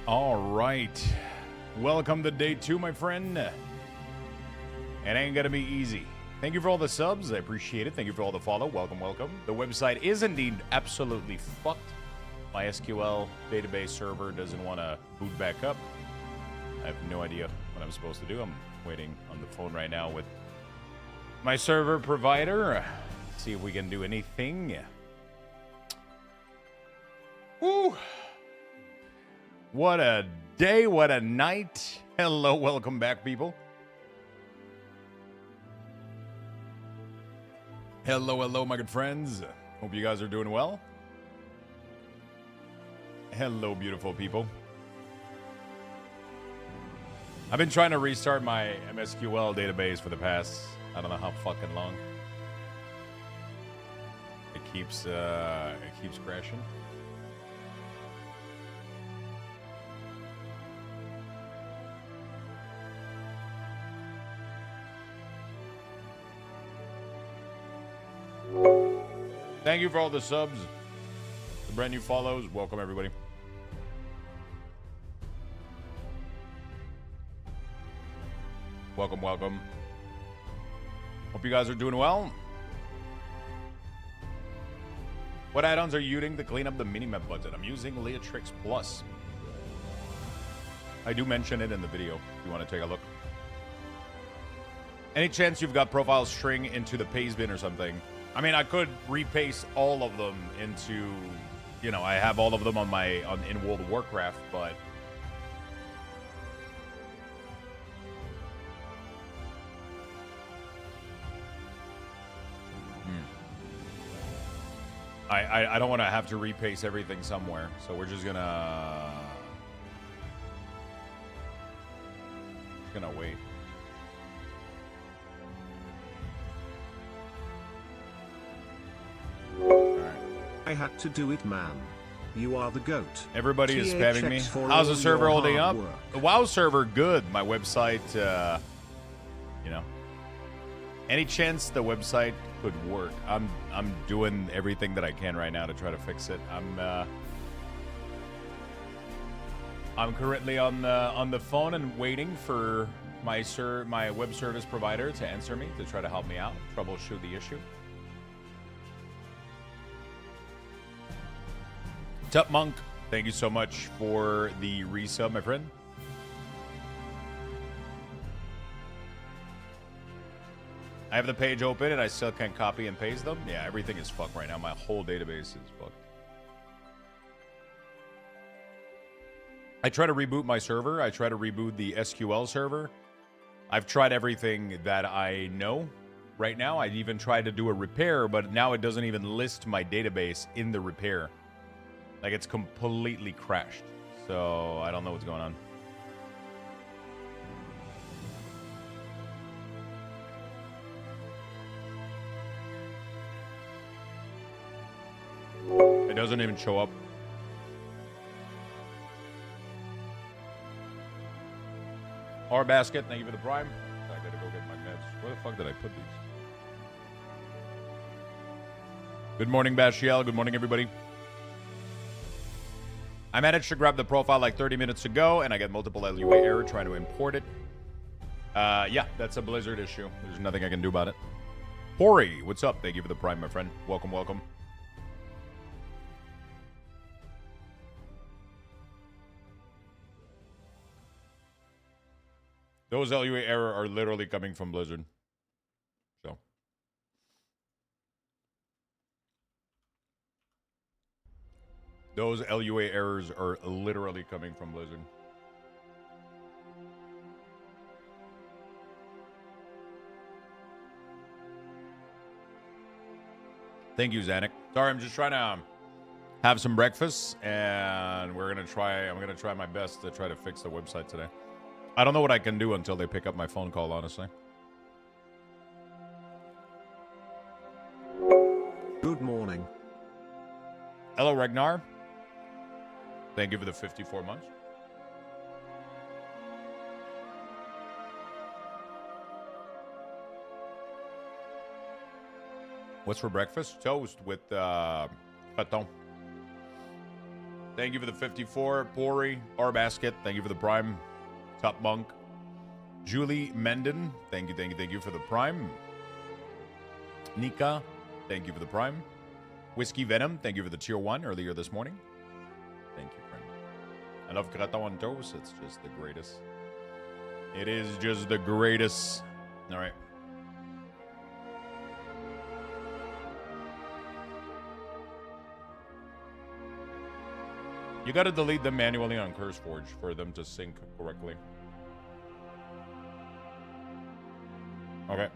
All right. Welcome to day 2, my friend. It ain't gonna be easy. Thank you for all the subs. I appreciate it. Thank you for all the follow. Welcome, welcome. The website is indeed absolutely fucked. My SQL database server doesn't want to boot back up. I have no idea what I'm supposed to do. I'm waiting on the phone right now with my server provider. See if we can do anything. Woo! What a day, what a night. Hello, welcome back, people. Hello, hello, my good friends. Hope you guys are doing well. Hello, beautiful people. I've been trying to restart my MSQL database for the past, I don't know how fucking long. It keeps crashing. Thank you for all the subs, the brand new follows. Welcome, everybody. Welcome, welcome. Hope you guys are doing well. What add-ons are you using to clean up the minimap budget? I'm using Leatrix Plus. I do mention it in the video if you want to take a look. Any chance you've got profile string into the paste bin or something? I mean, I could repaste all of them into, you know, I have all of them on in World of Warcraft, but I don't want to have to repaste everything somewhere, so we're just gonna wait. I had to do it, man. You are the GOAT. Everybody is spamming me. How's the server holding up? The WoW server, good. My website, you know. Any chance the website could work? I'm doing everything that I can right now to try to fix it. I'm currently on the phone and waiting for my web service provider to answer me to try to help me out, troubleshoot the issue. Tup Monk, thank you so much for the resub, my friend. I have the page open and I still can't copy and paste them. Yeah, everything is fucked right now. My whole database is fucked. I try to reboot my server. I try to reboot the SQL server. I've tried everything that I know right now. I even tried to do a repair, but now it doesn't even list my database in the repair. Like, it's completely crashed. So, I don't know what's going on. It doesn't even show up. Our basket, thank you for the prime. I gotta go get my meds. Where the fuck did I put these? Good morning, Bashiel. Good morning, everybody. I managed to grab the profile like 30 minutes ago, and I get multiple LUA error trying to import it. Yeah, that's a Blizzard issue. There's nothing I can do about it. Pori, what's up? Thank you for the prime, my friend. Welcome, welcome. Those LUA error are literally coming from Blizzard. So. Those LUA errors are literally coming from Blizzard. Thank you, Zanuck. Sorry, I'm just trying to have some breakfast, and I'm gonna try my best to try to fix the website today. I don't know what I can do until they pick up my phone call, honestly. Good morning. Hello, Ragnar. Thank you for the 54 months. What's for breakfast? Toast with paton. Thank you for the 54. Pori, Arbasket, thank you for the Prime. Top Monk. Julie Menden, thank you for the Prime. Nika, thank you for the Prime. Whiskey Venom, thank you for the tier 1 earlier this morning. Thank you, friend. I love gratin on toast. It's just the greatest. It is just the greatest. All right. You got to delete them manually on CurseForge for them to sync correctly. Okay.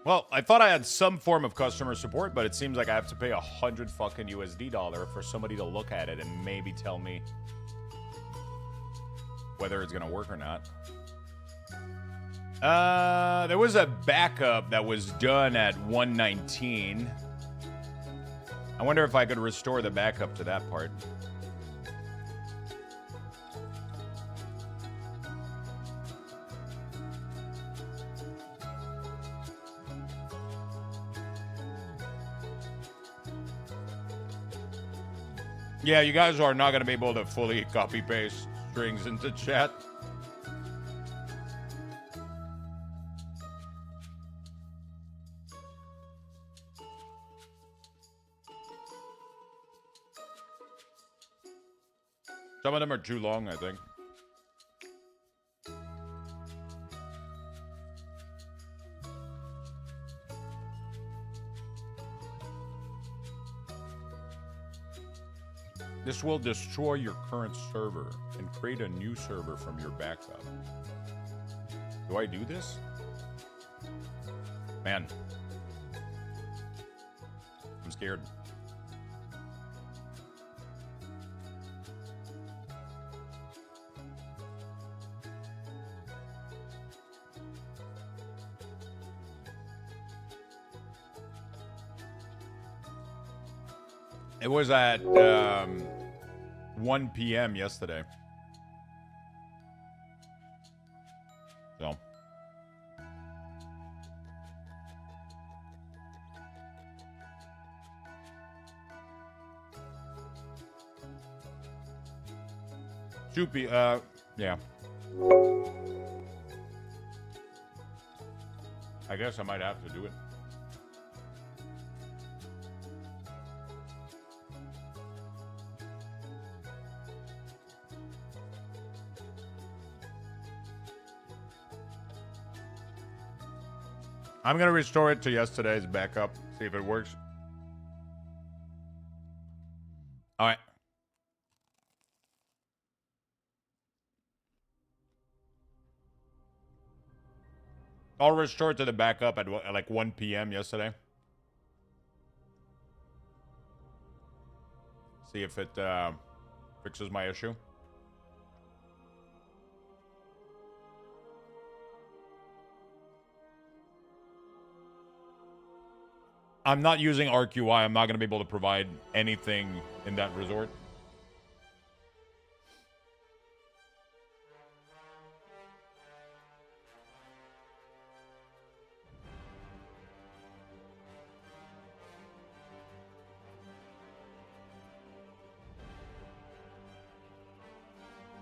Well, I thought I had some form of customer support, but it seems like I have to pay $100 fucking USD for somebody to look at it and maybe tell me whether it's gonna work or not. There was a backup that was done at 119. I wonder if I could restore the backup to that part. Yeah, you guys are not going to be able to fully copy-paste strings into chat. Some of them are too long, I think. This will destroy your current server and create a new server from your backup. Do I do this? Man. I'm scared. It was at 1 p.m. yesterday. So. Soupy, yeah. I guess I might have to do it. I'm going to restore it to yesterday's backup, see if it works. All right. I'll restore it to the backup at like 1 p.m. yesterday. See if it fixes my issue. I'm not using Arc UI. I'm not going to be able to provide anything in that resort.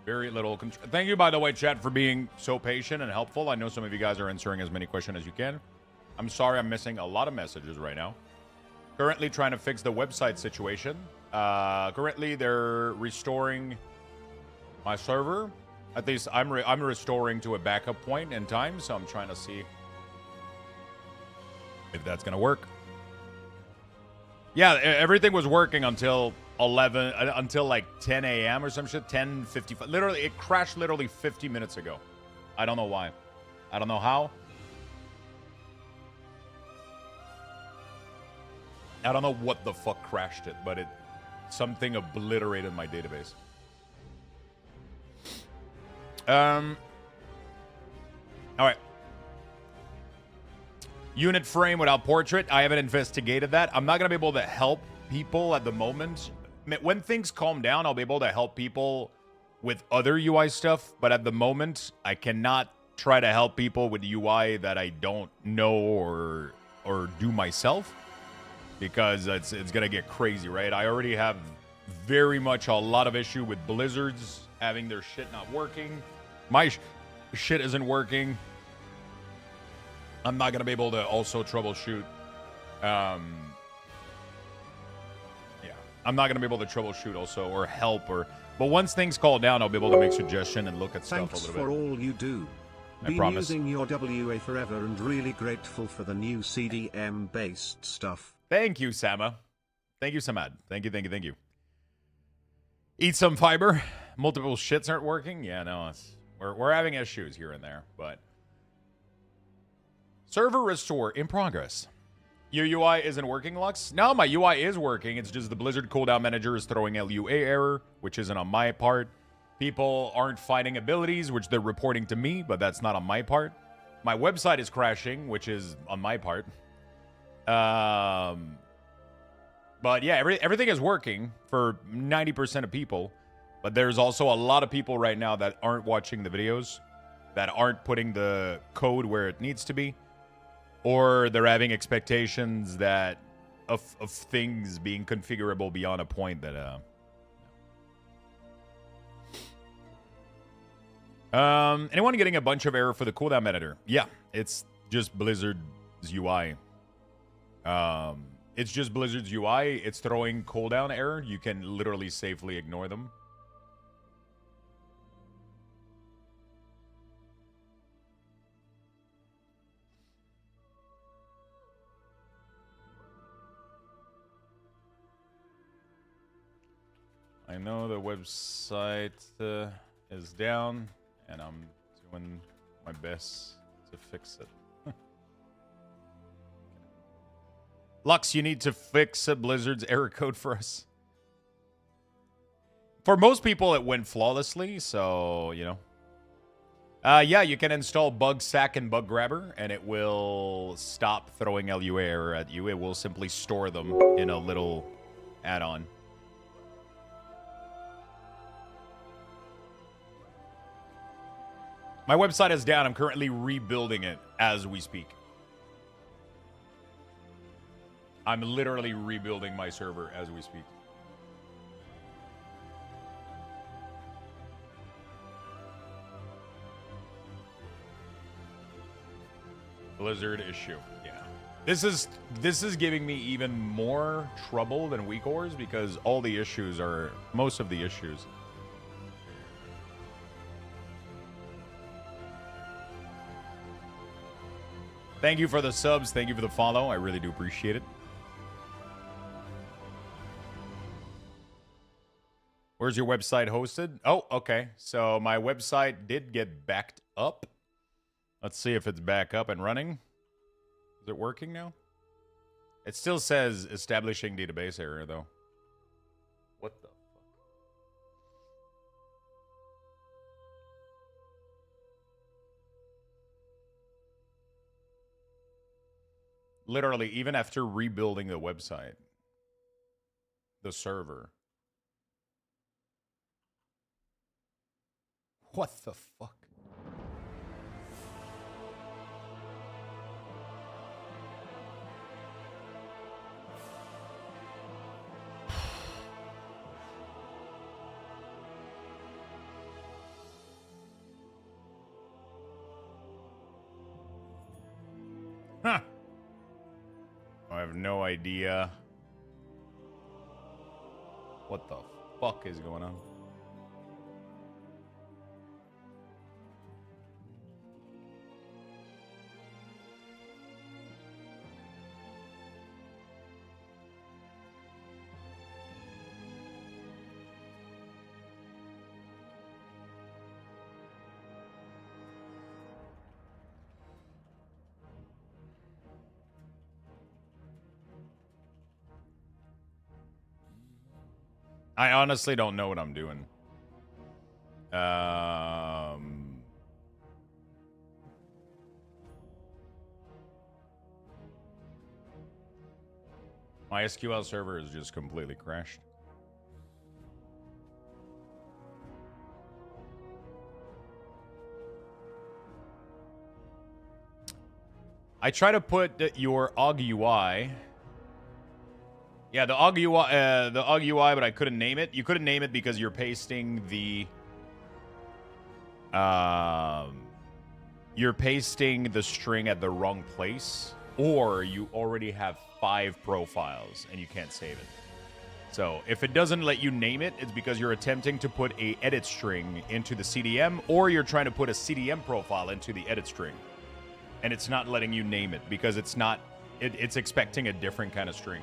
Very little control. Thank you, by the way, chat, for being so patient and helpful. I know some of you guys are answering as many questions as you can. I'm sorry I'm missing a lot of messages right now. Currently trying to fix the website situation. Currently, they're restoring my server. At least I'm restoring to a backup point in time, so I'm trying to see if that's going to work. Yeah, everything was working until 11, until like 10 a.m. or some shit, 10:55. Literally, it crashed literally 50 minutes ago. I don't know why. I don't know how. I don't know what the fuck crashed it, but something obliterated my database. All right. Unit frame without portrait. I haven't investigated that. I'm not going to be able to help people at the moment. When things calm down, I'll be able to help people with other UI stuff. But at the moment, I cannot try to help people with UI that I don't know or do myself. Because it's going to get crazy, right? I already have very much a lot of issue with Blizzards having their shit not working. My shit isn't working. I'm not going to be able to also troubleshoot. Yeah. I'm not going to be able to troubleshoot also or help. But once things calm down, I'll be able to make suggestion and look at stuff a little bit. Thanks for all you do. I promise. Been using your WA forever and really grateful for the new CDM-based stuff. Thank you, Sama. Thank you, Samad. Thank you. Eat some fiber. Multiple shits aren't working. Yeah, no, we're having issues here and there, but server restore in progress. Your UI isn't working, Lux? No, my UI is working. It's just the Blizzard cooldown manager is throwing LUA error, which isn't on my part. People aren't finding abilities, which they're reporting to me, but that's not on my part. My website is crashing, which is on my part. But yeah, everything is working for 90% of people. But there's also a lot of people right now that aren't watching the videos, that aren't putting the code where it needs to be, or they're having expectations that of things being configurable beyond a point that anyone getting a bunch of error for the cooldown editor? Yeah, it's just Blizzard's UI. It's just Blizzard's UI. It's throwing cooldown error. You can literally safely ignore them. I know the website is down, and I'm doing my best to fix it. Lux, you need to fix Blizzard's error code for us. For most people, it went flawlessly, so, you know. Yeah, you can install Bug Sack and Bug Grabber, and it will stop throwing LUA error at you. It will simply store them in a little add-on. My website is down. I'm currently rebuilding it as we speak. I'm literally rebuilding my server as we speak. Blizzard issue. Yeah. This is giving me even more trouble than WeakOrs because all the issues are most of the issues. Thank you for the subs. Thank you for the follow. I really do appreciate it. Where's your website hosted? Oh, okay. So my website did get backed up. Let's see if it's back up and running. Is it working now? It still says establishing database error, though. What the fuck? Literally, even after rebuilding the website, the server. What the fuck? Huh. I have no idea what the fuck is going on. I honestly don't know what I'm doing. My SQL server is just completely crashed. I try to put your OG UI. Yeah, the OG UI, but I couldn't name it. You couldn't name it because you're pasting the string at the wrong place, or you already have 5 profiles and you can't save it. So if it doesn't let you name it, it's because you're attempting to put a edit string into the CDM, or you're trying to put a CDM profile into the edit string, and it's not letting you name it because it's not. It's expecting a different kind of string.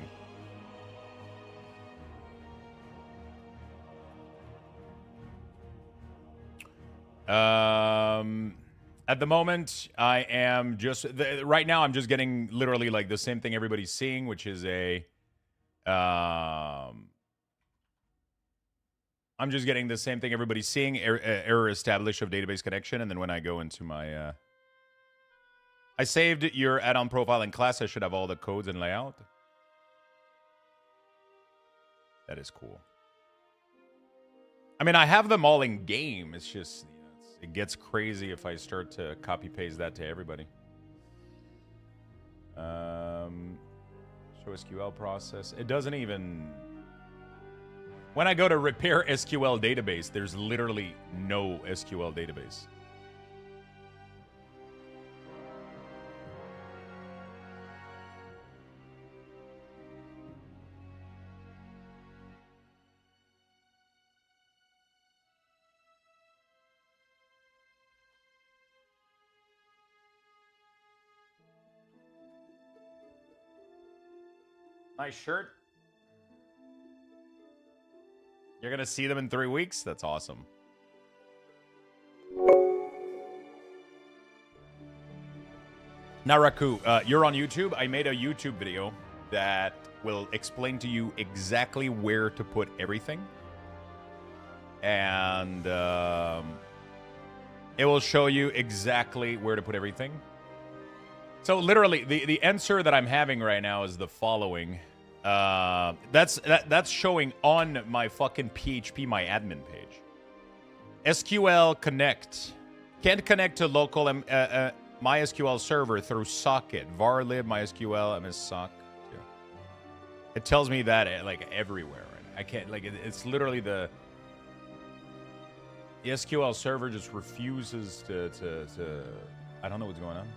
At the moment, I am just right now. I'm just getting literally like the same thing everybody's seeing, which is a. I'm just getting the same thing everybody's seeing. Error established of database connection, and then when I go into my, I saved your add-on profile in class. I should have all the codes and layout. That is cool. I mean, I have them all in game. It's just. It gets crazy if I start to copy paste that to everybody. Show SQL process. It doesn't even. When I go to repair SQL database, there's literally no SQL database. Nice shirt. You're going to see them in 3 weeks? That's awesome. Naraku, you're on YouTube. I made a YouTube video that will explain to you exactly where to put everything. And it will show you exactly where to put everything. So literally, the answer that I'm having right now is the following. That's showing on my fucking PHP, my admin page. SQL connect. Can't connect to local MySQL server through socket. varlib MySQL MS sock. Yeah. It tells me that like everywhere. Right? I can't like it's literally the SQL server just refuses to I don't know what's going on.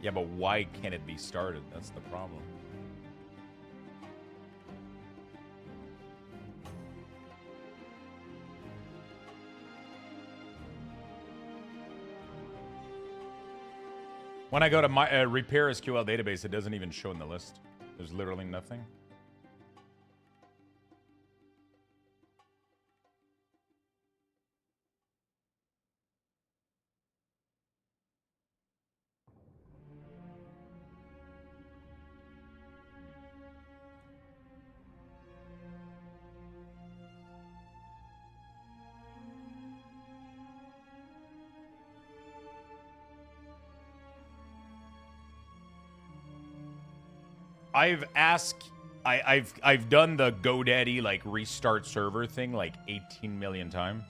Yeah, but why can't it be started? That's the problem. When I go to my repair SQL database, it doesn't even show in the list. There's literally nothing. I've done the GoDaddy like restart server thing like 18 million times.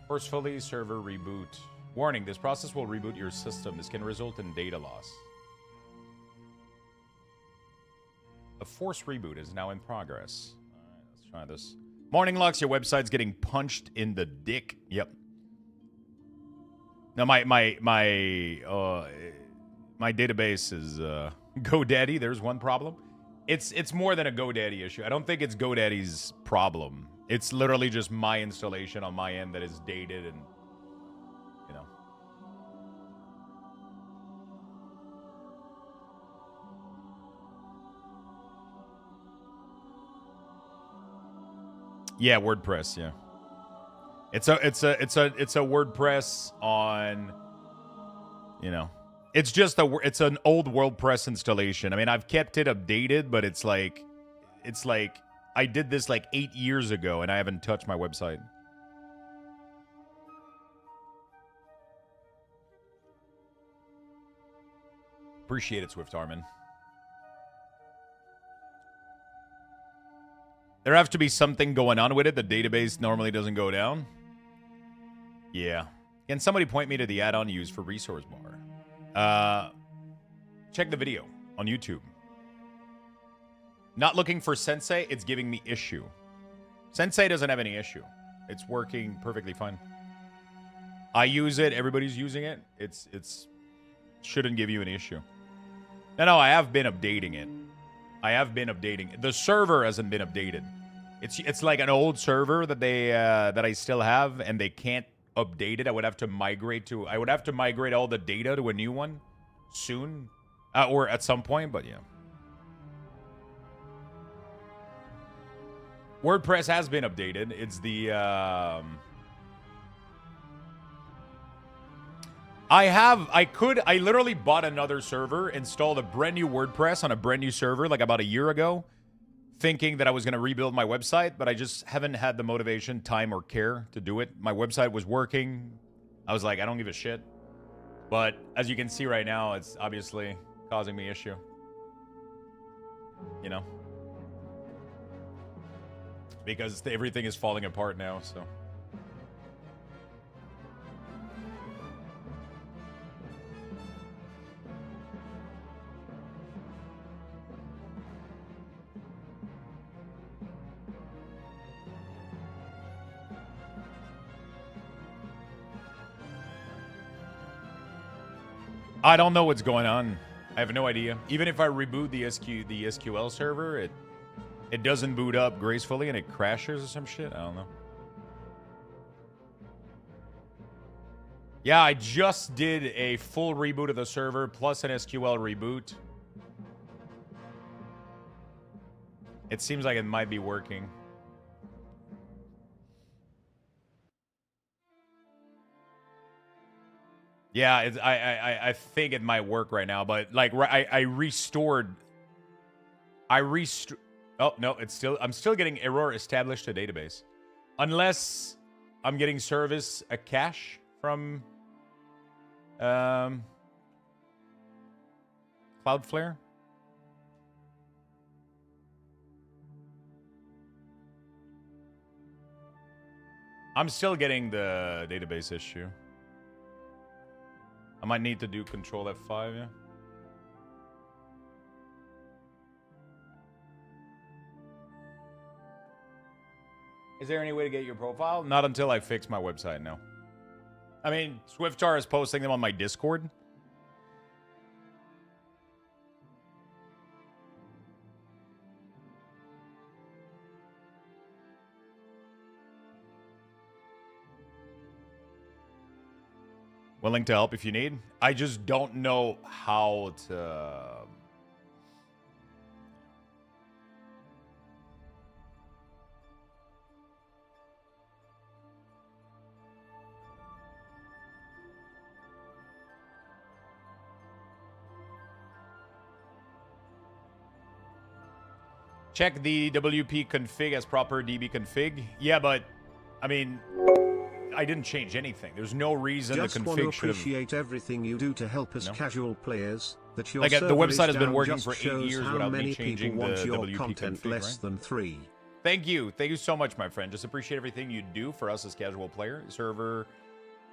Forcefully server reboot. Warning, this process will reboot your system. This can result in data loss. A force reboot is now in progress. All right, let's try this. Morning, Lux. Your website's getting punched in the dick. Yep. Now my database is GoDaddy. There's one problem. It's more than a GoDaddy issue. I don't think it's GoDaddy's problem. It's literally just my installation on my end that is dated and, you know. Yeah, WordPress, yeah. It's a WordPress on, you know. It's just it's an old WordPress installation. I mean, I've kept it updated, but it's like I did this like 8 years ago and I haven't touched my website. Appreciate it, Swift Armin. There has to be something going on with it. The database normally doesn't go down. Yeah. Can somebody point me to the add-on used for resource bar? Check the video on YouTube. Not looking for Sensei, it's giving me issue. Sensei doesn't have any issue. It's working perfectly fine. I use it, everybody's using it. It's shouldn't give you an issue. No, I have been updating it. I have been updating. The server hasn't been updated. It's like an old server that they that I still have, and they can't update it. I would have to migrate all the data to a new one soon, or at some point. But yeah, WordPress has been updated. It's the I literally bought another server, installed a brand new WordPress on a brand new server like about a year ago, thinking that I was going to rebuild my website, but I just haven't had the motivation, time, or care to do it. My website was working. I was like, I don't give a shit. But as you can see right now, it's obviously causing me issue. You know? Because everything is falling apart now, so... I don't know what's going on. I have no idea. Even if I reboot the SQL server, it doesn't boot up gracefully and it crashes or some shit. I don't know. Yeah, I just did a full reboot of the server plus an SQL reboot. It seems like it might be working. Yeah, I think it might work right now, but like I restored. Oh no, I'm still getting error established to database, unless I'm getting service a cache from Cloudflare. I'm still getting the database issue. I might need to do Control F5, yeah. Is there any way to get your profile? Not until I fix my website, no. I mean, Swiftar is posting them on my Discord. Willing to help if you need. I just don't know how to... Check the WP config as proper DB config. Yeah, but, I mean... I didn't change anything. There's no reason just the config should have... Just want to appreciate everything you do to help us casual players. That your like the website has been working just for 8 shows years how without many me changing people want the your WP content config, less right? than 3. Thank you. Thank you so much, my friend. Just appreciate everything you do for us as casual player.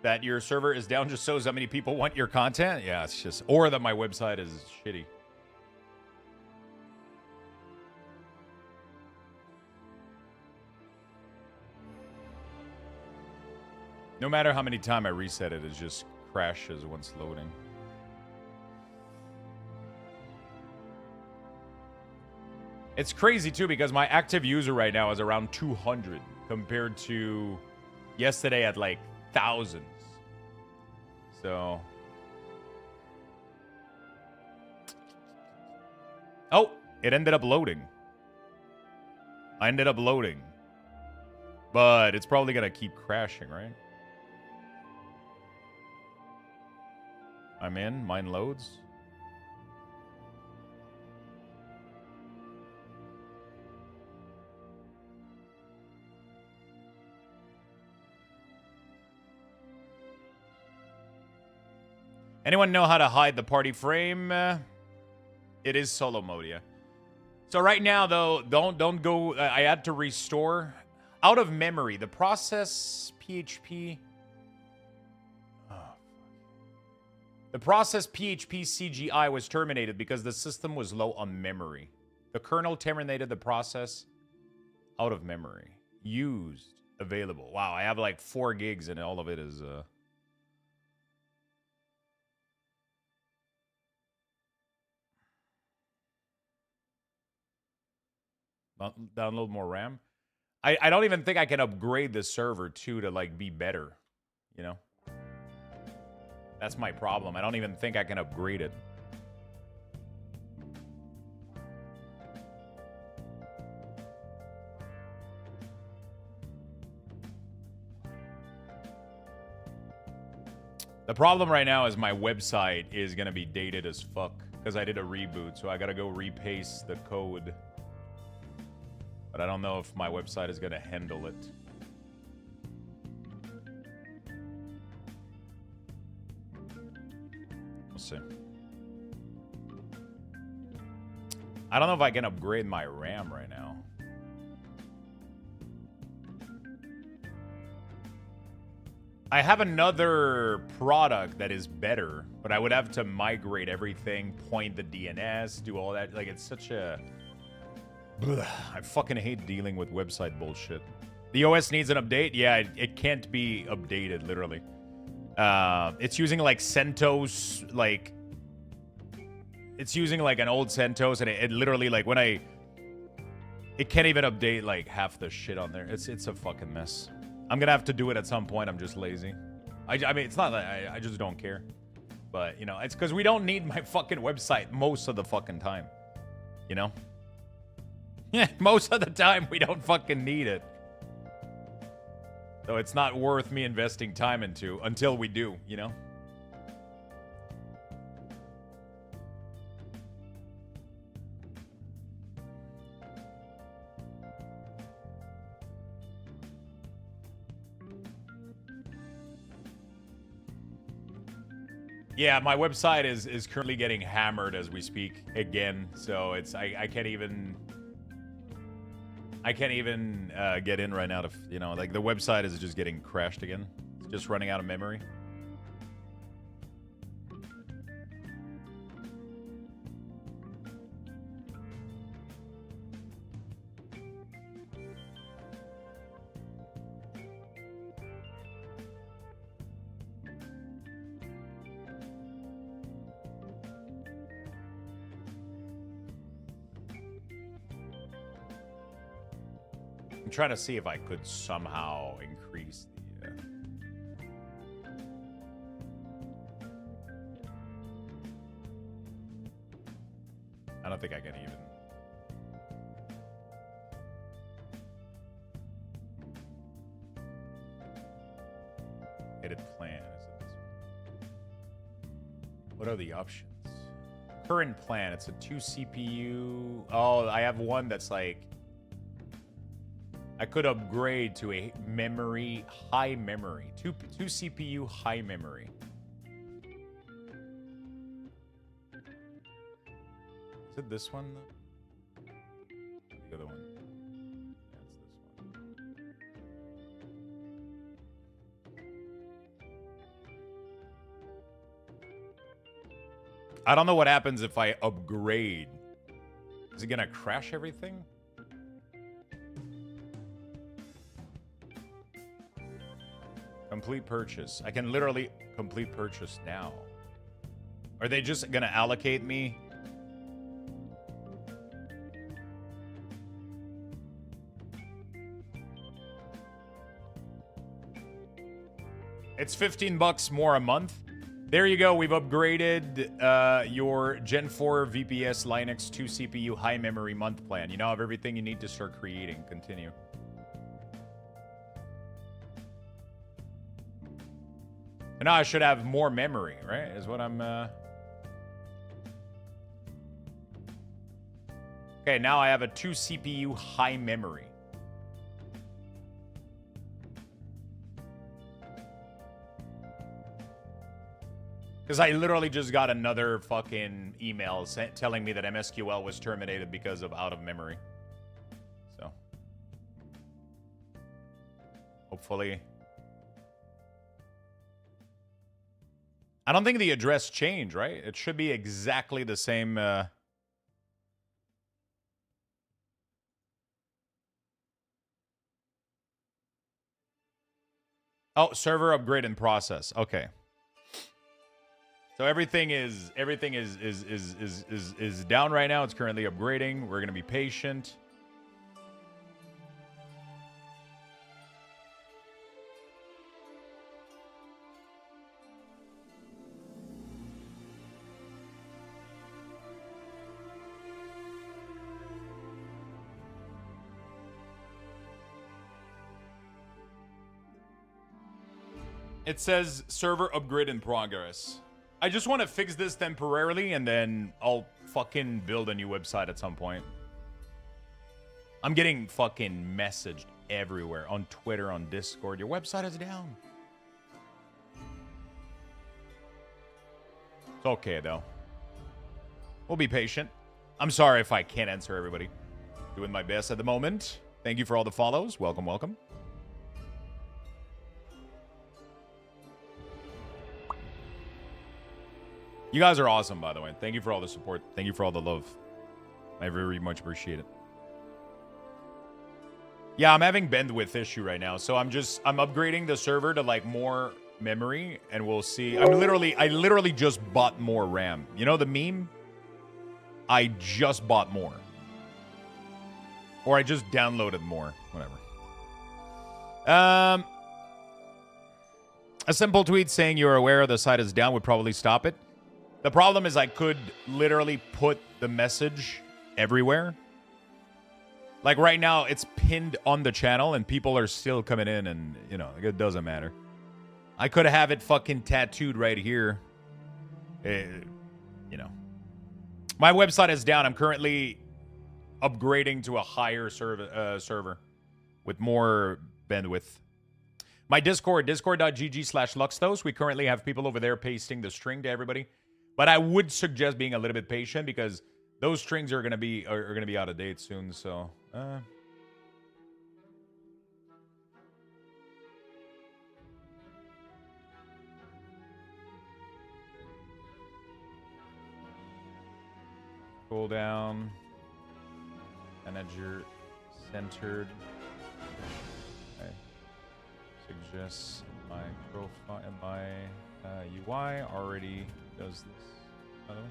That your server is down just shows how many people want your content. Yeah, it's just... Or that my website is shitty. No matter how many times I reset it, it just crashes once loading. It's crazy, too, because my active user right now is around 200 compared to yesterday at, like, thousands. So... Oh! It ended up loading. I ended up loading. But it's probably going to keep crashing, right? I'm in. Mine loads. Anyone know how to hide the party frame? It is solo mode, yeah. So right now, though, don't go. I had to restore out of memory the process PHP. The process PHP CGI was terminated because the system was low on memory. The kernel terminated the process out of memory. Used. Available. Wow, I have like 4 gigs and all of it is... Download more RAM. I don't even think I can upgrade this server, too, to like be better. You know? That's my problem. I don't even think I can upgrade it. The problem right now is my website is going to be dated as fuck because I did a reboot, so I got to go repaste the code. But I don't know if my website is going to handle it. We'll see. I don't know if I can upgrade my RAM right now. I have another product that is better, but I would have to migrate everything, point the DNS, do all that. Like, it's such a... Ugh, I fucking hate dealing with website bullshit. The OS needs an update? Yeah, it can't be updated, literally. It's using, like, CentOS, like... It's using, like, an old CentOS, and it literally, like, when I... It can't even update, like, half the shit on there. It's a fucking mess. I'm gonna have to do it at some point. I'm just lazy. I mean, it's not that I just don't care. But, you know, it's because we don't need my fucking website most of the fucking time. You know? Yeah, most of the time we don't fucking need it. So it's not worth me investing time into until we do, you know? Yeah, my website is currently getting hammered as we speak again, so it's I can't even get in right now to, you know, like the website is just getting crashed again. It's just running out of memory. I'm trying to see if I could somehow increase the... I don't think I can even... Edit plan. Is it this one? What are the options? Current plan. It's a 2 CPU... Oh, I have one that's like... I could upgrade to a memory, high memory. Two CPU, high memory. Is it this one? The other one. Yeah, it's this one. I don't know what happens if I upgrade. Is it gonna crash everything? Complete purchase. I can literally complete purchase now. Are they just gonna allocate me? It's $15 more a month. There you go. We've upgraded your Gen 4 VPS Linux 2 CPU high memory month plan. You now have everything you need to start creating. Continue. And now I should have more memory, right? Is what I'm... Okay, now I have a 2 CPU high memory. Because I literally just got another fucking email telling me that MSQL was terminated because of out of memory. So. Hopefully... I don't think the address changed, right? It should be exactly the same. Oh, server upgrade in process. Okay. So everything is down right now. It's currently upgrading. We're gonna be patient. It says server upgrade in progress. I just want to fix this temporarily and then I'll fucking build a new website at some point. I'm getting fucking messaged everywhere. On Twitter, on Discord. Your website is down. It's okay though. We'll be patient. I'm sorry if I can't answer everybody. Doing my best at the moment. Thank you for all the follows. Welcome, welcome. You guys are awesome, by the way. Thank you for all the support. Thank you for all the love. I very much appreciate it. Yeah, I'm having bandwidth issue right now, so I'm upgrading the server to like more memory, and we'll see. I literally just bought more RAM. You know the meme? I just bought more. Or I just downloaded more. Whatever. A simple tweet saying you're aware the site is down would probably stop it. The problem is I could literally put the message everywhere. Like right now, it's pinned on the channel and people are still coming in and, you know, it doesn't matter. I could have it fucking tattooed right here. You know. My website is down. I'm currently upgrading to a higher server with more bandwidth. My Discord, discord.gg/Luxthos. We currently have people over there pasting the string to everybody. But I would suggest being a little bit patient because those strings are gonna be out of date soon. So, scroll down. Manager centered. Okay. Suggests my profile and my UI already does this, by the way.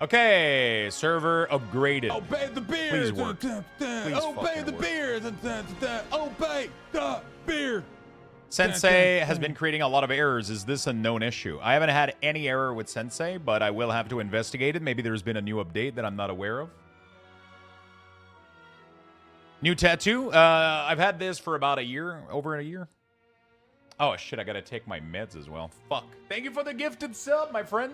Okay, server upgraded. Obey the beer. Please work. Obey the beer. Obey the beer. Sensei has been creating a lot of errors. Is this a known issue? I haven't had any error with Sensei, but I will have to investigate it. Maybe there's been a new update that I'm not aware of. New tattoo. I've had this for about a year, over a year. Oh, shit, I gotta take my meds as well. Fuck. Thank you for the gifted sub, my friend.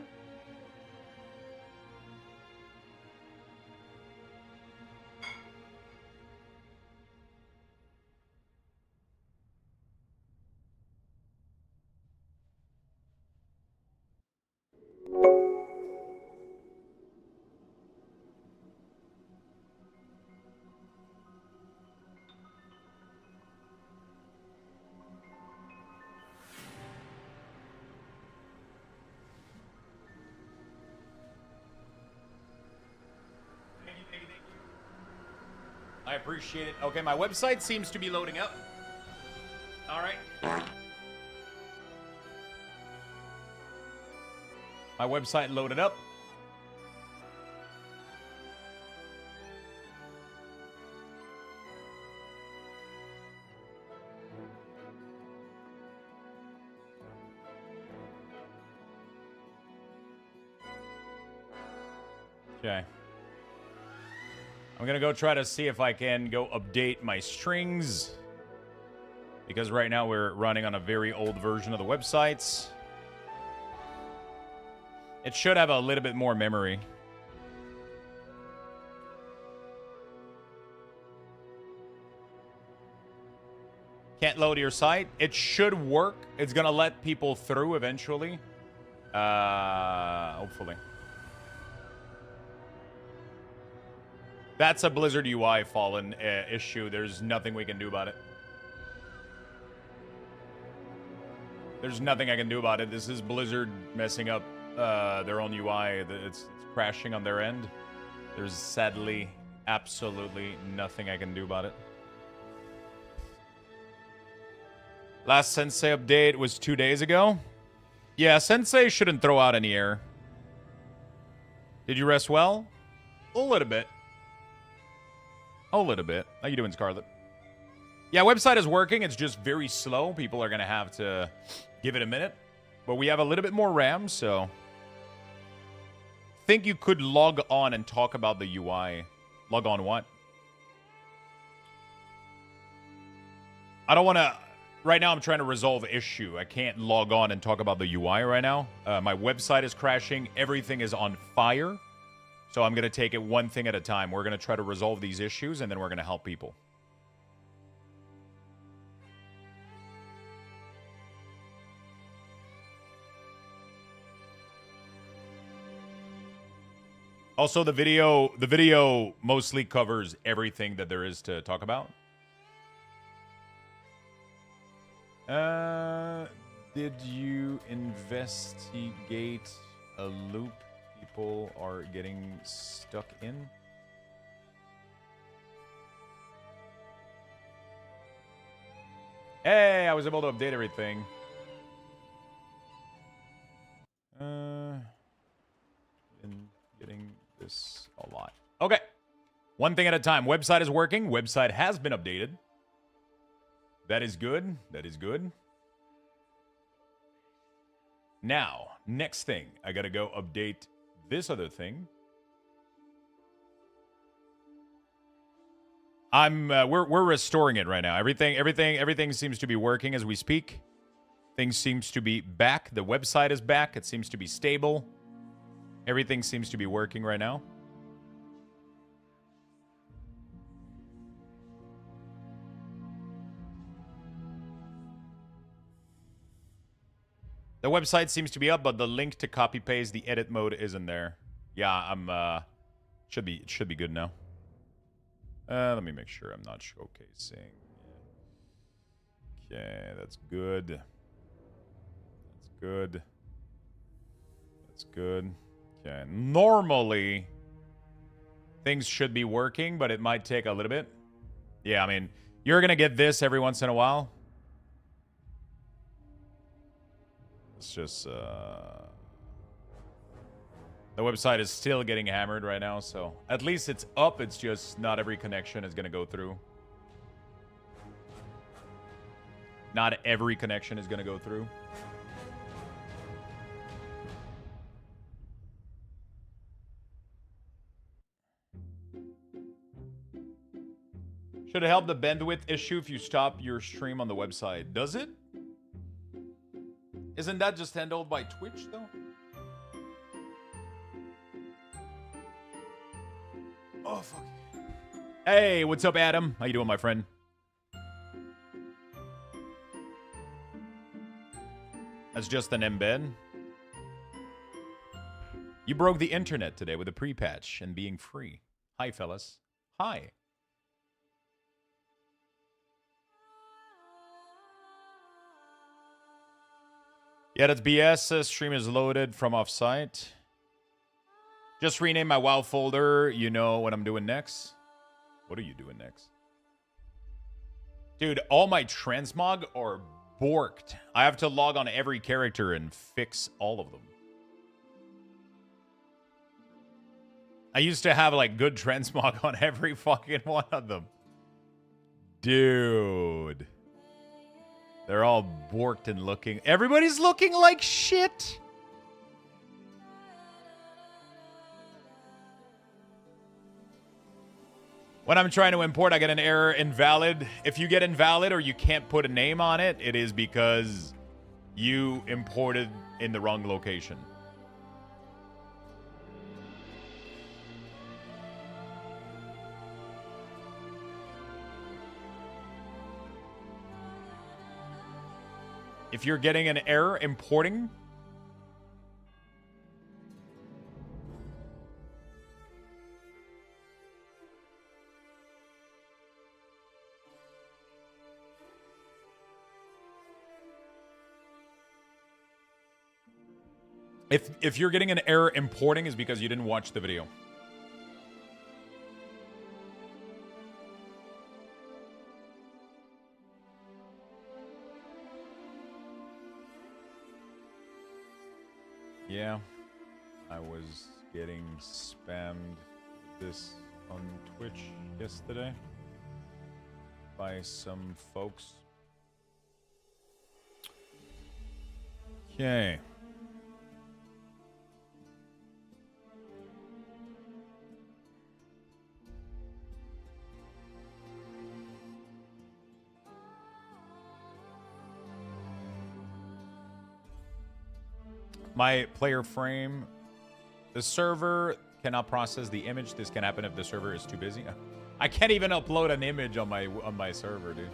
I appreciate it. Okay, my website seems to be loading up. All right. My website loaded up. Okay. I'm going to go try to see if I can go update my strings. Because right now we're running on a very old version of the websites. It should have a little bit more memory. Can't load your site. It should work. It's going to let people through eventually. Hopefully. That's a Blizzard UI fallen issue. There's nothing we can do about it. There's nothing I can do about it. This is Blizzard messing up their own UI. It's crashing on their end. There's sadly absolutely nothing I can do about it. Last Sensei update was 2 days ago. Yeah, Sensei shouldn't throw out any error. Did you rest well? A little bit. A little bit. How you doing, Scarlet? Yeah, website is working. It's just very slow. People are going to have to give it a minute. But we have a little bit more RAM, so... think you could log on and talk about the UI. Log on what? I don't want to... right now, I'm trying to resolve issue. I can't log on and talk about the UI right now. My website is crashing. Everything is on fire. So I'm going to take it one thing at a time. We're going to try to resolve these issues, and then we're going to help people. Also, the video mostly covers everything that there is to talk about. Did you investigate a loop people are getting stuck in? Hey, I was able to update everything. Been getting this a lot. Okay. One thing at a time. Website is working. Website has been updated. That is good. That is good. Now, next thing. I gotta go update this other thing. We're restoring it right now. Everything seems to be working as we speak. Things seems to be back. The website is back. It seems to be stable. Everything seems to be working right now. The website seems to be up, but the link to copy paste the edit mode isn't there. Yeah, I'm should be good now. Let me make sure I'm not showcasing. Okay, that's good. That's good. That's good. Okay, normally things should be working, but it might take a little bit. Yeah, I mean, you're gonna get this every once in a while. It's just the website is still getting hammered right now, so at least it's up. It's just not every connection is gonna go through. Not every connection is gonna go through. Should it help the bandwidth issue if you stop your stream on the website? Does it? Isn't that just handled by Twitch, though? Oh, fuck. Hey, what's up, Adam? How you doing, my friend? That's just an embed. You broke the internet today with a pre-patch and being free. Hi, fellas. Hi. Yeah, that's BS. Stream is loaded from offsite. Just rename my WoW folder. You know what I'm doing next. What are you doing next? Dude, all my transmog are borked. I have to log on every character and fix all of them. I used to have, like, good transmog on every fucking one of them. Dude. They're all borked and looking. Everybody's looking like shit. When I'm trying to import, I get an error invalid. If you get invalid or you can't put a name on it, it is because you imported in the wrong location. If you're getting an error importing, if you're getting an error importing is because you didn't watch the video. Yeah, I was getting spammed with this on Twitch yesterday by some folks. Okay. My player frame, the server cannot process the image. This can happen if the server is too busy. I can't even upload an image on my server, dude.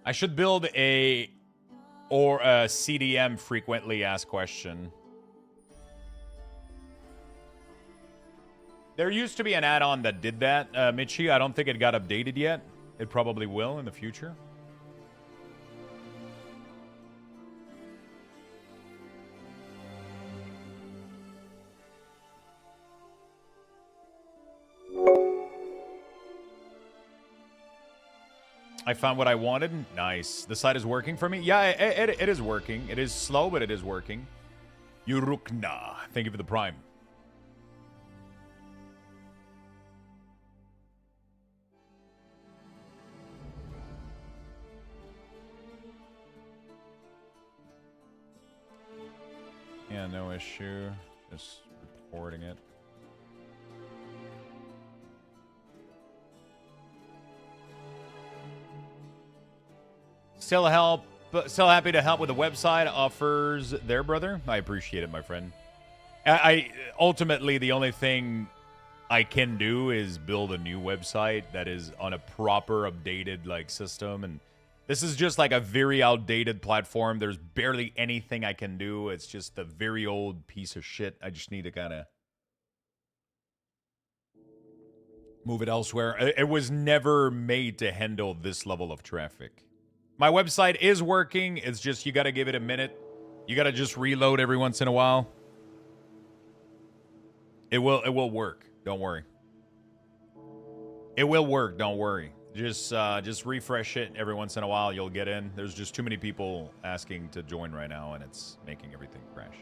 I should build a CDM frequently asked question. There used to be an add-on that did that, Michi. I don't think it got updated yet. It probably will in the future. I found what I wanted. Nice. The site is working for me. Yeah, it is working. It is slow, but it is working. Yurukna. Thank you for the prime. Yeah, no issue. Just reporting it. Still happy to help with the website offers there, brother. I appreciate it, my friend. I ultimately, the only thing I can do is build a new website that is on a proper updated like system, and this is just like a very outdated platform. There's barely anything I can do. It's just a very old piece of shit. I just need to kind of move it elsewhere. It was never made to handle this level of traffic. My website is working. It's just you got to give it a minute. You got to just reload every once in a while. It will work. Don't worry. It will work. Don't worry. Just refresh it every once in a while. You'll get in. There's just too many people asking to join right now, and it's making everything crash.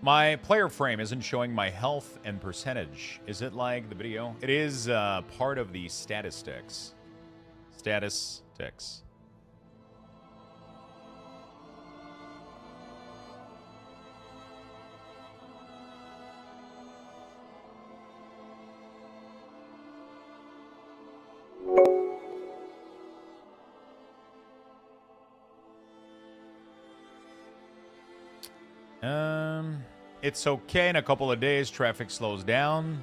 My player frame isn't showing my health and percentage. Is it like the video? It is part of the statistics. Statistics. It's okay in a couple of days. Traffic slows down.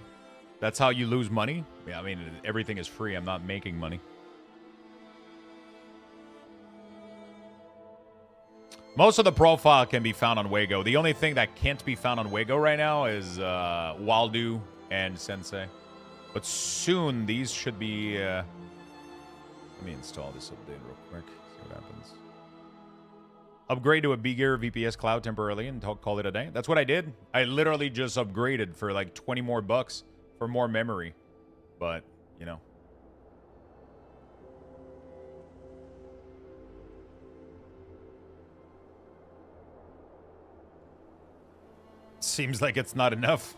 That's how you lose money. Yeah, I mean, everything is free. I'm not making money. Most of the profile can be found on Wago. The only thing that can't be found on Wago right now is Waldo and Sensei. But soon, these should be... let me install this update real quick. See what happens. Upgrade to a bigger VPS cloud temporarily and call it a day. That's what I did. I literally just upgraded for like 20 more bucks for more memory. But, you know. Seems like it's not enough.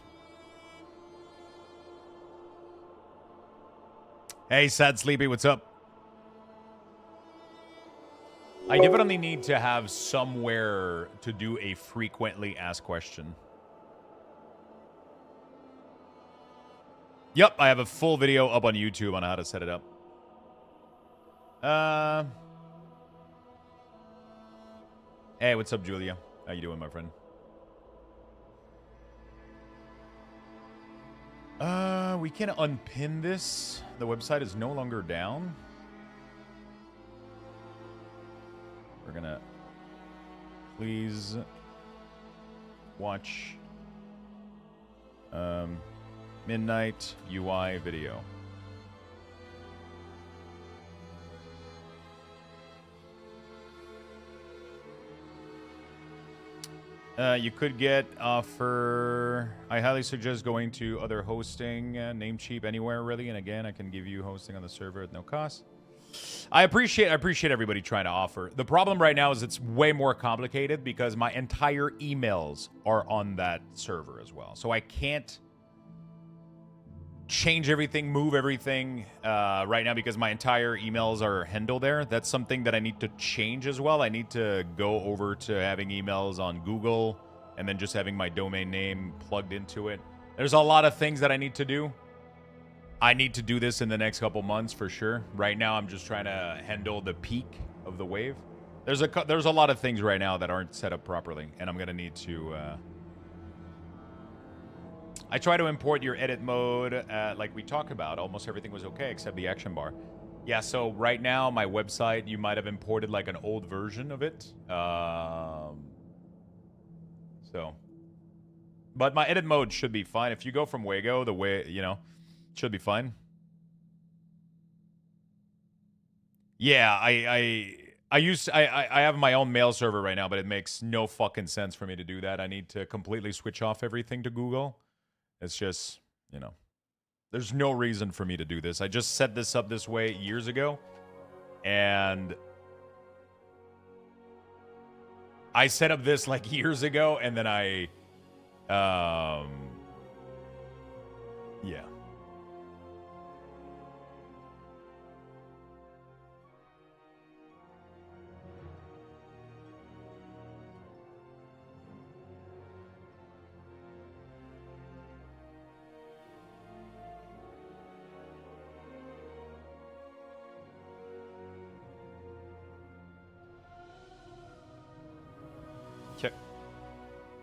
Hey, Sad Sleepy, what's up? I definitely need to have somewhere to do a frequently asked question. Yep, I have a full video up on YouTube on how to set it up. Hey, what's up, Julia? How you doing, my friend? We can unpin this. The website is no longer down. We're gonna please watch Midnight UI video. You could get offer. I highly suggest going to other hosting, Namecheap, anywhere really. And again, I can give you hosting on the server at no cost. I appreciate everybody trying to offer. The problem right now is it's way more complicated because my entire emails are on that server as well. So I can't change everything, move everything right now because my entire emails are handled there. That's something that I need to change as well. I need to go over to having emails on Google and then just having my domain name plugged into it. There's a lot of things that I need to do. I need to do this in the next couple months for sure. Right now, I'm just trying to handle the peak of the wave. There's a lot of things right now that aren't set up properly, and I'm gonna need to. I try to import your edit mode, like we talked about. Almost everything was okay except the action bar. Yeah. So right now, my website, you might have imported like an old version of it. But my edit mode should be fine. If you go from Wago, the way should be fine. Yeah, I have my own mail server right now, but it makes no fucking sense for me to do that. I need to completely switch off everything to Google. It's just, There's no reason for me to do this. I just set this up this way years ago. And I set up this like years ago, and then yeah.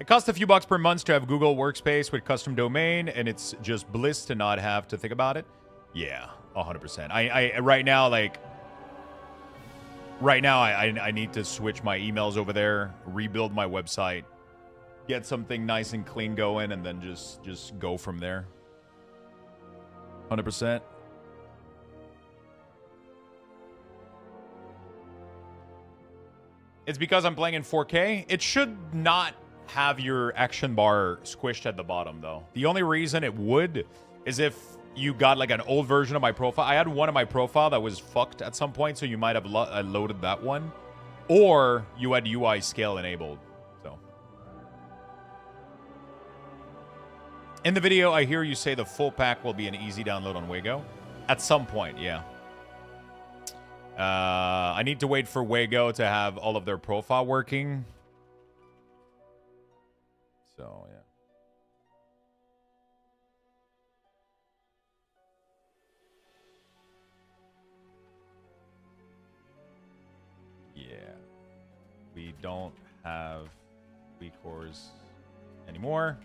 It costs a few bucks per month to have Google Workspace with custom domain, and it's just bliss to not have to think about it. Yeah, 100%. I right now, I need to switch my emails over there, rebuild my website, get something nice and clean going, and then just go from there. 100%. It's because I'm playing in 4K. It should not have your action bar squished at the bottom, though. The only reason it would is if you got like an old version of my profile. I had one of my profile that was fucked at some point, so you might have loaded that one. Or you had UI scale enabled. So in the video, I hear you say the full pack will be an easy download on Wago. At some point, yeah. I need to wait for Wago to have all of their profile working. So, yeah. Yeah. We don't have weak cores anymore.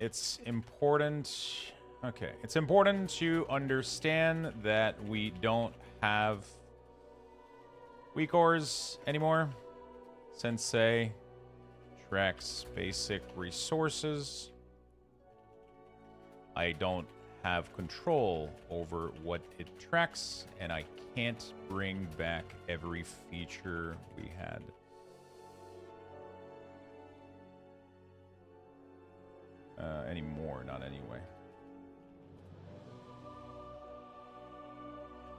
It's important. Okay. It's important to understand that we don't have weak cores anymore. Sensei tracks basic resources. I don't have control over what it tracks, and I can't bring back every feature we had. Anymore, not anyway.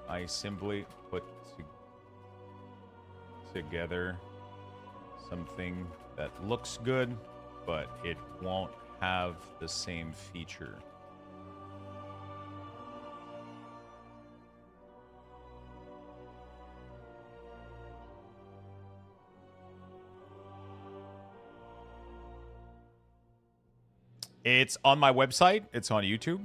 I simply put together something that looks good, but it won't have the same feature. It's on my website. It's on YouTube.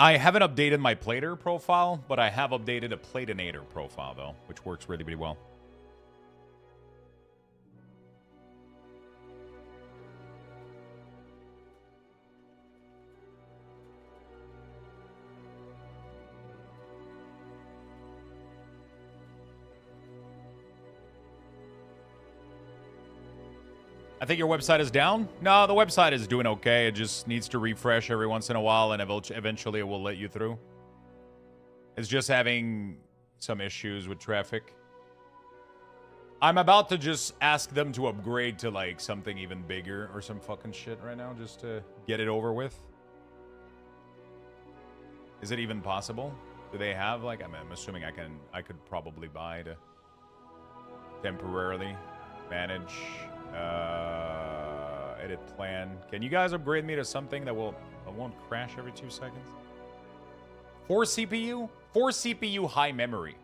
I haven't updated my Plater profile, but I have updated a Platinator profile, though, which works really, really well. I think your website is down. No, the website is doing okay. It just needs to refresh every once in a while, and eventually it will let you through. It's just having some issues with traffic. I'm about to just ask them to upgrade to, like, something even bigger or some fucking shit right now, just to get it over with. Is it even possible? Do they have, like, I'm assuming I could probably buy to temporarily manage... edit plan. Can you guys upgrade me to something that won't crash every 2 seconds? 4 CPU? 4 CPU high memory.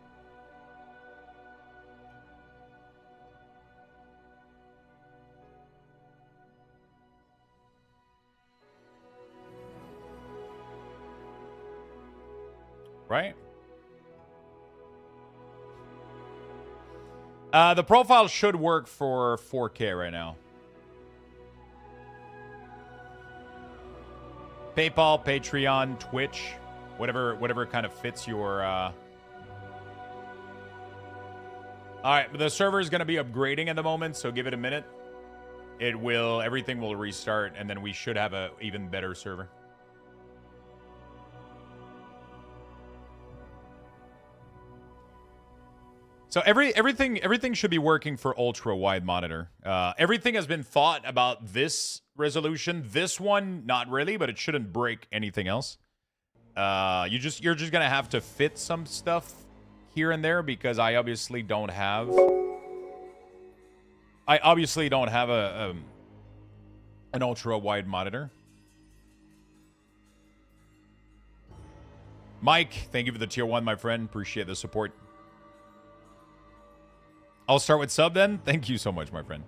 Right? The profile should work for 4K right now. PayPal, Patreon, Twitch, whatever kind of fits your... All right, the server is going to be upgrading at the moment, so give it a minute. Everything will restart, and then we should have an even better server. So everything should be working for ultra wide monitor. Everything has been thought about this resolution. This one, not really, but it shouldn't break anything else. You're just gonna have to fit some stuff here and there because I obviously don't have an ultra wide monitor. Mike, thank you for the tier 1, my friend. Appreciate the support. I'll start with sub then. Thank you so much, my friend.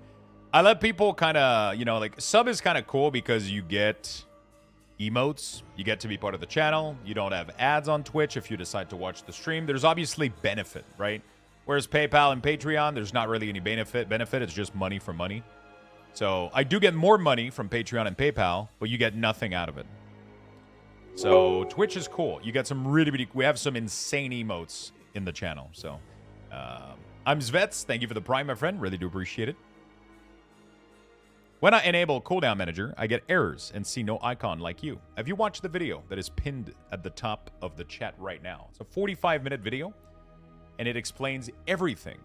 I let people kind of, you know, like, sub is kind of cool because you get emotes. You get to be part of the channel. You don't have ads on Twitch if you decide to watch the stream. There's obviously benefit, right? Whereas PayPal and Patreon, there's not really any benefit. It's just money for money. So I do get more money from Patreon and PayPal, but you get nothing out of it. So Twitch is cool. You get some really, we have some insane emotes in the channel. So I'm Zvets. Thank you for the Prime, my friend. Really do appreciate it. When I enable Cooldown Manager, I get errors and see no icon like you. Have you watched the video that is pinned at the top of the chat right now? It's a 45-minute video, and it explains everything.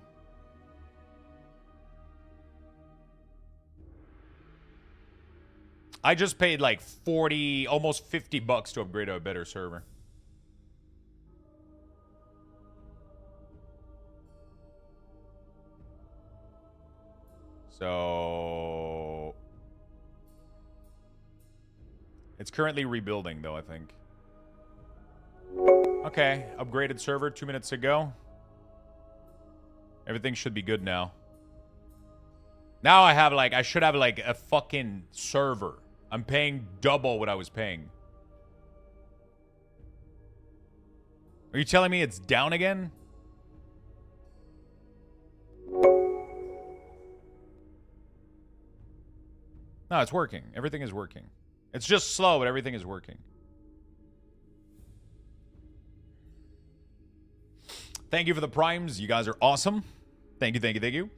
I just paid like 40, almost 50 bucks to upgrade to a better server. So it's currently rebuilding, though, I think. Okay, upgraded server 2 minutes ago. Everything should be good now. Now I should have like a fucking server. I'm paying double what I was paying. Are you telling me it's down again? No, it's working. Everything is working. It's just slow, but everything is working. Thank you for the primes. You guys are awesome. Thank you, thank you, thank you.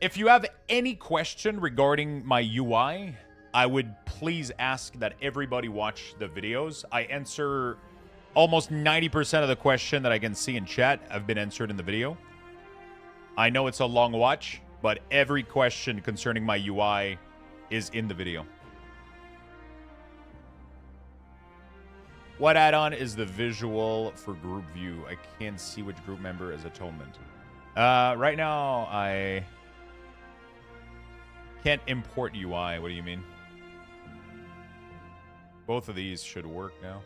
If you have any question regarding my UI, I would please ask that everybody watch the videos. I answer almost 90% of the question that I can see in chat have been answered in the video. I know it's a long watch, but every question concerning my UI is in the video. What add-on is the visual for group view? I can't see which group member is atonement. Right now, I can't import UI. What do you mean? Both of these should work now.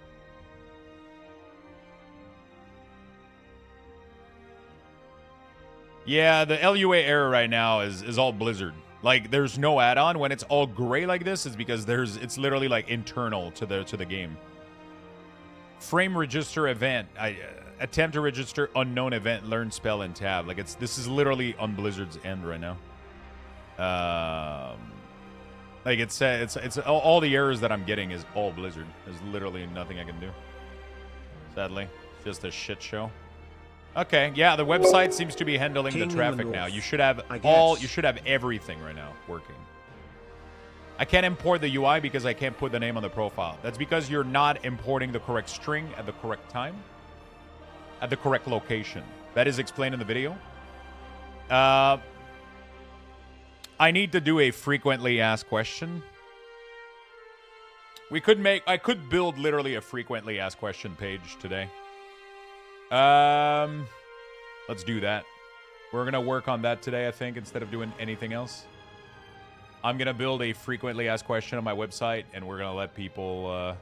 Yeah, the LUA error right now is all Blizzard. Like, there's no add-on. When it's all gray like this, it's because it's literally like internal to the game. Frame register event. I attempt to register unknown event, learn spell and tab. Like, this is literally on Blizzard's end right now. Like it's all the errors that I'm getting is all Blizzard. There's literally nothing I can do. Sadly, it's just a shit show. Okay, yeah, the website seems to be handling the traffic now. You should have everything right now working. I can't import the UI because I can't put the name on the profile. That's because you're not importing the correct string at the correct time, at the correct location. That is explained in the video. I need to do a frequently asked question. I could build literally a frequently asked question page today. Let's do that. We're gonna work on that today, I think, instead of doing anything else. I'm gonna build a frequently asked question on my website, and we're gonna let people,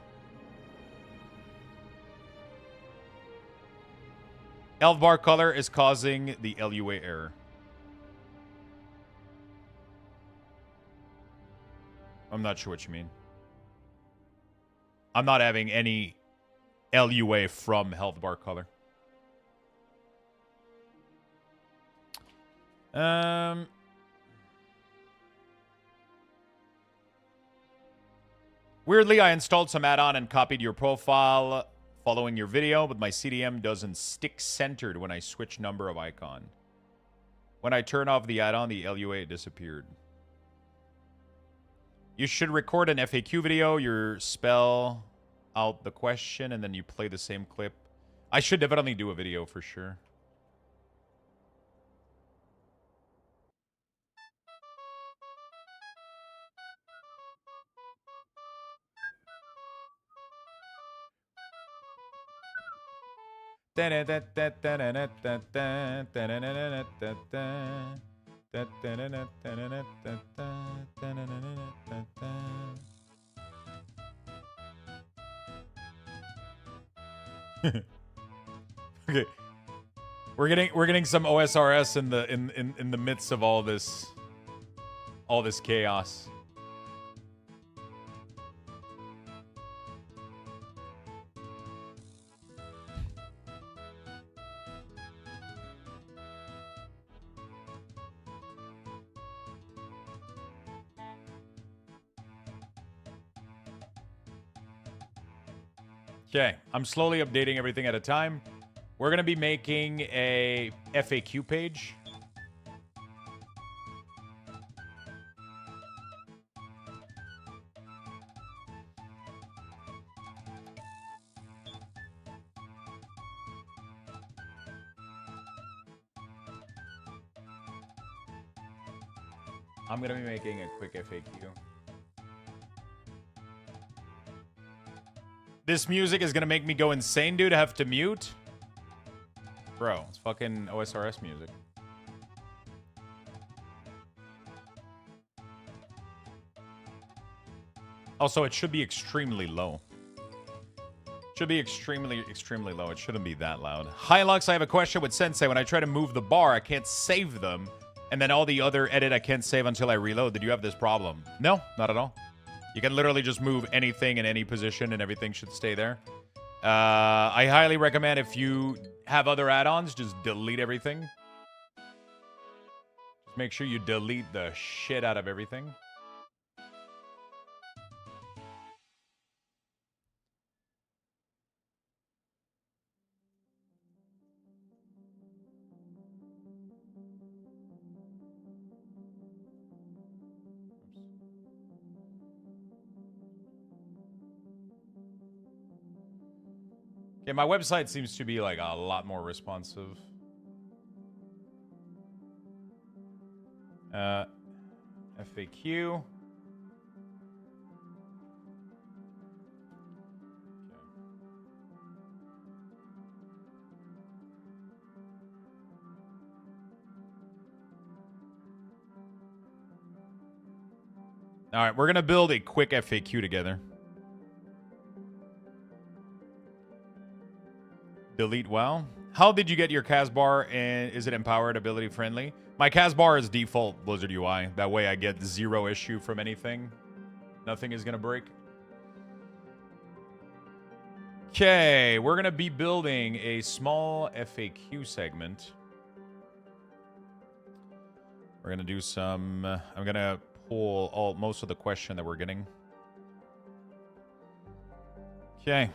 Health bar color is causing the LUA error. I'm not sure what you mean. I'm not having any LUA from health bar color. Weirdly, I installed some add-on and copied your profile following your video, but my CDM doesn't stick centered when I switch number of icon. When I turn off the add-on, the LUA disappeared. You should record an FAQ video, you spell out the question, and then you play the same clip. I should definitely do a video for sure. Okay. We're getting some OSRS in the midst of all this chaos. Okay, I'm slowly updating everything at a time. We're going to be making a FAQ page. I'm going to be making a quick FAQ. This music is going to make me go insane, dude. I have to mute. Bro, it's fucking OSRS music. Also, it should be extremely low. Should be extremely low. It shouldn't be that loud. Hi, Lux. I have a question with Sensei. When I try to move the bar, I can't save them. And then all the other edit, I can't save until I reload. Did you have this problem? No, not at all. You can literally just move anything in any position and everything should stay there. I highly recommend if you have other add-ons, just delete everything. Just make sure you delete the shit out of everything. Yeah, my website seems to be like a lot more responsive. FAQ. All right, we're going to build a quick FAQ together. Delete WoW. How did you get your Casbar, and is it empowered ability friendly? My Casbar is default Blizzard UI. That way I get zero issue from anything. Nothing is going to break. Okay, we're going to be building a small FAQ segment. We're going to do some... I'm going to pull most of the question that we're getting. Okay.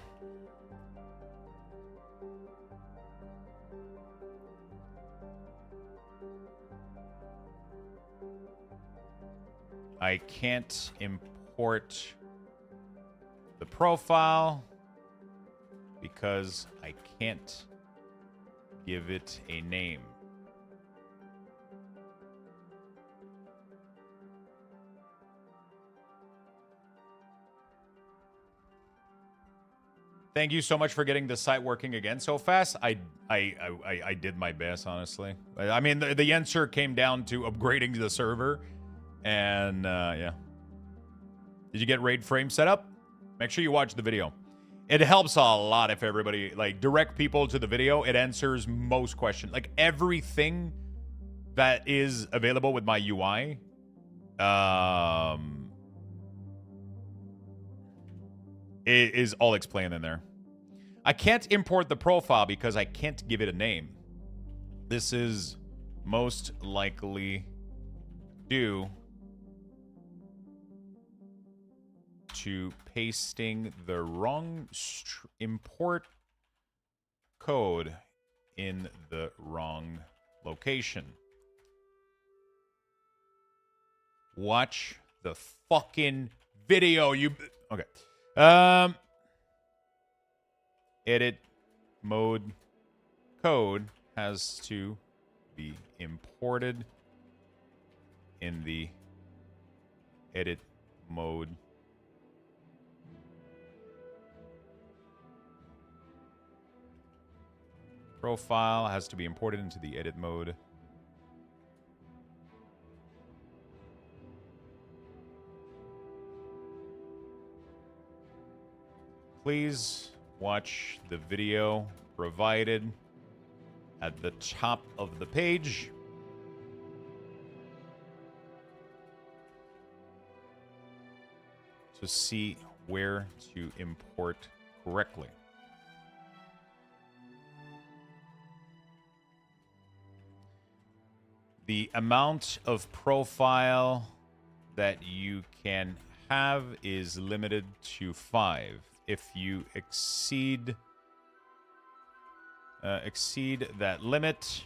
I can't import the profile because I can't give it a name. Thank you so much for getting the site working again so fast. I did my best, honestly. I mean, the answer came down to upgrading the server. And, yeah. Did you get RAID frame set up? Make sure you watch the video. It helps a lot if everybody, like, direct people to the video. It answers most questions. Like, everything that is available with my UI, it is all explained in there. I can't import the profile because I can't give it a name. This is most likely due to pasting the wrong import code in the wrong location. Watch the fucking video, you... Okay. Edit mode code has to be imported in the edit mode Profile has to be imported into the edit mode. Please watch the video provided at the top of the page. To see where to import correctly. The amount of profile that you can have is limited to 5. If you exceed that limit,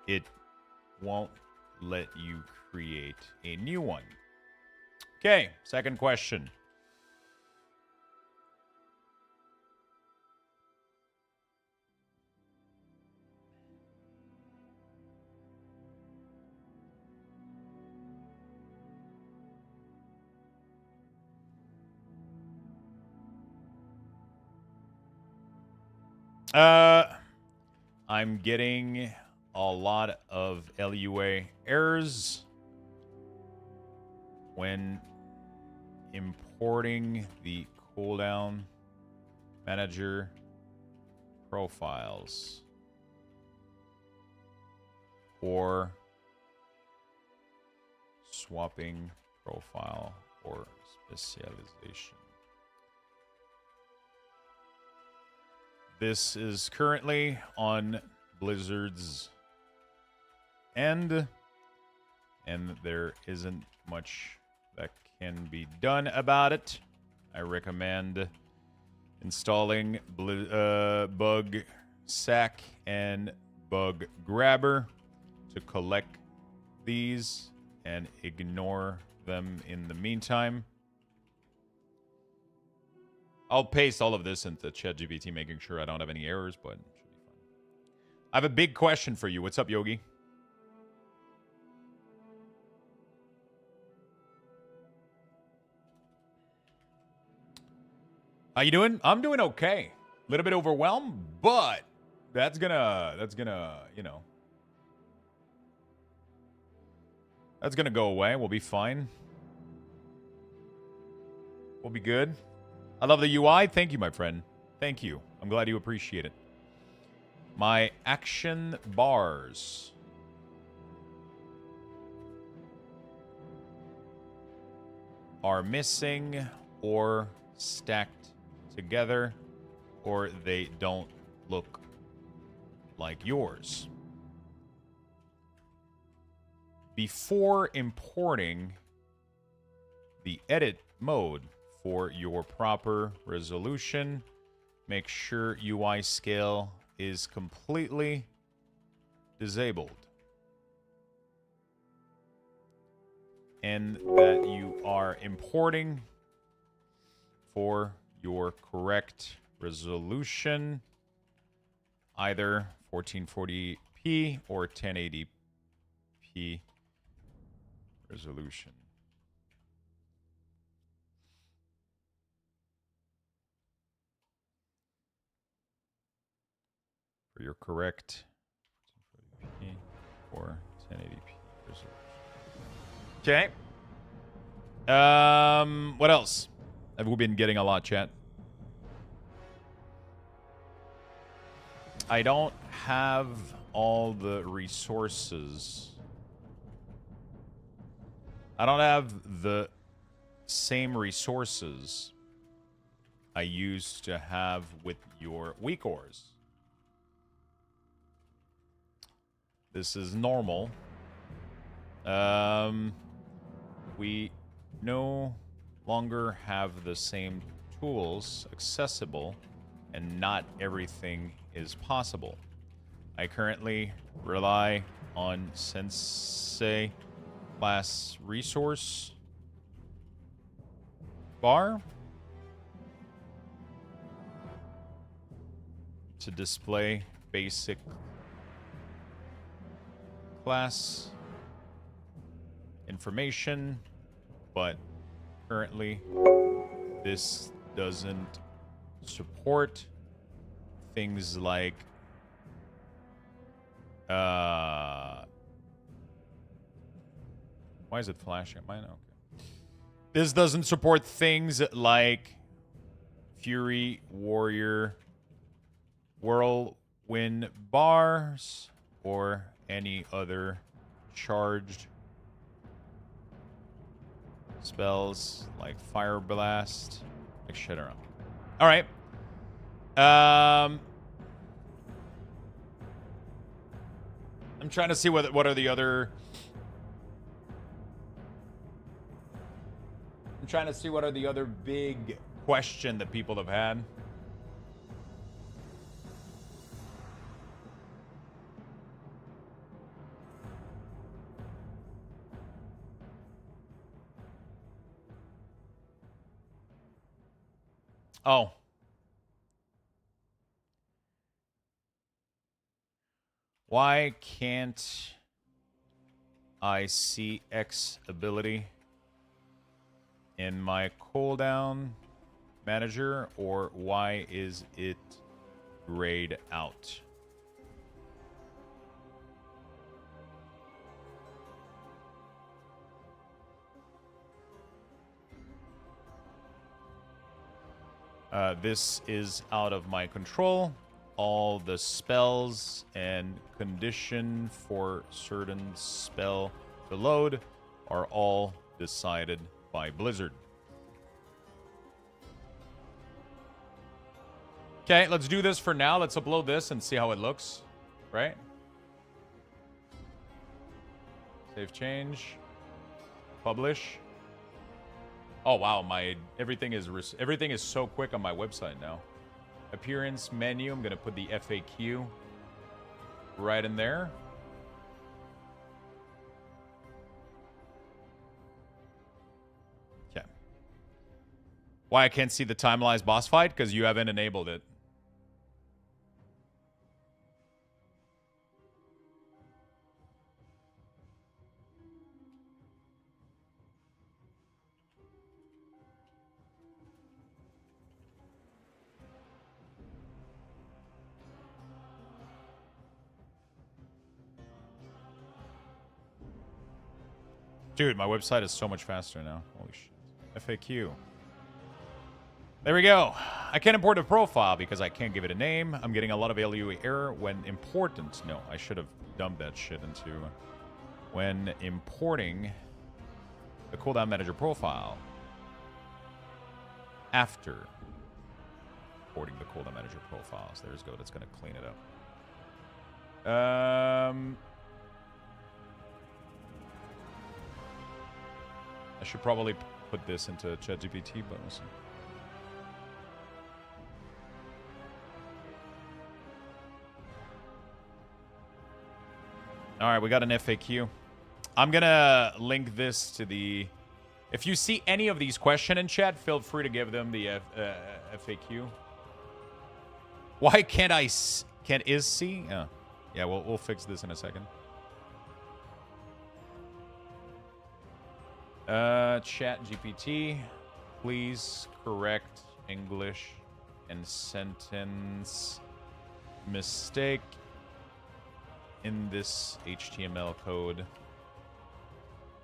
it won't let you create a new one. Okay, second question. I'm getting a lot of LUA errors when importing the cooldown manager profiles or swapping profile or specialization. This is currently on Blizzard's end, and there isn't much that can be done about it. I recommend installing Bug Sack and Bug Grabber to collect these and ignore them in the meantime. I'll paste all of this into ChatGPT, making sure I don't have any errors, but it should be fine. I have a big question for you. What's up, Yogi? How you doing? I'm doing okay. A little bit overwhelmed, but that's gonna, you know, that's gonna go away. We'll be fine. We'll be good. I love the UI. Thank you, my friend. Thank you. I'm glad you appreciate it. My action bars are missing or stacked together, or they don't look like yours. Before importing the edit mode for your proper resolution, make sure UI scale is completely disabled and that you are importing for your correct resolution, either 1440p or 1080p resolution. For your correct 1440p or 1080p resolution. Okay. What else? Have we been getting a lot, chat? I don't have all the resources. I don't have the same resources I used to have with your weak ores. This is normal. We no longer have the same tools accessible, and not everything is possible. I currently rely on Sensei class resource bar to display basic class information, but currently this doesn't support things like why is it flashing? Mine? Okay. This doesn't support things like Fury Warrior, Whirlwind Bars, or any other charged spells like Fire Blast. Like shit around. All right. I'm trying to see what are the other. I'm trying to see what are the other big question that people have had. Oh. Why can't I see X ability in my cooldown manager, or why is it grayed out? This is out of my control. All the spells and condition for certain spell to load are all decided by Blizzard. Okay, let's do this for now. Let's upload this and see how it looks, right? Save change. Publish. Oh wow, everything is so quick on my website now. Appearance menu, I'm gonna put the FAQ right in there. Okay. Why I can't see the timelized boss fight? Because you haven't enabled it. Dude, my website is so much faster now. Holy shit. FAQ. There we go. I can't import a profile because I can't give it a name. I'm getting a lot of LUI error when important. No, I should have dumped that shit into when importing the cooldown manager profile after importing the cooldown manager profiles. There's go. That's going to clean it up. I should probably put this into ChatGPT, but we'll see. All right, we got an FAQ. I'm going to link this to the... If you see any of these questions in chat, feel free to give them the FAQ. Why can't I... Can't is see? Oh. Yeah, we'll fix this in a second. Chat GPT, please correct English and sentence mistake in this HTML code.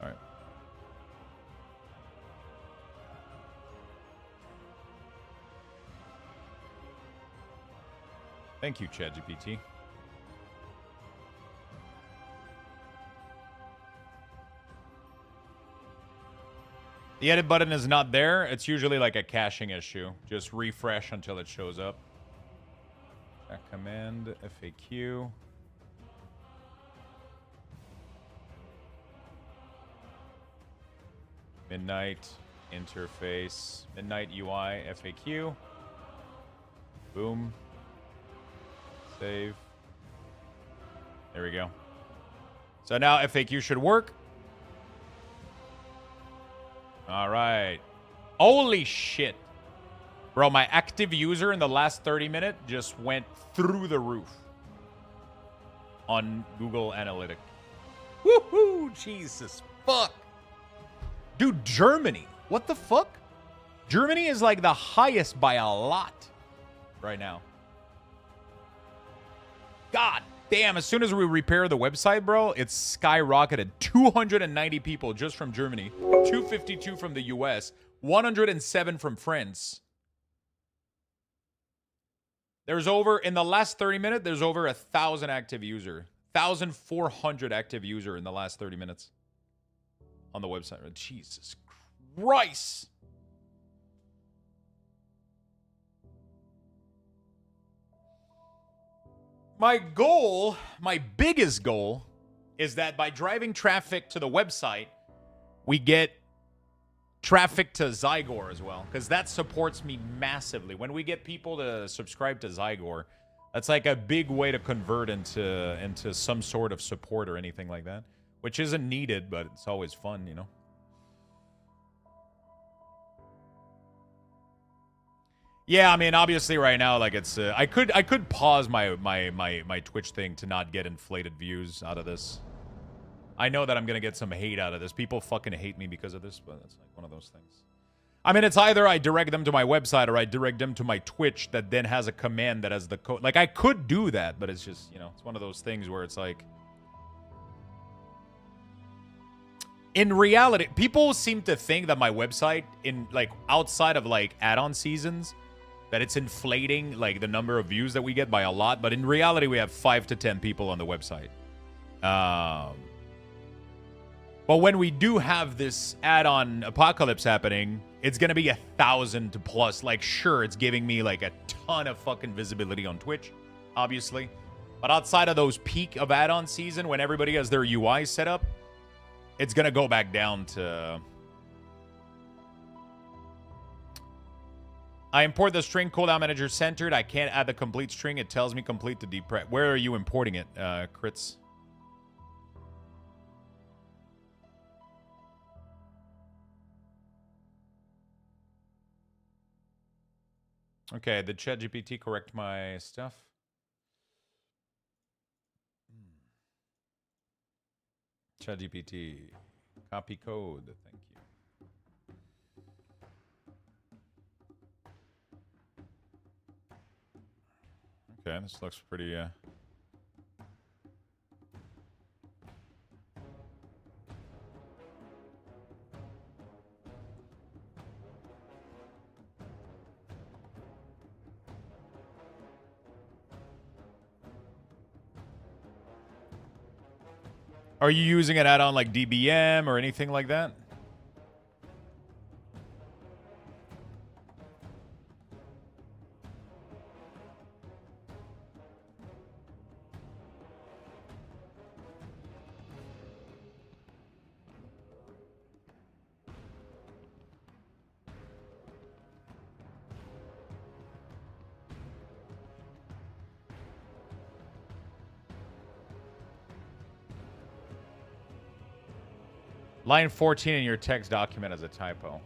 All right. Thank you, ChatGPT. The edit button is not there. It's usually like a caching issue. Just refresh until it shows up. Check command, FAQ. Midnight interface. Midnight UI, FAQ. Boom. Save. There we go. So now FAQ should work. All right. Holy shit. Bro, my active user in the last 30 minutes just went through the roof on Google Analytics. Woohoo! Jesus fuck. Dude, Germany. What the fuck? Germany is like the highest by a lot. right now. God damn, as soon as we repair the website, bro, it's skyrocketed. 290 people just from Germany, 252 from the US, 107 from France. There's over, in the last 30 minutes, there's over 1,000 active user. 1,400 active user in the last 30 minutes on the website. Jesus Christ. My goal, my biggest goal, is that by driving traffic to the website, we get traffic to Zygor as well, because that supports me massively. When we get people to subscribe to Zygor, that's like a big way to convert into some sort of support or anything like that, which isn't needed, but it's always fun, you know. Yeah, I mean, obviously right now, like it's I could pause my Twitch thing to not get inflated views out of this. I know that I'm gonna get some hate out of this. People fucking hate me because of this, but it's like one of those things. I mean, it's either I direct them to my website or I direct them to my Twitch that then has a command that has the code. Like, I could do that, but it's just, you know, it's one of those things where it's like... In reality, people seem to think that my website, in like outside of like add-on seasons, that it's inflating like the number of views that we get by a lot. But in reality, we have 5 to 10 people on the website. But when we do have this add-on apocalypse happening, it's going to be 1,000 plus. Like, sure, it's giving me like a ton of fucking visibility on Twitch, obviously. But outside of those peak of add-on season, when everybody has their UI set up, it's going to go back down to... I import the string cooldown manager centered. I can't add the complete string. It tells me complete to depress. Where are you importing it, Crits? Okay, did ChatGPT correct my stuff? ChatGPT, copy code, thank you. Okay, this looks pretty, Are you using an add-on like DBM or anything like that? Line 14 in your text document as a typo.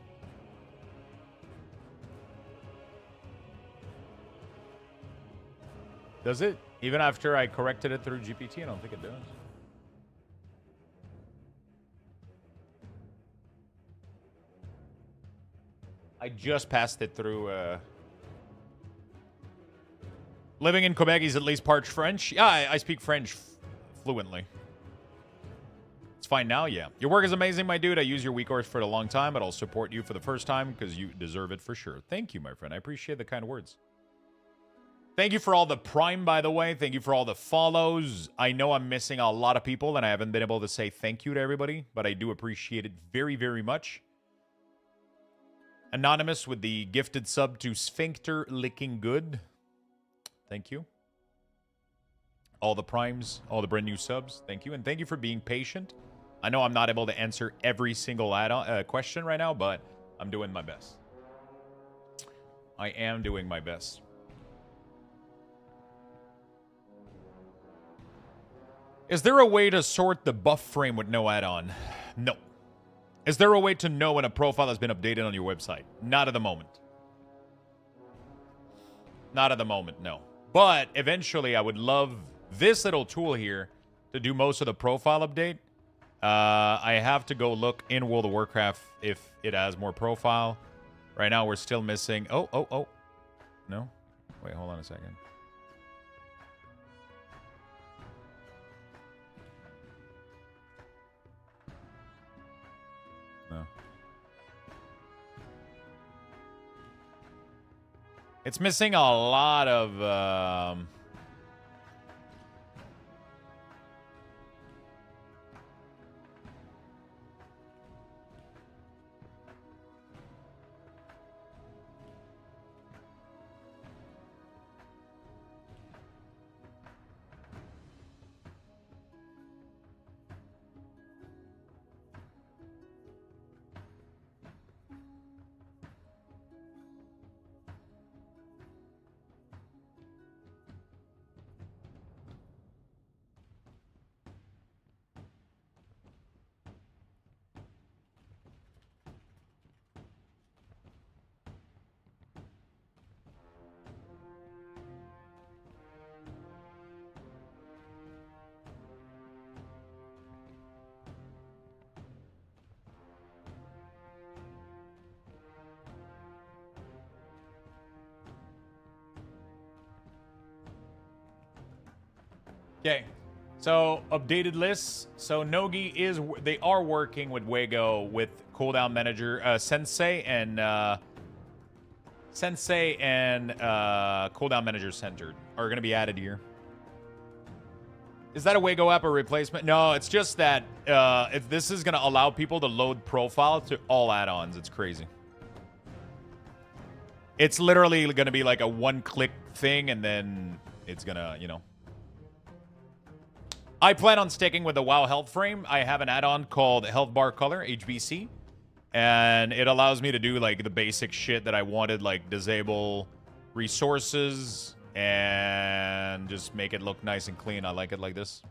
Does it? Even after I corrected it through GPT? I don't think it does. I just passed it through... Living in Quebec is at least part French. Yeah, I speak French fluently. It's fine now, yeah. Your work is amazing, my dude. I use your WeCourse for a long time, but I'll support you for the first time because you deserve it for sure. Thank you, my friend. I appreciate the kind words. Thank you for all the Prime, by the way. Thank you for all the follows. I know I'm missing a lot of people, and I haven't been able to say thank you to everybody, but I do appreciate it very, very much. Anonymous with the gifted sub to Sphincter Licking Good. Thank you. All the Primes, all the brand new subs. Thank you, and thank you for being patient. I know I'm not able to answer every single add-on question right now, but I'm doing my best. I am doing my best. Is there a way to sort the buff frame with no add-on? No. Is there a way to know when a profile has been updated on your website? Not at the moment. Not at the moment, no. But eventually, I would love this little tool here to do most of the profile update. I have to go look in World of Warcraft if it has more profile. Right now, we're still missing... Oh. No. Wait, hold on a second. No. It's missing a lot of... Okay, so updated lists. So Nogi is, they are working with Wego with cooldown manager Sensei and cooldown manager centered are going to be added here. Is that a Wego app or replacement? No, it's just that if this is going to allow people to load profile to all add-ons. It's crazy. It's literally going to be like a one-click thing, and then it's going to, you know. I plan on sticking with the WoW health frame. I have an add-on called Health Bar Color, HBC. And it allows me to do, like, the basic shit that I wanted, like disable resources and just make it look nice and clean. I like it like this.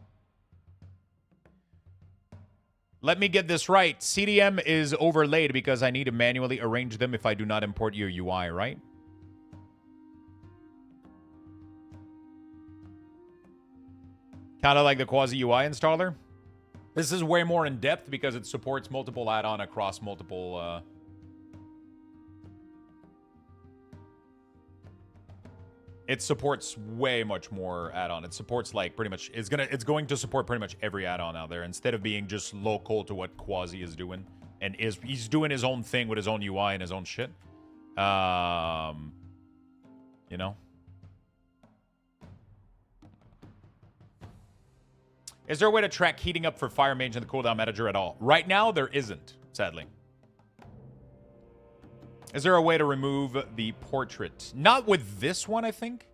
Let me get this right. CDM is overlaid because I need to manually arrange them if I do not import your UI, right? Kind of like the Quasi UI installer. This is way more in depth because it supports multiple add-on across multiple. It supports way much more add-on. It supports like pretty much. It's going to support pretty much every add-on out there instead of being just local to what Quasi is doing, and he's doing his own thing with his own UI and his own shit. You know. Is there a way to track heating up for Fire Mage and the cooldown manager at all? Right now, there isn't, sadly. Is there a way to remove the portrait? Not with this one, I think.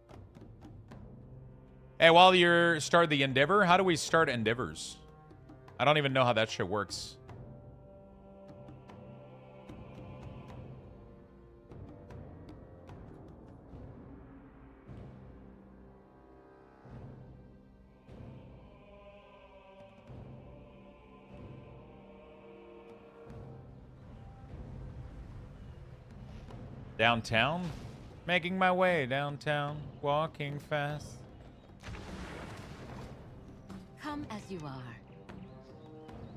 Hey, while you're start the Endeavor, how do we start Endeavors? I don't even know how that shit works. Downtown? Making my way downtown, walking fast. Come as you are.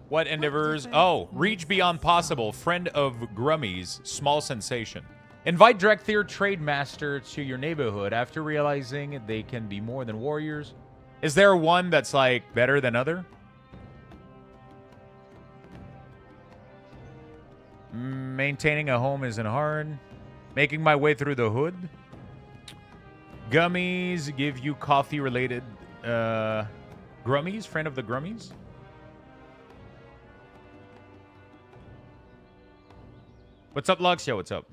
What endeavors? Oh, reach beyond possible. Friend of Grummy's, small sensation. Invite Drekthir Trademaster to your neighborhood after realizing they can be more than warriors. Is there one that's like better than other? Maintaining a home isn't hard. Making my way through the hood. Gummies give you coffee-related... Grummies? Friend of the Grummies? What's up, Lux? Yo, what's up?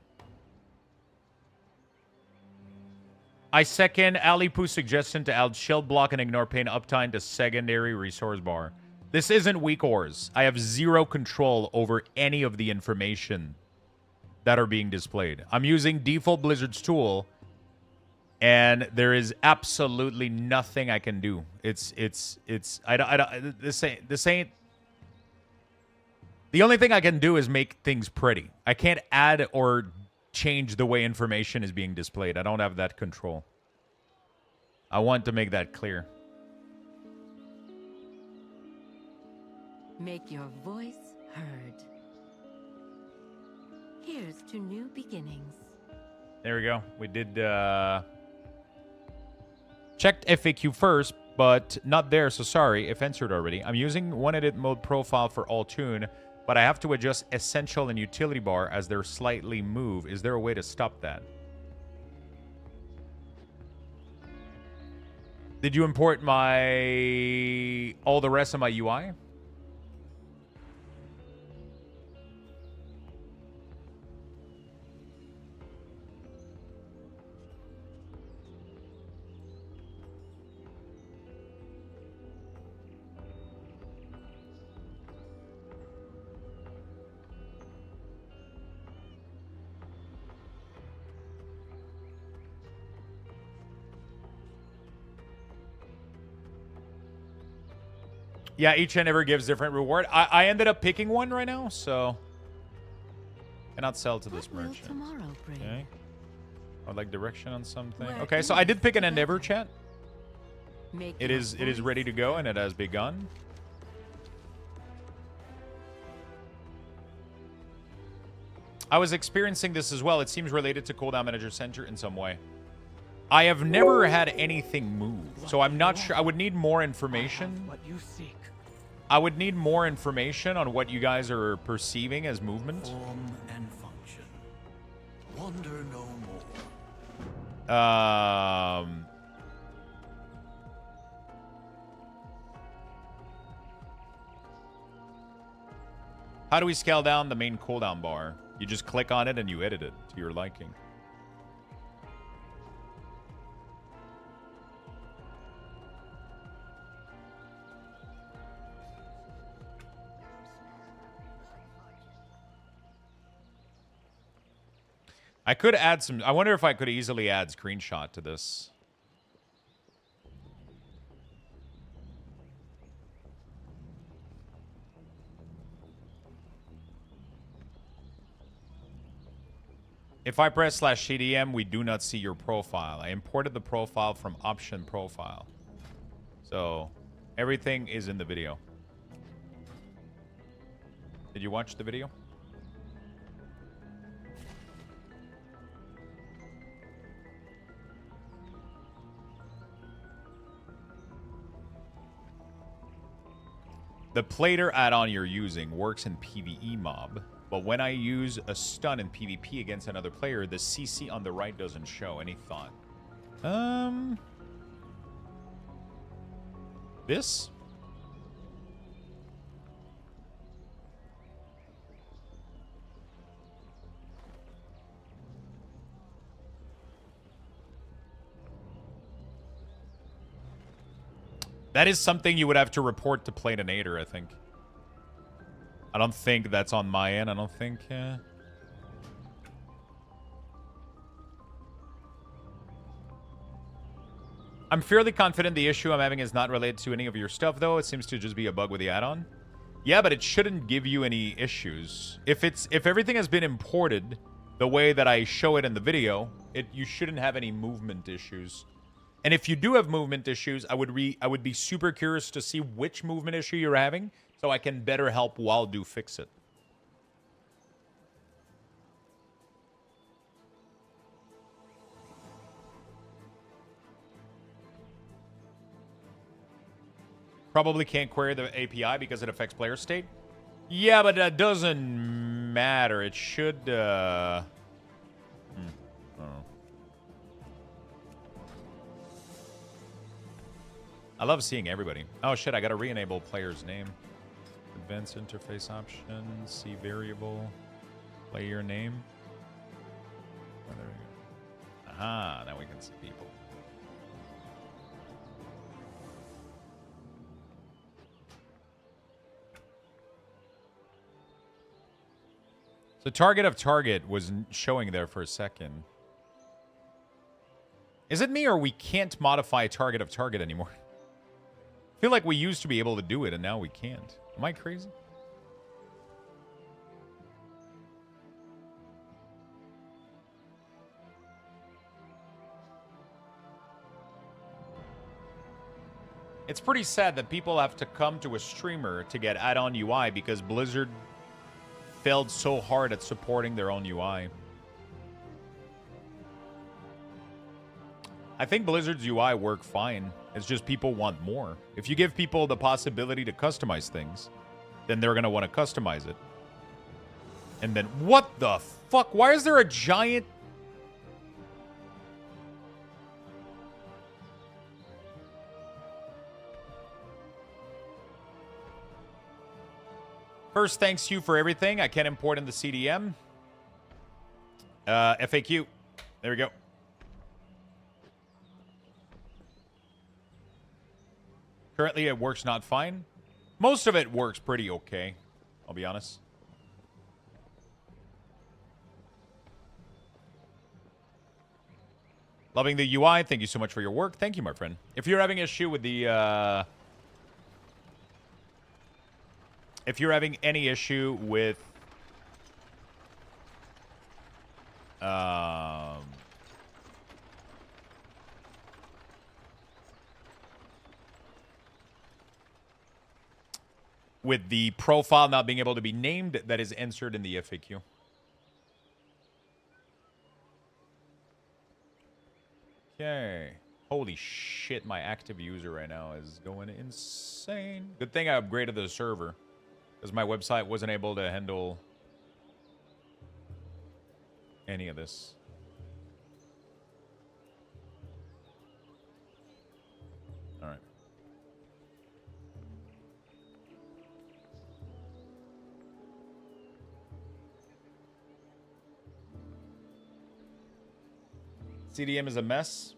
I second Ali Poo's suggestion to add shield block and ignore pain uptime to secondary resource bar. This isn't weak ores. I have zero control over any of the information that are being displayed. I'm using default Blizzard's tool, and there is absolutely nothing I can do. This ain't. The only thing I can do is make things pretty. I can't add or change the way information is being displayed. I don't have that control. I want to make that clear. Make your voice heard. Here's to new beginnings. There we go. We did Checked FAQ first, but not there, so sorry if answered already. I'm using one edit mode profile for all tune, but I have to adjust essential and utility bar as they're slightly move. Is there a way to stop that? Did you import all the rest of my UI? Yeah, each and every gives different reward. I ended up picking one right now, so cannot sell to this merchant. Okay. I'd like direction on something. Okay, so I did pick an endeavor, chat. It is ready to go and it has begun. I was experiencing this as well. It seems related to Cooldown Manager Center in some way. I have never had anything move, so I'm not sure. I would need more information. I would need more information on what you guys are perceiving as movement. Form and function. Wonder no more. How do we scale down the main cooldown bar? You just click on it and you edit it to your liking. I could add some... I wonder if I could easily add screenshot to this. If I press /CDM, we do not see your profile. I imported the profile from option profile. So, everything is in the video. Did you watch the video? The plater add-on you're using works in PvE mob, but when I use a stun in PvP against another player, the CC on the right doesn't show. Any thought? This? That is something you would have to report to Platinator, I think. I don't think that's on my end. I don't think... I'm fairly confident the issue I'm having is not related to any of your stuff, though. It seems to just be a bug with the add-on. Yeah, but it shouldn't give you any issues. If everything has been imported the way that I show it in the video, you shouldn't have any movement issues. And if you do have movement issues, I would be super curious to see which movement issue you're having, so I can better help Waldo fix it. Probably can't query the API because it affects player state. Yeah, but that doesn't matter. It should... I don't know. I love seeing everybody. Oh shit, I gotta re-enable player's name. Advanced interface options, see variable, player name. Oh, there we go. Aha, now we can see people. So target of target was showing there for a second. Is it me or we can't modify target of target anymore? I feel like we used to be able to do it and now we can't. Am I crazy? It's pretty sad that people have to come to a streamer to get Addon UI because Blizzard failed so hard at supporting their own UI. I think Blizzard's UI work fine. It's just people want more. If you give people the possibility to customize things, then they're going to want to customize it. And then, what the fuck? Why is there a giant... First, thanks you for everything. I can't import in the CDM. FAQ. There we go. Currently, it works not fine. Most of it works pretty okay, I'll be honest. Loving the UI. Thank you so much for your work. Thank you, my friend. If you're having issue with the... if you're having any issue with... with the profile not being able to be named, that is answered in the FAQ. Okay. Holy shit, my active user right now is going insane. Good thing I upgraded the server, because my website wasn't able to handle any of this. All right. CDM is a mess.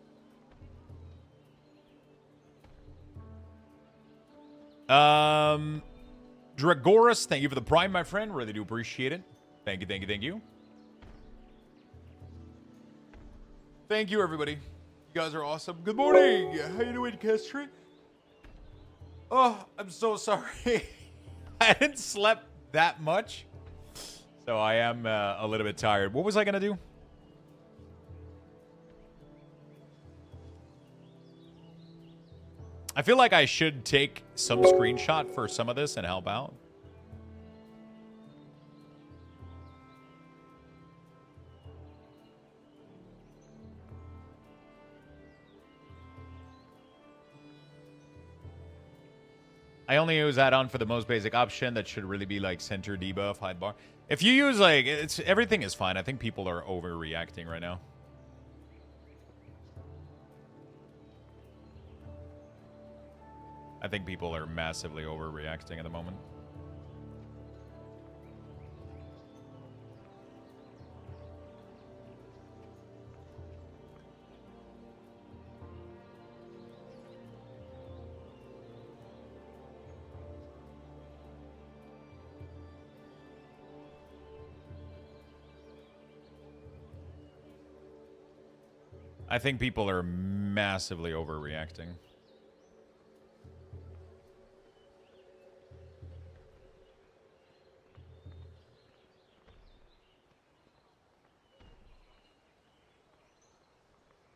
Dragoris, thank you for the prime, my friend. Really do appreciate it. Thank you, thank you, thank you. Thank you, everybody. You guys are awesome. Good morning. How you doing, Kestry? Oh, I'm so sorry. I didn't slept that much, so I am a little bit tired. What was I gonna do? I feel like I should take some screenshot for some of this and help out. I only use add-on for the most basic option. That should really be like center debuff, hide bar. If you use like, everything is fine. I think people are overreacting right now. I think people are massively overreacting at the moment. I think people are massively overreacting.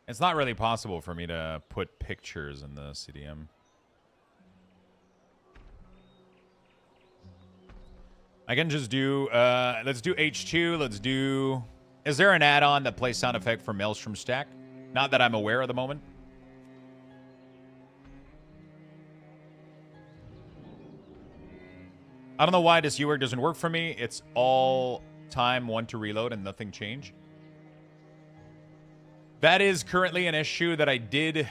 It's not really possible for me to put pictures in the CDM. I can just do, let's do H2, let's do... Is there an add-on that plays sound effect for Maelstrom Stack? Not that I'm aware of the moment. I don't know why this UR doesn't work for me. It's all time one to reload and nothing change. That is currently an issue that I did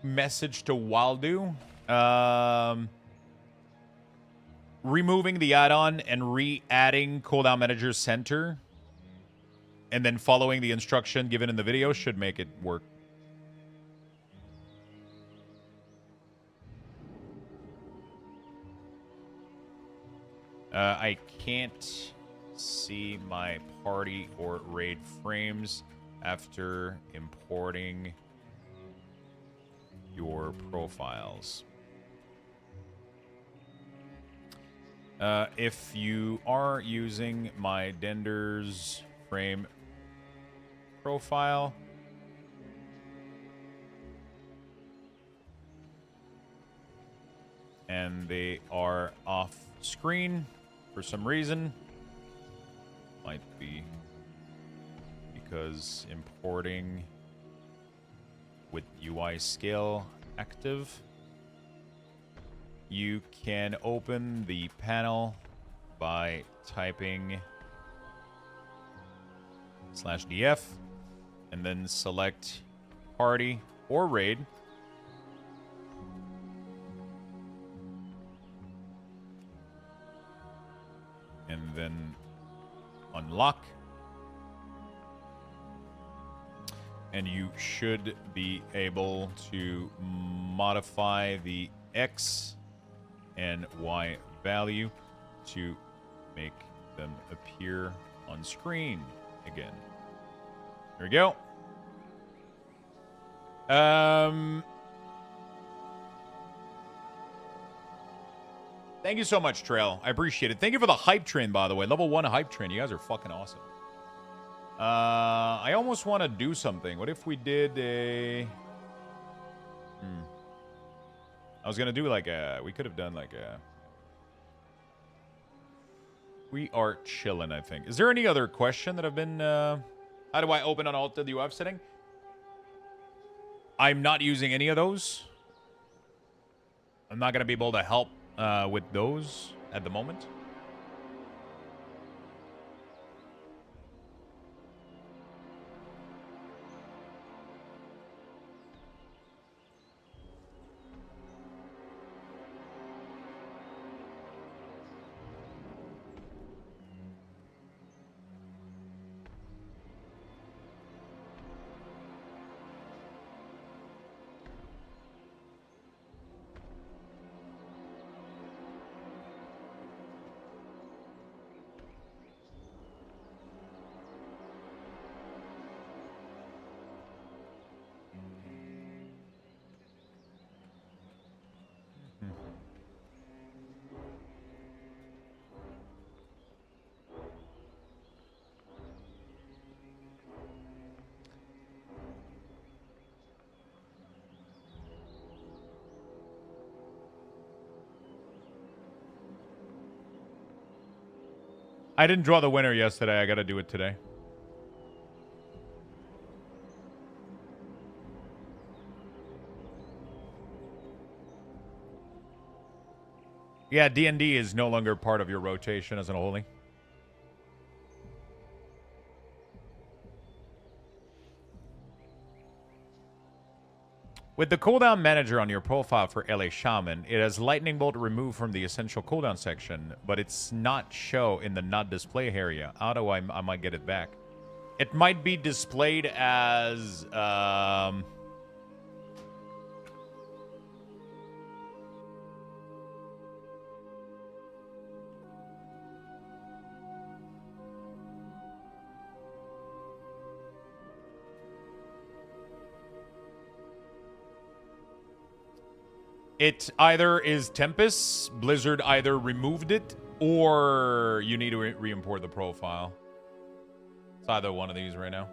message to Waldo. Removing the add-on and re-adding cooldown manager center and then following the instruction given in the video should make it work. I can't see my party or raid frames after importing your profiles. If you are using my Dender's frame profile, and they are off screen for some reason, might be because importing with UI scale active, you can open the panel by typing /df and then select party or raid. And then unlock. And you should be able to modify the X and Y value to make them appear on screen again. There we go. Thank you so much, Trail. I appreciate it. Thank you for the hype train, by the way. Level 1 hype train. You guys are fucking awesome. I almost want to do something. What if we did a... I was going to do like a... We could have done like a... We are chilling, I think. Is there any other question that I've been... How do I open on Alt the UF setting? I'm not using any of those. I'm not going to be able to help with those at the moment. I didn't draw the winner yesterday. I got to do it today. Yeah, D&D is no longer part of your rotation as an holy. With the cooldown manager on your profile for LA Shaman, it has Lightning Bolt removed from the essential cooldown section, but it's not show in the not display area. How do I might get it back? It might be displayed as it either is Tempest, Blizzard either removed it, or you need to re-import the profile. It's either one of these right now.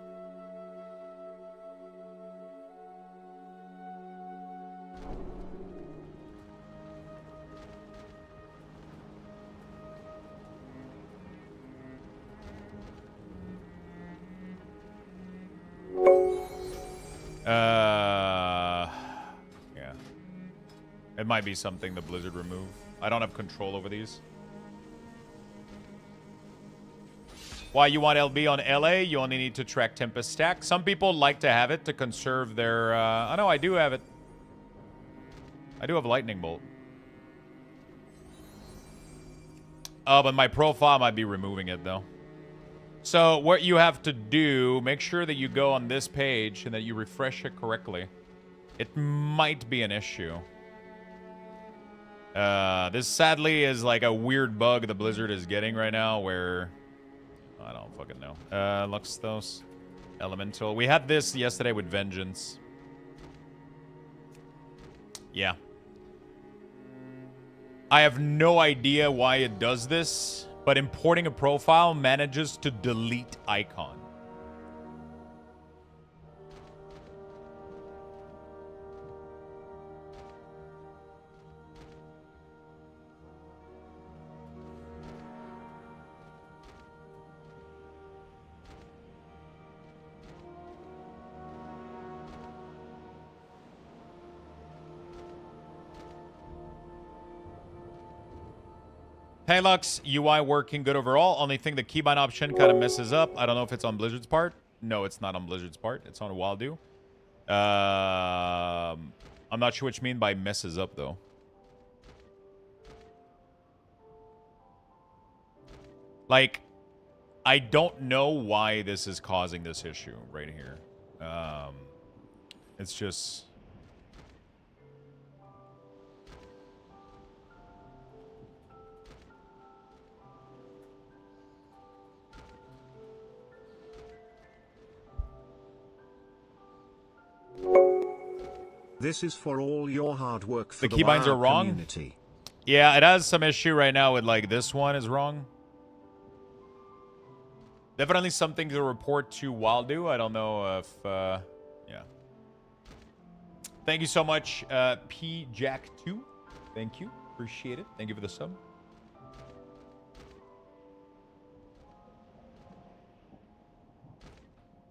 Yeah. It might be something the Blizzard remove. I don't have control over these. Why you want LB on LA? You only need to track Tempest stack. Some people like to have it to conserve their... I know, I do have it. I do have Lightning Bolt. Oh, but my profile might be removing it, though. So what you have to do, make sure that you go on this page and that you refresh it correctly. It might be an issue. This sadly is like a weird bug the Blizzard is getting right now where... I don't fucking know. Luxthos. Elemental. We had this yesterday with Vengeance. Yeah. I have no idea why it does this, but importing a profile manages to delete icon. Hey Lux, UI working good overall. Only thing the keybind option kind of messes up. I don't know if it's on Blizzard's part. No, it's not on Blizzard's part. It's on Wildu. I'm not sure what you mean by messes up though. Like, I don't know why this is causing this issue right here. It's just... This is for all your hard work for the keybinds are wrong. Community. Yeah, it has some issue right now with like this one is wrong. Definitely something to report to Wildu. I don't know if yeah. Thank you so much, P Jack 2. Thank you. Appreciate it. Thank you for the sub.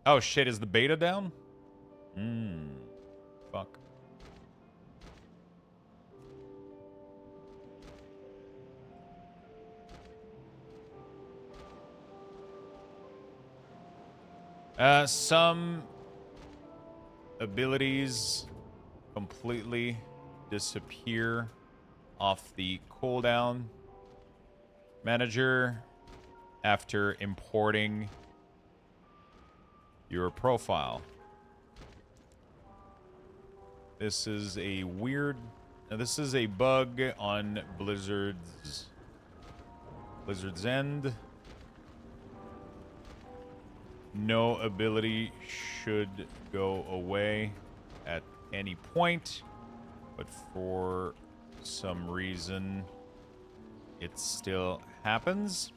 Oh shit, is the beta down? Fuck. Some abilities completely disappear off the cooldown manager after importing your profile. This is a weird... this is a bug on Blizzard's end. No ability should go away at any point, but for some reason it still happens.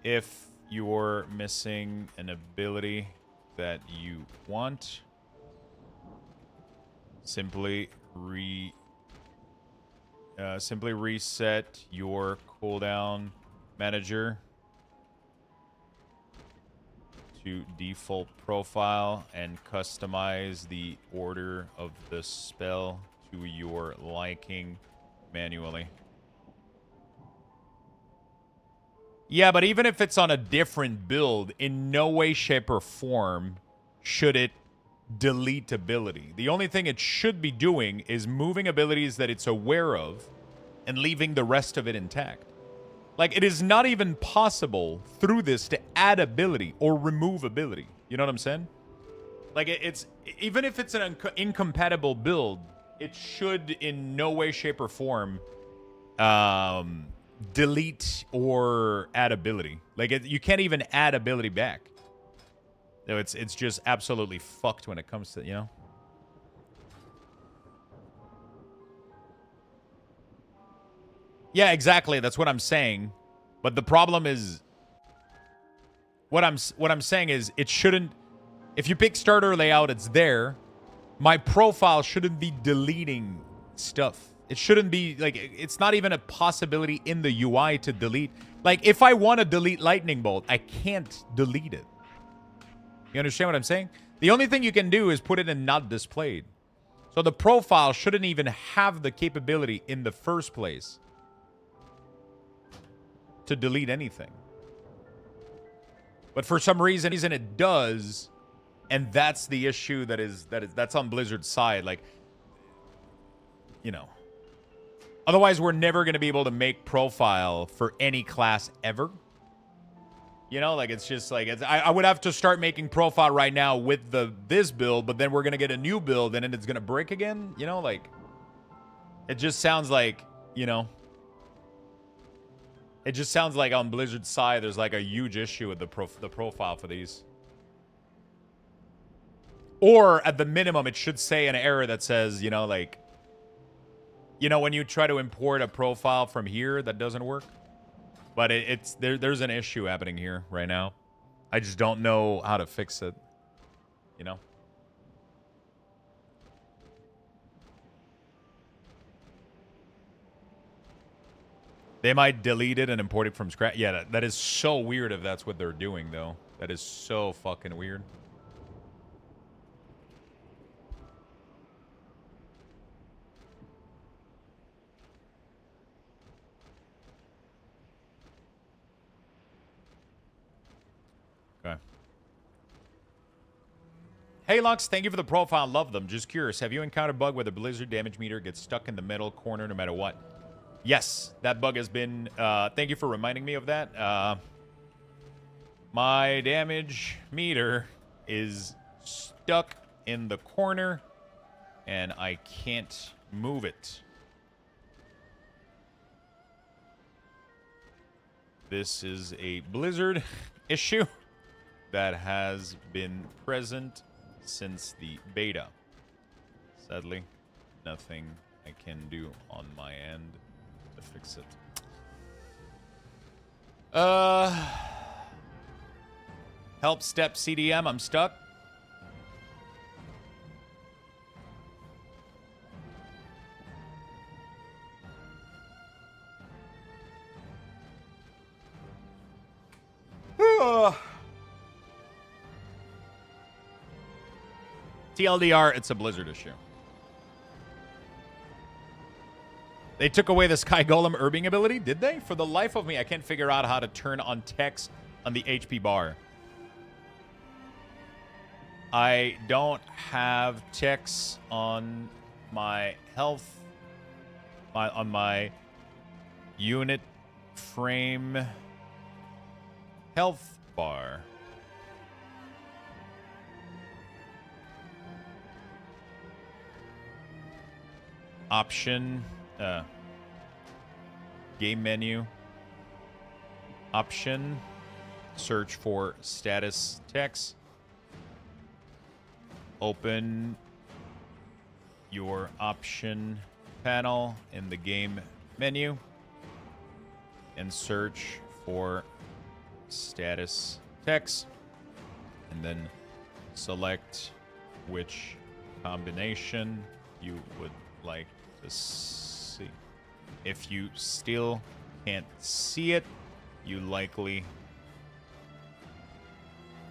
If you're missing an ability that you want, simply reset your cooldown manager to default profile and customize the order of the spell to your liking manually. Yeah, but even if it's on a different build, in no way, shape, or form should it delete ability. The only thing it should be doing is moving abilities that it's aware of and leaving the rest of it intact. Like, it is not even possible through this to add ability or remove ability. You know what I'm saying? Like, it's... even if it's an incompatible build, it should in no way, shape, or form delete or add ability. Like, you can't even add ability back. No, it's just absolutely fucked when it comes to, you know? Yeah, exactly. That's what I'm saying. But the problem is, what I'm saying is, it shouldn't. If you pick starter layout, it's there. My profile shouldn't be deleting stuff. It shouldn't be like, it's not even a possibility in the UI to delete. Like, if I want to delete lightning bolt, I can't delete it. You understand what I'm saying? The only thing you can do is put it in not displayed. So the profile shouldn't even have the capability in the first place to delete anything. But for some reason it does, and that's the issue that's on Blizzard's side. Like, you know, otherwise we're never going to be able to make profile for any class ever. You know, like, it's just like, I would have to start making profile right now with this build, but then we're going to get a new build and then it's going to break again. You know, like, it just sounds like, you know, it just sounds like on Blizzard's side, there's like a huge issue with the profile for these. Or at the minimum, it should say an error that says, you know, like, you know, when you try to import a profile from here, that doesn't work. But there's an issue happening here right now. I just don't know how to fix it, you know? They might delete it and import it from scratch. Yeah, that is so weird if that's what they're doing, though. That is so fucking weird. Hey, Lux, thank you for the profile. Love them. Just curious, have you encountered a bug where the blizzard damage meter gets stuck in the middle corner no matter what? Yes, that bug has been... thank you for reminding me of that. My damage meter is stuck in the corner, and I can't move it. This is a blizzard issue that has been present since the beta. Sadly, nothing I can do on my end to fix it. Help step CDM, I'm stuck. TLDR, it's a blizzard issue. They took away the Sky Golem herbing ability, did they? For the life of me, I can't figure out how to turn on text on the HP bar. I don't have text on my health, on my unit frame health bar. Option, game menu, option, search for status text, open your option panel in the game menu, and search for status text, and then select which combination you would like to see. If you still can't see it, you likely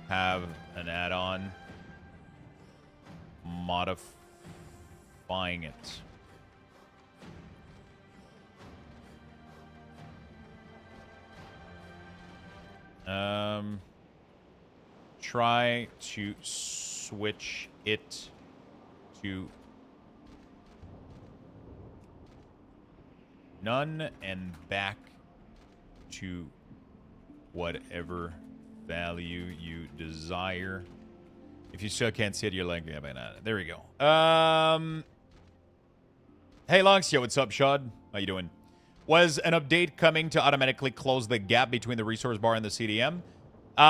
have an add-on modifying it. Try to switch it to none and back to whatever value you desire. If you still can't see it, you're like, yeah, man, there we go. Hey, Lux, yo, what's up, Shad? How you doing? Was an update coming to automatically close the gap between the resource bar and the CDM?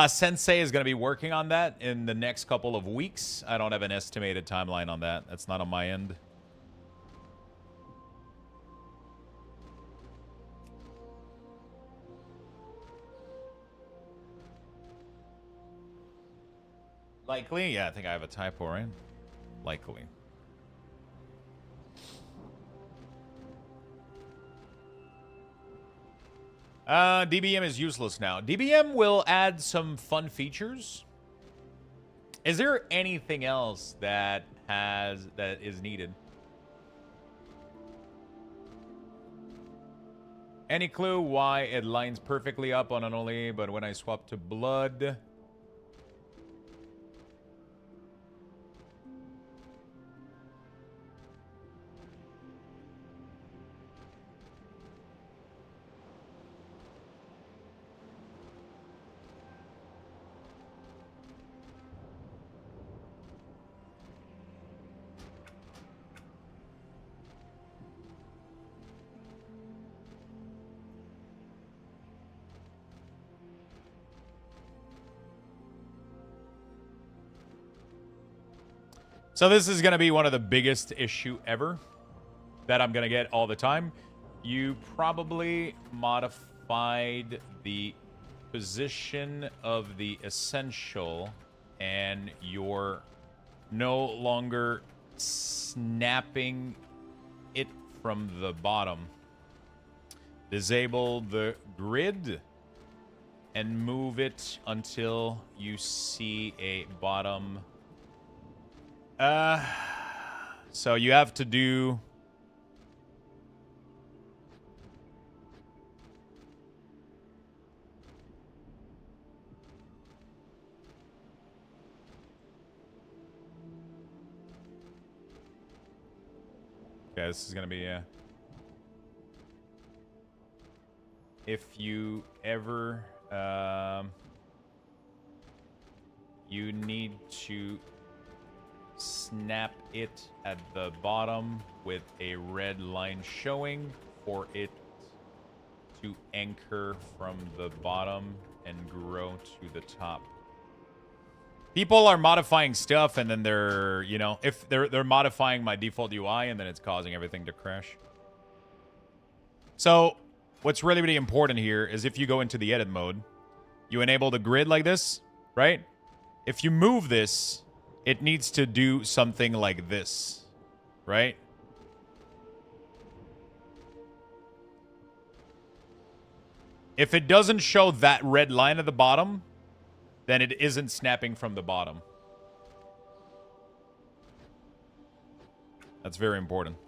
Sensei is going to be working on that in the next couple of weeks. I don't have an estimated timeline on that. That's not on my end. Likely? Yeah, I think I have a typo, right? Likely. DBM is useless now. DBM will add some fun features. Is there anything else that is needed? Any clue why it lines perfectly up on an only, but when I swap to blood... So this is going to be one of the biggest issue ever that I'm going to get all the time. You probably modified the position of the essential and you're no longer snapping it from the bottom. Disable the grid and move it until you see a bottom. So you have to do... Okay, this is gonna be if you ever you need to snap it at the bottom with a red line showing for it to anchor from the bottom and grow to the top. People are modifying stuff and then they're, you know, if they're modifying my default UI and then it's causing everything to crash. So what's really, really important here is if you go into the edit mode, you enable the grid like this, right? If you move this, it needs to do something like this, right? If it doesn't show that red line at the bottom, then it isn't snapping from the bottom. That's very important.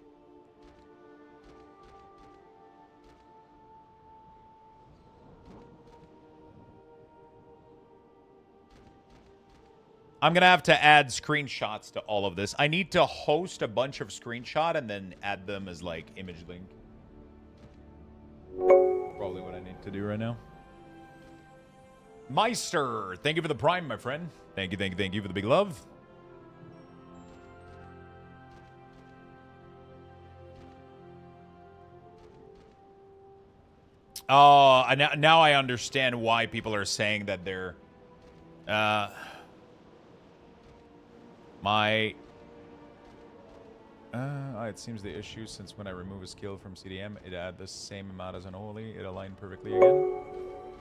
I'm going to have to add screenshots to all of this. I need to host a bunch of screenshot and then add them as like image link. Probably what I need to do right now. Meister, thank you for the prime, my friend. Thank you, thank you, thank you for the big love. Oh, now I understand why people are saying that they're... it seems the issue since when I remove a skill from CDM, it add the same amount as unholy. It aligned perfectly again.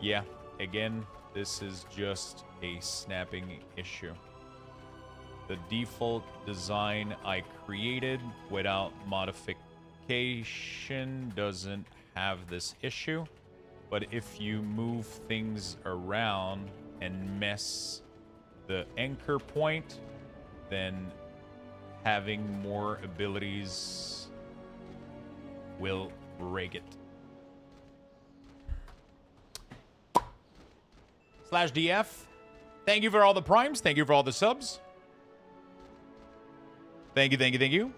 Yeah, again, this is just a snapping issue. The default design I created without modification doesn't have this issue. But if you move things around and mess the anchor point, then having more abilities will break it. /DF, thank you for all the primes. Thank you for all the subs. Thank you, thank you, thank you.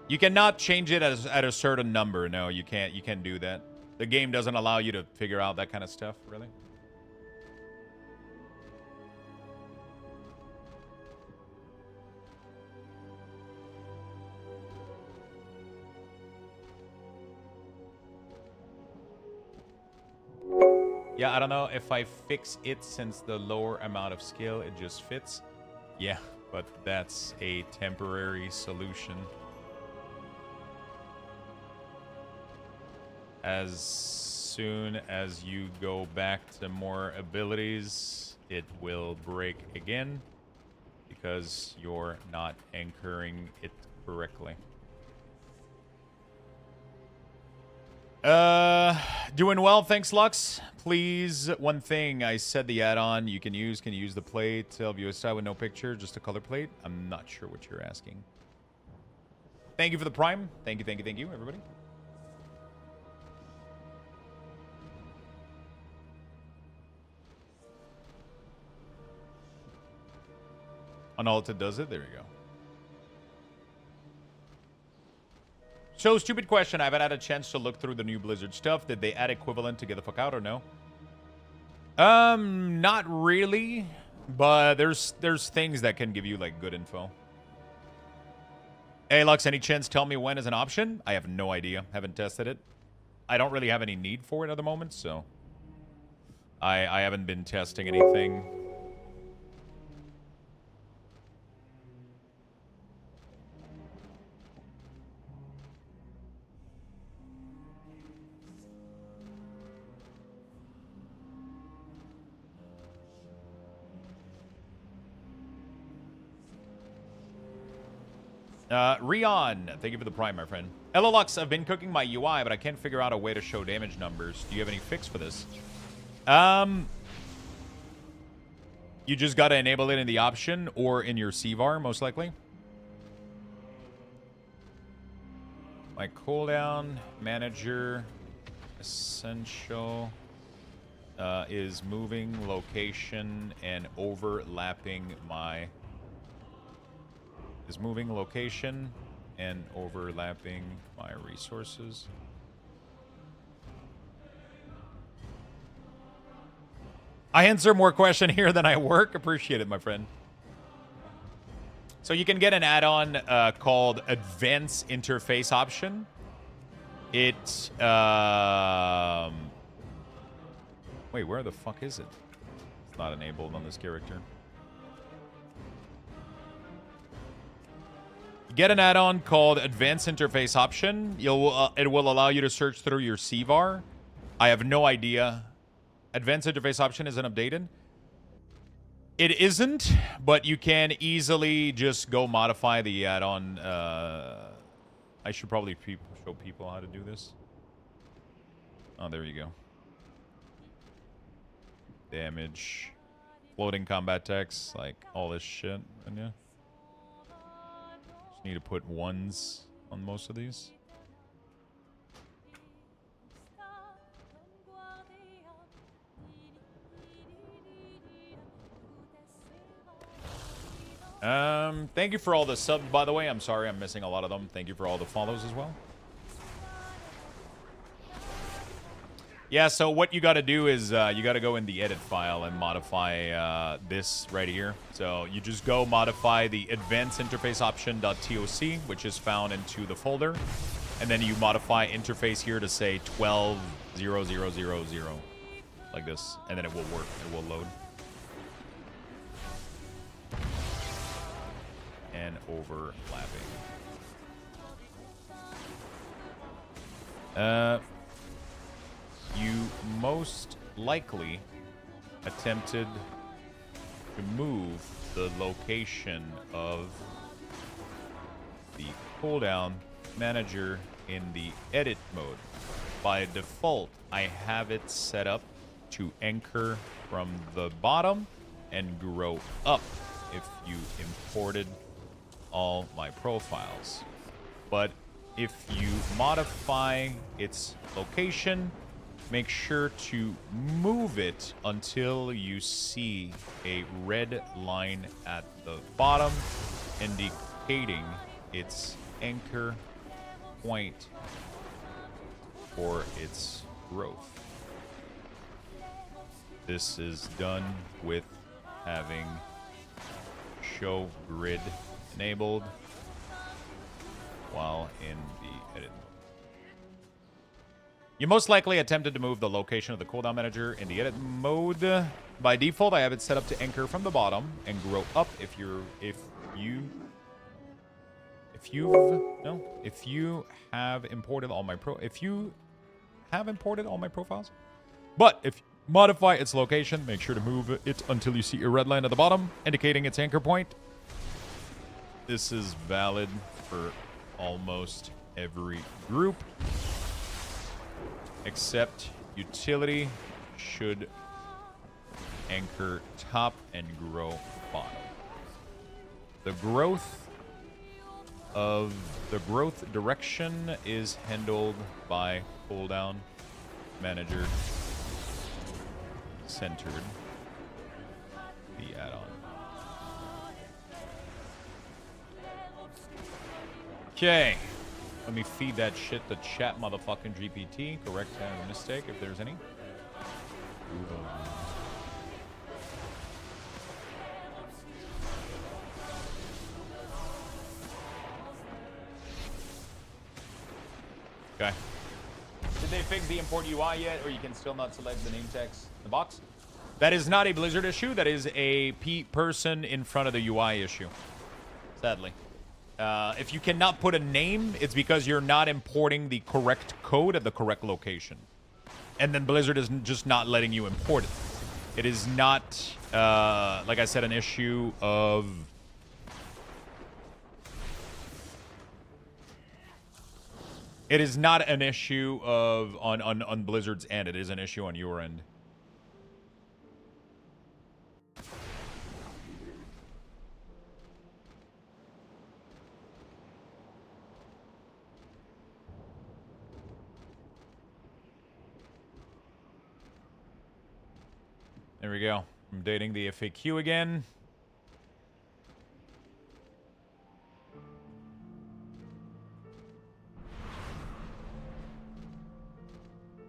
You cannot change it at a certain number. No, you can't. You can't do that. The game doesn't allow you to figure out that kind of stuff, really. Yeah, I don't know if I fix it since the lower amount of skill, it just fits. Yeah, but that's a temporary solution. As soon as you go back to more abilities, it will break again because you're not anchoring it correctly. Doing well, thanks, Lux. Please, one thing, I said the add-on you can use the plate, LVO style with no picture, just a color plate? I'm not sure what you're asking. Thank you for the prime. Thank you, thank you, thank you, everybody. Unalted does it, there you go. So, stupid question. I haven't had a chance to look through the new Blizzard stuff. Did they add equivalent to get the fuck out or no? Not really. But there's things that can give you, like, good info. Hey, Lux, any chance tell me when is an option? I have no idea. Haven't tested it. I don't really have any need for it at the moment, so... I haven't been testing anything. Rion, thank you for the prime, my friend. Hello, Lux, I've been cooking my UI, but I can't figure out a way to show damage numbers. Do you have any fix for this? You just gotta enable it in the option or in your CVAR, most likely. My cooldown manager essential is moving location and overlapping my is moving location and overlapping my resources. I answer more question here than I work. Appreciate it, my friend. So you can get an add-on called Advanced Interface Option. It, wait, where the fuck is it? It's not enabled on this character. You get an add-on called Advanced Interface Option. It will allow you to search through your CVAR. I have no idea. Advanced Interface Option isn't updated. It isn't, but you can easily just go modify the add-on. I should probably show people how to do this. Oh, there you go. Damage. Floating combat text, like all this shit. And yeah. Just need to put ones on most of these. Thank you for all the subs, by the way. I'm sorry I'm missing a lot of them. Thank you for all the follows as well. Yeah, so what you got to do is you got to go in the edit file and modify this right here. So you just go modify the advanced interface option.toc, which is found into the folder. And then you modify interface here to say 12.0.0.0.0. Like this. And then it will work. It will load. And overlapping. You most likely attempted to move the location of the cooldown manager in the edit mode. By default, I have it set up to anchor from the bottom and grow up if you imported all my profiles. But if you modify its location, make sure to move it until you see a red line at the bottom indicating its anchor point for its growth. This is done with having show grid enabled while in the edit mode. You most likely attempted to move the location of the cooldown manager in the edit mode. By default, I have it set up to anchor from the bottom and grow up if you have imported all my profiles. But if you modify its location, make sure to move it until you see a red line at the bottom indicating its anchor point. This is valid for almost every group, except utility should anchor top and grow bottom. The growth direction is handled by cooldown manager centered the add-on. Okay, let me feed that shit to chat motherfucking GPT. Correct mistake if there's any. Okay. Did they fix the import UI yet, or you can still not select the name text in the box? That is not a Blizzard issue. That is a person in front of the UI issue. Sadly. If you cannot put a name, it's because you're not importing the correct code at the correct location. And then Blizzard is just not letting you import it. It is not, like I said, an issue of... It is not an issue of on Blizzard's end. It is an issue on your end. There we go. I'm dating the FAQ again.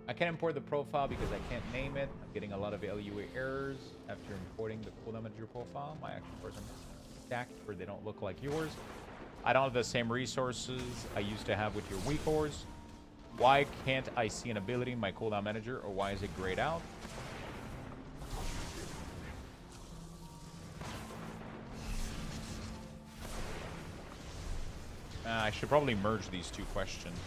I can't import the profile because I can't name it. I'm getting a lot of LUA errors after importing the cooldown manager profile. My action cores are stacked where they don't look like yours. I don't have the same resources I used to have with your weak cores. Why can't I see an ability in my cooldown manager, or why is it grayed out? I should probably merge these two questions.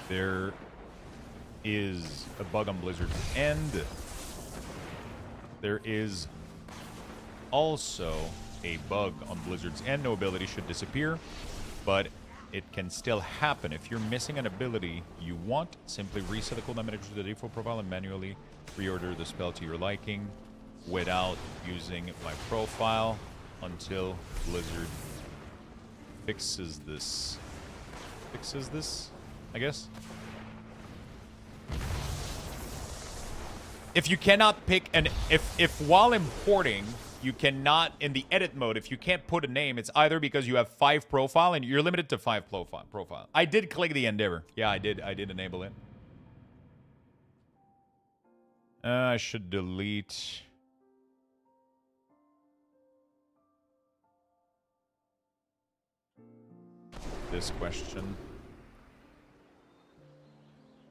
There is a bug on Blizzard's end. There is also a bug on Blizzard's end. No ability should disappear, but it can still happen. If you're missing an ability you want, simply reset the cooldown manager to the default profile and manually reorder the spell to your liking without using my profile until Blizzard fixes this. I guess. If you cannot pick an if while importing you cannot in the edit mode, if you can't put a name, it's either because you have 5 profile and you're limited to 5 profile. I did click the endeavor. Yeah, I did enable it. I should delete this question.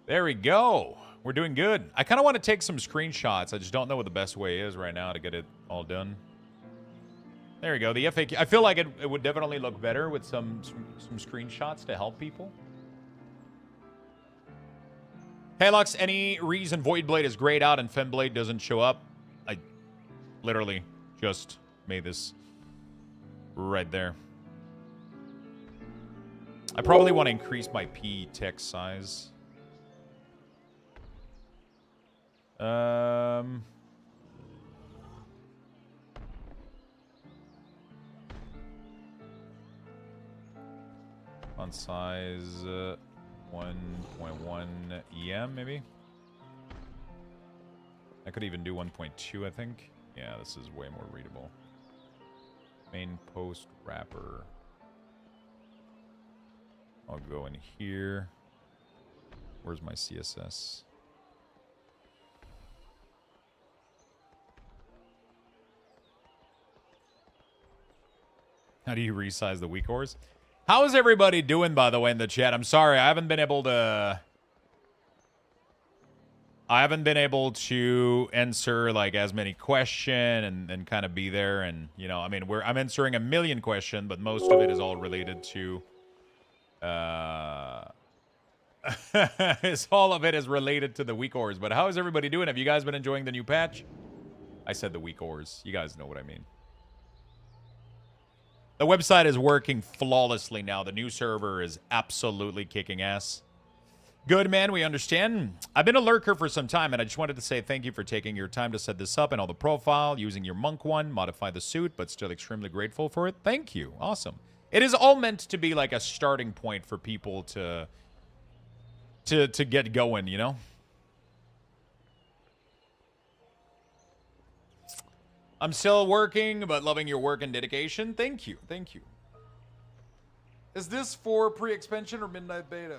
There we go. We're doing good. I kind of want to take some screenshots. I just don't know what the best way is right now to get it all done. There we go. The FAQ. I feel like it would definitely look better with some screenshots to help people. Hey, Lux, any reason Voidblade is grayed out and Femblade doesn't show up? I literally just made this right there. I probably want to increase my P text size. Font size 1.1 EM maybe. I could even do 1.2, I think. Yeah, this is way more readable. Main post wrapper. I'll go in here. Where's my CSS? How do you resize the weak cores? How is everybody doing, by the way, in the chat? I'm sorry, I haven't been able to answer like as many questions and kind of be there, and you know, I mean, I'm answering a million questions, but most of it is all related to all of it is related to the weak cores. But how is everybody doing? Have you guys been enjoying the new patch? I said the weak cores. You guys know what I mean. The website is working flawlessly now. The new server is absolutely kicking ass. Good, man. We understand. I've been a lurker for some time, and I just wanted to say thank you for taking your time to set this up and all the profile, using your monk one, modify the suit, but still extremely grateful for it. Thank you. Awesome. It is all meant to be like a starting point for people to get going, you know? I'm still working, but loving your work and dedication. Thank you. Thank you. Is this for pre-expansion or midnight beta?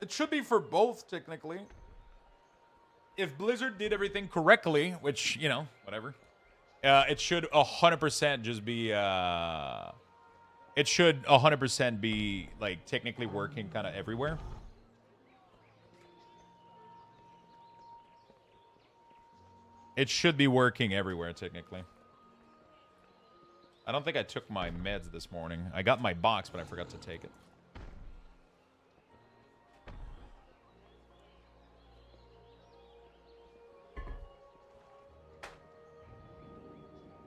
It should be for both, technically. If Blizzard did everything correctly, which, you know, whatever. It should 100% just be... it should 100% be, like, technically working kind of everywhere. It should be working everywhere, technically. I don't think I took my meds this morning. I got my box, but I forgot to take it.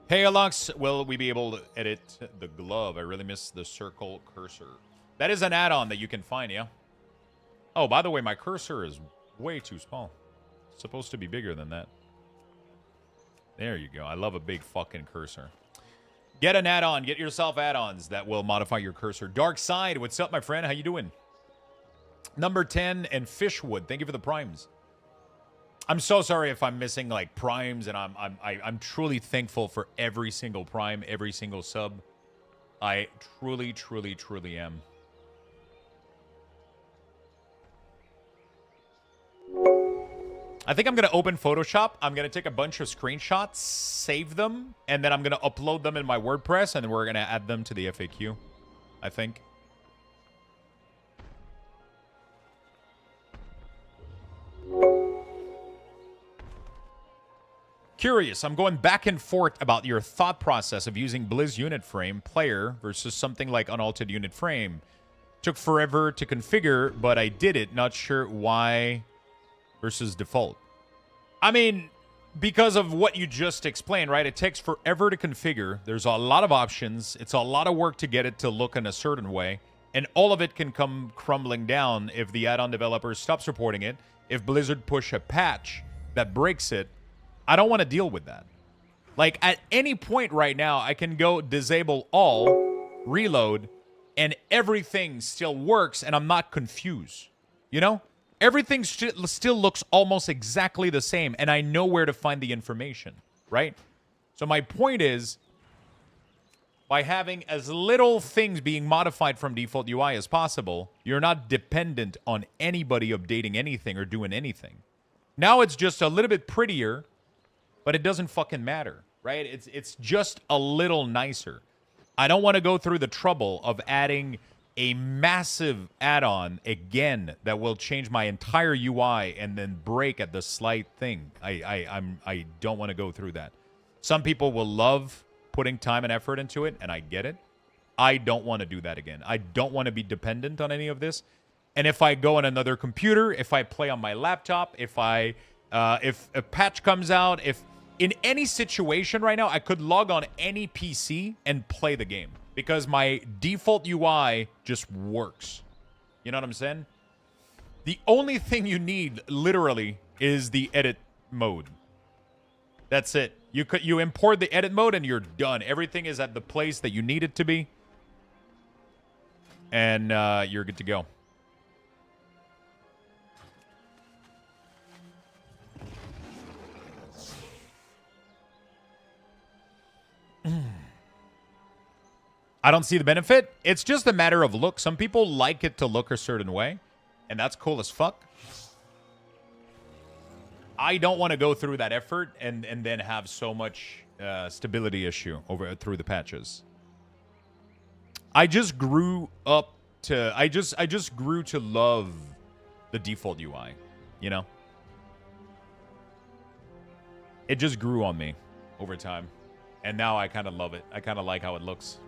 Hey, Alux, will we be able to edit the glove? I really miss the circle cursor. That is an add-on that you can find, yeah? Oh, by the way, my cursor is way too small. It's supposed to be bigger than that. There you go. I love a big fucking cursor. Get an add-on. Get yourself add-ons that will modify your cursor. Dark Side, what's up, my friend? How you doing? Number 10 and Fishwood. Thank you for the primes. I'm so sorry if I'm missing like primes, and I'm truly thankful for every single prime, every single sub. I truly, truly, truly am. I think I'm going to open Photoshop. I'm going to take a bunch of screenshots, save them, and then I'm going to upload them in my WordPress, and then we're going to add them to the FAQ, I think. Curious, I'm going back and forth about your thought process of using Blizz unit frame player versus something like unaltered unit frame. Took forever to configure, but I did it. Not sure why versus default. I mean, because of what you just explained, right? It takes forever to configure. There's a lot of options. It's a lot of work to get it to look in a certain way. And all of it can come crumbling down if the add-on developer stops reporting it. If Blizzard push a patch that breaks it, I don't want to deal with that. Like, at any point right now, I can go disable all, reload, and everything still works, and I'm not confused. You know? Everything still looks almost exactly the same, and I know where to find the information, right? So my point is, by having as little things being modified from default UI as possible, you're not dependent on anybody updating anything or doing anything. Now it's just a little bit prettier, but it doesn't fucking matter, right? It's just a little nicer. I don't want to go through the trouble of adding a massive add-on again that will change my entire UI and then break at the slight thing. I don't want to go through that. Some people will love putting time and effort into it, and I get it. I don't want to do that again. I don't want to be dependent on any of this. And if I go on another computer, if I play on my laptop, if a patch comes out, if in any situation right now, I could log on any PC and play the game because my default UI just works. You know what I'm saying? The only thing you need, literally, is the edit mode. That's it. You import the edit mode and you're done. Everything is at the place that you need it to be. And you're good to go. I don't see the benefit. It's just a matter of look. Some people like it to look a certain way, and that's cool as fuck. I don't want to go through that effort and then have so much stability issue through the patches. I just grew up to I just grew to love the default UI, you know? It just grew on me over time. And now I kind of love it. I kind of like how it looks.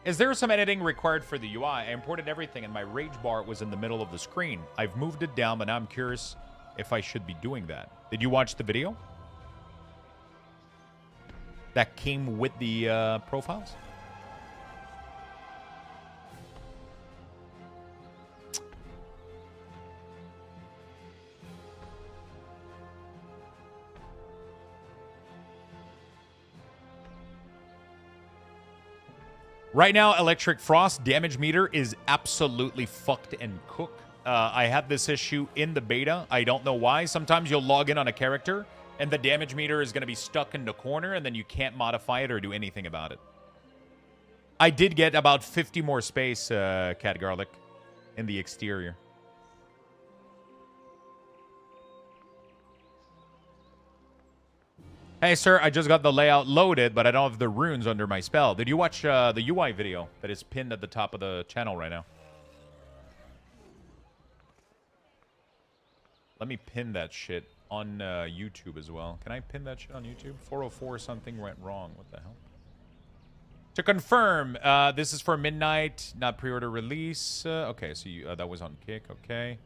Is there some editing required for the UI? I imported everything and my rage bar was in the middle of the screen. I've moved it down, but now I'm curious if I should be doing that. Did you watch the video that came with the profiles? Right now, Electric Frost damage meter is absolutely fucked and cooked. I had this issue in the beta. I don't know why. Sometimes you'll log in on a character, and the damage meter is going to be stuck in the corner, and then you can't modify it or do anything about it. I did get about 50 more space, Cat Garlic, in the exterior. Hey, sir, I just got the layout loaded, but I don't have the runes under my spell. Did you watch the UI video that is pinned at the top of the channel right now? Let me pin that shit on YouTube as well. Can I pin that shit on YouTube? 404 something went wrong. What the hell? To confirm, this is for midnight, not pre-order release. Okay, so you, that was on Kick. Okay.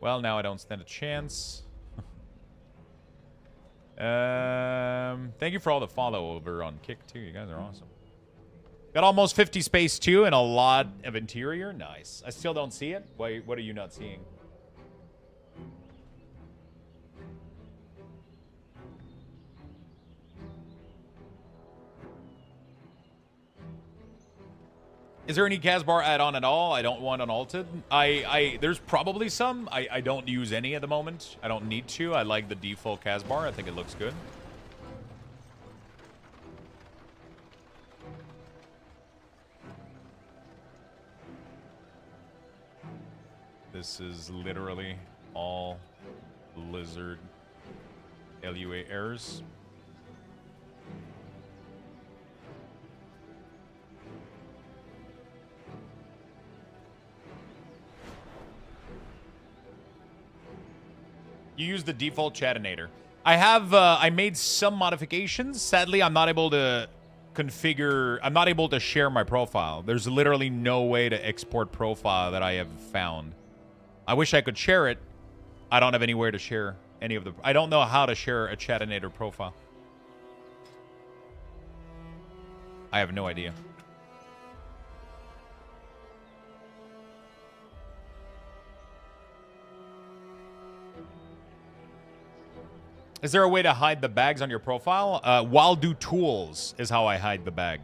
Well, now I don't stand a chance. Thank you for all the follow over on Kick too. You guys are awesome. Got almost 50 space too and a lot of interior. Nice. I still don't see it. Why? What are you not seeing? Is there any Casbar add-on at all? I don't want unalted. There's probably some. I don't use any at the moment. I don't need to. I like the default Casbar. I think it looks good. This is literally all Blizzard LUA errors. You use the default chatinator. I have, I made some modifications. Sadly, I'm not able to configure, I'm not able to share my profile. There's literally no way to export profile that I have found. I wish I could share it. I don't have anywhere to share any of the, I don't know how to share a chatinator profile. I have no idea. Is there a way to hide the bags on your profile? While do tools is how I hide the bag.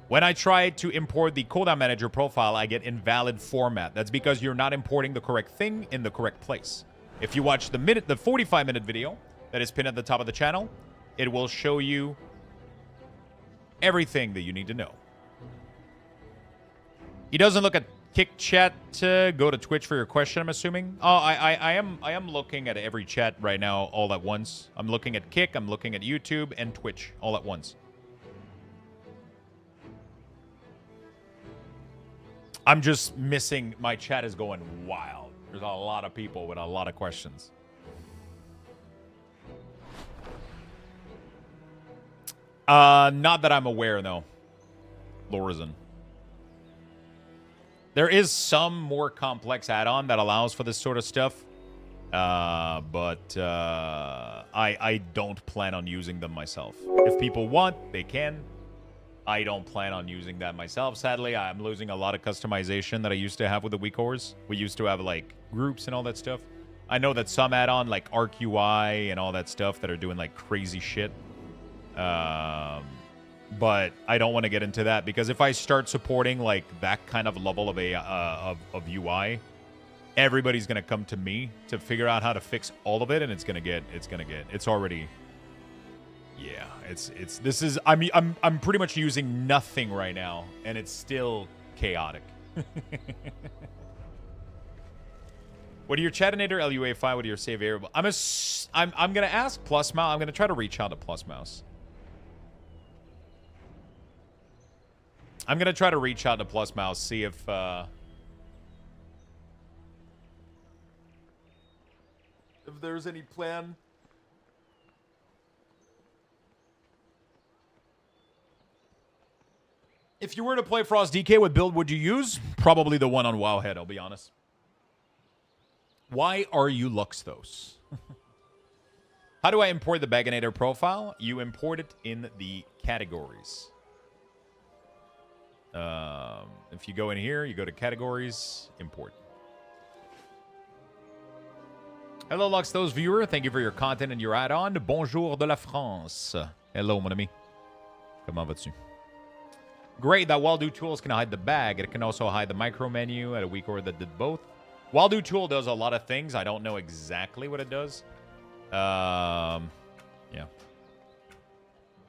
When I try to import the cooldown manager profile, I get invalid format. That's because you're not importing the correct thing in the correct place. If you watch the 45-minute video that is pinned at the top of the channel, it will show you everything that you need to know. He doesn't look at Kick chat. Go to Twitch for your question, I'm assuming. Oh, I am looking at every chat right now all at once. I'm looking at Kick, I'm looking at YouTube, and Twitch all at once. I'm just missing. My chat is going wild. There's a lot of people with a lot of questions. Not that I'm aware, no. Lorizon. There is some more complex add-on that allows for this sort of stuff. But I don't plan on using them myself. If people want, they can. I don't plan on using that myself. Sadly, I'm losing a lot of customization that I used to have with the WeCores. We used to have, like, groups and all that stuff. I know that some add-on, like Arc UI and all that stuff that are doing, like, crazy shit. But I don't want to get into that because if I start supporting, like, that kind of level of UI, everybody's going to come to me to figure out how to fix all of it, and it's already... Yeah, I'm pretty much using nothing right now, and it's still chaotic. What are your chatinator LUA file? What are your save variable? I'm gonna ask Plus Mouse. I'm gonna try to reach out to Plus Mouse. I'm gonna try to reach out to Plus Mouse, see if there's any plan. If you were to play Frost DK, what build would you use? Probably the one on Wowhead, I'll be honest. Why are you Luxthos? How do I import the Baganator profile? You import it in the categories. If you go in here, you go to categories, import. Hello, Luxthos viewer. Thank you for your content and your add-on. Bonjour de la France. Hello, mon ami. Comment vas-tu? Great that While Do Tools can hide the bag. It can also hide the micro menu at a WeCore that did both. While Do Tool does a lot of things. I don't know exactly what it does. Yeah.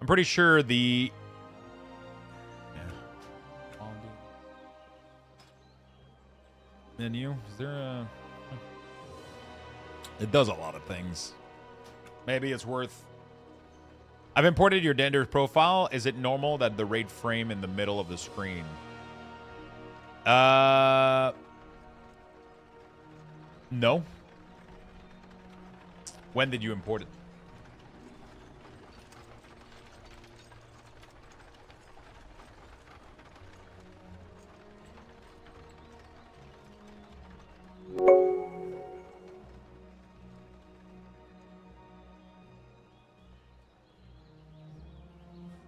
I'm pretty sure the... Yeah. Menu. Is there a... It does a lot of things. Maybe it's worth... I've imported your Dender's profile. Is it normal that the raid frame in the middle of the screen? No. When did you import it?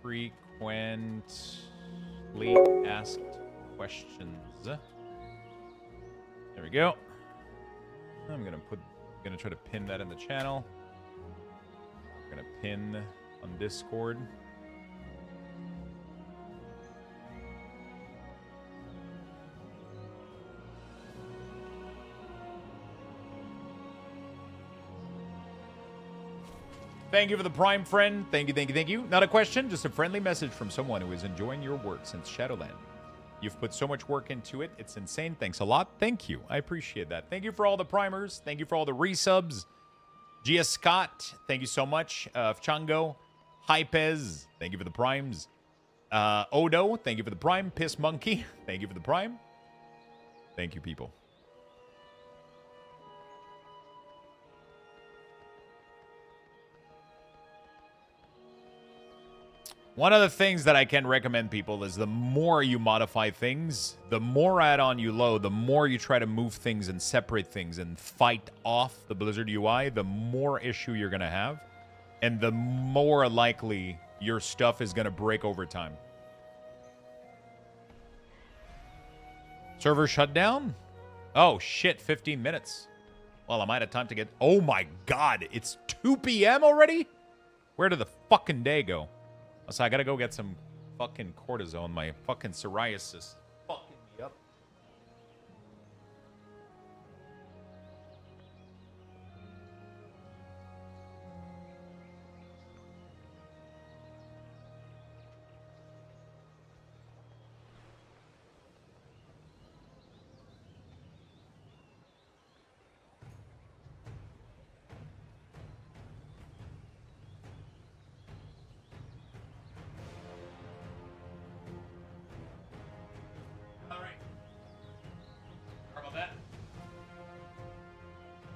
Frequently asked questions. There we go. I'm gonna try to pin that in the channel. I'm gonna pin on Discord. Thank you for the Prime friend. Thank you, thank you, thank you. Not a question, just a friendly message from someone who is enjoying your work since Shadowland. You've put so much work into it. It's insane. Thanks a lot. Thank you. I appreciate that. Thank you for all the primers. Thank you for all the resubs. Gia Scott, thank you so much. Fchango, Hypez, thank you for the primes. Odo, thank you for the prime. Piss Monkey, thank you for the prime. Thank you, people. One of the things that I can recommend people is the more you modify things, the more add-on you load, the more you try to move things and separate things and fight off the Blizzard UI, the more issue you're going to have. And the more likely your stuff is going to break over time. Server shut down? Oh, shit, 15 minutes. Well, I might have time to get... Oh, my God. It's 2 p.m. already? Where did the fucking day go? So I gotta go get some fucking cortisone. My fucking psoriasis fucking me up.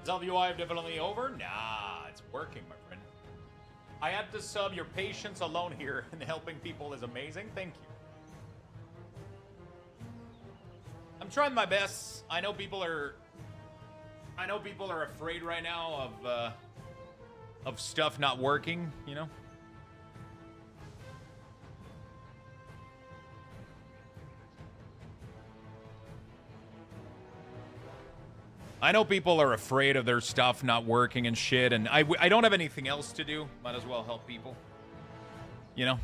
Is UI definitely over? Nah, it's working, my friend. I had to sub. Your patience alone here in helping people is amazing. Thank you. I'm trying my best. I know people are afraid right now of stuff not working, you know? I know people are afraid of their stuff not working and shit, and I don't have anything else to do. Might as well help people. You know?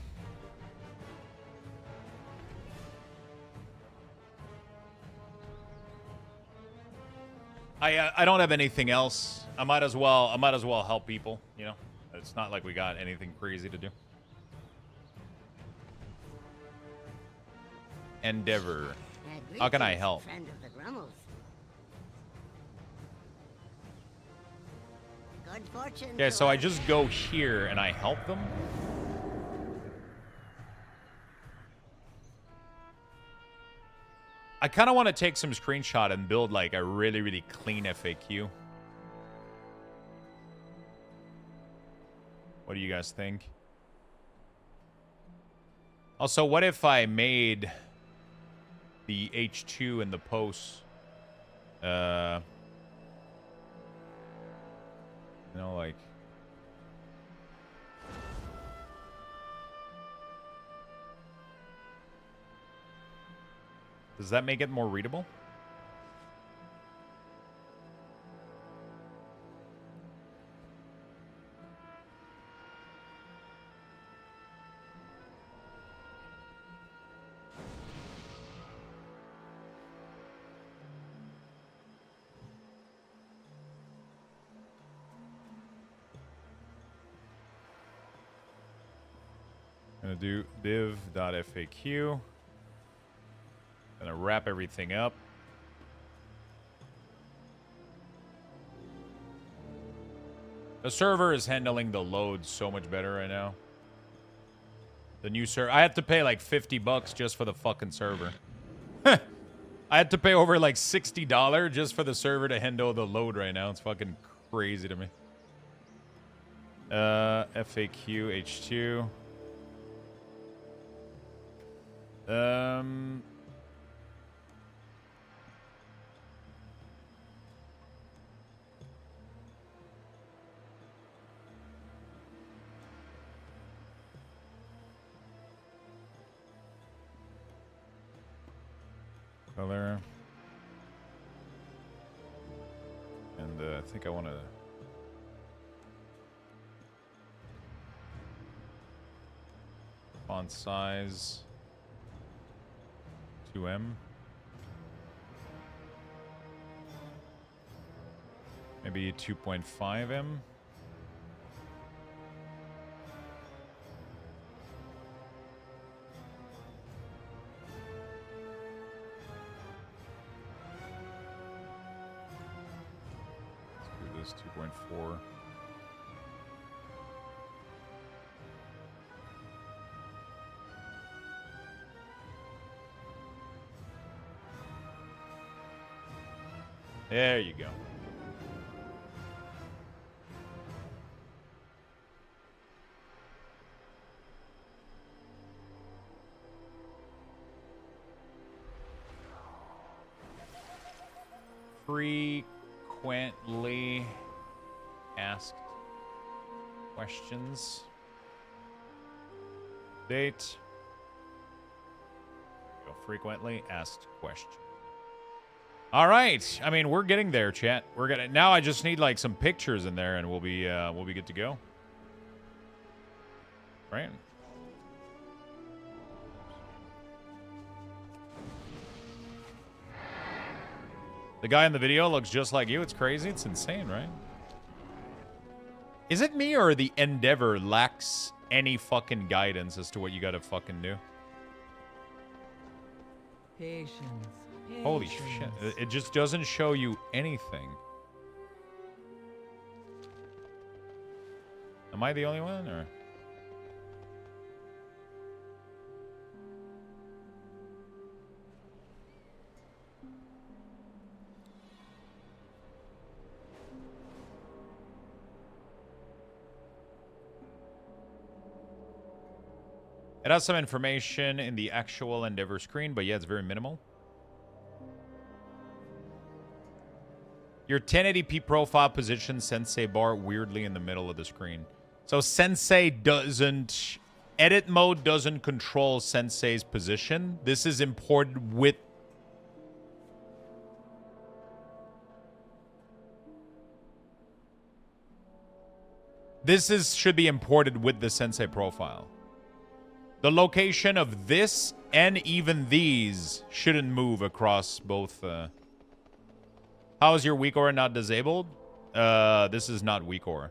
I don't have anything else. I might as well help people, you know? It's not like we got anything crazy to do. Endeavor. How can I help? Yeah, so I just go here and I help them. I kind of want to take some screenshot and build like a really, really clean FAQ. What do you guys think? Also, what if I made the H2 in the post? You know, like... Does that make it more readable? Gonna do div.faq. Gonna wrap everything up. The server is handling the load so much better right now. The new server, I had to pay like $50 just for the fucking server. I had to pay over like $60 just for the server to handle the load right now. It's fucking crazy to me. FAQ H2. Color. And I think I want to... font size 2M. Maybe 2.5M. Let's do this 2.4. There you go. Frequently asked questions. Date. Frequently asked questions. All right. I mean, we're getting there, chat. We're gonna now. I just need like some pictures in there, and we'll be good to go. Right. The guy in the video looks just like you. It's crazy. It's insane, right? Is it me or the Endeavor lacks any fucking guidance as to what you gotta fucking do? Patience. Holy shit. It just doesn't show you anything. Am I the only one, or? It has some information in the actual Endeavor screen, but yeah, it's very minimal. Your 1080p profile positions Sensei bar weirdly in the middle of the screen. So Sensei doesn't... Edit mode doesn't control Sensei's position. This is imported with... should be imported with the Sensei profile. The location of this and even these shouldn't move across both... How is your weak aura not disabled? This is not weak aura.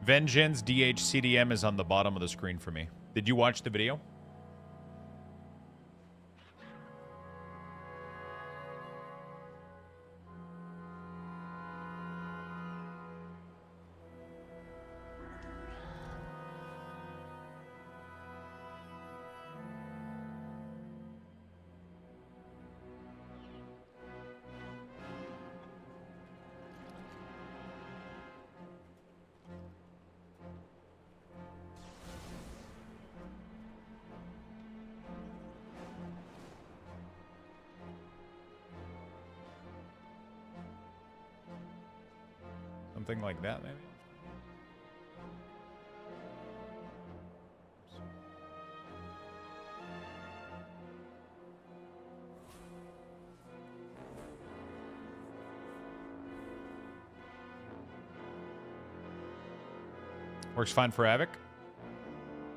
Vengeance DHCDM is on the bottom of the screen for me. Did you watch the video? Something like that, maybe? Works fine for Havoc.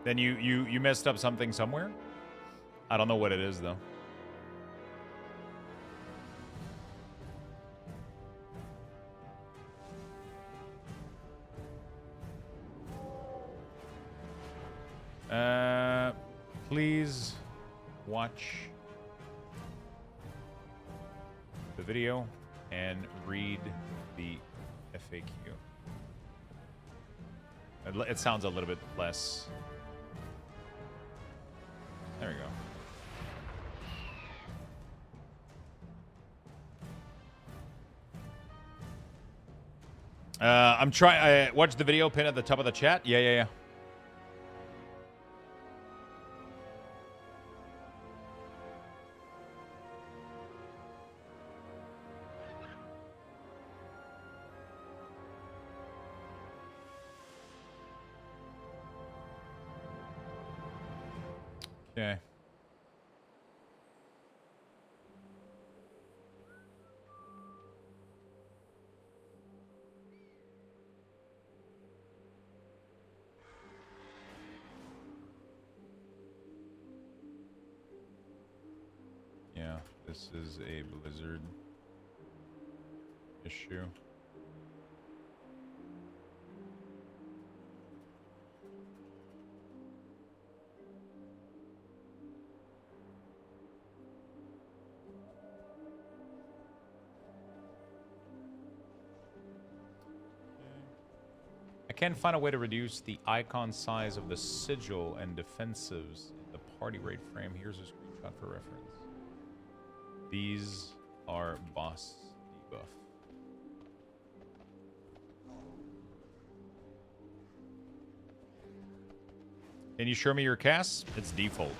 Then you messed up something somewhere? I don't know what it is, though. Please watch the video and read the FAQ. It sounds a little bit less. There we go. I'm trying. Watch the video pin at the top of the chat. Yeah. Okay. Yeah, this is a Blizzard issue. I can't find a way to reduce the icon size of the sigil and defensives in the party raid frame. Here's a screenshot for reference. These are boss debuff. Can you show me your casts? It's default.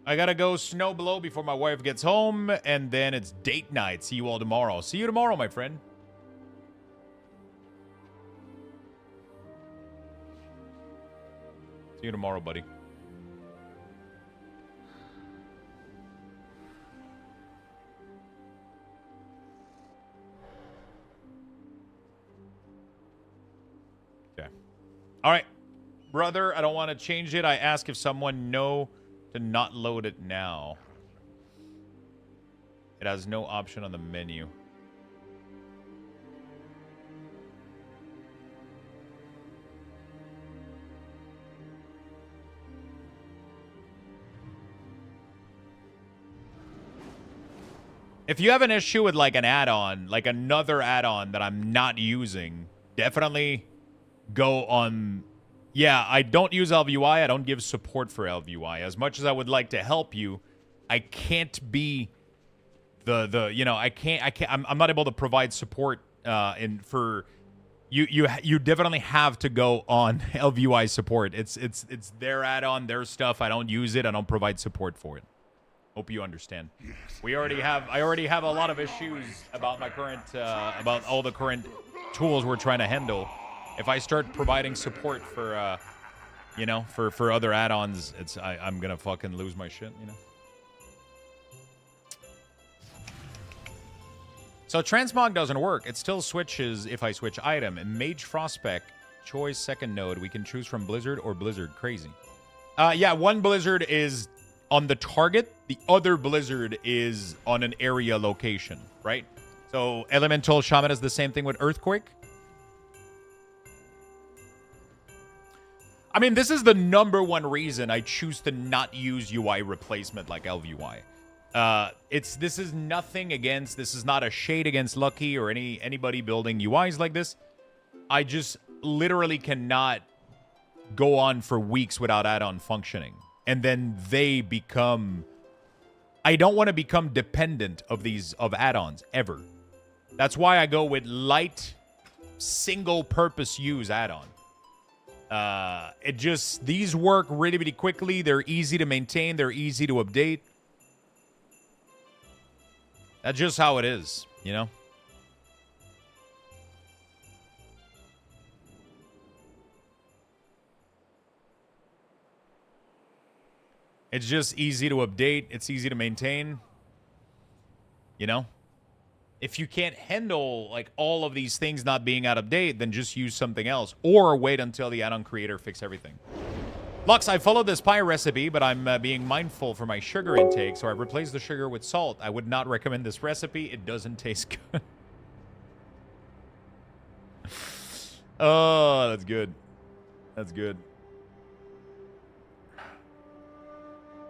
I gotta go snow blow before my wife gets home, and then it's date night. See you all tomorrow. See you tomorrow, my friend. See you tomorrow, buddy. Okay. All right. Brother, I don't want to change it. I ask if someone know to not load it now. It has no option on the menu. If you have an issue with like an add-on, like another add-on that I'm not using, definitely go on. Yeah, I don't use LVUI. I don't give support for LVUI. As much as I would like to help you, I can't be I'm not able to provide support for you definitely have to go on LVUI support. It's their add-on, their stuff. I don't use it. I don't provide support for it. Hope you understand. I already have a lot of issues about my current about all the current tools we're trying to handle. If I start providing support for for other add-ons, I'm gonna fucking lose my shit, you know. So transmog doesn't work. It still switches if I switch item. And Mage Frostspec, choice second node. We can choose from Blizzard or Blizzard. Crazy. Yeah, one Blizzard is on the target. The other Blizzard is on an area location, right? So Elemental Shaman is the same thing with Earthquake. I mean, this is the #1 reason I choose to not use UI replacement like LVUI. This is nothing against, this is not a shade against Lucky or anybody building UIs like this. I just literally cannot go on for weeks without add-on functioning. And then they become, I don't want to become dependent of add-ons ever. That's why I go with light single purpose use add-on. These work really, really quickly. They're easy to maintain. They're easy to update. That's just how it is, you know? It's just easy to update. It's easy to maintain. You know? If you can't handle like all of these things not being out of date, then just use something else. Or wait until the add-on creator fix everything. Lux, I followed this pie recipe, but I'm being mindful for my sugar intake, so I replaced the sugar with salt. I would not recommend this recipe. It doesn't taste good. Oh, that's good. That's good.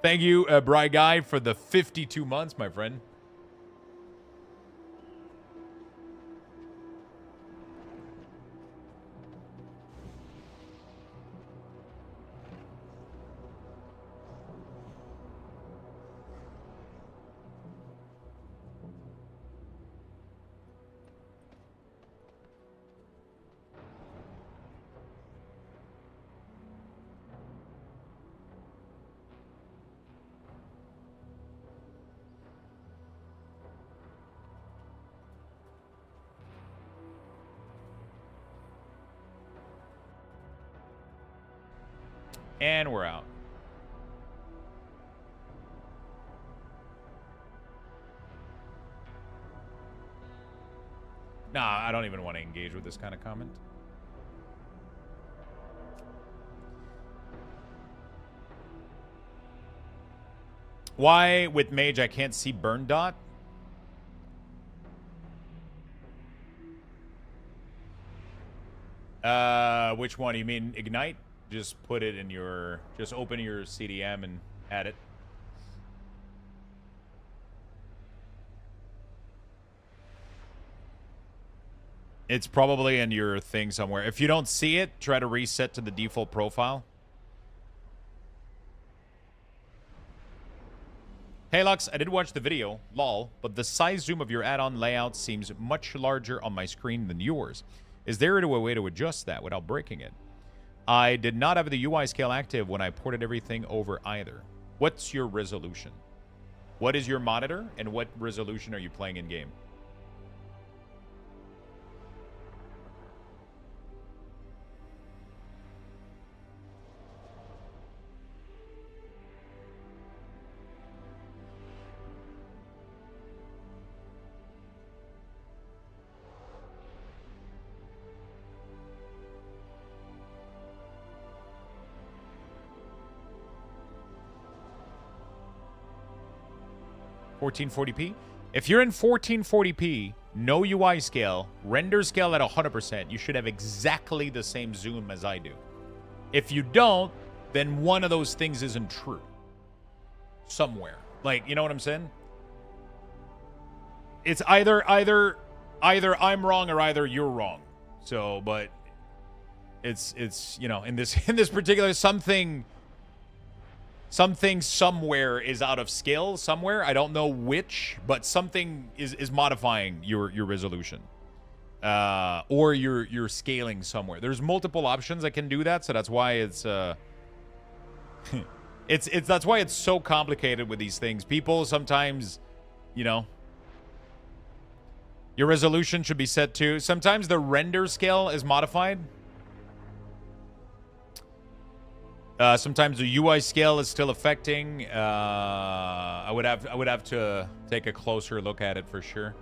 Thank you, Bry Guy, for the 52 months, my friend. And we're out. Nah, I don't even want to engage with this kind of comment. Why with Mage I can't see burn dot? Which one? You mean Ignite? Just put it in your... Just open your CDM and add it. It's probably in your thing somewhere. If you don't see it, try to reset to the default profile. Hey Lux, I did watch the video, lol, but the size zoom of your add-on layout seems much larger on my screen than yours. Is there a way to adjust that without breaking it? I did not have the UI scale active when I ported everything over either. What's your resolution? What is your monitor, and what resolution are you playing in game? (1440p). If you're in 1440p, no UI scale, render scale at 100%, you should have exactly the same zoom as I do. If you don't, then one of those things isn't true. Somewhere. Like, you know what I'm saying? It's either I'm wrong or either you're wrong. So, but it's you know, in this particular something somewhere is out of scale somewhere. I don't know which, but something is modifying your resolution. Or you're scaling somewhere. There's multiple options that can do that, so that's why it's that's why it's so complicated with these things. People sometimes, you know, your resolution should be set to, sometimes the render scale is modified. Sometimes the UI scale is still affecting. I would have to take a closer look at it for sure.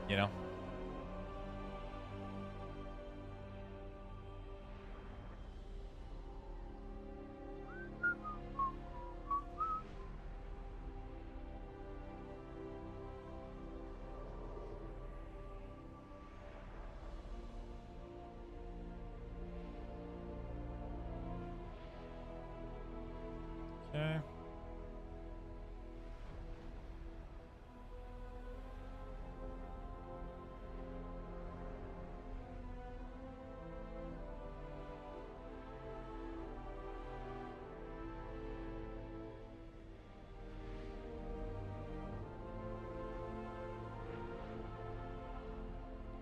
You know. Okay.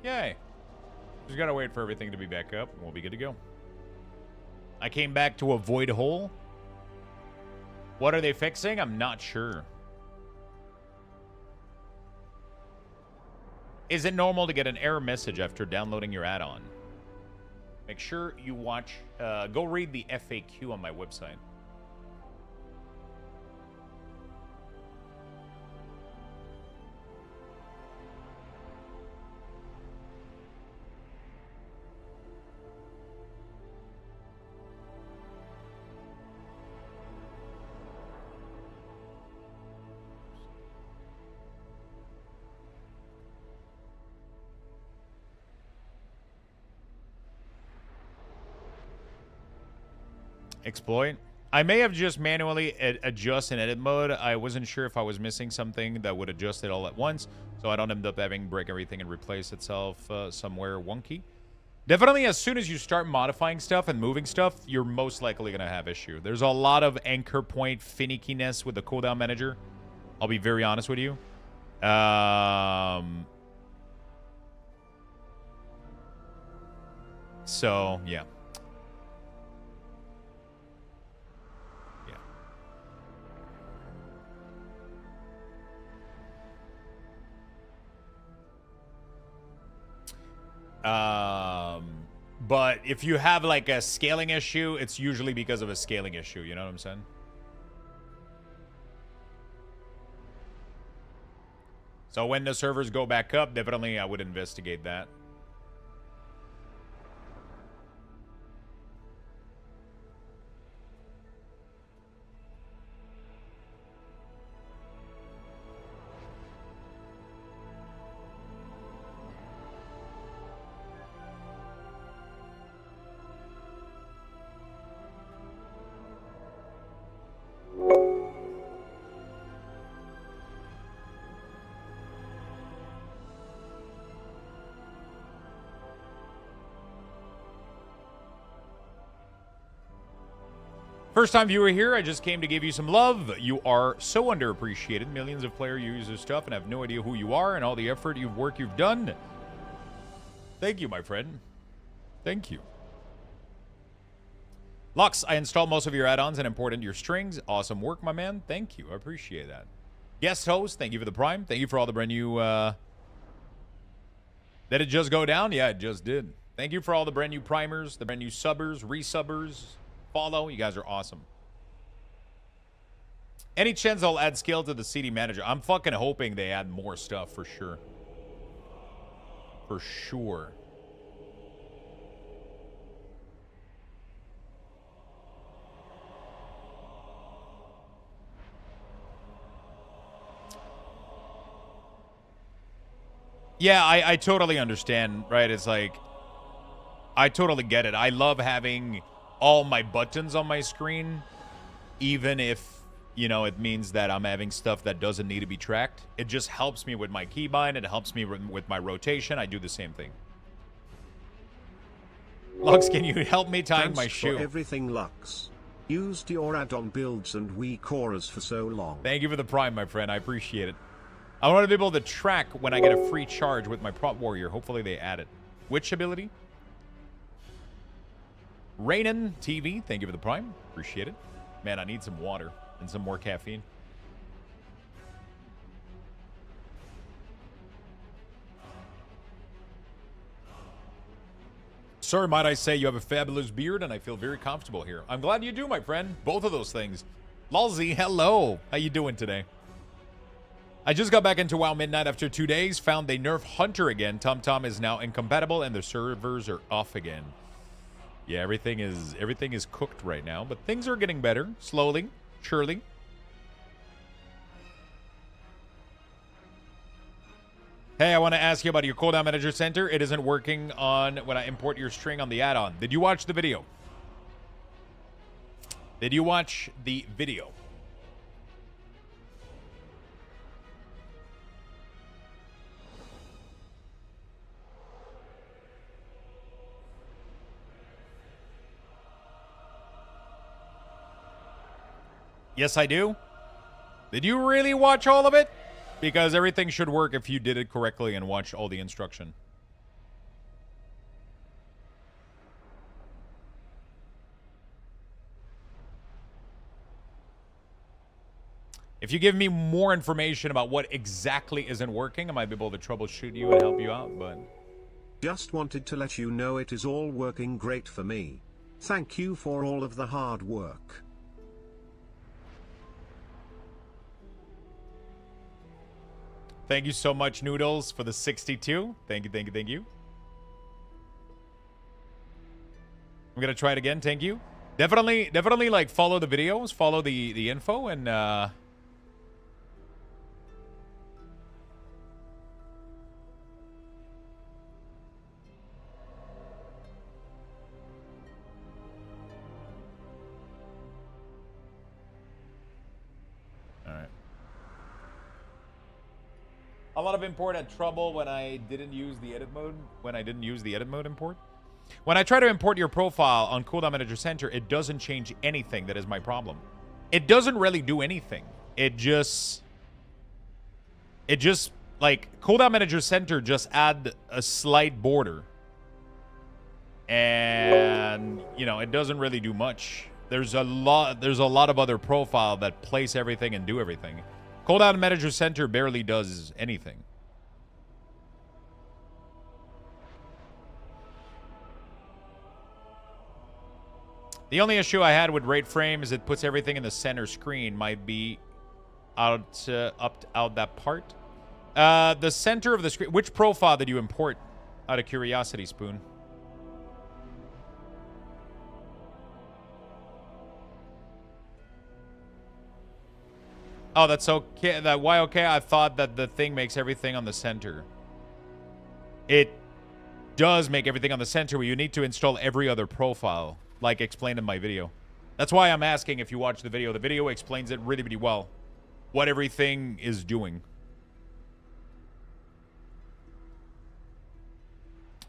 Yay. Just gotta wait for everything to be back up, and we'll be good to go. I came back to a void hole. What are they fixing? I'm not sure. Is it normal to get an error message after downloading your add-on? Make sure you watch, go read the FAQ on my website. Exploit. I may have just manually adjust in edit mode. I wasn't sure if I was missing something that would adjust it all at once, so I don't end up having break everything and replace itself somewhere wonky. Definitely, as soon as you start modifying stuff and moving stuff, you're most likely going to have issue. There's a lot of anchor point finickiness with the cooldown manager. I'll be very honest with you. So, yeah. But if you have like a scaling issue, it's usually because of a scaling issue. You know what I'm saying? So when the servers go back up, definitely I would investigate that. First time viewer here, I just came to give you some love. You are so underappreciated. Millions of players use this stuff and have no idea who you are and all the effort work you've done. Thank you, my friend. Thank you. Lux, I installed most of your add-ons and imported your strings. Awesome work, my man. Thank you. I appreciate that. Guest host, thank you for the prime. Thank you for all the brand new... Did it just go down? Yeah, it just did. Thank you for all the brand new primers, the brand new subbers, resubbers. Follow. You guys are awesome. Any chance I'll add skill to the CD manager? I'm fucking hoping they add more stuff for sure. For sure. Yeah, I totally understand, right? It's like, I totally get it. I love having all my buttons on my screen, even if, you know, it means that I'm having stuff that doesn't need to be tracked. It just helps me with my keybind. It helps me with my rotation. I do the same thing. Lux, can you help me tying my shoe? For everything, Lux. Used your add-on builds and Wii Chorus for so long. Thank you for the prime, my friend. I appreciate it. I want to be able to track when I get a free charge with my prop warrior. Hopefully they add it. Which ability? Rainan TV, thank you for the prime. Appreciate it. Man, I need some water and some more caffeine. Sir, might I say you have a fabulous beard and I feel very comfortable here. I'm glad you do, my friend. Both of those things. Lulzy, hello. How you doing today? I just got back into WoW Midnight after 2 days. Found they nerf Hunter again. TomTom is now incompatible and the servers are off again. Yeah, everything is cooked right now, but things are getting better, slowly, surely. Hey, I want to ask you about your cooldown manager center. It isn't working on when I import your string on the add-on. Did you watch the video? Did you watch the video? Yes, I do. Did you really watch all of it? Because everything should work if you did it correctly and watched all the instruction. If you give me more information about what exactly isn't working, I might be able to troubleshoot you and help you out, but... Just wanted to let you know it is all working great for me. Thank you for all of the hard work. Thank you so much, Noodles, for the 62. Thank you, thank you, thank you. I'm going to try it again. Thank you. Definitely, like, follow the videos, follow the info, and, A lot of import had trouble when I didn't use the edit mode. Import. When I try to import your profile on Cooldown Manager Center, it doesn't change anything. That is my problem. It doesn't really do anything. It just like Cooldown Manager Center just add a slight border. And, you know, it doesn't really do much. There's a lot of other profile that place everything and do everything. Cooldown Manager Center barely does anything. The only issue I had with rate frame is it puts everything in the center screen. Might be out that part. The center of the screen. Which profile did you import? Out of curiosity, Spoon. Oh, that's okay. Why okay? I thought that the thing makes everything on the center. It does make everything on the center, but you need to install every other profile, like explained in my video. That's why I'm asking if you watch the video. The video explains it really, really well, what everything is doing.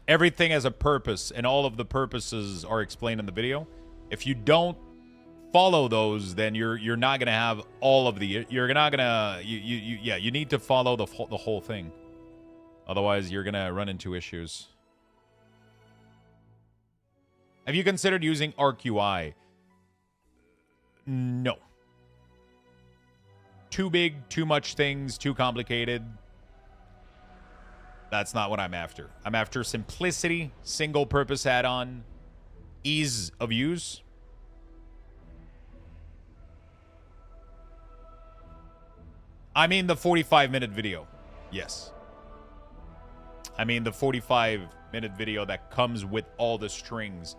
Everything has a purpose, and all of the purposes are explained in the video. If you don't follow those, then you're not gonna have all of the. You're not gonna. You need to follow the whole thing. Otherwise, you're gonna run into issues. Have you considered using Arc UI? No. Too big, too much things, too complicated. That's not what I'm after. I'm after simplicity, single-purpose add-on, ease of use. I mean the 45-minute video. Yes. I mean the 45-minute video that comes with all the strings.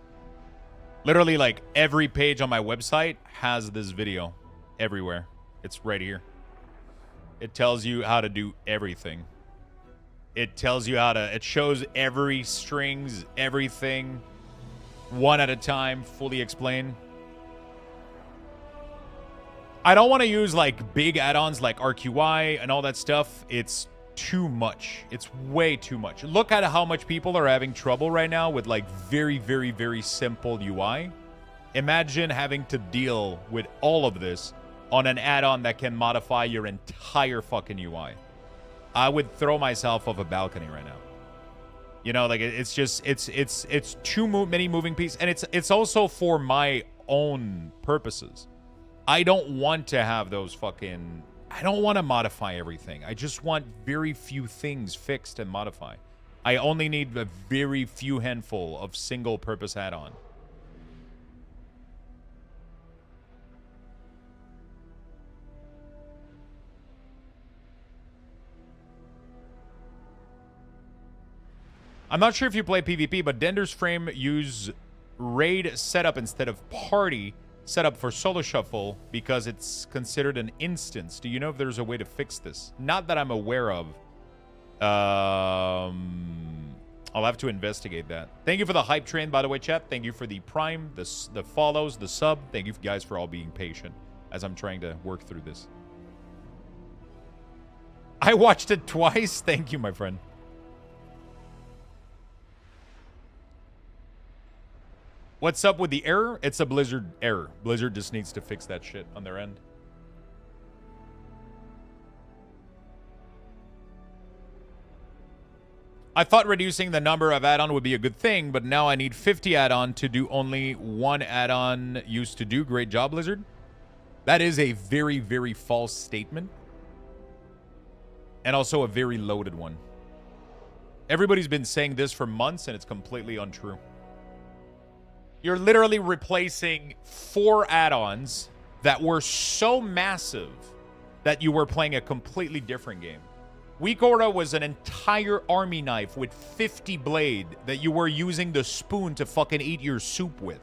Literally, like, every page on my website has this video everywhere. It's right here. It tells you how to do everything. It tells you how to... It shows every strings, everything, one at a time, fully explained. I don't want to use, like, big add-ons like ArcUI and all that stuff. It's too much. It's way too much. Look at how much people are having trouble right now with, like, very, very, very simple UI. Imagine having to deal with all of this on an add-on that can modify your entire fucking UI. I would throw myself off a balcony right now. You know, like, it's just... It's too many moving pieces. And it's also for my own purposes. I don't want to have those fucking... I don't want to modify everything. I just want very few things fixed and modify. I only need a very few handful of single-purpose add-on. I'm not sure if you play PvP, but Dender's Frame use raid setup instead of party setup for solo shuffle because it's considered an instance. Do you know if there's a way to fix this? Not that I'm aware of. I'll have to investigate that. Thank you for the hype train, by the way, chat. Thank you for the prime, the follows, the sub. Thank you guys for all being patient as I'm trying to work through this. I watched it twice. Thank you, my friend. What's up with the error? It's a Blizzard error. Blizzard just needs to fix that shit on their end. I thought reducing the number of add-on would be a good thing, but now I need 50 add-on to do only one add-on used to do. Great job, Blizzard. That is a very, very false statement. And also a very loaded one. Everybody's been saying this for months, and it's completely untrue. You're literally replacing 4 add-ons that were so massive that you were playing a completely different game. Weak Aura was an entire army knife with 50 blade that you were using the spoon to fucking eat your soup with.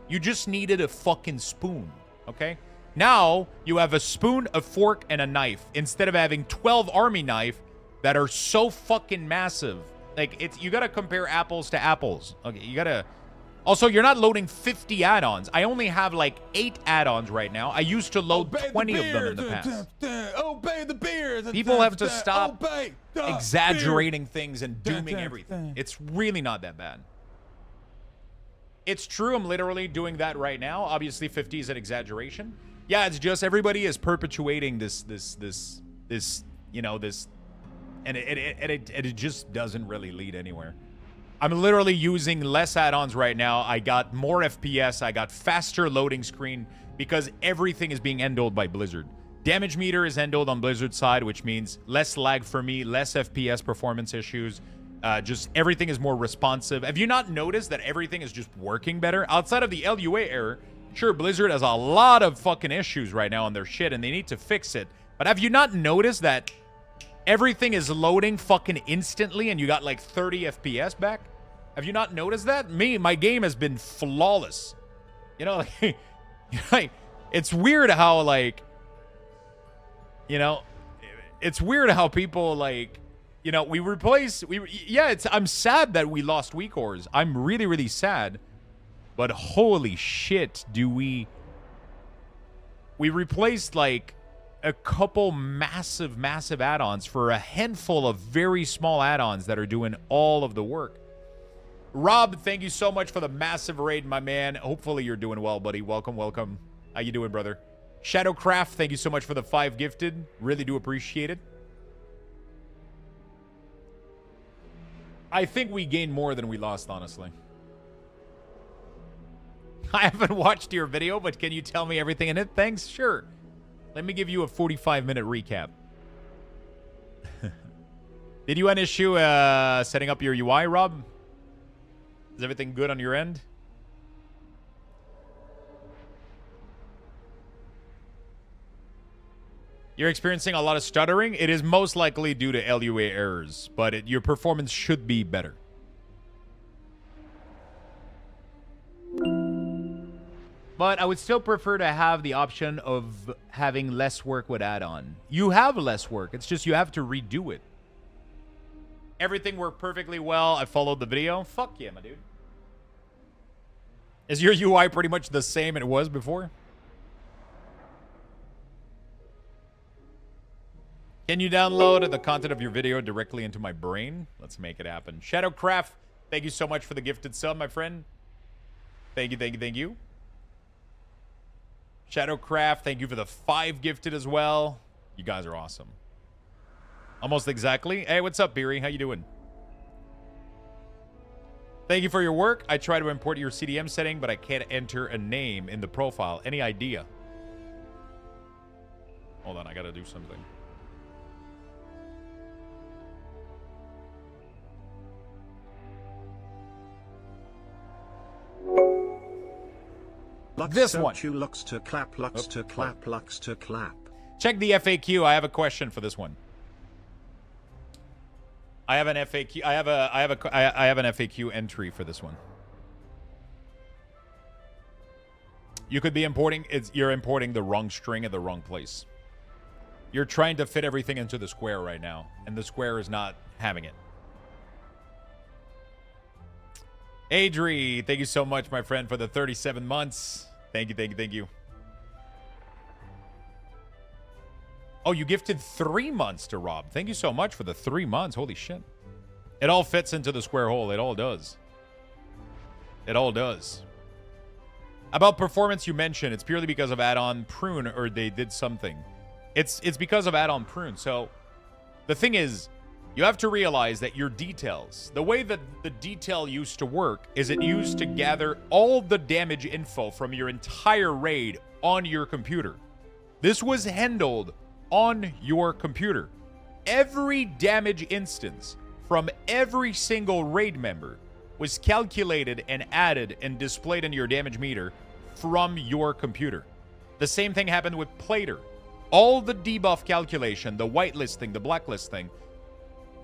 You just needed a fucking spoon, okay? Now, you have a spoon, a fork, and a knife instead of having 12 army knife that are so fucking massive. Like, you gotta compare apples to apples. Okay, you gotta... Also, you're not loading 50 add-ons. I only have like 8 add-ons right now. I used to load 20 of them in the past. Obey the beers. People have to stop Obey the exaggerating things and dooming everything. It's really not that bad. It's true, I'm literally doing that right now. Obviously, 50 is an exaggeration. Yeah, it's just everybody is perpetuating this, you know, this, and it just doesn't really lead anywhere. I'm literally using less add-ons right now. I got more FPS. I got faster loading screen because everything is being endoled by Blizzard. Damage meter is endoled on Blizzard's side, which means less lag for me, less FPS performance issues. Just everything is more responsive. Have you not noticed that everything is just working better? Outside of the LUA error, sure, Blizzard has a lot of fucking issues right now on their shit, and they need to fix it. But have you not noticed that everything is loading fucking instantly and you got like 30 FPS back? Have you not noticed that? My game has been flawless. You know, like, it's weird how, like, you know, it's weird how people, like, you know, I'm sad that we lost weak ores. I'm really, really sad. But holy shit, we replaced, like, a couple massive add-ons for a handful of very small add-ons that are doing all of the work. Rob, thank you so much for the massive raid, my man. Hopefully you're doing well, buddy. Welcome. How you doing, brother? Shadowcraft, thank you so much for the 5 gifted. Really do appreciate it. I think we gained more than we lost, honestly. I haven't watched your video, but can you tell me everything in it? Thanks. Sure. Let me give you a 45-minute recap. Did you have an issue setting up your UI, Rob? Is everything good on your end? You're experiencing a lot of stuttering. It is most likely due to LUA errors, but your performance should be better. But I would still prefer to have the option of having less work with add-on. You have less work. It's just you have to redo it. Everything worked perfectly well. I followed the video. Fuck yeah, my dude. Is your UI pretty much the same it was before? Can you download the content of your video directly into my brain? Let's make it happen. Shadowcraft, thank you so much for the gifted sub, my friend. Thank you. Shadowcraft, thank you for the 5 gifted as well. You guys are awesome. Almost exactly. Hey, what's up, Beery? How you doing? Thank you for your work. I try to import your CDM setting, but I can't enter a name in the profile. Any idea? Hold on, I gotta do something. This one. Lux to clap. Check the FAQ. I have a question for this one. I have an FAQ. I have an FAQ entry for this one. You could be importing. You're importing the wrong string at the wrong place. You're trying to fit everything into the square right now, and the square is not having it. Adri, thank you so much, my friend, for the 37 months. Thank you. Oh, you gifted 3 months to Rob. Thank you so much for the 3 months. Holy shit. It all fits into the square hole. It all does. It all does. About performance, you mentioned it's purely because of add-on prune, or they did something. It's because of add-on prune. So the thing is, you have to realize that your details, the way that the detail used to work is it used to gather all the damage info from your entire raid on your computer. This was handled on your computer. Every damage instance from every single raid member was calculated and added and displayed in your damage meter from your computer. The same thing happened with Plater. All the debuff calculation, the whitelisting, the blacklisting,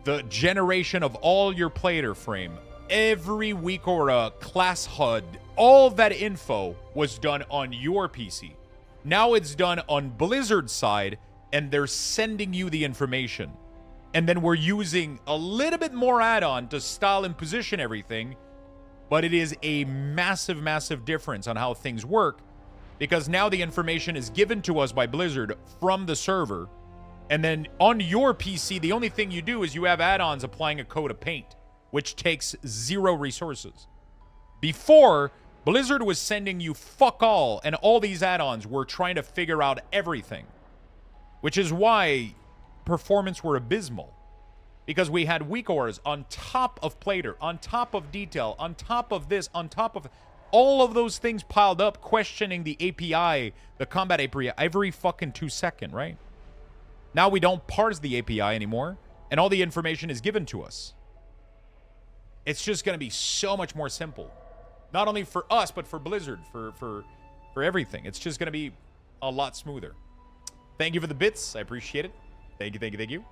the generation of all your Plater frame, every week aura, class HUD, all that info was done on your PC. Now it's done on Blizzard's side, and they're sending you the information. And then we're using a little bit more add-on to style and position everything But it is a massive, massive difference on how things work, because now the information is given to us by Blizzard from the server, and then on your PC, the only thing you do is you have add-ons applying a code of paint, which takes 0 resources. Before, Blizzard was sending you fuck all, and all these add-ons were trying to figure out everything, which is why performance were abysmal. Because we had weak auras on top of Plater, on top of detail, on top of this, on top of all of those things piled up, questioning the API, the combat API, every fucking 2 seconds, right? Now we don't parse the API anymore, and all the information is given to us. It's just going to be so much more simple. Not only for us, but for Blizzard, for everything. It's just going to be a lot smoother. Thank you for the bits. I appreciate it. Thank you, thank you, thank you.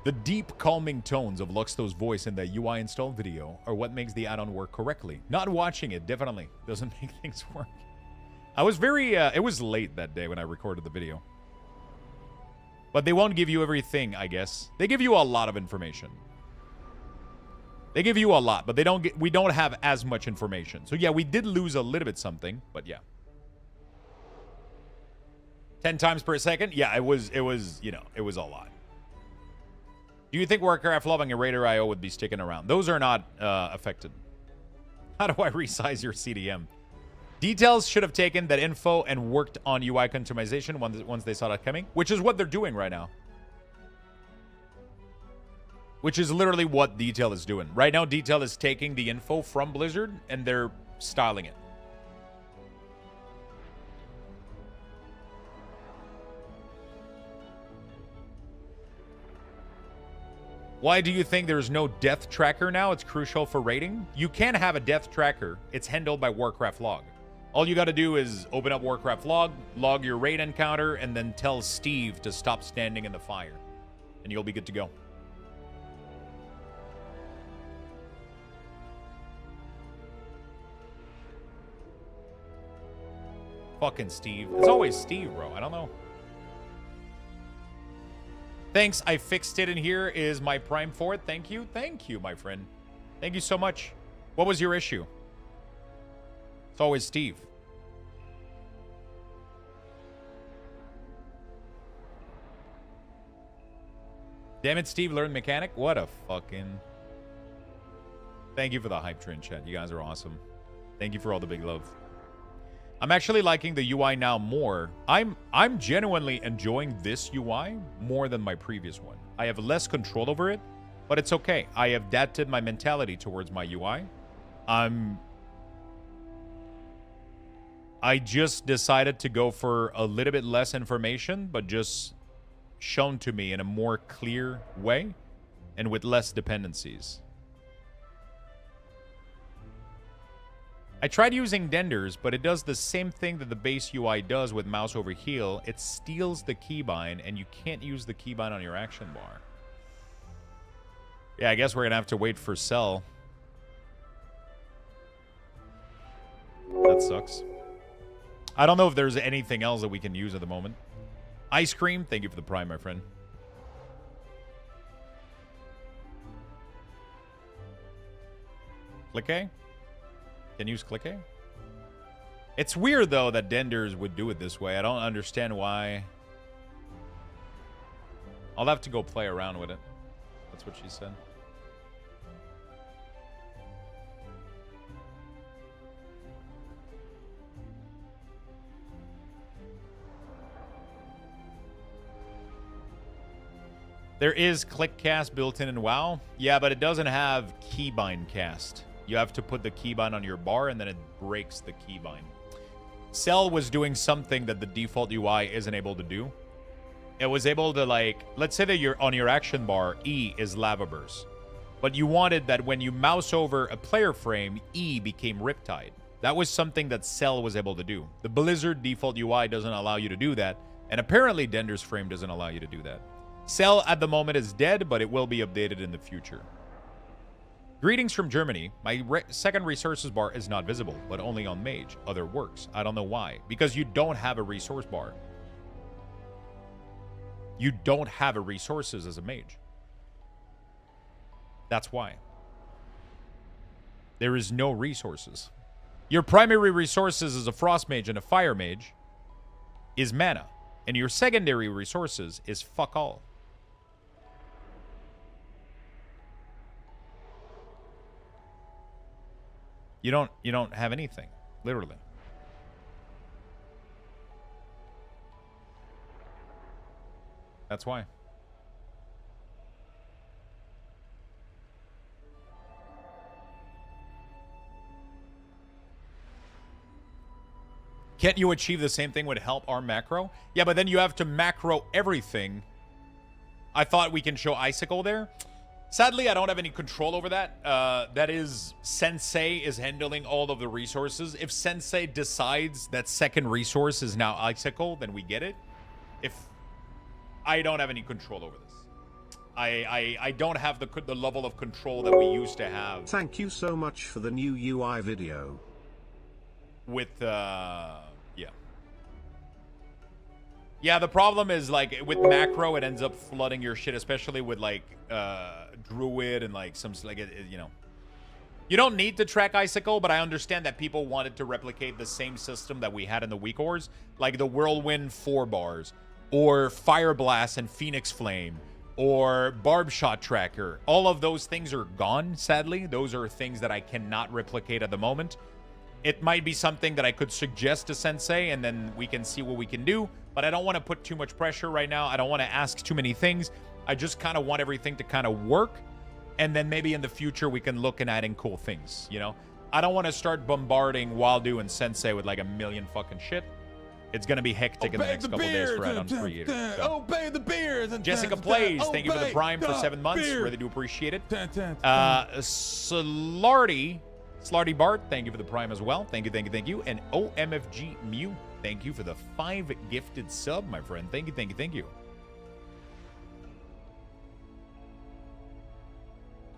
The deep, calming tones of Luxthos' voice in the UI install video are what makes the add-on work correctly. Not watching it definitely doesn't make things work. I was very, it was late that day when I recorded the video. But they won't give you everything, I guess. They give you a lot of information. They give you a lot, but we don't have as much information. So yeah, we did lose a little bit something, but yeah. 10 times per second? Yeah, it was, you know, it was a lot. Do you think Warcraft Loving and Raider IO would be sticking around? Those are not affected. How do I resize your CDM? Details should have taken that info and worked on UI customization once they saw that coming, which is what they're doing right now. Which is literally what Detail is doing. Right now, Detail is taking the info from Blizzard and they're styling it. Why do you think there's no death tracker now? It's crucial for raiding. You can have a death tracker. It's handled by Warcraft log. All you got to do is open up Warcraft log, log your raid encounter, and then tell Steve to stop standing in the fire. And you'll be good to go. Fucking Steve. It's always Steve, bro. I don't know. Thanks, I fixed it, and here is my Prime for it. Thank you. Thank you, my friend. Thank you so much. What was your issue? It's always Steve. Damn it, Steve learned mechanic? What a fucking... Thank you for the hype train chat. You guys are awesome. Thank you for all the big love. I'm actually liking the UI now more. I'm genuinely enjoying this UI more than my previous one. I have less control over it, but it's okay. I adapted my mentality towards my UI. I just decided to go for a little bit less information, but just shown to me in a more clear way and with less dependencies. I tried using Denders, but it does the same thing that the base UI does with mouse over heel. It steals the keybind, and you can't use the keybind on your action bar. Yeah, I guess we're going to have to wait for Cell. That sucks. I don't know if there's anything else that we can use at the moment. Ice Cream, thank you for the Prime, my friend. Click A? Can use click A? It's weird, though, that Denders would do it this way. I don't understand why. I'll have to go play around with it. That's what she said. There is click cast built in WoW. Yeah, but it doesn't have keybind cast. You have to put the keybind on your bar, and then it breaks the keybind. Cell was doing something that the default UI isn't able to do. It was able to, like, let's say that you're on your action bar, E is lava burst. But you wanted that when you mouse over a player frame, E became Riptide. That was something that Cell was able to do. The Blizzard default UI doesn't allow you to do that, and apparently Dender's frame doesn't allow you to do that. Cell at the moment is dead, but it will be updated in the future. Greetings from Germany. My second resources bar is not visible, but only on Mage. Other works. I don't know why. Because you don't have a resource bar. You don't have a resources as a Mage. That's why. There is no resources. Your primary resources as a frost mage and a fire mage is mana. And your secondary resources is fuck all. You don't have anything, literally. That's why. Can't you achieve the same thing with help or macro? Yeah, but then you have to macro everything. I thought we can show Icicle there. Sadly, I don't have any control over that. That is, Sensei is handling all of the resources. If Sensei decides that second resource is now Icicle, then we get it. If I don't have any control over this. I don't have the level of control that we used to have. Thank you so much for the new UI video. With, yeah, the problem is, like, with macro, it ends up flooding your shit, especially with, like, Druid and, like, some, like, you know. You don't need to track Icicle, but I understand that people wanted to replicate the same system that we had in the Weak Ores, like the Whirlwind 4 bars, or Fire Blast and Phoenix Flame, or Barb Shot Tracker. All of those things are gone, sadly. Those are things that I cannot replicate at the moment. It might be something that I could suggest to Sensei, and then we can see what we can do. But I don't want to put too much pressure right now. I don't want to ask too many things. I just kind of want everything to kind of work. And then maybe in the future, we can look and adding cool things, you know? I don't want to start bombarding Waldu and Sensei with like a million fucking shit. It's going to be hectic in the next couple days for add-on creators. So. Obey the beers. Jessica Plays, thank you for the Prime for 7 months. Really do appreciate it. Slarty Bart, thank you for the Prime as well. Thank you. And OMFG Mew, thank you for the 5 gifted sub, my friend. Thank you.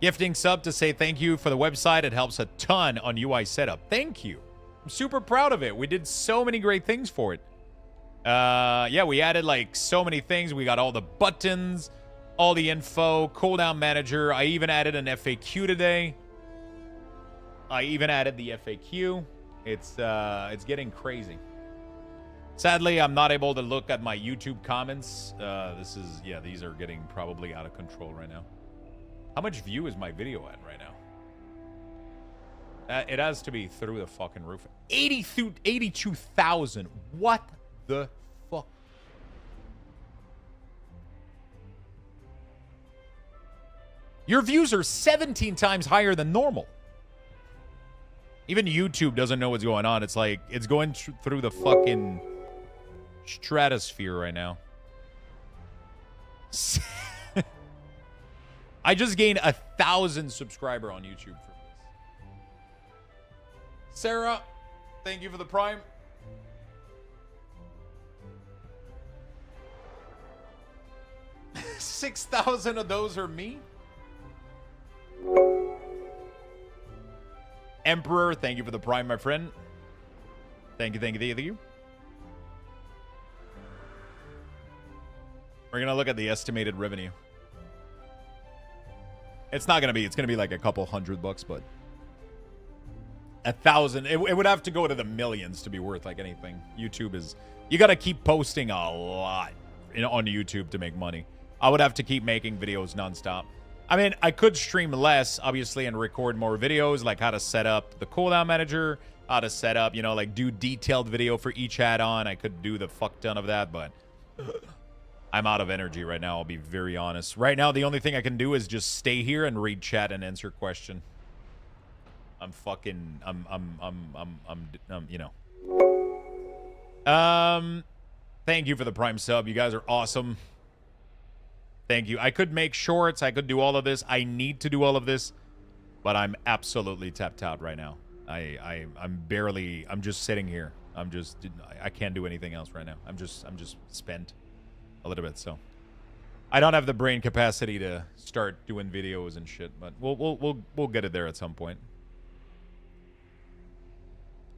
Gifting sub to say thank you for the website. It helps a ton on UI setup. Thank you. I'm super proud of it. We did so many great things for it. Yeah, we added like so many things. We got all the buttons, all the info, cooldown manager. I even added an FAQ today. I even added the FAQ. It's getting crazy. Sadly, I'm not able to look at my YouTube comments. These are getting probably out of control right now. How much view is my video at right now? It has to be through the fucking roof. 82,000. What the fuck? Your views are 17 times higher than normal. Even YouTube doesn't know what's going on. It's like, it's going through the fucking stratosphere right now. I just gained 1,000 subscribers on YouTube for this. Sarah, thank you for the Prime. $6,000 of those are me. Emperor, thank you for the Prime, my friend. Thank you. We're gonna look at the estimated revenue. It's not gonna be. It's gonna be like a couple $100, but 1,000. It would have to go to the millions to be worth like anything. YouTube is. You gotta keep posting a lot on YouTube to make money. I would have to keep making videos nonstop. I mean, I could stream less, obviously, and record more videos, like how to set up the cooldown manager, how to set up, like do detailed video for each add-on. I could do the fuck ton of that, but I'm out of energy right now. I'll be very honest. Right now, the only thing I can do is just stay here and read chat and answer question. Thank you for the Prime sub. You guys are awesome. Thank you. I could make shorts. I could do all of this. I need to do all of this, but I'm absolutely tapped out right now. I'm just sitting here. I can't do anything else right now. I'm just spent a little bit. So I don't have the brain capacity to start doing videos and shit, but we'll get it there at some point.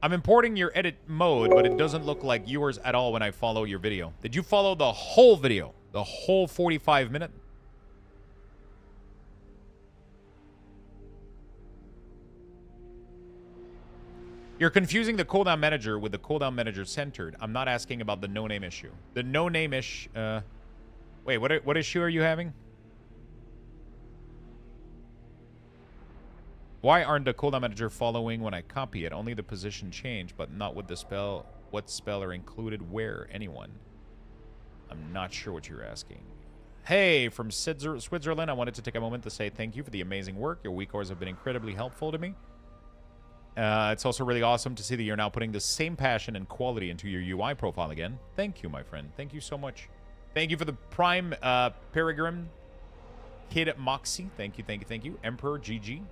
I'm importing your edit mode, but it doesn't look like yours at all when I follow your video. Did you follow the whole video? The whole 45 minute? You're confusing the cooldown manager with the cooldown manager centered. I'm not asking about the no-name issue. The no-name issue... wait, what issue are you having? Why aren't the cooldown manager following when I copy it? Only the position change, but not with the spell. What spell are included where? Anyone? I'm not sure what you're asking. Hey, from Switzerland, I wanted to take a moment to say thank you for the amazing work. Your week hours have been incredibly helpful to me. It's also really awesome to see that you're now putting the same passion and quality into your UI profile again. Thank you, my friend. Thank you so much. Thank you for the Prime Peregrine. Kid Moxie. Thank you, thank you, thank you. Emperor GG.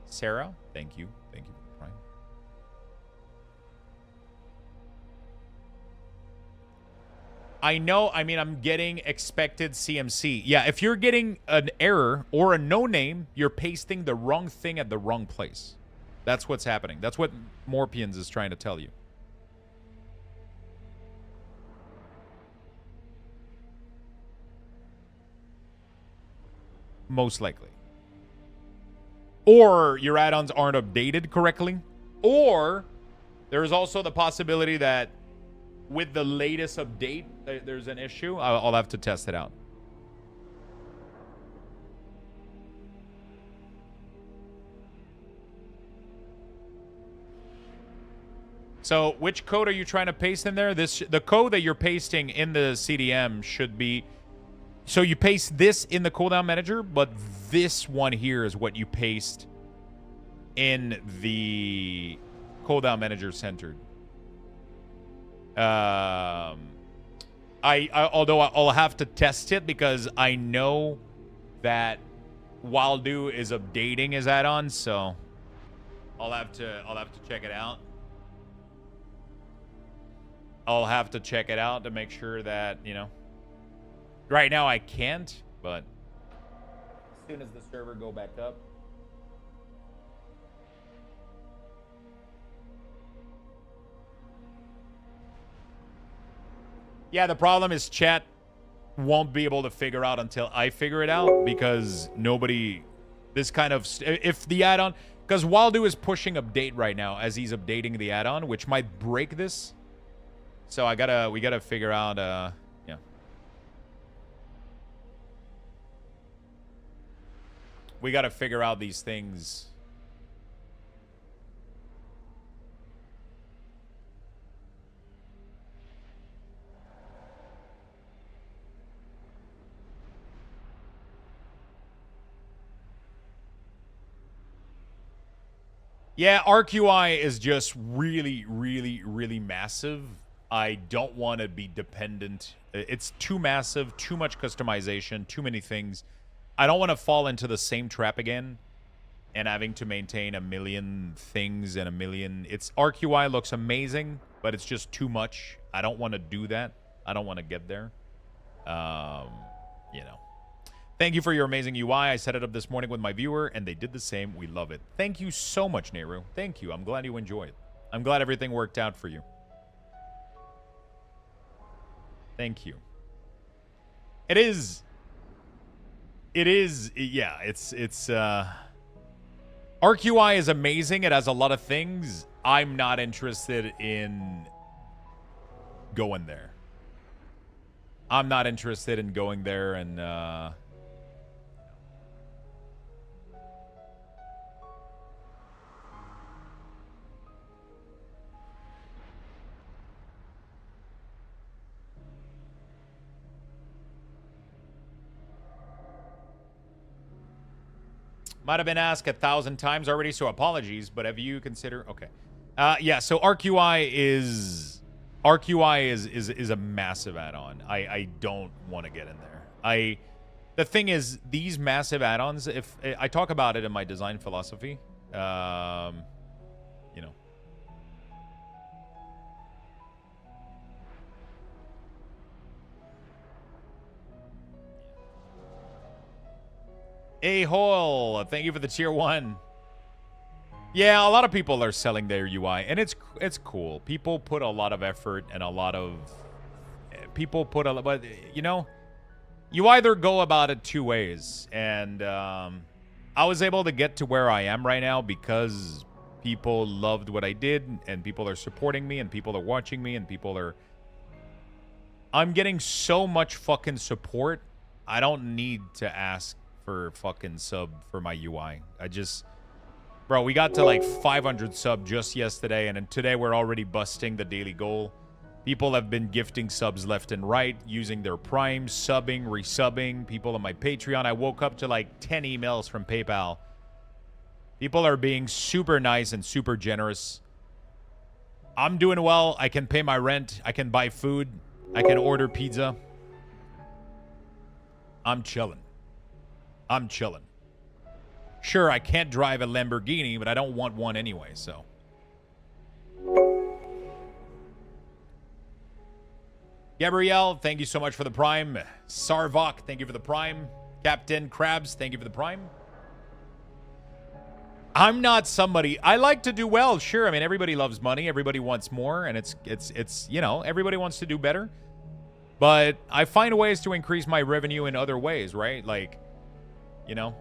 Sarah. Thank you. Thank you for the Prime. I know, I mean, I'm getting expected CMC. Yeah, if you're getting an error or a no-name, you're pasting the wrong thing at the wrong place. That's what's happening. That's what Morpians is trying to tell you. Most likely. Or your add-ons aren't updated correctly. Or there's also the possibility that with the latest update, there's an issue. I'll have to test it out. So which code are you trying to paste in there? The code that you're pasting in the CDM should be... So you paste this in the cooldown manager, but this one here is what you paste in the cooldown manager centered. Although I'll have to test it because I know that Wildu is updating his add-on, so I'll have to check it out. I'll have to check it out to make sure that, you know. Right now I can't, but as soon as the server go back up. Yeah, the problem is chat won't be able to figure out until I figure it out because nobody, this kind of, if the add-on, because Wildu is pushing update right now as he's updating the add-on, which might break this. So we gotta figure out, yeah. We gotta figure out these things. Yeah, ArcUI is just really, really, really massive. I don't want to be dependent. It's too massive, too much customization, too many things. I don't want to fall into the same trap again and having to maintain a million things and a million... ArcUI looks amazing, but it's just too much. I don't want to do that. I don't want to get there. You know. Thank you for your amazing UI. I set it up this morning with my viewer, and they did the same. We love it. Thank you so much, Nehru. Thank you. I'm glad you enjoy it. I'm glad everything worked out for you. Thank you. It is, yeah, it's ArcUI is amazing. It has a lot of things. I'm not interested in going there. I'm not interested in going there and, might have been asked 1,000 times already, so apologies. But have you considered? Okay, yeah. So ArcUI is a massive add-on. I don't want to get in there. The thing is, these massive add-ons. If I talk about it in my design philosophy, you know. A-hole, thank you for the tier 1. Yeah, a lot of people are selling their UI, and it's cool. People put a lot of effort and a lot of... People put a lot... But, you know, you either go about it two ways. And I was able to get to where I am right now because People loved what I did, and people are supporting me, and people are watching me, and people are... I'm getting so much fucking support. I don't need to ask for fucking sub for my UI. I just... Bro, we got to like 500 sub just yesterday, and then today we're already busting the daily goal. People have been gifting subs left and right, using their Prime, subbing, resubbing. People on my Patreon. I woke up to like 10 emails from PayPal. People are being super nice and super generous. I'm doing well. I can pay my rent. I can buy food. I can order pizza. I'm chilling. I'm chilling. Sure, I can't drive a Lamborghini, but I don't want one anyway, so. Gabrielle, thank you so much for the Prime. Sarvok, thank you for the Prime. Captain Krabs, thank you for the Prime. I'm not somebody... I like to do well, sure. I mean, everybody loves money. Everybody wants more, and it's you know, everybody wants to do better. But I find ways to increase my revenue in other ways, right? Like, you know...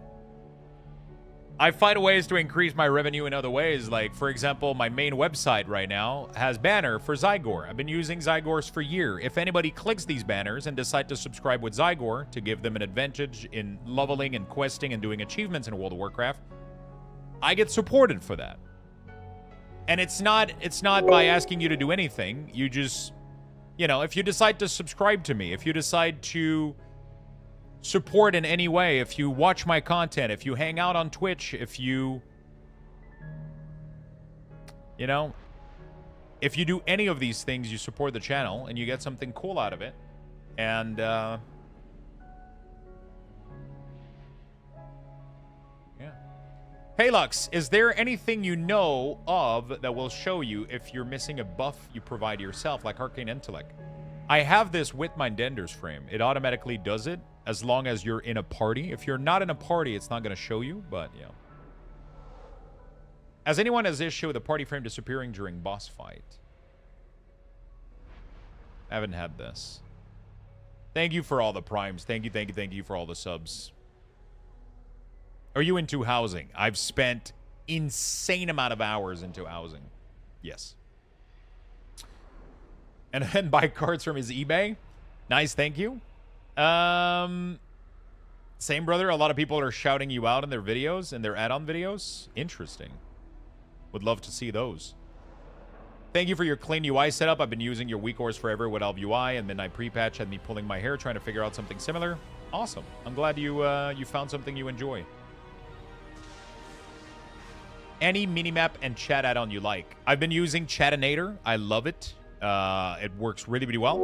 I find ways to increase my revenue in other ways. Like, for example, my main website right now has banner for Zygor. I've been using Zygors for a year. If anybody clicks these banners and decide to subscribe with Zygor to give them an advantage in leveling and questing and doing achievements in World of Warcraft, I get supported for that. And it's not by asking you to do anything. You just, you know, if you decide to subscribe to me, if you decide to support in any way, if you watch my content, if you hang out on Twitch, if you know, if you do any of these things, you support the channel and you get something cool out of it. And yeah. Hey Lux, is there anything you know of that will show you if you're missing a buff you provide yourself, like Arcane Intellect? I have this with my Dender's frame. It automatically does it as long as you're in a party. If you're not in a party, it's not going to show you, but, you know. Has anyone has issue with the party frame disappearing during boss fight? I haven't had this. Thank you for all the primes. Thank you for all the subs. Are you into housing? I've spent insane amount of hours into housing. Yes. And then buy cards from his eBay. Nice, thank you. Same, brother. A lot of people are shouting you out in their videos, in their add-on videos. Interesting. Would love to see those. Thank you for your clean UI setup. I've been using your weak ores forever with Elf UI, and Midnight Pre-Patch had me pulling my hair trying to figure out something similar. Awesome. I'm glad you you found something you enjoy. Any minimap and chat add-on you like. I've been using Chatinator. I love it. It works really, really well.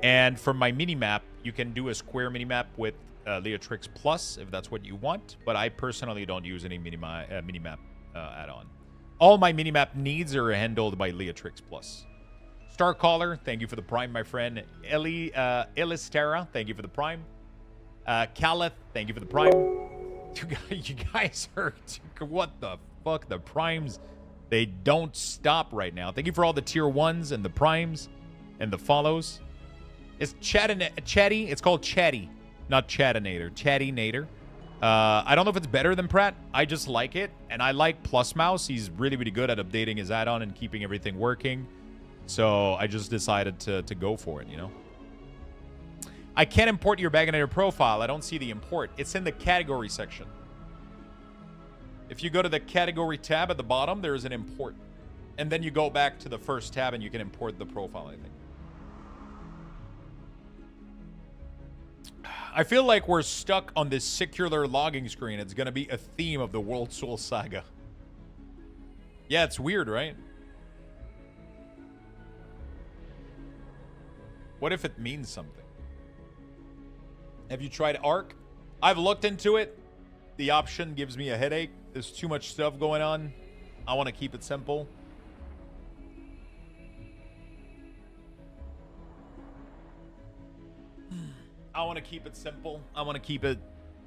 And for my minimap, you can do a square minimap with Leatrix Plus if that's what you want. But I personally don't use any minimap add-on. All my minimap needs are handled by Leatrix Plus. Starcaller, thank you for the Prime, my friend. Elistera, thank you for the Prime. Calith, thank you for the Prime. You guys are... What the fuck? The Primes, they don't stop right now. Thank you for all the tier 1s and the Primes and the follows. It's Chatty. It's called Chatty, not Chatinator. Chattinator. I don't know if it's better than Pratt. I just like it, and I like Plus Mouse. He's really, really good at updating his add-on and keeping everything working. So I just decided to go for it, you know. I can't import your Baganator profile. I don't see the import. It's in the category section. If you go to the category tab at the bottom, there is an import. And then you go back to the first tab and you can import the profile, I think. I feel like we're stuck on this circular logging screen. It's going to be a theme of the World Soul Saga. Yeah, it's weird, right? What if it means something? Have you tried Arc? I've looked into it. The option gives me a headache. There's too much stuff going on. I want to keep it simple. I want to keep it simple. I want to keep it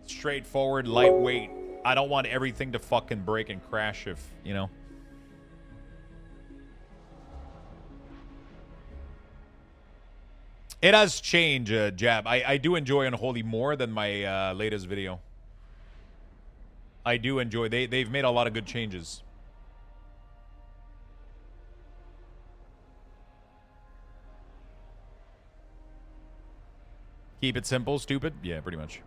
straightforward, lightweight. I don't want everything to fucking break and crash if, you know. It has changed, Jab. I do enjoy Unholy more than my latest video. I do enjoy. They've made a lot of good changes. Keep it simple, stupid. Yeah, pretty much.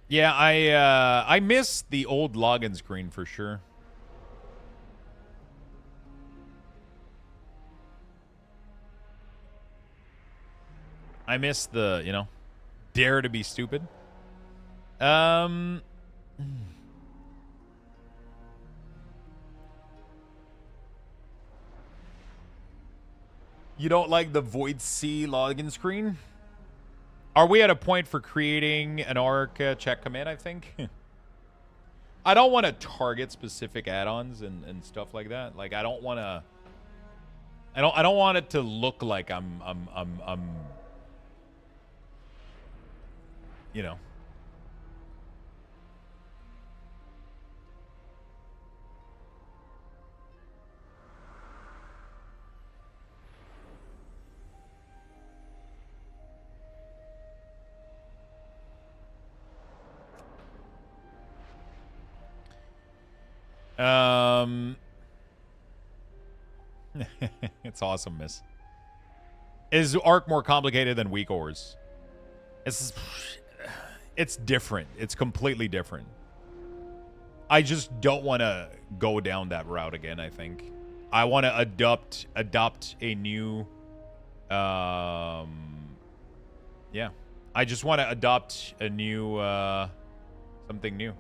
Yeah, I miss the old login screen for sure. I miss the, you know, dare to be stupid. You don't like the Void C login screen? Are we at a point for creating an ARC check command, I think? I don't want to target specific add-ons and stuff like that. Like I don't want to I don't want it to look like I'm you know. It's awesome, miss. Is ARC more complicated than weak ores? It's different. It's completely different. I just don't want to go down that route again, I think. I want to adopt a new yeah. I just want to adopt a new something new.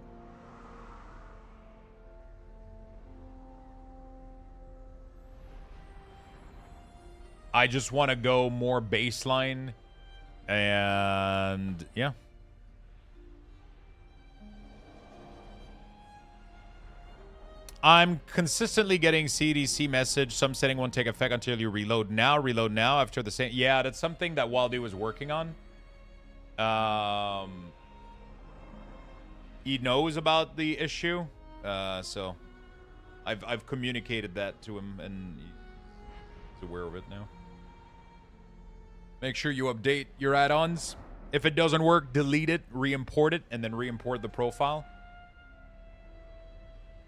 I just want to go more baseline and yeah. I'm consistently getting CDC message. Some setting won't take effect until you reload now. Reload now after the same. Yeah, that's something that Waldo is working on. He knows about the issue, so I've communicated that to him and he's aware of it now. Make sure you update your add-ons. If it doesn't work, delete it, re-import it, and then re-import the profile.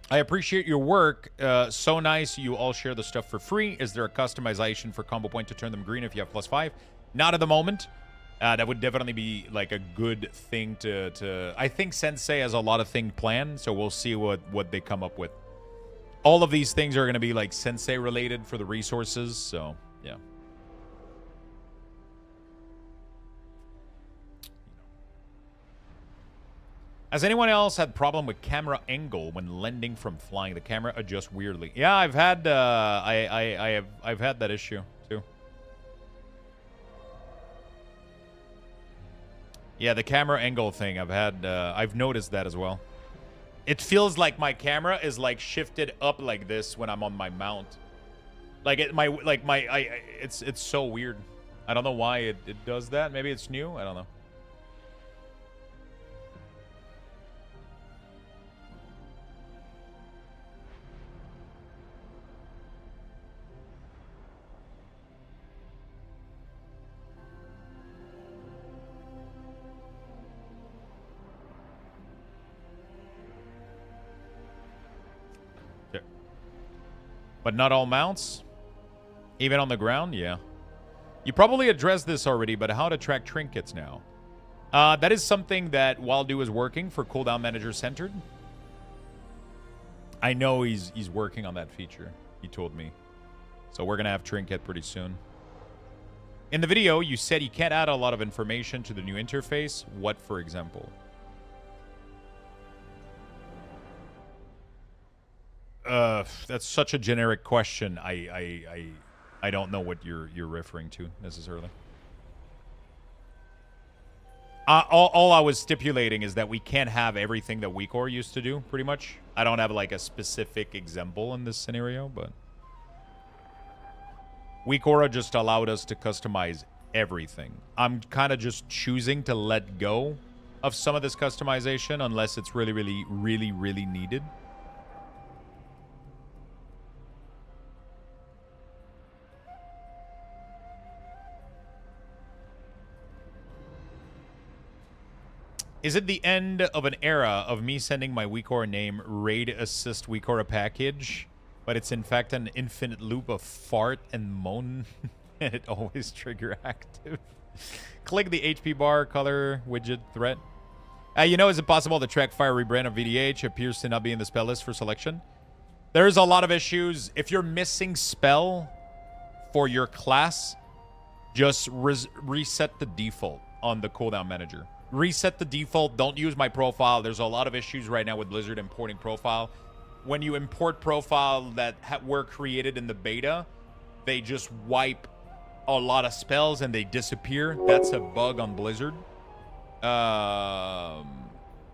I appreciate your work. So nice you all share the stuff for free. Is there a customization for combo point to turn them green if you have +5? Not at the moment. That would definitely be like a good thing to... I think Sensei has a lot of things planned, so we'll see what they come up with. All of these things are going to be like Sensei related for the resources, so yeah. Has anyone else had problem with camera angle when lending from flying? The camera adjusts weirdly. Yeah, I've had I've had that issue too. Yeah, the camera angle thing. I've noticed that as well. It feels like my camera is like shifted up like this when I'm on my mount. Like it's so weird. I don't know why it does that. Maybe it's new. I don't know. But not all mounts? Even on the ground? Yeah. You probably addressed this already, but how to track trinkets now? That is something that Waldo is working for Cooldown Manager Centered. I know he's working on that feature. He told me. So we're going to have trinket pretty soon. In the video, you said you can't add a lot of information to the new interface. What, for example? That's such a generic question. I don't know what you're referring to necessarily. All I was stipulating is that we can't have everything that WeakOr used to do, pretty much. I don't have like a specific example in this scenario, but WeakOr just allowed us to customize everything. I'm kind of just choosing to let go of some of this customization unless it's really needed. Is it the end of an era of me sending my WeCora name raid assist WeCora package, but it's in fact an infinite loop of fart and moan, and it always trigger active? Click the HP bar color widget threat. You know, is it possible the track fire rebrand of VDH appears to not be in the spell list for selection? There's a lot of issues. If you're missing spell for your class, just reset the default on the cooldown manager. Reset the default. Don't use my profile. There's a lot of issues right now with Blizzard importing profile. When you import profile that were created in the beta, they just wipe a lot of spells and they disappear. That's a bug on Blizzard.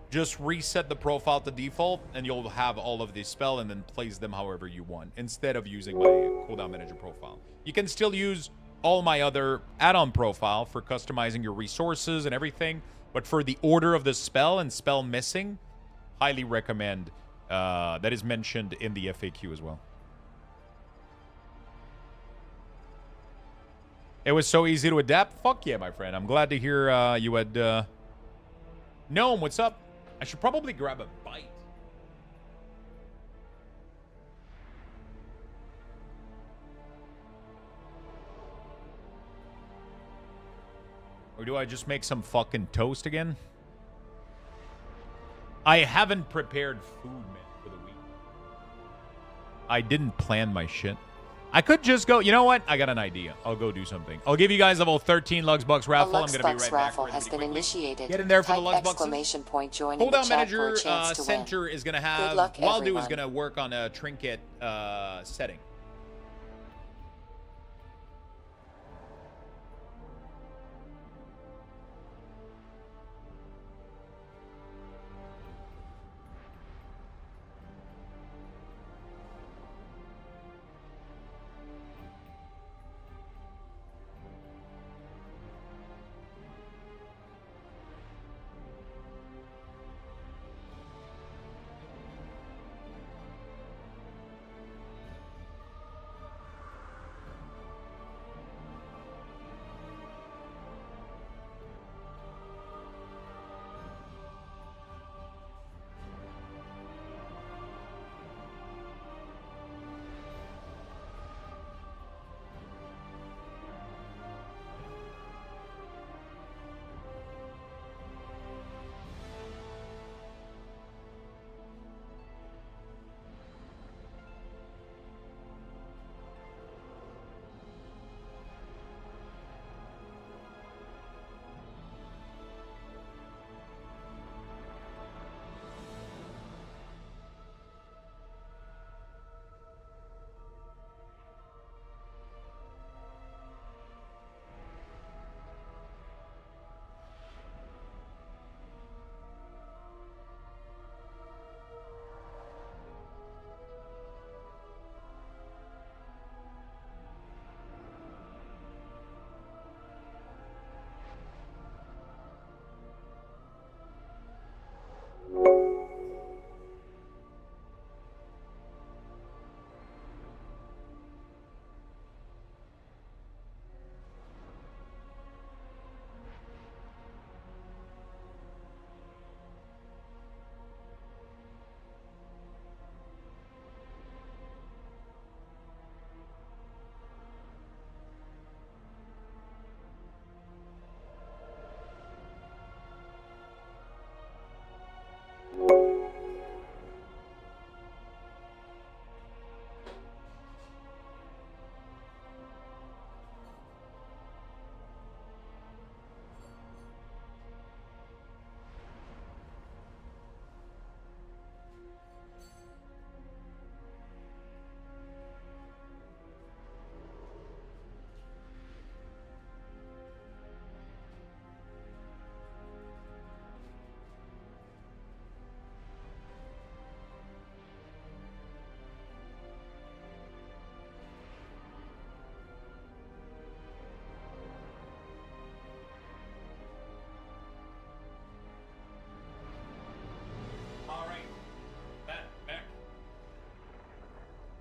Just reset the profile to default and you'll have all of these spell and then place them however you want instead of using my cooldown manager profile. You can still use all my other add-on profile for customizing your resources and everything. But for the order of the spell and spell missing, highly recommend. That is mentioned in the FAQ as well. It was so easy to adapt. Fuck yeah, my friend. I'm glad to hear you had... Gnome, what's up? I should probably grab a bite. Or do I just make some fucking toast again? I haven't prepared food, man, for the week. I didn't plan my shit. I could just go... You know what? I got an idea. I'll go do something. I'll give you guys a level 13 Luxthos raffle. I'm going to be right back. Raffle has been initiated. Get in there for the Type Luxboxes. exclamation point joining the Cooldown chat for Manager a chance to Center win. is going to have... Good luck, Waldo everyone. is going to work on a trinket setting.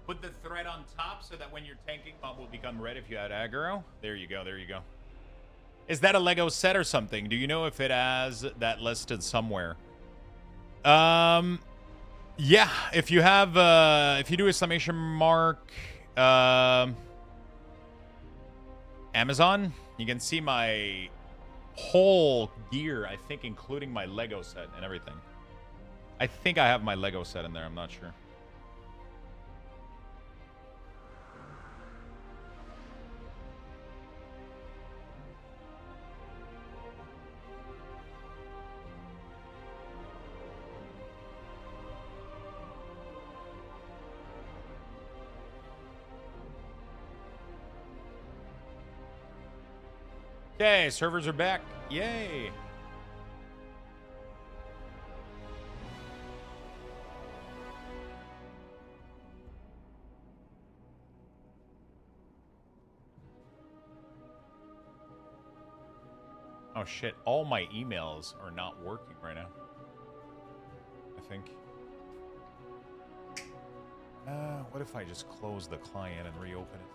Put the thread on top so that when you're tanking, mob will become red if you add aggro. There you go, there you go. Is that a Lego set or something? Do you know if it has that listed somewhere? Yeah, if you have, if you do exclamation mark, Amazon, you can see my whole gear, I think, including my Lego set and everything. I think I have my Lego set in there. I'm not sure. Okay, servers are back. Yay. Oh shit, all my emails are not working right now. I think. What if I just close the client and reopen it?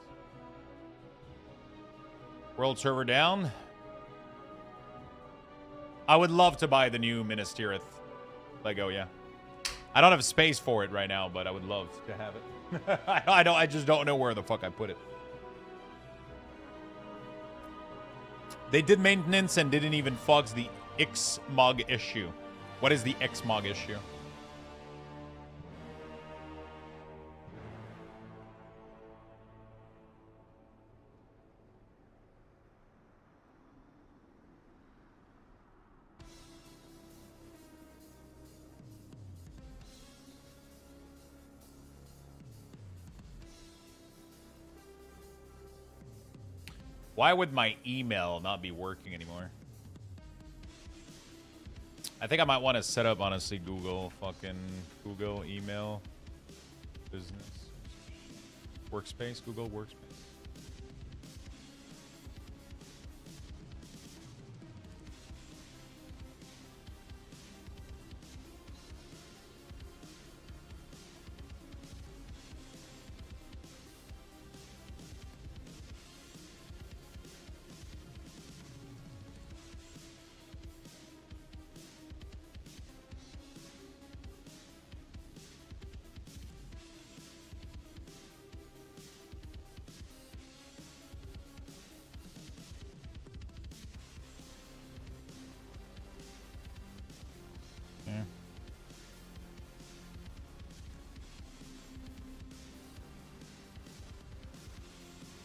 World server down. I would love to buy the new Minas Tirith Lego, yeah. I don't have space for it right now, but I would love to have it. I just don't know where the fuck I put it. They did maintenance and didn't even fix the Xmog issue. What is the Xmog issue? Why would my email not be working anymore? I think I might want to set up, honestly, Google email business workspace, Google Workspace.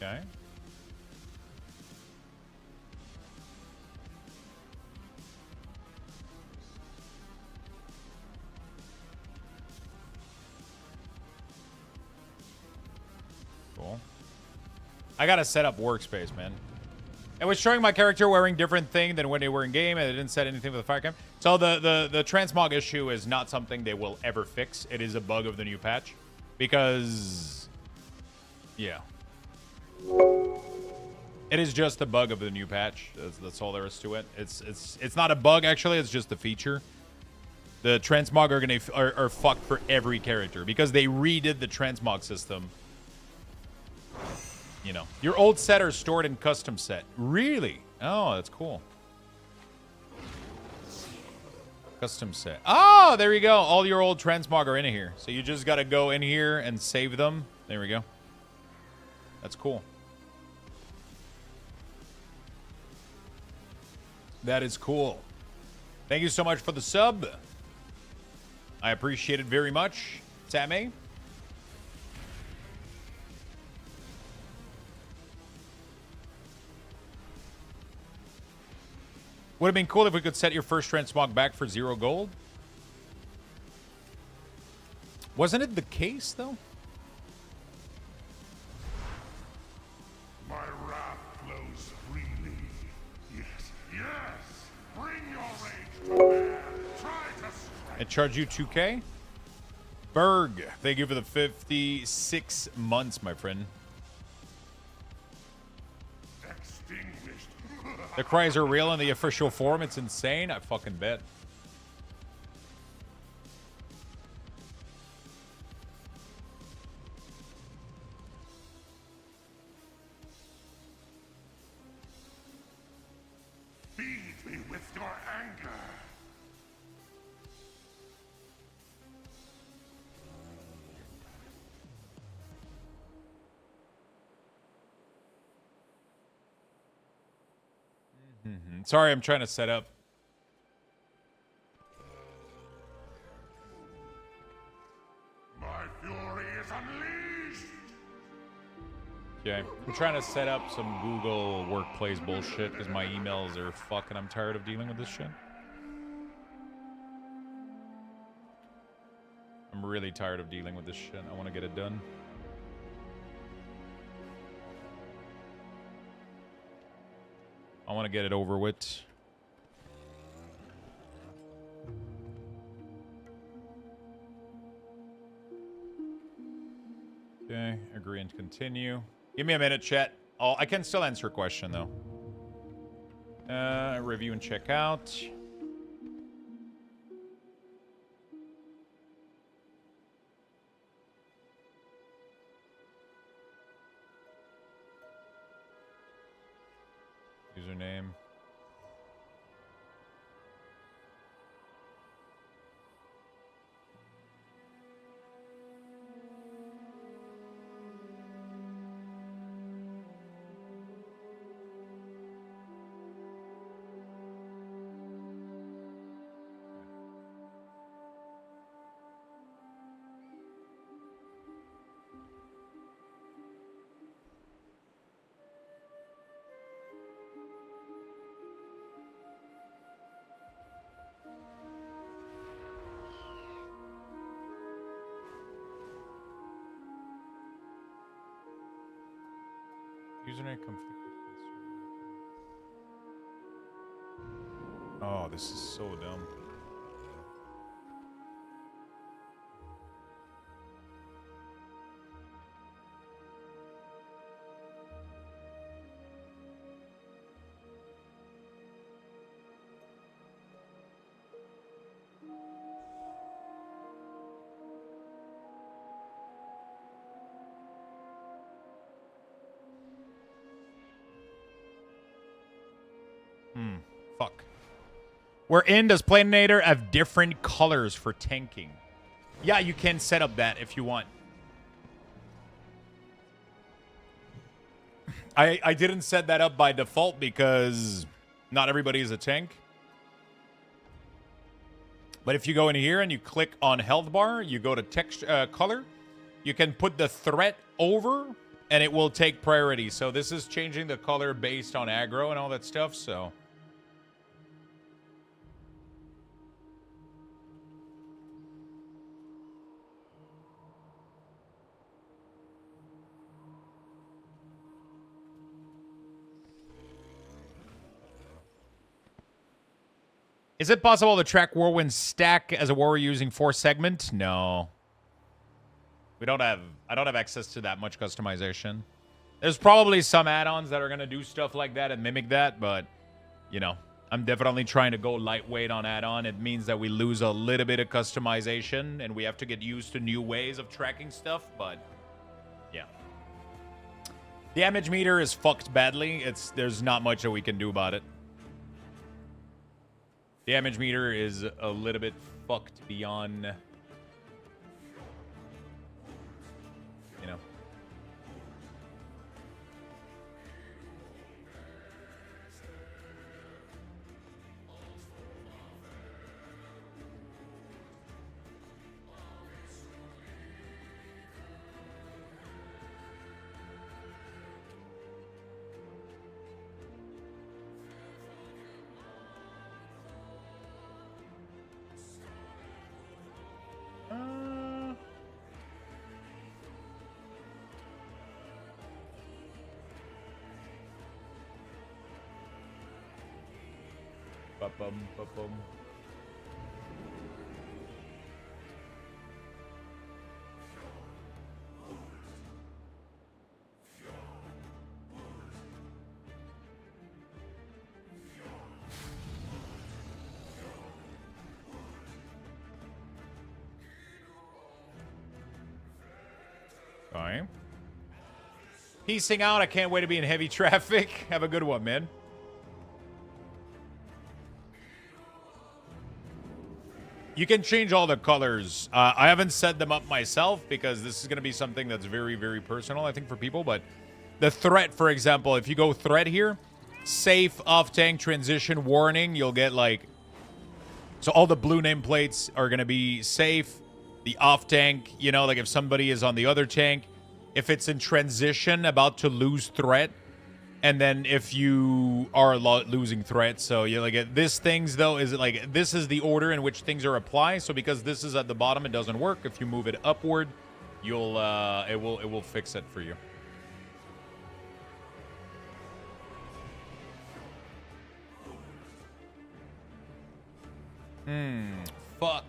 Okay. Cool. I gotta set up workspace, man. It was showing my character wearing different thing than when they were in game, and it didn't set anything for the fire cam. So the transmog issue is not something they will ever fix. It is a bug of the new patch, because yeah. It is just a bug of the new patch. That's all there is to it. It's not a bug, actually. It's just a feature. The transmog are fucked for every character because they redid the transmog system. You know, your old set are stored in custom set. Really? Oh, that's cool. Custom set. Oh, there you go. All your old transmog are in here. So you just got to go in here and save them. There we go. That's cool. That is cool. Thank you so much for the sub. I appreciate it very much, Sammy. Would have been cool if we could set your first transmog back for 0 gold. Wasn't it the case, though? My wrath flows freely. Yes, yes! Bring your rage to bear! Try to strike! I charge you 2K? Berg, thank you for the 56 months, my friend. Extinguished. The cries are real in the official form. It's insane. I fucking bet. Feed me with your anger. Sorry, I'm trying to set up. My fury is unleashed. Okay, I'm trying to set up some Google Workplace bullshit because my emails are fucking. I'm tired of dealing with this shit. I'm really tired of dealing with this shit. I want to get it done. I want to get it over with. Okay, agree and continue. Give me a minute, chat. Oh, I can still answer a question, though. Review and check out. Username. Username conflict. Oh, this is so dumb. Fuck. We're in. Does Planinator have different colors for tanking? Yeah, you can set up that if you want. I didn't set that up by default because not everybody is a tank. But if you go in here and you click on health bar, you go to text color, you can put the threat over and it will take priority. So this is changing the color based on aggro and all that stuff, so... Is it possible to track Whirlwind's stack as a warrior using 4 segment? No. I don't have access to that much customization. There's probably some add-ons that are going to do stuff like that and mimic that, but, you know, I'm definitely trying to go lightweight on add-on. It means that we lose a little bit of customization, and we have to get used to new ways of tracking stuff, but, yeah. Damage meter is fucked badly. There's not much that we can do about it. Damage meter is a little bit fucked beyond, you know. Ba-bum, ba-bum. Sorry. Peacing out. I can't wait to be in heavy traffic. Have a good one, man. You can change all the colors. I haven't set them up myself because this is going to be something that's very, very personal, I think, for people. But the threat, for example, if you go threat here, safe, off-tank, transition, warning, you'll get like... So all the blue nameplates are going to be safe. The off-tank, you know, like if somebody is on the other tank. If it's in transition, about to lose threat. And then if you are losing threat, so you like this things though is like this is the order in which things are applied. So because this is at the bottom, it doesn't work. If you move it upward, you'll it will fix it for you. Fuck.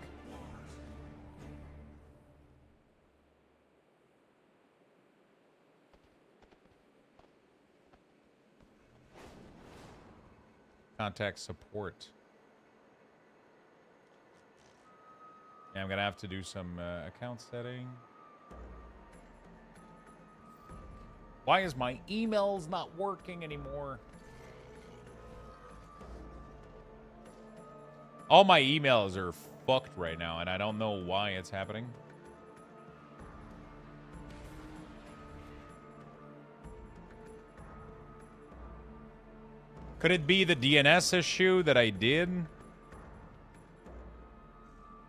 Contact support. Yeah, I'm gonna have to do some account setting. Why is my emails not working anymore? All my emails are fucked right now, and I don't know why it's happening. Could it be the DNS issue that I did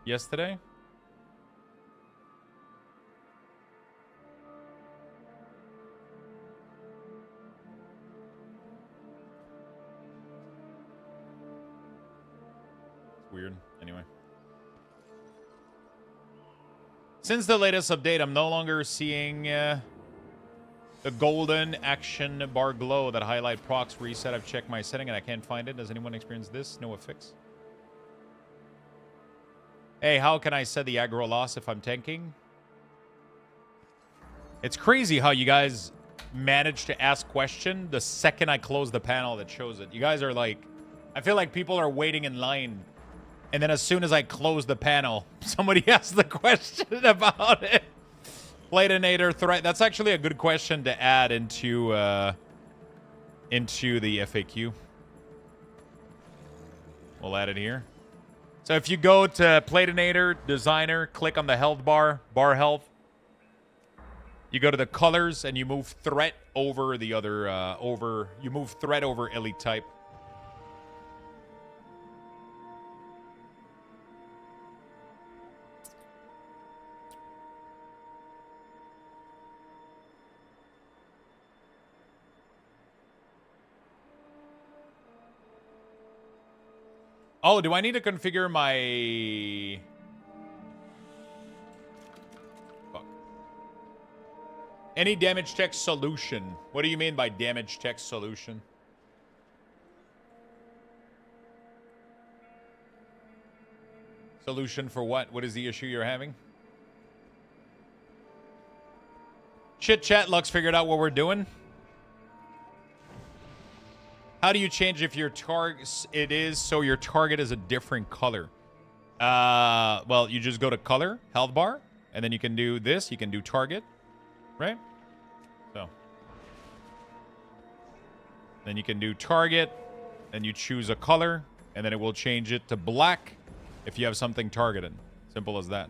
yesterday? It's weird. Anyway. Since the latest update, I'm no longer seeing... the golden action bar glow that highlight procs reset. I've checked my setting and I can't find it. Does anyone experience this? No fix. Hey, how can I set the aggro loss if I'm tanking? It's crazy how you guys manage to ask question the second I close the panel that shows it. You guys are like... I feel like people are waiting in line. And then as soon as I close the panel, somebody asks the question about it. Platinator threat. That's actually a good question to add into the FAQ. We'll add it here. So if you go to Platinator, Designer, click on the health bar, bar health. You go to the colors and you move threat over the other, you move threat over elite type. Oh, do I need to configure my... Fuck. Any damage text solution. What do you mean by damage text solution? Solution for what? What is the issue you're having? Chit chat, Lux figured out what we're doing. How do you change if your target it is so your target is a different color? Well, you just go to color, health bar, and then you can do this. You can do target, right? So then you can do target, and you choose a color, and then it will change it to black if you have something targeted. Simple as that.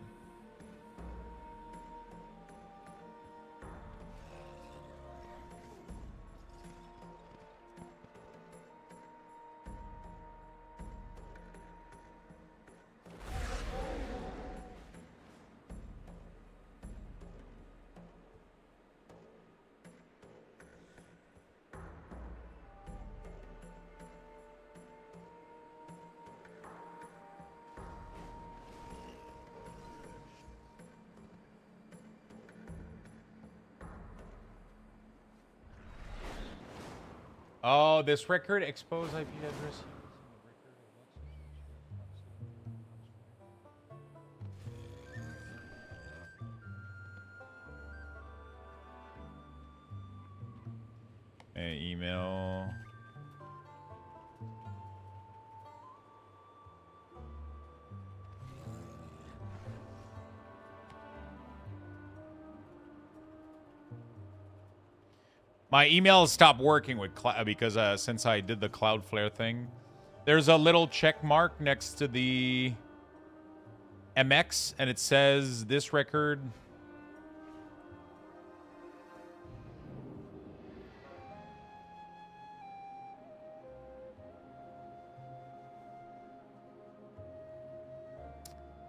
Oh, this record expose IP address. Email. My email stopped working with because since I did the Cloudflare thing, there's a little check mark next to the MX, and it says this record.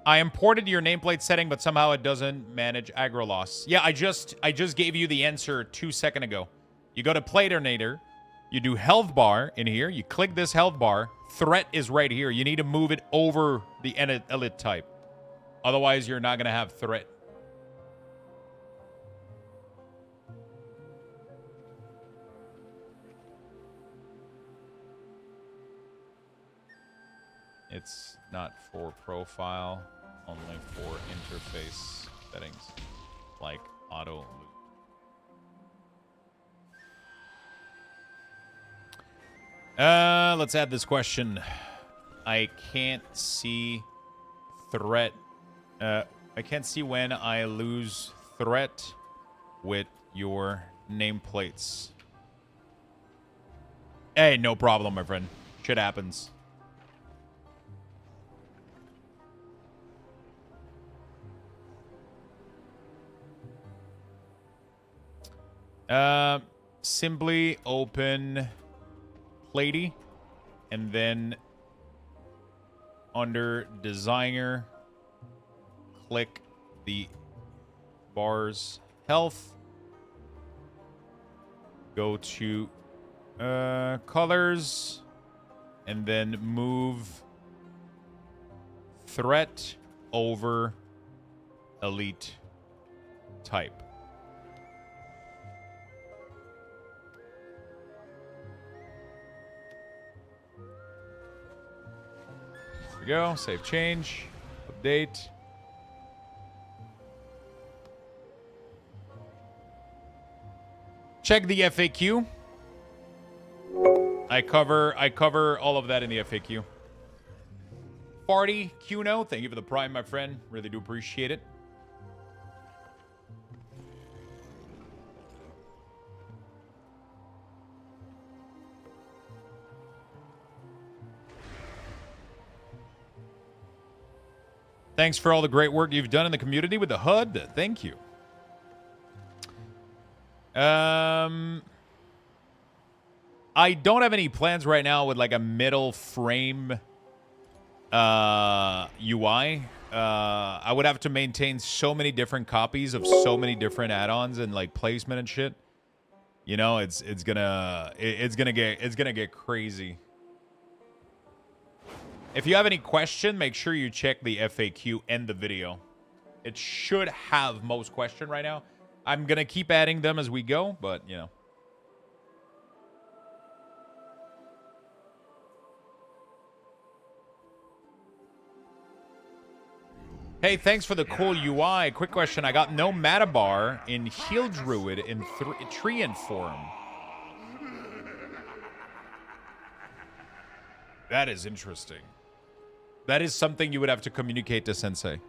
I imported your nameplate setting, but somehow it doesn't manage aggro loss. Yeah, I just gave you the answer 2 seconds ago. You go to Platernator, you do health bar in here, you click this health bar, threat is right here. You need to move it over the elite type. Otherwise, you're not going to have threat. It's not for profile, only for interface settings, like auto loop. Let's add this question. I can't see threat. I can't see when I lose threat with your nameplates. Hey, no problem, my friend. Shit happens. Simply open Platey and then under designer, click the bar's health. Go to colors and then move threat over elite type. Go, save change, update. Check the FAQ. I cover all of that in the FAQ. Farty Cuno, thank you for the prime, my friend. Really do appreciate it. Thanks for all the great work you've done in the community with the HUD. Thank you. I don't have any plans right now with like a middle frame UI. I would have to maintain so many different copies of so many different add-ons and like placement and shit. You know, it's gonna get crazy. If you have any question, make sure you check the FAQ and the video. It should have most question right now. I'm going to keep adding them as we go, but, you know. Hey, thanks for the cool UI. Quick question. I got no mana bar in Heal Druid in Treant form. That is interesting. That is something you would have to communicate to Sensei.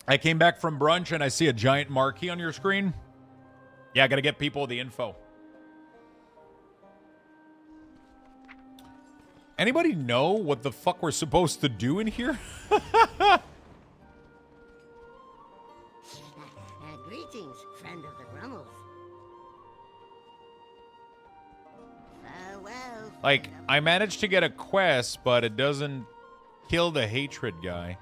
I came back from brunch and I see a giant marquee on your screen. Yeah, I gotta get people the info. Anybody know what the fuck we're supposed to do in here? Greetings, friend of the Grummels. Farewell. Like, I managed to get a quest, but it doesn't kill the hatred guy.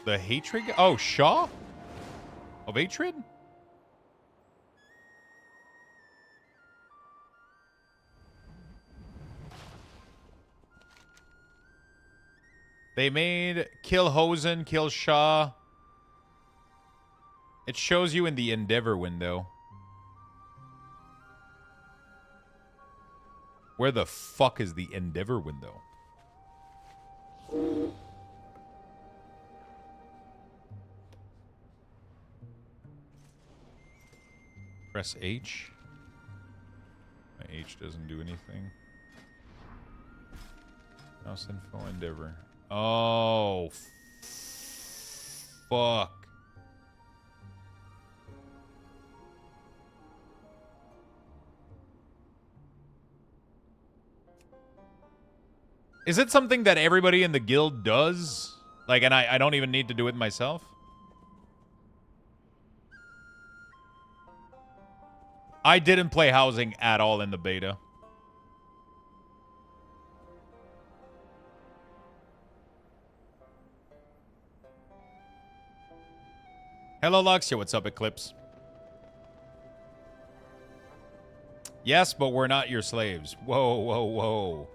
The hatred guy? Oh, Shaw? Of hatred? They made kill Hosen, kill Shaw. It shows you in the Endeavor window. Where the fuck is the Endeavor window? Press H. My H doesn't do anything. Mouse info Endeavor. Oh, fuck. Is it something that everybody in the guild does? Like, and I don't even need to do it myself? I didn't play housing at all in the beta. Hello, Luxia. What's up, Eclipse? Yes, but we're not your slaves. Whoa, whoa, whoa.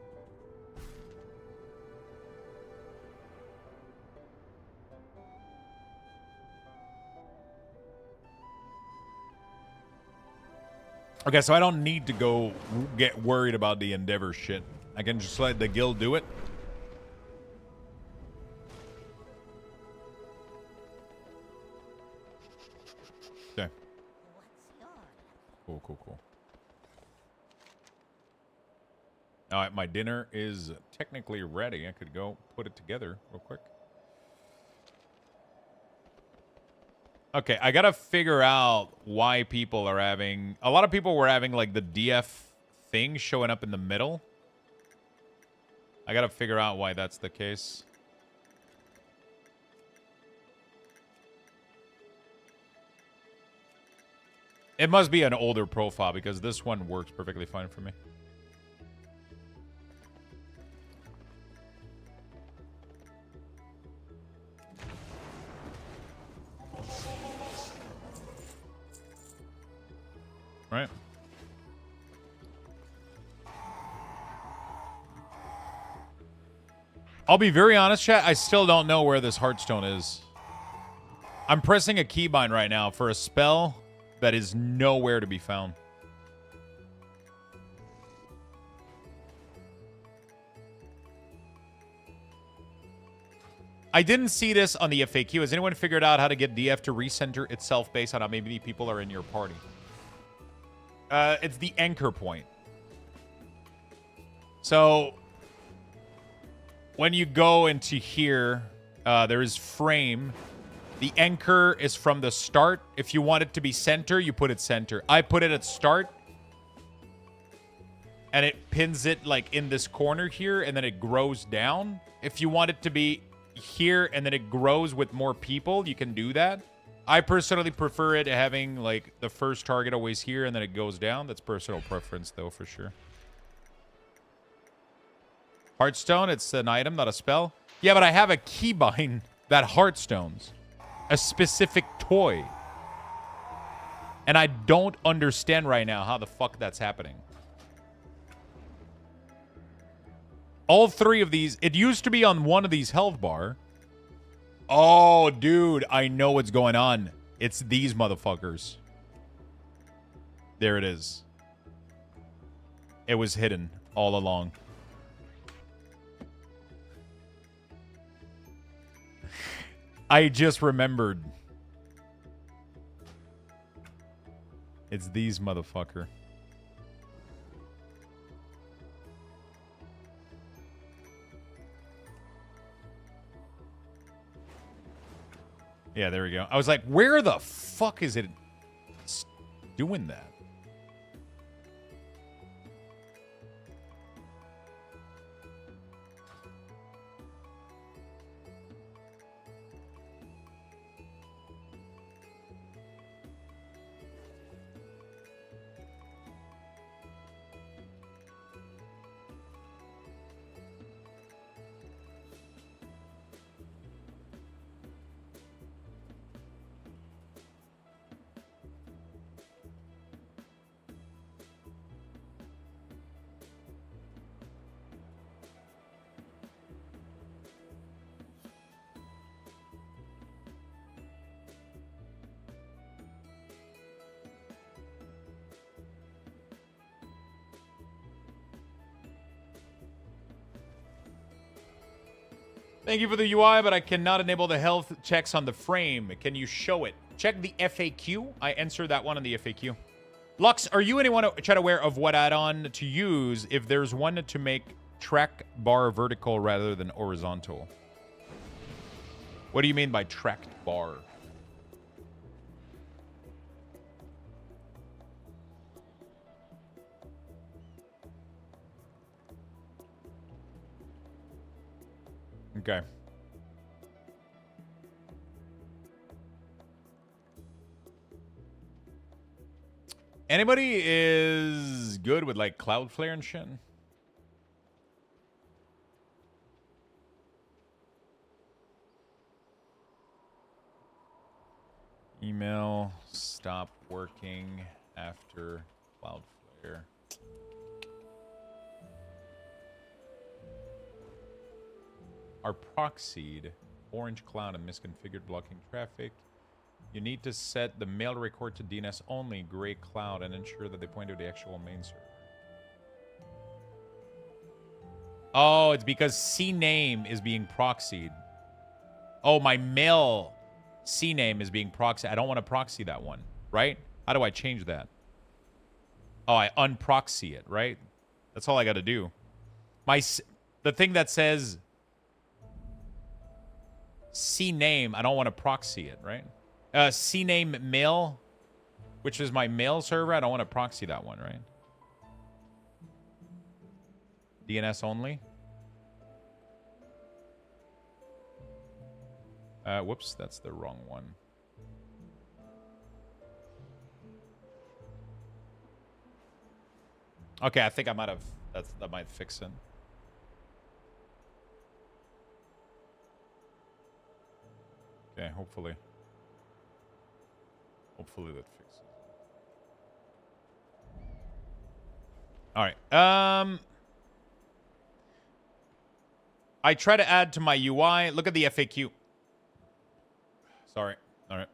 Okay, so I don't need to go get worried about the Endeavor shit. I can just let the guild do it. Okay. Cool, cool, cool. All right, my dinner is technically ready. I could go put it together real quick. Okay, I gotta figure out why people are having... A lot of people were having, like, the DF thing showing up in the middle. I gotta figure out why that's the case. It must be an older profile, because this one works perfectly fine for me. Right. I'll be very honest, chat. I still don't know where this Heartstone is. I'm pressing a keybind right now for a spell that is nowhere to be found. I didn't see this on the FAQ. Has anyone figured out how to get DF to recenter itself based on how many people are in your party? It's the anchor point. So when you go into here, there is frame. The anchor is from the start. If you want it to be center, you put it center. I put it at start. And it pins it like in this corner here, and then it grows down. If you want it to be here and then it grows with more people, you can do that. I personally prefer it having, like, the first target always here and then it goes down. That's personal preference, though, for sure. Heartstone, it's an item, not a spell. Yeah, but I have a keybind that Heartstones. A specific toy. And I don't understand right now how the fuck that's happening. All three of these, it used to be on one of these health bar. Oh, dude, I know what's going on. It's these motherfuckers. There it is. It was hidden all along. I just remembered. It's these motherfucker. Yeah, there we go. I was like, where the fuck is it doing that? Thank you for the UI, but I cannot enable the health checks on the frame. Can you show it? Check the FAQ. I answered that one on the FAQ. Lux, are you anyone chat aware of what add-on to use if there's one to make track bar vertical rather than horizontal? What do you mean by tracked bar? Okay. Anybody is good with like Cloudflare and shit? Email stop working after Cloudflare. Are proxied. Orange cloud and misconfigured blocking traffic. You need to set the mail record to DNS only, gray cloud, and ensure that they point to the actual main server. Oh, it's because CNAME is being proxied. Oh, my mail CNAME is being proxied. I don't want to proxy that one, right? How do I change that? Oh, I unproxy it, right? That's all I got to do. The thing that says CNAME, I don't want to proxy it, right? CNAME mail, which is my mail server. I don't want to proxy that one, right? DNS only. Whoops, that's the wrong one. Okay, I think I might have. That might fix it. Okay, hopefully. Hopefully that fixes it. All right. I try to add to my UI. Look at the FAQ. Sorry. All right.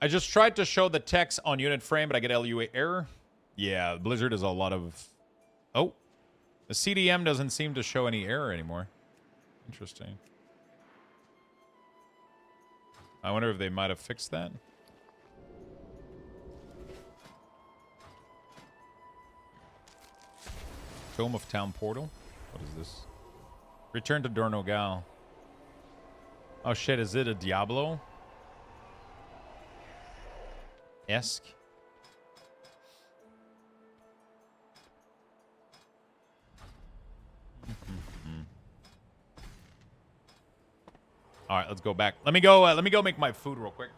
I just tried to show the text on unit frame, but I get LUA error. Yeah, Blizzard is a lot of... Oh. The CDM doesn't seem to show any error anymore. Interesting. I wonder if they might have fixed that. Tome of Town Portal. What is this? Return to Dornogal. Oh shit, is it a Diablo? Esque? All right, let's go back. Let me go make my food real quick.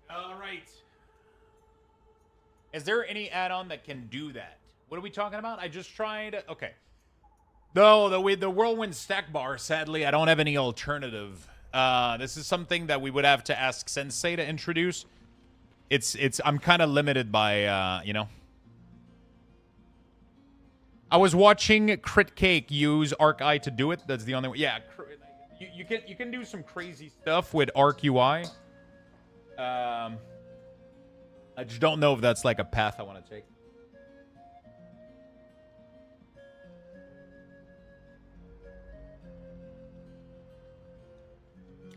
All right. Is there any add-on that can do that? What are we talking about? I just tried. Okay. No, the Whirlwind stack bar, sadly, I don't have any alternative. This is something that we would have to ask Sensei to introduce. I'm kind of limited by, you know. I was watching Crit Cake use Arc Eye to do it. That's the only way. Yeah, you can do some crazy stuff with Arc UI. I just don't know if that's like a path I want to take.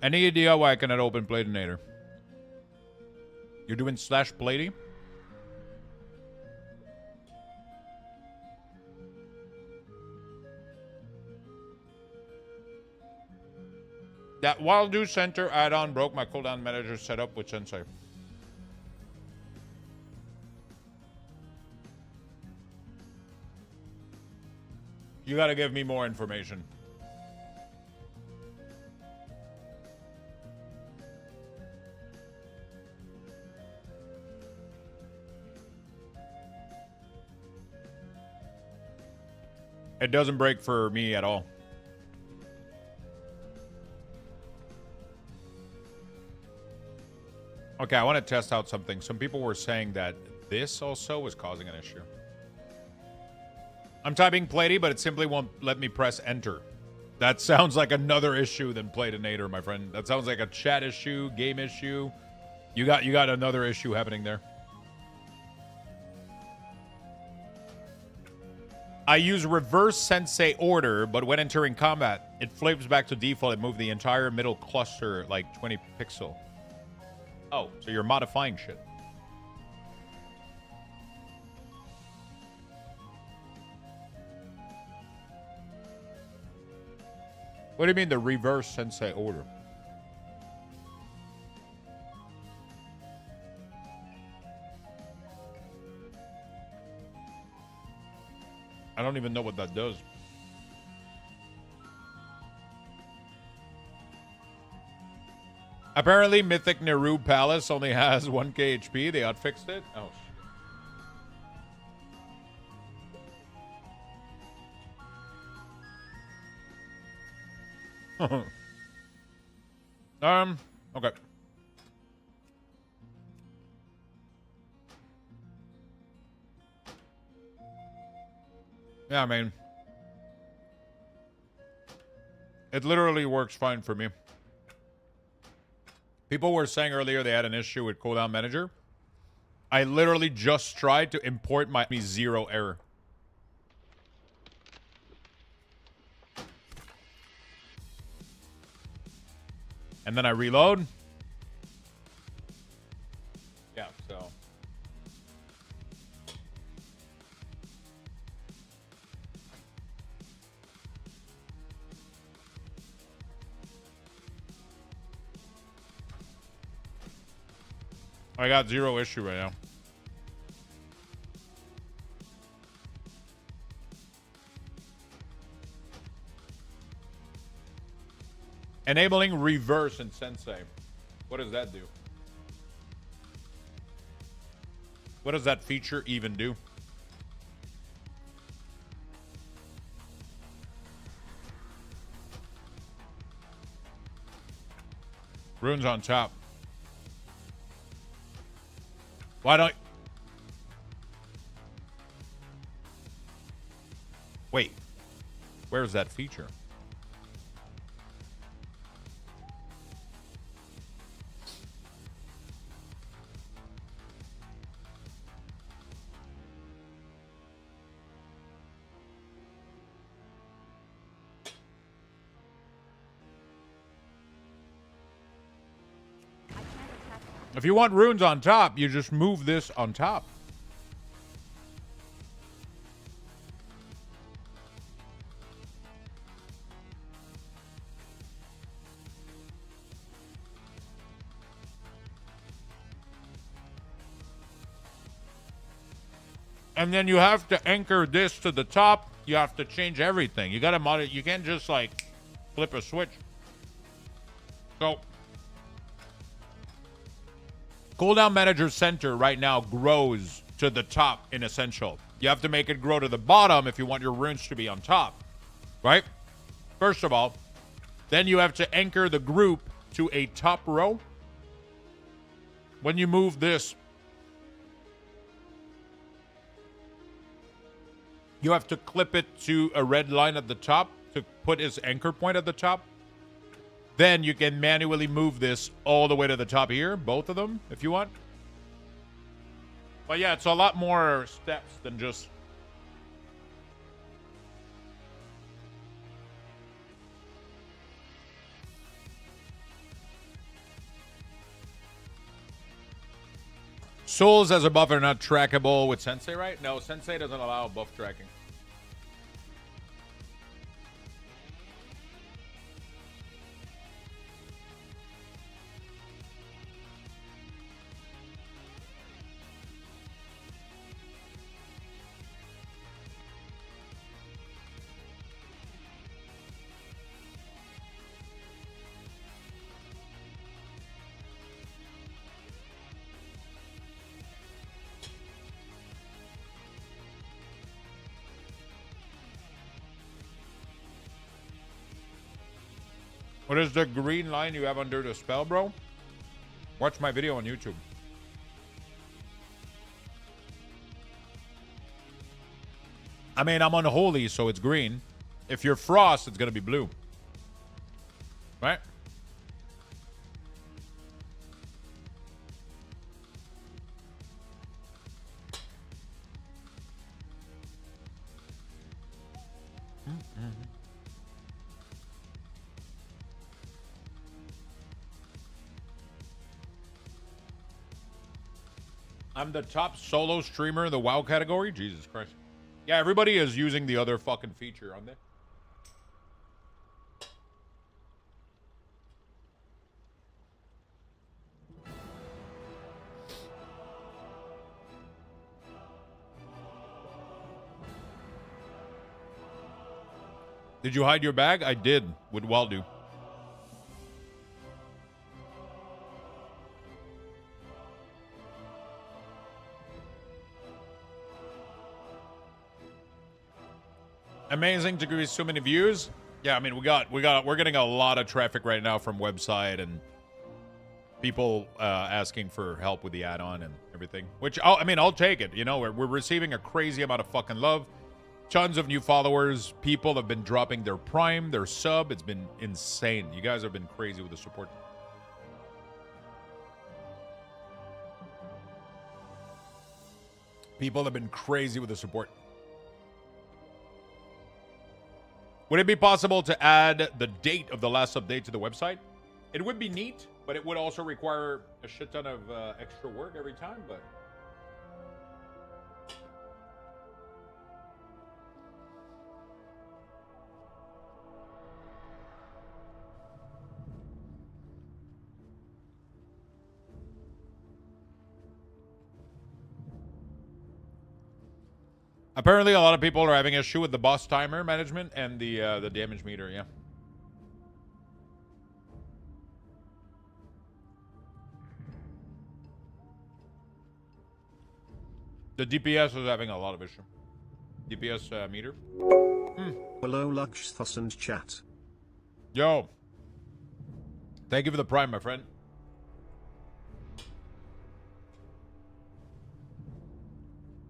Any idea why I cannot open Platinator? You're doing /Plady? That Wild Do Center add-on broke my cooldown manager setup with Sensei. You gotta give me more information. It doesn't break for me at all. Okay, I want to test out something. Some people were saying that this also was causing an issue. I'm typing Platey, but it simply won't let me press enter. That sounds like another issue than Platinator, my friend. That sounds like a chat issue, game issue. You got another issue happening there. I use reverse sensei order, but when entering combat, it flips back to default and move the entire middle cluster like 20 pixel. Oh, so you're modifying shit. What do you mean the reverse sensei order? I don't even know what that does. Apparently, Mythic Nehru Palace only has 1k HP. They outfixed it. Oh, shit. Okay. Yeah, I mean, it literally works fine for me. People were saying earlier they had an issue with cooldown manager. I literally just tried to import my zero error. And then I reload. Yeah, so. I got zero issue right now. Enabling reverse in Sensei. What does that do? What does that feature even do? Runes on top. Why don't... Wait. Where's that feature? If you want runes on top, you just move this on top. And then you have to anchor this to the top. You have to change everything. You gotta mod it. You can't just like flip a switch. So cooldown manager center right now grows to the top in essential. You have to make it grow to the bottom if you want your runes to be on top, right? First of all, then you have to anchor the group to a top row. When you move this, you have to clip it to a red line at the top to put its anchor point at the top. Then you can manually move this all the way to the top here, both of them, if you want. But yeah, it's a lot more steps than just... Souls as a buff are not trackable with Sensei, right? No, Sensei doesn't allow buff tracking. What is the green line you have under the spell, bro? Watch my video on YouTube. I mean, I'm unholy, so it's green. If you're frost, it's gonna be blue. Right? I'm the top solo streamer in the WoW category? Jesus Christ. Yeah, everybody is using the other fucking feature on there. Did you hide your bag? I did with Waldo. Amazing to give so many views. Yeah, I mean we're getting a lot of traffic right now from website and people asking for help with the add-on and everything. Which I'll take it. You know, we're receiving a crazy amount of fucking love. Tons of new followers. People have been dropping their Prime, their sub. It's been insane. You guys have been crazy with the support. People have been crazy with the support. Would it be possible to add the date of the last update to the website? It would be neat, but it would also require a shit ton of extra work every time, but... Apparently, a lot of people are having issue with the boss timer management and the damage meter. Yeah. The DPS is having a lot of issue. DPS meter. Hello, Luxthos and chat. Yo. Thank you for the Prime, my friend.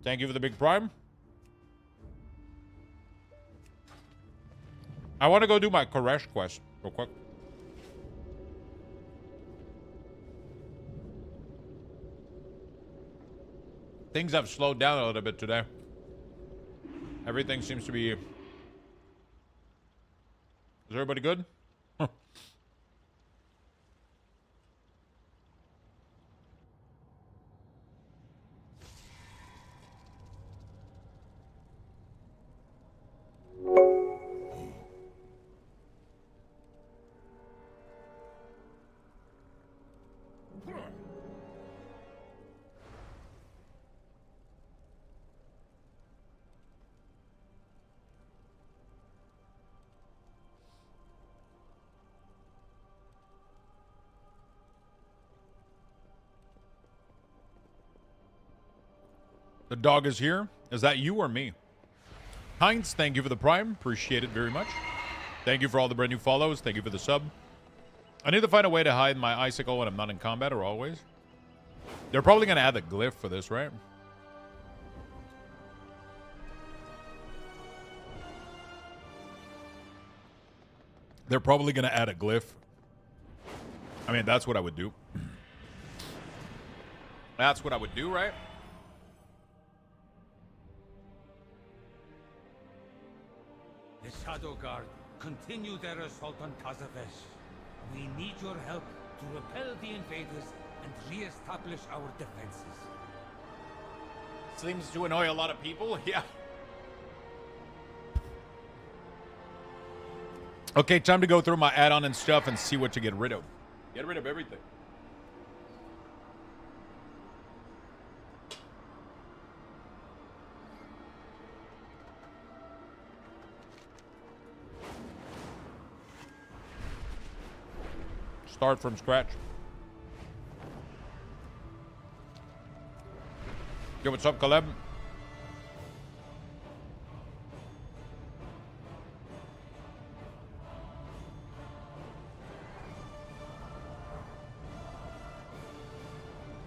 Thank you for the big Prime. I want to go do my Koresh quest real quick. Things have slowed down a little bit today. Everything seems to be... Is everybody good? The dog is here. Is that you or me? Heinz, thank you for the Prime. Appreciate it very much. Thank you for all the brand new follows. Thank you for the sub. I need to find a way to hide my icicle when I'm not in combat, or always. They're probably going to add a glyph for this, right? They're probably going to add a glyph. I mean, that's what I would do. That's what I would do, right? The Shadow Guard continue their assault on Kazavesh. We need your help to repel the invaders and re-establish our defenses. Seems to annoy a lot of people, yeah. Okay, time to go through my add-on and stuff and see what to get rid of. Get rid of everything. Start from scratch. Yo, what's up, Caleb?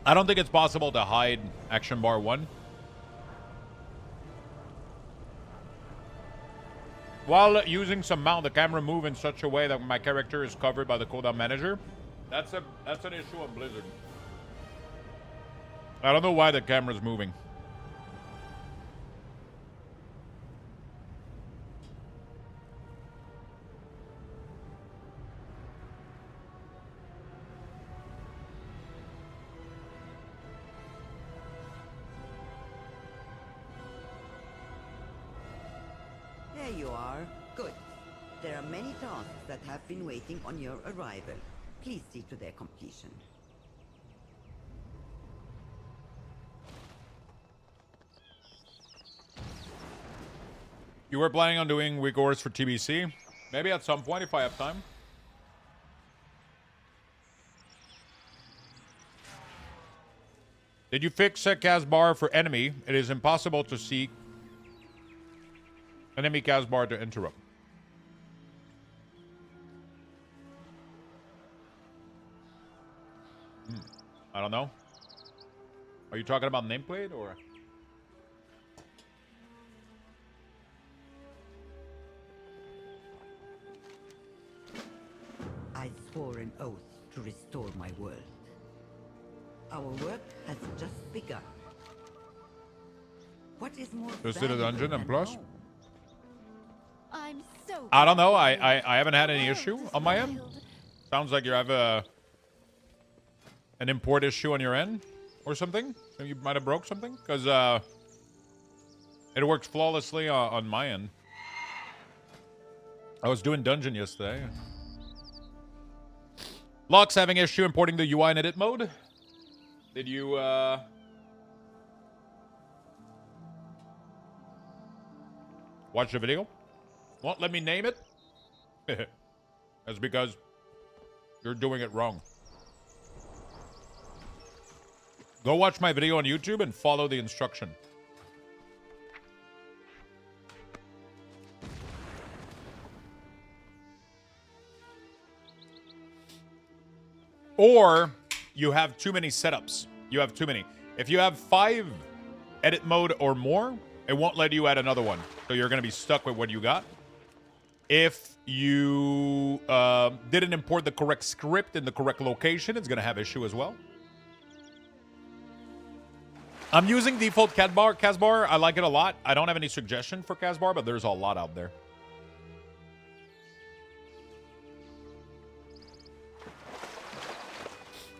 I don't think it's possible to hide action bar 1. While using some mount, the camera move in such a way that my character is covered by the cooldown manager. That's an issue on Blizzard. I don't know why the camera's moving. There you are. Good. There are many tasks that have been waiting on your arrival. Please see to their completion. You were planning on doing week orders for TBC? Maybe at some point if I have time. Did you fix a cast bar for enemy? It is impossible to see enemy cast bar to interrupt. I don't know. Are you talking about nameplate or? I swore an oath to restore my world. Our work has just begun. What is more Is it a dungeon and plus? home? I'm so I don't know. I haven't had any issue on my end. Sounds like you have an import issue on your end or something. You might have broke something because it works flawlessly on my end. I was doing dungeon yesterday. Lux having issue importing the UI in edit mode. Did you watch the video? Won't let me name it? That's because you're doing it wrong. Go watch my video on YouTube and follow the instruction. Or you have too many setups. You have too many. If you have 5 edit mode or more, it won't let you add another one. So you're going to be stuck with what you got. If you didn't import the correct script in the correct location, it's going to have issue as well. I'm using default Casbar. I like it a lot. I don't have any suggestion for Casbar, but there's a lot out there.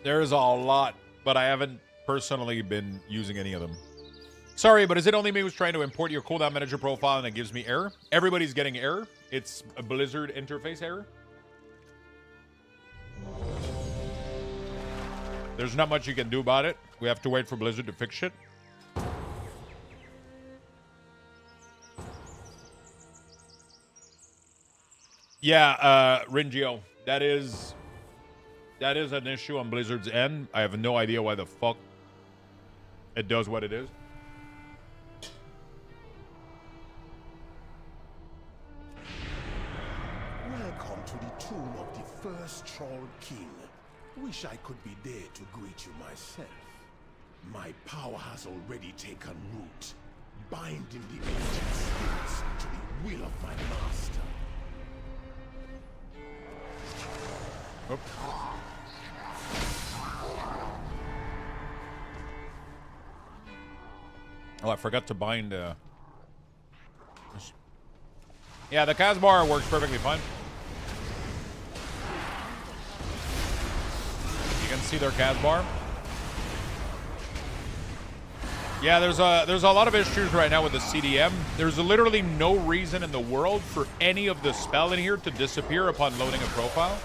There's a lot, but I haven't personally been using any of them. Sorry, but is it only me who's trying to import your cooldown manager profile and it gives me error? Everybody's getting error. It's a Blizzard interface error. There's not much you can do about it. We have to wait for Blizzard to fix shit. Yeah, Ringio, that is an issue on Blizzard's end. I have no idea why the fuck it does what it is. Welcome to the tomb of the first Troll King. Wish I could be there to greet you myself. My power has already taken root, binding the ancient spirits to the will of my master. Oops. Oh, I forgot to bind. Yeah, the Casbar works perfectly fine. You can see their Casbar. Yeah, there's a lot of issues right now with the CDM. There's literally no reason in the world for any of the spell in here to disappear upon loading a profile.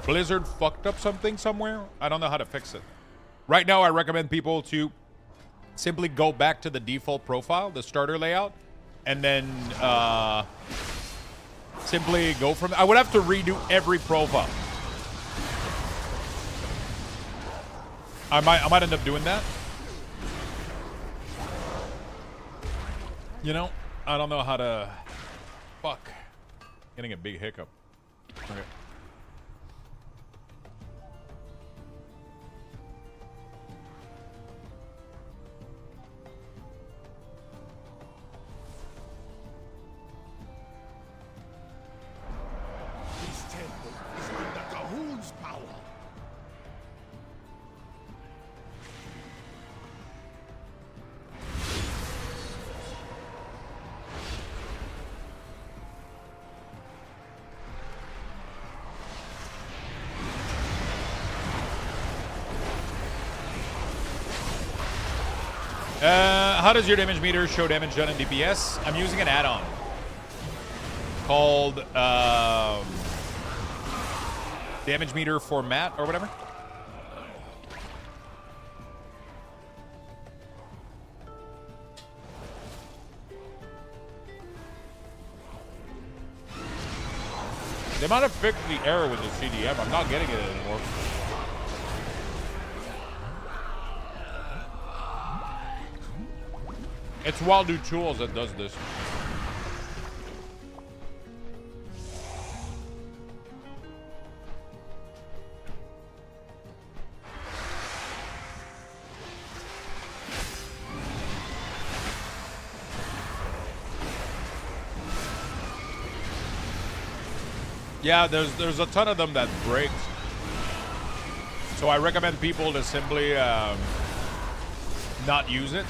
Blizzard fucked up something somewhere. I don't know how to fix it. Right now, I recommend people to simply go back to the default profile, the starter layout, and then simply go from... I would have to redo every profile. I might end up doing that. You know, I don't know how to... Fuck. Getting a big hiccup. Okay. How does your damage meter show damage done in DPS? I'm using an add-on called damage meter format or whatever. They might have fixed the error with the CDM. I'm not getting it anymore. It's Wild Do Tools that does this. Yeah, there's a ton of them that breaks. So I recommend people to simply not use it.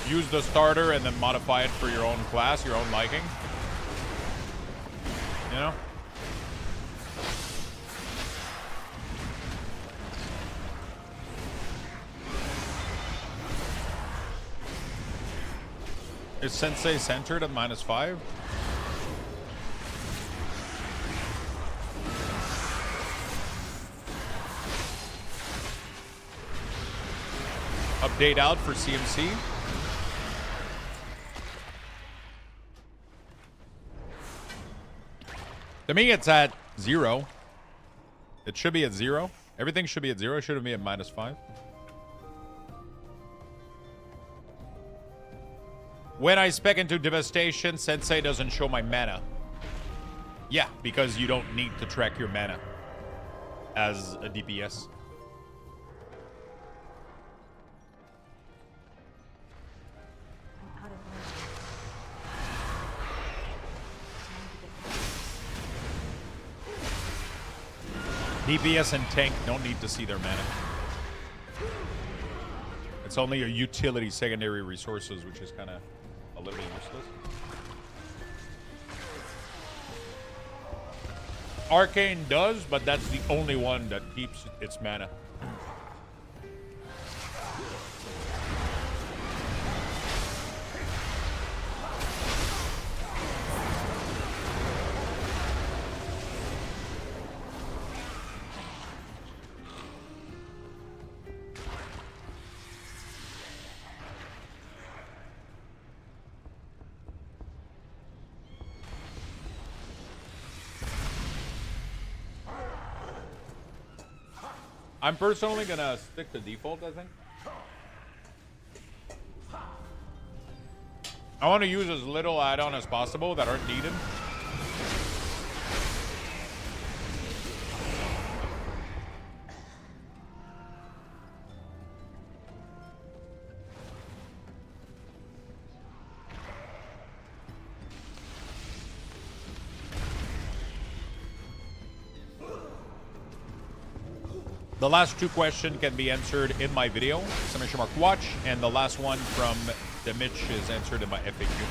Use the starter and then modify it for your own class, your own liking. You know? Is Sensei centered at -5? Update out for CMC. To me, it's at 0. It should be at 0. Everything should be at 0. It shouldn't be at -5. When I spec into Devastation, Sensei doesn't show my mana. Yeah, because you don't need to track your mana as a DPS. DPS and tank don't need to see their mana. It's only a utility secondary resources, which is kind of a little bit useless. Arcane does, but that's the only one that keeps its mana. I'm personally gonna stick to default, I think. I want to use as little add-on as possible that aren't needed. The last 2 questions can be answered in my video, !watch, and the last one from the Mitch is answered in my FAQ.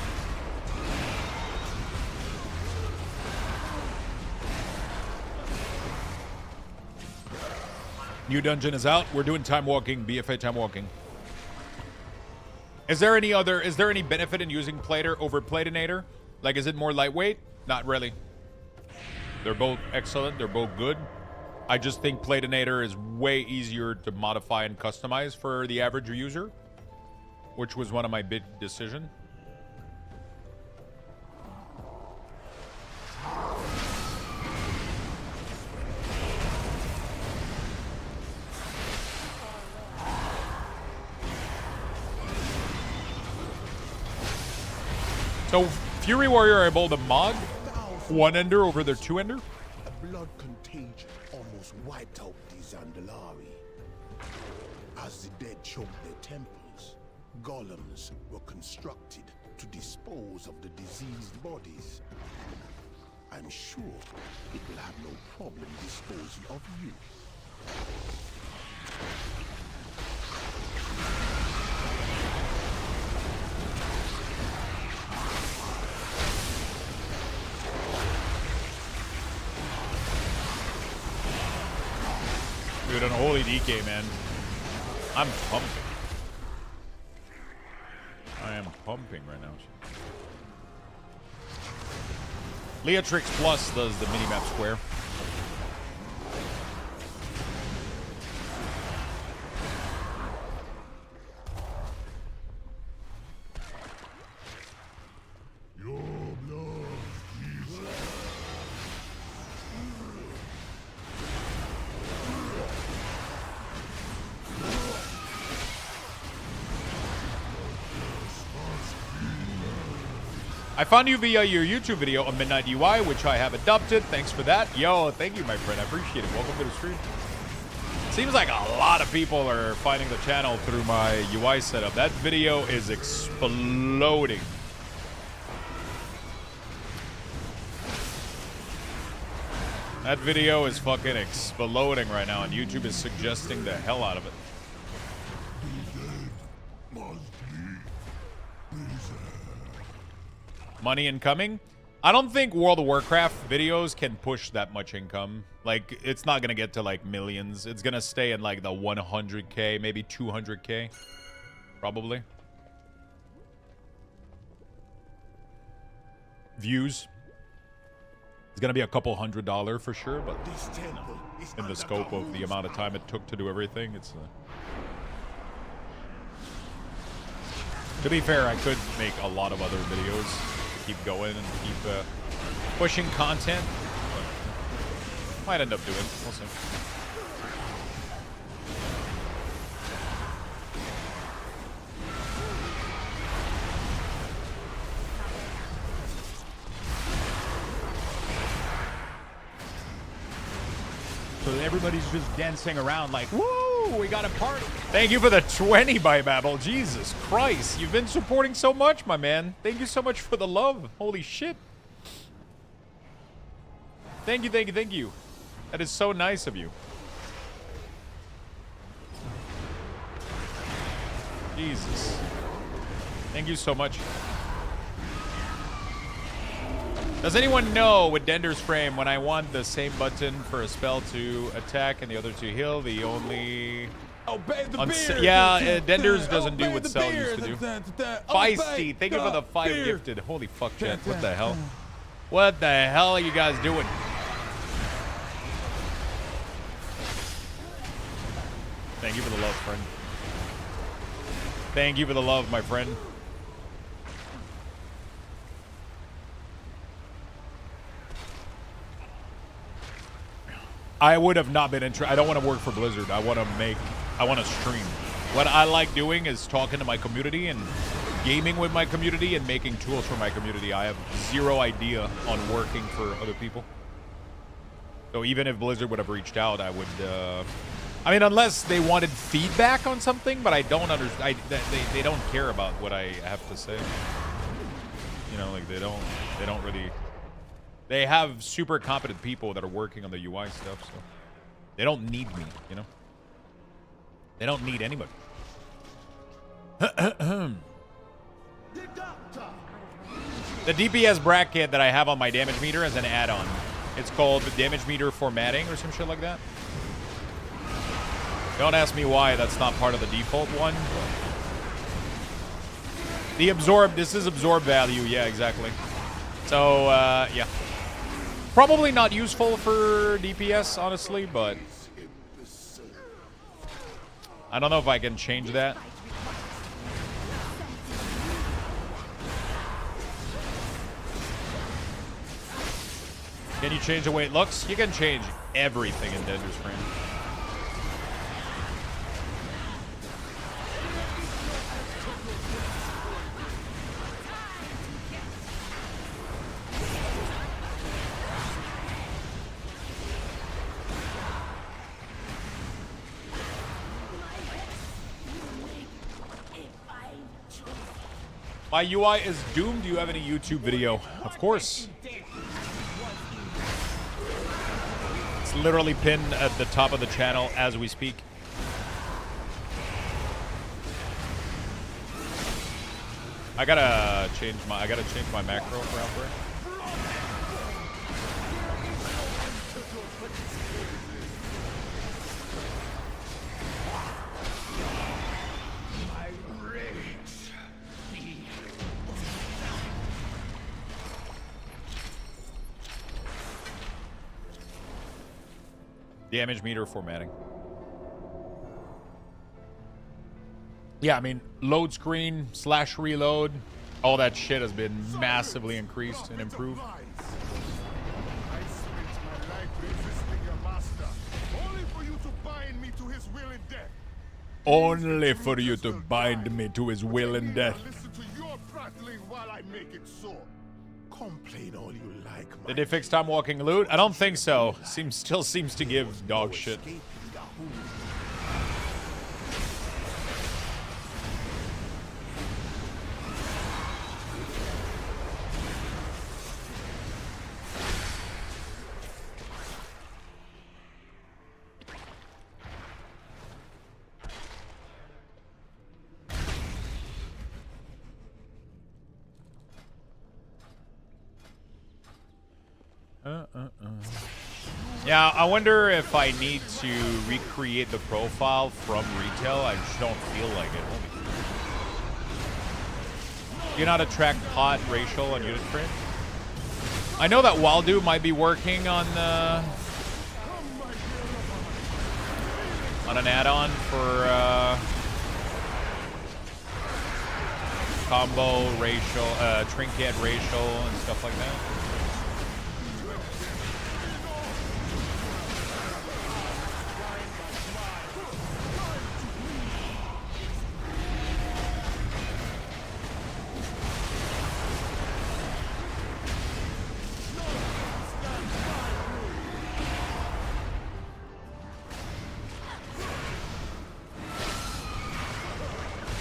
New dungeon is out. We're doing time walking, BFA time walking. Is there any benefit in using Plater over Platinator? Like, is it more lightweight? Not really. They're both excellent. They're both good. I just think Platinator is way easier to modify and customize for the average user, which was one of my big decisions. So Fury Warrior are able to mod 1-ender over their 2-ender. A blood contagion almost wiped out the Zandalari. As the dead choked their temples, golems were constructed to dispose of the diseased bodies. I'm sure it will have no problem disposing of you. Dude, an holy DK, man. I'm pumped. I am pumping right now. Leatrix Plus does the minimap square. I found you via your YouTube video on Midnight UI, which I have adopted. Thanks for that. Yo, thank you, my friend. I appreciate it. Welcome to the stream. Seems like a lot of people are finding the channel through my UI setup. That video is exploding. That video is fucking exploding right now, and YouTube is suggesting the hell out of it. Money incoming? I don't think World of Warcraft videos can push that much income. Like, it's not gonna get to like millions. It's gonna stay in like the 100K, maybe 200K, probably. Views. It's gonna be a couple $100 for sure, but you know, in the scope of the amount of time it took to do everything, it's. To be fair, I could make a lot of other videos. Keep going and keep pushing content. But might end up doing. We'll see. So everybody's just dancing around like, woo, we got a party. Thank you for the 20 by Babel. Jesus Christ. You've been supporting so much, my man. Thank you so much for the love. Holy shit. Thank you, thank you, thank you. That is so nice of you. Jesus. Thank you so much. Does anyone know with Dender's frame when I want the same button for a spell to attack and the other to heal, the only... Obey the beard. Yeah, Dender's doesn't do what Cell used to do. Obey Feisty, thank you for the 5 beard. gifted. Holy fuck, chat. What the hell? What the hell are you guys doing? Thank you for the love, friend. Thank you for the love, my friend. I would have not been interested. I don't want to work for Blizzard. I want to stream. What I like doing is talking to my community and gaming with my community and making tools for my community. I have zero idea on working for other people. So even if Blizzard would have reached out, I would, I mean, unless they wanted feedback on something, but I don't understand. They don't care about what I have to say. You know, like they don't really. They have super competent people that are working on the UI stuff, so they don't need me, you know? They don't need anybody. The DPS bracket that I have on my damage meter is an add-on. It's called damage meter formatting or some shit like that. Don't ask me why that's not part of the default one. The absorb, this is absorb value, yeah, exactly. So, yeah. Probably not useful for DPS, honestly, but I don't know if I can change that. Can you change the way it looks? You can change everything in Dender's frame. My UI is doomed. Do you have any YouTube video? Of course. It's literally pinned at the top of the channel as we speak. I gotta change my macro for Outbreak. Damage meter formatting. Yeah, I mean, load screen / reload, all that shit has been massively increased and improved. Only for you to bind me to his will and death. Listen to your prattling while I make it so. Complain all you like. Did they fix time walking loot? I don't think so. Still seems to give dog shit. Yeah, I wonder if I need to recreate the profile from retail. I just don't feel like it. Do you not attract pot racial on unit frame? I know that Waldo might be working on an add-on for combo racial, trinket racial, and stuff like that.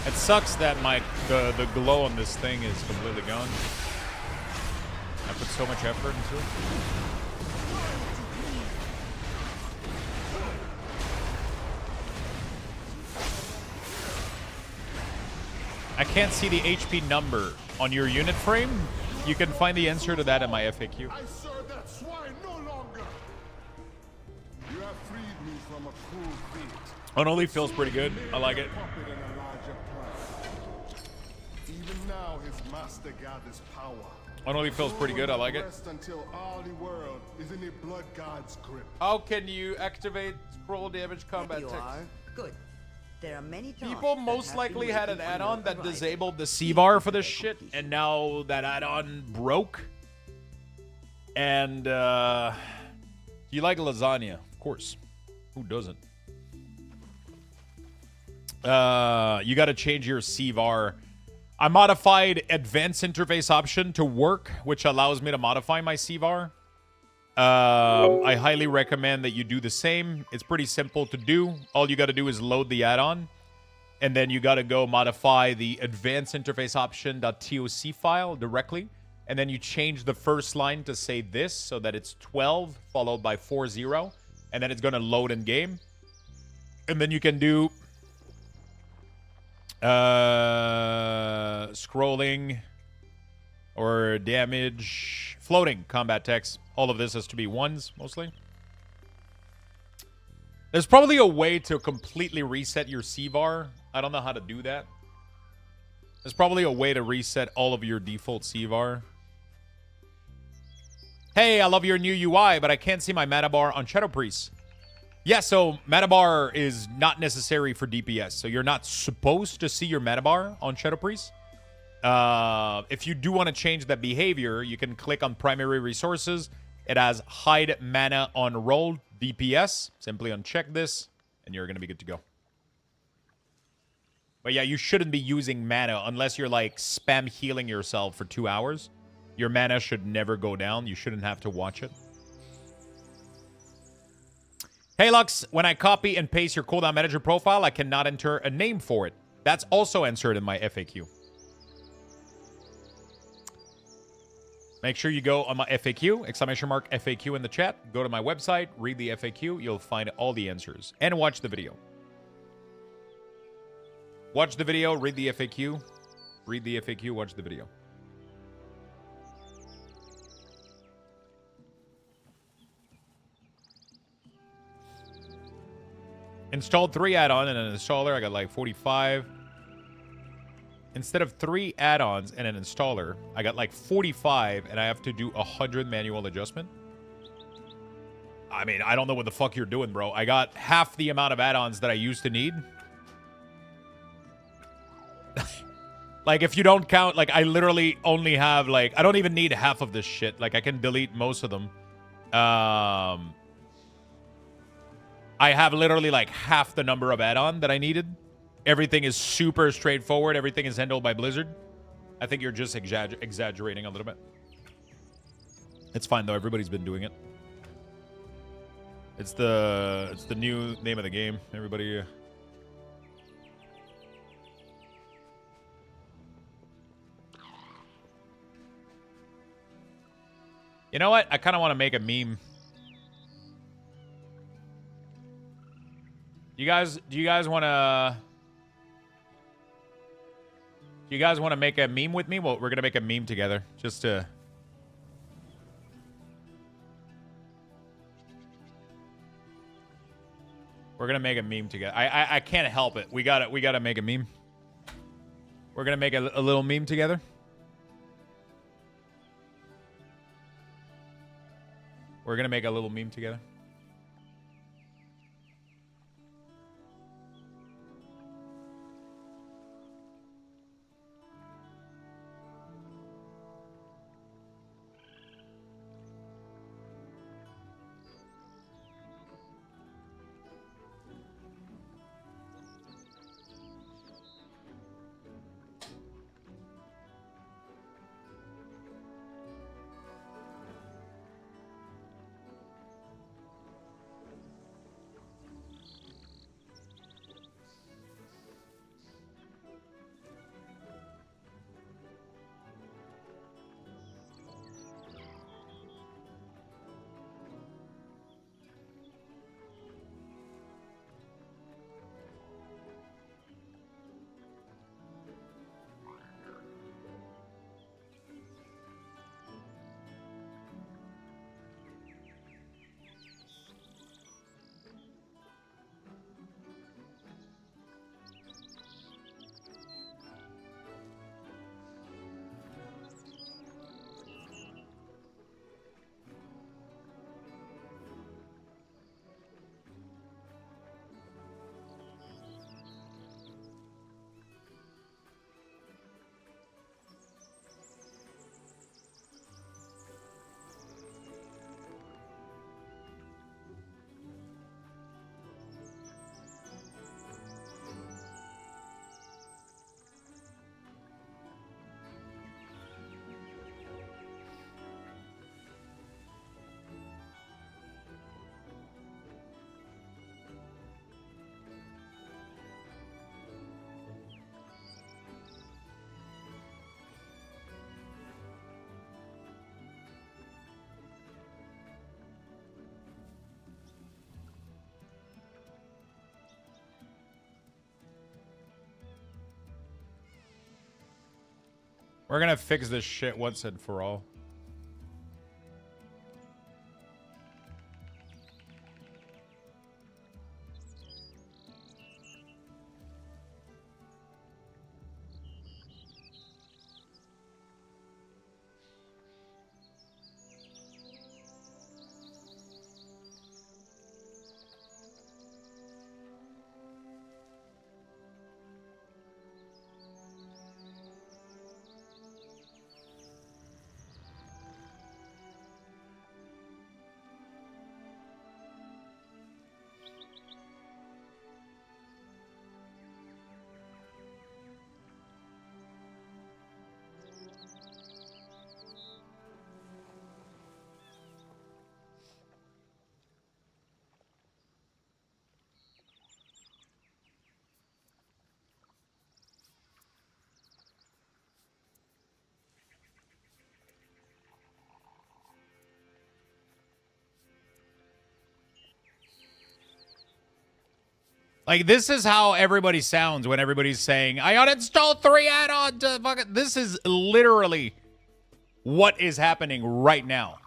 It sucks that the glow on this thing is completely gone. I put so much effort into it. I can't see the HP number on your unit frame. You can find the answer to that in my FAQ. I serve that swine no longer. You have freed me from a cruel fate. Unholy feels pretty good. I like it. Even now, his master gathers power. Unholy feels pretty good. I like it. Rest until all the world is in a blood god's grip. How can you activate scroll damage combat There you text? are. Good. There are many People tasks most that have likely been had an waiting on add-on your that arrival. disabled the C-bar for this shit, and now that add-on broke. And you like lasagna, of course. Who doesn't? You got to change your C-bar. I modified advanced interface option to work, which allows me to modify my C-bar. I highly recommend that you do the same. It's pretty simple to do. All you got to do is load the add-on, and then you got to go modify the advanced interface option.toc file directly, and then you change the first line to say this so that it's 12 followed by 40, and then it's going to load in game. And then you can do scrolling or damage, floating combat text. All of this has to be ones mostly. There's probably a way to completely reset your C-bar. I don't know how to do that. There's probably a way to reset all of your default C-bar. Hey, I love your new UI, but I can't see my mana bar on Shadow Priest. Yeah, so mana bar is not necessary for DPS. So you're not supposed to see your mana bar on Shadow Priest. If you do want to change that behavior, you can click on primary resources. It has hide mana on roll DPS. Simply uncheck this, and you're going to be good to go. But yeah, you shouldn't be using mana unless you're like spam healing yourself for 2 hours. Your mana should never go down. You shouldn't have to watch it. Hey, Lux, when I copy and paste your cooldown manager profile, I cannot enter a name for it. That's also answered in my FAQ. Make sure you go on my FAQ, !FAQ in the chat. Go to my website, read the FAQ. You'll find all the answers. And watch the video. Watch the video, read the FAQ. Read the FAQ, watch the video. Installed 3 add-on and an installer. I got like 45. Instead of 3 add-ons and an installer, I got like 45, and I have to do 100 manual adjustment. I mean, I don't know what the fuck you're doing, bro. I got half the amount of add-ons that I used to need. Like, if you don't count, like, I literally only have, like, I don't even need half of this shit. Like, I can delete most of them. I have literally, like, half the number of add-on that I needed. Everything is super straightforward. Everything is handled by Blizzard. I think you're just exaggerating a little bit. It's fine, though. Everybody's been doing it. It's the new name of the game. Everybody... You know what? I kind of want to make a meme. Do you guys want to... Do you guys want to make a meme with me? Well, we're going to make a meme together. Just to... We're going to make a meme together. I can't help it. We gotta make a meme. We're going to make a little meme together. We're going to make a little meme together. We're going to fix this shit once and for all. Like, this is how everybody sounds when everybody's saying, I uninstalled 3 add-ons. This is literally what is happening right now.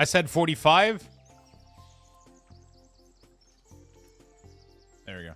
I said 45. There we go.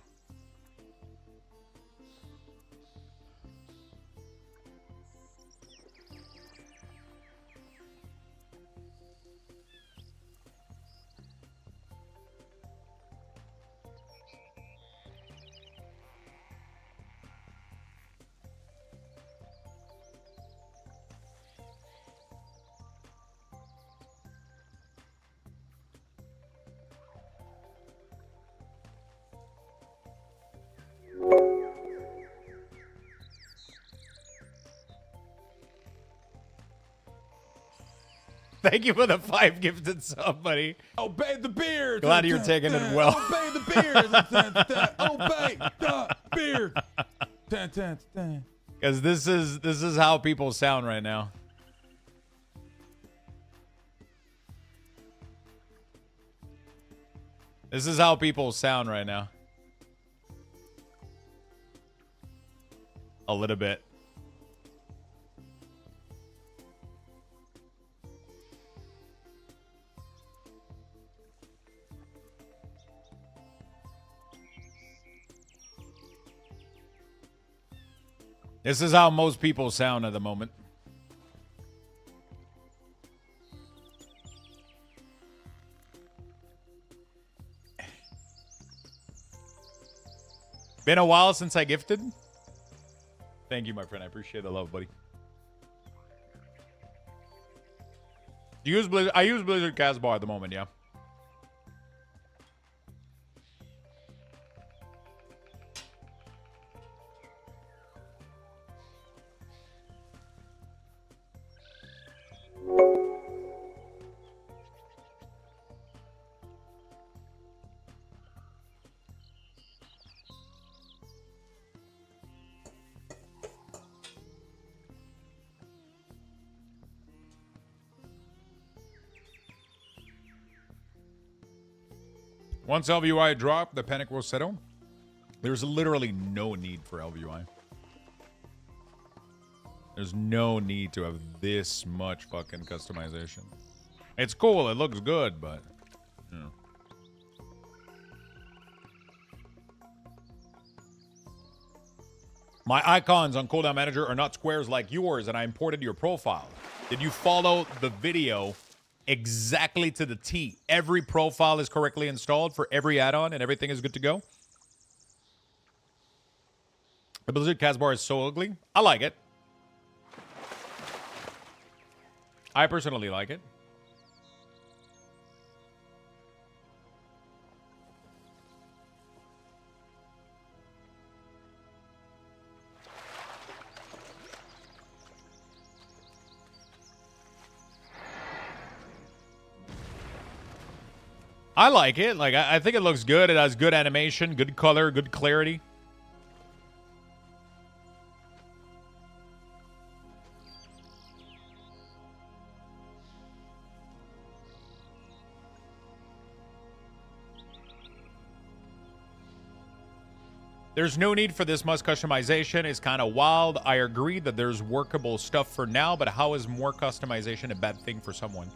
Thank you for the 5 gifted sub, buddy. Obey the beard. Glad you're taking it well. Obey the beard. Obey the beard. Because this is how people sound right now. This is how people sound right now. A little bit. This is how most people sound at the moment. Been a while since I gifted. Thank you, my friend. I appreciate the love, buddy. I use Blizzard Casbar at the moment, yeah. Once LVUI drop, the panic will settle. There's literally no need for LVUI. There's no need to have this much fucking customization. It's cool, it looks good, but... Yeah. My icons on Cooldown Manager are not squares like yours, and I imported your profile. Did you follow the video exactly to the T? Every profile is correctly installed for every add-on, and everything is good to go. The Blizzard Casbar is so ugly. I like it. I personally like it. I like it. Like, I think it looks good. It has good animation, good color, good clarity. There's no need for this much customization. It's kind of wild. I agree that there's workable stuff for now, but how is more customization a bad thing for someone?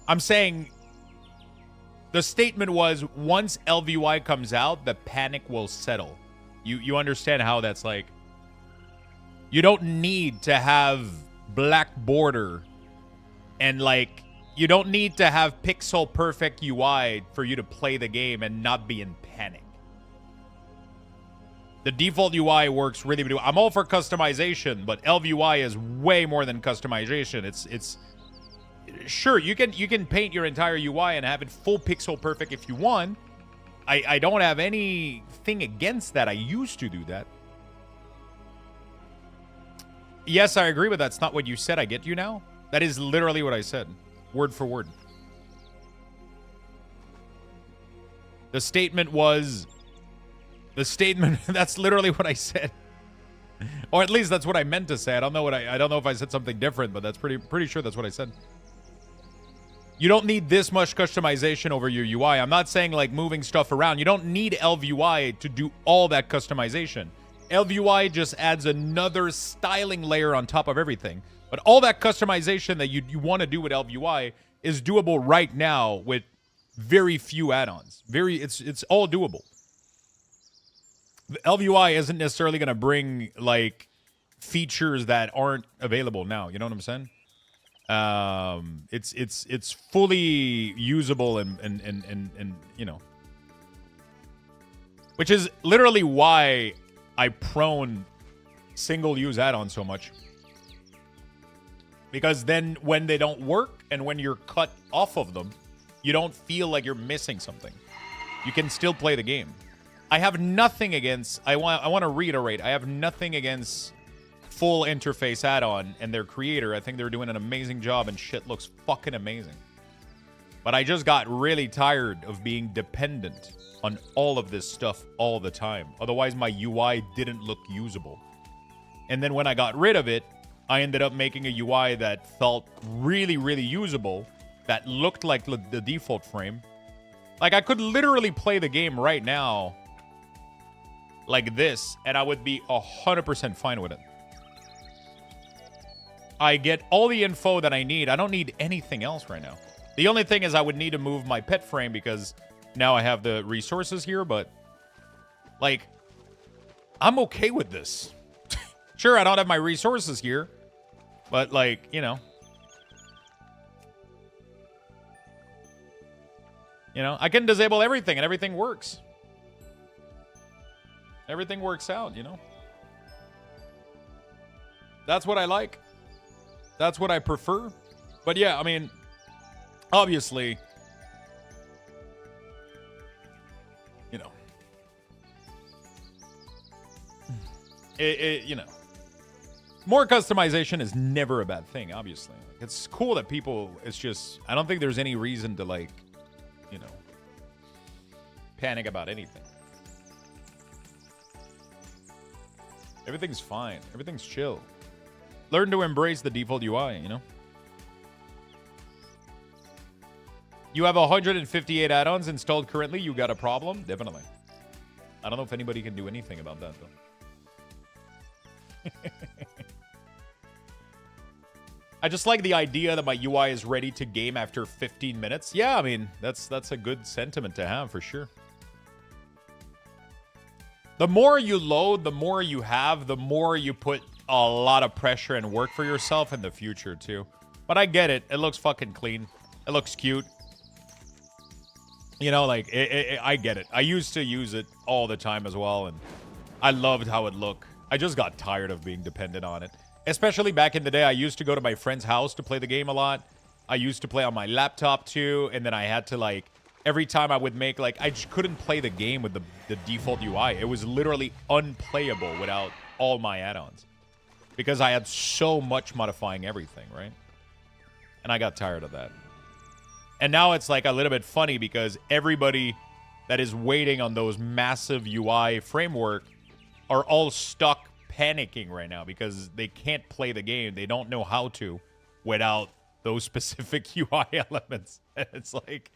I'm saying... The statement was, once LVUI comes out, the panic will settle. You understand how that's like... You don't need to have black border and, like... You don't need to have pixel perfect UI for you to play the game and not be in panic. The default UI works really, really well. I'm all for customization, but LVUI is way more than customization. It's sure, you can paint your entire UI and have it full pixel perfect if you want. I don't have anything against that. I used to do that. Yes, I agree, but that's not what you said. I get you now. That is literally what I said. Word for word. The statement was... that's literally what I said. Or at least that's what I meant to say. I don't know if I said something different, but that's pretty sure that's what I said. You don't need this much customization over your UI. I'm not saying like moving stuff around. You don't need LVUI to do all that customization. LVUI just adds another styling layer on top of everything. But all that customization that you want to do with LVUI is doable right now with very few add-ons. It's all doable. The LVUI isn't necessarily going to bring like features that aren't available now. You know what I'm saying? It's fully usable and you know, which is literally why I prone single-use add-ons so much. Because then when they don't work and when you're cut off of them, you don't feel like you're missing something. You can still play the game. I have nothing against... I want to reiterate. I have nothing against full interface add-on and their creator. I think they're doing an amazing job and shit looks fucking amazing. But I just got really tired of being dependent on all of this stuff all the time. Otherwise, my UI didn't look usable. And then when I got rid of it, I ended up making a UI that felt really, really usable, that looked like the default frame. Like, I could literally play the game right now like this, and I would be 100% fine with it. I get all the info that I need. I don't need anything else right now. The only thing is I would need to move my pet frame because now I have the resources here, but, like, I'm okay with this. Sure, I don't have my resources here, but, like, you know. You know, I can disable everything and everything works. Everything works out, you know. That's what I like. That's what I prefer. But yeah, I mean, obviously, you know, you know, more customization is never a bad thing, obviously. It's cool that people, it's just, I don't think there's any reason to, like, you know, panic about anything. Everything's fine. Everything's chill. Learn to embrace the default UI, you know? You have 158 add-ons installed currently. You got a problem? Definitely. I don't know if anybody can do anything about that, though. I just like the idea that my UI is ready to game after 15 minutes. Yeah, I mean, that's a good sentiment to have for sure. The more you load, the more you have, the more you put a lot of pressure and work for yourself in the future too. But I get it. It looks fucking clean. It looks cute. You know, like, I get it. I used to use it all the time as well, and I loved how it looked. I just got tired of being dependent on it. Especially back in the day, I used to go to my friend's house to play the game a lot. I used to play on my laptop too, and then I had to, like, every time I would make, like, I just couldn't play the game with the default UI. It was literally unplayable without all my add-ons. Because I had so much modifying everything, right? And I got tired of that. And now it's, like, a little bit funny because everybody that is waiting on those massive UI framework are all stuck panicking right now because they can't play the game. They don't know how to without those specific UI elements. It's like,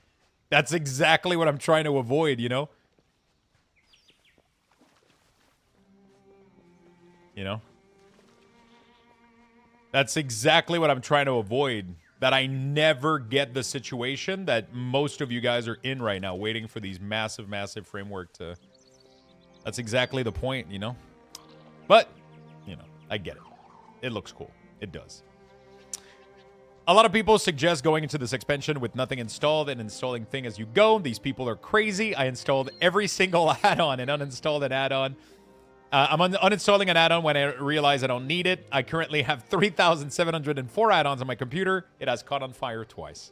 that's exactly what I'm trying to avoid, you know? You know? That's exactly what I'm trying to avoid. That I never get the situation that most of you guys are in right now, waiting for these massive, massive framework to... That's exactly the point, you know? But, you know, I get it. It looks cool. It does. A lot of people suggest going into this expansion with nothing installed and installing things as you go. These people are crazy. I installed every single add-on and uninstalled an add-on. I'm uninstalling an add-on when I realize I don't need it. I currently have 3,704 add-ons on my computer. It has caught on fire twice.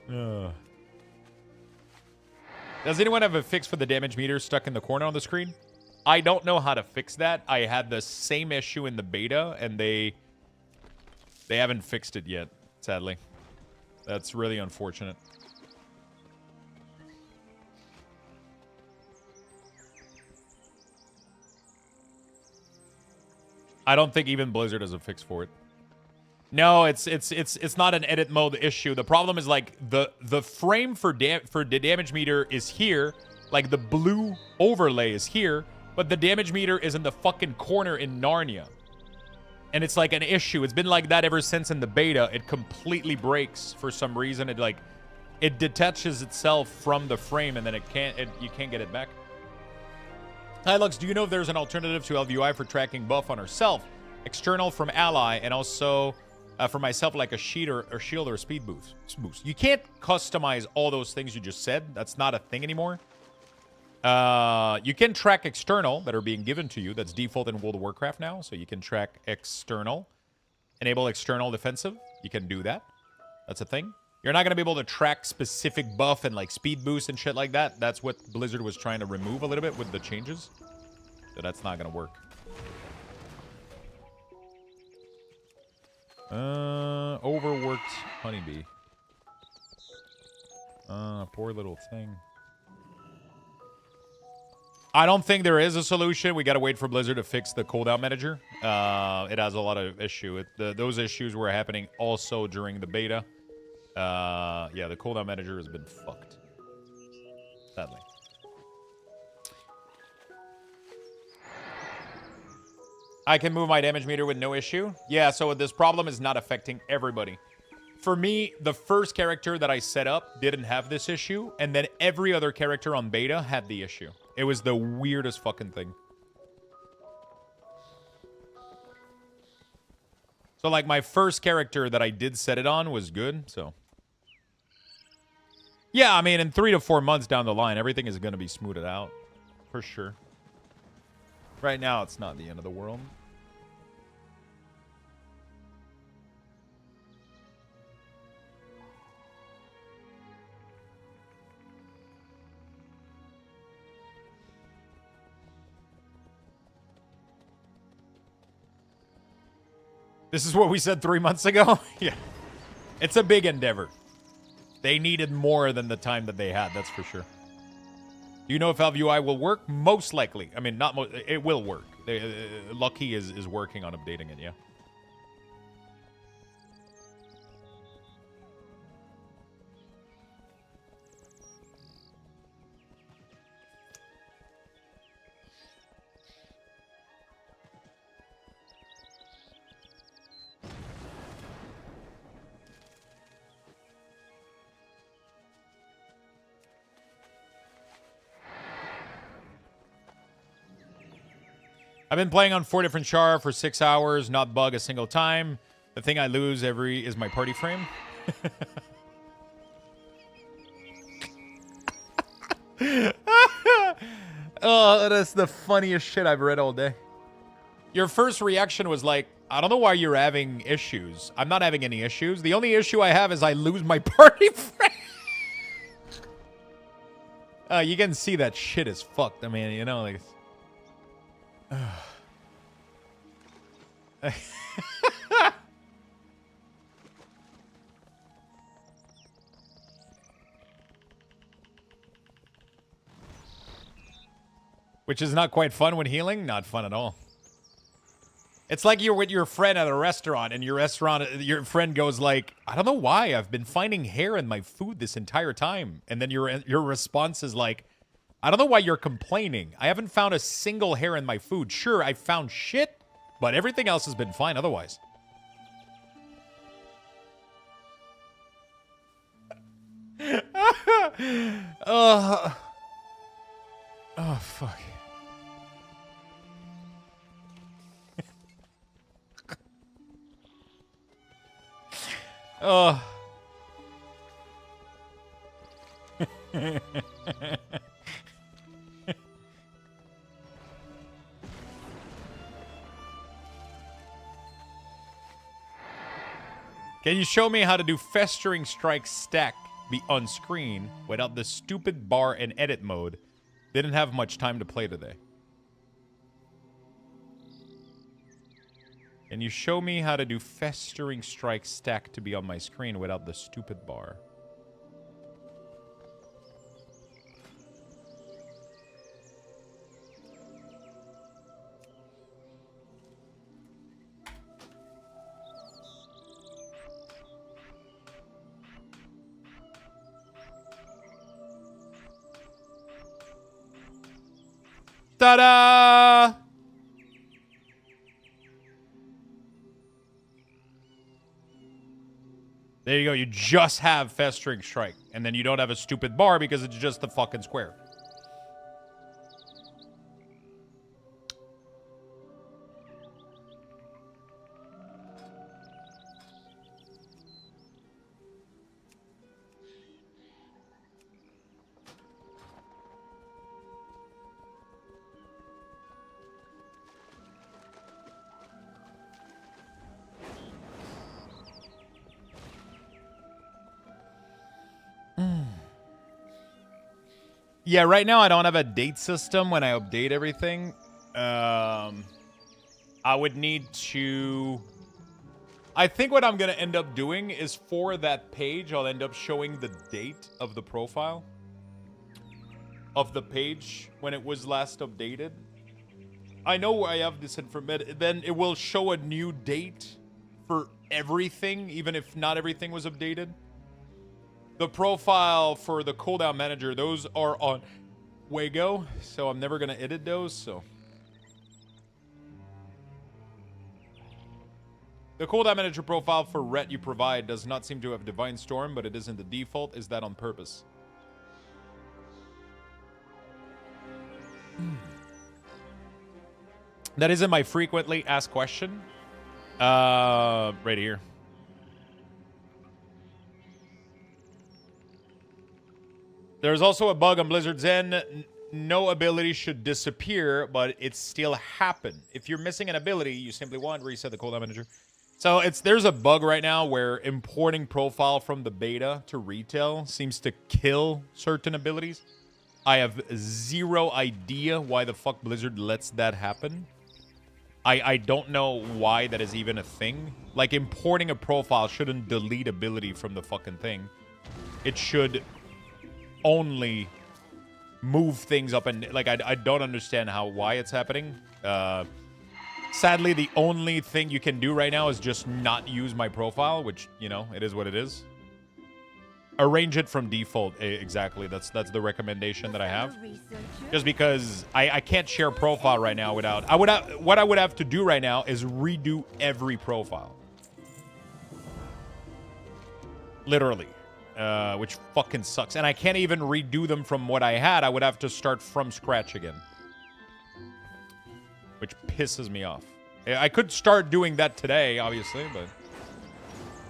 Does anyone have a fix for the damage meter stuck in the corner on the screen? I don't know how to fix that. I had the same issue in the beta, and they haven't fixed it yet, sadly. That's really unfortunate. I don't think even Blizzard has a fix for it. No, it's not an edit mode issue. The problem is, like, the frame for the damage meter is here, like the blue overlay is here, but the damage meter is in the fucking corner in Narnia. And it's like an issue. It's been like that ever since in the beta. It completely breaks for some reason. It detaches itself from the frame, and then you can't get it back. Hi, Lux. Do you know if there's an alternative to LVUI for tracking buff on herself? External from ally, and also for myself, like a sheet or shield or a speed boost. You can't customize all those things you just said. That's not a thing anymore. You can track external that are being given to you. That's default in World of Warcraft now. So you can track external. Enable external defensive. You can do that. That's a thing. You're not going to be able to track specific buff and like speed boost and shit like that. That's what Blizzard was trying to remove a little bit with the changes. So that's not going to work. Overworked honeybee. Poor little thing. I don't think there is a solution. We got to wait for Blizzard to fix the cooldown manager. It has a lot of issue. Those issues were happening also during the beta. Yeah, the cooldown manager has been fucked. Sadly. I can move my damage meter with no issue. Yeah, so this problem is not affecting everybody. For me, the first character that I set up didn't have this issue, and then every other character on beta had the issue. It was the weirdest fucking thing. So, like, my first character that I did set it on was good, so. Yeah, I mean, in 3 to 4 months down the line, everything is going to be smoothed out. For sure. Right now, it's not the end of the world. This is what we said 3 months ago? Yeah. It's a big endeavor. They needed more than the time that they had, that's for sure. Do you know if LVUI will work? Most likely. I mean, it will work. Lucky is working on updating it, yeah. I've been playing on 4 different char for 6 hours, not bug a single time. The thing I lose is my party frame. Oh, that's the funniest shit I've read all day. Your first reaction was like, I don't know why you're having issues. I'm not having any issues. The only issue I have is I lose my party frame. You can see that shit is fucked. I mean, you know, like... Which is not quite fun when healing. Not fun at all. It's like you're with your friend at a restaurant, and your friend goes like, I don't know why I've been finding hair in my food this entire time. And then your response is like, I don't know why you're complaining. I haven't found a single hair in my food. Sure, I found shit, but everything else has been fine otherwise. Oh, fuck. Oh. Can you show me how to do Festering Strike Stack be on screen without the stupid bar and edit mode? Didn't have much time to play today. Can you show me how to do Festering Strike Stack to be on my screen without the stupid bar? Ta-da! There you go. You just have Festering Strike. And then you don't have a stupid bar because it's just the fucking square. Yeah, right now I don't have a date system when I update everything. I would need to... I think what I'm going to end up doing is for that page, I'll end up showing the date of the profile of the page when it was last updated. I know I have this information. Then it will show a new date for everything, even if not everything was updated. The profile for the cooldown manager, those are on Wago, so I'm never going to edit those, so. The cooldown manager profile for Ret you provide does not seem to have Divine Storm, but it isn't the default. Is that on purpose? That isn't my frequently asked question. Right here. There's also a bug on Blizzard's end. No ability should disappear, but it still happen. If you're missing an ability, you simply want reset the cooldown manager. So there's a bug right now where importing profile from the beta to retail seems to kill certain abilities. I have zero idea why the fuck Blizzard lets that happen. I don't know why that is even a thing. Like, importing a profile shouldn't delete ability from the fucking thing. It should only move things up, and like I don't understand why it's happening. Sadly, the only thing you can do right now is just not use my profile, which, you know, it is what it is. Arrange it from default. Exactly. That's the recommendation that I have. Just because I can't share profile right now without... what I would have to do right now is redo every profile. Literally. Which fucking sucks. And I can't even redo them from what I had. I would have to start from scratch again. Which pisses me off. I could start doing that today, obviously, but...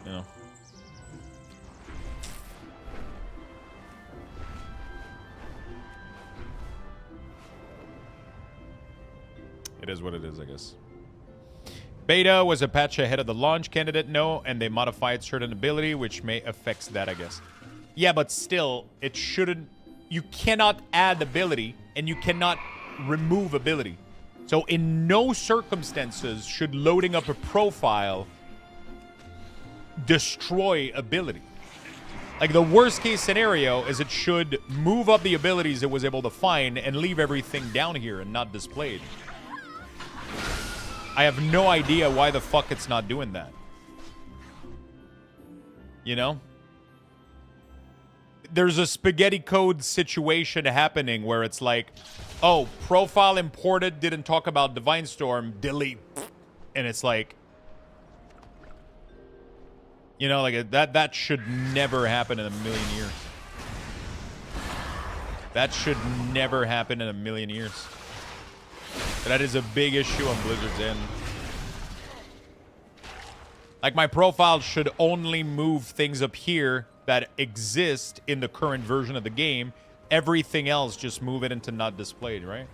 You know. It is what it is, I guess. Beta was a patch ahead of the launch candidate, no, and they modified certain ability, which may affect that, I guess. Yeah, but still, it shouldn't... You cannot add ability, and you cannot remove ability. So in no circumstances should loading up a profile destroy ability. Like, the worst case scenario is it should move up the abilities it was able to find and leave everything down here and not displayed. I have no idea why the fuck it's not doing that. You know? There's a spaghetti code situation happening where it's like, oh, profile imported, didn't talk about Divine Storm, delete. And it's like, you know, like that should never happen in a million years. That should never happen in a million years. That is a big issue on Blizzard's end. Like, my profile should only move things up here that exist in the current version of the game. Everything else, just move it into not displayed, right?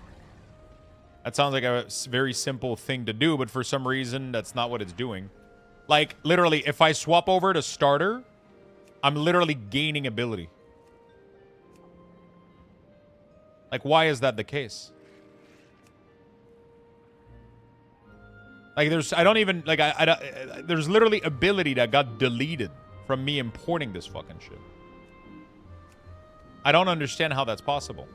That sounds like a very simple thing to do, but for some reason, that's not what it's doing. Like, literally, if I swap over to starter, I'm literally gaining ability. Like, why is that the case? Like, there's literally ability that got deleted from me importing this fucking shit. I don't understand how that's possible.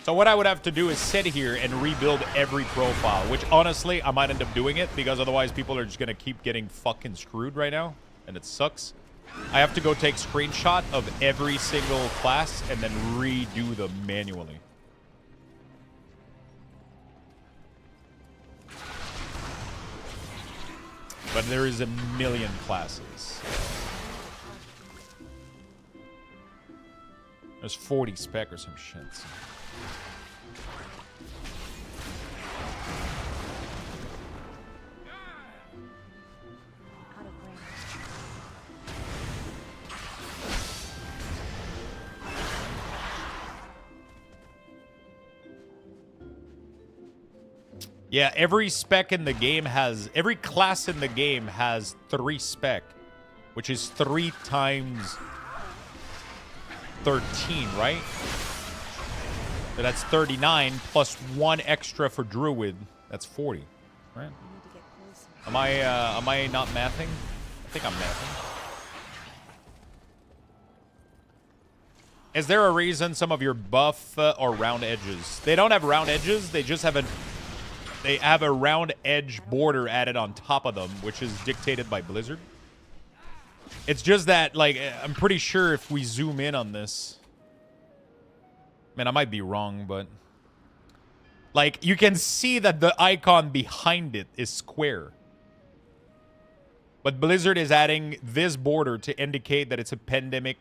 So what I would have to do is sit here and rebuild every profile, which honestly, I might end up doing it because otherwise people are just going to keep getting fucking screwed right now. And it sucks. I have to go take screenshot of every single class and then redo them manually. But there is a million classes. There's 40 spec or some shit. So. Yeah, every spec in the game has... Every class in the game has 3 spec. Which is 3 times 13, right? So that's 39 plus 1 extra for Druid. That's 40, right? Am I not mathing? I think I'm mathing. Is there a reason some of your buff are round edges? They don't have round edges. They just have They have a round edge border added on top of them, which is dictated by Blizzard. It's just that, like, I'm pretty sure if we zoom in on this... Man, I might be wrong, but... Like, you can see that the icon behind it is square. But Blizzard is adding this border to indicate that it's a pandemic...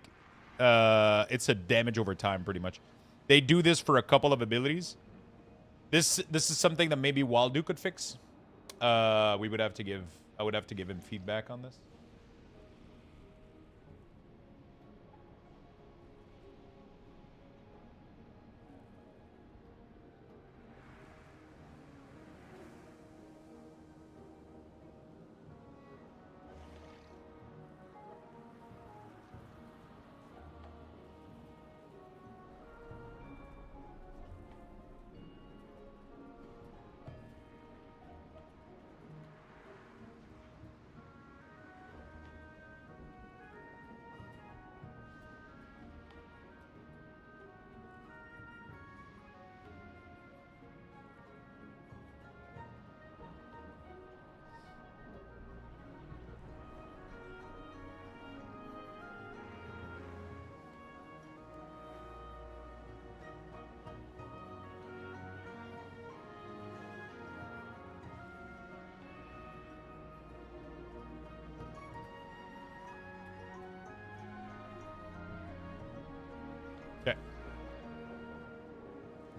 it's a damage over time, pretty much. They do this for a couple of abilities. This is something that maybe Waldu could fix. I would have to give him feedback on this.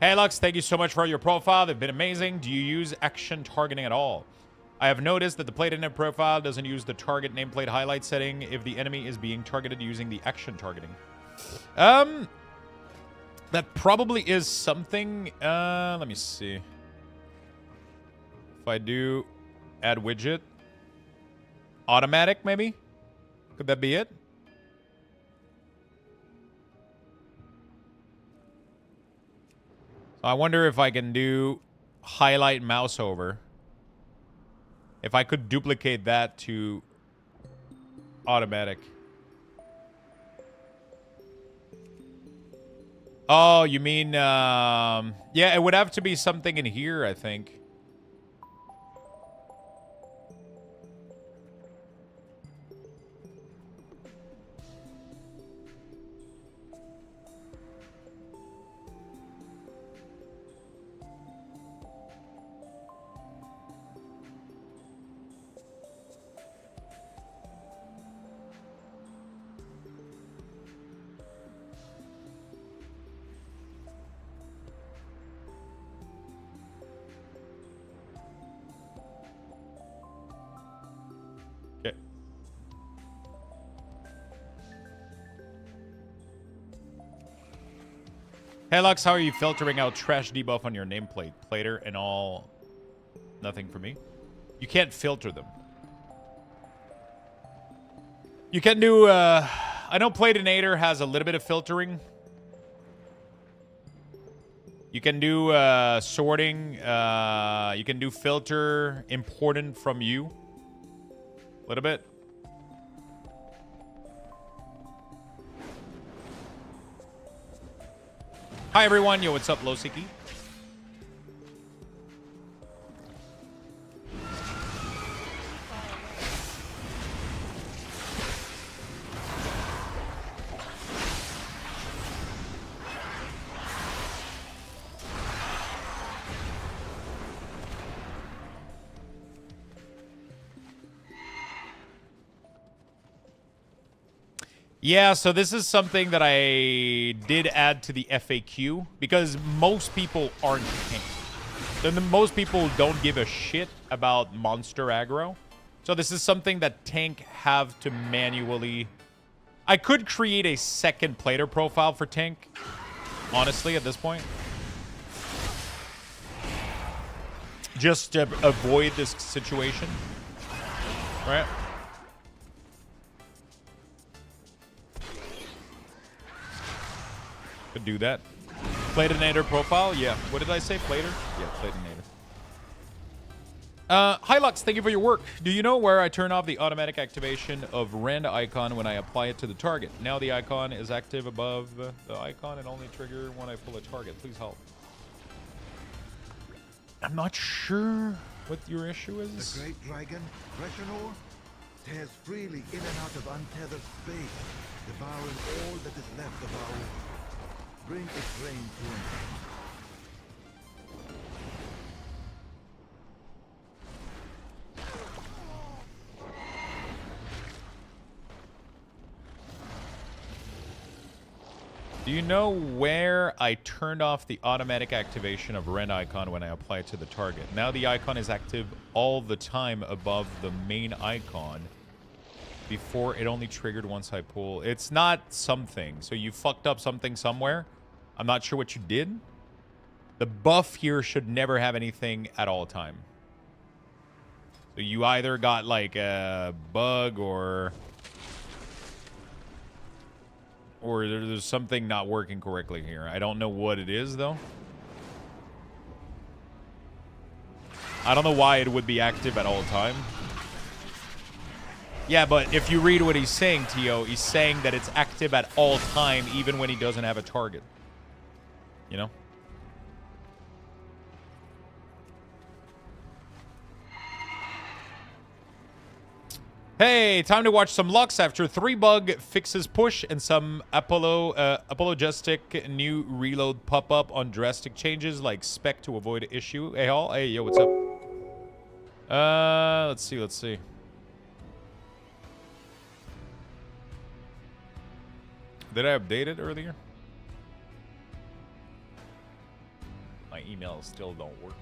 Hey Lux, thank you so much for your profile. They've been amazing. Do you use action targeting at all? I have noticed that the plate-in profile doesn't use the target nameplate highlight setting if the enemy is being targeted using the action targeting. That probably is something. Let me see. If I do add widget, automatic maybe? Could that be it? I wonder if I can do highlight mouse over. If I could duplicate that to automatic. Oh, you mean, yeah, it would have to be something in here, I think. Hey Lux, how are you filtering out trash debuff on your nameplate? Plater and all, nothing for me. You can't filter them. You can do, I know Platinator has a little bit of filtering. You can do sorting. You can do filter important from you. A little bit. Hi everyone, yo, what's up, Losiki? Yeah, so this is something that I did add to the FAQ because most people aren't tanks. Then most people don't give a shit about monster aggro. So this is something that tank have to manually... I could create a second plater profile for tank, honestly, at this point. Just to avoid this situation. Right? Could do that. Platinator profile? Yeah. What did I say? Plater? Yeah, Platinator. Hi Lux, thank you for your work. Do you know where I turn off the automatic activation of rend icon when I apply it to the target? Now the icon is active above the icon and only trigger when I pull a target. Please help. I'm not sure what your issue is. The great dragon, Reshenor, tears freely in and out of untethered space, devouring all that is left of our world. Bring its reign to an end. Do you know where I turned off the automatic activation of rend icon when I apply it to the target? Now the icon is active all the time above the main icon. Before, it only triggered once I pull. It's not something. So you fucked up something somewhere. I'm not sure what you did. The buff here should never have anything at all time. So you either got like a bug or there's something not working correctly here. I don't know what it is though. I don't know why it would be active at all time. Yeah, but if you read what he's saying, Tio, he's saying that it's active at all time, even when he doesn't have a target. You know? Hey, time to watch some Lux after 3 bug fixes push and some apologistic new reload pop up on drastic changes like spec to avoid issue. Hey, all. Hey, yo, what's up? Let's see. Did I update it earlier? My emails still don't work.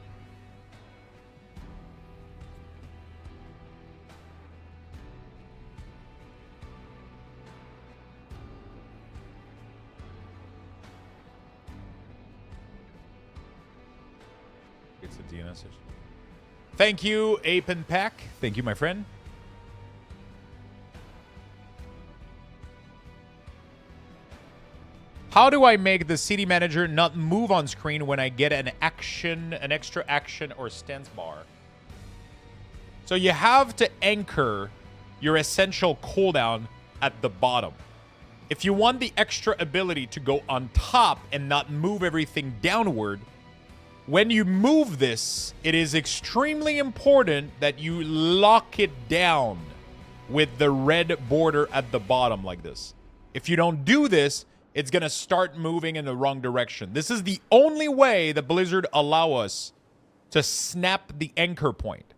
It's a DNS issue. Thank you, Ape and Pack. Thank you, my friend. How do I make the CD manager not move on screen when I get an extra action or stance bar? So you have to anchor your essential cooldown at the bottom. If you want the extra ability to go on top and not move everything downward, when you move this, it is extremely important that you lock it down with the red border at the bottom like this. If you don't do this, it's going to start moving in the wrong direction. This is the only way that Blizzard allow us to snap the anchor point.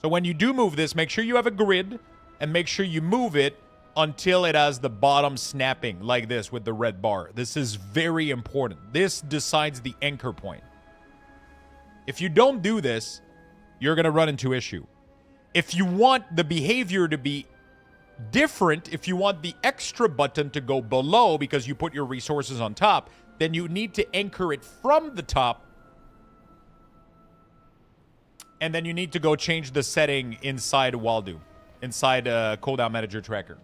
So when you do move this, make sure you have a grid and make sure you move it until it has the bottom snapping like this with the red bar. This is very important. This decides the anchor point. If you don't do this, you're going to run into issue. If you want the behavior to be different, if you want the extra button to go below because you put your resources on top, then you need to anchor it from the top. And then you need to go change the setting inside Waldo, inside cooldown manager tracker,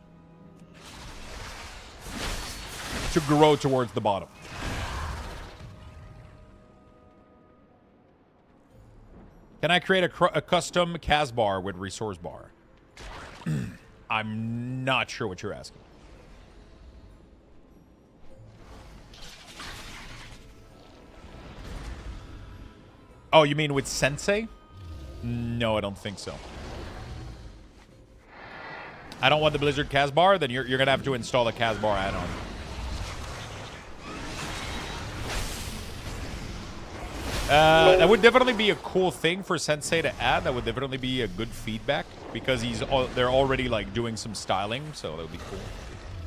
to grow towards the bottom. Can I create a custom CAS bar with resource bar? I'm not sure what you're asking. Oh, you mean with Sensei? No, I don't think so. I don't want the Blizzard CAS bar, then you're going to have to install a CAS bar add-on. That would definitely be a cool thing for Sensei to add. That would definitely be a good feedback because they're already like doing some styling, so that would be cool.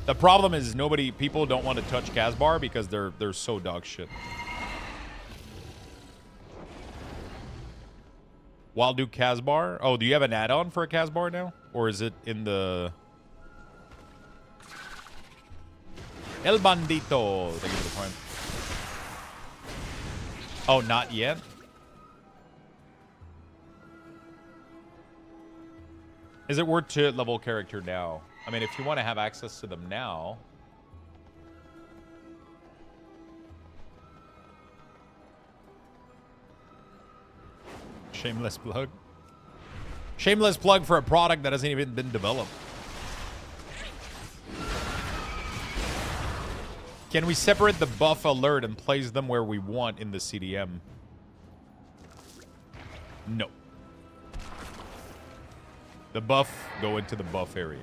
The problem is people don't want to touch Casbar because they're so dog shit. Wild Duke Casbar. Oh, do you have an add-on for a Casbar now? Or is it in the... El Bandito. Thank you for the point. Oh, not yet? Is it worth to level character now? I mean, if you want to have access to them now... Shameless plug. Shameless plug for a product that hasn't even been developed. Can we separate the buff alert and place them where we want in the CDM? No. The buff go into the buff area.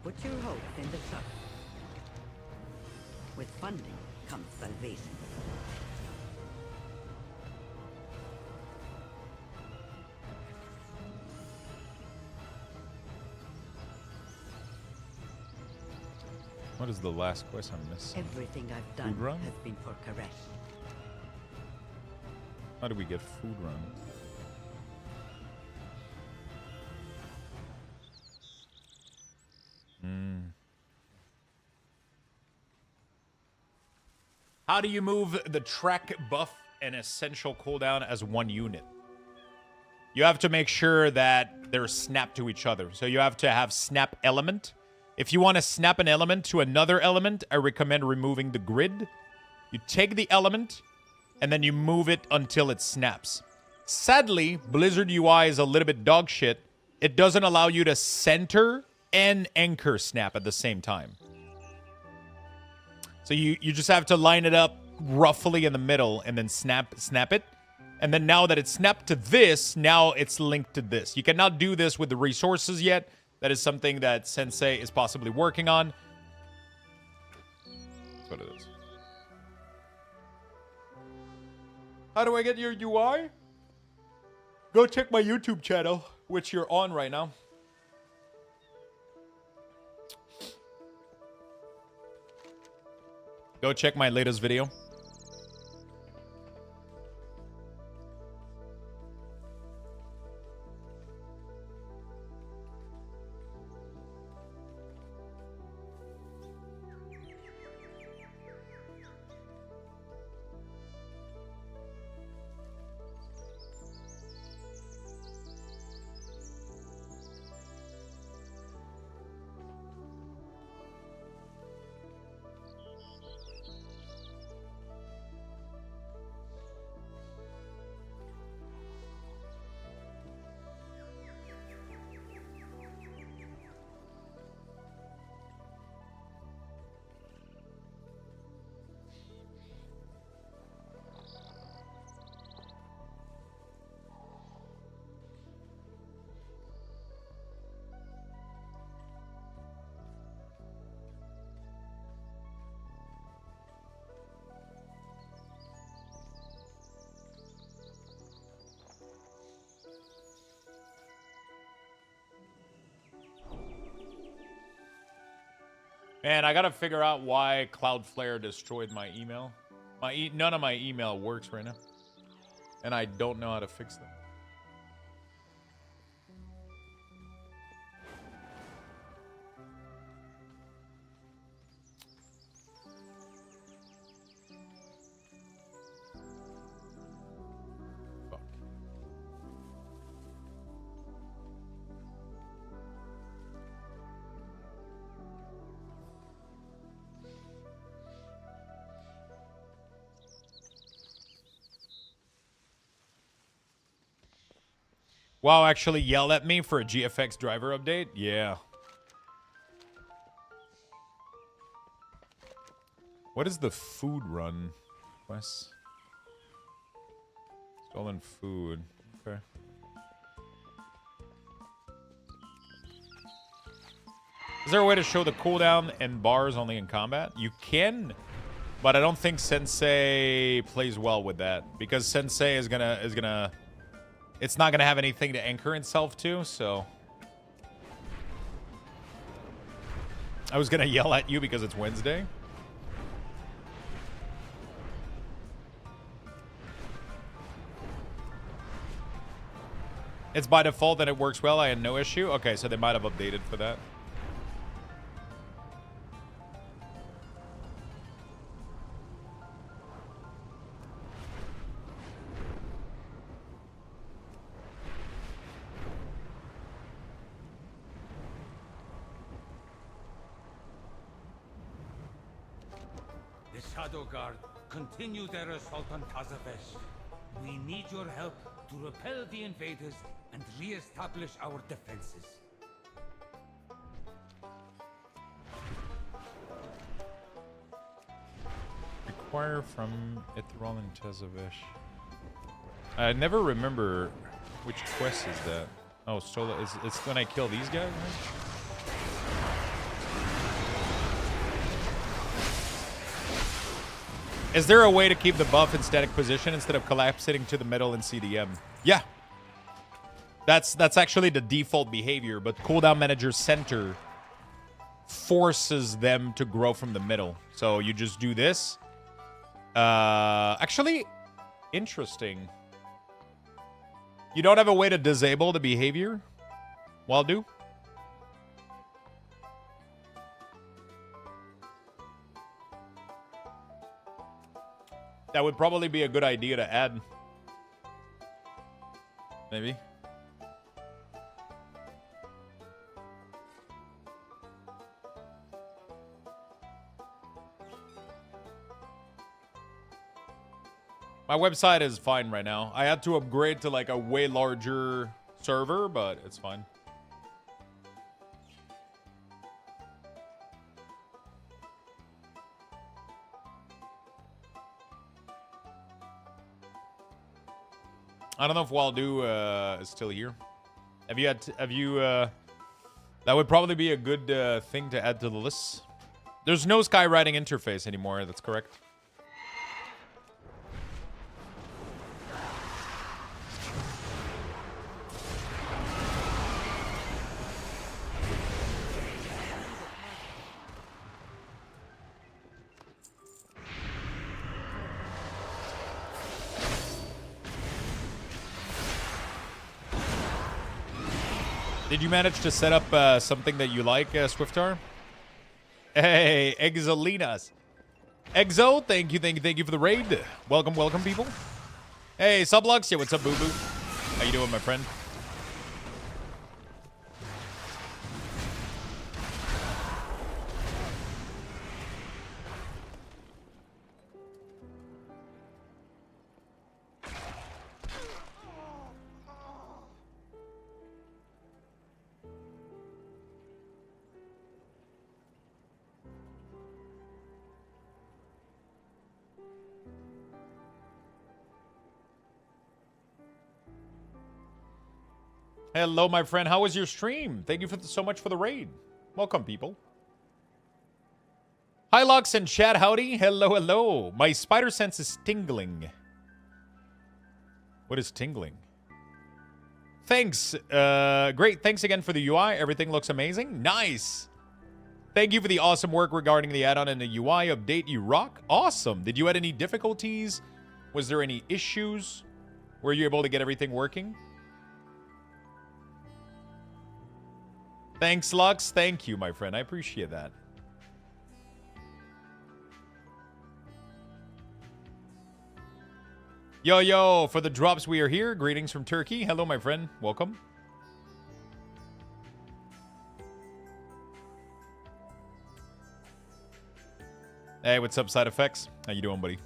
Put your hope in the sun. With funding comes salvation. What is the last quest I'm missing? Everything I've done has been for Karesh. How do we get food run? How do you move the track buff and essential cooldown as one unit? You have to make sure that they're snapped to each other. So you have to have snap element. If you want to snap an element to another element, I recommend removing the grid. You take the element, and then you move it until it snaps. Sadly, Blizzard UI is a little bit dog shit. It doesn't allow you to center and anchor snap at the same time. So you just have to line it up roughly in the middle and then snap it. And then now that it's snapped to this, now it's linked to this. You cannot do this with the resources yet. That is something that Sensei is possibly working on. That's what it is. How do I get your UI? Go check my YouTube channel, which you're on right now. Go check my latest video. Man, I gotta figure out why Cloudflare destroyed my email. None of my email works right now. And I don't know how to fix them. WoW actually yelled at me for a GFX driver update? Yeah. What is the food run quest? Stolen food. Okay. Is there a way to show the cooldown and bars only in combat? You can, but I don't think Sensei plays well with that because Sensei is gonna it's not gonna have anything to anchor itself to, so I was gonna yell at you because it's Wednesday. It's by default and it works well. I had no issue. Okay, so they might have updated for that. The Shadow Guard continue their assault on Tazavesh. We need your help to repel the invaders and re-establish our defenses. Require from Ithral and Tazavesh. I never remember which quest is that. Oh, Stola, it's when I kill these guys, right? Is there a way to keep the buff in static position instead of collapsing to the middle in CDM? Yeah. That's actually the default behavior, but cooldown manager center forces them to grow from the middle. So you just do this. Actually, interesting. You don't have a way to disable the behavior? Waldo? That would probably be a good idea to add. Maybe. My website is fine right now. I had to upgrade to like a way larger server, but it's fine. I don't know if Waldo is still here. Have you that would probably be a good thing to add to the list. There's no skywriting interface anymore, that's correct. Did you manage to set up something that you like, Swiftar? Hey, Exolinas. Exo, thank you for the raid. Welcome, people. Hey, Sublux, yeah, what's up, boo-boo? How you doing, my friend? Hello, my friend. How was your stream? Thank you so much for the raid. Welcome, people. Hi, Lux and chat. Howdy. Hello. My spider sense is tingling. What is tingling? Thanks. Great. Thanks again for the UI. Everything looks amazing. Nice. Thank you for the awesome work regarding the add-on and the UI update. You rock. Awesome. Did you have any difficulties? Was there any issues? Were you able to get everything working? Thanks, Lux. Thank you, my friend. I appreciate that. Yo, for the drops, we are here. Greetings from Turkey. Hello, my friend. Welcome. Hey, what's up, Side Effects? How you doing, buddy?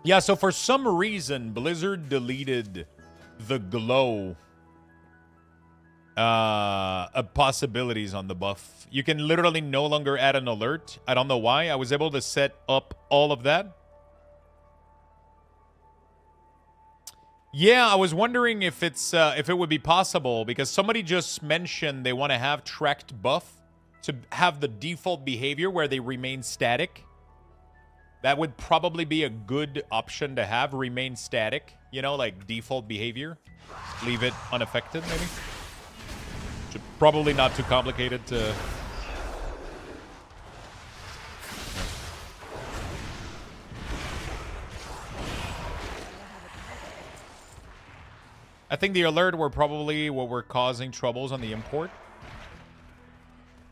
Yeah, so for some reason, Blizzard deleted the glow possibilities on the buff. You can literally no longer add an alert. I don't know why. I was able to set up all of that. Yeah, I was wondering if if it would be possible, because somebody just mentioned they want to have tracked buff to have the default behavior where they remain static. That would probably be a good option to have, remain static, you know, like default behavior. Leave it unaffected, maybe. Probably not too complicated to... I think the alert were probably what were causing troubles on the import.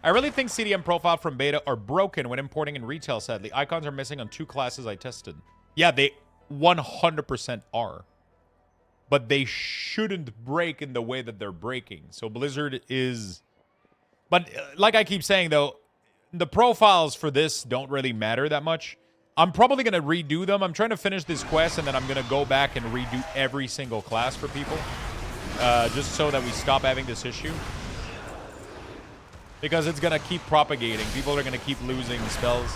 I really think CDM profile from beta are broken when importing in retail, sadly. Icons are missing on 2 classes I tested. Yeah, they 100% are. But they shouldn't break in the way that they're breaking. So Blizzard is... But like I keep saying, though, the profiles for this don't really matter that much. I'm probably going to redo them. I'm trying to finish this quest, and then I'm going to go back and redo every single class for people. Just so that we stop having this issue. Because it's going to keep propagating. People are going to keep losing spells.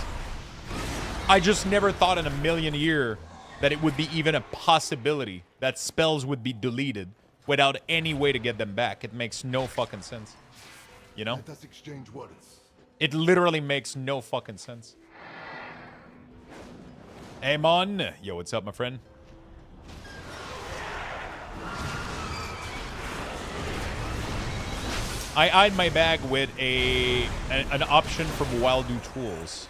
I just never thought in a million years that it would be even a possibility that spells would be deleted without any way to get them back. It makes no fucking sense. You know? Let us exchange words. It literally makes no fucking sense. Hey, Mon. Yo, what's up, my friend? I eyed my bag with an option from Wildu Tools.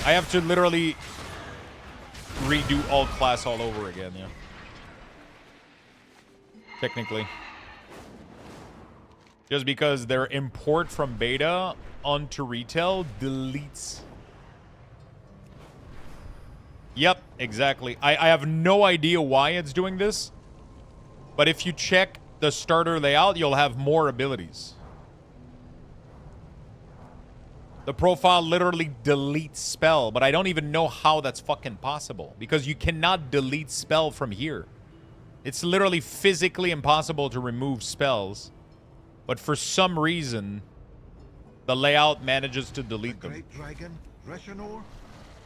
I have to literally redo all class all over again, yeah. Technically. Just because their import from beta onto retail deletes. Yep, exactly. I have no idea why it's doing this. But if you check the starter layout, you'll have more abilities. The profile literally deletes spell, but I don't even know how that's fucking possible. Because you cannot delete spell from here. It's literally physically impossible to remove spells. But for some reason, the layout manages to delete them. Great dragon, Reshanor,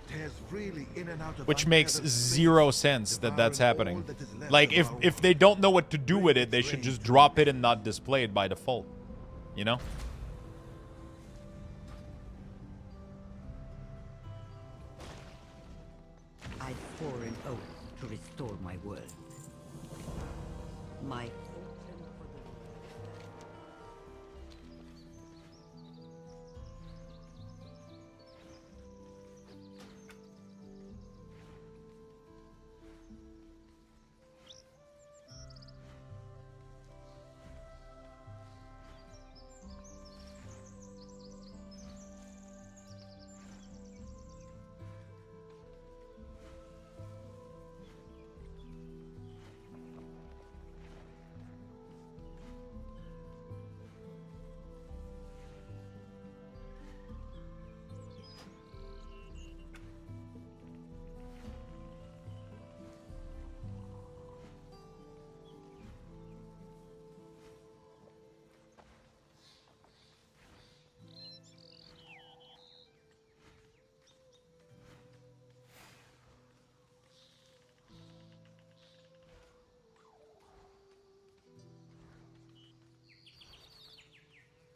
tears freely in and out of which makes zero sense that that's happening. Like, if they don't know what to do with it, they should just drop it and not display it by default. You know? I swore an oath to restore my world. My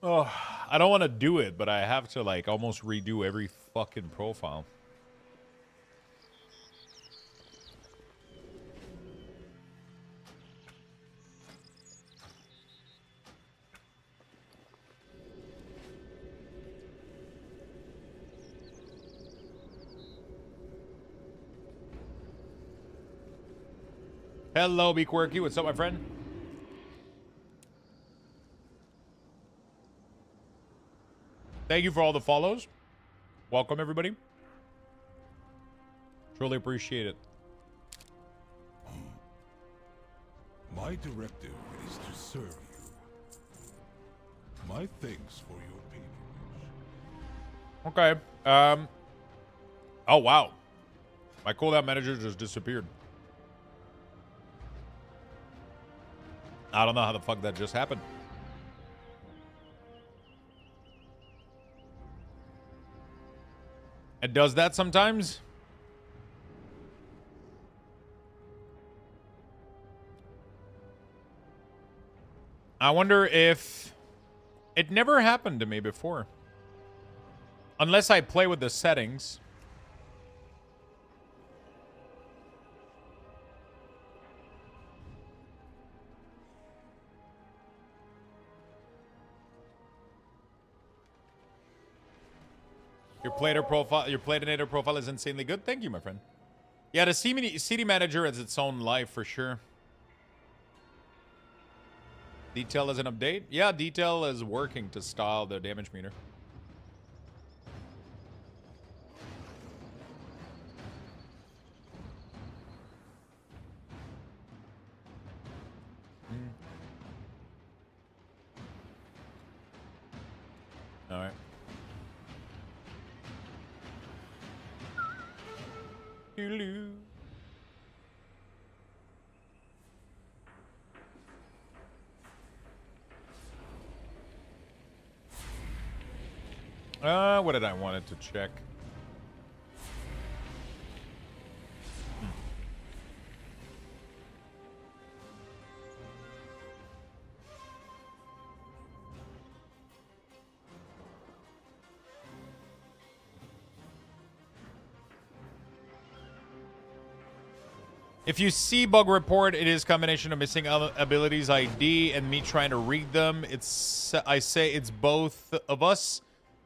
Oh, I don't want to do it, but I have to, like, almost redo every fucking profile. Hello, Be Quirky. What's up, my friend? Thank you for all the follows. Welcome, everybody. Truly appreciate it. My directive is to serve you. My thanks for your patronage. Okay. Oh, wow. My cooldown manager just disappeared. I don't know how the fuck that just happened. It does that sometimes. I wonder if it never happened to me before. Unless I play with the settings. Your Platinator profile is insanely good. Thank you, my friend. Yeah, the CD Manager has its own life for sure. Detail is an update. Yeah, Detail is working to style the damage meter. All right. Hello. What did I wanted to check? If you see bug report, it is combination of missing abilities ID and me trying to read them. I say it's both of us,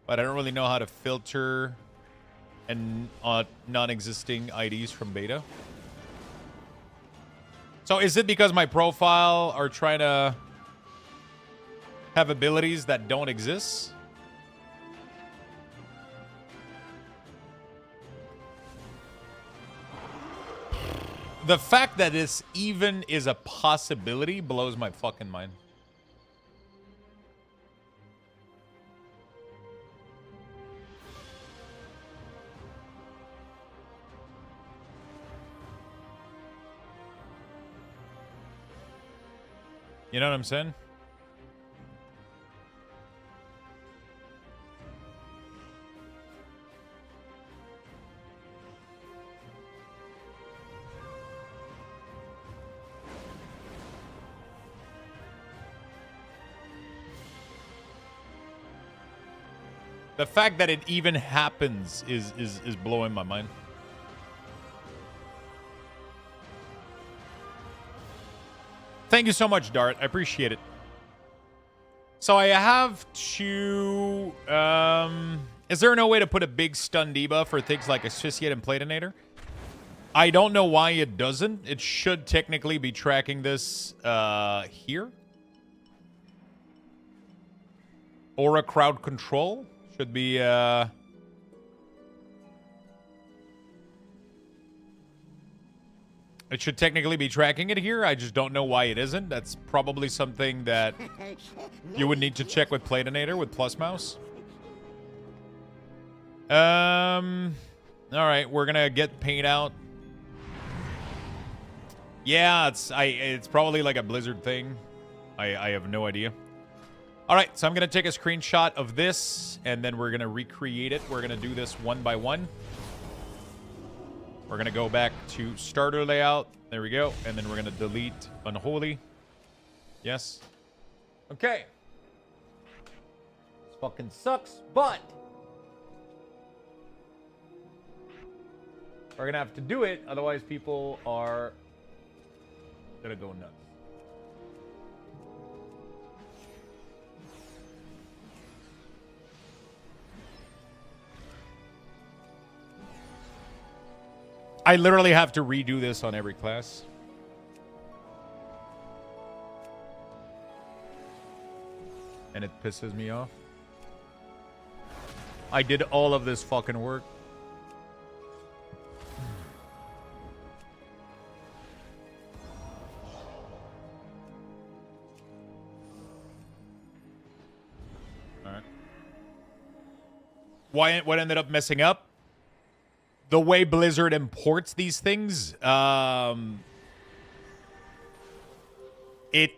but I don't really know how to filter and non-existing IDs from beta. So is it because my profile are trying to have abilities that don't exist? The fact that this even is a possibility blows my fucking mind. You know what I'm saying? The fact that it even happens is blowing my mind. Thank you so much, Dart. I appreciate it. So I have to... is there no way to put a big stun debuff for things like Asphyxiate and Platinator? I don't know why it doesn't. It should technically be tracking this here. Aura Crowd Control. Should be, it should technically be tracking it here. I just don't know why it isn't. That's probably something that you would need to check with Platinator with plus mouse. All right, we're gonna get paint out. Yeah, it's probably like a Blizzard thing. I have no idea. All right, so I'm going to take a screenshot of this, and then we're going to recreate it. We're going to do this one by one. We're going to go back to starter layout. There we go. And then we're going to delete Unholy. Yes. Okay. This fucking sucks, but we're going to have to do it. Otherwise, people are going to go nuts. I literally have to redo this on every class. And it pisses me off. I did all of this fucking work. All right. What ended up messing up? The way Blizzard imports these things, it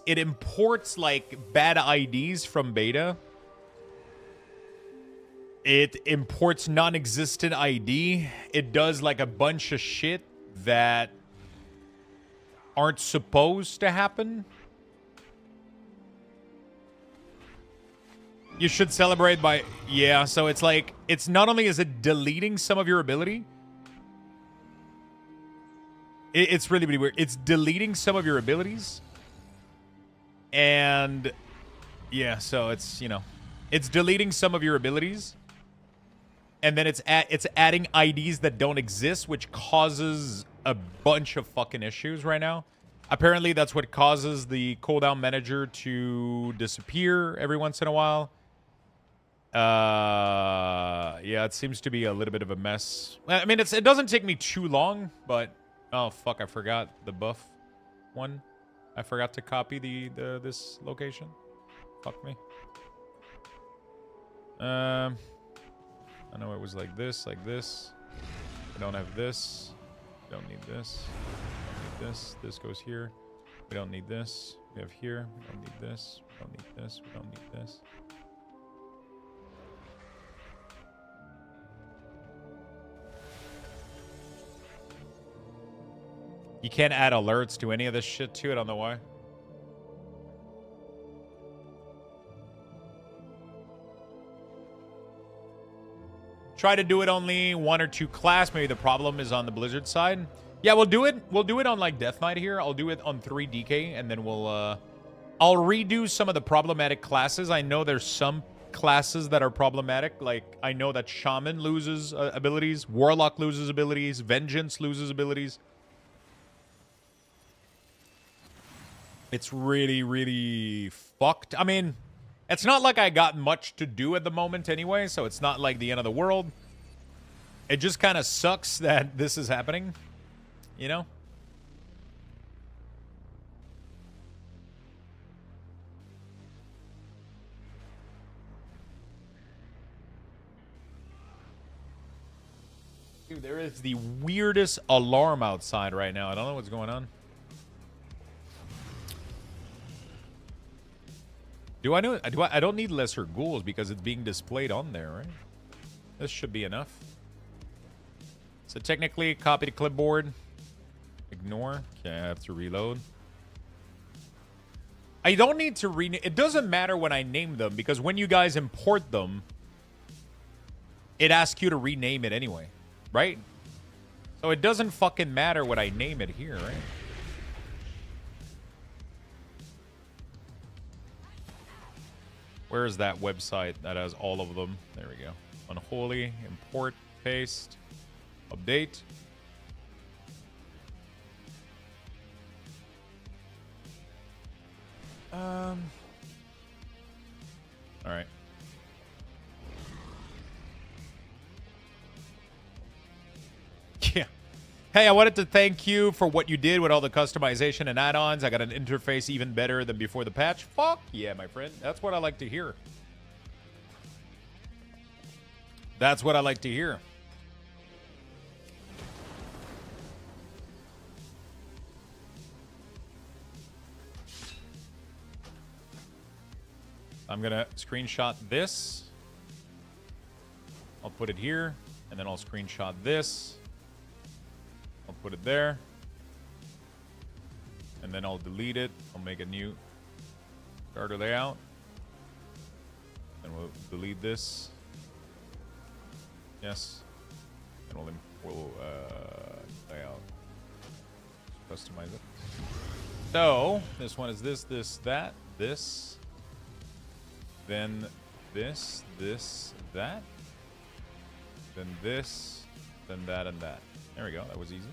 imports like bad IDs from beta. It imports non-existent ID. It does like a bunch of shit that aren't supposed to happen. You should celebrate by... Yeah, so it's like... It's not only is it deleting some of your ability... It's really, really weird. It's deleting some of your abilities. And... Yeah, so it's, you know... It's deleting some of your abilities. And then it's adding IDs that don't exist, which causes a bunch of fucking issues right now. Apparently, that's what causes the cooldown manager to disappear every once in a while. Yeah, it seems to be a little bit of a mess. I mean, it doesn't take me too long, but oh fuck, I forgot the buff one. I forgot to copy this location. Fuck me. I know it was like this, like this. We don't have this. We don't need this. We don't need this. This goes here. We don't need this. We have here. We don't need this. We don't need this. We don't need this. You can't add alerts to any of this shit too. I don't know why. Try to do it only 1 or 2 class. Maybe the problem is on the Blizzard side. Yeah, we'll do it. We'll do it on like Death Knight here. I'll do it on 3 DK, and then we'll I'll redo some of the problematic classes. I know there's some classes that are problematic. Like I know that Shaman loses abilities, Warlock loses abilities, Vengeance loses abilities. It's really, really fucked. I mean, it's not like I got much to do at the moment anyway, so it's not like the end of the world. It just kind of sucks that this is happening, you know? Dude, there is the weirdest alarm outside right now. I don't know what's going on. I don't need lesser ghouls because it's being displayed on there, right? This should be enough. So technically, copy to clipboard. Ignore. Okay, I have to reload. I don't need to rename. It doesn't matter when I name them because when you guys import them, it asks you to rename it anyway, right? So it doesn't fucking matter what I name it here, right? Where is that website that has all of them? There we go. Unholy, import, paste, update. All right. Yeah. Hey, I wanted to thank you for what you did with all the customization and add-ons. I got an interface even better than before the patch. Fuck yeah, my friend. That's what I like to hear. That's what I like to hear. I'm going to screenshot this. I'll put it here, and then I'll screenshot this. I'll put it there. And then I'll delete it. I'll make a new starter layout. And we'll delete this. Yes. And we'll layout. Customize it. So, this one is this, that, this. Then this, that. Then this, then that, and that. There we go. That was easy.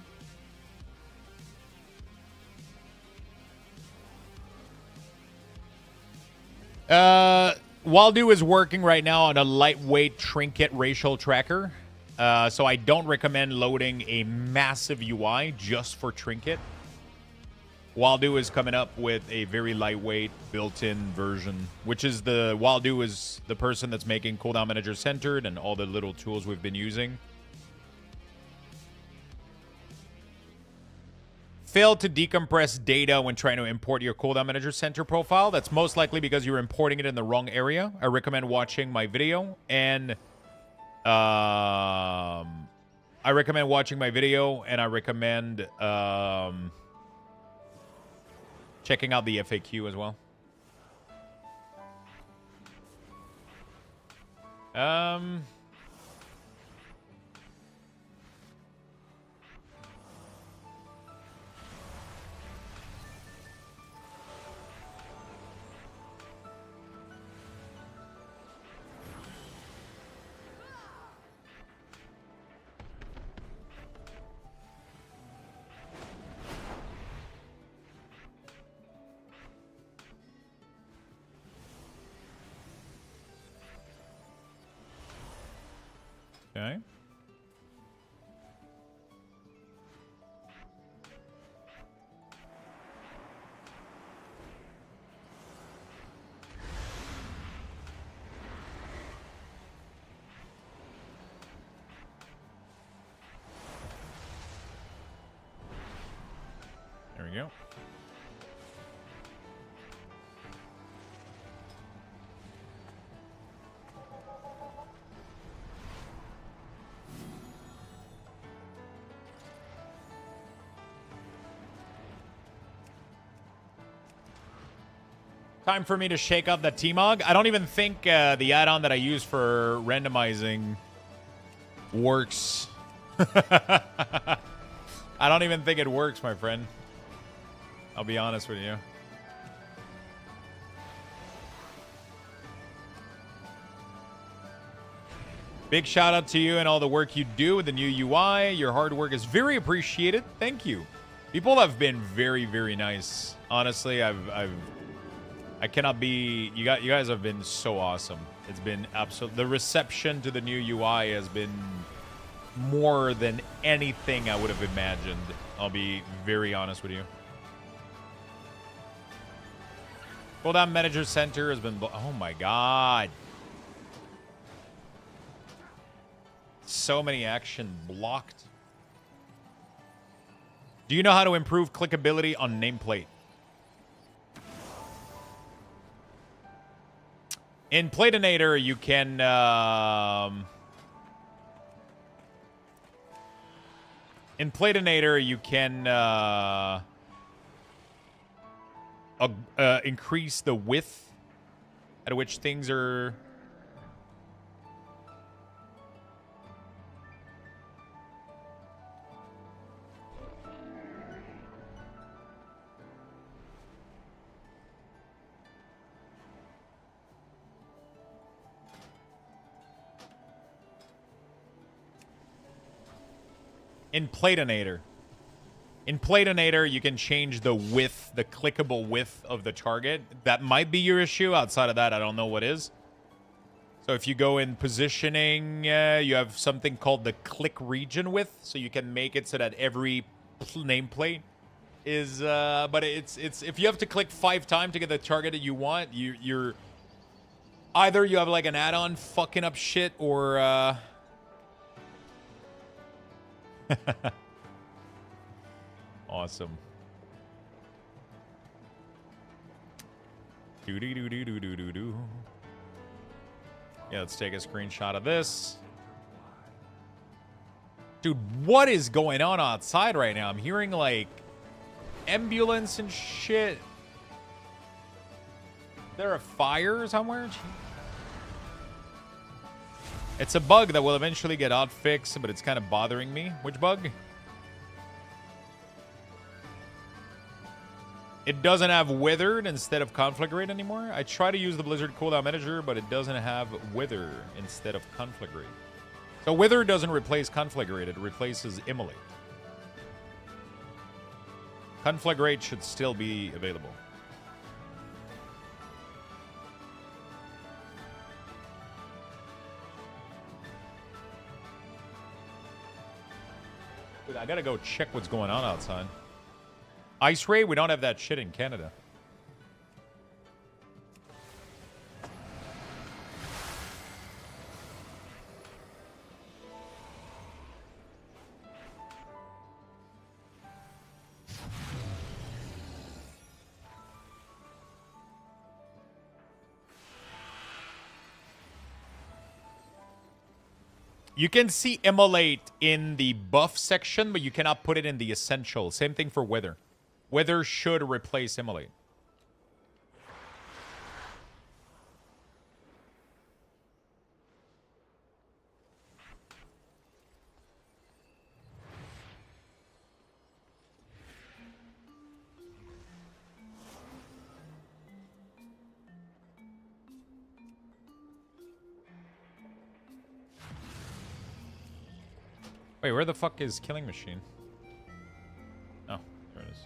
Waldo is working right now on a lightweight trinket racial tracker. So I don't recommend loading a massive UI just for trinket. Waldo is coming up with a very lightweight built-in version, which is Waldo is the person that's making Cooldown Manager Centered and all the little tools we've been using. Failed to decompress data when trying to import your Cooldown Manager Center profile. That's most likely because you're importing it in the wrong area. I recommend watching my video and I recommend checking out the FAQ as well. Okay. There we go. Time for me to shake up the T-Mog. I don't even think the add-on that I use for randomizing works. I don't even think it works, my friend. I'll be honest with you. Big shout out to you and all the work you do with the new UI. Your hard work is very appreciated. Thank you. People have been very, very nice. Honestly, I cannot be. You guys have been so awesome. It's been absolute. The reception to the new UI has been more than anything I would have imagined. I'll be very honest with you. Cooldown Manager Center has been. Oh my god. So many action blocked. Do you know how to improve clickability on nameplate? In Platinator, you can increase the width at which things are. In Platinator, you can change the width, the clickable width of the target. That might be your issue. Outside of that, I don't know what is. So if you go in positioning, you have something called the click region width. So you can make it so that every nameplate is... but it's if you have to click 5 times to get the target that you want, you're... Either you have like an add-on fucking up shit or... Awesome. Yeah, let's take a screenshot of this. Dude, what is going on outside right now? I'm hearing like ambulance and shit. Is there a fire somewhere? It's a bug that will eventually get fixed, but it's kind of bothering me. Which bug? It doesn't have withered instead of conflict rate anymore. I try to use the Blizzard cooldown manager, but it doesn't have wither instead of conflict rate. So wither doesn't replace conflict rate. It replaces immolate. Conflict rate should still be available. Dude, I gotta go check what's going on outside. Ice Ray? We don't have that shit in Canada. You can see immolate in the buff section, but you cannot put it in the essential. Same thing for weather. Weather should replace immolate. Wait, where the fuck is Killing Machine? Oh, there it is.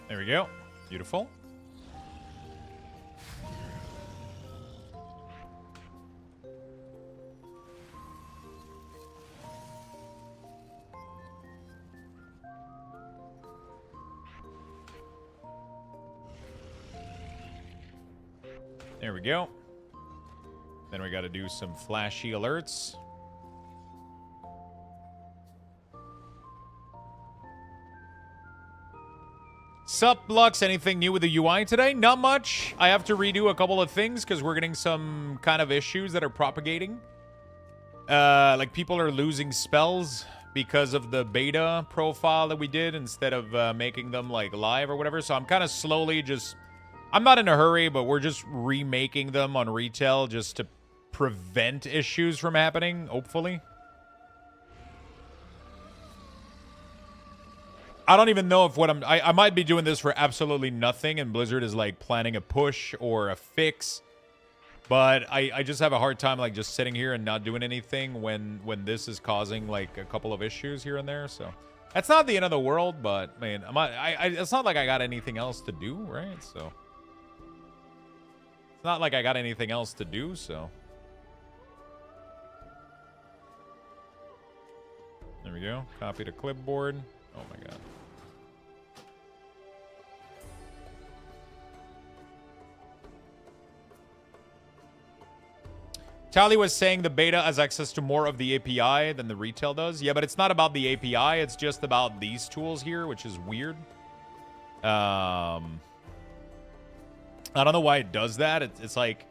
There we go. Beautiful. There we go. Then we got to do some flashy alerts. Sup, Lux? Anything new with the UI today? Not much. I have to redo a couple of things because we're getting some kind of issues that are propagating. Like people are losing spells because of the beta profile that we did instead of making them like live or whatever. So I'm kind of slowly just... I'm not in a hurry, but we're just remaking them on retail just to prevent issues from happening, hopefully. I don't even know if what I might be doing this for absolutely nothing, and Blizzard is like planning a push or a fix. But I just have a hard time like just sitting here and not doing anything when this is causing like a couple of issues here and there. So that's not the end of the world, but man, it's not like I got anything else to do, right? So it's not like I got anything else to do, so. There we go. Copy to clipboard. Oh my god. Tally was saying the beta has access to more of the API than the retail does. Yeah, but it's not about the API. It's just about these tools here, which is weird. I don't know why it does that. It's like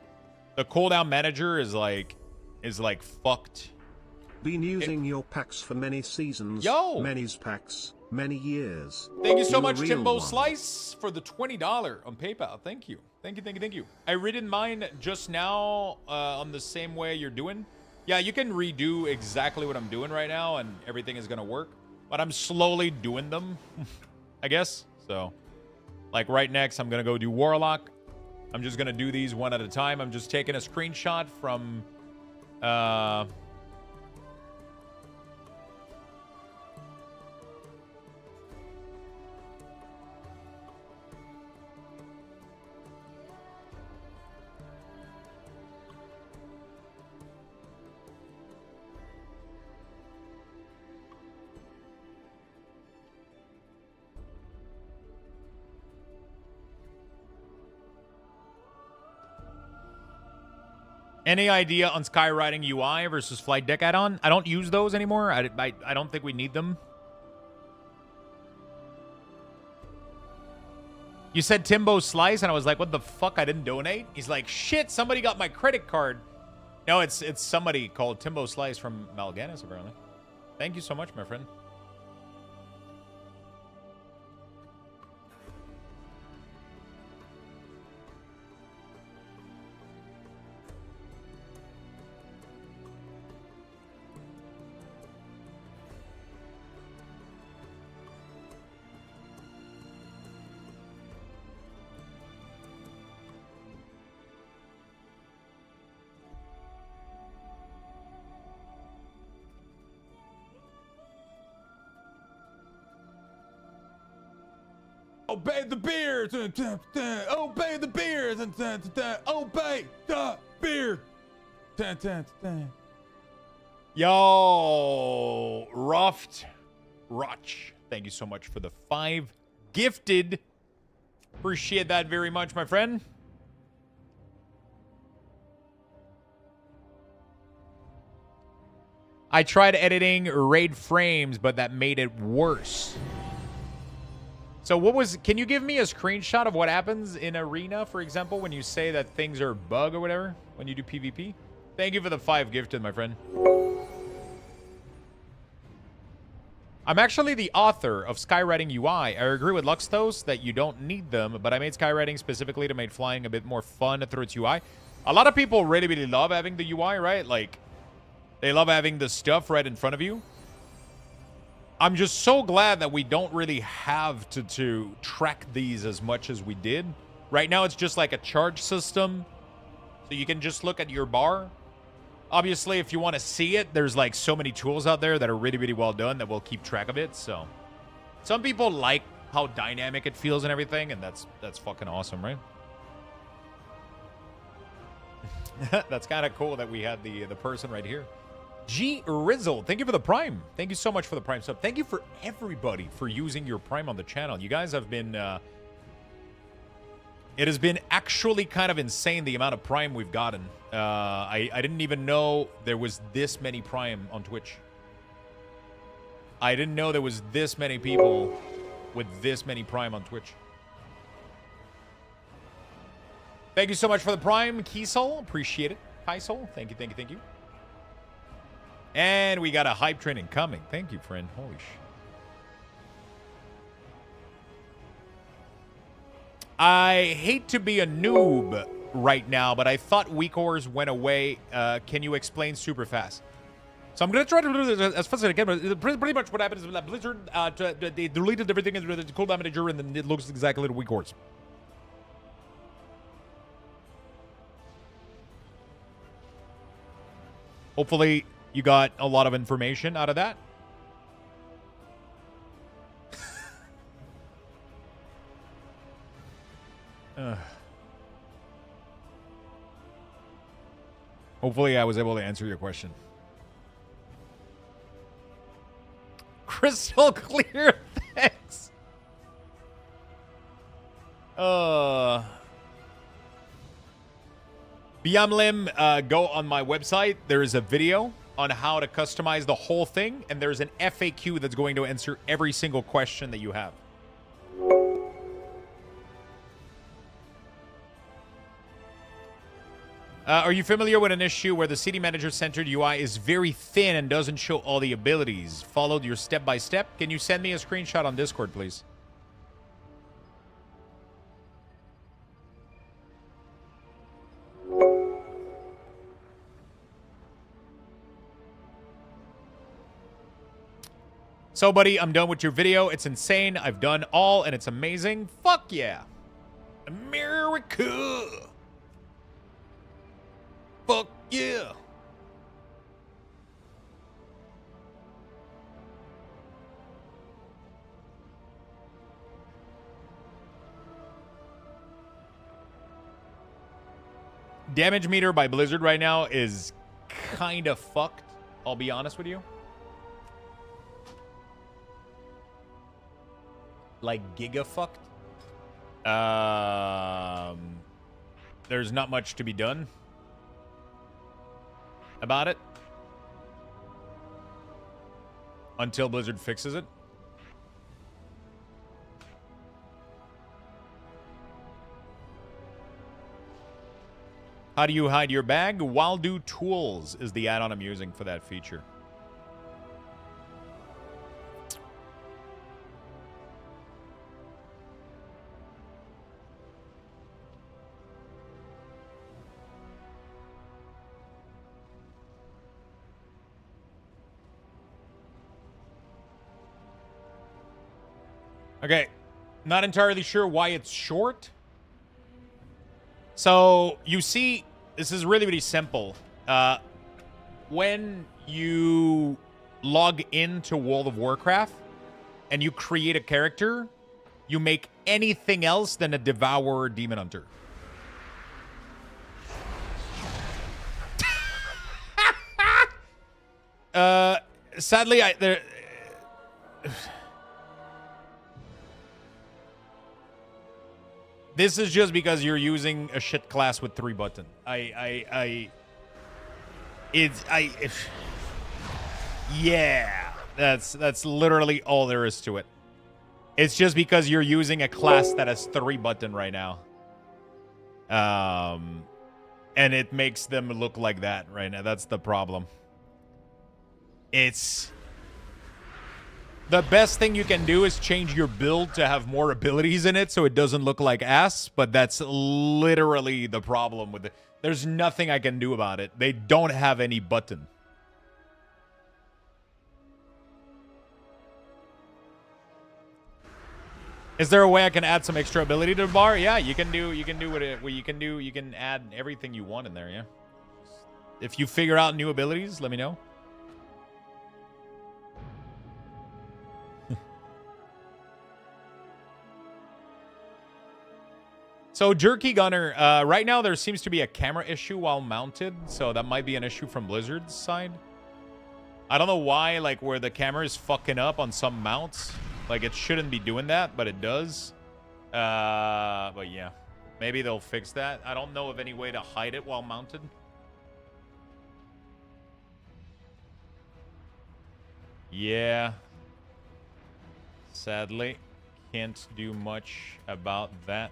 the cooldown manager is like fucked. Been using your packs for many seasons. Yo! Many's packs, many years. Thank you so You much, real Timbo one. Slice, for the $20 on PayPal. Thank you. Thank you, thank you, thank you. I redid mine just now on the same way you're doing. Yeah, you can redo exactly what I'm doing right now and everything is going to work. But I'm slowly doing them, I guess. So, like right next, I'm going to go do Warlock. I'm just going to do these one at a time. I'm just taking a screenshot from... Any idea on skywriting UI versus flight deck add-on? I don't use those anymore. I don't think we need them. You said Timbo Slice, and I was like, what the fuck? I didn't donate? He's like, shit, somebody got my credit card. No, it's somebody called Timbo Slice from Malganis, apparently. Thank you so much, my friend. Obey the beers. Obey the beers. Obey the beer. Yo, Ruffed Rotch. Thank you so much for the 5 gifted. Appreciate that very much, my friend. I tried editing raid frames, but that made it worse. So what was... Can you give me a screenshot of what happens in Arena, for example, when you say that things are bug or whatever, when you do PvP? Thank you for the 5 gifted, my friend. I'm actually the author of Skywriting UI. I agree with Luxthos that you don't need them, but I made Skywriting specifically to make flying a bit more fun through its UI. A lot of people really, really love having the UI, right? Like, They love having the stuff right in front of you. I'm just so glad that we don't really have to track these as much as we did. Right now, it's just like a charge system. So you can just look at your bar. Obviously, if you want to see it, there's like so many tools out there that are really, really well done that will keep track of it. So some people like how dynamic it feels and everything, and that's fucking awesome, right? That's kind of cool that we had the person right here. G Rizzle, thank you for the Prime. Thank you so much for the Prime sub. Thank you for everybody for using your Prime on the channel. You guys have been... it has been actually kind of insane the amount of Prime we've gotten. I didn't even know there was this many Prime on Twitch. I didn't know there was this many people with this many Prime on Twitch. Thank you so much for the Prime, Keysol. Appreciate it. Keysol, thank you, thank you, thank you. And we got a hype train incoming. Thank you, friend. Holy shit. I hate to be a noob right now, but I thought weak ores went away. Can you explain super fast? So I'm going to try to do this as fast as I can, but pretty much what happened is that Blizzard, they deleted everything in the cooldown manager, and then it looks exactly like weak ores. Hopefully, you got a lot of information out of that. Hopefully, I was able to answer your question. Crystal clear, thanks. Biamlim, go on my website. There is a video on how to customize the whole thing, and there's an FAQ that's going to answer every single question that you have. Are you familiar with an issue where the city manager-centered UI is very thin and doesn't show all the abilities? Followed your step-by-step? Can you send me a screenshot on Discord, please? So, buddy, I'm done with your video. It's insane. I've done all, and it's amazing. Fuck yeah. America. Fuck yeah. Damage meter by Blizzard right now is kind of fucked. I'll be honest with you. Like giga fucked. There's not much to be done about it until Blizzard fixes it. How do you hide your bag? Waldo Tools is the add-on I'm using for that feature. Okay, not entirely sure why it's short. So, you see, this is really, really simple. When you log into World of Warcraft and you create a character, you make anything else than a Devourer Demon Hunter. Sadly, this is just because you're using a shit class with 3 buttons. Yeah, that's literally all there is to it. It's just because you're using a class that has 3 buttons right now. And it makes them look like that right now. That's the problem. It's... The best thing you can do is change your build to have more abilities in it so it doesn't look like ass, but that's literally the problem with it. There's nothing I can do about it. They don't have any button. Is there a way I can add some extra ability to the bar? Yeah, you can do what you can add everything you want in there, yeah. If you figure out new abilities, let me know. So Jerky Gunner, right now there seems to be a camera issue while mounted, so that might be an issue from Blizzard's side. I don't know why, like, where the camera is fucking up on some mounts. Like, it shouldn't be doing that, but it does. But yeah, maybe they'll fix that. I don't know of any way to hide it while mounted. Yeah. Sadly, can't do much about that.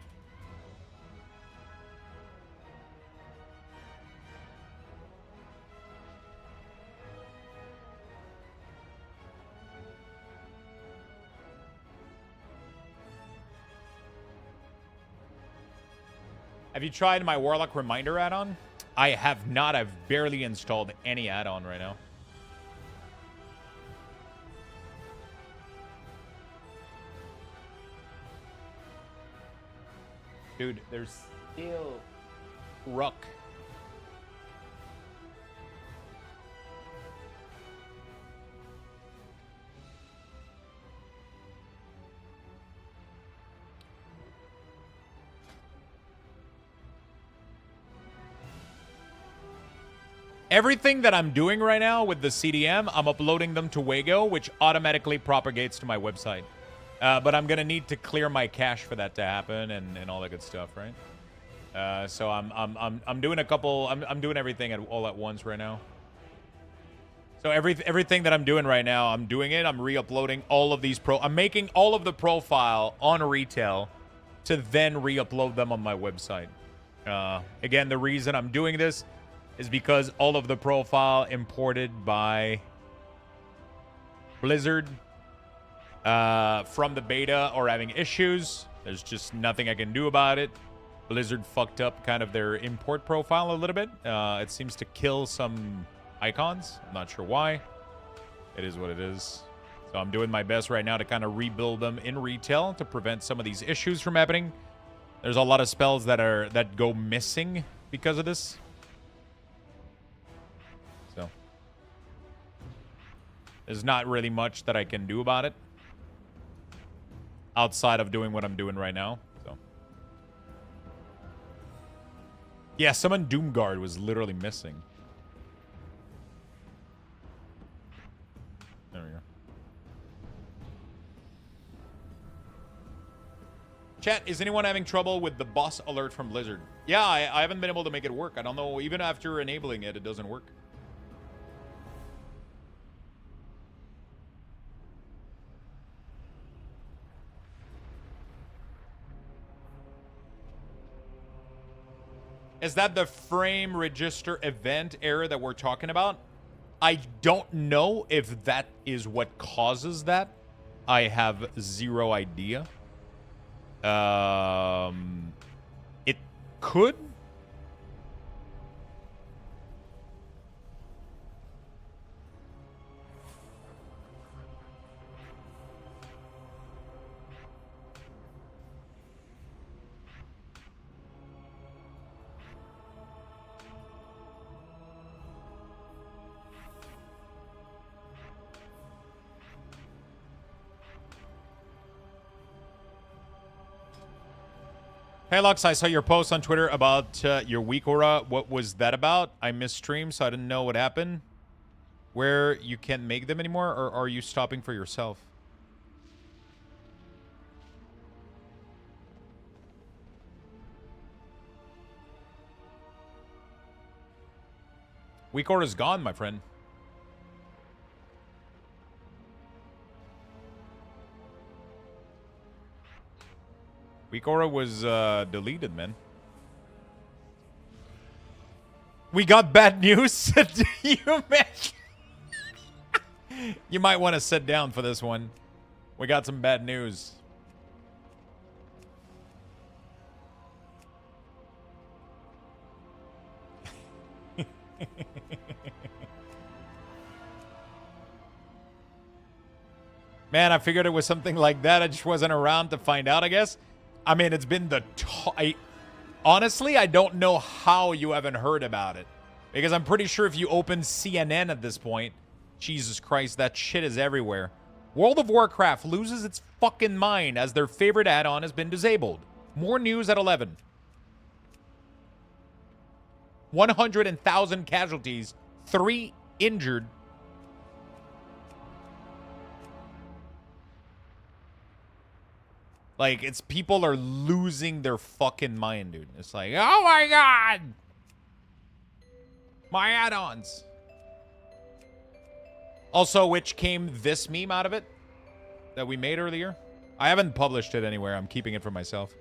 Have you tried my Warlock Reminder add-on? I have not. I've barely installed any add-on right now. Dude, there's still Ruck. Everything that I'm doing right now with the CDM, I'm uploading them to Wago, which automatically propagates to my website. But I'm gonna need to clear my cache for that to happen and all that good stuff, right? So I'm doing a couple. I'm doing everything all at once right now. So everything that I'm doing right now, I'm doing it. I'm re-uploading all of these I'm making all of the profile on retail to then re-upload them on my website. Again, the reason I'm doing this is because all of the profile imported by Blizzard from the beta are having issues. There's just nothing I can do about it. Blizzard fucked up kind of their import profile a little bit. It seems to kill some icons. I'm not sure why. It is what it is. So I'm doing my best right now to kind of rebuild them in retail to prevent some of these issues from happening. There's a lot of spells that go missing because of this. So there's not really much that I can do about it outside of doing what I'm doing right now. So yeah, summon Doomguard was literally missing. There we go. Chat, is anyone having trouble with the boss alert from Blizzard? Yeah, I haven't been able to make it work. I don't know. Even after enabling it, it doesn't work. Is that the frame register event error that we're talking about? I don't know if that is what causes that. I have zero idea. It could. Hey, Lux, I saw your post on Twitter about your weak aura. What was that about? I missed stream, so I didn't know what happened. Where you can't make them anymore, or are you stopping for yourself? Weak aura's gone, my friend. Weak aura was deleted, man. We got bad news. You might want to sit down for this one. We got some bad news. Man, I figured it was something like that. I just wasn't around to find out, I guess. I mean, it's been the... Honestly, I don't know how you haven't heard about it. Because I'm pretty sure if you open CNN at this point... Jesus Christ, that shit is everywhere. World of Warcraft loses its fucking mind as their favorite add-on has been disabled. More news at 11. 100,000 casualties. 3 injured. Like, it's people are losing their fucking mind, dude. It's like, oh my god! My add-ons. Also, which came this meme out of it that we made earlier. I haven't published it anywhere. I'm keeping it for myself.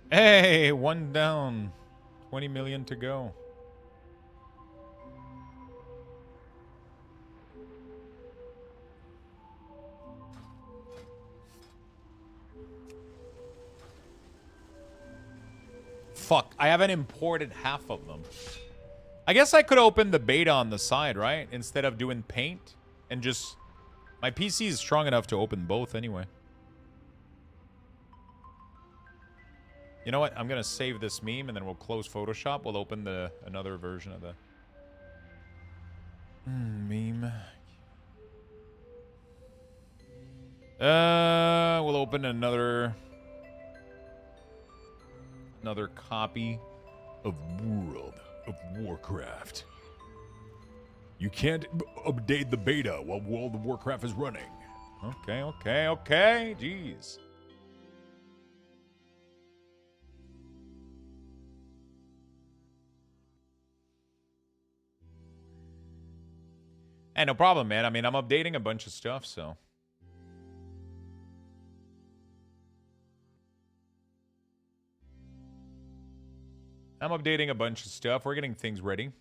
Hey, 1 down. 20 million to go. Fuck, I haven't imported half of them. I guess I could open the beta on the side, right? Instead of doing paint and just... My PC is strong enough to open both anyway. You know what? I'm going to save this meme and then we'll close Photoshop. We'll open another version of the meme. We'll open another copy of World of Warcraft. You can't update the beta while World of Warcraft is running. Okay. Jeez. Hey, no problem, man. I mean, I'm updating a bunch of stuff, so. I'm updating a bunch of stuff. We're getting things ready.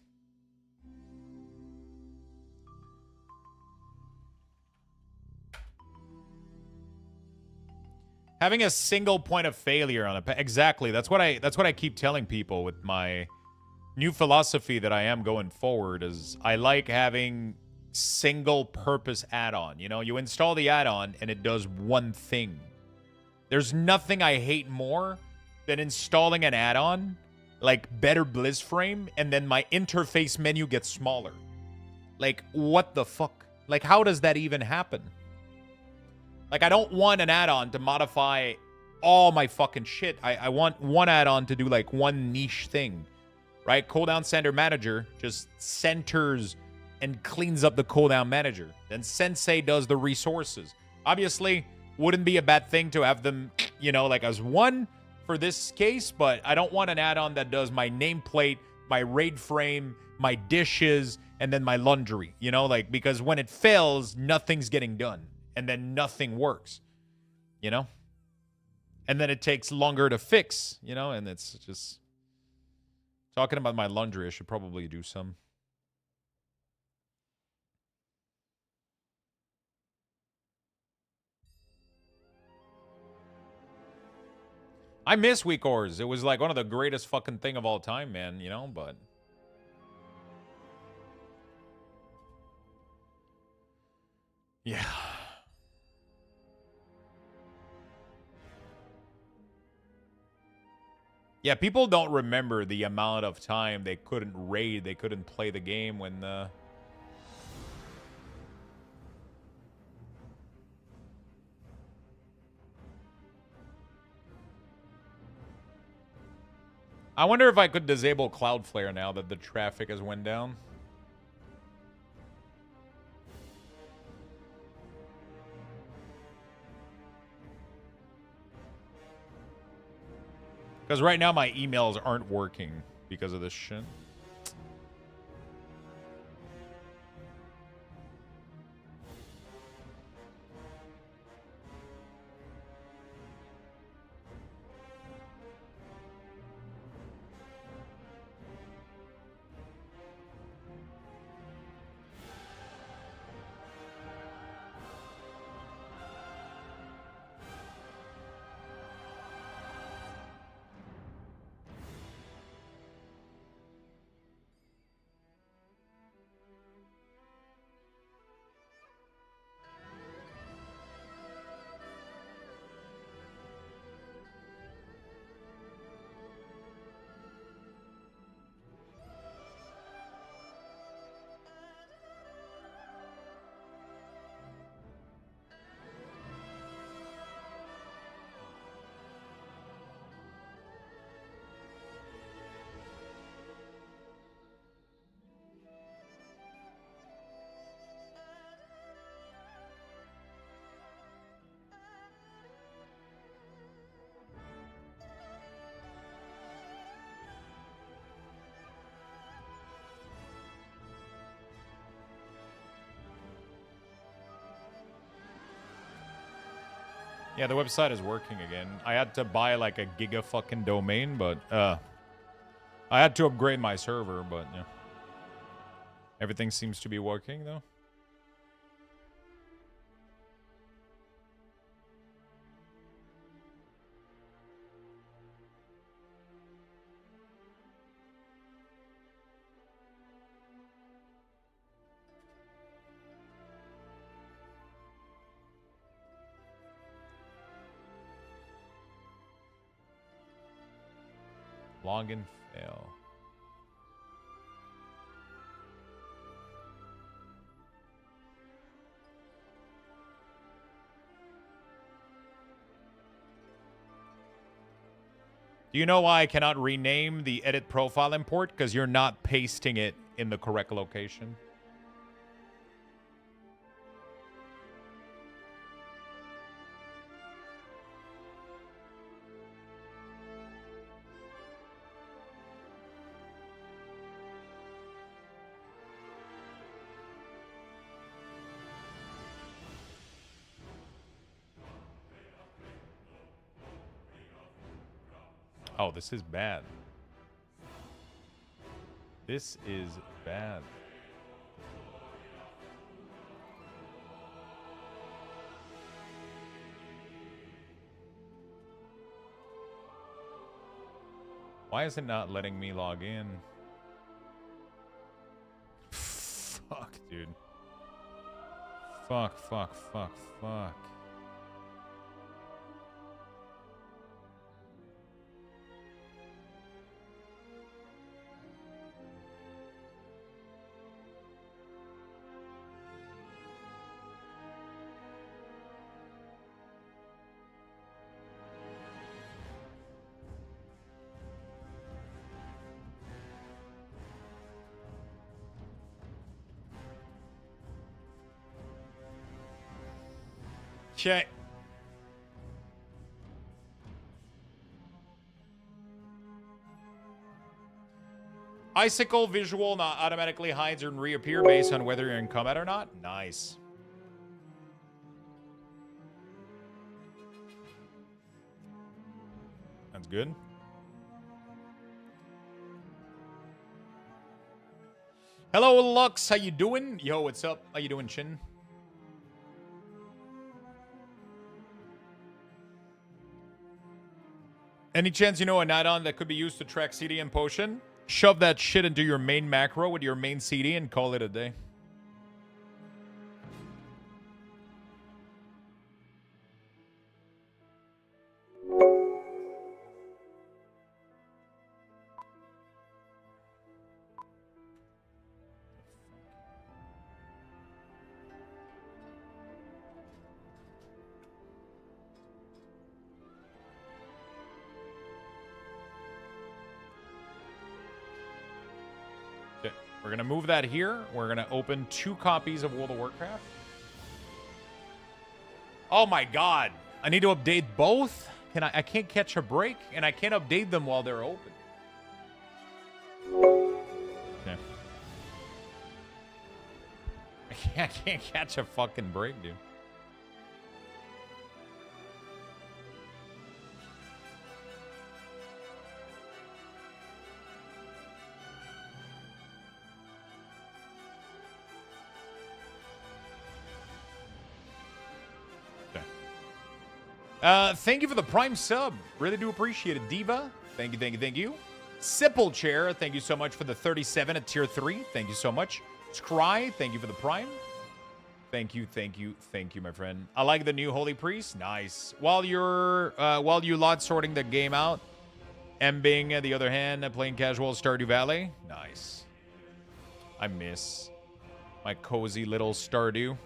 Having a single point of failure on a... Exactly. That's what I keep telling people with my new philosophy that I am going forward is I like having... single purpose add-on. You know, you install the add-on and it does one thing. There's nothing I hate more than installing an add-on like Better Bliss Frame and then my interface menu gets smaller. Like, what the fuck? Like, how does that even happen? Like, I don't want an add-on to modify all my fucking shit. I want one add-on to do like one niche thing, right? Cooldown Center Manager just centers and cleans up the cooldown manager. Then Sensei does the resources. Obviously, wouldn't be a bad thing to have them, you know, like as one for this case, but I don't want an add-on that does my nameplate, my raid frame, my dishes, and then my laundry, you know, like, because when it fails, nothing's getting done, and then nothing works, you know? And then it takes longer to fix, you know, and it's just... Talking about my laundry, I should probably do some. I miss Weak Ores. It was like one of the greatest fucking thing of all time, man, you know, but... Yeah. Yeah, people don't remember the amount of time they couldn't raid, they couldn't play the game when I wonder if I could disable Cloudflare now that the traffic has went down. Because right now my emails aren't working because of this shit. Yeah, the website is working again. I had to buy like a giga fucking domain, but I had to upgrade my server, but yeah. Everything seems to be working though. Login fail. Do you know why I cannot rename the edit profile import? Because you're not pasting it in the correct location. Oh, this is bad. This is bad. Why is it not letting me log in? Fuck, dude. Fuck, fuck, fuck, fuck. Okay. Icicle visual not automatically hides and reappear based on whether you're in combat or not. Nice. That's good. Hello, Lux. How you doing? Yo, what's up? How you doing, Chin? Any chance you know an add-on that could be used to track CD and potion? Shove that shit into your main macro with your main CD and call it a day. We're going to move that here. We're going to open 2 copies of World of Warcraft. Oh my god. I need to update both? I can't catch a break, and I can't update them while they're open. Okay. I can't catch a fucking break, dude. Thank you for the Prime sub. Really do appreciate it. Diva, thank you, thank you, thank you. Simple Chair, thank you so much for the 37 at tier 3. Thank you so much. Scry, thank you for the Prime. Thank you, thank you, thank you, my friend. I like the new Holy Priest. Nice. While you lot sorting the game out, Mbing, on the other hand, playing casual Stardew Valley. Nice. I miss my cozy little Stardew.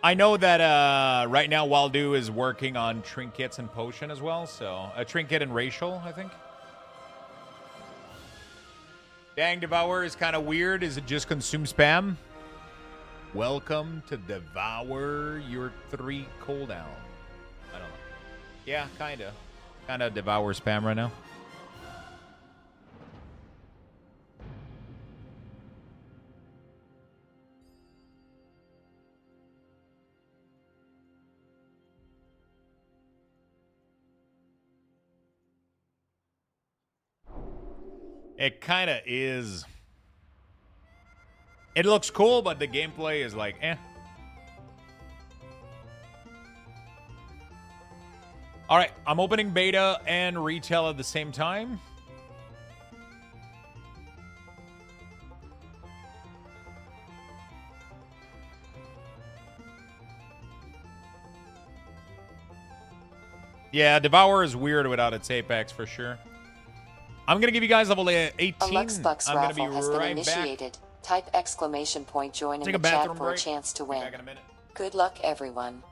I know that right now Waldu is working on trinkets and potion as well. So a trinket and racial, I think. Dang, Devour is kind of weird. Is it just consume spam? Welcome to Devour your 3 cooldown. I don't know. Yeah, kind of. Kind of Devour spam right now. It kind of is. It looks cool, but the gameplay is like, eh. All right, I'm opening beta and retail at the same time. Yeah, Devour is weird without its Apex for sure. I'm going to give you guys level 18. A Luxthos I'm going to be raffle has been right initiated. back. Type exclamation point join in the chat for a chance to win. Back in a minute. Good luck, everyone.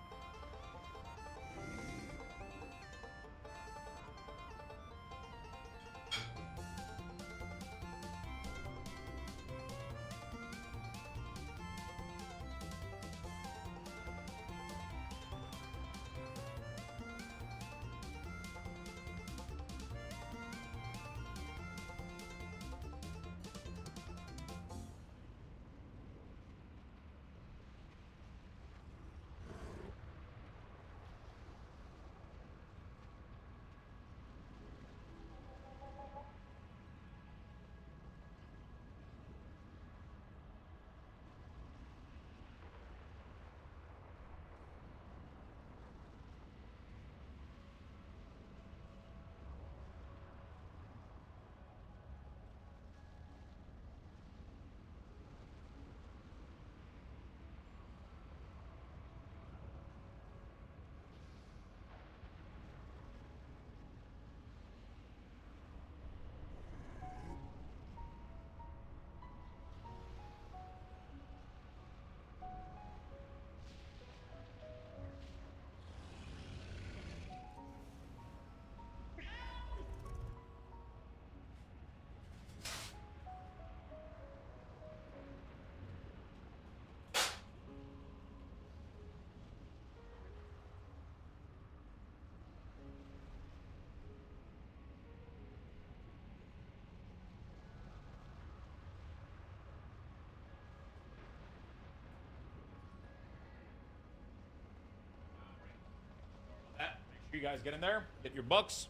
You guys get in there, get your bucks.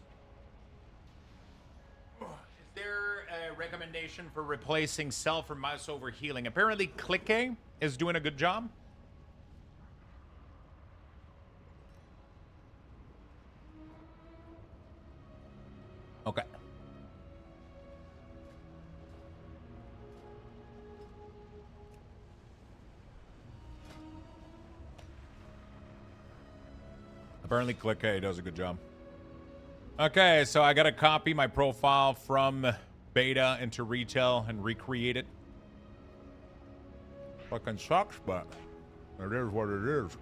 Is there a recommendation for replacing self or mouse over healing? Apparently Click A is doing a good job. Okay. Apparently Click A does a good job. Okay, so I gotta copy my profile from beta into retail and recreate it. Fucking sucks, but it is what it is.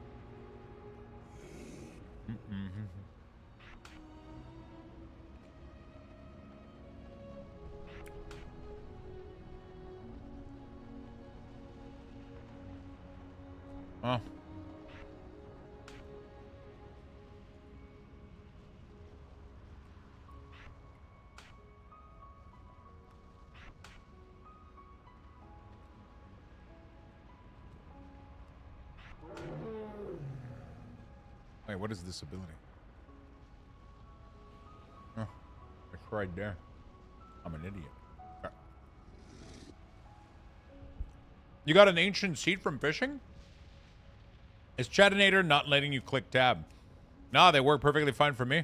Oh. Wait, what is this ability? Oh, it's right there. I'm an idiot. Okay. You got an ancient seed from fishing? Is Chatinator not letting you click tab? No, they work perfectly fine for me.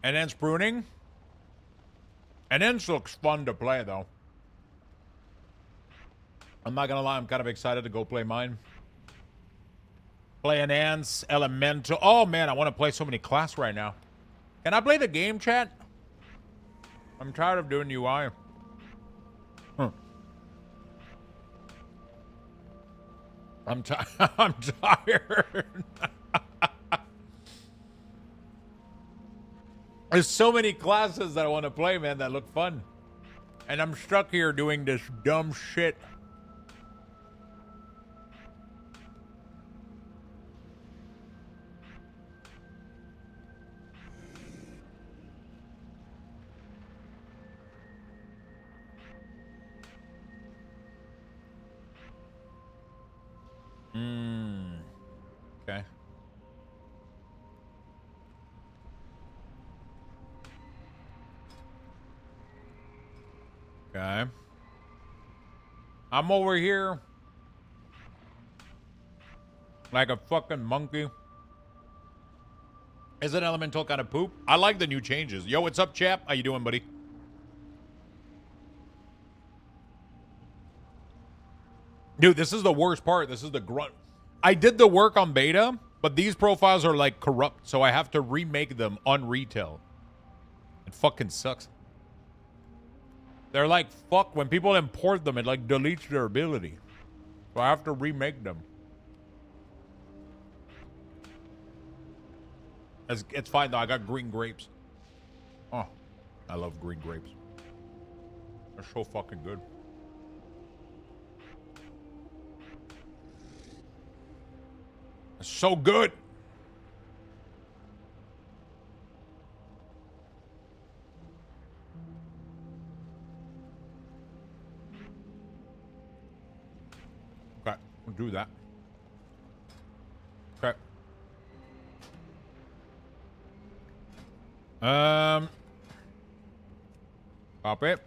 Enhance pruning? Enhance looks fun to play, though. I'm not gonna lie, I'm kind of excited to go play mine. Play Enhance, Elemental. Oh, man, I want to play so many class right now. Can I play the game, chat? I'm tired of doing UI. Huh. I'm tired. There's so many classes that I want to play, man, that look fun. And I'm stuck here doing this dumb shit. Okay. Okay. I'm over here like a fucking monkey. Is an elemental kind of poop? I like the new changes. Yo, what's up, chap? How you doing, buddy? Dude, this is the worst part. This is the grunt. I did the work on beta, but these profiles are like corrupt, so I have to remake them on retail. It fucking sucks. They're like, fuck, when people import them, it like deletes their ability. So I have to remake them. It's fine though, I got green grapes. Oh, I love green grapes. They're so fucking good. They're so good. Okay, we'll do that. Okay. Pop it.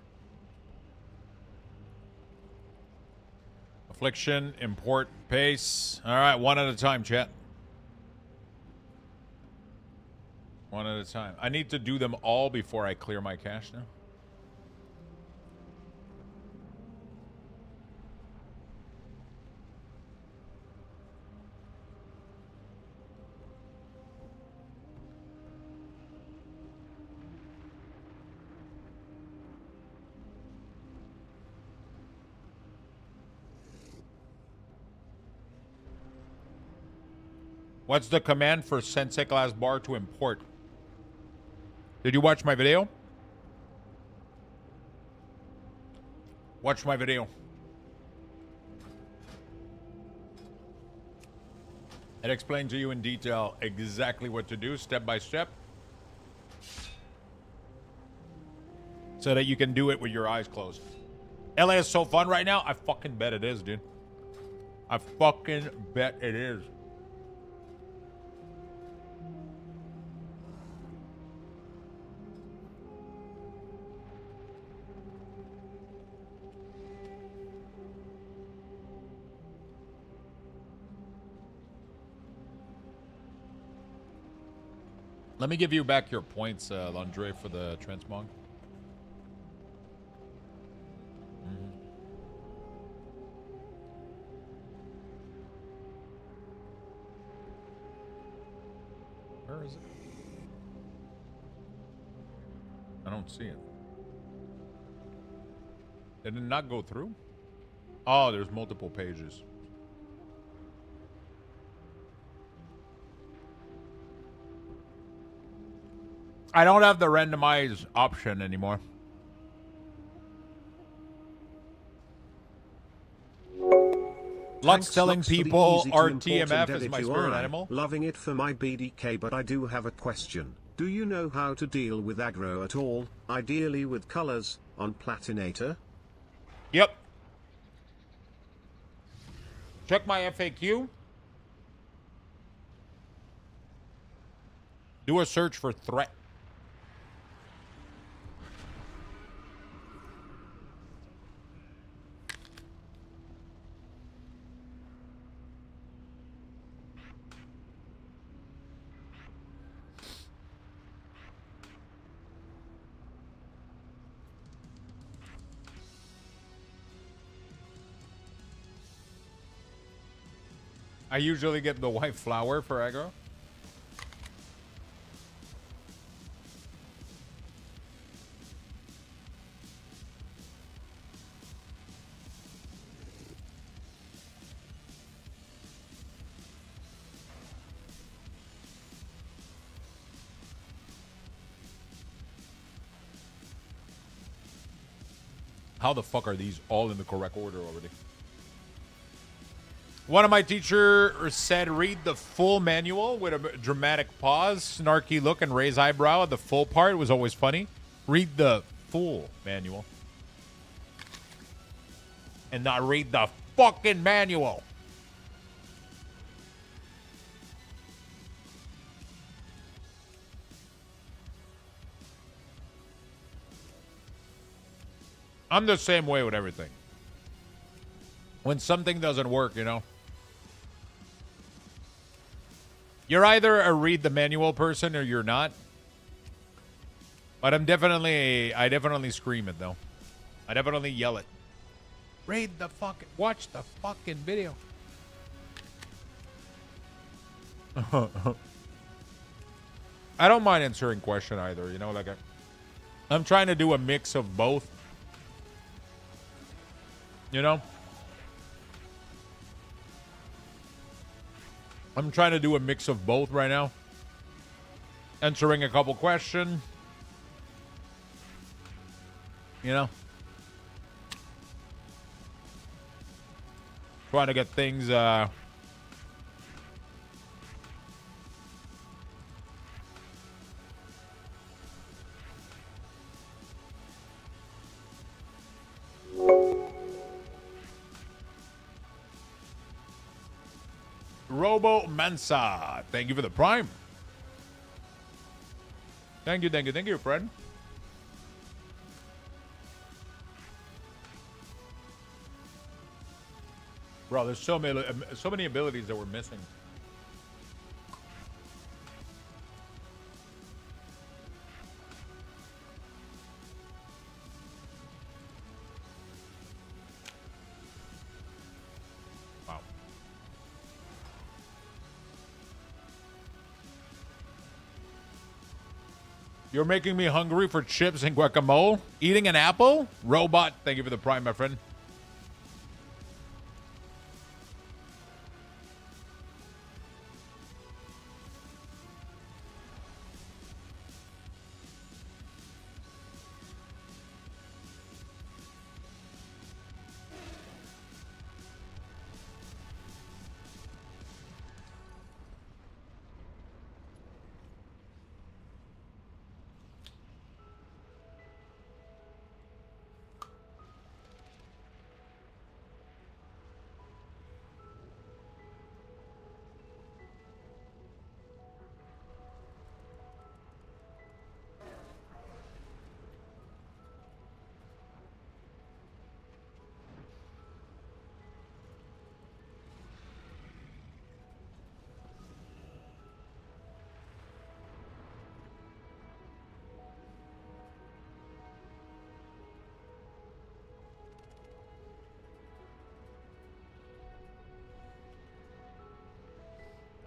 Affliction, import, pace. All right, one at a time, chat. One at a time. I need to do them all before I clear my cache now. What's the command for Sensei class bar to import? Did you watch my video? Watch my video. It explained to you in detail exactly what to do, step by step. So that you can do it with your eyes closed. LA is so fun right now. I fucking bet it is, dude. I fucking bet it is. Let me give you back your points, Landre, for the transmog. Where is it? I don't see it. Did it not go through? Oh, there's multiple pages. I don't have the randomize option anymore. Lux telling people RTMF is my spirit animal. Loving it for my BDK, but I do have a question. Do you know how to deal with aggro at all, ideally with colors, on Platinator? Yep. Check my FAQ. Do a search for threat. I usually get the white flower for aggro. How the fuck are these all in the correct order already? One of my teachers said, read the full manual with a dramatic pause, snarky look, and raise eyebrow. The full part was always funny. Read the full manual. And not read the fucking manual. I'm the same way with everything. When something doesn't work, you know. You're either a read the manual person or you're not. But I definitely scream it though. I definitely yell it. Read the fucking, watch the fucking video. I don't mind answering question either, you know, like I'm trying to do a mix of both. You know? I'm trying to do a mix of both right now. Answering a couple questions. You know? Trying to get things, Robo Mansa, thank you for the prime. Thank you, friend. Bro, there's so many abilities that we're missing. Wow. You're making me hungry for chips and guacamole. Eating an apple? Robot, thank you for the prime, my friend.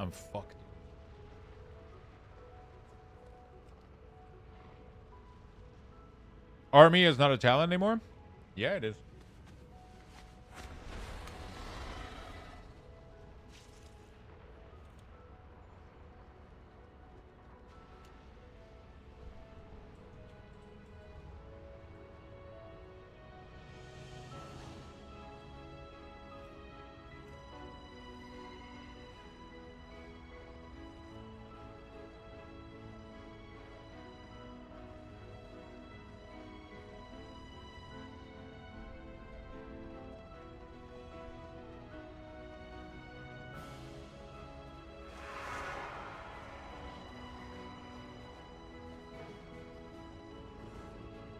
I'm fucked. Army is not a talent anymore? Yeah, it is.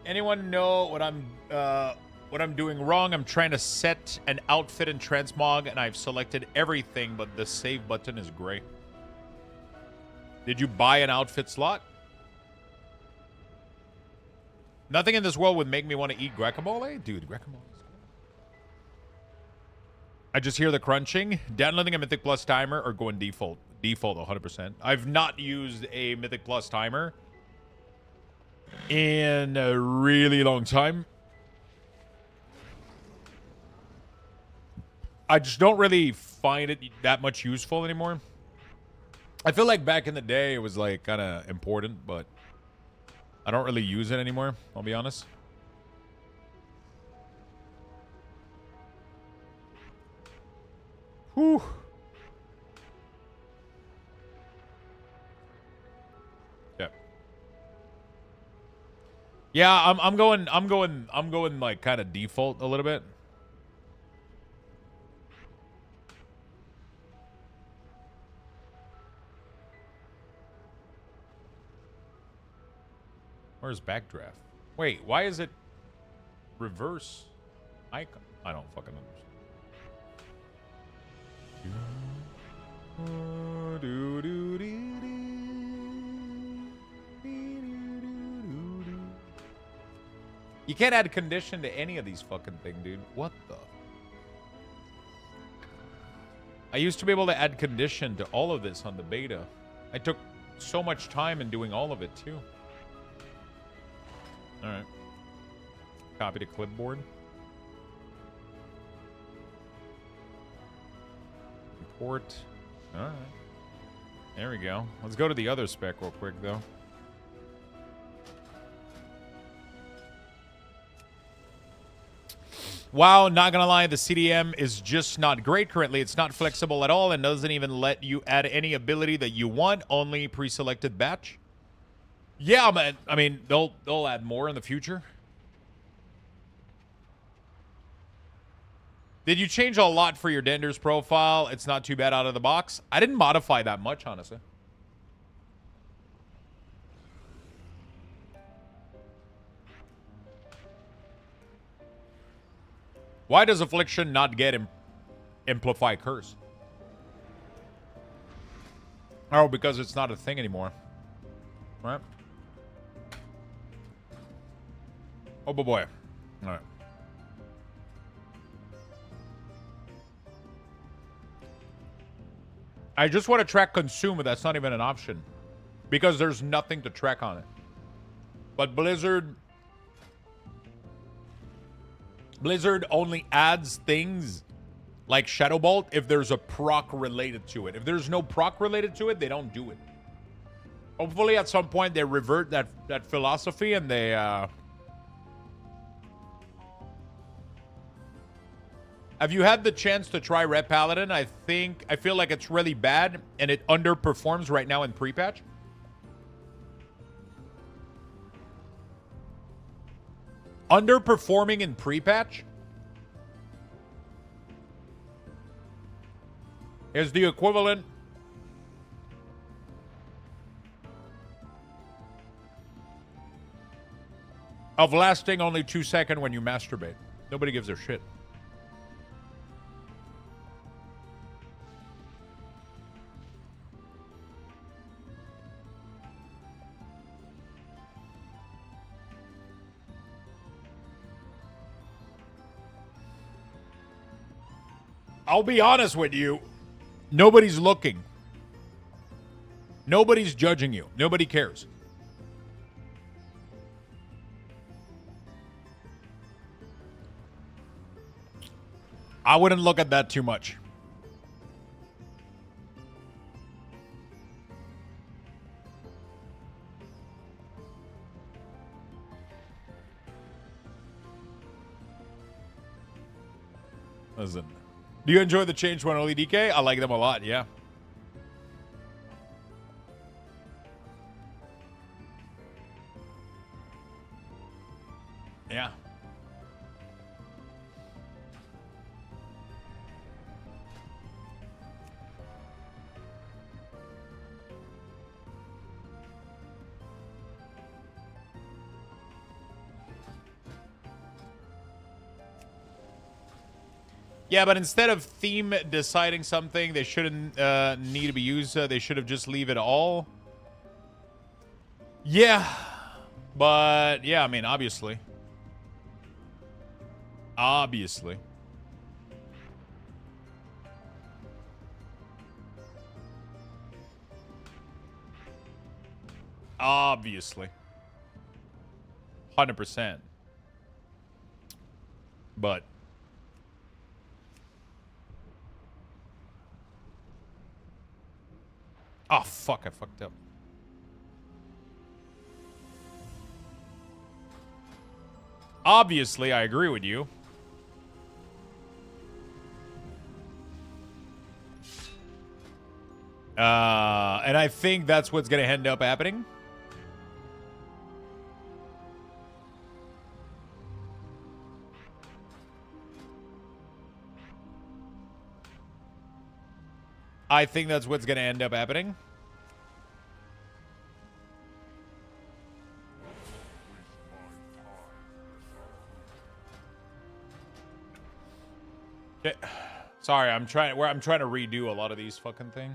Anyone know what I'm doing wrong? I'm trying to set an outfit in transmog, and I've selected everything, but the save button is gray. Did you buy an outfit slot? Nothing in this world would make me want to eat guacamole? Dude, guacamole is good. I just hear the crunching. Downloading a Mythic Plus timer or going default? Default 100%. I've not used a Mythic Plus timer in a really long time. I just don't really find it that much useful anymore. I feel like back in the day it was like kind of important, but I don't really use it anymore, I'll be honest. Whew. Yeah. Yeah, I'm going like kind of default a little bit. Where's backdraft? Wait, why is it reverse icon? I don't fucking understand. You can't add condition to any of these fucking things, dude. What the? I used to be able to add condition to all of this on the beta. I took so much time in doing all of it, too. All right. Copy to clipboard. Import. All right. There we go. Let's go to the other spec real quick, though. Wow, not gonna lie, the CDM is just not great currently. It's not flexible at all and doesn't even let you add any ability that you want, only pre-selected batch. Yeah, man. I mean, they'll add more in the future. Did you change a lot for your Dender's profile? It's not too bad out of the box. I didn't modify that much, honestly. Why does Affliction not get Amplify Curse? Oh, because it's not a thing anymore. Right? Oh, boy. All right. I just want to track consume, but that's not even an option. Because there's nothing to track on it. But Blizzard only adds things like Shadow Bolt if there's a proc related to it. If there's no proc related to it, they don't do it. Hopefully at some point they revert that philosophy and they Have you had the chance to try Red Paladin? I feel like it's really bad and it underperforms right now in pre-patch. Underperforming in pre-patch is the equivalent of lasting only 2 seconds when you masturbate. Nobody gives a shit. I'll be honest with you. Nobody's looking. Nobody's judging you. Nobody cares. I wouldn't look at that too much. Listen. Do you enjoy the change one only DK? I like them a lot, yeah. Yeah. Yeah, but instead of theme deciding something they shouldn't need to be used, they should have just leave it all. Yeah, but yeah, I mean, obviously. Obviously. Obviously. 100%. But oh, fuck, I fucked up. Obviously, I agree with you. And I think that's what's going to end up happening. I think that's what's going to end up happening. Okay. Sorry, I'm trying to redo a lot of these fucking things.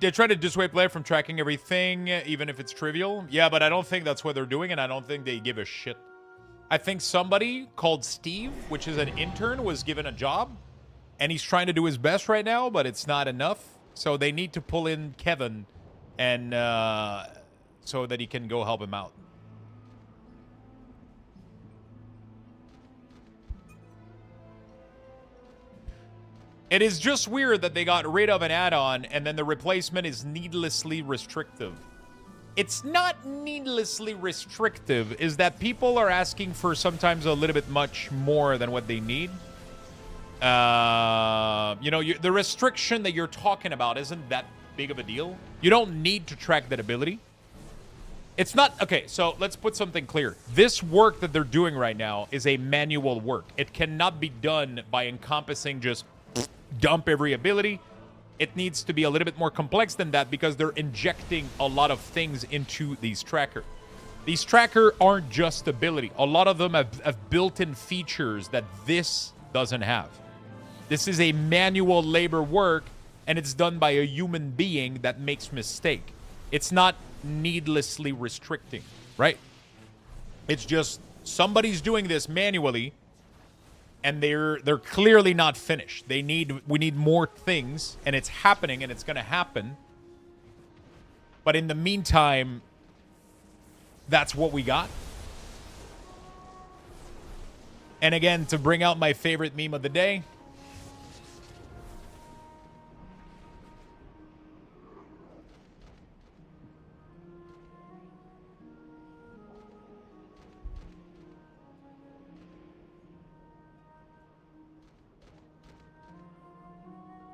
They're trying to dissuade player from tracking everything, even if it's trivial. Yeah, but I don't think that's what they're doing, and I don't think they give a shit. I think somebody called Steve, which is an intern, was given a job, and he's trying to do his best right now, but it's not enough. So they need to pull in Kevin, and so that he can go help him out. It is just weird that they got rid of an add-on and then the replacement is needlessly restrictive. It's not needlessly restrictive, is that people are asking for sometimes a little bit much more than what they need. You know, the restriction that you're talking about isn't that big of a deal. You don't need to track that ability. It's not... Okay, so let's put something clear. This work that they're doing right now is a manual work. It cannot be done by encompassing just dump every ability. It needs to be a little bit more complex than that because they're injecting a lot of things into these trackers. These trackers aren't just ability. A lot of them have built-in features that this doesn't have. This is a manual labor work, and it's done by a human being that makes mistake. It's not needlessly restricting, right? It's just somebody's doing this manually, and they're clearly not finished. We need more things, and it's happening, and it's going to happen. But in the meantime, that's what we got. And again, to bring out my favorite meme of the day.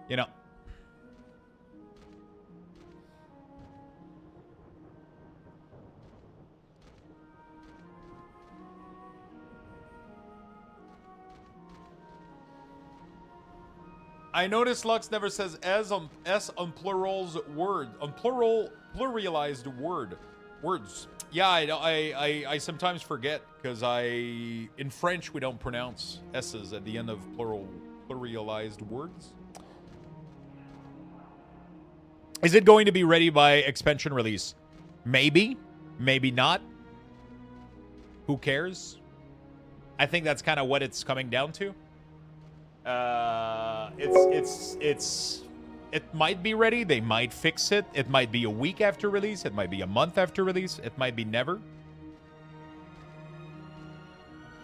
You know, I noticed Lux never says S on pluralized words. Yeah, I sometimes forget because in French we don't pronounce S's at the end of pluralized words. Is it going to be ready by expansion release? Maybe. Maybe not. Who cares? I think that's kind of what it's coming down to. It might be ready. They might fix it. It might be a week after release. It might be a month after release. It might be never.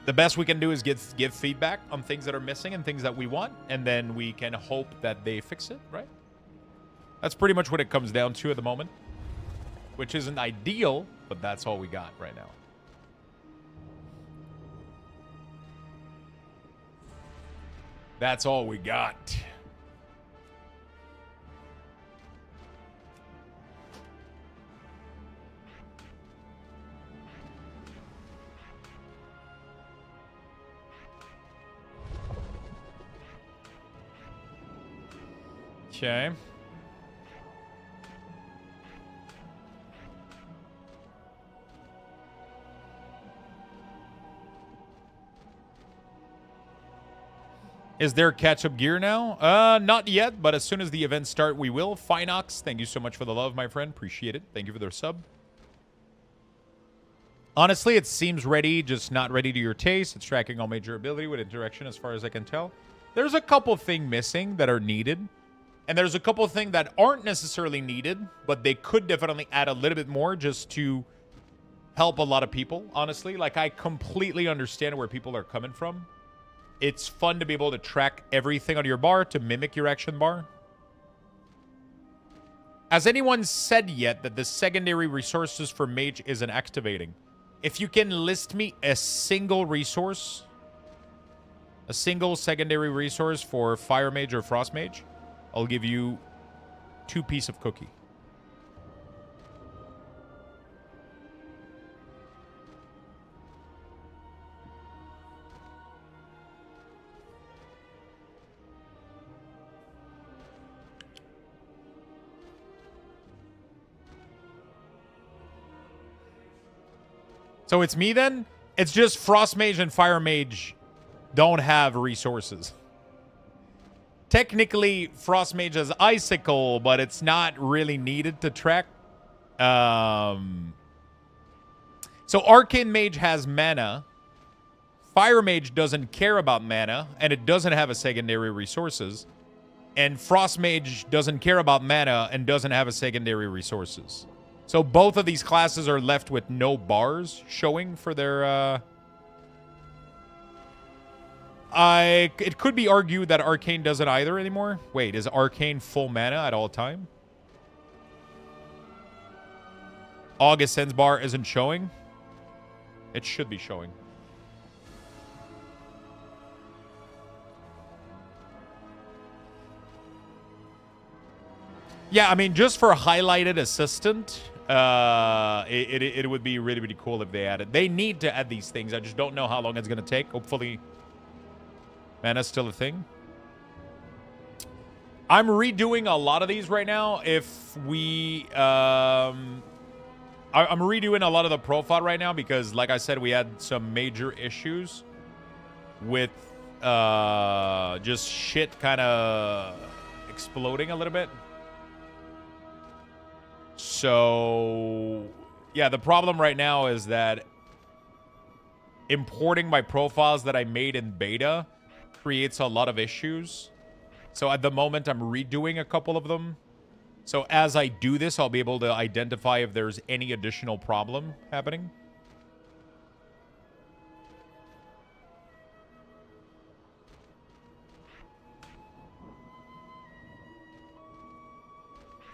The best we can do is give feedback on things that are missing and things that we want, and then we can hope that they fix it, right? That's pretty much what it comes down to at the moment, which isn't ideal, but that's all we got right now. That's all we got. Okay. Is there catch-up gear now? Not yet, but as soon as the events start, we will. Finox, thank you so much for the love, my friend. Appreciate it. Thank you for the sub. Honestly, it seems ready, just not ready to your taste. It's tracking all major ability with interaction as far as I can tell. There's a couple things missing that are needed. And there's a couple things that aren't necessarily needed, but they could definitely add a little bit more just to help a lot of people, honestly. Like, I completely understand where people are coming from. It's fun to be able to track everything on your bar to mimic your action bar. Has anyone said yet that the secondary resources for mage isn't activating? If you can list me a single resource, a single secondary resource for fire mage or frost mage, I'll give you 2 pieces of cookie. So it's me then? It's just Frost Mage and Fire Mage don't have resources. Technically, Frost Mage has Icicle, but it's not really needed to track. So Arcane Mage has mana. Fire Mage doesn't care about mana, and it doesn't have a secondary resources. And Frost Mage doesn't care about mana and doesn't have a secondary resources. So both of these classes are left with no bars showing for their... It could be argued that Arcane doesn't either anymore. Wait, is Arcane full mana at all time? August Sense bar isn't showing? It should be showing. Yeah, I mean, just for highlighted assistant, it would be really, really cool if they added. They need to add these things. I just don't know how long it's going to take. Hopefully, mana's still a thing. I'm redoing a lot of these right now. If we... I'm redoing a lot of the profile right now because, like I said, we had some major issues with just shit kind of exploding a little bit. So, yeah, the problem right now is that importing my profiles that I made in beta creates a lot of issues. So at the moment, I'm redoing a couple of them. So as I do this, I'll be able to identify if there's any additional problem happening.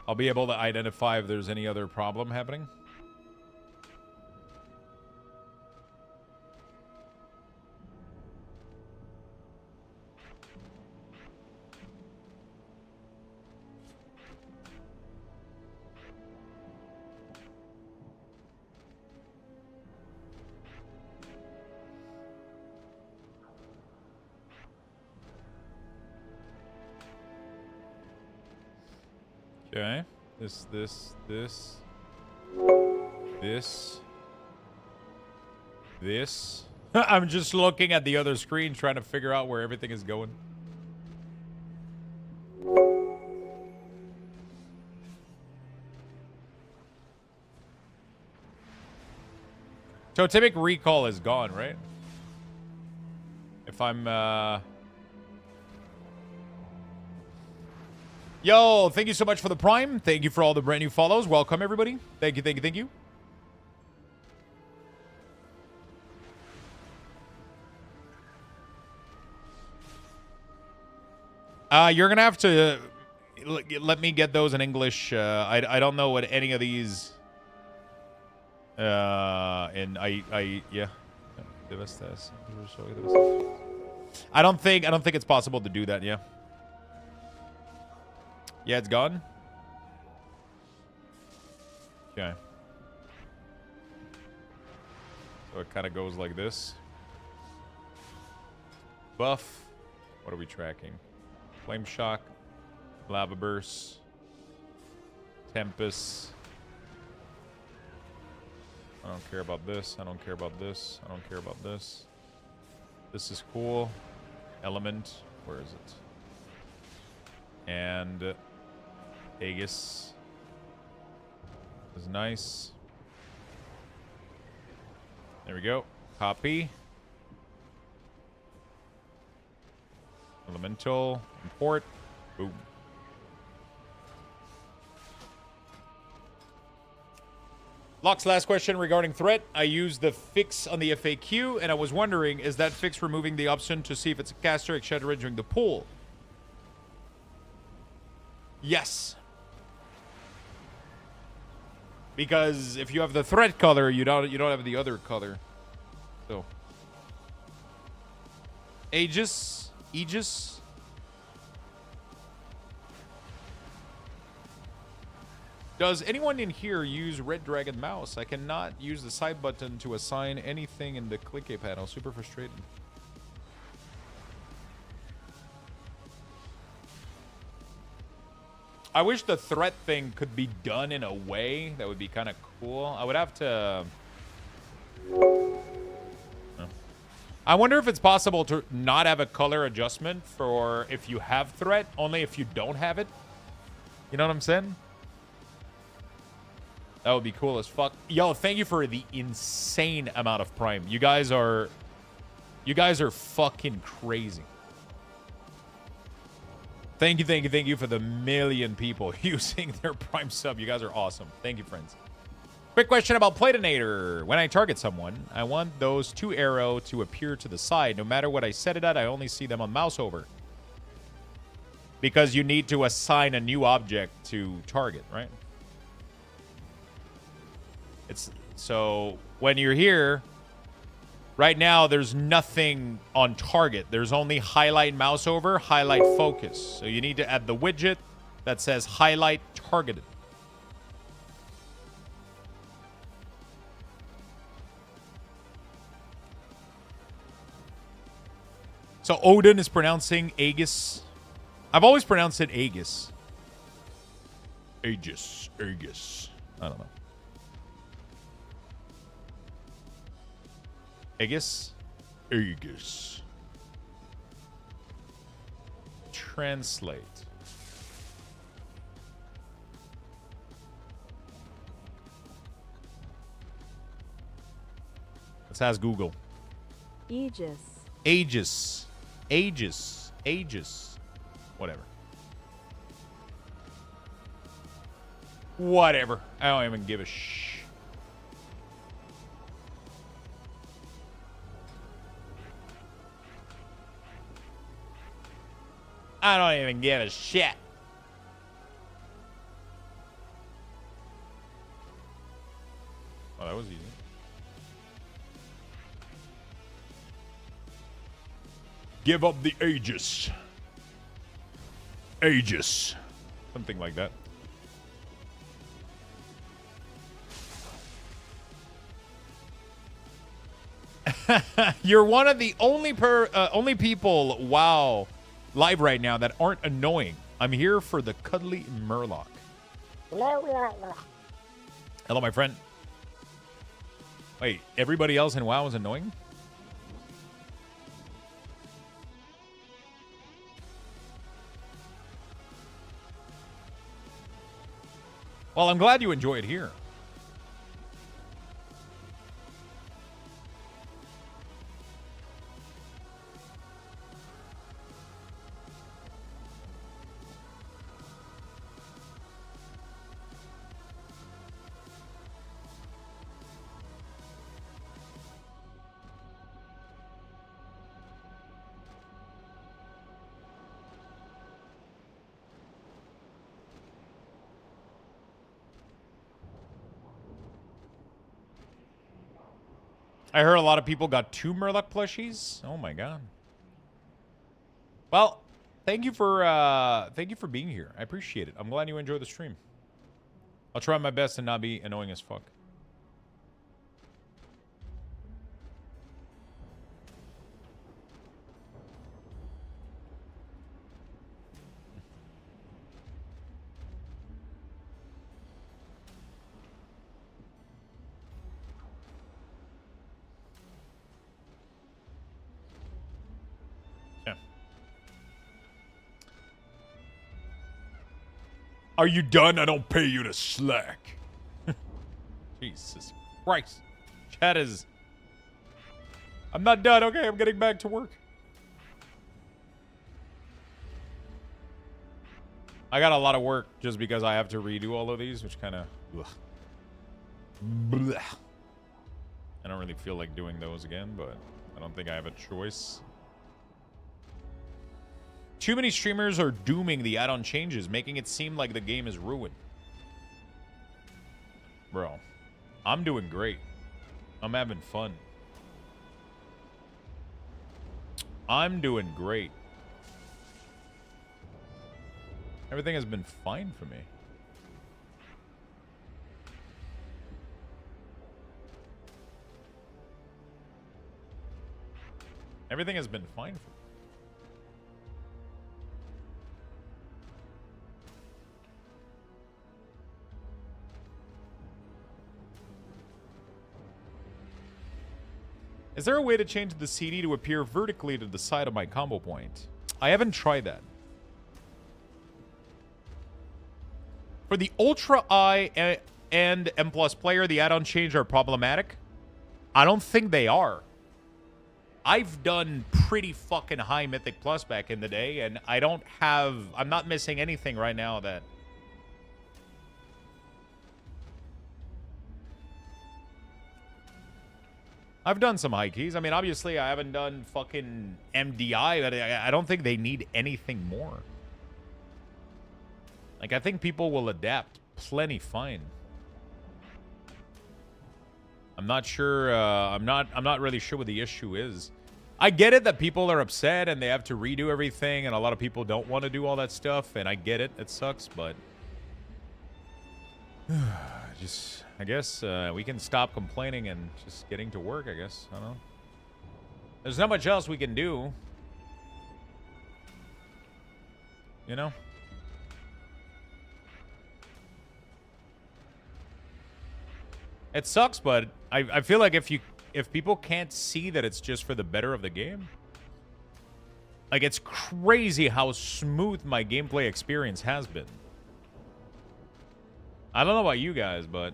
I'll be able to identify if there's any other problem happening. Okay. This. I'm just looking at the other screen trying to figure out where everything is going. Totemic recall is gone, right? If I'm Yo, thank you so much for the Prime. Thank you for all the brand new follows. Welcome, everybody. Thank you, thank you, thank you. You're going to have to let me get those in English. I don't know what any of these... yeah. I don't think it's possible to do that, yeah. Yeah, it's gone. Okay. So it kind of goes like this. Buff. What are we tracking? Flame Shock. Lava Burst. Tempest. I don't care about this. I don't care about this. I don't care about this. This is cool. Element. Where is it? And... Aegis is nice. There we go. Copy. Elemental. Import. Boom. Locke's last question regarding threat. I used the fix on the FAQ, and I was wondering, is that fix removing the option to see if it's a caster, etc. during the pool? Yes. Because if you have the threat color, you don't have the other color. So Aegis. Does anyone in here use Red Dragon mouse? I cannot use the side button to assign anything in the click panel. Super frustrating. I wish the threat thing could be done in a way that would be kind of cool. I would have to... I wonder if it's possible to not have a color adjustment for if you have threat, only if you don't have it. You know what I'm saying? That would be cool as fuck. Yo, thank you for the insane amount of Prime. You guys are fucking crazy. Thank you for the million people using their Prime sub. You guys are awesome. Thank you, friends. Quick question about Platinator. When I target someone, I want those 2 arrows to appear to the side. No matter what I set it at, I only see them on mouse over. Because you need to assign a new object to target, right? So when you're here, right now there's nothing on target. There's only highlight mouse over, highlight focus. So you need to add the widget that says highlight targeted. So Odin is pronouncing Aegis. I've always pronounced it Aegis. Aegis. I don't know. Aegis? Aegis. Translate. Let's ask Google. Aegis. Aegis. Whatever. I don't even give a shh. I don't even give a shit. Oh, that was easy. Give up the Aegis. Aegis. Something like that. You're one of the only people, wow, live right now that aren't annoying. I'm here for the cuddly Murloc. Hello, my friend. Wait, everybody else in WoW is annoying? Well, I'm glad you enjoy it here. I heard a lot of people got 2 Murloc plushies. Oh my god. Well, thank you for being here. I appreciate it. I'm glad you enjoyed the stream. I'll try my best to not be annoying as fuck. Are you done? I don't pay you to slack. Jesus Christ. Chat is... I'm not done. Okay, I'm getting back to work. I got a lot of work just because I have to redo all of these, which kind of... I don't really feel like doing those again, but I don't think I have a choice. Too many streamers are dooming the add-on changes, making it seem like the game is ruined. Bro, I'm doing great. I'm having fun. I'm doing great. Everything has been fine for me. Everything has been fine for me. Is there a way to change the CD to appear vertically to the side of my combo point? I haven't tried that. For the Ultra I and M Plus player, the add-on change are problematic. I don't think they are. I've done pretty fucking high Mythic Plus back in the day, and I'm not missing anything right now that... I've done some high keys. I mean, obviously, I haven't done fucking MDI, but I don't think they need anything more. Like, I think people will adapt plenty fine. I'm not sure. I'm not really sure what the issue is. I get it that people are upset and they have to redo everything, and a lot of people don't want to do all that stuff, and I get it. It sucks, but I guess we can stop complaining and just getting to work, I guess. I don't know. There's not much else we can do. You know? It sucks, but I feel like if people can't see that it's just for the better of the game. Like, it's crazy how smooth my gameplay experience has been. I don't know about you guys, but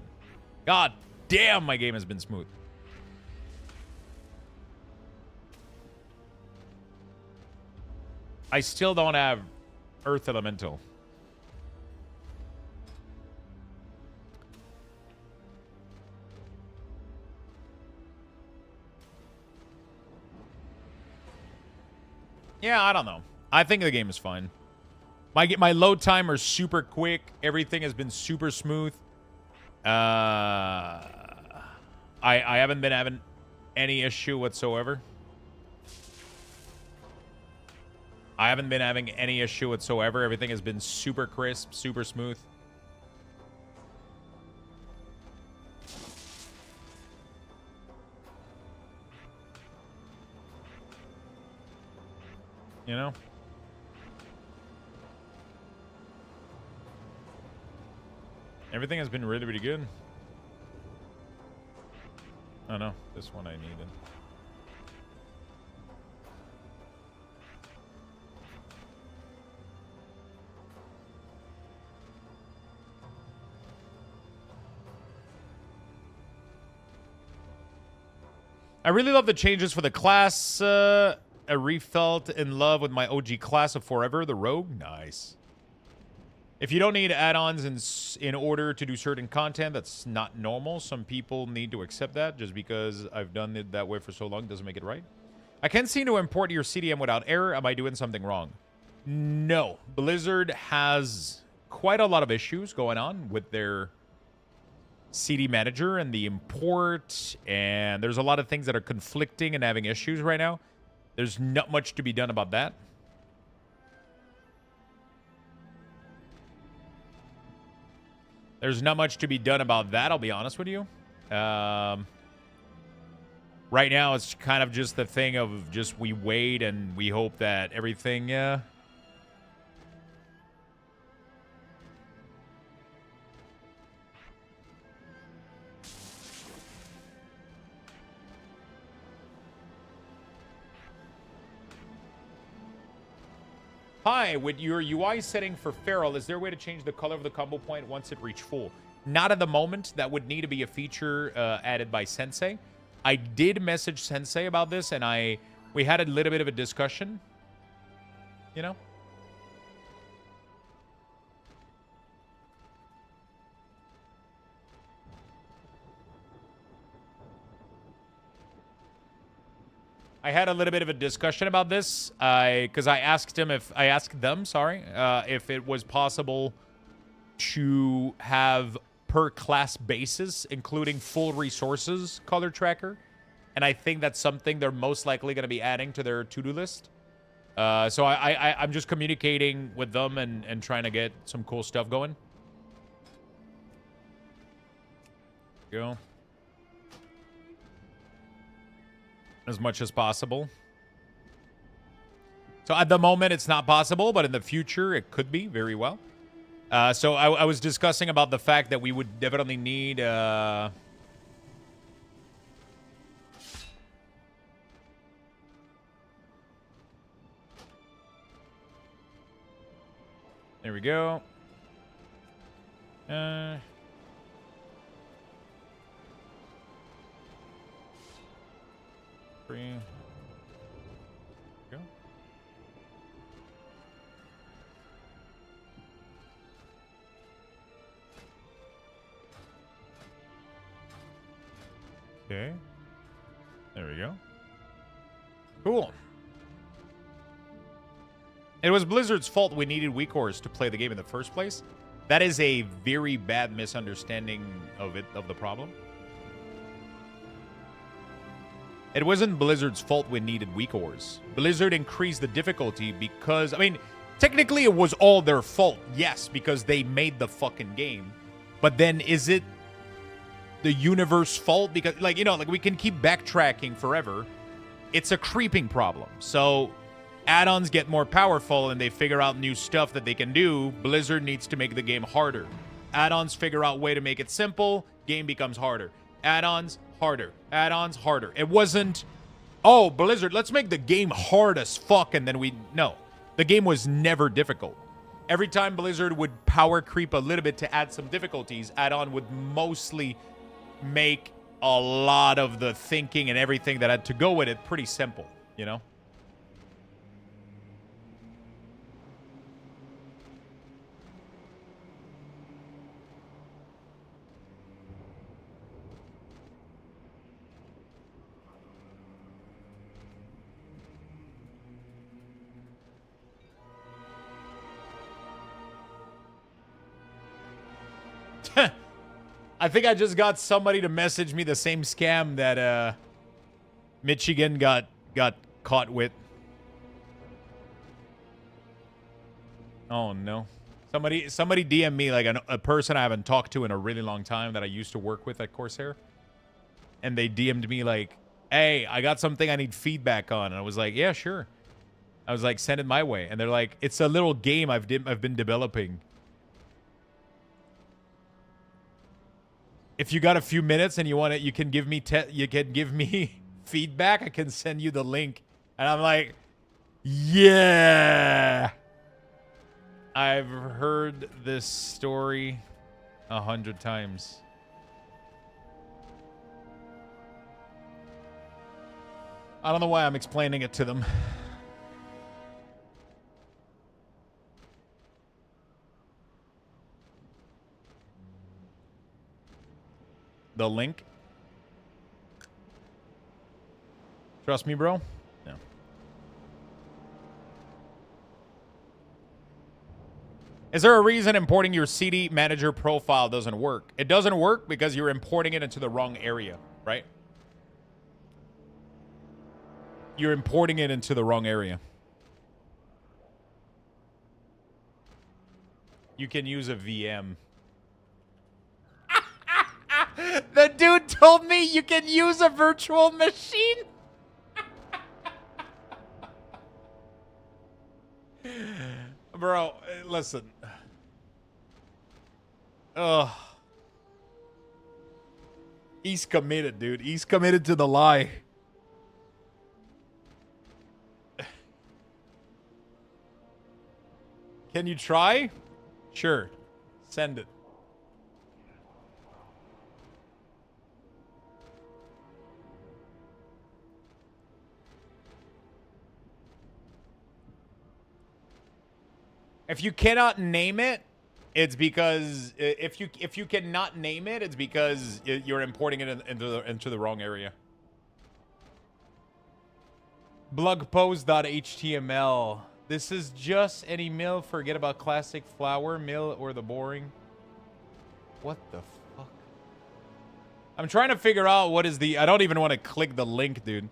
god damn, my game has been smooth. I still don't have Earth Elemental. Yeah, I don't know. I think the game is fine. My load time are super quick. Everything has been super smooth. I haven't been having any issue whatsoever. I haven't been having any issue whatsoever. Everything has been super crisp, super smooth. You know? Everything has been really, really good. Oh no, this one I needed. I really love the changes for the class. I refelt in love with my OG class of forever, the Rogue. Nice. If you don't need add-ons in order to do certain content, that's not normal. Some people need to accept that. Just because I've done it that way for so long doesn't make it right. I can't seem to import your CDM without error. Am I doing something wrong? No. Blizzard has quite a lot of issues going on with their CD manager and the import. And there's a lot of things that are conflicting and having issues right now. There's not much to be done about that. There's not much to be done about that, I'll be honest with you. Right now, it's kind of just the thing of just we wait and we hope that everything... Hi, with your UI setting for Feral, is there a way to change the color of the combo point once it reached full? Not at the moment. That would need to be a feature added by Sensei. I did message Sensei about this, and we had a little bit of a discussion. You know? I had a little bit of a discussion about this because I asked them if it was possible to have per class basis, including full resources color tracker, and I think that's something they're most likely going to be adding to their to-do list. So I'm just communicating with them and trying to get some cool stuff going. Go. As much as possible. So at the moment, it's not possible, but in the future, it could be very well. So I was discussing about the fact that we would definitely need... There we go. Three. Go. Okay. There we go. Cool. It was Blizzard's fault we needed weak cores to play the game in the first place. That is a very bad misunderstanding of the problem. It wasn't Blizzard's fault we needed weak cores. Blizzard increased the difficulty because, I mean, technically it was all their fault, yes, because they made the fucking game. But then is it the universe fault? Because, like, you know, like we can keep backtracking forever. It's a creeping problem. So add-ons get more powerful and they figure out new stuff that they can do. Blizzard needs to make the game harder. Add-ons figure out a way to make it simple. Game becomes harder. Add-ons, harder. Add-ons, harder. It wasn't, oh, Blizzard, let's make the game hard as fuck and then we... No. The game was never difficult. Every time Blizzard would power creep a little bit to add some difficulties, add-on would mostly make a lot of the thinking and everything that had to go with it pretty simple, you know? I think I just got somebody to message me the same scam that Michigan got caught with. Oh no. Somebody DM me, like a person I haven't talked to in a really long time that I used to work with at Corsair. And they DM'd me like, "Hey, I got something I need feedback on." And I was like, "Yeah, sure." I was like, "Send it my way." And they're like, "It's a little game I've been developing. If you got a few minutes and you want it, you can give me feedback. I can send you the link." And I'm like, "Yeah." I've heard this story 100 times. I don't know why I'm explaining it to them. The link. Trust me, bro? No. Is there a reason importing your CD manager profile doesn't work? It doesn't work because you're importing it into the wrong area, right? You're importing it into the wrong area. You can use a VM. The dude told me you can use a virtual machine. Bro, listen. Ugh. He's committed, dude. He's committed to the lie. Can you try? Sure. Send it. If you cannot name it, it's because if you cannot name it, it's because you're importing it into the wrong area. Blogpost.html. This is just any mill. Forget about classic flower mill or the boring. What the fuck? I'm trying to figure out what is the... I don't even want to click the link, dude.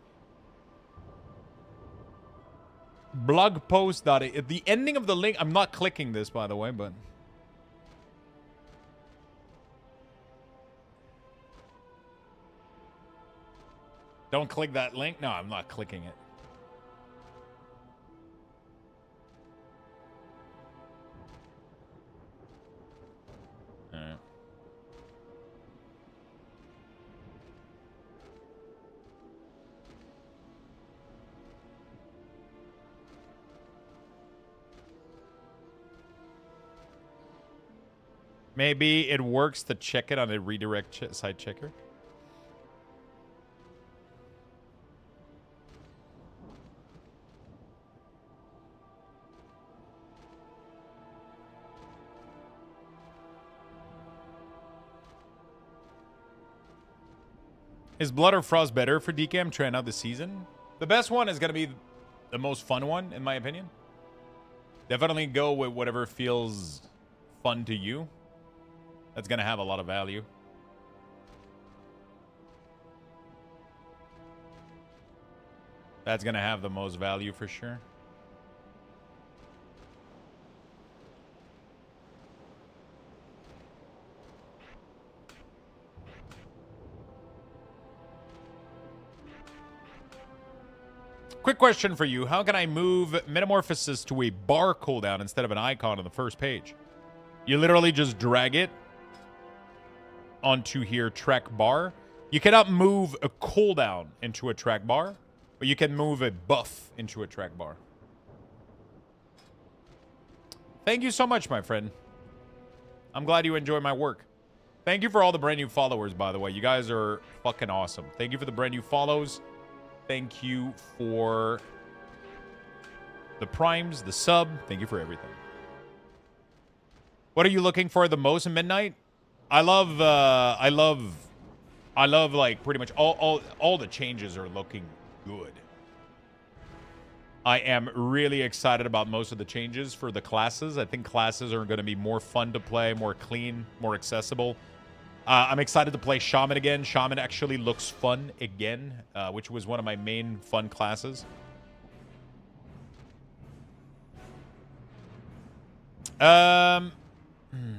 Blogpost. The ending of the link. I'm not clicking this, by the way, but... Don't click that link. No, I'm not clicking it. Maybe it works to check it on a redirect site checker. Is Blood or Frost better for DCAM trying out this season? The best one is going to be the most fun one, in my opinion. Definitely go with whatever feels fun to you. That's going to have a lot of value. That's going to have the most value for sure. Quick question for you. How can I move Metamorphosis to a bar cooldown instead of an icon on the first page? You literally just drag it onto here, track bar. You cannot move a cooldown into a track bar, but you can move a buff into a track bar. Thank you so much, my friend. I'm glad you enjoy my work. Thank you for all the brand new followers, by the way. You guys are fucking awesome. Thank you for the brand new follows. Thank you for the primes, the sub. Thank you for everything. What are you looking for the most in Midnight? I love like pretty much all the changes are looking good. I am really excited about most of the changes for the classes. I think classes are going to be more fun to play, more clean, more accessible. I'm excited to play Shaman again. Shaman actually looks fun again, which was one of my main fun classes.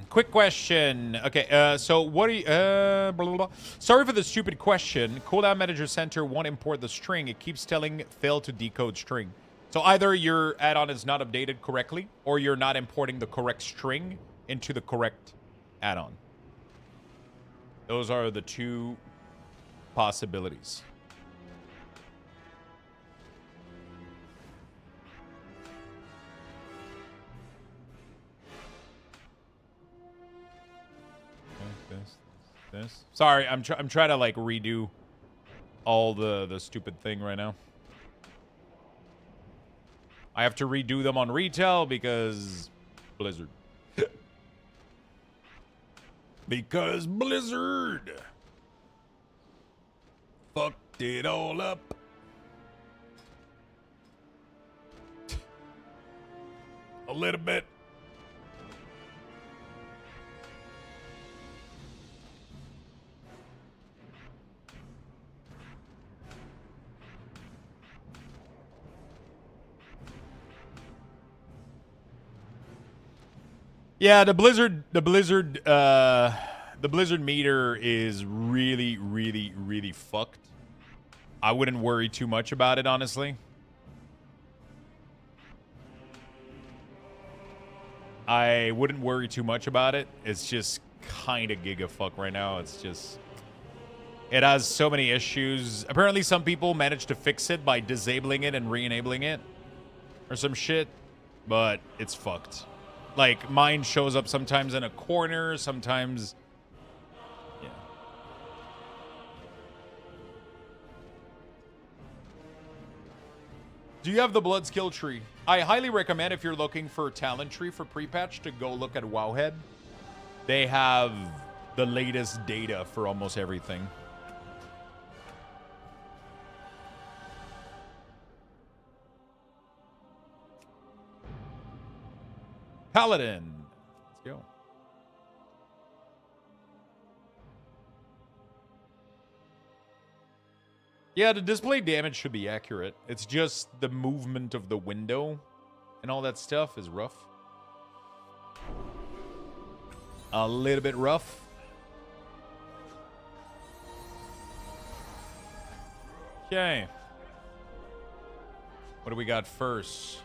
Quick question. Okay, so what are you... blah, blah, blah. Sorry for the stupid question. Cooldown Manager Center won't import the string. It keeps telling fail to decode string. So either your add-on is not updated correctly, or you're not importing the correct string into the correct add-on. Those are the two possibilities. This. Sorry, I'm trying to like redo all the stupid thing right now. I have to redo them on retail because Blizzard. Because Blizzard fucked it all up. A little bit. Yeah, the Blizzard meter is really fucked. I wouldn't worry too much about it, honestly. I wouldn't worry too much about it. It's just kind of gigafuck right now. It's just... It has so many issues. Apparently some people managed to fix it by disabling it and re-enabling it. Or some shit. But it's fucked. Like, mine shows up sometimes in a corner, sometimes... Yeah. Do you have the blood skill tree? I highly recommend if you're looking for a talent tree for pre-patch to go look at Wowhead. They have the latest data for almost everything. Paladin. Let's go. Yeah, the display damage should be accurate. It's just the movement of the window and all that stuff is rough. A little bit rough. Okay. What do we got first?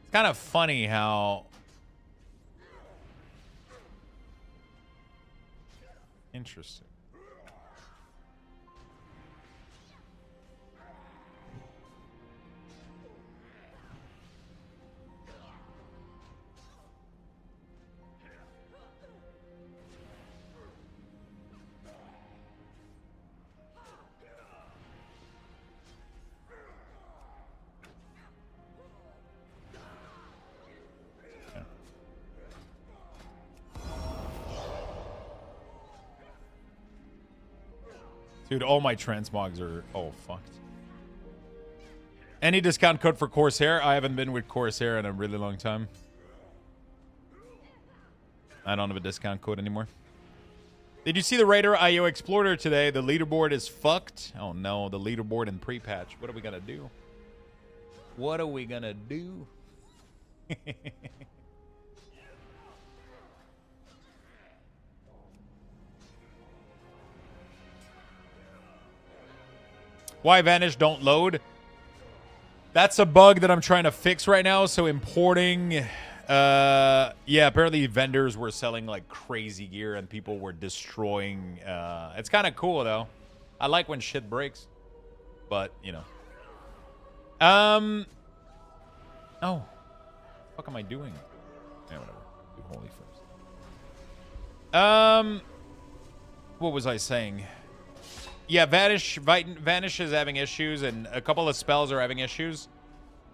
It's kind of funny how Interesting. Dude, all my transmogs are all fucked. Any discount code for Corsair? I haven't been with Corsair in a really long time. I don't have a discount code anymore. Did you see the Raider IO Explorer today? The leaderboard is fucked. Oh no, the leaderboard in pre-patch. What are we gonna do? What are we gonna do? Why Vanish don't load? That's a bug that I'm trying to fix right now. So importing, yeah, apparently vendors were selling like crazy gear and people were destroying. It's kind of cool though. I like when shit breaks, but you know. Oh, what am I doing? Yeah, whatever. Do holy first. What was I saying? Yeah, Vanish is having issues, and a couple of spells are having issues.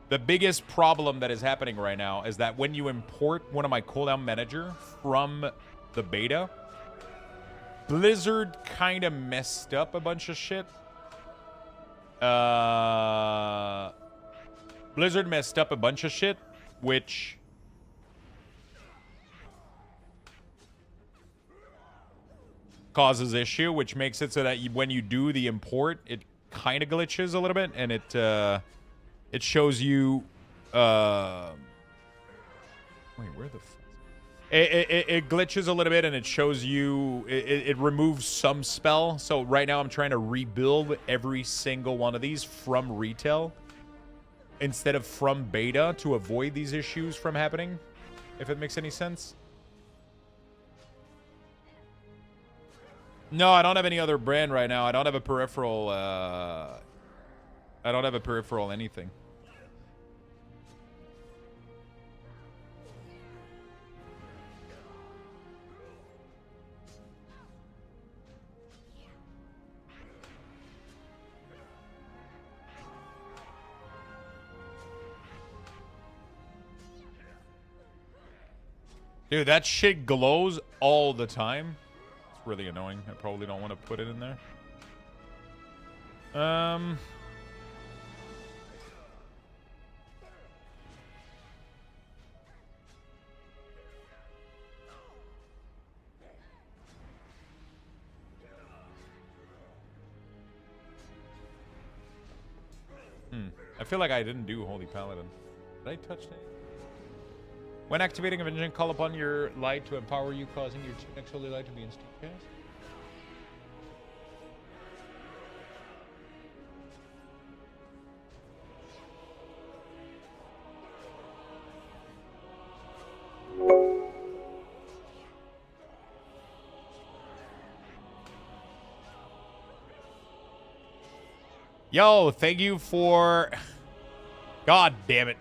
The biggest problem that is happening right now is that when you import one of my cooldown manager from the beta, Blizzard kind of messed up a bunch of shit. Blizzard messed up a bunch of shit, which... causes issue, which makes it so that when you do the import, it kind of glitches a little bit, and it shows you wait, where the it glitches a little bit, and it shows you it removes some spell. So right now I'm trying to rebuild every single one of these from retail instead of from beta to avoid these issues from happening, if it makes any sense. No, I don't have any other brand right now. I don't have a peripheral. I don't have a peripheral anything. Dude, that shit glows all the time. Really annoying. I probably don't want to put it in there. I feel like I didn't do Holy Paladin. Did I touch that? When activating a Vengeance, call upon your light to empower you, causing your next holy light to be instant cast. Yo, thank you for... God damn it.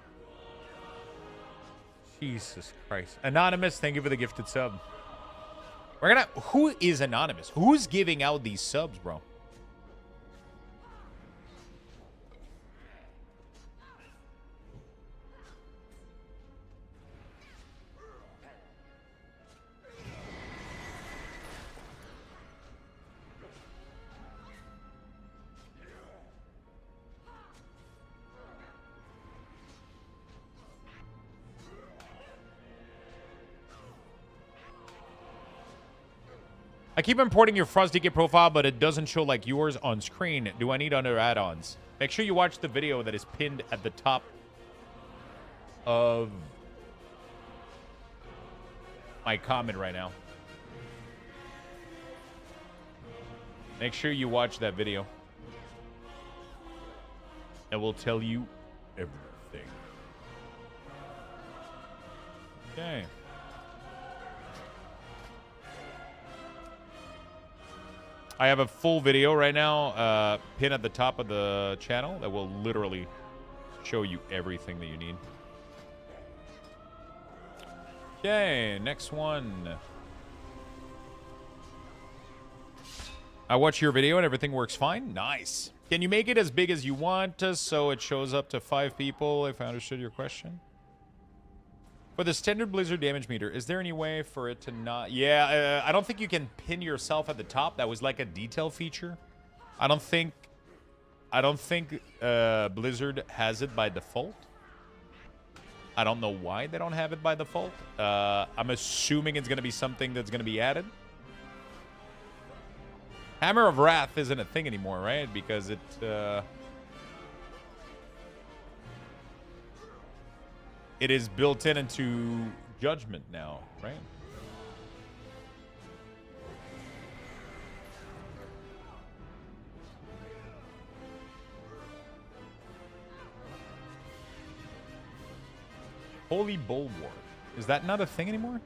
Jesus Christ. Anonymous, thank you for the gifted sub. We're gonna... Who is Anonymous? Who's giving out these subs, bro? I keep importing your FrostDK profile, but it doesn't show like yours on screen. Do I need other add-ons? Make sure you watch the video that is pinned at the top of my comment right now. Make sure you watch that video. It will tell you everything. Okay. I have a full video right now, pinned at the top of the channel that will literally show you everything that you need. Okay, next one. I watch your video and everything works fine. Nice. Can you make it as big as you want so it shows up to 5 people, if I understood your question? For the standard Blizzard damage meter, is there any way for it to not... Yeah, I don't think you can pin yourself at the top. That was like a detail feature. I don't think Blizzard has it by default. I don't know why they don't have it by default. I'm assuming it's going to be something that's going to be added. Hammer of Wrath isn't a thing anymore, right? Because it... it is built into Judgment now, right? Holy Bulwark. Is that not a thing anymore?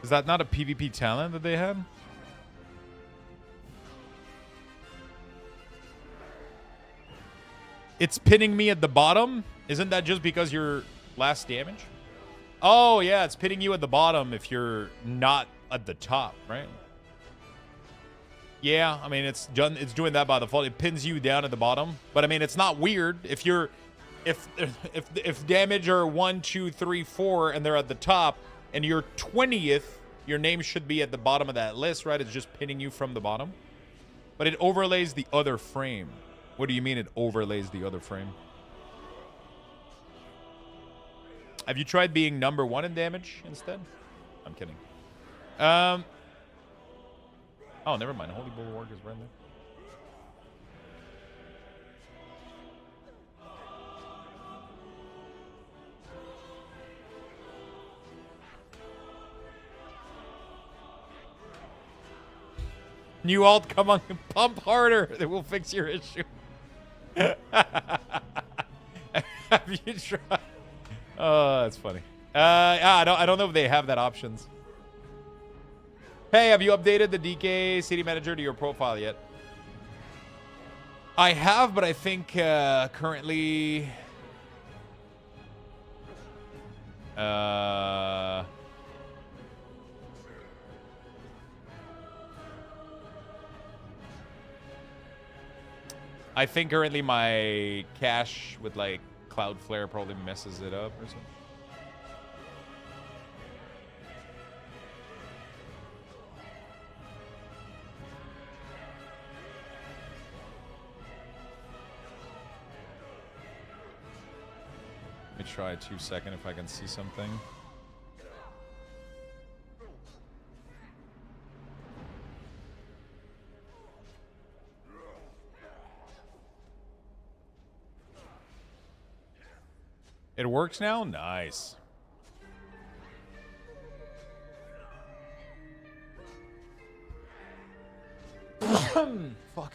Is that not a PvP talent that they had? It's pinning me at the bottom? Isn't that just because you're last damage? Oh, yeah, it's pinning you at the bottom if you're not at the top, right? Yeah, I mean, it's doing that by default. It pins you down at the bottom. But, I mean, it's not weird. If you're... If damage are 1, 2, 3, 4, and they're at the top, and you're 20th, your name should be at the bottom of that list, right? It's just pinning you from the bottom. But it overlays the other frame. What do you mean it overlays the other frame? Have you tried being number 1 in damage instead? I'm kidding. Oh, never mind. Holy Bulwark is right there. New alt, come on, pump harder. It will fix your issue. Have you tried? Oh, that's funny. I don't know if they have that options. Hey, have you updated the DK City Manager to your profile yet? I have, but I think currently... I think currently my cache with like Cloudflare probably messes it up or something. Let me try 2 seconds if I can see something. It works now? Nice. Fuck.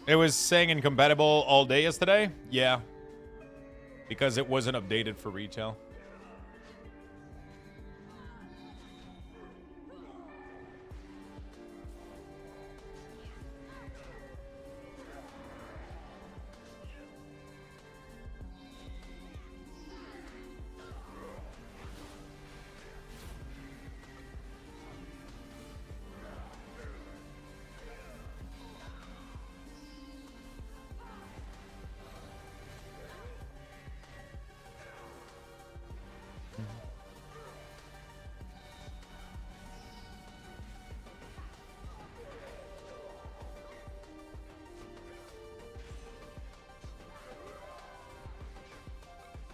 It was saying incompatible all day yesterday? Yeah. Because it wasn't updated for retail.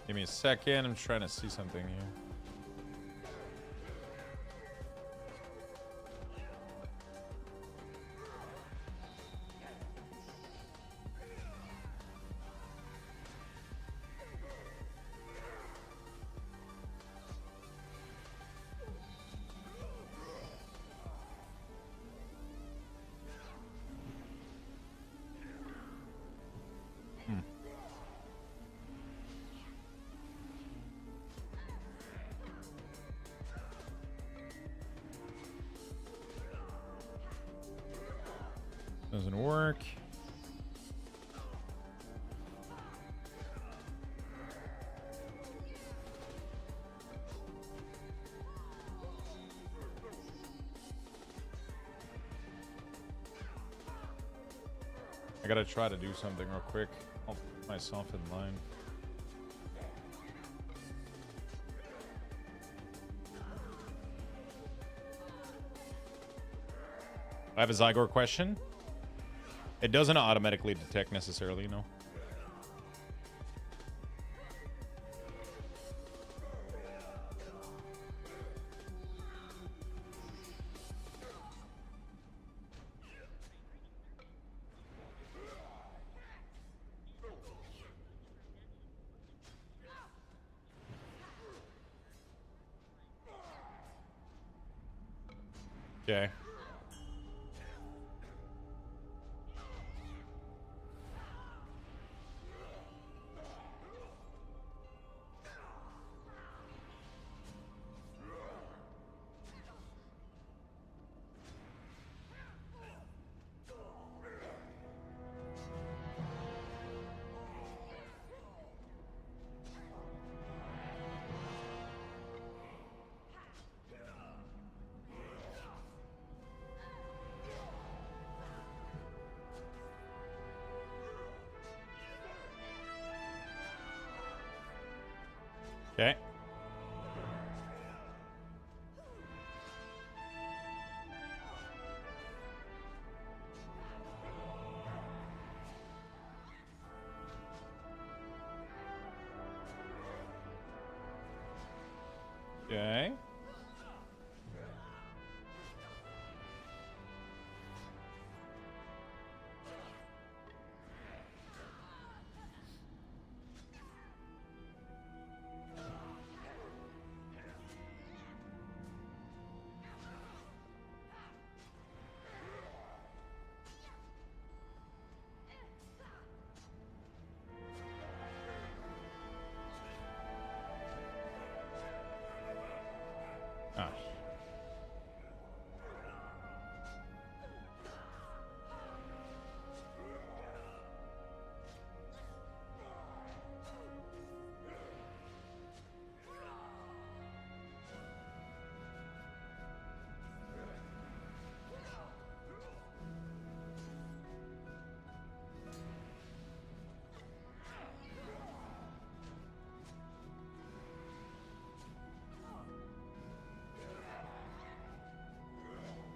Give me a second. I'm trying to see something here. Doesn't work. I gotta try to do something real quick. I'll put myself in line. I have a Zygor question. It doesn't automatically detect necessarily, no. Okay. Okay. Okay. Ah.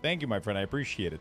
Thank you, my friend. I appreciate it.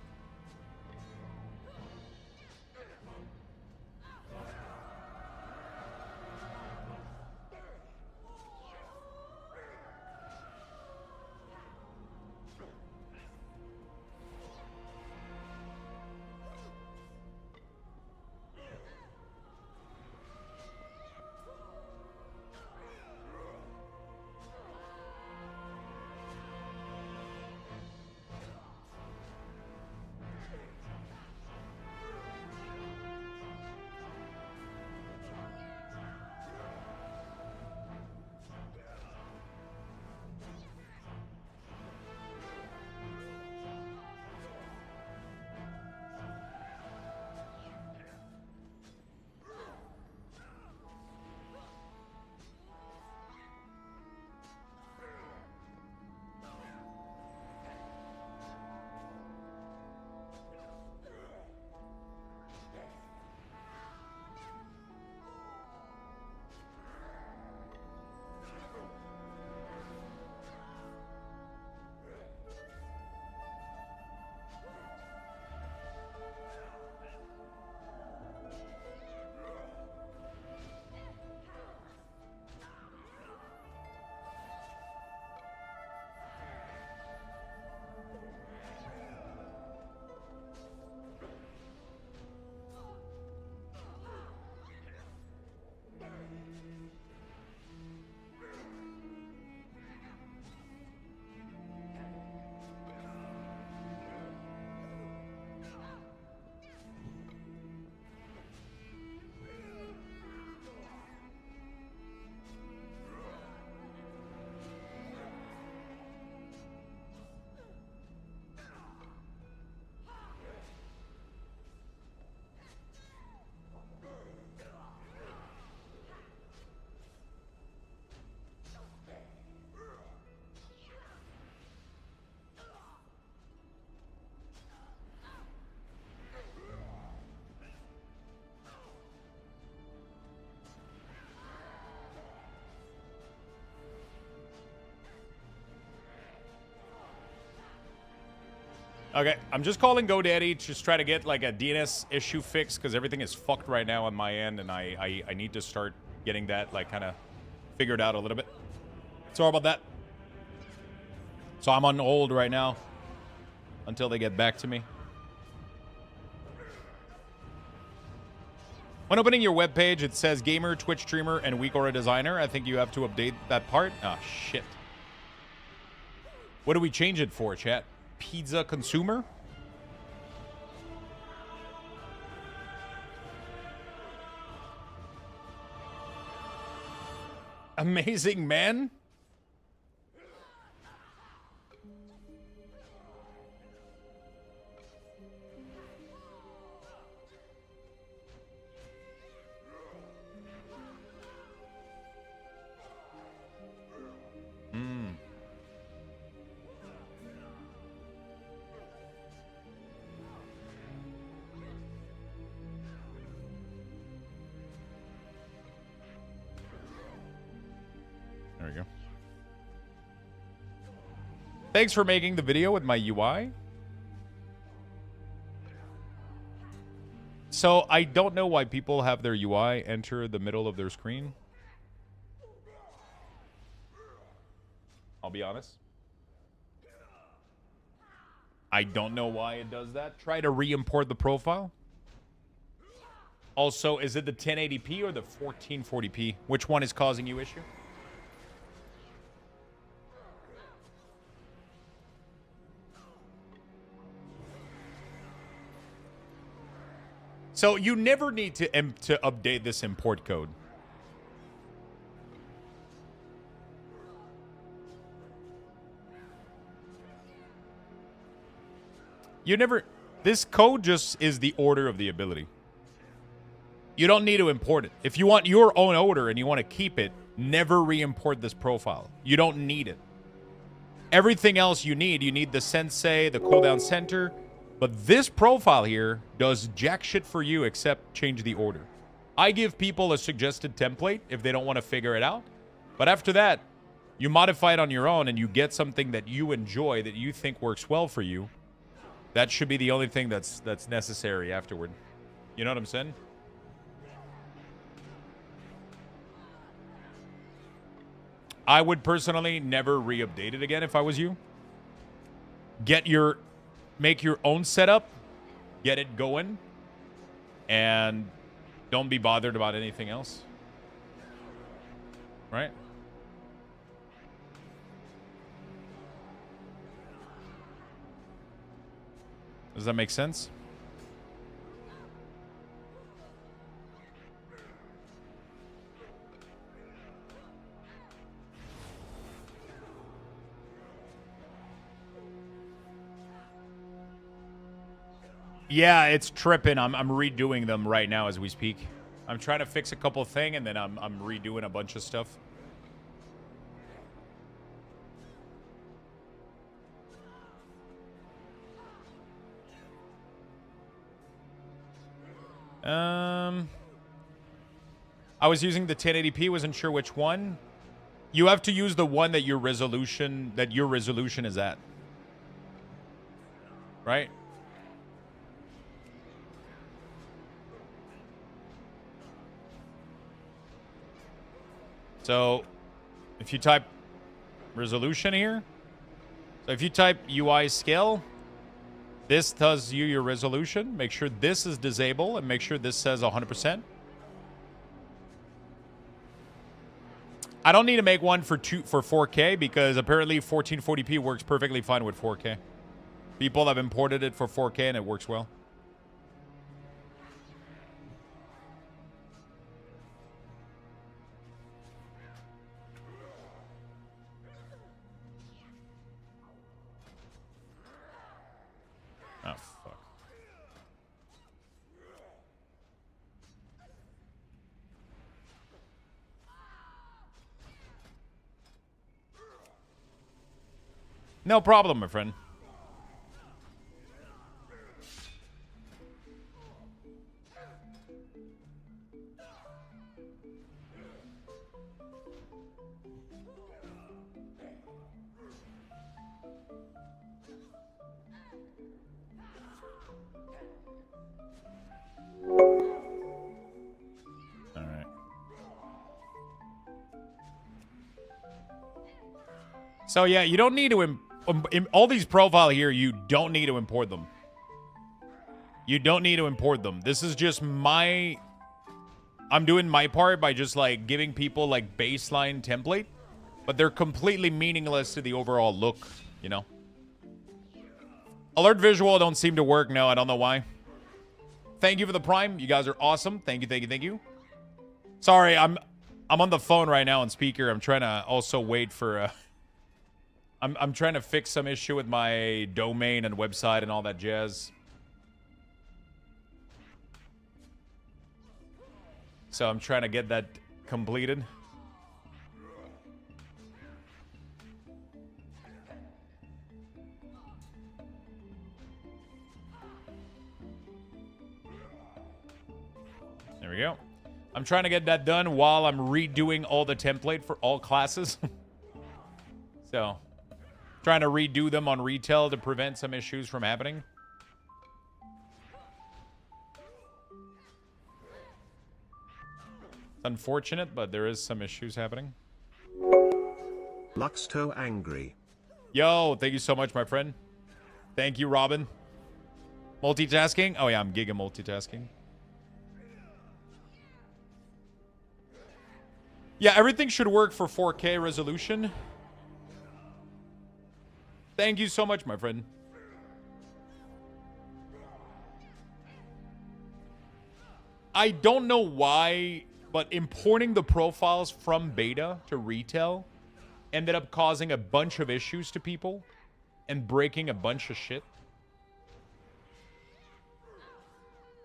Okay, I'm just calling GoDaddy to just try to get like a DNS issue fixed because everything is fucked right now on my end, and I need to start getting that like kind of figured out a little bit. Sorry about that. So I'm on hold right now until they get back to me. When opening your webpage, it says gamer, Twitch streamer, and week or a designer. I think you have to update that part. Ah, shit. What do we change it for, chat? Pizza consumer? Amazing man? There we go. Thanks for making the video with my UI. So I don't know why people have their UI enter the middle of their screen. I'll be honest. I don't know why it does that. Try to re-import the profile. Also, is it the 1080p or the 1440p? Which one is causing you issue? So you never need to update this import code. You never... This code just is the order of the ability. You don't need to import it. If you want your own order and you want to keep it, never re-import this profile. You don't need it. Everything else you need the sensei, the cooldown center... But this profile here does jack shit for you except change the order. I give people a suggested template if they don't want to figure it out. But after that, you modify it on your own and you get something that you enjoy, that you think works well for you. That should be the only thing that's necessary afterward. You know what I'm saying? I would personally never re-update it again if I was you. Make your own setup, get it going, and don't be bothered about anything else. Right? Does that make sense? Yeah, it's tripping. I'm redoing them right now as we speak. I'm trying to fix a couple things, and then I'm redoing a bunch of stuff. I was using the 1080p, wasn't sure which one. You have to use the one that your resolution is at. Right? So, if you type resolution here, so if you type UI scale, this tells you your resolution. Make sure this is disabled and make sure this says 100%. I don't need to make one for 4K because apparently 1440p works perfectly fine with 4K. People have imported it for 4K and it works well. Oh, fuck. No problem, my friend. Alright. So yeah, you don't need to... all these profile here, you don't need to import them. You don't need to import them. This is just my... I'm doing my part by just, like, giving people, like, baseline template. But they're completely meaningless to the overall look, you know? Alert visual don't seem to work. No, I don't know why. Thank you for the Prime. You guys are awesome. Thank you, thank you, thank you. Sorry, I'm on the phone right now on speaker. I'm trying to also wait for... I'm trying to fix some issue with my domain and website and all that jazz. So I'm trying to get that completed. There we go. I'm trying to get that done while I'm redoing all the template for all classes. So, trying to redo them on retail to prevent some issues from happening. Unfortunate, but there is some issues happening. Luxthos angry. Yo, thank you so much, my friend. Thank you, Robin. Multitasking? Oh yeah, I'm giga multitasking. Yeah, everything should work for 4K resolution. Thank you so much, my friend. I don't know why, but importing the profiles from beta to retail ended up causing a bunch of issues to people and breaking a bunch of shit.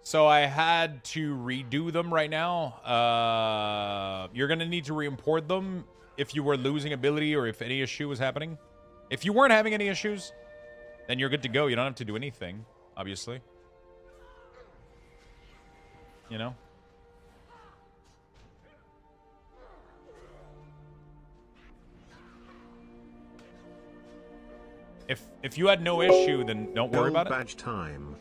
So I had to redo them right now. You're going to need to re-import them if you were losing ability or if any issue was happening. If you weren't having any issues, then you're good to go. You don't have to do anything, obviously. You know? If you had no issue, then don't worry about it. Badge time.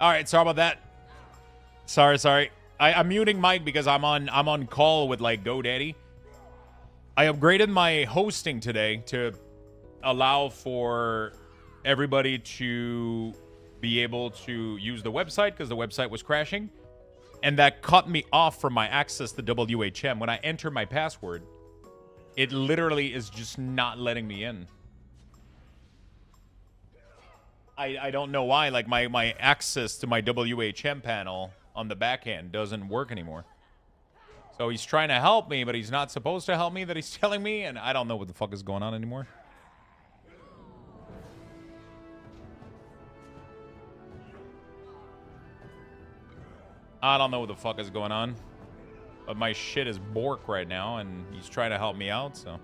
All right, sorry about that. Sorry. I'm muting Mike because I'm on call with like GoDaddy. I upgraded my hosting today to allow for everybody to be able to use the website because the website was crashing. And that cut me off from my access to WHM. When I enter my password, it literally is just not letting me in. I don't know why. Like my access to my WHM panel on the back end doesn't work anymore. So he's trying to help me, but he's not supposed to help me, that he's telling me, and I don't know what the fuck is going on anymore. I don't know what the fuck is going on. But my shit is bork right now, and he's trying to help me out, so.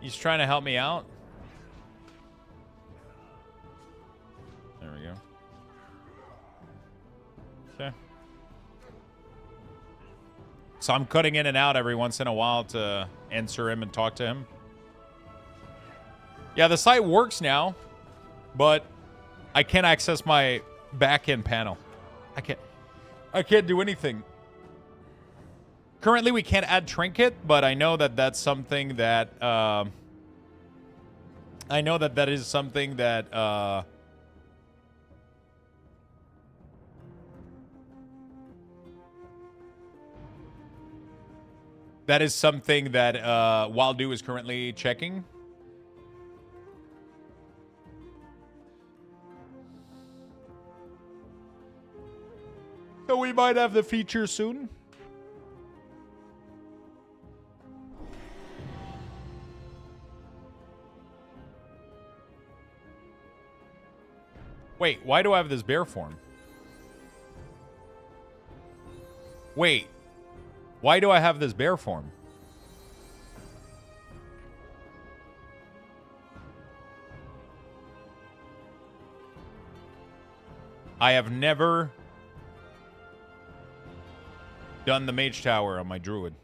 He's trying to help me out. There we go. Okay. So I'm cutting in and out every once in a while to answer him and talk to him. Yeah, the site works now, but I can't access my back-end panel. I can't do anything. Currently, we can't add trinket, but I know that that's something that that is something that Waldo is currently checking. So we might have the feature soon. Wait, why do I have this bear form? Wait, why do I have this bear form? I have never done the mage tower on my druid.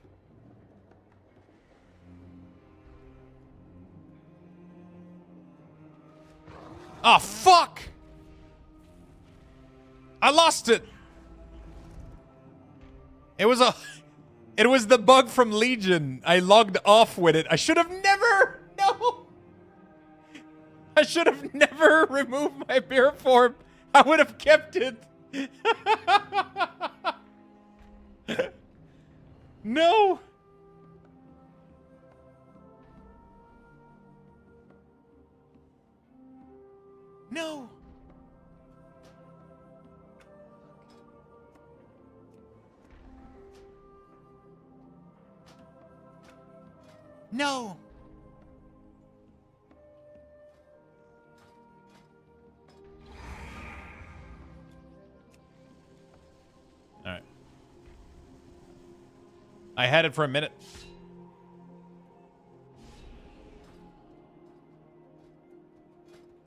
Ah, fuck! I lost it. It was the bug from Legion. I logged off with it. I should have never. No. I should have never removed my bear form. I would have kept it. No. No. No. All right. I had it for a minute.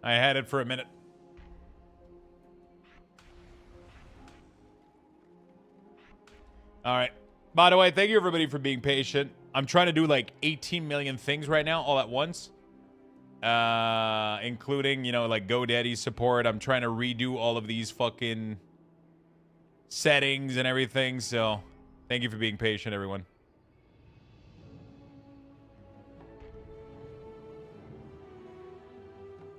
I had it for a minute. All right. By the way, thank you everybody for being patient. I'm trying to do like 18 million things right now all at once. Including, like GoDaddy support. I'm trying to redo all of these fucking settings and everything. So, thank you for being patient, everyone.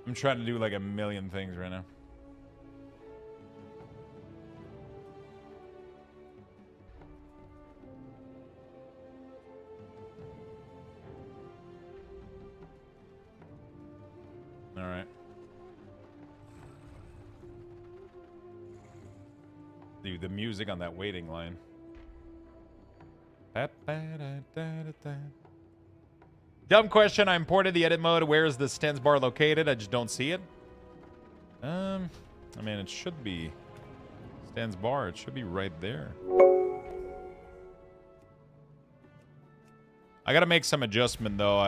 I'm trying to do like a million things right now. All right. Dude, the music on that waiting line. Dumb question. I imported the edit mode. Where is the stance bar located? I just don't see it. I mean, it should be stance bar. It should be right there. I gotta make some adjustment though.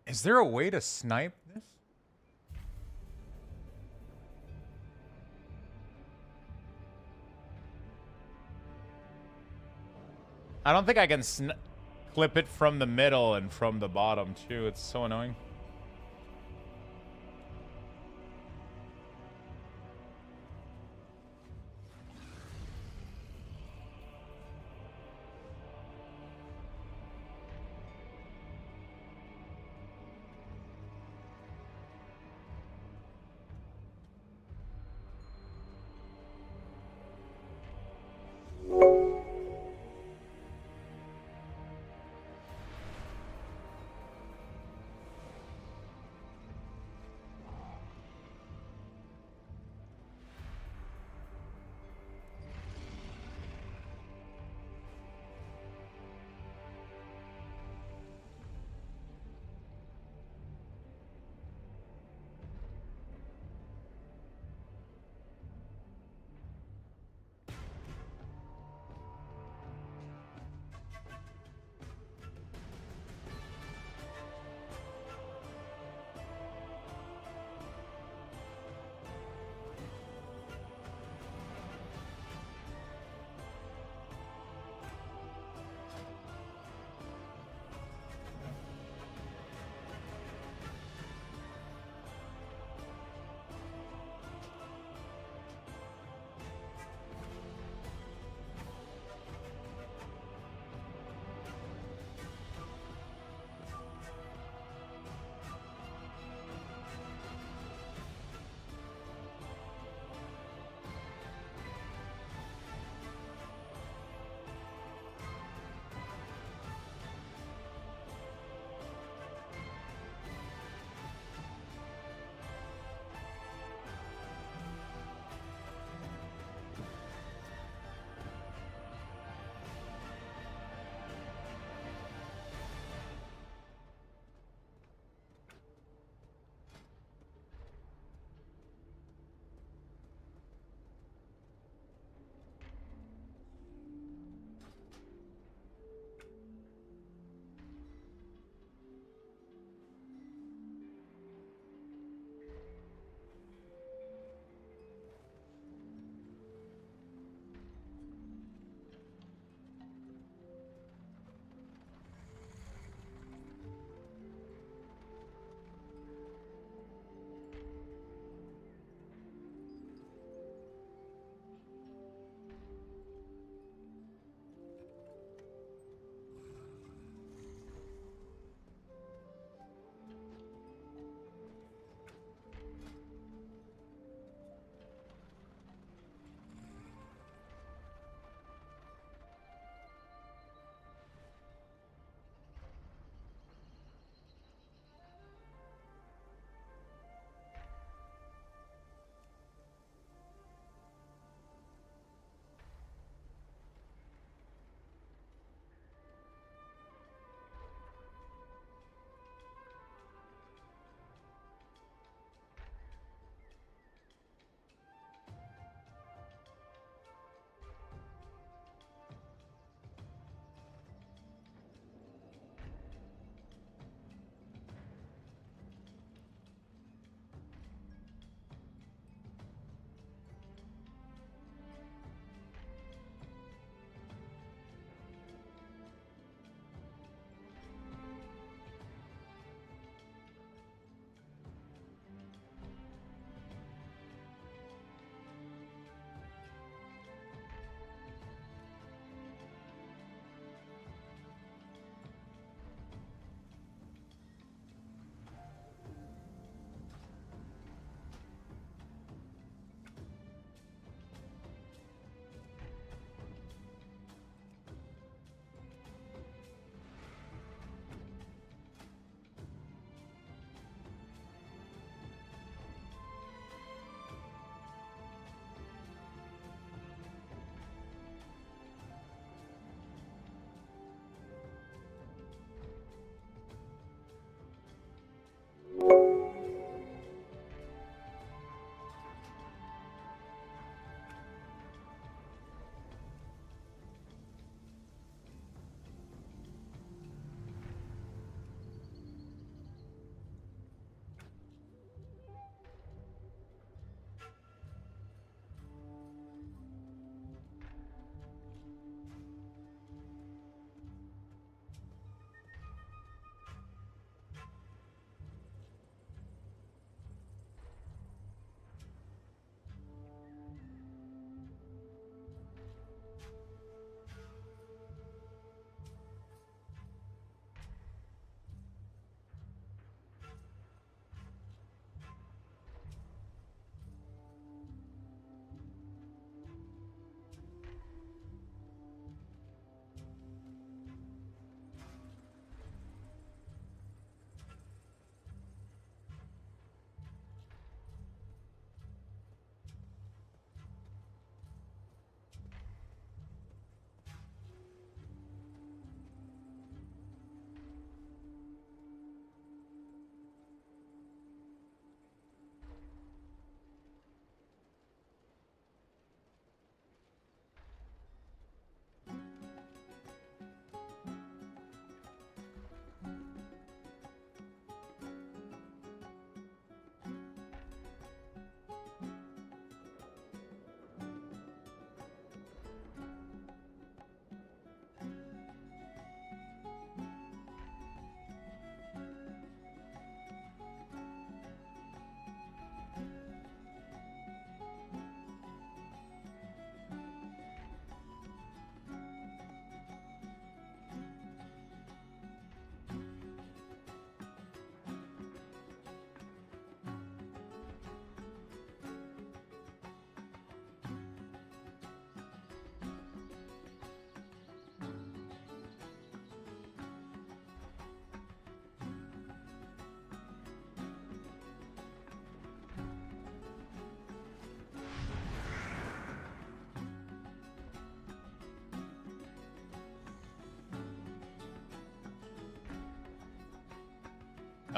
Is there a way to snipe this? I don't think I can clip it from the middle and from the bottom too. It's so annoying.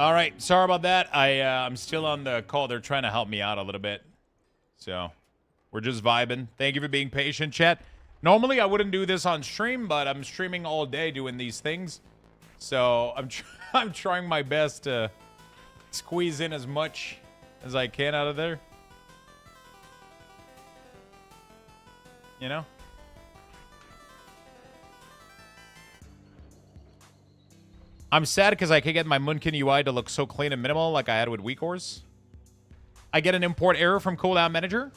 All right, sorry about that. I'm still on the call. They're trying to help me out a little bit. So, we're just vibing. Thank you for being patient, chat. Normally, I wouldn't do this on stream, but I'm streaming all day doing these things. So, I'm trying my best to squeeze in as much as I can out of there. You know? I'm sad because I can't get my Munkin UI to look so clean and minimal like I had with WeakOrs. I get an import error from Cooldown Manager.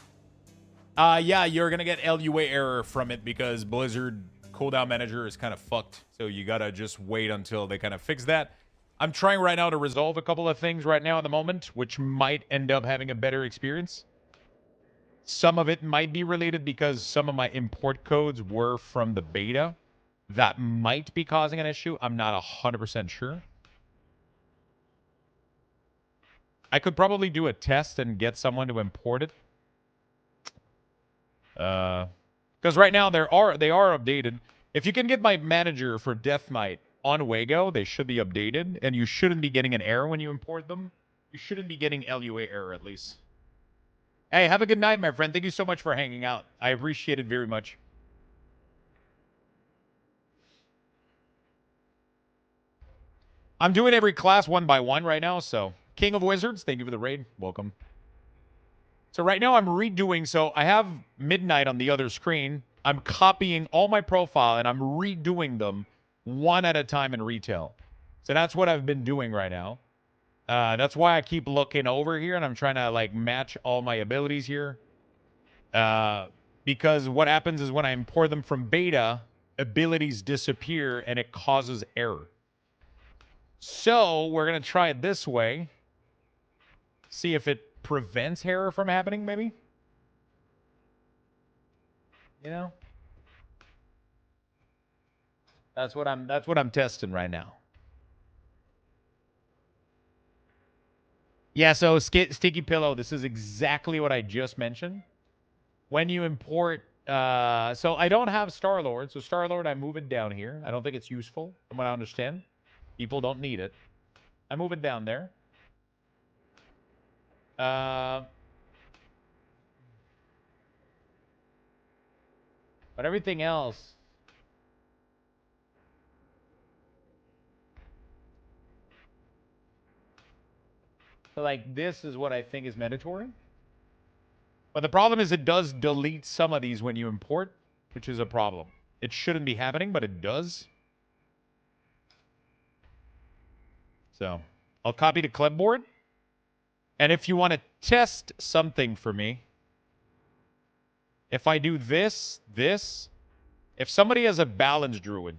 Yeah, you're going to get LUA error from it because Blizzard Cooldown Manager is kind of fucked. So you got to just wait until they kind of fix that. I'm trying right now to resolve a couple of things right now at the moment, which might end up having a better experience. Some of it might be related because some of my import codes were from the beta. That might be causing an issue. I'm not 100% sure. I could probably do a test and get someone to import it. Because right now they are updated. If you can get my manager for Death Knight on Wago, they should be updated, and you shouldn't be getting an error when you import them. You shouldn't be getting LUA error at least. Hey, have a good night, my friend. Thank you so much for hanging out. I appreciate it very much. I'm doing every class one by one right now, so King of Wizards, thank you for the raid. Welcome. So right now I'm redoing, so I have Midnight on the other screen. I'm copying all my profile and I'm redoing them one at a time in retail. So that's what I've been doing right now. That's why I keep looking over here and I'm trying to like match all my abilities here. Because what happens is when I import them from beta, abilities disappear and it causes error. So we're going to try it this way. See if it prevents error from happening, maybe. You know? That's what I'm testing right now. Yeah, so Sticky Pillow, this is exactly what I just mentioned. When you import so I don't have Star-Lord, so Star-Lord I move it down here. I don't think it's useful from what I understand. People don't need it. I move it down there. But everything else. So like this is what I think is mandatory. But the problem is it does delete some of these when you import, which is a problem. It shouldn't be happening, but it does. So I'll copy to clipboard. And if you want to test something for me, if I do this, if somebody has a balance druid,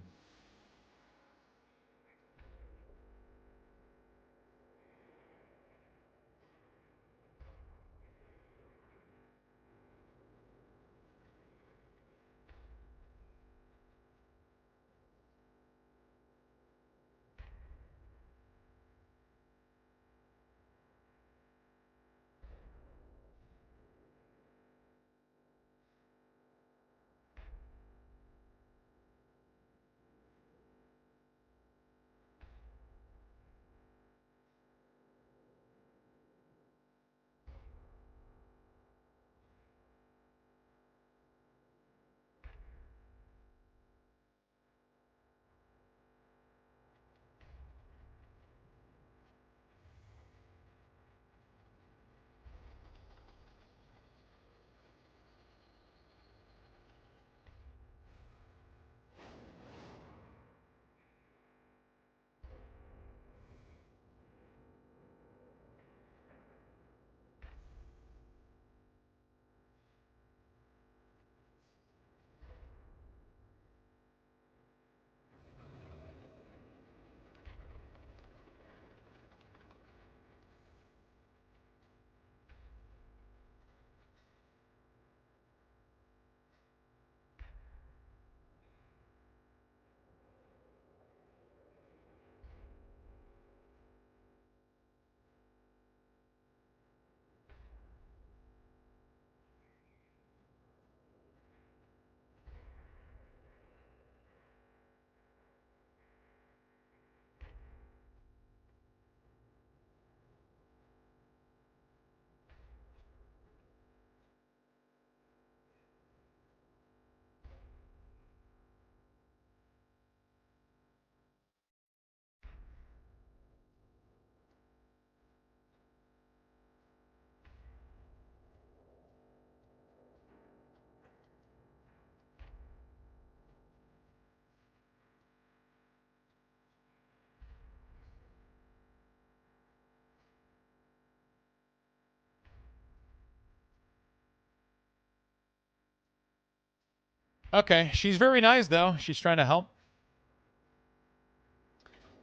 Okay, she's very nice though. She's trying to help.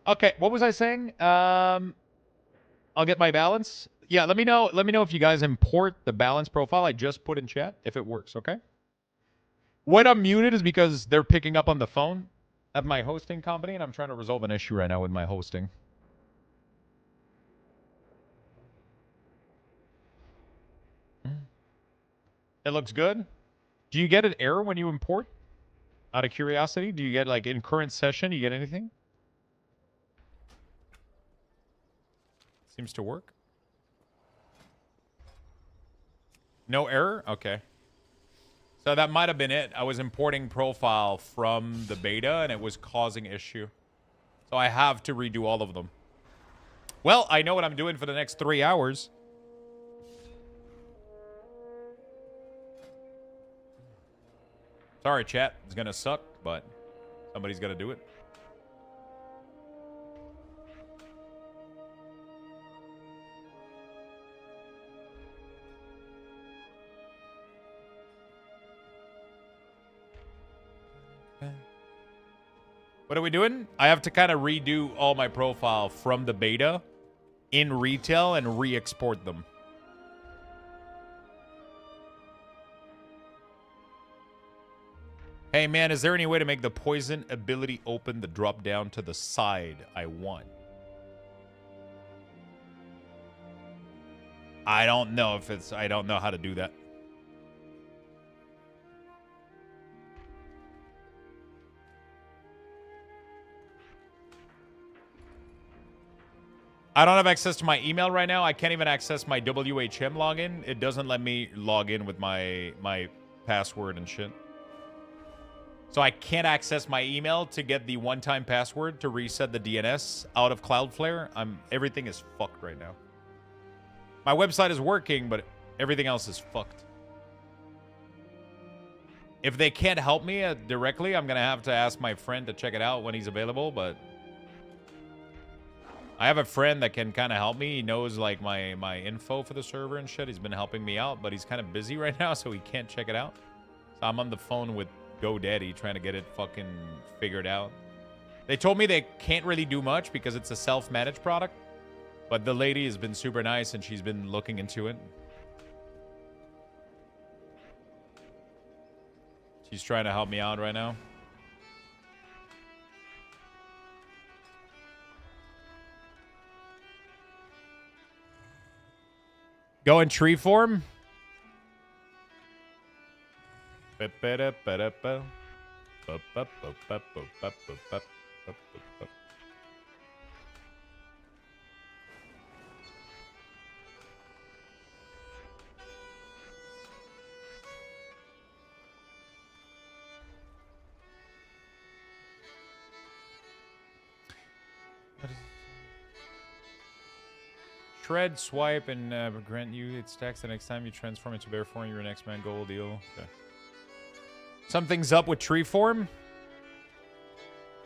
Okay, what was I saying? I'll get my balance. Yeah, let me know if you guys import the balance profile I just put in chat if it works, okay? When I'm muted is because they're picking up on the phone at my hosting company and I'm trying to resolve an issue right now with my hosting. It looks good. Do you get an error when you import? Out of curiosity, do you get like in current session, you get anything? Seems to work. No error? Okay. So that might have been it. I was importing profile from the beta and it was causing issue. So I have to redo all of them. Well, I know what I'm doing for the next 3 hours. Sorry, chat. It's going to suck, but somebody's got to do it. What are we doing? I have to kind of redo all my profile from the beta in retail and re-export them. Hey man, is there any way to make the poison ability open the drop down to the side I want? I don't know if it's, I don't know how to do that. I don't have access to my email right now. I can't even access my WHM login. It doesn't let me log in with my password and shit. So I can't access my email to get the one-time password to reset the DNS out of Cloudflare. Everything is fucked right now. My website is working, but everything else is fucked. If they can't help me directly, I'm going to have to ask my friend to check it out when he's available, but I have a friend that can kind of help me. He knows like my info for the server and shit. He's been helping me out, but he's kind of busy right now, so he can't check it out. So I'm on the phone with GoDaddy trying to get it fucking figured out. They told me they can't really do much because it's a self-managed product, but the lady has been super nice and she's been looking into it. She's trying to help me out right now. Go in tree form. Shred, swipe, and grant you its stacks the next time you transform into bear form. Your next man goal deal. Okay. Something's up with tree form.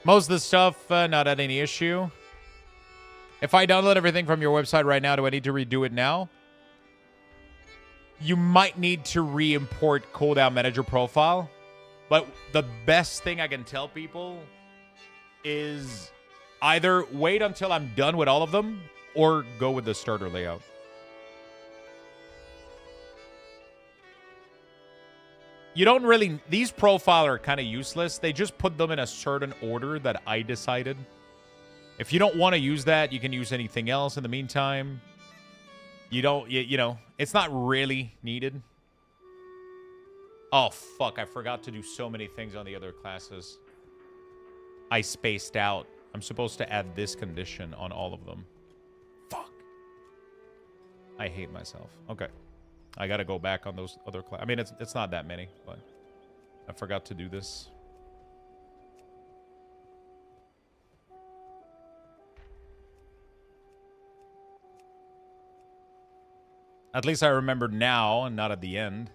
Most of the stuff not at any issue. If I download everything from your website right now, do I need to redo it now? You might need to re-import cooldown manager profile. But the best thing I can tell people is either wait until I'm done with all of them or go with the starter layout. You don't really... These profiles are kind of useless. They just put them in a certain order that I decided. If you don't want to use that, you can use anything else in the meantime. You don't... You know, it's not really needed. Oh, fuck. I forgot to do so many things on the other classes. I spaced out. I'm supposed to add this condition on all of them. Fuck. I hate myself. Okay. I gotta go back on those other classes. I mean, it's not that many, but I forgot to do this. At least I remembered now and not at the end.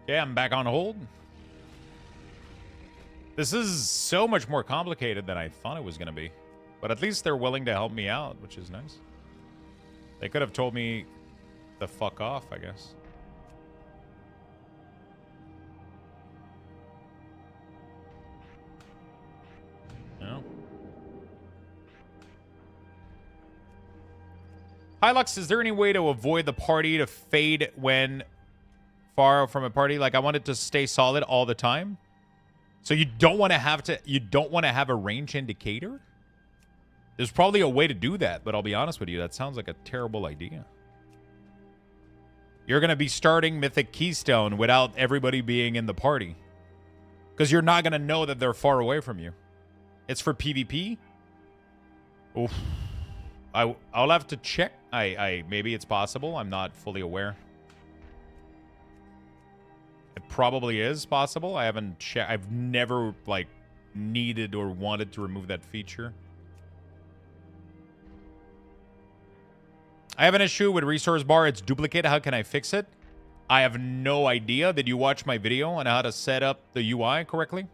Okay, I'm back on hold. This is so much more complicated than I thought it was going to be. But at least they're willing to help me out, which is nice. They could have told me to fuck off, I guess. No. Hi, Lux. Is there any way to avoid the party to fade when far from a party? Like, I want it to stay solid all the time. So you don't want to have a range indicator? There's probably a way to do that, but I'll be honest with you, that sounds like a terrible idea. You're going to be starting Mythic Keystone without everybody being in the party. Because you're not going to know that they're far away from you. It's for PvP? Oof. I'll have to check. Maybe it's possible. I'm not fully aware. It probably is possible. I haven't checked. I've never, like, needed or wanted to remove that feature. I have an issue with resource bar. It's duplicate. How can I fix it? I have no idea. Did you watch my video on how to set up the UI correctly?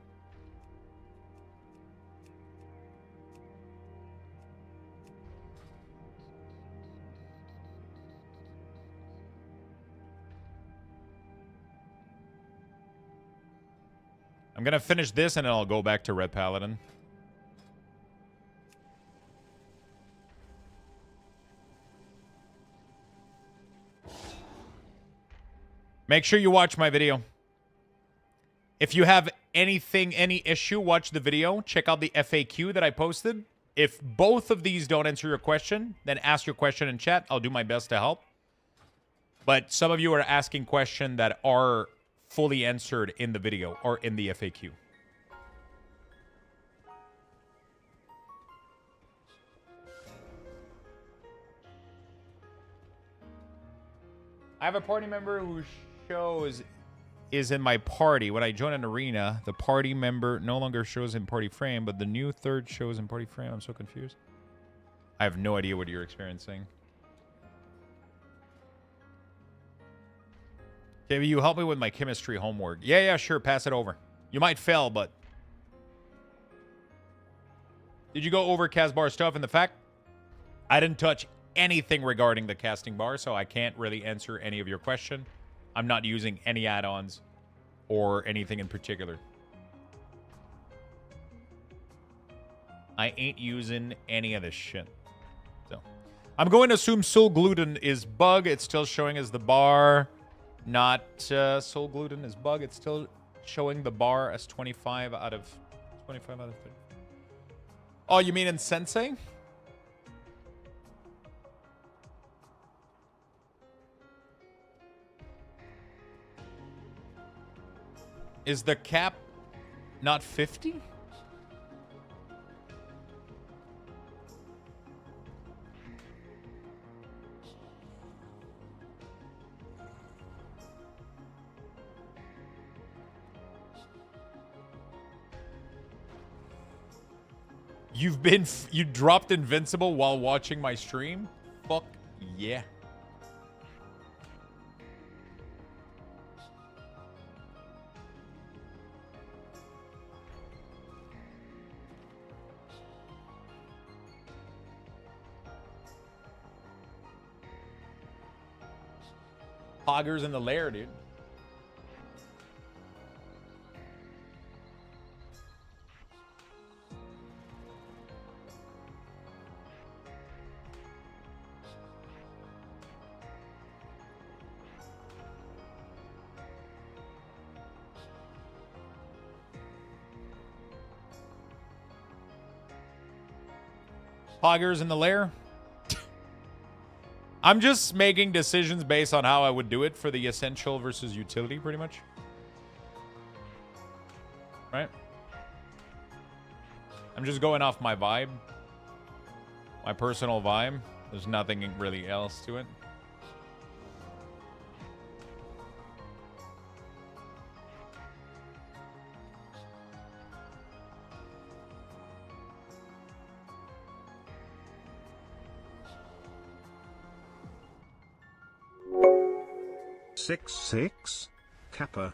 I'm going to finish this and then I'll go back to Red Paladin. Make sure you watch my video. If you have anything, any issue, watch the video. Check out the FAQ that I posted. If both of these don't answer your question, then ask your question in chat. I'll do my best to help. But some of you are asking questions that are fully answered in the video or in the FAQ. I have a party member who shows is in my party. When I join an arena, the party member no longer shows in party frame, but the new third shows in party frame. I'm so confused. I have no idea what you're experiencing. Okay, will you help me with my chemistry homework? Yeah, sure. Pass it over. You might fail, but... Did you go over cast bar stuff? And the fact I didn't touch anything regarding the casting bar, so I can't really answer any of your question. I'm not using any add-ons or anything in particular. I ain't using any of this shit. So, I'm going to assume Soul Gluten is bug. It's still showing as the bar. Not Soul Gluten is bug. It's still showing the bar as 25 out of 30. Oh, you mean in Sensei? Is the cap not 50? You dropped Invincible while watching my stream? Fuck yeah. Hoggers in the lair, dude. Hoggers in the lair. I'm just making decisions based on how I would do it for the essential versus utility, pretty much. Right? I'm just going off my vibe. My personal vibe. There's nothing really else to it. Six Kappa,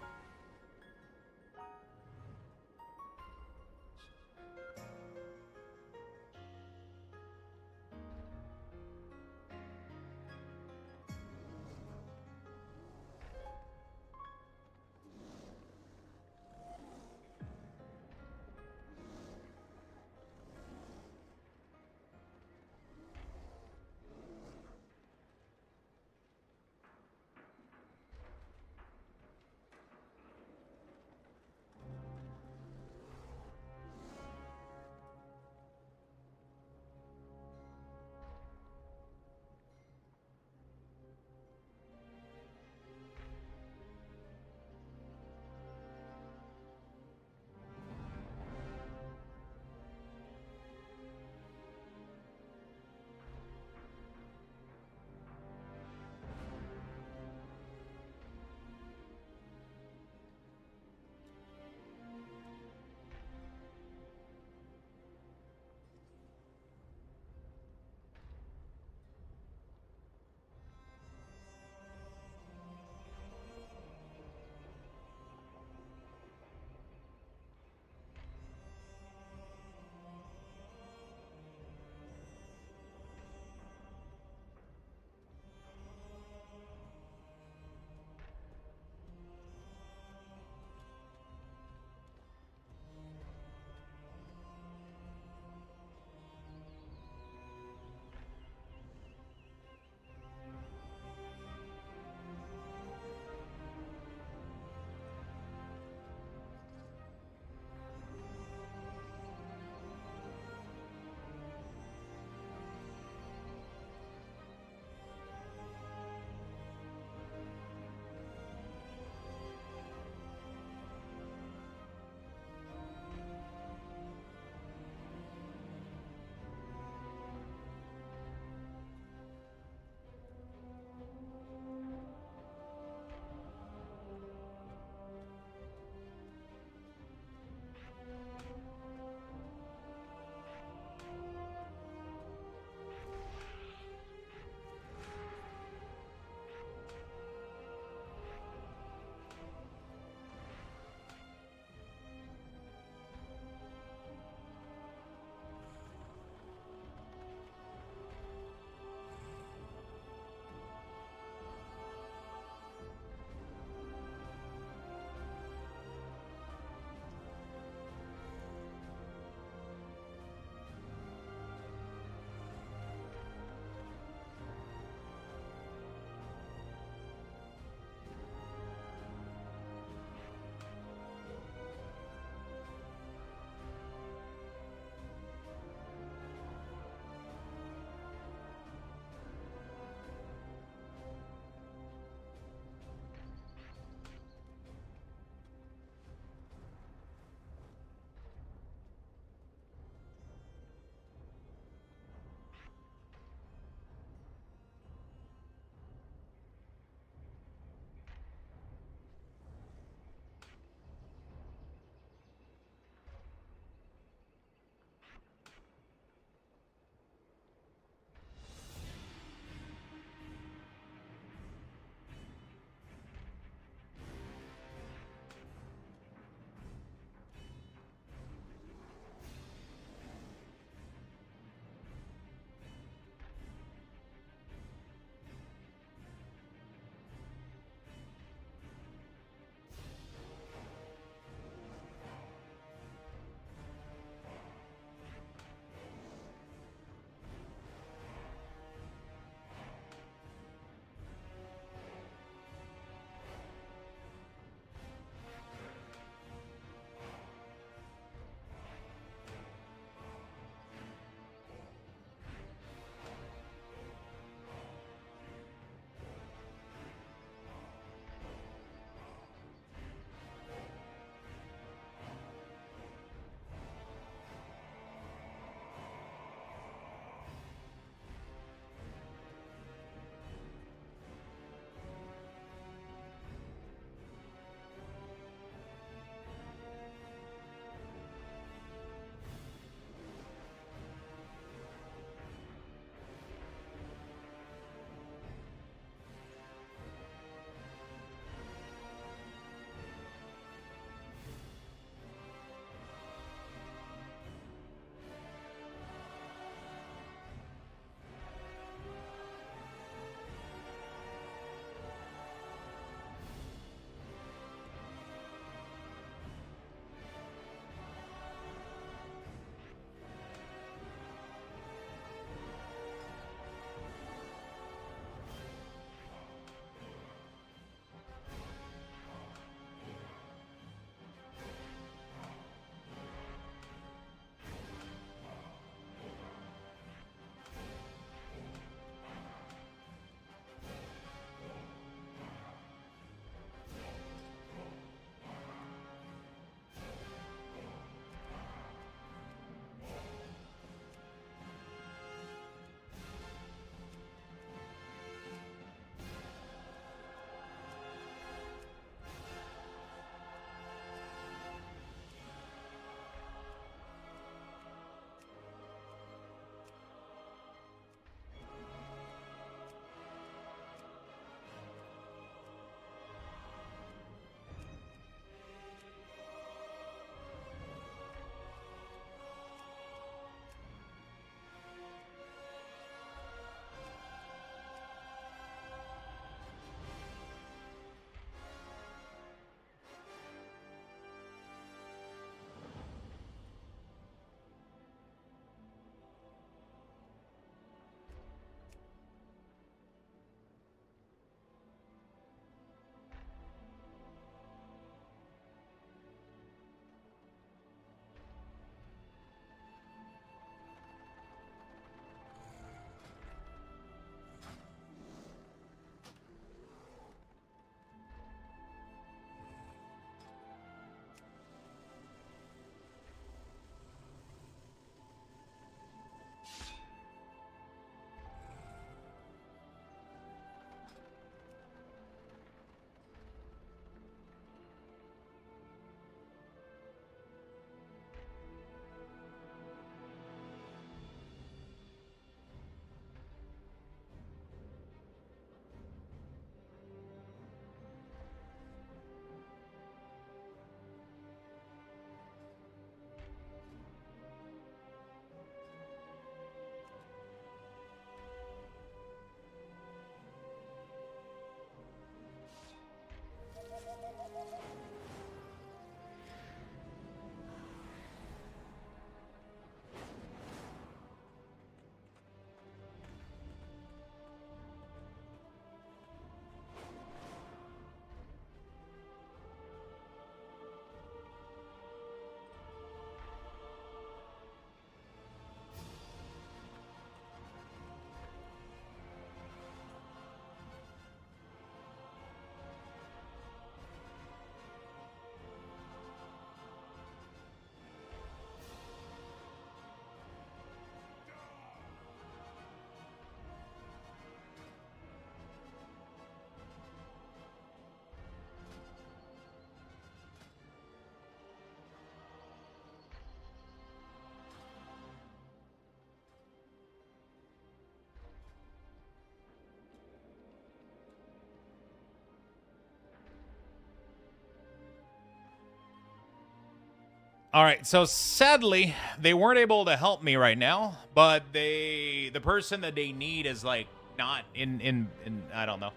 All right, so sadly, they weren't able to help me right now, but the person that they need is like not in I don't know.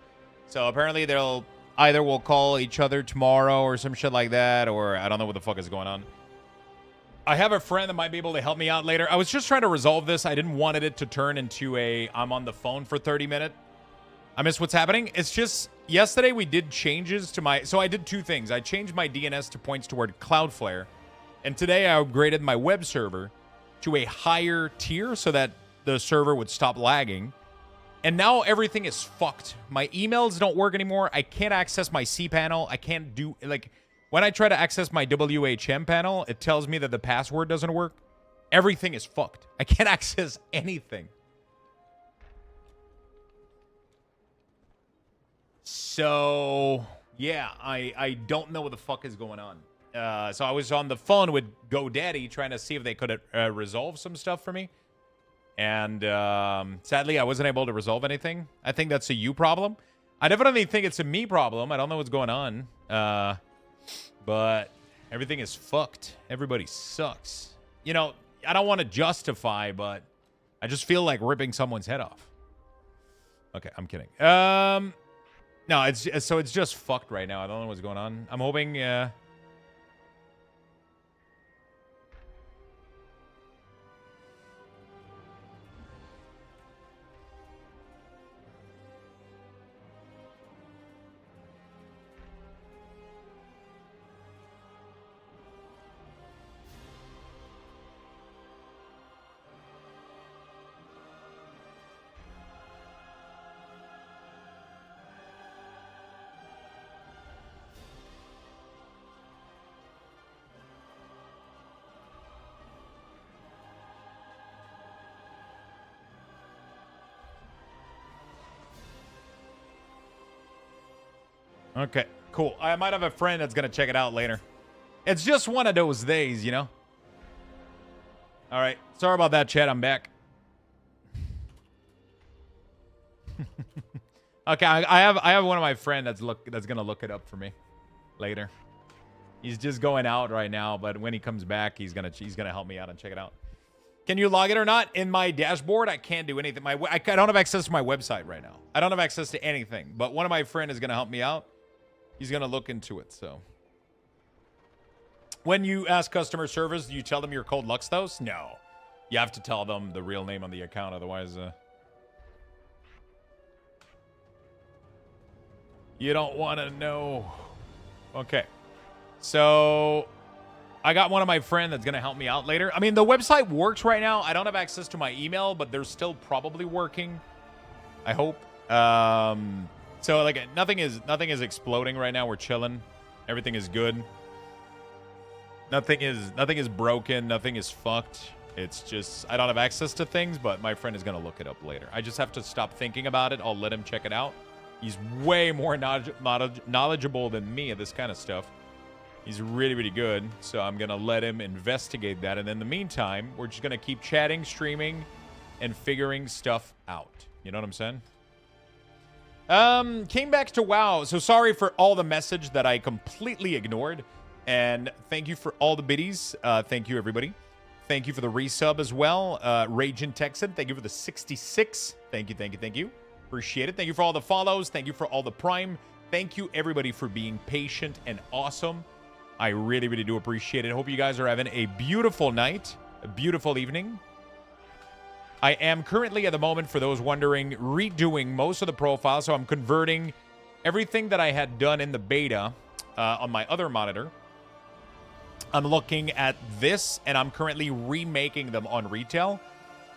So apparently they'll either will call each other tomorrow or some shit like that, or I don't know what the fuck is going on. I have a friend that might be able to help me out later. I was just trying to resolve this. I didn't want it to turn into a I'm on the phone for 30 minutes. I miss what's happening. It's just yesterday we did changes to my, so I did two things. I changed my DNS to points toward Cloudflare. And today I upgraded my web server to a higher tier so that the server would stop lagging. And now everything is fucked. My emails don't work anymore. I can't access my cPanel. I can't do, like, when I try to access my WHM panel, it tells me that the password doesn't work. Everything is fucked. I can't access anything. So, yeah, I don't know what the fuck is going on. So I was on the phone with GoDaddy trying to see if they could resolve some stuff for me. And sadly, I wasn't able to resolve anything. I think that's a you problem. I definitely think it's a me problem. I don't know what's going on. But everything is fucked. Everybody sucks. You know, I don't want to justify, but I just feel like ripping someone's head off. Okay, I'm kidding. No, it's just fucked right now. I don't know what's going on. I'm hoping... Okay, cool. I might have a friend that's going to check it out later. It's just one of those days, you know? All right. Sorry about that, chat. I'm back. Okay, I have one of my friends that's going to look it up for me later. He's just going out right now, but when he comes back, he's going to help me out and check it out. Can you log it or not? In my dashboard, I can't do anything. I don't have access to my website right now. I don't have access to anything, but one of my friends is going to help me out. He's going to look into it, so. When you ask customer service, do you tell them you're called Luxthos? No. You have to tell them the real name on the account, otherwise, you don't want to know. Okay. So, I got one of my friends that's going to help me out later. I mean, the website works right now. I don't have access to my email, but they're still probably working. I hope. So like nothing is exploding right now. We're chilling. Everything is good. Nothing is broken. Nothing is fucked. It's just I don't have access to things, but my friend is going to look it up later. I just have to stop thinking about it. I'll let him check it out. He's way more knowledgeable than me at this kind of stuff. He's really, really good. So I'm going to let him investigate that. And in the meantime, we're just going to keep chatting, streaming, and figuring stuff out. You know what I'm saying? Came back to WoW. So sorry for all the message that I completely ignored. And thank you for all the biddies. Thank you, everybody. Thank you for the resub as well. Raging Texan, thank you for the 66. Thank you. Appreciate it. Thank you for all the follows. Thank you for all the prime. Thank you, everybody, for being patient and awesome. I really, really do appreciate it. Hope you guys are having a beautiful night, a beautiful evening. I am currently, at the moment, for those wondering, redoing most of the profiles. So I'm converting everything that I had done in the beta on my other monitor. I'm looking at this, and I'm currently remaking them on retail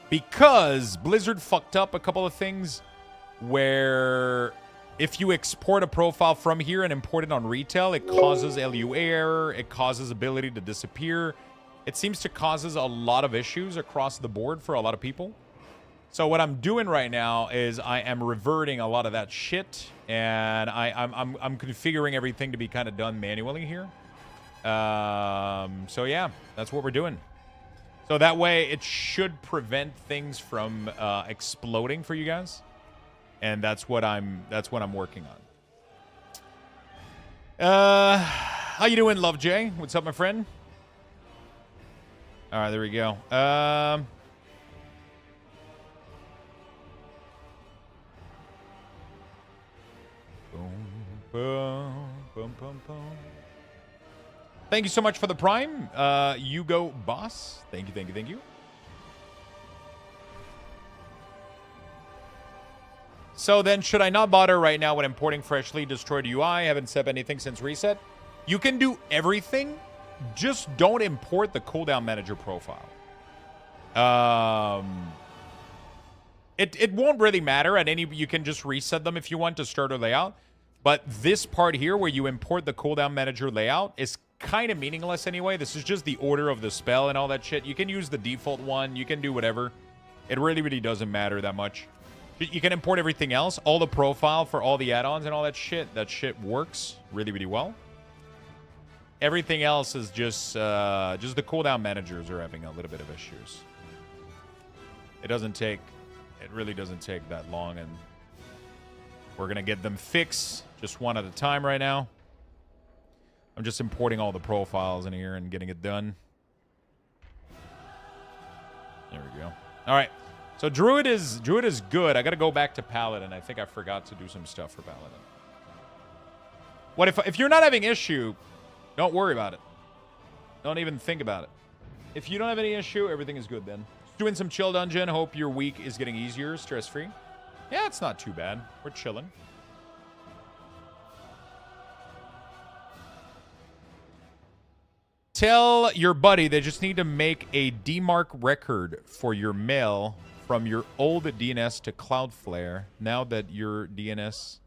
because Blizzard fucked up a couple of things where if you export a profile from here and import it on retail, it causes LUA error, it causes ability to disappear. It seems to causes a lot of issues across the board for a lot of people. So what I'm doing right now is I am reverting a lot of that shit, and I'm configuring everything to be kind of done manually here. So yeah, that's what we're doing. So that way it should prevent things from exploding for you guys. And that's what I'm working on. How you doing, Love Jay? What's up, my friend? All right, there we go. Boom, boom, boom, boom, boom. Thank you so much for the Prime. You go, boss. Thank you, thank you, thank you. So then, should I not bother right now when importing freshly destroyed UI? I haven't set anything since reset. You can do everything. Just don't import the cooldown manager profile. It won't really matter at any. You can just reset them if you want to start a layout. But this part here, where you import the cooldown manager layout, is kind of meaningless anyway. This is just the order of the spell and all that shit. You can use the default one. You can do whatever. It really doesn't matter that much. You can import everything else, all the profile for all the add-ons and all that shit. That shit works really well. Everything else is just the cooldown managers are having a little bit of issues. It really doesn't take that long, and we're gonna get them fixed just one at a time right now. I'm just importing all the profiles in here and getting it done. There we go. All right. So Druid is good. I got to go back to Paladin. I think I forgot to do some stuff for Paladin. What if you're not having issue, don't worry about it. Don't even think about it. If you don't have any issue, everything is good then. Doing some chill dungeon. Hope your week is getting easier, stress-free. Yeah, it's not too bad. We're chilling. Tell your buddy they just need to make a DMARC record for your mail from your old DNS to Cloudflare. Now that your new DS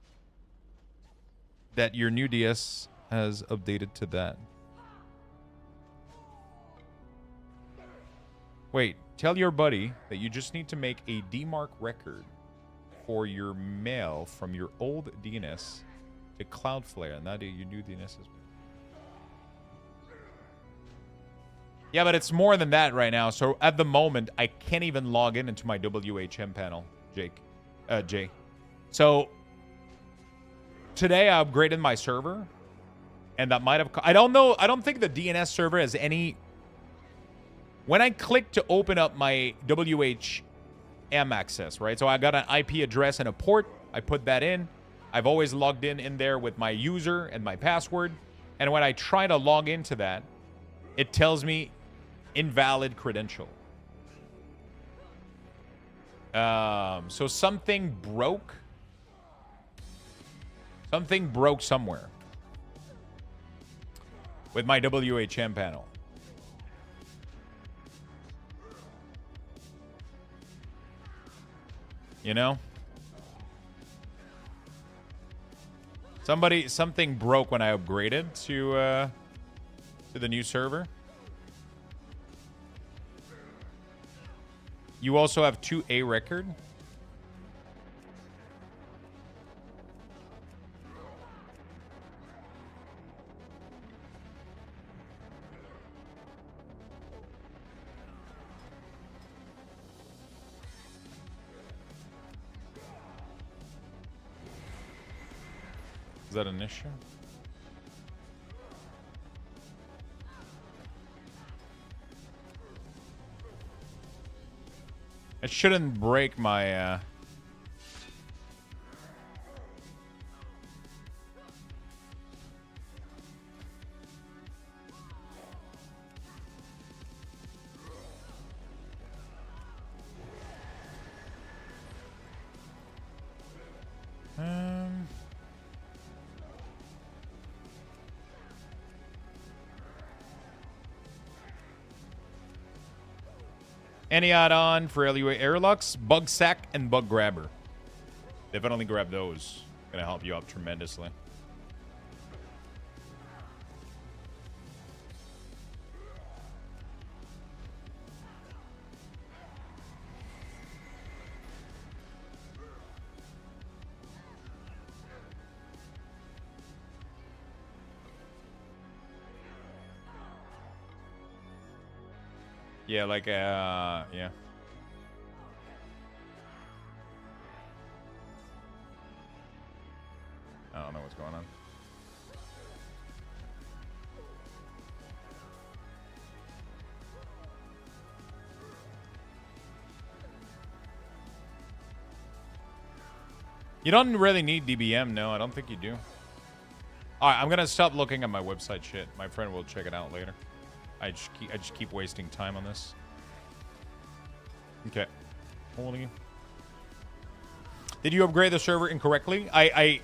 has updated to that. Wait, tell your buddy that you just need to make a DMARC record for your mail from your old DNS to Cloudflare. Now that your new DNS has been. Yeah, but it's more than that right now. So at the moment, I can't even log into my WHM panel, Jay. So today I upgraded my server, and that might have. I don't know. I don't think the DNS server has any. When I click to open up my WHM access, right? So I got an IP address and a port. I put that in. I've always logged in there with my user and my password. And when I try to log into that, it tells me invalid credential. So something broke. Something broke somewhere with my WHM panel. You know? Something broke when I upgraded to the new server. You also have 2A record. Is that an issue? It shouldn't break my any add-on for LUA Airlux, Bug Sack, and Bug Grabber. Definitely grab those. Gonna help you out tremendously. Yeah, like, yeah. I don't know what's going on. You don't really need DBM, no. I don't think you do. All right, I'm going to stop looking at my website shit. My friend will check it out later. I just keep wasting time on this. Okay. Holding. Did you upgrade the server incorrectly? I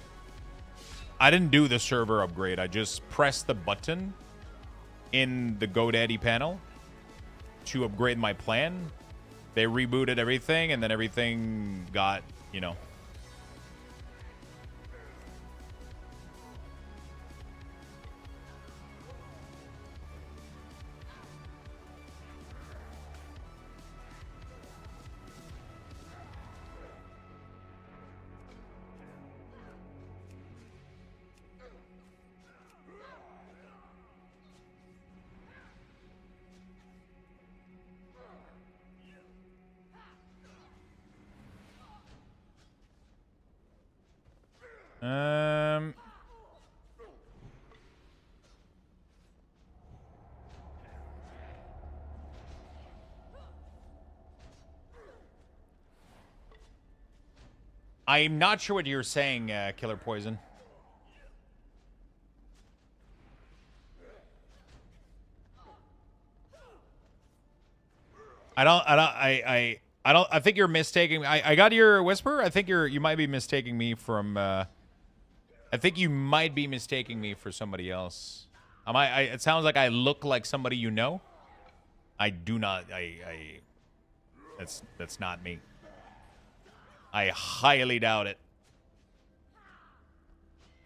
didn't do the server upgrade. I just pressed the button in the GoDaddy panel to upgrade my plan. They rebooted everything, and then everything got, you know. I'm not sure what you're saying, Killer Poison. I think you're mistaking. I got your whisper. I think you might be mistaking me from. I think you might be mistaking me for somebody else. It sounds like I look like somebody you know. I do not. That's not me. I highly doubt it.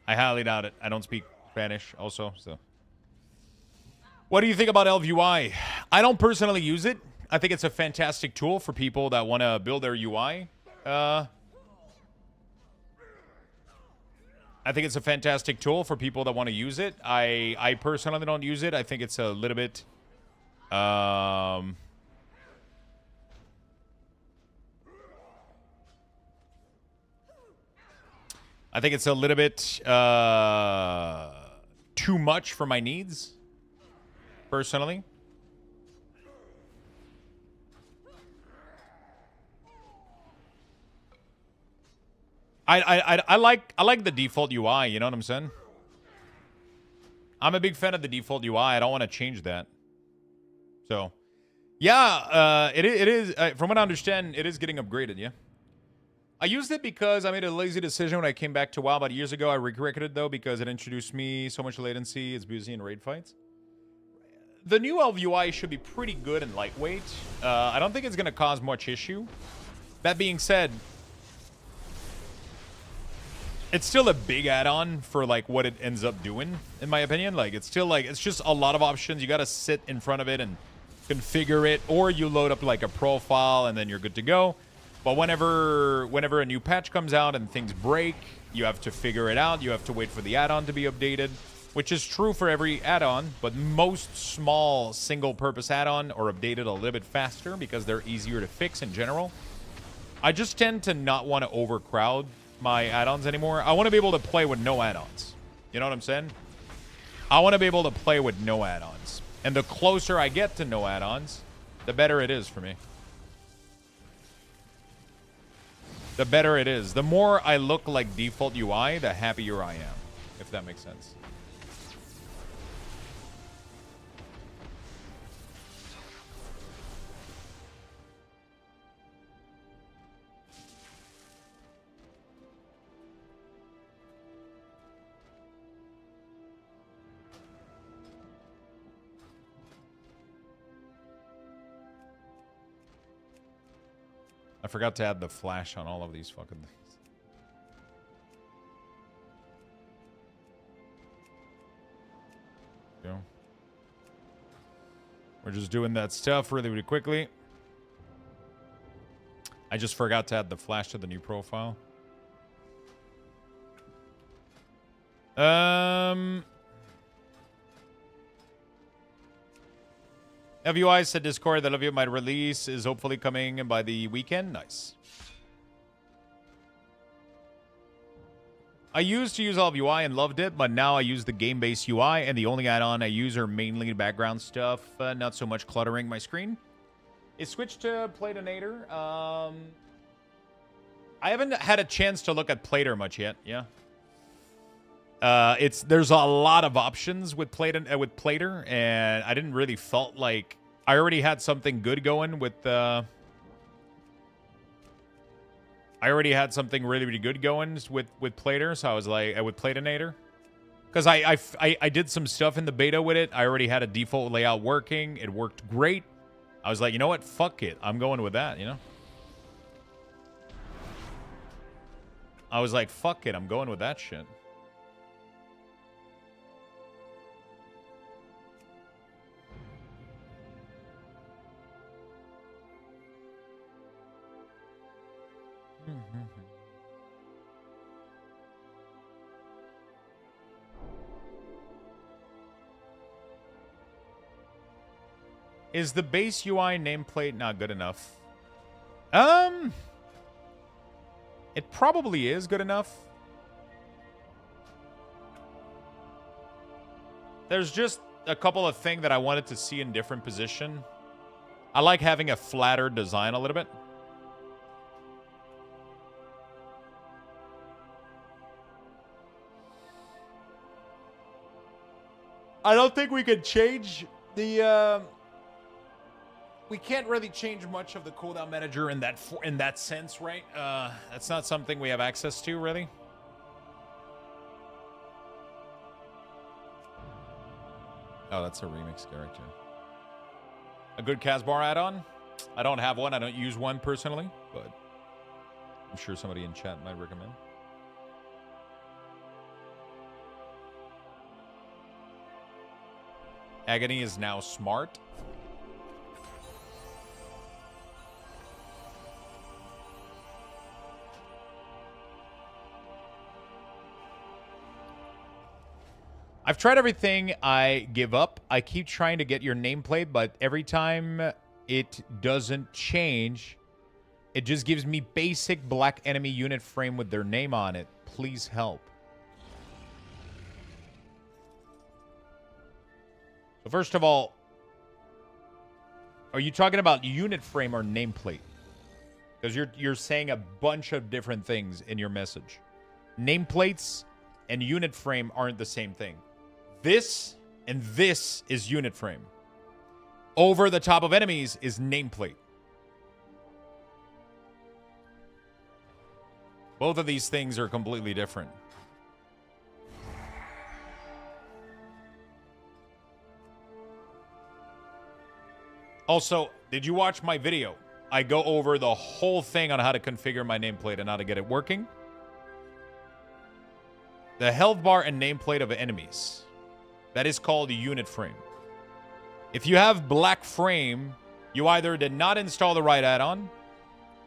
I highly doubt it. I don't speak Spanish also, so. What do you think about Elf UI? I don't personally use it. I think it's a fantastic tool for people that want to build their UI. I think it's a fantastic tool for people that want to use it. I personally don't use it. I think it's a little bit... I think it's a little bit too much for my needs, personally. I like the default UI, you know what I'm saying? I'm a big fan of the default UI. I don't want to change that. So, yeah, it is from what I understand, it is getting upgraded, yeah. I used it because I made a lazy decision when I came back to WoW about years ago. I regretted it, though, because it introduced me so much latency. It's busy in raid fights. The new Elf UI should be pretty good and lightweight. I don't think it's going to cause much issue. That being said, it's still a big add-on for, like, what it ends up doing, in my opinion. Like, it's still, like, it's just a lot of options. You got to sit in front of it and configure it, or you load up, like, a profile, and then you're good to go. But whenever a new patch comes out and things break, you have to figure it out. You have to wait for the add-on to be updated, which is true for every add-on, but most small single-purpose add-on are updated a little bit faster because they're easier to fix in general. I just tend to not want to overcrowd my add-ons anymore. I want to be able to play with no add-ons. You know what I'm saying? I want to be able to play with no add-ons. And the closer I get to no add-ons, the better it is for me. The better it is. The more I look like default UI, the happier I am, if that makes sense. I forgot to add the flash on all of these fucking things. Go. We're just doing that stuff really, really quickly. I just forgot to add the flash to the new profile. FUI said Discord that LVU might release is hopefully coming by the weekend. Nice. I used to use all of UI and loved it, but now I use the game-based UI, and the only add-on I use are mainly background stuff, not so much cluttering my screen. It switched to Playdonator. I haven't had a chance to look at Plater much yet. Yeah. There's a lot of options with Plater, and I didn't really felt like I already had something good going with I already had something really, really good going with Plater, so I was like with Platinator. Because I did some stuff in the beta with it. I already had a default layout working. It worked great. I was like, you know what? Fuck it. I'm going with that, you know? I was like, fuck it. I'm going with that shit. Is the base UI nameplate not good enough? It probably is good enough. There's just a couple of things that I wanted to see in different position. I like having a flatter design a little bit. I don't think we could change the we can't really change much of the cooldown manager in that sense, right? That's not something we have access to, really. Oh, that's a remix character. A good Casbar add-on? I don't have one. I don't use one personally, but I'm sure somebody in chat might recommend. Agony is now smart. I've tried everything. I give up. I keep trying to get your nameplate, but every time it doesn't change, it just gives me basic black enemy unit frame with their name on it. Please help. So first of all, are you talking about unit frame or nameplate? Because you're saying a bunch of different things in your message. Nameplates and unit frame aren't the same thing. This and this is unit frame. Over the top of enemies is nameplate. Both of these things are completely different. Also, did you watch my video? I go over the whole thing on how to configure my nameplate and how to get it working. The health bar and nameplate of enemies. That is called a unit frame. If you have black frame, you either did not install the right add-on,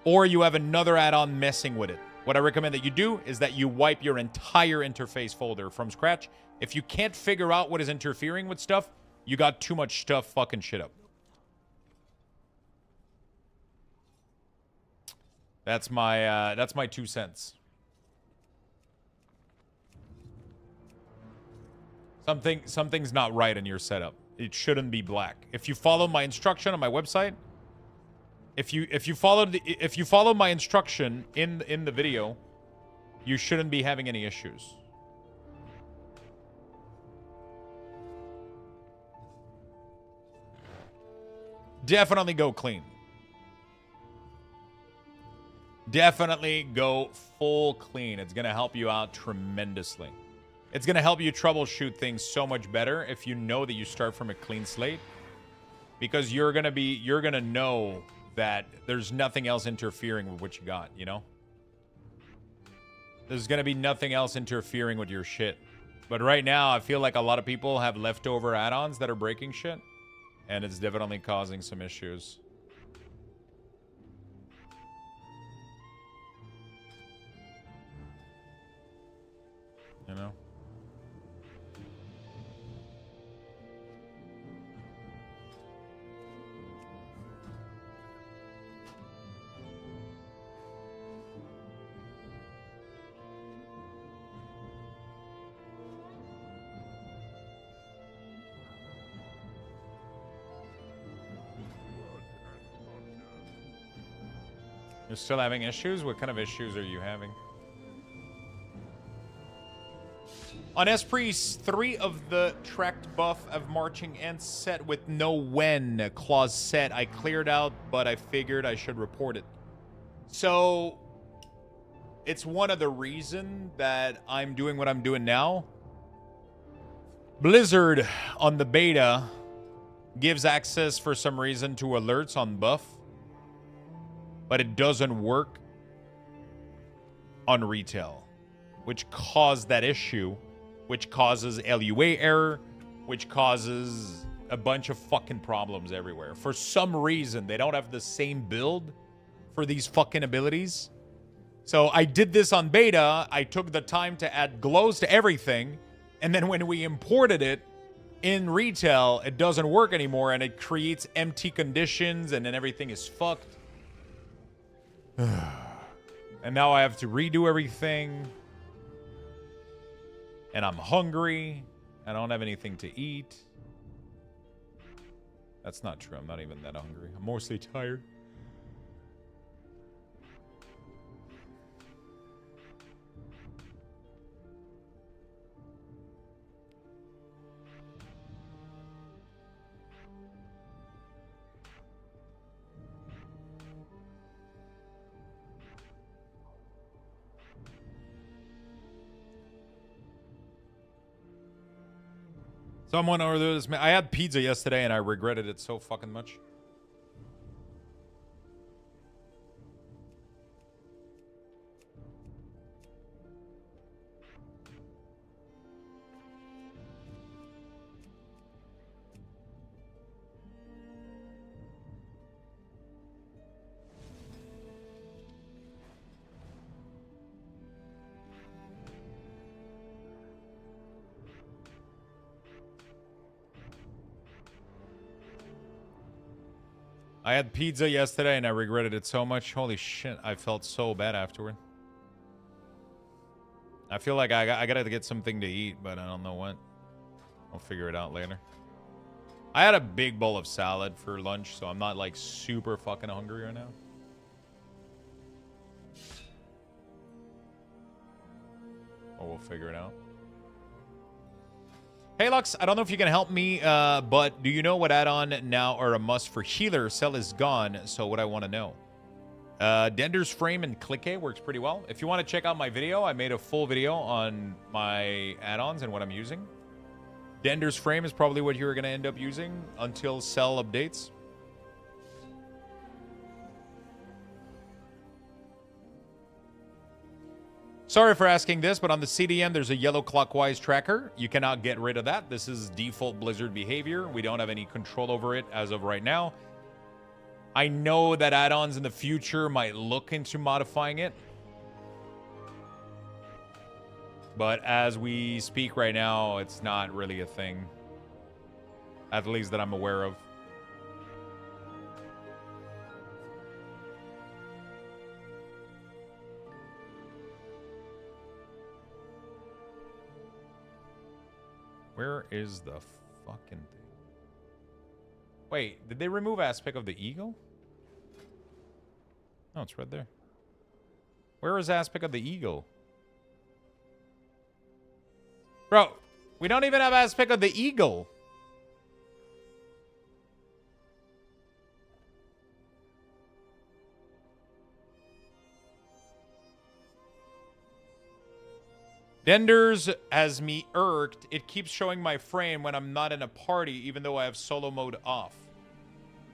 or you have another add-on messing with it. What I recommend that you do is that you wipe your entire interface folder from scratch. If you can't figure out what is interfering with stuff, you got too much stuff fucking shit up. That's my 2 cents. Something's not right in your setup. It shouldn't be black. If you follow my instruction on my website, if you follow my instruction in the video, you shouldn't be having any issues. Definitely go clean. Definitely go full clean. It's going to help you out tremendously. It's going to help you troubleshoot things so much better if you know that you start from a clean slate. Because you're going to know that there's nothing else interfering with what you got, you know? There's going to be nothing else interfering with your shit. But right now, I feel like a lot of people have leftover add-ons that are breaking shit. And it's definitely causing some issues. You know? You're still having issues? What kind of issues are you having? On Esprit, 3 of the tracked buff of marching ants set with no when clause set. I cleared out, but I figured I should report it. So, it's one of the reasons that I'm doing what I'm doing now. Blizzard on the beta gives access for some reason to alerts on buff, but it doesn't work on retail, which caused that issue, which causes LUA error, which causes a bunch of fucking problems everywhere. For some reason, they don't have the same build for these fucking abilities. So I did this on beta. I took the time to add glows to everything. And then when we imported it in retail, it doesn't work anymore. And it creates empty conditions. And then everything is fucked. And now I have to redo everything. And I'm hungry. I don't have anything to eat. That's not true. I'm not even that hungry. I'm mostly tired. Someone ordered this. I had pizza yesterday and I regretted it so fucking much. I had pizza yesterday and I regretted it so much. Holy shit, I felt so bad afterward. I feel like I gotta get something to eat, but I don't know what. I'll figure it out later. I had a big bowl of salad for lunch, so I'm not like super fucking hungry right now. Or we'll figure it out. Hey Lux, I don't know if you can help me, but do you know what add-on now are a must for healer? Cell is gone, so what I want to know. Dender's Frame and Click works pretty well. If you want to check out my video, I made a full video on my add-ons and what I'm using. Dender's Frame is probably what you're going to end up using until Cell updates. Sorry for asking this, but on the CDM, there's a yellow clockwise tracker. You cannot get rid of that. This is default Blizzard behavior. We don't have any control over it as of right now. I know that add-ons in the future might look into modifying it. But as we speak right now, it's not really a thing. At least that I'm aware of. Where is the fucking thing? Wait, did they remove aspect of the eagle? No, it's right there. Where is aspect of the eagle? Bro, we don't even have aspect of the eagle. Denders has me irked. It keeps showing my frame when I'm not in a party, even though I have solo mode off.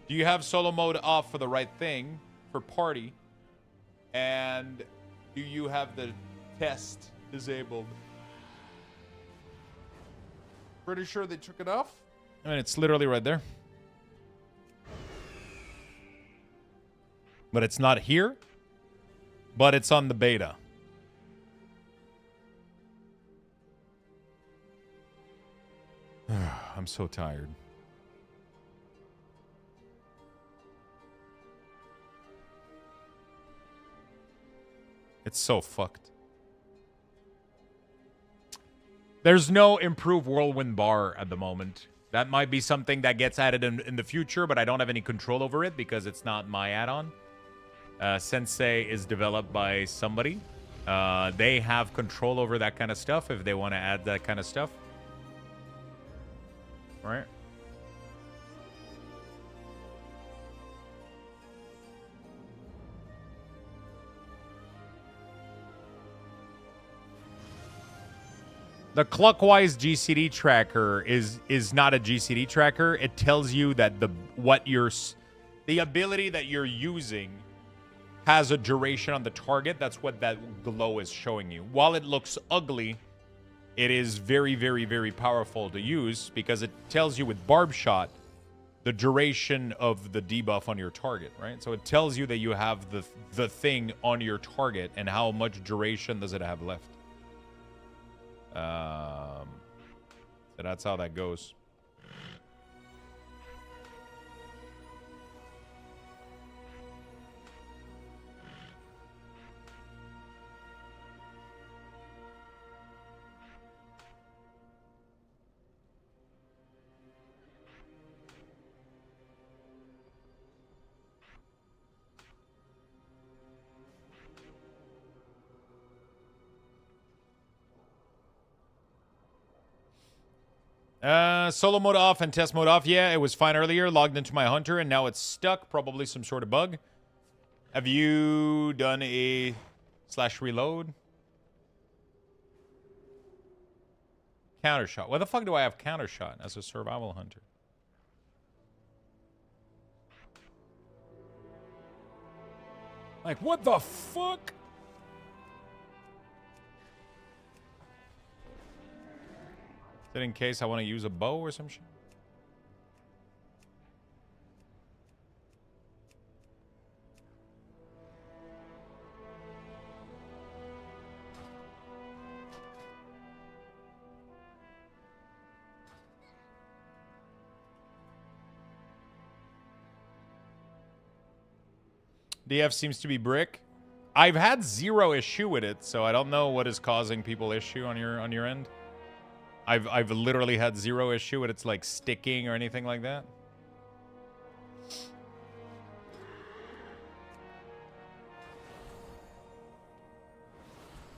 Do you have solo mode off for the right thing, for party? And do you have the test disabled? Pretty sure they took it off. I mean, it's literally right there. But it's not here. But it's on the beta. I'm so tired. It's so fucked. There's no improved whirlwind bar at the moment. That might be something that gets added in the future, but I don't have any control over it because it's not my add-on. Sensei is developed by somebody. They have control over that kind of stuff if they want to add that kind of stuff. All right. The clockwise GCD tracker is not a GCD tracker. It tells you that the ability that you're using has a duration on the target. That's what that glow is showing you. While it looks ugly, it is very, very, very powerful to use because it tells you with barb shot the duration of the debuff on your target, right? So it tells you that you have the thing on your target and how much duration does it have left. So that's how that goes. Solo mode off and test mode off. Yeah, it was fine earlier. Logged into my hunter and now it's stuck. Probably some sort of bug. Have you done a /reload? Countershot. Why the fuck do I have countershot as a survival hunter? Like, what the fuck? Is it in case I want to use a bow or some shit? DF seems to be brick. I've had zero issue with it, so I don't know what is causing people issue on your end. I've literally had zero issue with it's like sticking or anything like that.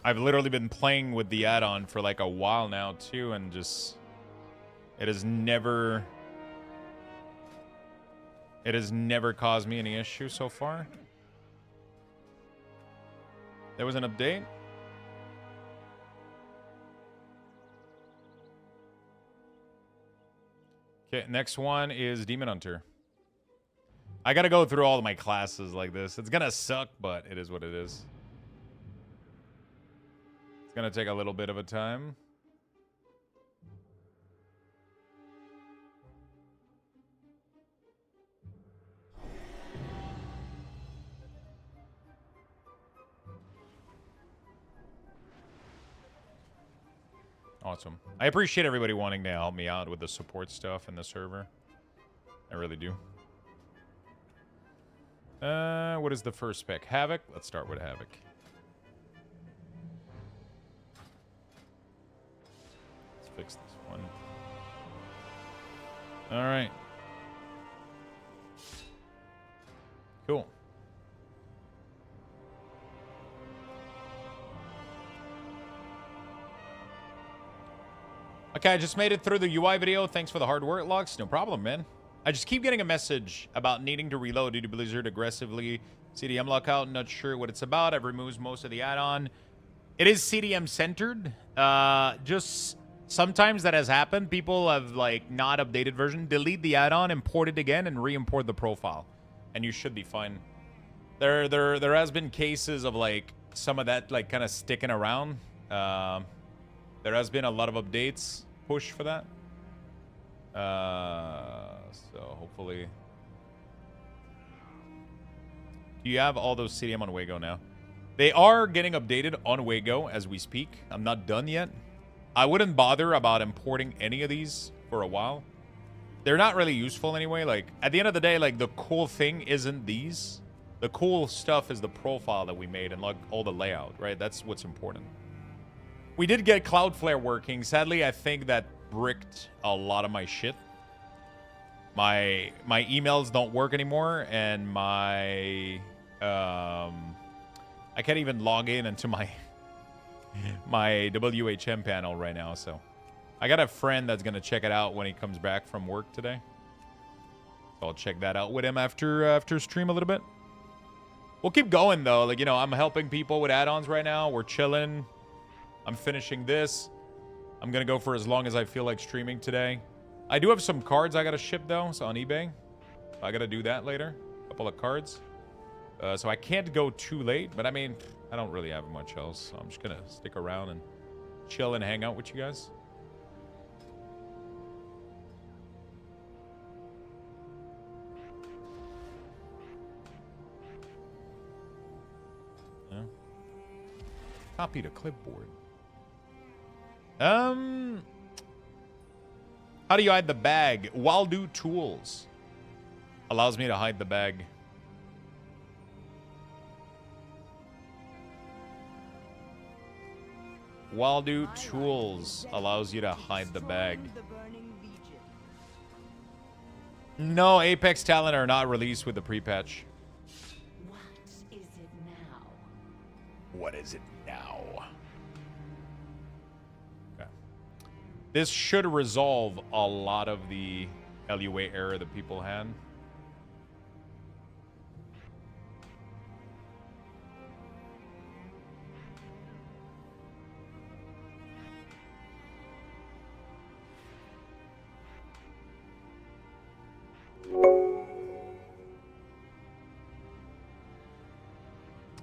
I've literally been playing with the add-on for like a while now too, and just it has never caused me any issue so far. There was an update. Okay, next one is Demon Hunter. I gotta go through all of my classes like this. It's gonna suck, but it is what it is. It's gonna take a little bit of a time. Awesome. I appreciate everybody wanting to help me out with the support stuff in the server. I really do. What is the first spec? Havoc? Let's start with Havoc. Let's fix this one. All right. Cool. Okay, I just made it through the UI video. Thanks for the hard work, Lux. No problem, man. I just keep getting a message about needing to reload due to Blizzard aggressively CDM lockout. Not sure what it's about. I've removed most of the add-on. It is CDM centered. Just sometimes that has happened. People have like not updated version. Delete the add-on, import it again, and re-import the profile, and you should be fine. There has been cases of like some of that like kind of sticking around. There has been a lot of updates push for that. So hopefully. Do you have all those CDM on Wago now? They are getting updated on Wago as we speak. I'm not done yet. I wouldn't bother about importing any of these for a while. They're not really useful anyway. Like at the end of the day, like the cool thing isn't these. The cool stuff is the profile that we made and like all the layout, right? That's what's important. We did get Cloudflare working. Sadly, I think that bricked a lot of my shit. My emails don't work anymore, and my I can't even log in into my WHM panel right now, so I got a friend that's gonna check it out when he comes back from work today. So I'll check that out with him after stream a little bit. We'll keep going though. Like, you know, I'm helping people with add-ons right now. We're chilling. I'm finishing this. I'm gonna go for as long as I feel like streaming today. I do have some cards I gotta ship though, so on eBay. I gotta do that later. A couple of cards. So I can't go too late, but I mean, I don't really have much else, so I'm just gonna stick around and chill and hang out with you guys. Yeah. Copy to clipboard. How do you hide the bag? Waldo Tools allows me to hide the bag. Waldo Tools allows you to hide the bag. No, Apex Talent are not released with the pre-patch. What is it now? What is it now? Okay. This should resolve a lot of the LUA error that people had.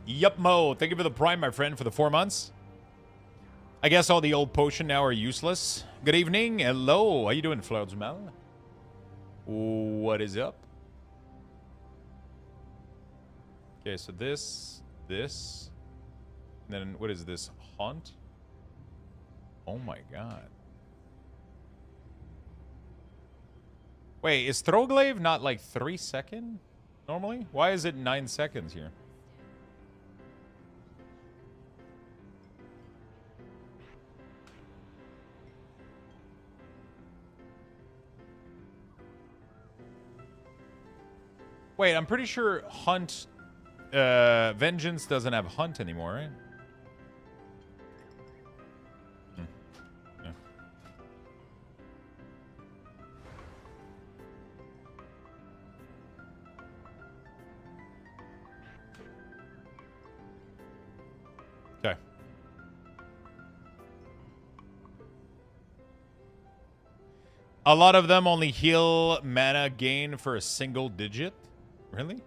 Yup, Mo. Thank you for the Prime, my friend, for the 4 months. I guess all the old potion now are useless. Good evening. Hello. How you doing, Flaudsmel? What is up? Okay, so this. And then what is this? Haunt? Oh my god. Wait, is Throwglaive not like 3 seconds normally? Why is it 9 seconds here? Wait, I'm pretty sure Hunt, Vengeance doesn't have Hunt anymore, right? Yeah. Okay. A lot of them only heal mana gain for a single digit. Really?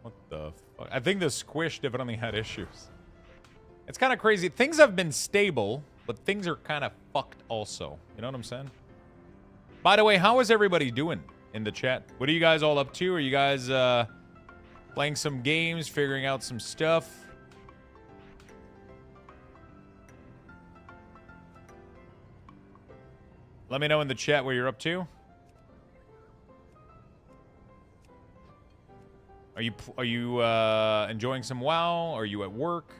What the fuck? I think the squish definitely had issues. It's kind of crazy. Things have been stable, but things are kind of fucked also. You know what I'm saying? By the way, how is everybody doing in the chat? What are you guys all up to? Are you guys playing some games, figuring out some stuff? Let me know in the chat what you're up to. Are you enjoying some WoW? Are you at work?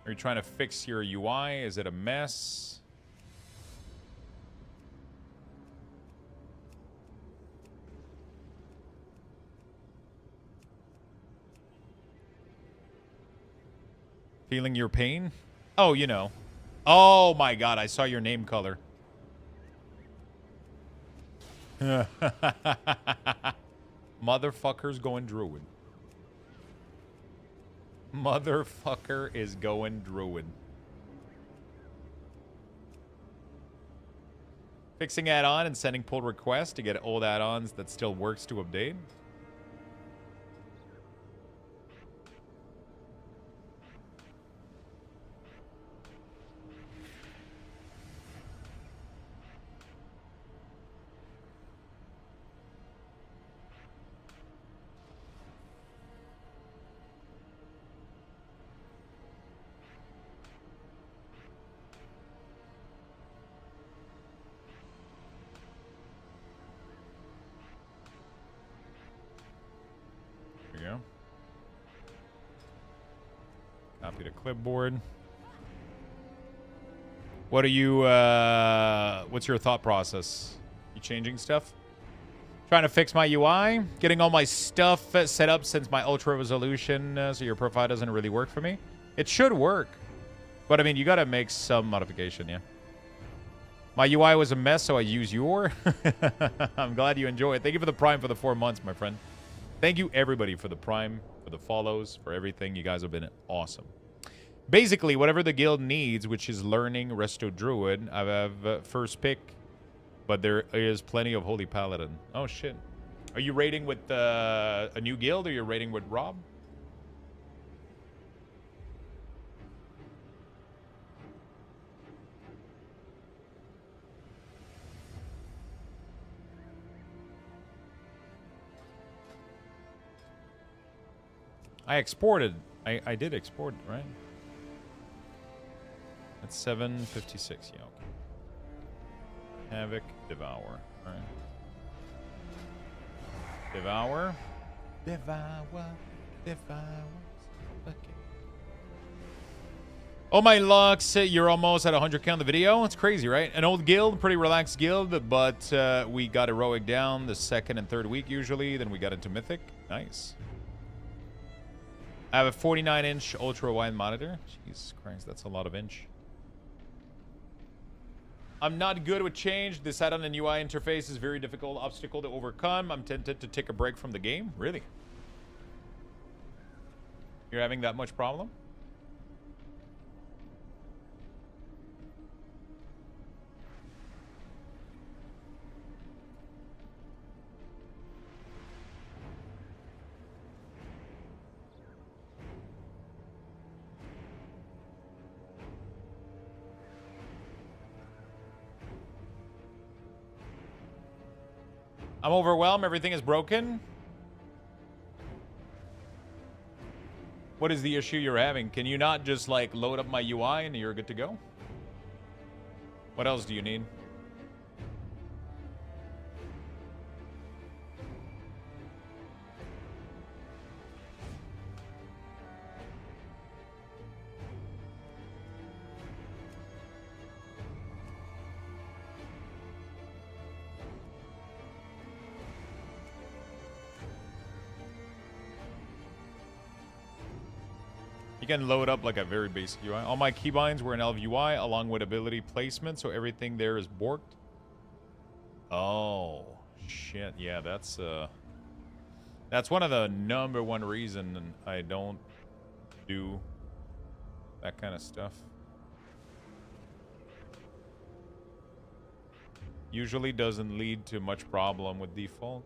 Are you trying to fix your UI? Is it a mess? Feeling your pain? Oh, you know. Oh my god, I saw your name color. Motherfucker's going druid. Motherfucker is going druid. Fixing add-on and sending pull requests to get old add-ons that still works to update. Copy to clipboard. What are you, what's your thought process? You changing stuff? Trying to fix my UI. Getting all my stuff set up since my ultra resolution, so your profile doesn't really work for me. It should work. But, I mean, you got to make some modification, yeah. My UI was a mess, so I use your. I'm glad you enjoy it. Thank you for the Prime for the 4 months, my friend. Thank you, everybody, for the Prime, for the follows, for everything. You guys have been awesome. Basically, whatever the guild needs, which is learning Resto Druid, I have first pick. But there is plenty of Holy Paladin. Oh, shit. Are you raiding with a new guild, or you're raiding with Rob? I exported. I did export, right? That's 756. Yeah, okay. Havoc, Devour. All right. Devour. Okay. Oh my Lux, you're almost at 100k on the video. It's crazy, right? An old guild, pretty relaxed guild, but we got heroic down the second and third week usually. Then we got into mythic. Nice. I have a 49-inch ultra-wide monitor. Jesus Christ, that's a lot of inch. I'm not good with change. This Addon and UI interface is very difficult obstacle to overcome. I'm tempted to take a break from the game. Really? You're having that much problem? I'm overwhelmed. Everything is broken. What is the issue you're having? Can you not just like load up my UI and you're good to go? What else do you need? You can load up like a very basic UI. All my keybinds were in LVUI along with ability placement, so everything there is borked. Oh, shit. Yeah, that's one of the #1 reason I don't do that kind of stuff. Usually doesn't lead to much problem with default.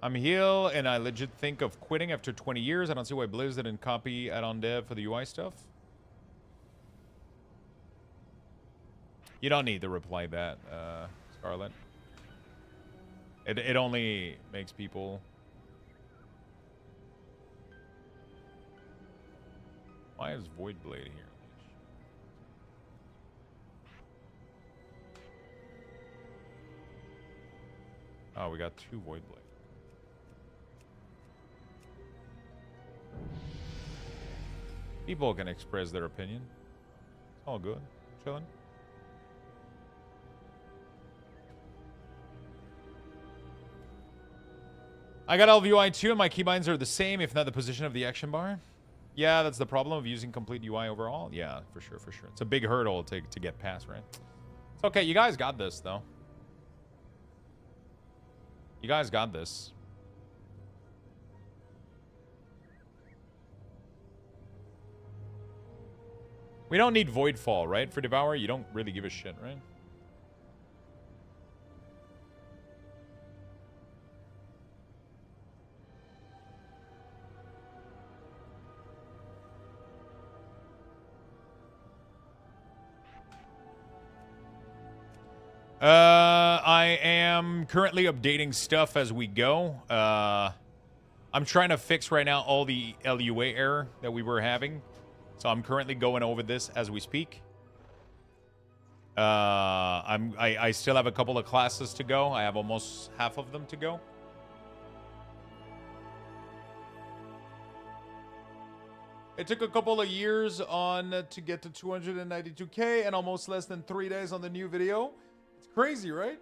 I'm heal, and I legit think of quitting after 20 years. I don't see why Blizz didn't copy add-on dev for the UI stuff. You don't need to reply that, Scarlet. It only makes people... Why is Void Blade here? Oh, we got 2 Void Blades. People can express their opinion. It's all good. Chilling. I got LVUI too, and my keybinds are the same, if not the position of the action bar. Yeah, that's the problem of using complete UI overall. Yeah, for sure, for sure. It's a big hurdle to get past, right? It's okay. You guys got this, though. You guys got this. We don't need Voidfall, right? For Devour, you don't really give a shit, right? I am currently updating stuff as we go. I'm trying to fix right now all the LUA error that we were having. So I'm currently going over this as we speak. I still have a couple of classes to go. I have almost half of them to go. It took a couple of years on to get to 292k and almost less than 3 days on the new video. It's Crazy, right?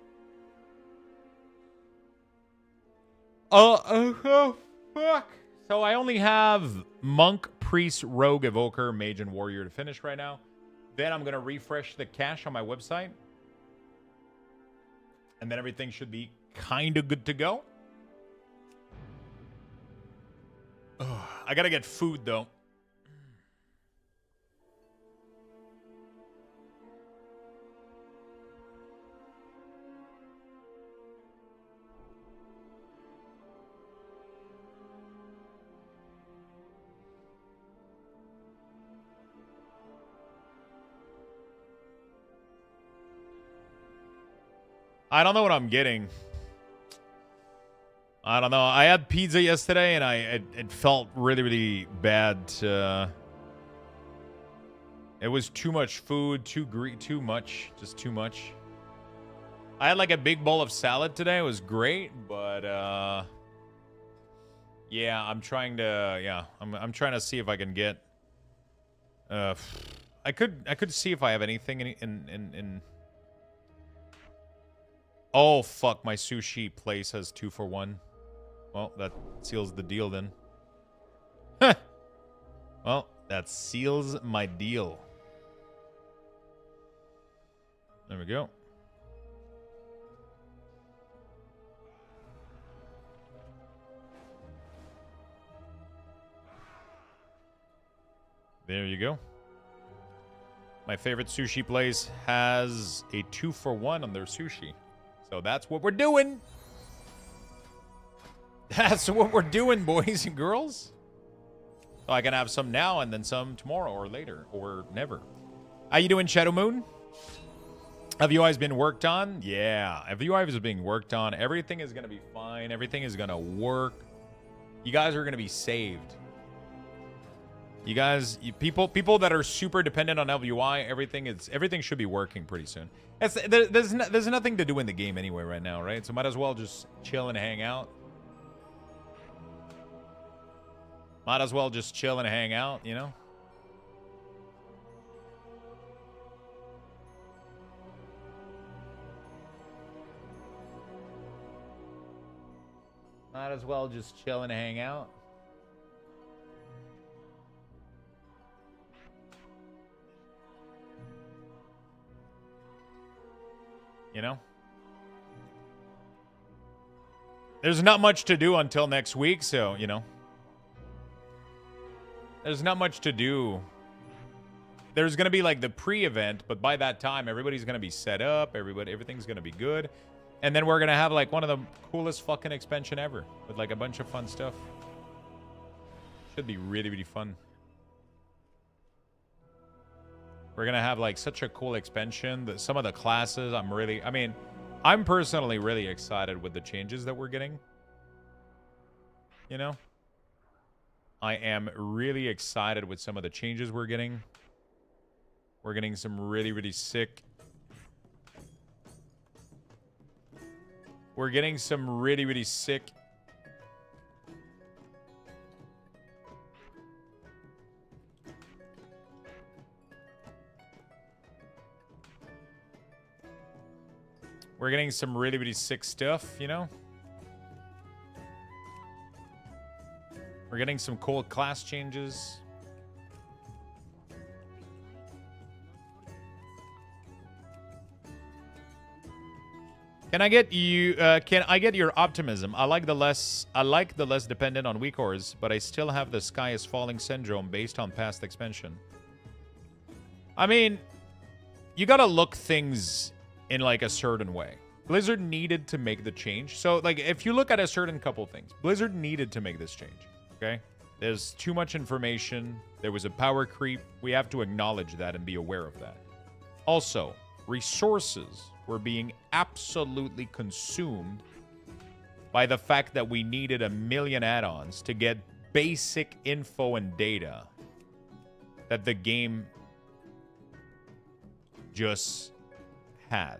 Oh, fuck. So I only have Monk, Priest, Rogue, Evoker, Mage, and Warrior to finish right now. Then I'm going to refresh the cache on my website. And then everything should be kind of good to go. I got to get food, though. I don't know what I'm getting. I don't know. I had pizza yesterday, and it felt really, really bad. It was too much food, too much, just too much. I had like a big bowl of salad today. It was great, but yeah, I'm trying to see if I can get. I could see if I have anything in. Oh, fuck. My sushi place has 2 for 1. Well, that seals the deal then. Well, that seals my deal. There we go. There you go. My favorite sushi place has a 2 for 1 on their sushi. So that's what we're doing. That's what we're doing, boys and girls. So I can have some now and then some tomorrow or later or never. How you doing, Shadow Moon? Have UI's been worked on? Yeah. If UI is being worked on, everything is going to be fine. Everything is going to work. You guys are going to be saved. You guys, people that are super dependent on LVUI, everything should be working pretty soon. There's nothing to do in the game anyway right now, right? So might as well just chill and hang out. Might as well just chill and hang out, you know? Might as well just chill and hang out. You know? There's not much to do until next week, so, you know. There's not much to do. There's going to be like the pre-event, but by that time, everybody's going to be set up. Everything's going to be good. And then we're going to have like one of the coolest fucking expansion ever with like a bunch of fun stuff. Should be really, really fun. We're going to have like such a cool expansion that some of the classes I'm personally really excited with the changes that we're getting. You know? I am really excited with some of the changes we're getting. We're getting some really, really sick. We're getting some really, really sick. We're getting some really, really sick stuff, you know? We're getting some cool class changes. Can I get you? Can I get your optimism? I like the less dependent on weak ores, but I still have the sky is falling syndrome based on past expansion. I mean, you gotta look things in like a certain way. Blizzard needed to make the change. So like if you look at a certain couple things, Blizzard needed to make this change. Okay? There's too much information. There was a power creep. We have to acknowledge that and be aware of that. Also, resources were being absolutely consumed by the fact that we needed 1 million add-ons to get basic info and data that the game just had,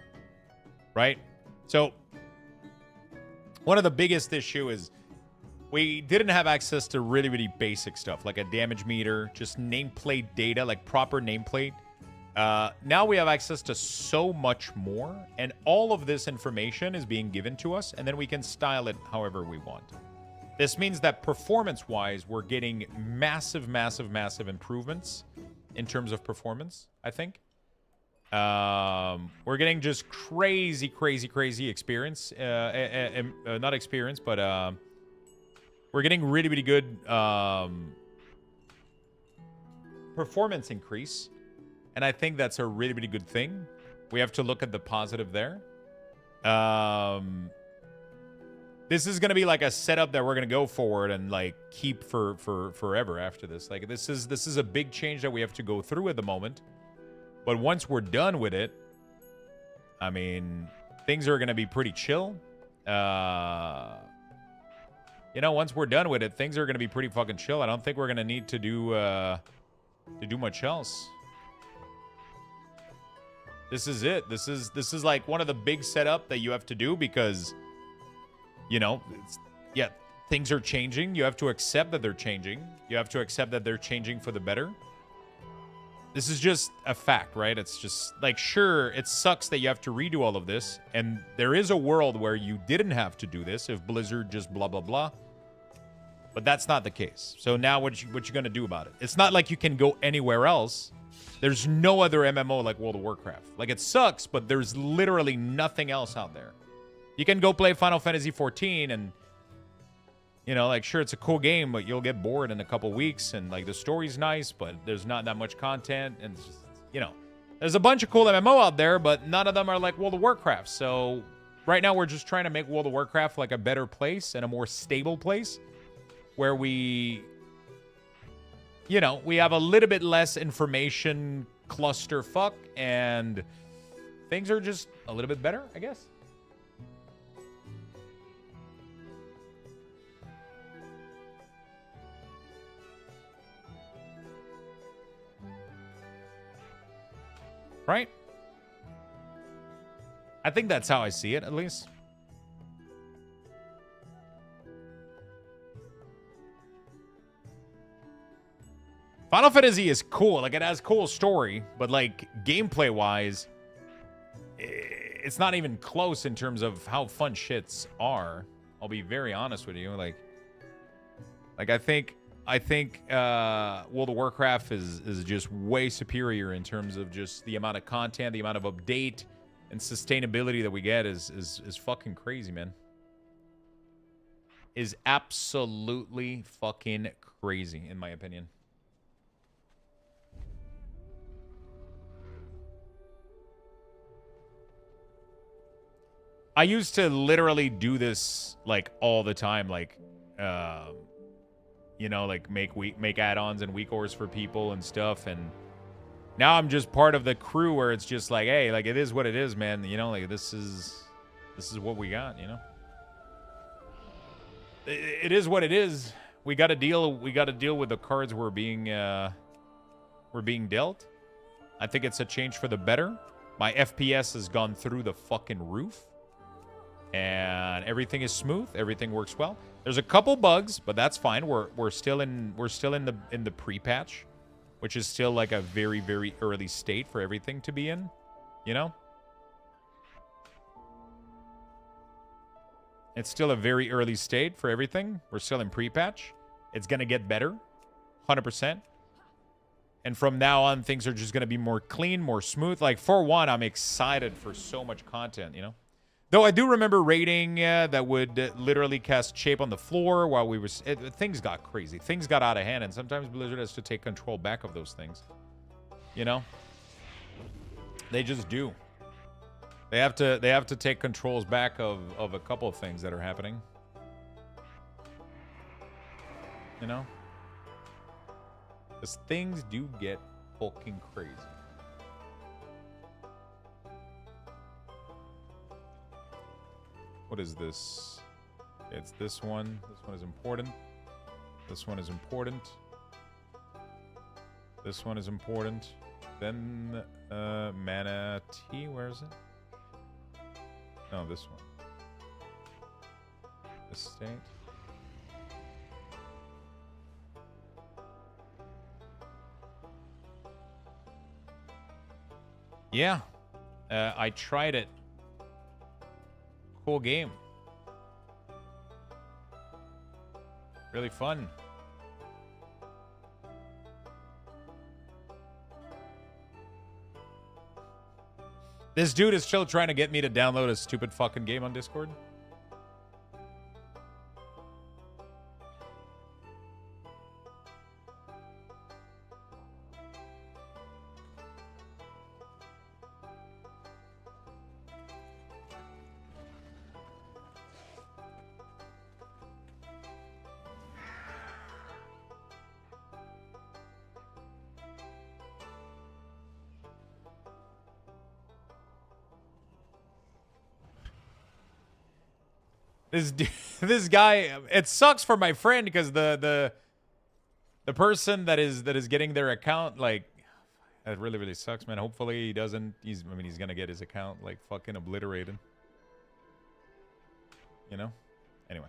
right? So one of the biggest issue is we didn't have access to really, really basic stuff like a damage meter, just nameplate data, like proper nameplate. Now we have access to so much more, and all of this information is being given to us, and then we can style it however we want. This means that performance-wise, we're getting massive, massive, massive improvements in terms of performance, I think. We're getting just crazy, crazy, crazy experience. Not experience, but we're getting really, really good performance increase. And I think that's a really, really good thing. We have to look at the positive there. This is going to be like a setup that we're going to go forward and like keep for forever after this. Like this is a big change that we have to go through at the moment. But once we're done with it, I mean, things are going to be pretty chill. You know, once we're done with it, things are going to be pretty fucking chill. I don't think we're going to need to do much else. This is it. This is like one of the big setup that you have to do because, you know, yeah, things are changing. You have to accept that they're changing. You have to accept that they're changing for the better. This is just a fact, right? It's just like, sure, it sucks that you have to redo all of this. And there is a world where you didn't have to do this if Blizzard just blah, blah, blah. But that's not the case. So now what you going to do about it? It's not like you can go anywhere else. There's no other MMO like World of Warcraft. Like, it sucks, but there's literally nothing else out there. You can go play Final Fantasy XIV and, you know, like, sure, it's a cool game, but you'll get bored in a couple weeks. And, like, the story's nice, but there's not that much content. And, it's just, you know, there's a bunch of cool MMO out there, but none of them are like World of Warcraft. So, right now, we're just trying to make World of Warcraft, like, a better place and a more stable place where we, you know, we have a little bit less information clusterfuck and things are just a little bit better, I guess. Right? I think that's how I see it, at least. Final Fantasy is cool. Like, it has cool story, but, like, gameplay-wise, it's not even close in terms of how fun shits are. I'll be very honest with you. Like I think World of Warcraft is just way superior in terms of just the amount of content, the amount of update and sustainability that we get is fucking crazy, man. Is absolutely fucking crazy, in my opinion. I used to literally do this like all the time, like you know, like make add-ons and weak ores for people and stuff, and now I'm just part of the crew where it's just like, hey, like, it is what it is, man. You know, like, this is what we got, you know. It is what it is. We got to deal with the cards we're being dealt. I think it's a change for the better. My FPS has gone through the fucking roof. And everything is smooth. Everything works well. There's a couple bugs, but that's fine. We're still in the pre-patch, which is still like a very, very early state for everything to be in, you know? It's still a very early state for everything. We're still in pre-patch. It's going to get better, 100%. And from now on, things are just going to be more clean, more smooth. Like, for one, I'm excited for so much content, you know? Though I do remember raiding that would literally cast shape on the floor while we were... things got crazy. Things got out of hand, and sometimes Blizzard has to take control back of those things. You know? They just do. They have to take controls back of a couple of things that are happening. You know? Because things do get fucking crazy. What is this? It's this one. This one is important. This one is important. This one is important. Then, Mana Tea, where is it? No, this one. Estate. Yeah. I tried it. Cool game. Really fun. This dude is still trying to get me to download a stupid fucking game on Discord. This guy, it sucks for my friend because the person that is getting their account, like, it really sucks, man. Hopefully he doesn't. He's gonna get his account like fucking obliterated. You know. Anyway.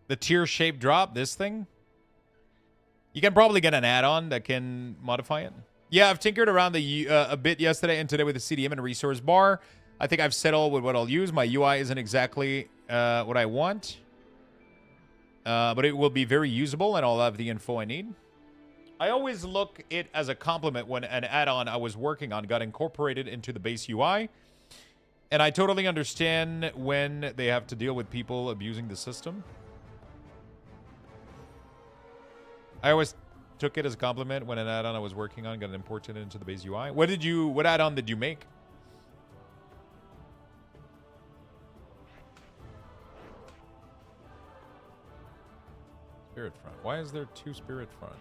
The tier shape drop. This thing. You can probably get an add-on that can modify it. Yeah, I've tinkered around a bit yesterday and today with the CDM and resource bar. I think I've settled with what I'll use. My UI isn't exactly what I want. But it will be very usable and I'll have the info I need. I always look it as a compliment when an add-on I was working on got incorporated into the base UI. And I totally understand when they have to deal with people abusing the system. I always took it as a compliment when an add-on I was working on got imported into the base UI. What add-on did you make? Spirit Front. Why is there 2 Spirit Front?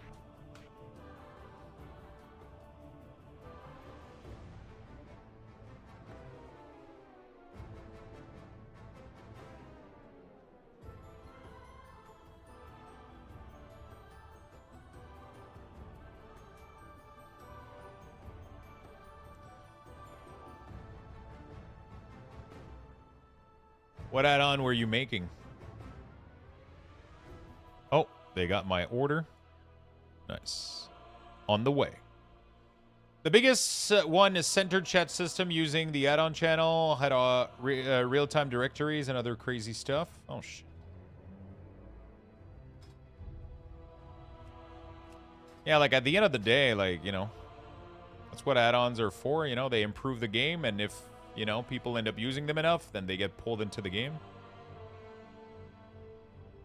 What add-on were you making? Oh, they got my order. Nice. On the way. The biggest one is centered chat system using the add-on channel. Had real-time directories and other crazy stuff. Oh, shit. Yeah, like at the end of the day, like, you know, that's what add-ons are for. You know, they improve the game, and if, you know, people end up using them enough, then they get pulled into the game.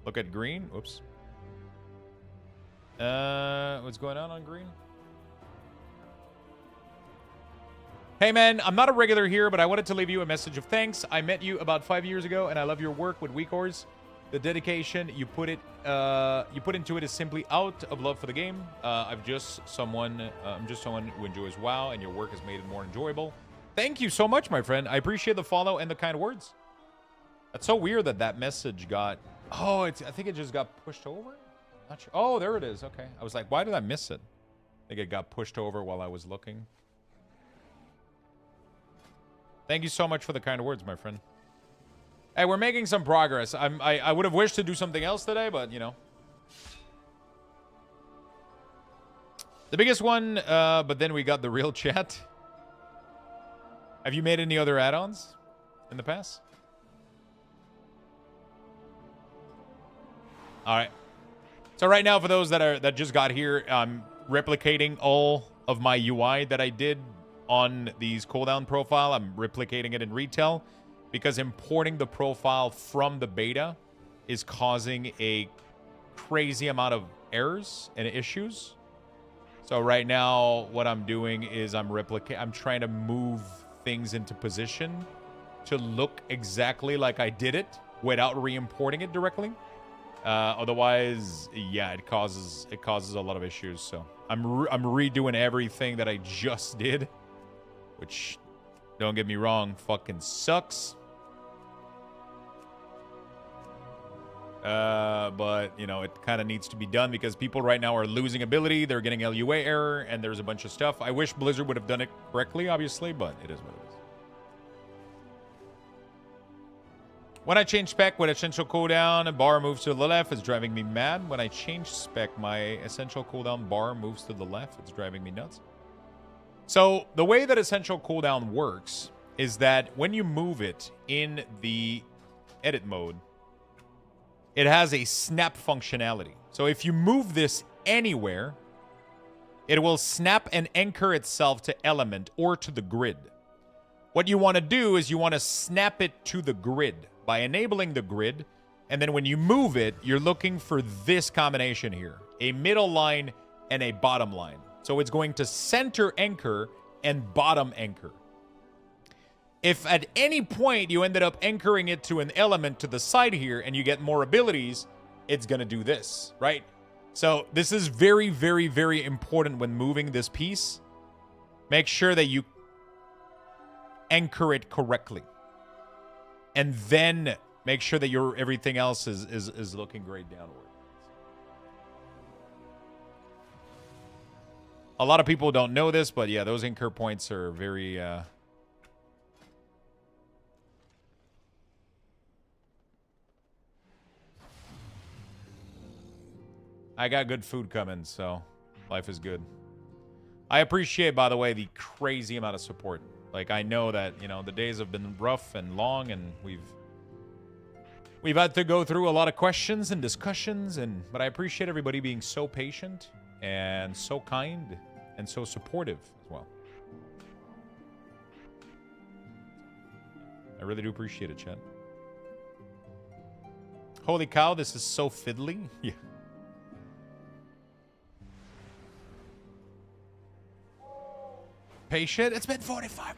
Look at green. Whoops. What's going on green? Hey, man, I'm not a regular here, but I wanted to leave you a message of thanks. I met you about 5 years ago, and I love your work with WeakOrs. The dedication you put into it is simply out of love for the game. I'm just someone who enjoys WoW, and your work has made it more enjoyable. Thank you so much, my friend. I appreciate the follow and the kind words. That's so weird that message got... Oh, I think it just got pushed over? Not sure. Oh, there it is. Okay. I was like, why did I miss it? I think it got pushed over while I was looking. Thank you so much for the kind words, my friend. Hey, we're making some progress. I would have wished to do something else today, but, you know. The biggest one, but then we got the real chat. Have you made any other add-ons in the past? All right. So right now, for those that just got here, I'm replicating all of my UI that I did on these cooldown profile. I'm replicating it in retail because importing the profile from the beta is causing a crazy amount of errors and issues. So right now, what I'm doing is I'm trying to move things into position to look exactly like I did it without re-importing it directly. Otherwise, yeah, it causes a lot of issues. So I'm redoing everything that I just did, which, don't get me wrong, fucking sucks. But, you know, it kind of needs to be done because people right now are losing ability. They're getting LUA error, and there's a bunch of stuff. I wish Blizzard would have done it correctly, obviously, but it is what it is. When I change spec with essential cooldown, bar moves to the left. It's driving me mad. When I change spec, my essential cooldown bar moves to the left. It's driving me nuts. So the way that essential cooldown works is that when you move it in the edit mode, it has a snap functionality. So if you move this anywhere, it will snap and anchor itself to element or to the grid. What you want to do is you want to snap it to the grid by enabling the grid, and then when you move it, you're looking for this combination here, a middle line and a bottom line. So it's going to center anchor and bottom anchor. If at any point you ended up anchoring it to an element to the side here and you get more abilities, it's going to do this, right? So this is very, very, very important when moving this piece. Make sure that you anchor it correctly. And then make sure that your everything else is looking great downward. A lot of people don't know this, but yeah, those anchor points are very... I got good food coming, so life is good. I appreciate, by the way, the crazy amount of support. Like, I know that, you know, the days have been rough and long, and we've had to go through a lot of questions and discussions, but I appreciate everybody being so patient and so kind and so supportive as well. I really do appreciate it, chat. Holy cow, this is so fiddly. Yeah. Patient? It's been 45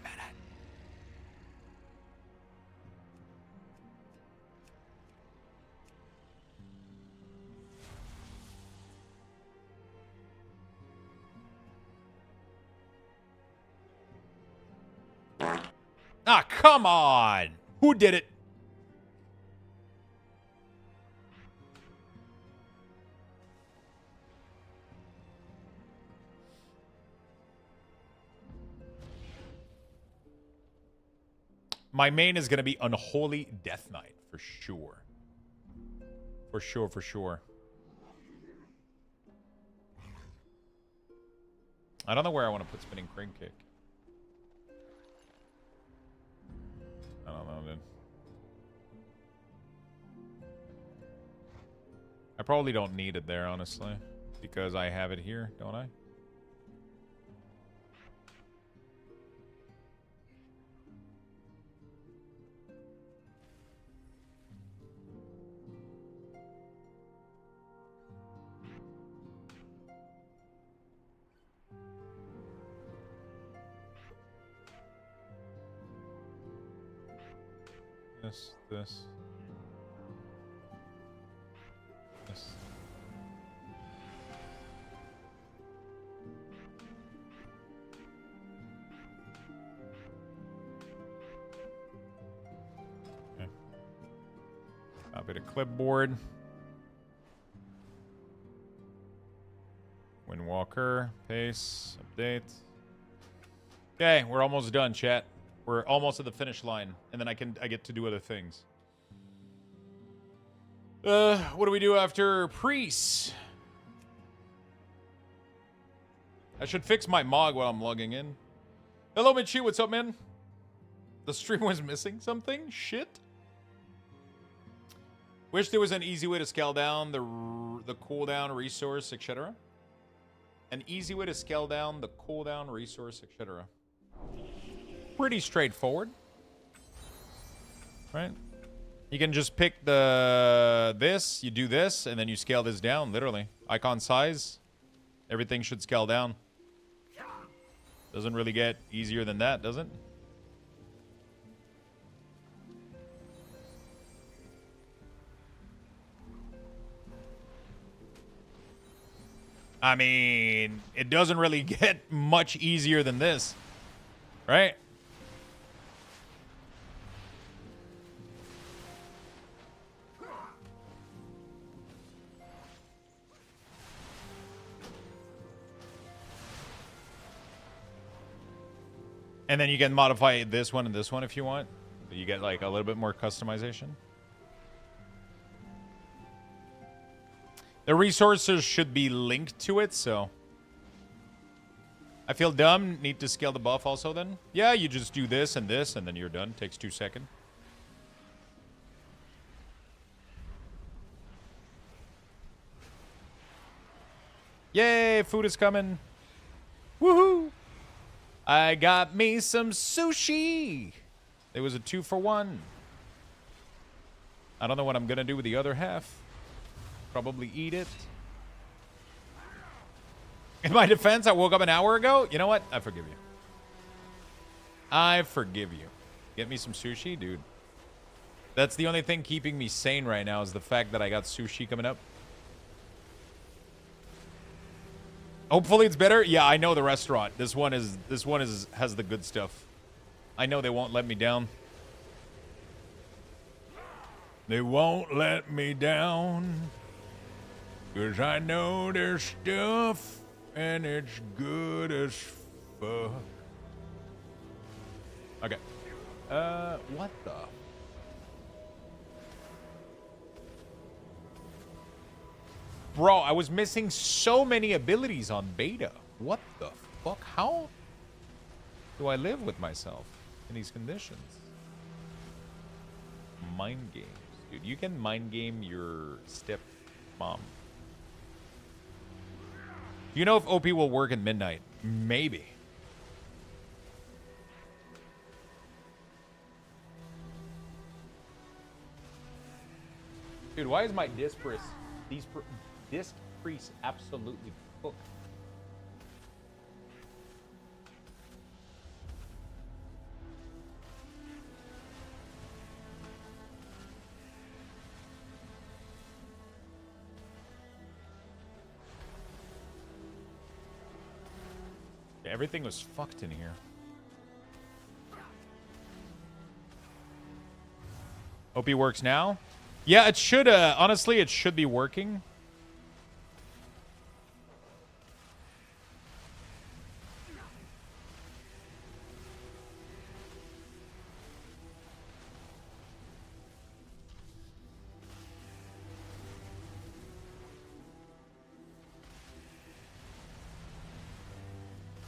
minutes. Ah, come on. Who did it? My main is going to be Unholy Death Knight, for sure. For sure, for sure. I don't know where I want to put Spinning Crane Kick. I don't know, dude. I probably don't need it there, honestly. Because I have it here, don't I? This. Okay. Copy to clipboard. Windwalker, pace, update. Okay, we're almost done, chat. We're almost at the finish line, and then I get to do other things. What do we do after priests? I should fix my MOG while I'm logging in. Hello, Michi. What's up, man? The stream was missing something? Shit. Wish there was an easy way to scale down the cooldown resource, etc. An easy way to scale down the cooldown resource, etc. Pretty straightforward, right? You can just pick this, you do this, and then you scale this down, literally. Icon size, everything should scale down. Doesn't really get easier than that, does it? I mean, it doesn't really get much easier than this, right? And then you can modify this one and this one if you want. You get like a little bit more customization. The resources should be linked to it, so... I feel dumb. Need to scale the buff also then? Yeah, you just do this, and then you're done. Takes 2 seconds. Yay, food is coming. Woohoo! I got me some sushi. It was a 2-for-1. I don't know what I'm gonna do with the other half. Probably eat it. In my defense, I woke up an hour ago. You know what? I forgive you. I forgive you. Get me some sushi, dude. That's the only thing keeping me sane right now is the fact that I got sushi coming up. Hopefully it's better. Yeah, I know the restaurant. This one has the good stuff. I know they won't let me down. They won't let me down. 'Cause I know their stuff and it's good as fuck. Okay. What the? Bro, I was missing so many abilities on beta. What the fuck? How do I live with myself in these conditions? Mind games. Dude, you can mind game your stepmom. Do you know if OP will work at midnight? Maybe. Dude, why is my disc crease absolutely cooked? Everything was fucked in here. OP works now? Yeah, it should, honestly, it should be working.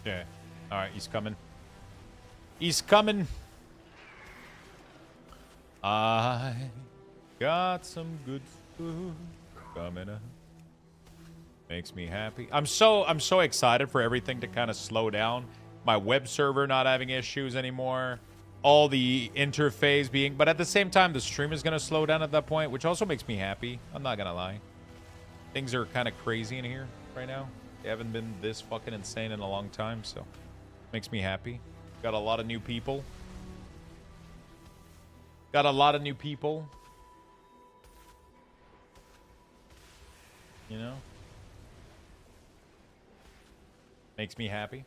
Yeah. All right, he's coming. He's coming. I got some good food coming up. Makes me happy. I'm so excited for everything to kind of slow down. My web server not having issues anymore. All the interface being, but at the same time, the stream is going to slow down at that point, which also makes me happy. I'm not going to lie. Things are kind of crazy in here right now. They haven't been this fucking insane in a long time, so makes me happy. Got a lot of new people. Got a lot of new people. You know? Makes me happy.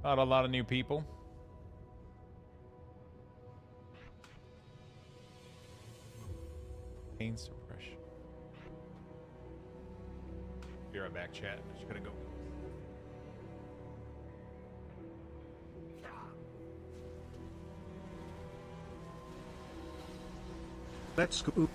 Got a lot of new people. Pain suppression. Be right back, chat. Just gonna go. Let's go.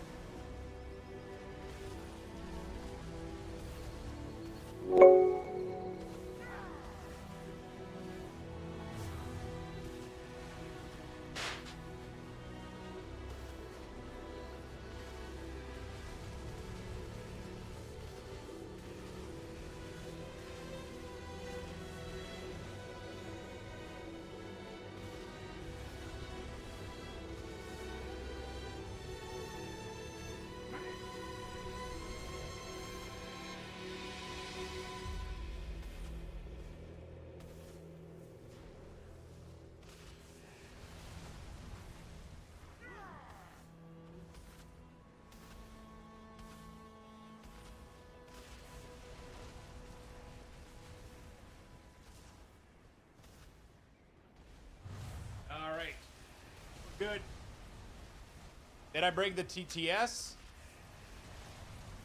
Did I break the TTS?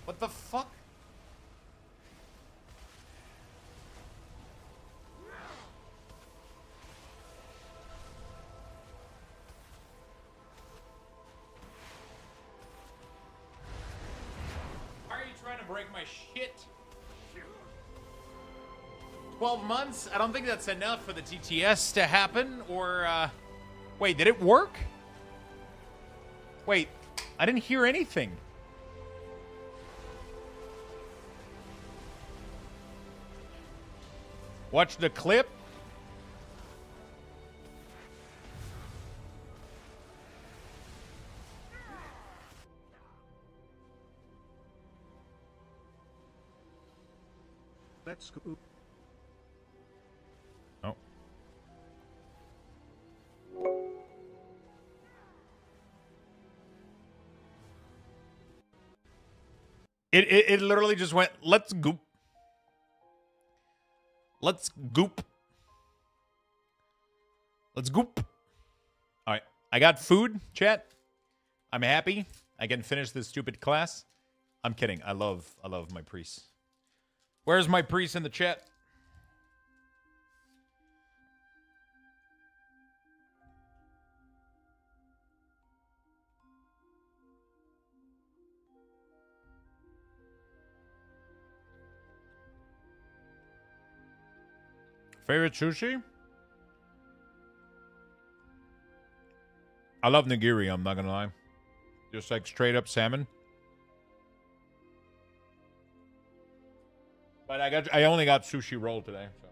What the fuck? Why are you trying to break my shit? 12 months? I don't think that's enough for the TTS to happen, or, wait, did it work? Wait, I didn't hear anything. Watch the clip. Let's go. Oh. It literally just went, let's goop. Let's goop. Let's goop. All right. I got food, chat. I'm happy. I can finish this stupid class. I'm kidding. I love my priests. Where's my priest in the chat? Favorite sushi? I love nigiri, I'm not gonna lie. Just like straight up salmon. But I only got sushi roll today, so.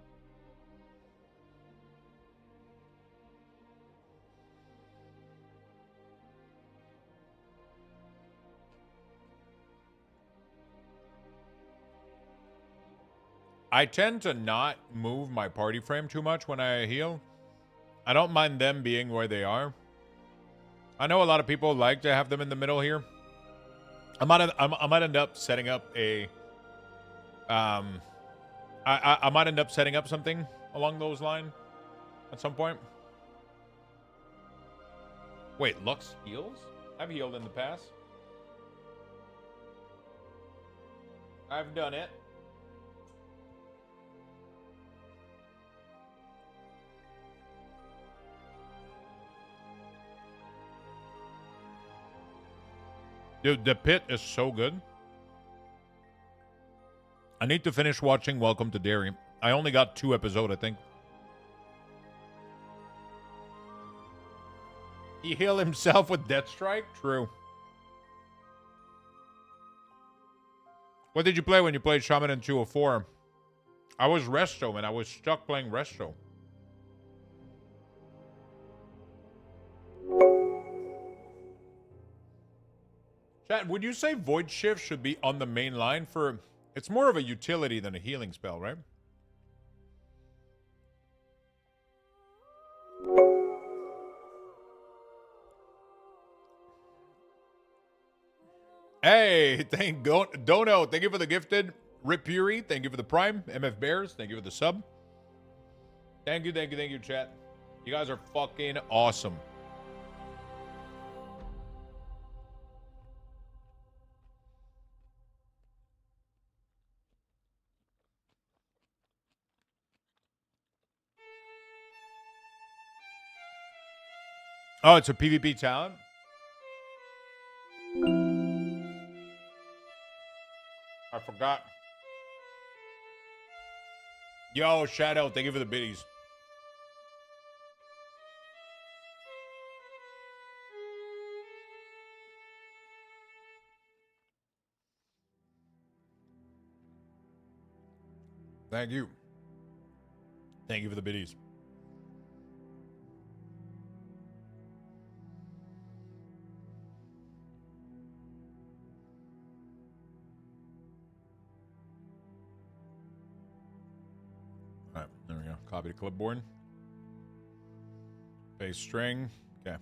I tend to not move my party frame too much when I heal. I don't mind them being where they are. I know a lot of people like to have them in the middle here. I might end up setting up a I might end up setting up something along those lines at some point. Wait, Lux heals? I've healed in the past. I've done it. Dude, the pit is so good. I need to finish watching Welcome to Derry. I only got 2 episodes, I think. He healed himself with Deathstrike? True. What did you play when you played Shaman in 204? I was Resto, man. I was stuck playing Resto. Chat, would you say Void Shift should be on the main line for... It's more of a utility than a healing spell, right? Hey, Dono, thank you for the gifted. Rip Fury, thank you for the prime. MF Bears, thank you for the sub. Thank you, chat. You guys are fucking awesome. Oh, it's a PvP talent? I forgot. Yo, Shadow, thank you for the biddies. Thank you. Thank you for the biddies. All right, there we go. Copy to clipboard. Base string. Okay.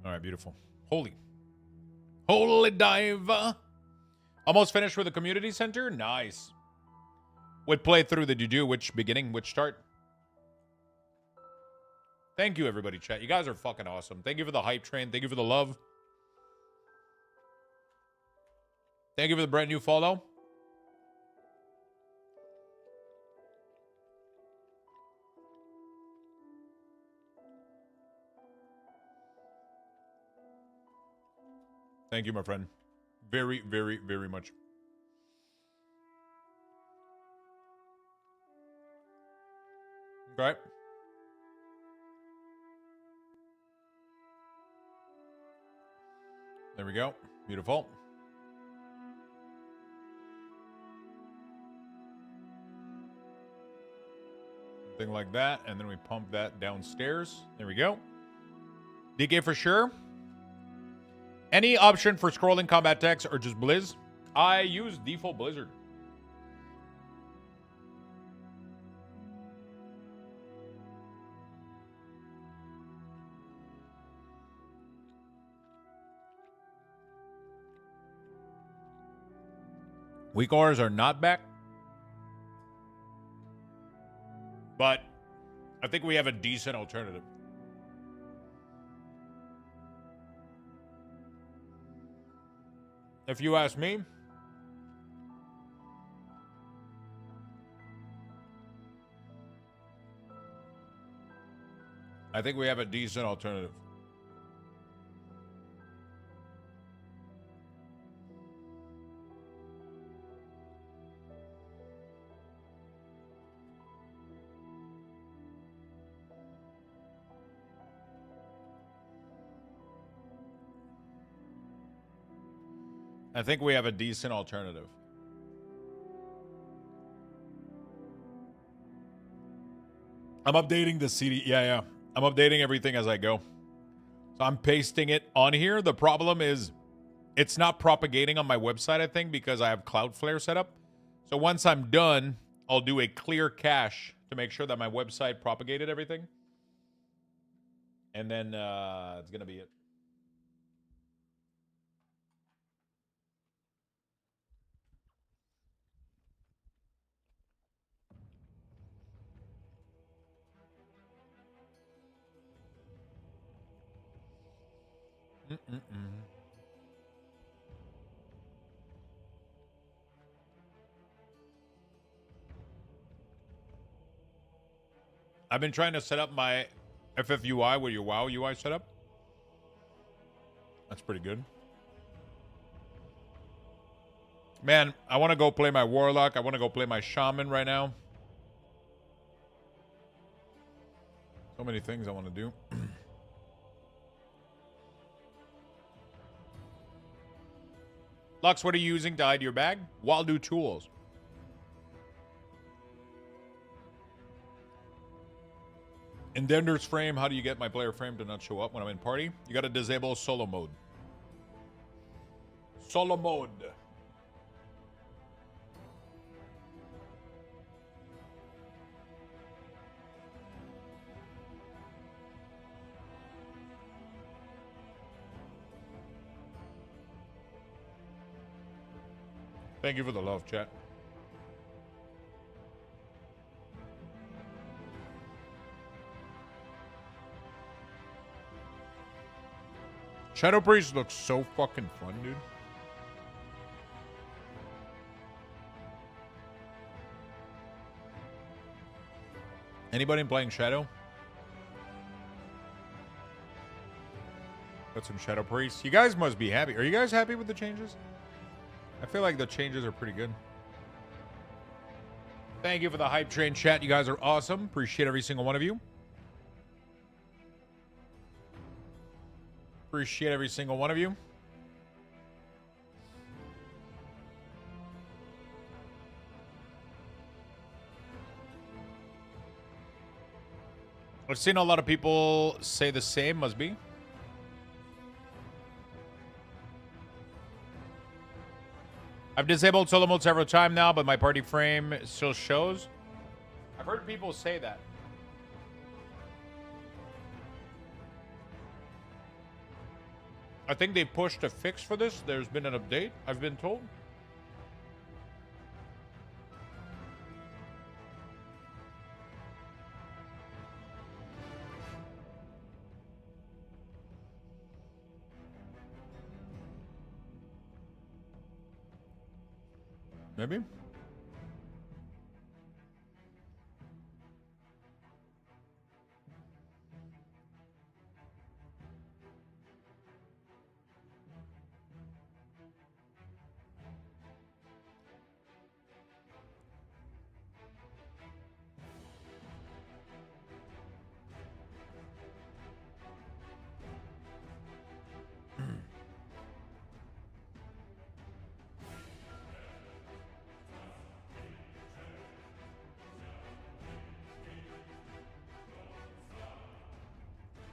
All right, beautiful. Holy diver. Almost finished with the community center. Nice. What playthrough did you do? Which beginning? Which start? Thank you, everybody, chat. You guys are fucking awesome. Thank you for the hype train. Thank you for the love. Thank you for the brand new follow. Thank you, my friend. Very, very, very much. Okay. There we go. Beautiful. Something like that. And then we pump that downstairs. There we go. DK for sure. Any option for scrolling combat text or just Blizz? I use default Blizzard. Weak auras are not back. But I think we have a decent alternative. If you ask me, I think we have a decent alternative. I think we have a decent alternative. I'm updating the CD. Yeah. I'm updating everything as I go. So I'm pasting it on here. The problem is it's not propagating on my website, I think, because I have Cloudflare set up. So once I'm done, I'll do a clear cache to make sure that my website propagated everything. And then it's going to be it. I've been trying to set up my FFUI with your WoW UI setup. That's pretty good. Man, I want to go play my Warlock. I want to go play my Shaman right now. So many things I want to do. Lux, what are you using to hide your bag? Waldo tools. In Dender's frame, how do you get my player frame to not show up when I'm in party? You got to disable solo mode. Solo mode. Thank you for the love, chat. Shadow Priest looks so fucking fun, dude. Anybody playing Shadow? Got some Shadow Priest. You guys must be happy. Are you guys happy with the changes? I feel like the changes are pretty good. Thank you for the hype train, chat. You guys are awesome. Appreciate every single one of you. Appreciate every single one of you. I've seen a lot of people say the same, must be. I've disabled solo mode several times now, but my party frame still shows. I've heard people say that. I think they pushed a fix for this. There's been an update, I've been told. Maybe?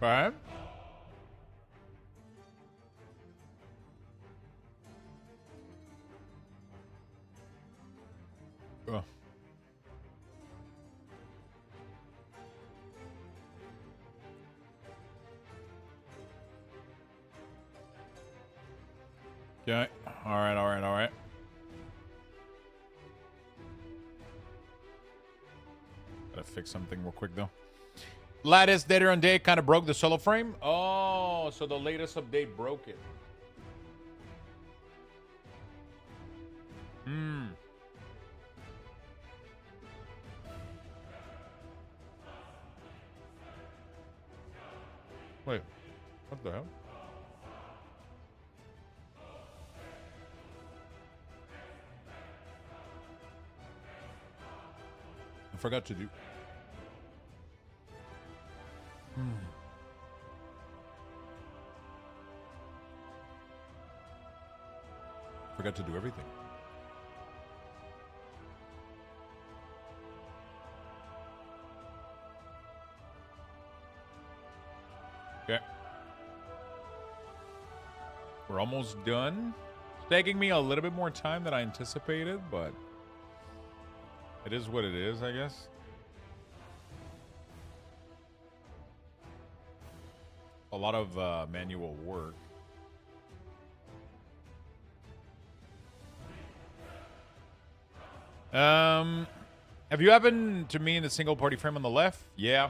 Right? Oh. Okay. All right, all right, all right. Gotta fix something real quick, though. Lattice data on day kind of broke the solo frame. Oh, so the latest update broke it. Hmm. Wait, what the hell? I forgot to do. Forgot to do everything. Okay. We're almost done. It's taking me a little bit more time than I anticipated, but it is what it is, I guess. A lot of manual work. Have you happened to me in the single party frame on the left? Yeah.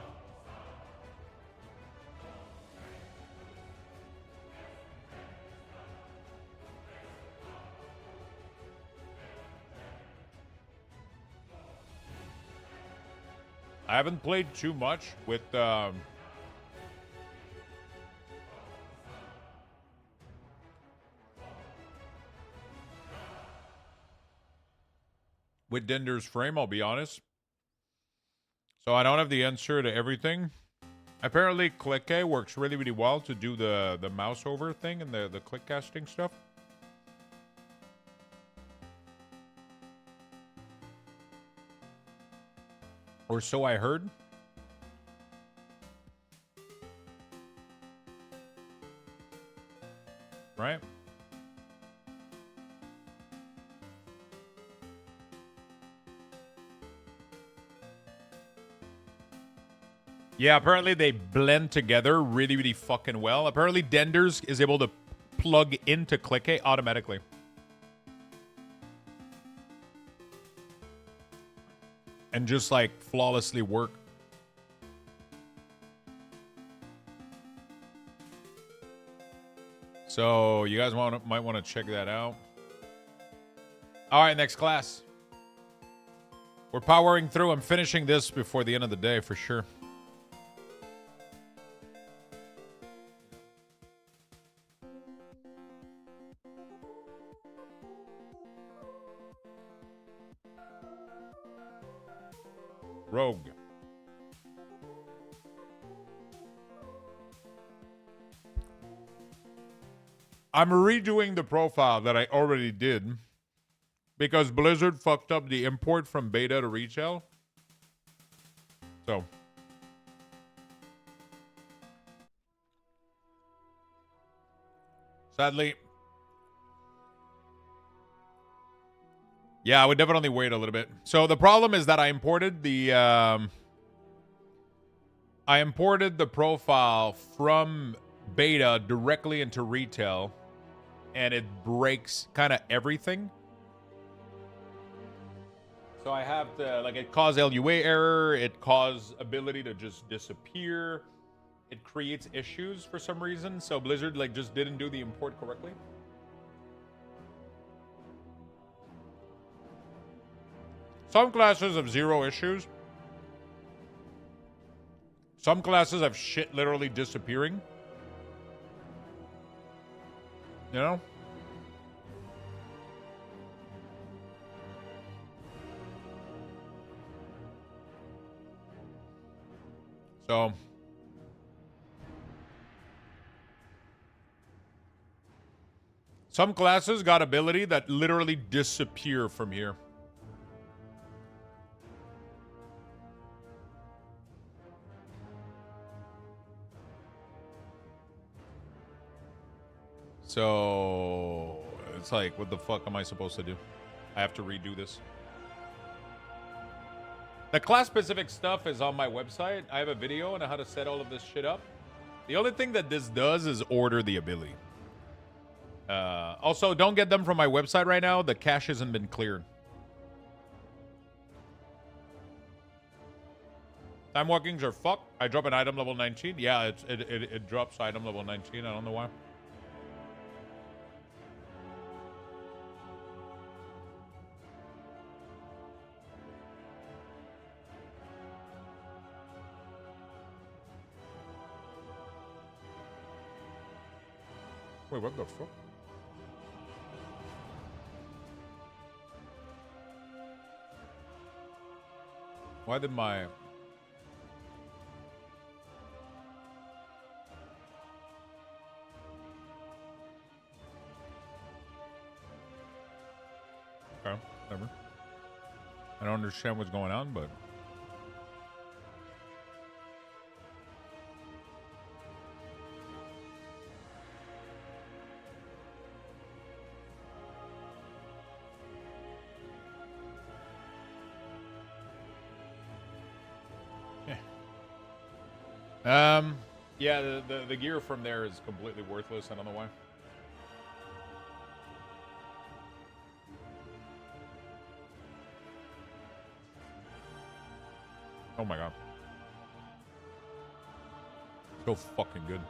I haven't played too much with Dender's frame, I'll be honest. So I don't have the answer to everything. Apparently, click-A works really, really well to do the mouse over thing and the click casting stuff. Or so I heard. Right? Yeah, apparently they blend together really, really fucking well. Apparently Denders is able to plug into click-A automatically. And just like flawlessly work. So you guys might want to check that out. All right, next class. We're powering through. I'm finishing this before the end of the day for sure. Rogue. I'm redoing the profile that I already did because Blizzard fucked up the import from beta to retail. So. Sadly. Yeah, I would definitely wait a little bit. So the problem is that I imported the profile from beta directly into retail, and it breaks kind of everything. So I have to, like, it caused LUA error, it caused ability to just disappear, it creates issues for some reason. So Blizzard like just didn't do the import correctly. Some classes have 0 issues. Some classes have shit literally disappearing. You know? So... some classes got ability that literally disappear from here. So it's like, what the fuck am I supposed to do? I have to redo this. The class-specific stuff is on my website. I have a video on how to set all of this shit up. The only thing that this does is order the ability. Also, don't get them from my website right now. The cache hasn't been cleared. Time walkings are fucked. I drop an item level 19. Yeah, it drops item level 19. I don't know why. Wait, what the fuck? Why did my... Okay, whatever. I don't understand what's going on, but... yeah, the gear from there is completely worthless. I don't know why. Oh my god. So fucking good.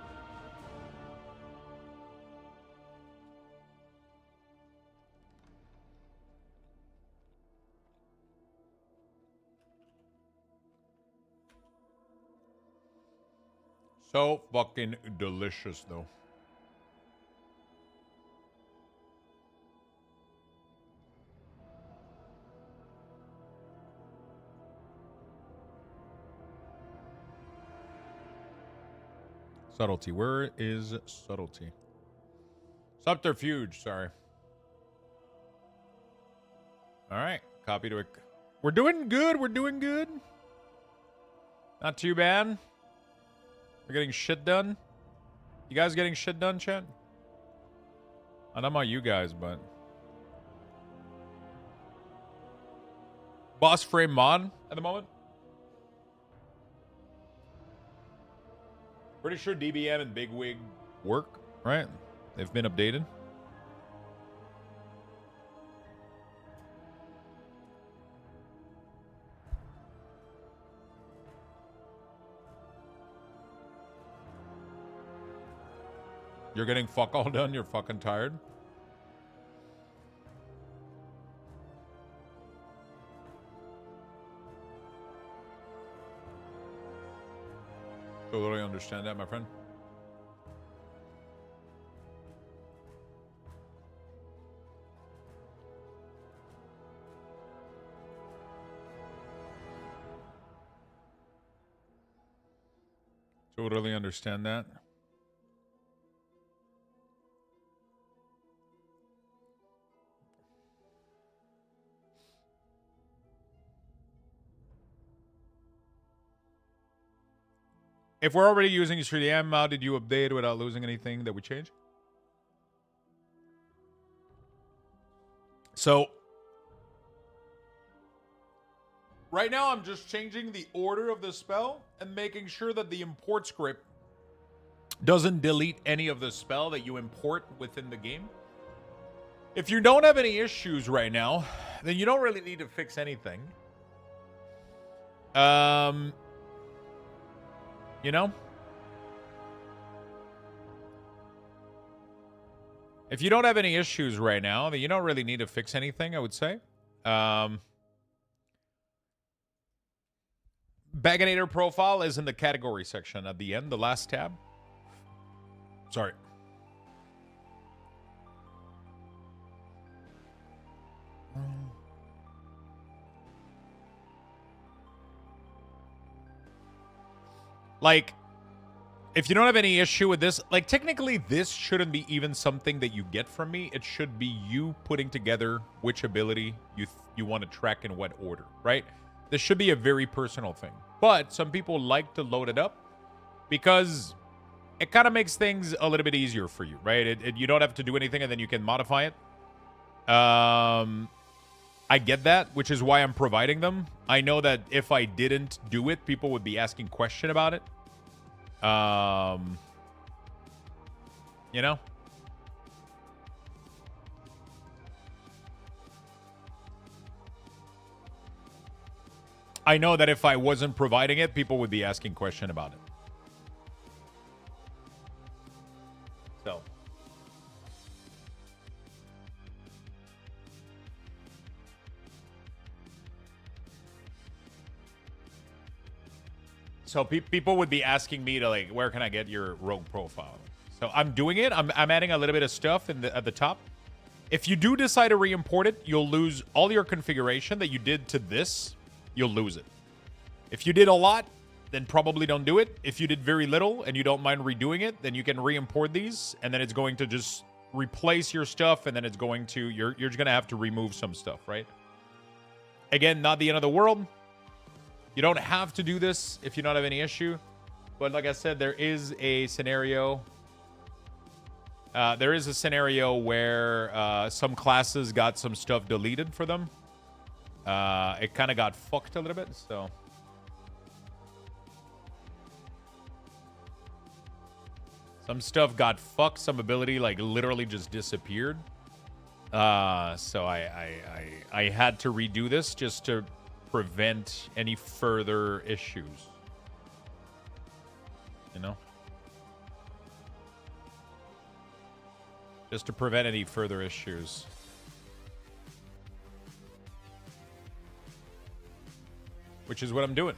So fucking delicious, though. Subtlety. Where is subtlety? Subterfuge, sorry. All right. Copy to it. We're doing good. We're doing good. Not too bad. We're getting shit done. You guys getting shit done, chat? I don't know about you guys, but... Boss frame mod at the moment? Pretty sure DBM and Bigwig work, right? They've been updated. You're getting fuck all done. You're fucking tired. Totally understand that, my friend. Totally understand that. If we're already using 3DM, how did you update without losing anything that would change? So, right now I'm just changing the order of the spell and making sure that the import script doesn't delete any of the spell that you import within the game. If you don't have any issues right now, then you don't really need to fix anything. You know? If you don't have any issues right now, then you don't really need to fix anything, I would say. Baganator profile is in the category section at the end, the last tab. Sorry. Like, if you don't have any issue with this, like, technically this shouldn't be even something that you get from me. It should be you putting together which ability you want to track in what order, right? This should be a very personal thing. But some people like to load it up because it kind of makes things a little bit easier for you, right? You don't have to do anything and then you can modify it. I get that, which is why I'm providing them. I know that if I didn't do it, people would be asking question about it. You know? I know that if I wasn't providing it, people would be asking question about it. So. So people would be asking me to, like, where can I get your rogue profile? So I'm doing it. I'm adding a little bit of stuff at the top. If you do decide to re-import it, you'll lose all your configuration that you did to this. You'll lose it. If you did a lot, then probably don't do it. If you did very little and you don't mind redoing it, then you can re-import these, and then it's going to just replace your stuff, and then it's going to you're just gonna have to remove some stuff, right? Again, not the end of the world. You don't have to do this if you don't have any issue. But like I said, there is a scenario. There is a scenario where some classes got some stuff deleted for them. It kind of got fucked a little bit, so. Some stuff got fucked. Some ability, like, literally just disappeared. So I had to redo this just to prevent any further issues, you know, just to prevent any further issues. Which is what I'm doing.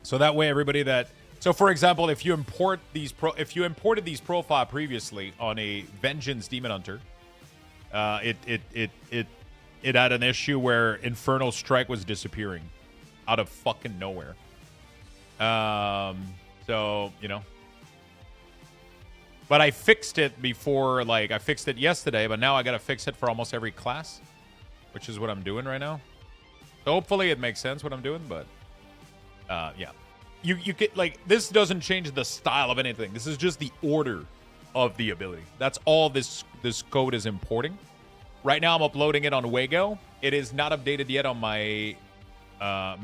So that way, everybody that, so for example, if you import these imported these profile previously on a Vengeance Demon Hunter, it had an issue where Infernal Strike was disappearing out of fucking nowhere. So, you know. But I fixed it before, like, I fixed it yesterday, but now I gotta fix it for almost every class, which is what I'm doing right now. So hopefully it makes sense what I'm doing, but yeah. You get, like, this doesn't change the style of anything. This is just the order of the ability. That's all this code is importing. Right now I'm uploading it on Wago. It is not updated yet on my on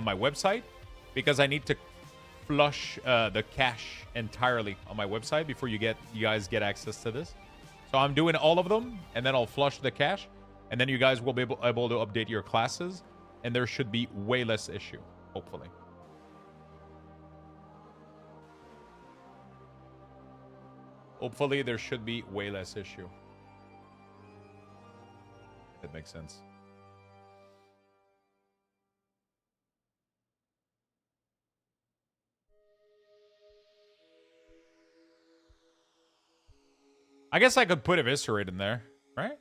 my website because I need to flush the cache entirely on my website before you guys get access to this. So I'm doing all of them, and then I'll flush the cache, and then you guys will be able to update your classes, and there should be way less issue, hopefully. Hopefully there should be way less issue. That makes sense. I guess I could put Eviscerate in there, right?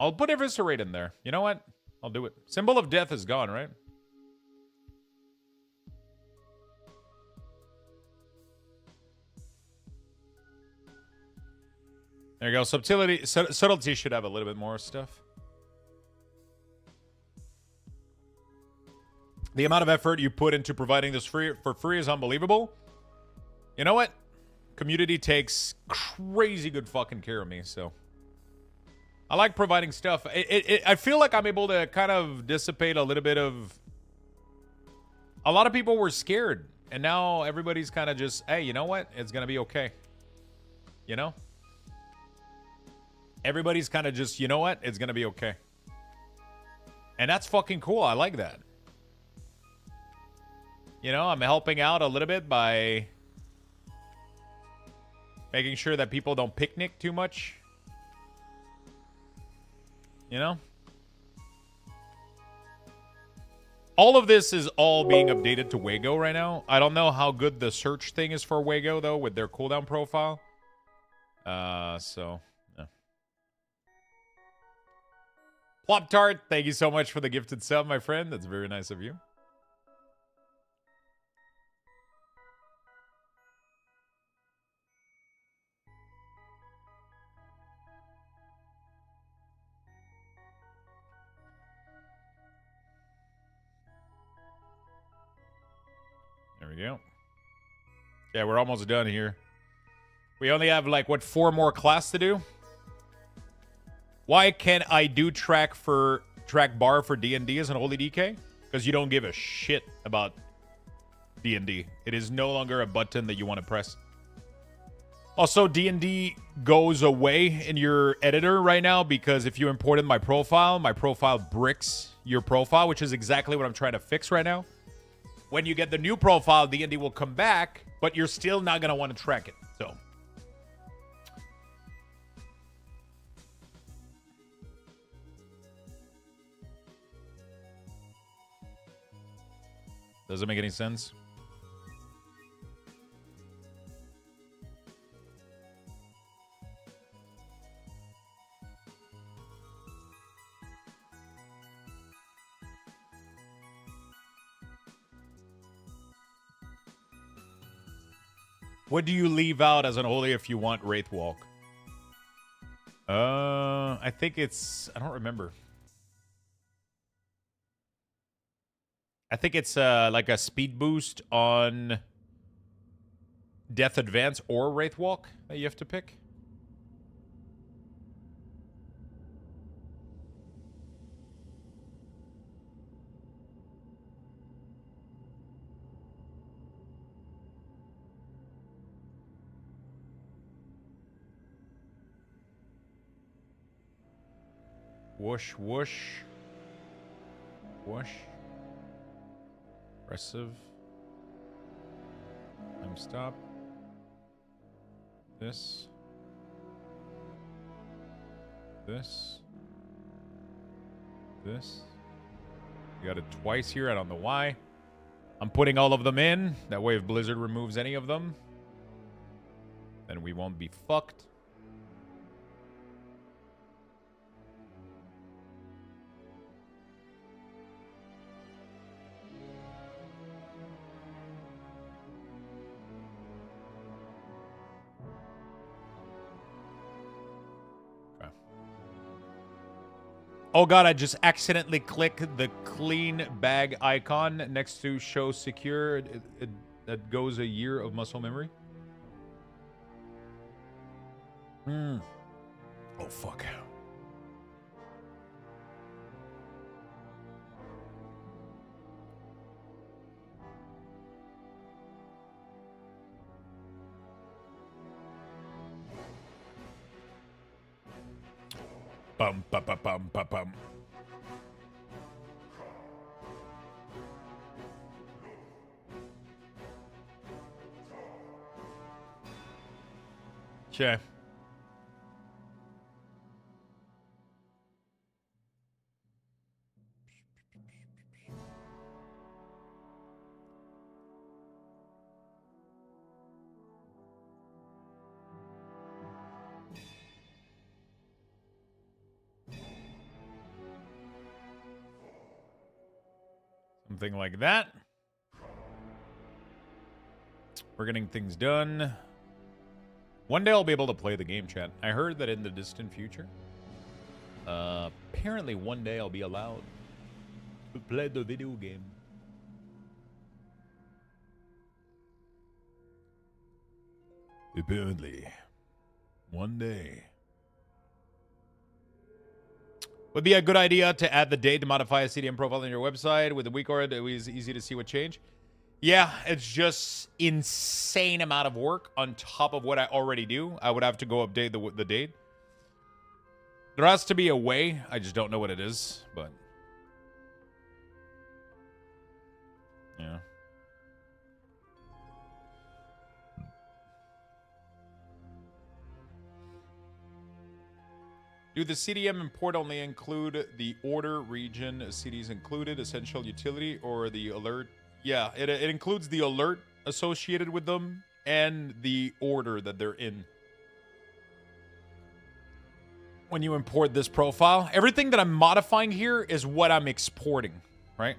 I'll put Eviscerate in there. You know what? I'll do it. Symbol of Death is gone, right? There you go. Subtlety should have a little bit more stuff. The amount of effort you put into providing this for free is unbelievable. You know what? Community takes crazy good fucking care of me, so. I like providing stuff. I feel like I'm able to kind of dissipate a little bit of... A lot of people were scared, and now everybody's kind of just, hey, you know what? It's going to be okay. You know? Everybody's kind of just, you know what? It's going to be okay. And that's fucking cool. I like that. You know, I'm helping out a little bit by making sure that people don't picnic too much. You know? All of this is all being updated to Wago right now. I don't know how good the search thing is for Wago, though, with their cooldown profile. So, yeah. Plop Tart, thank you so much for the gifted sub, my friend. That's very nice of you. There we go. Yeah, we're almost done here. We only have, like, what, 4 more class to do? Why can't I do track bar for D&D as an Holy DK? Because you don't give a shit about D&D. It is no longer a button that you want to press. Also, D&D goes away in your editor right now because if you imported my profile bricks your profile, which is exactly what I'm trying to fix right now. When you get the new profile, D&D will come back, but you're still not going to want to track it. So, does it make any sense? What do you leave out as an holy if you want Wraith Walk? I think it's... I don't remember. I think it's like a speed boost on Death Advance or Wraith Walk that you have to pick. Whoosh, whoosh. Whoosh. Aggressive. Time stop. This. This. This. You got it twice here. I don't know why. I'm putting all of them in. That way if Blizzard removes any of them, then we won't be fucked. Oh god, I just accidentally clicked the clean bag icon next to show secure. That goes a year of muscle memory. Oh fuck. Bum, bum, bum, bum, bum, bum. Okay. Something like that. We're getting things done. One day I'll be able to play the game, chat. I heard that in the distant future, apparently one day I'll be allowed to play the video game. Apparently, one day. Would be a good idea to add the date to modify a CDM profile on your website. With the week or it was easy to see what changed. Yeah, it's just insane amount of work on top of what I already do. I would have to go update the date. There has to be a way. I just don't know what it is, but yeah. Do the CDM import only include the order, region, CDs included, essential utility, or the alert? Yeah, it includes the alert associated with them and the order that they're in. When you import this profile, everything that I'm modifying here is what I'm exporting, right?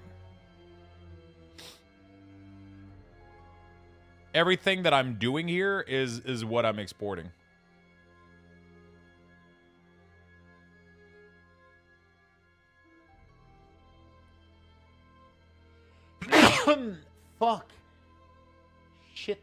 Everything that I'm doing here is what I'm exporting. Fuck. Shit.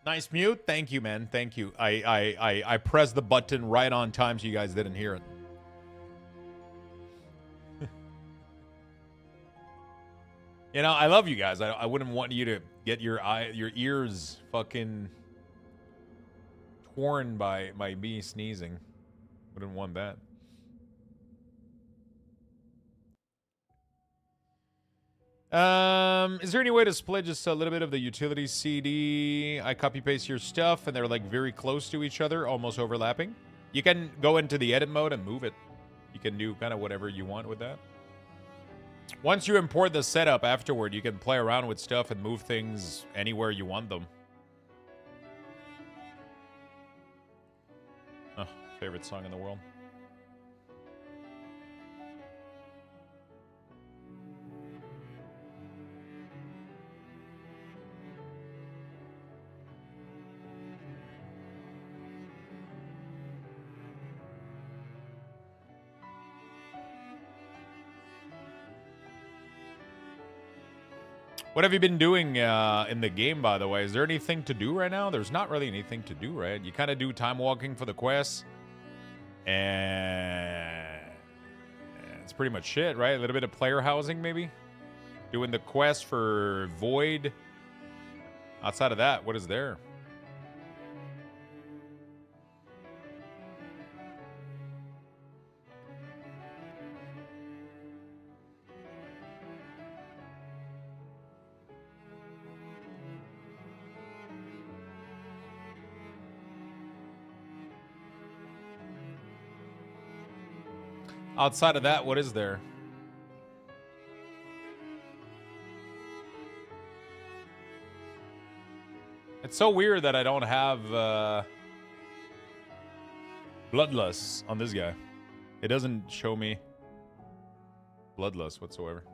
Nice mute. Thank you, man. Thank you. I pressed the button right on time so you guys didn't hear it. You know, I love you guys. I wouldn't want you to get your ears fucking torn by me sneezing. Wouldn't want that. Is there any way to split just a little bit of the utility CD? I copy paste your stuff and they're like very close to each other, almost overlapping. You can go into the edit mode and move it. You can do kind of whatever you want with that. Once you import the setup afterward, you can play around with stuff and move things anywhere you want them. Oh, favorite song in the world. What have you been doing in the game, by the way? Is there anything to do right now? There's not really anything to do, right? You kind of do time walking for the quests. And it's pretty much it, right? A little bit of player housing, maybe? Doing the quest for Void. Outside of that, what is there? Outside of that, what is there? It's so weird that I don't have Bloodlust on this guy. It doesn't show me Bloodlust whatsoever.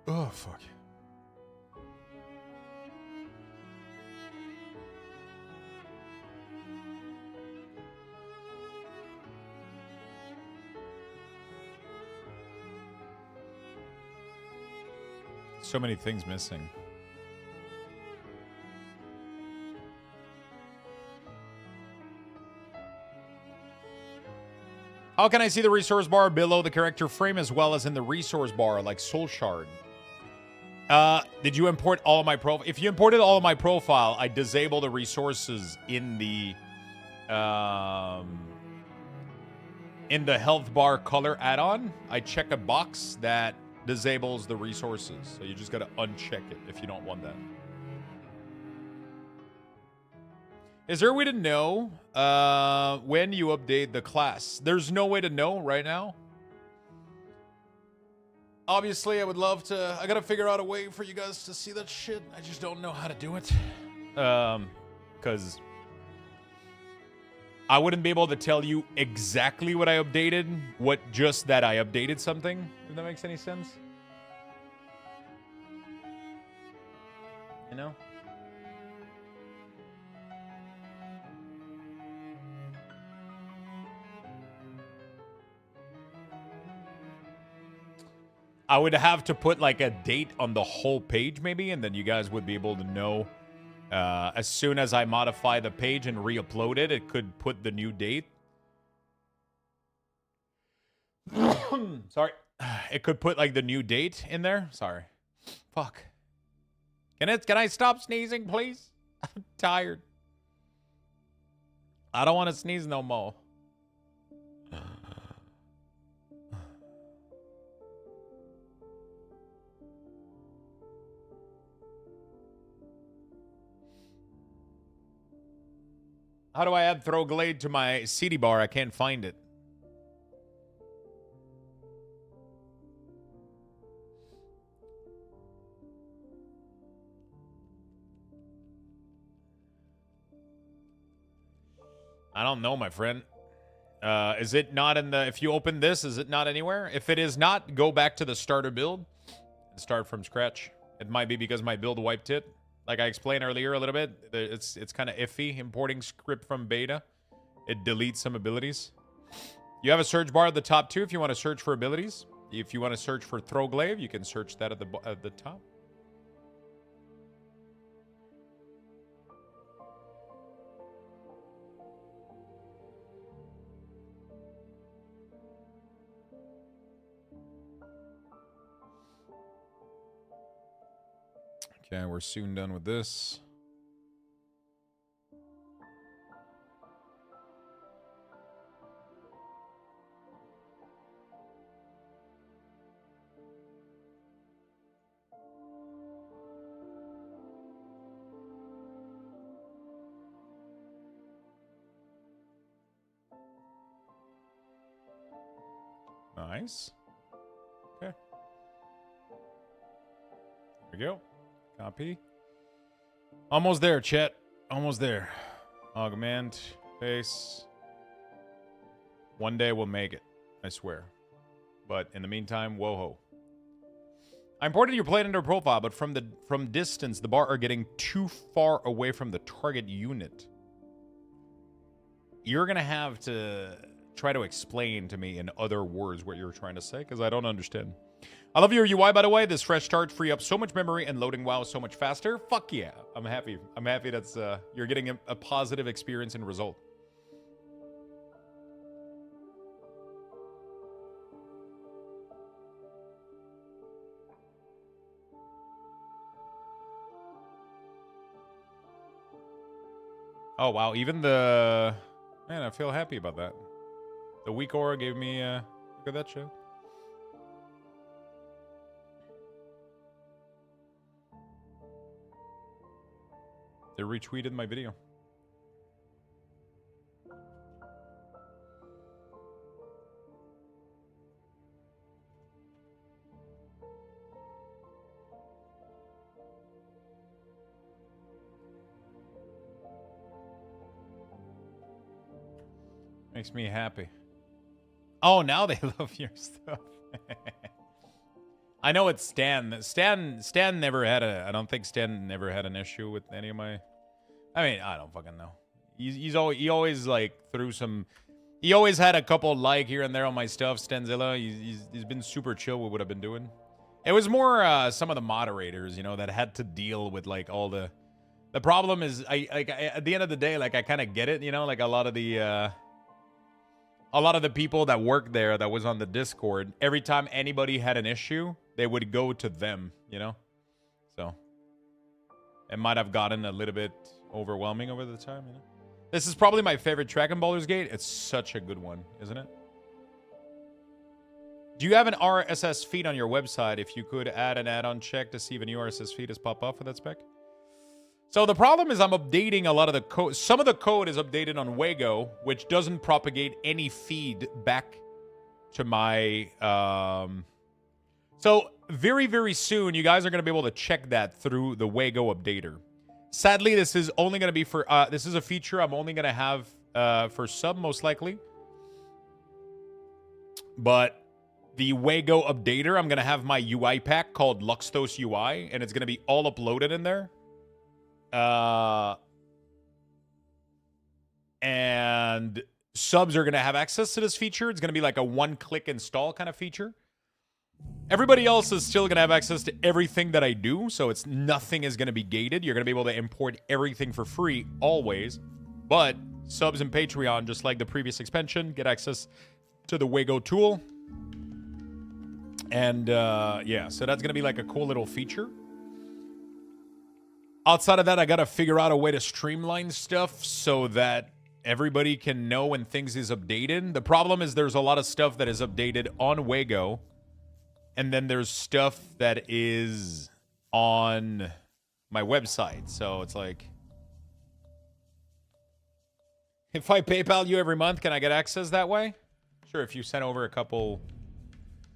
Oh, fuck. So many things missing. How can I see the resource bar below the character frame as well as in the resource bar, like Soul Shard? Did you import all of my profile? If you imported all of my profile, I disable the resources in the health bar color add-on. I check a box that disables the resources. So you just gotta uncheck it if you don't want that. Is there a way to know when you update the class? There's no way to know right now. Obviously, I would love to. I gotta figure out a way for you guys to see that shit. I just don't know how to do it. Because I wouldn't be able to tell you exactly what I updated, just that I updated something, if that makes any sense. You know? I would have to put like a date on the whole page maybe, and then you guys would be able to know As soon as I modify the page and re-upload it, it could put the new date. Sorry. It could put like the new date in there. Sorry. Fuck. Can I stop sneezing, please? I'm tired. I don't want to sneeze no more. How do I add Throw Glade to my CD bar? I can't find it. I don't know, my friend. Is it not in the... If you open this, is it not anywhere? If it is not, go back to the starter build and start from scratch. It might be because my build wiped it. Like I explained earlier a little bit, it's kind of iffy importing script from beta. It deletes some abilities. You have a search bar at the top too if you want to search for abilities. If you want to search for Throw Glaive, you can search that at the top. Okay, we're soon done with this. Nice. Okay. There we go. Copy. Almost there, chat. Almost there. Augment. Paste. One day we'll make it. I swear. But in the meantime, whoa-ho. I imported your plate into profile, but from distance, the bar are getting too far away from the target unit. You're going to have to try to explain to me in other words what you're trying to say, because I don't understand. I love your UI, by the way. This fresh start free up so much memory and loading WoW so much faster. Fuck yeah. I'm happy. I'm happy that's you're getting a positive experience and result. Oh, wow. Even the... Man, I feel happy about that. The weak aura gave me... Look at that shit. They retweeted my video. Makes me happy. Oh, now they love your stuff. I know it's Stan. Stan never had a... I don't think Stan never had an issue with any of my... I mean, I don't fucking know. He always like threw some... He always had a couple like here and there on my stuff, Stanzilla. He's been super chill with what I've been doing. It was more some of the moderators, you know, that had to deal with like all the... The problem is, I at the end of the day, like I kind of get it, you know, like a lot of the people that worked there that was on the Discord, every time anybody had an issue, they would go to them, you know? So, it might have gotten a little bit overwhelming over the time, you know? This is probably my favorite track in Baldur's Gate. It's such a good one, isn't it? Do you have an RSS feed on your website? If you could add an add-on check to see if a new RSS feed has popped up for that spec. So the problem is I'm updating a lot of the code. Some of the code is updated on Wago, which doesn't propagate any feed back to my... So very, very soon, you guys are going to be able to check that through the Wago updater. Sadly, this is only going to be for... this is a feature I'm only going to have for sub, most likely. But the Wago updater, I'm going to have my UI pack called Luxthos UI, and it's going to be all uploaded in there. And subs are going to have access to this feature. It's going to be like a one-click install kind of feature. Everybody else is still going to have access to everything that I do, so nothing is going to be gated. You're going to be able to import everything for free, always. But subs and Patreon, just like the previous expansion, get access to the Wago tool. And, yeah, so that's going to be like a cool little feature. Outside of that, I got to figure out a way to streamline stuff so that everybody can know when things is updated. The problem is there's a lot of stuff that is updated on Wago. And then there's stuff that is on my website. So it's like, if I PayPal you every month, can I get access that way? Sure, if you send over a couple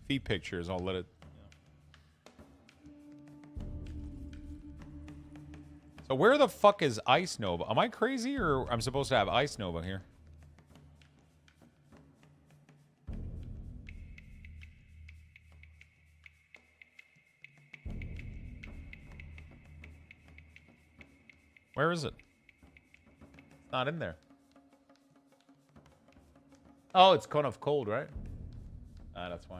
feed pictures, I'll let it. So where the fuck is Ice Nova? Am I crazy or I'm supposed to have Ice Nova here? Where is it? It's not in there. Oh, it's kind of cold, right? Ah, that's why.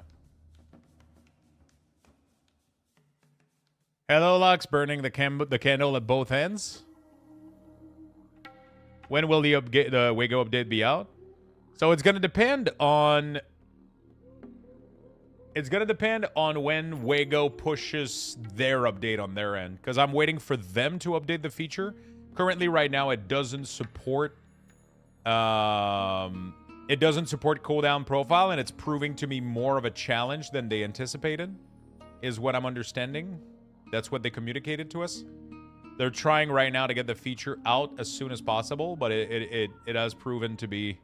Hello, Lux. Burning the candle at both ends. When will the Wago update be out? So it's going to depend on... It's going to depend on when Wago pushes their update on their end. Because I'm waiting for them to update the feature. Currently, right now, it doesn't support... it doesn't support cooldown profile, and it's proving to be more of a challenge than they anticipated, is what I'm understanding. That's what they communicated to us. They're trying right now to get the feature out as soon as possible, but it has proven to be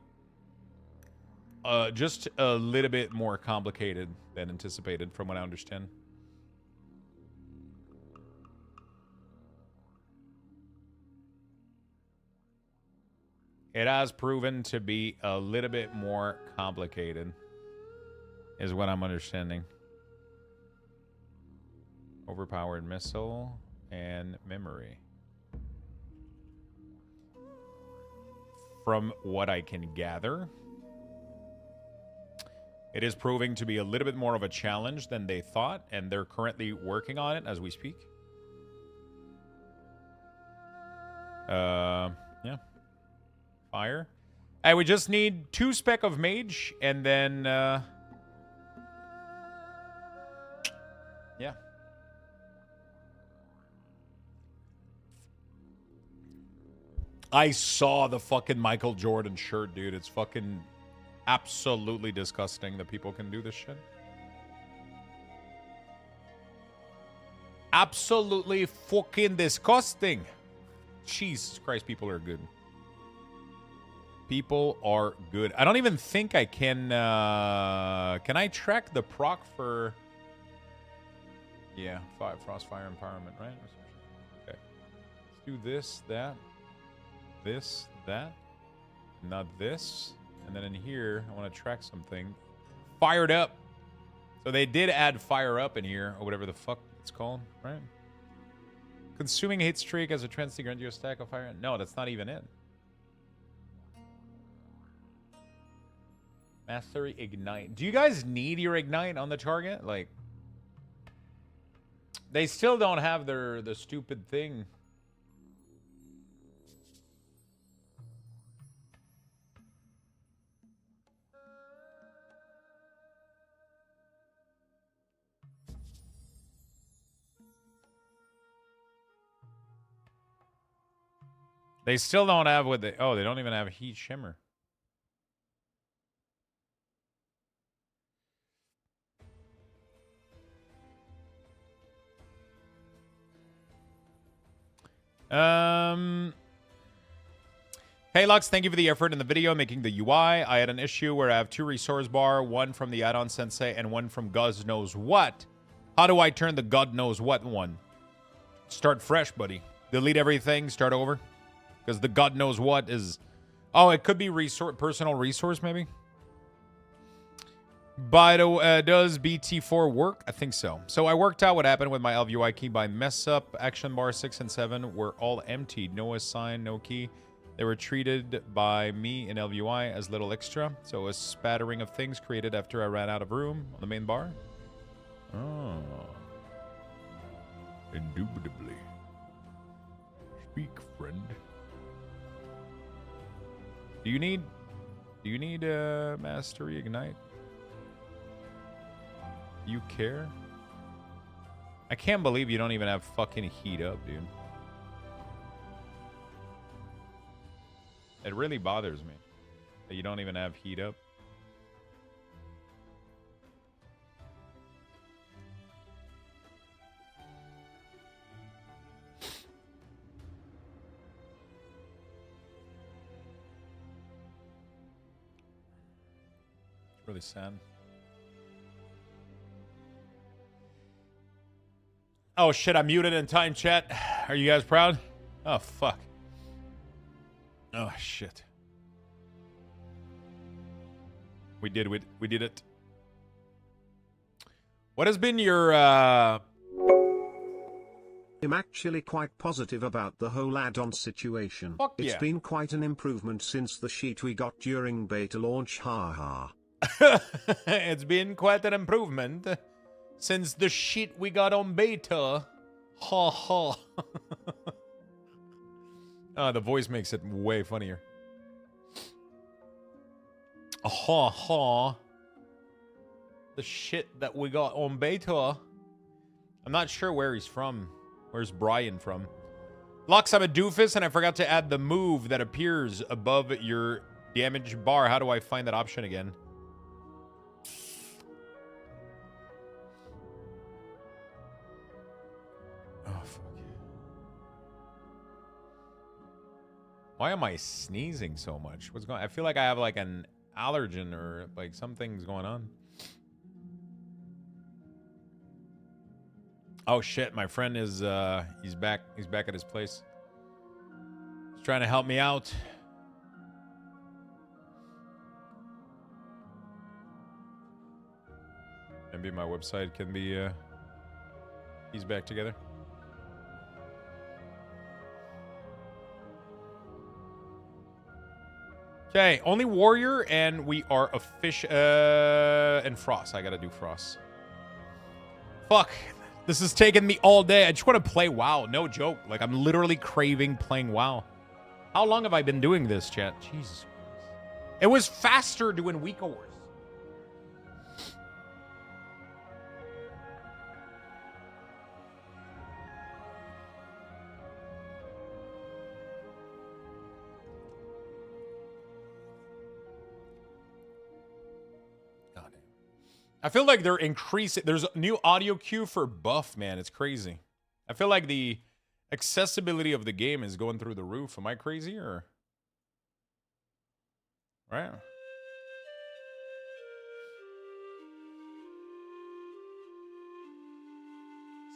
just a little bit more complicated than anticipated, from what I understand. It has proven to be a little bit more complicated, is what I'm understanding. Overpowered missile and memory. From what I can gather, it is proving to be a little bit more of a challenge than they thought, and they're currently working on it as we speak. Yeah. Fire. Hey, we just need 2 spec of mage, and then, yeah. I saw the fucking Michael Jordan shirt, dude. It's fucking absolutely disgusting that people can do this shit. Absolutely fucking disgusting. Jesus Christ, people are good. People are good. I don't even think I can... can I track the proc for... Yeah, Frostfire Empowerment, right? Okay. Let's do this, that. This, that. Not this. And then in here, I want to track something. Fired up. So they did add fire up in here, or whatever the fuck it's called, right? Consuming hit streak as a trend to grant you a stack of fire. No, that's not even it. Mastery Ignite. Do you guys need your Ignite on the target? Like, they still don't have the stupid thing. They still don't have what they... Oh, they don't even have Heat Shimmer. Hey Lux, thank you for the effort in the video making the UI. I had an issue where I have 2 resource bar, one from the add-on sensei and one from God knows what. How do I turn the God knows what one? Start fresh, buddy. Delete everything, start over. Because the God knows what is... Oh, it could be personal resource, maybe? By the way, does BT4 work? I think so. So I worked out what happened with my LVUI key by mess up. Action bar 6 and 7 were all emptied. No assign, no key. They were treated by me in LVUI as little extra. So a spattering of things created after I ran out of room on the main bar. Oh. Indubitably. Speak, friend. Do you need Mastery Ignite? You care? I can't believe you don't even have fucking heat up, dude. It really bothers me that you don't even have heat up. It's really sad. Oh shit, I muted in time, chat. Are you guys proud? Oh fuck. Oh shit. We did it. What has been your I'm actually quite positive about the whole add-on situation. Fuck yeah. It's been quite an improvement since the sheet we got during beta launch, haha. It's been quite an improvement since the shit we got on beta. Ha ha. The voice makes it way funnier. Ha ha. The shit that we got on beta. I'm not sure where he's from. Where's Brian from? Lux, I'm a doofus and I forgot to add the move that appears above your damage bar. How do I find that option again? Why am I sneezing so much? What's going on? I feel like I have like an allergen or like something's going on. Oh shit, my friend is he's back at his place. He's trying to help me out. Maybe my website can be he's back together. Okay, only warrior, and we are and frost. I gotta do frost. Fuck, this is taking me all day. I just want to play WoW. No joke. Like, I'm literally craving playing WoW. How long have I been doing this, chat? Jesus Christ. It was faster doing week hours. I feel like they're increasing. There's a new audio cue for buff, man. It's crazy. I feel like the accessibility of the game is going through the roof. Am I crazy or? Right.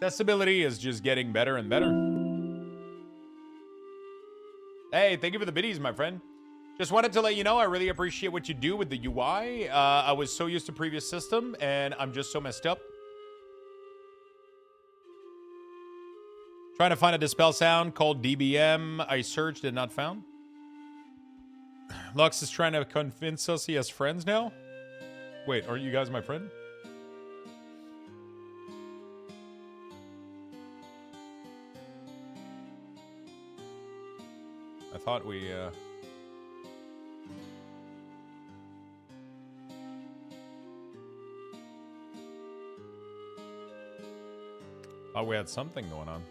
Accessibility is just getting better and better. Hey, thank you for the biddies, my friend. Just wanted to let you know I really appreciate what you do with the UI. I was so used to previous system, and I'm just so messed up. Trying to find a dispel sound called DBM. I searched and not found. Lux is trying to convince us he has friends now. Wait, aren't you guys my friend? I thought we... thought we had something going on.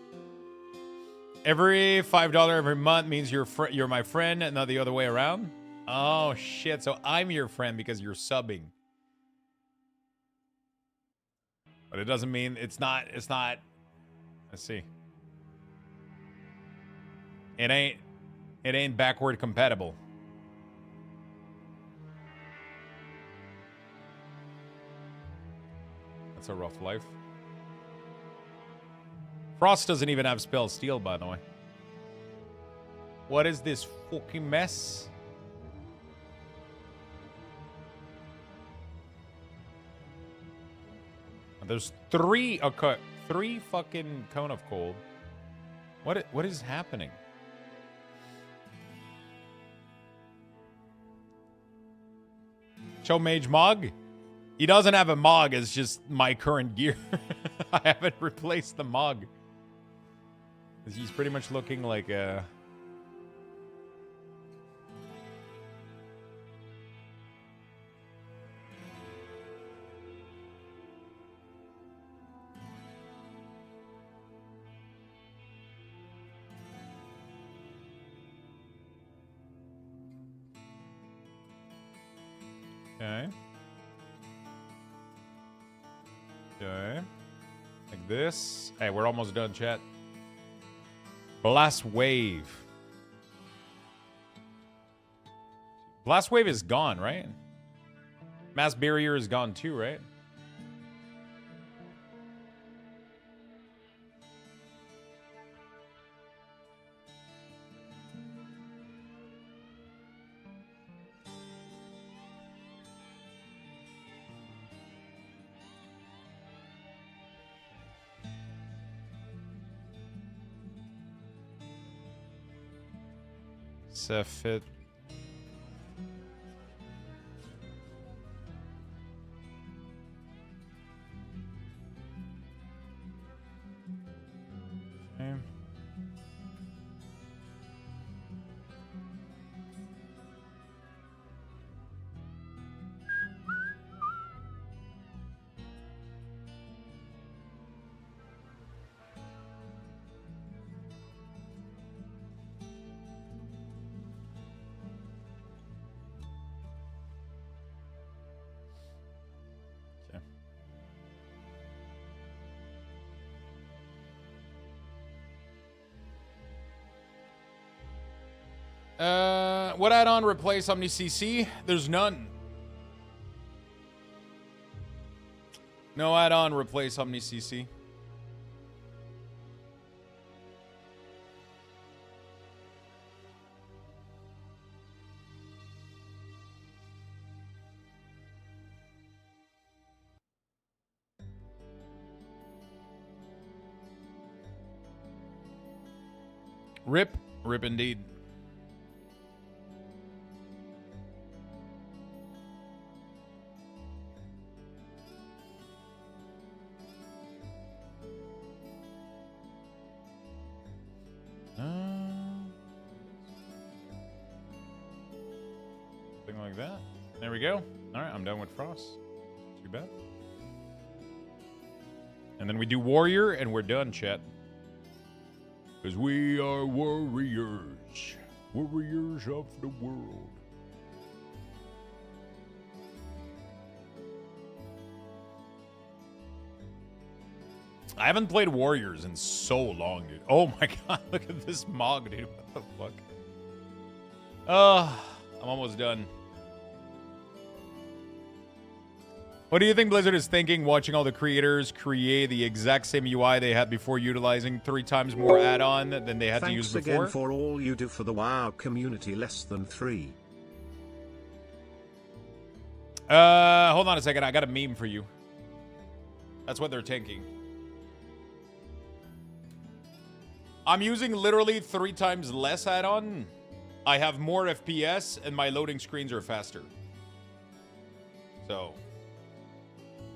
Every $5 every month means you're my friend and not the other way around. Oh shit! So I'm your friend because you're subbing. But it doesn't mean it's not. Let's see. It ain't backward compatible. That's a rough life. Frost doesn't even have spell steal, by the way. What is this fucking mess? There's three fucking cone of cold. What is happening? Show Mage Mog. He doesn't have a Mog, it's just my current gear. I haven't replaced the Mog. He's pretty much looking like a... Okay. Okay. Like this. Hey, we're almost done, chat. Blast Wave. Blast Wave is gone, right? Mass Barrier is gone too, right? Fit. Okay. What add-on replace OmniCC? There's none. No add-on replace OmniCC. Rip. Rip indeed. Something like that. There we go. All right, I'm done with Frost. Too bad. And then we do Warrior, and we're done, chat. Because we are warriors. Warriors of the world. I haven't played Warriors in so long, dude. Oh my god, look at this Mog, dude. What the fuck? I'm almost done. What do you think Blizzard is thinking watching all the creators create the exact same UI they had before utilizing 3 times more add-on than they had to use before? Thanks again for all you do for the WoW community. Less than 3. Hold on a second. I got a meme for you. That's what they're thinking. I'm using literally 3 times less add-on. I have more FPS and my loading screens are faster. So...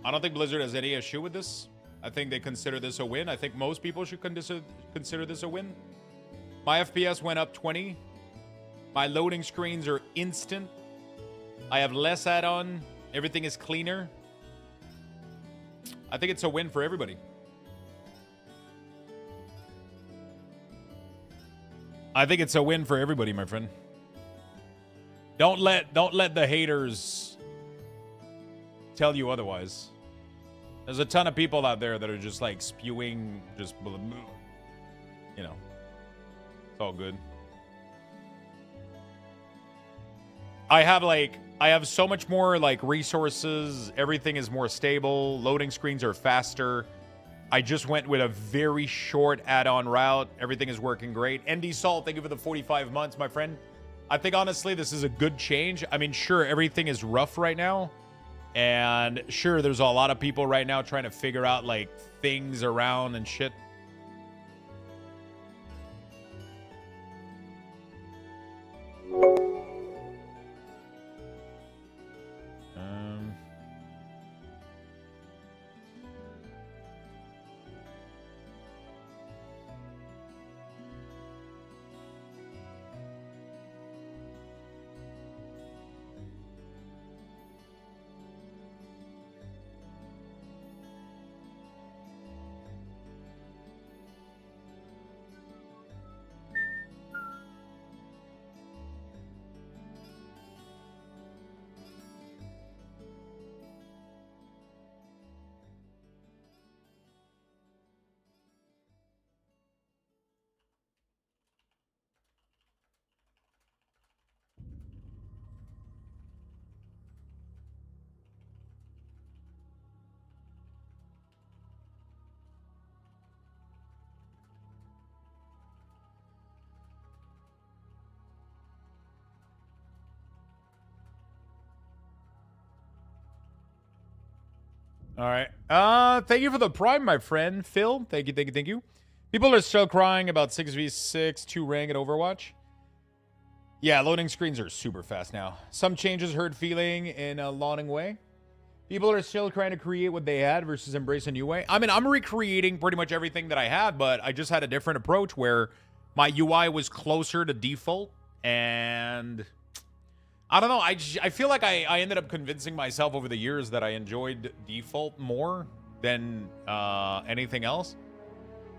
I don't think Blizzard has any issue with this. I think they consider this a win. I think most people should consider this a win. My FPS went up 20. My loading screens are instant. I have less add-on. Everything is cleaner. I think it's a win for everybody. I think it's a win for everybody, my friend. Don't let the haters tell you otherwise. There's a ton of people out there that are just like spewing, just, you know, it's all good. I have so much more like resources. Everything is more stable. Loading screens are faster. I just went with a very short add-on route. Everything is working great. ND Salt, thank you for the 45 months, my friend. I think honestly this is a good change. I mean, sure, everything is rough right now. And sure, there's a lot of people right now trying to figure out like things around and shit. All right. Thank you for the prime, my friend. Phil, thank you, thank you, thank you. People are still crying about 6v6, 2 rank at Overwatch. Yeah, loading screens are super fast now. Some changes hurt feeling in a loading way. People are still trying to create what they had versus embrace a new way. I mean, I'm recreating pretty much everything that I had, but I just had a different approach where my UI was closer to default. And I don't know. I feel like I ended up convincing myself over the years that I enjoyed default more than anything else.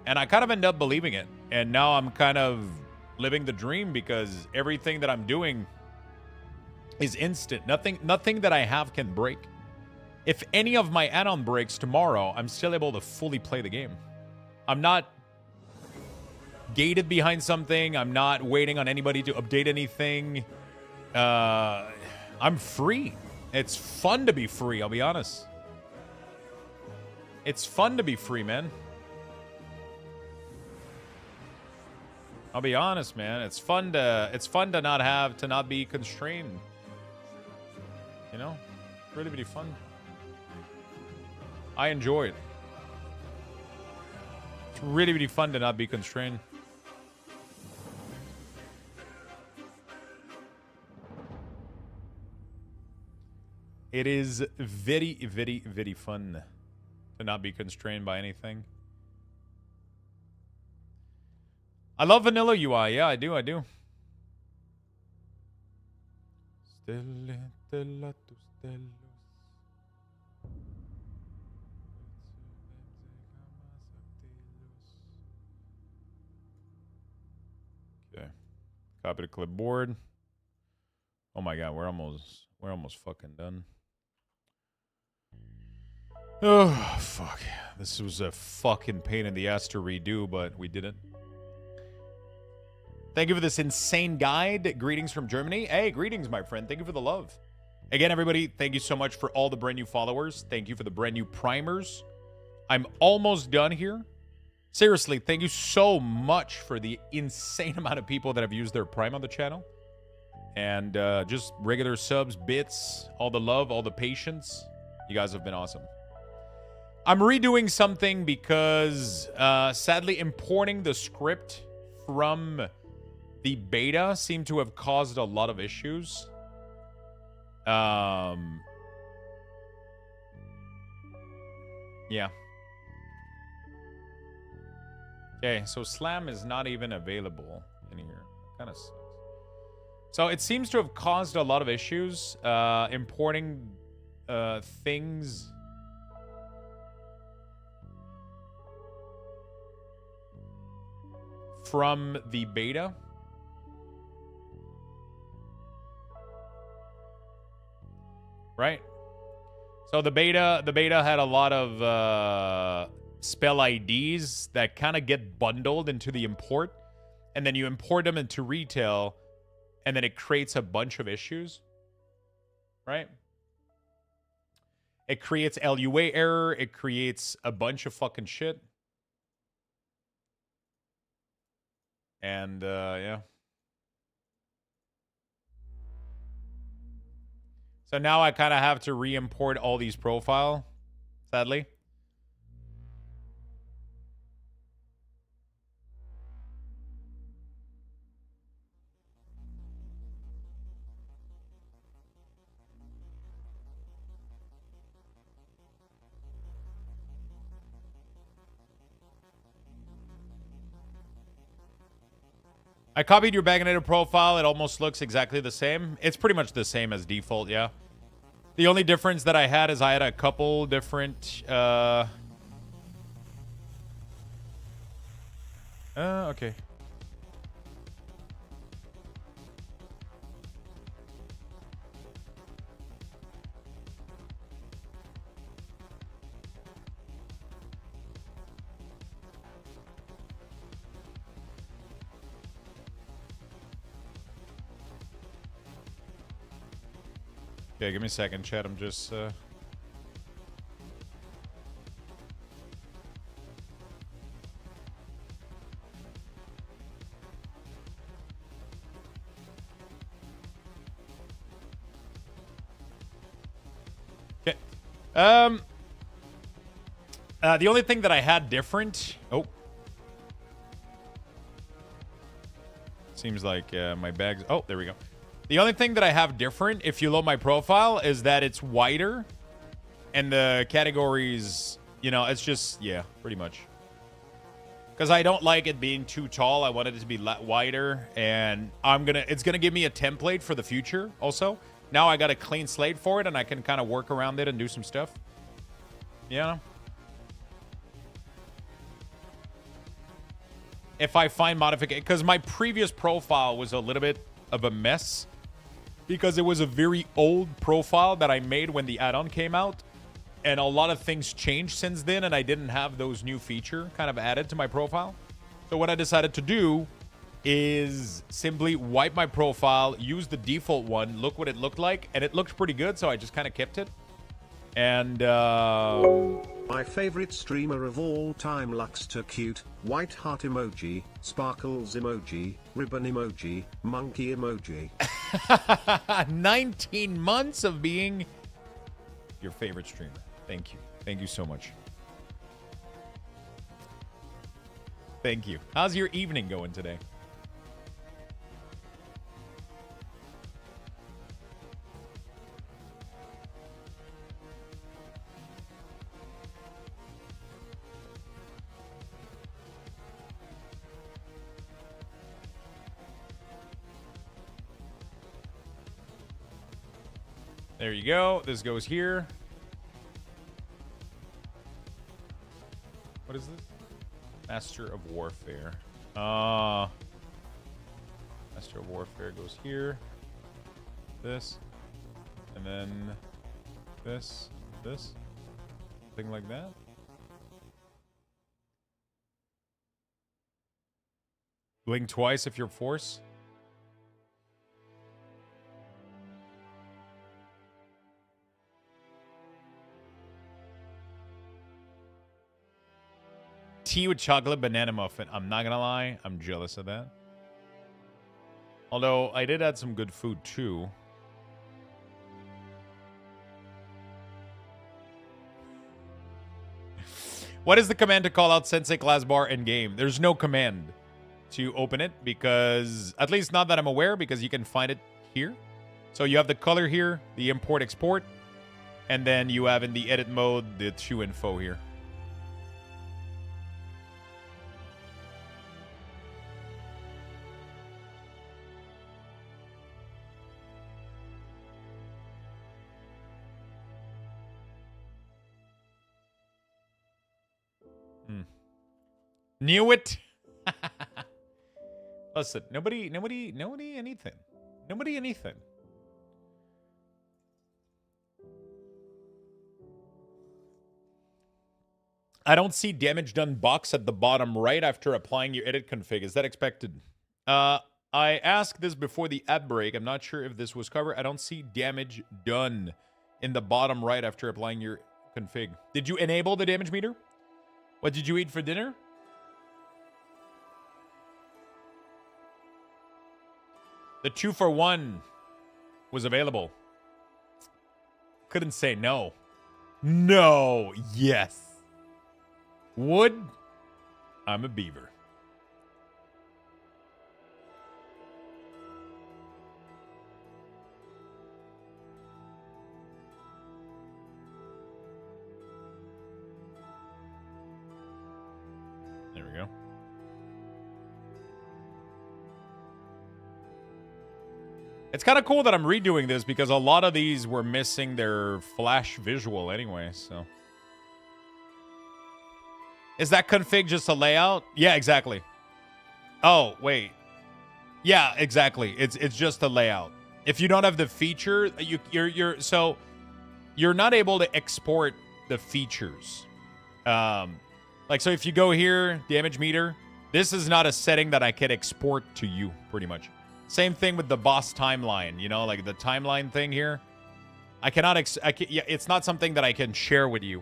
And I kind of end up believing it. And now I'm kind of living the dream because everything that I'm doing is instant. Nothing that I have can break. If any of my add-on breaks tomorrow, I'm still able to fully play the game. I'm not gated behind something. I'm not waiting on anybody to update anything. I'm free. It's fun to be free, I'll be honest. It's fun to be free, man. I'll be honest, man. It's fun to not be constrained. You know? Really, really fun. I enjoy it. It's really, really fun to not be constrained. It is very, very, very fun to not be constrained by anything. I love vanilla UI. Yeah, I do. Okay. Copy to clipboard. Oh my god, we're almost fucking done. Oh, fuck. This was a fucking pain in the ass to redo, but we did it. Thank you for this insane guide. Greetings from Germany. Hey, greetings, my friend. Thank you for the love. Again, everybody, thank you so much for all the brand new followers. Thank you for the brand new primers. I'm almost done here. Seriously, thank you so much for the insane amount of people that have used their prime on the channel. And just regular subs, bits, all the love, all the patience. You guys have been awesome. I'm redoing something because, sadly, importing the script from the beta seemed to have caused a lot of issues. Yeah. Okay, so Slam is not even available in here. Kind of sucks. So it seems to have caused a lot of issues importing things from the beta. Right? So the beta had a lot of spell IDs that kind of get bundled into the import, and then you import them into retail, and then it creates a bunch of issues. Right? It creates LUA error, it creates a bunch of fucking shit. And yeah. So now I kind of have to re-import all these profile, sadly. I copied your Baganator profile. It almost looks exactly the same. It's pretty much the same as default, yeah. The only difference that I had is I had a couple different... okay. Okay, give me a second, chat. I'm just... Okay. The only thing that I had different... Oh. Seems like my bags... Oh, there we go. The only thing that I have different, if you load my profile, is that it's wider. And the categories, you know, it's just... Yeah, pretty much. Because I don't like it being too tall. I wanted it to be wider. And it's going to give me a template for the future also. Now I got a clean slate for it, and I can kind of work around it and do some stuff. Yeah. If I find modification, because my previous profile was a little bit of a mess because it was a very old profile that I made when the add-on came out, and a lot of things changed since then, and I didn't have those new feature kind of added to my profile. So what I decided to do is simply wipe my profile, use the default one, look what it looked like, and it looked pretty good, so I just kind of kept it. And my favorite streamer of all time, Luxthos cute, white heart emoji, sparkles emoji, ribbon emoji, monkey emoji. 19 months of being your favorite streamer. Thank you. Thank you so much. Thank you. How's your evening going today? There you go. This goes here. What is this? Master of Warfare. Master of Warfare goes here. This. And then this. This. Something like that. Blink twice if you're force. Tea with chocolate banana muffin. I'm not gonna lie, I'm jealous of that. Although I did add some good food too. What is the command to call out Sensei class bar in game? There's no command to open it because, at least not that I'm aware, because you can find it here. So you have the color here, the import export, and then you have in the edit mode the to info here. Knew it. Listen, nobody anything. Nobody anything. I don't see damage done box at the bottom right after applying your edit config. Is that expected? I asked this before the ad break. I'm not sure if this was covered. I don't see damage done in the bottom right after applying your config. Did you enable the damage meter? What did you eat for dinner? The 2-for-1 was available. Couldn't say no. No. Yes. Wood. I'm a beaver. There we go. It's kind of cool that I'm redoing this because a lot of these were missing their flash visual anyway, so. Is that config just a layout? Yeah, exactly. Oh, wait. Yeah, exactly. It's just a layout. If you don't have the feature, you're not able to export the features. Like, so if you go here, damage meter, this is not a setting that I can export to you, pretty much. Same thing with the boss timeline, you know, like the timeline thing here. I cannot, it's not something that I can share with you.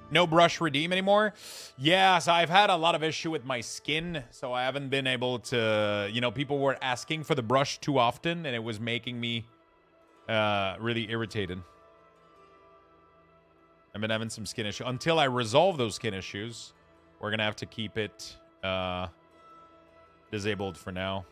No brush redeem anymore. Yeah, so I've had a lot of issue with my skin, so I haven't been able to, you know, people were asking for the brush too often, and it was making me really irritated. I've been having some skin issues. Until I resolve those skin issues, we're going to have to keep it disabled for now.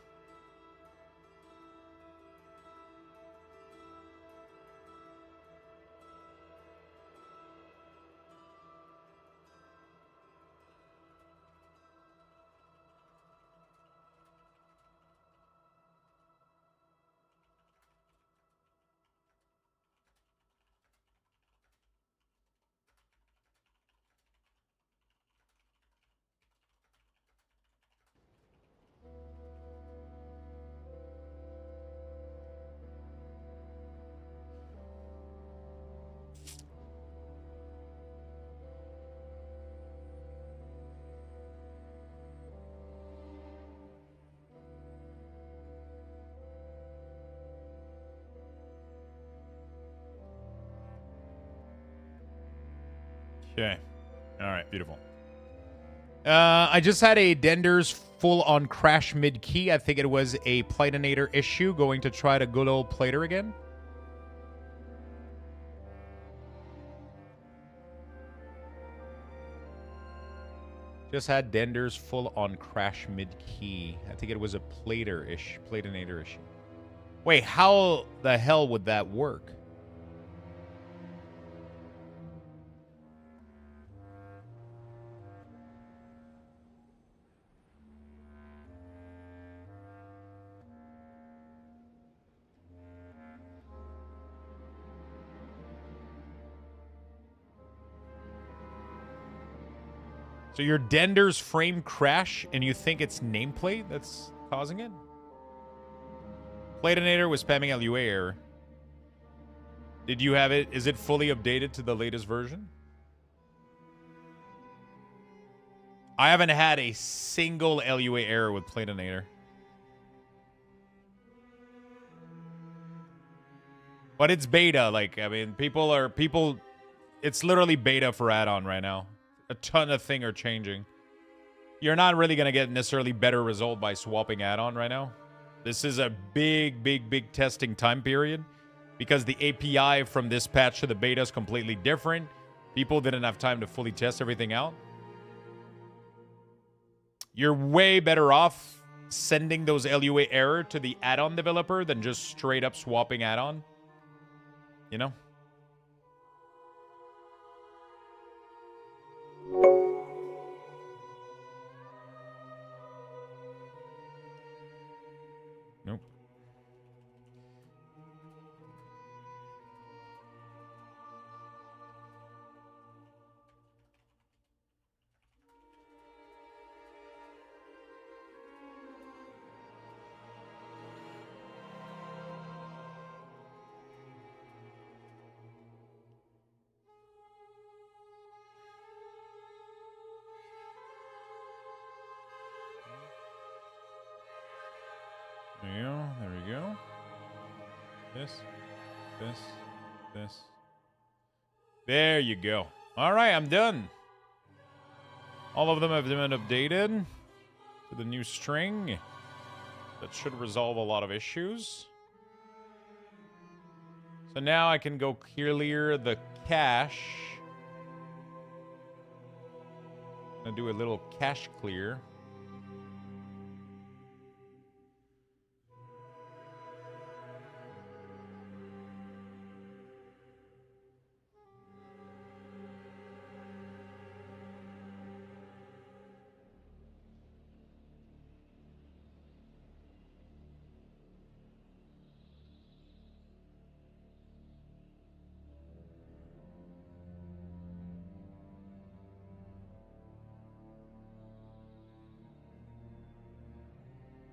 Okay. All right. Beautiful. I just had a Dender's full-on crash mid-key. I think it was a Platinator issue. Going to try to good old Plater again. Just had Dender's full-on crash mid-key. I think it was a Platinator issue. Wait, how the hell would that work? So your Dender's frame crash and you think it's nameplate that's causing it? Platinator was spamming LUA error. Did you have it? Is it fully updated to the latest version? I haven't had a single LUA error with Platinator. But it's beta. Like, I mean, it's literally beta for add-on right now. A ton of things are changing. You're not really going to get necessarily better result by swapping add-on right now. This is a big testing time period because the API from this patch to the beta is completely different. People didn't have time to fully test everything out. You're way better off sending those LUA error to the add-on developer than just straight up swapping add-on. You know? Nope. There we go. This. There you go. All right, I'm done. All of them have been updated to the new string. That should resolve a lot of issues. So now I can go clear the cache. I'm gonna do a little cache clear.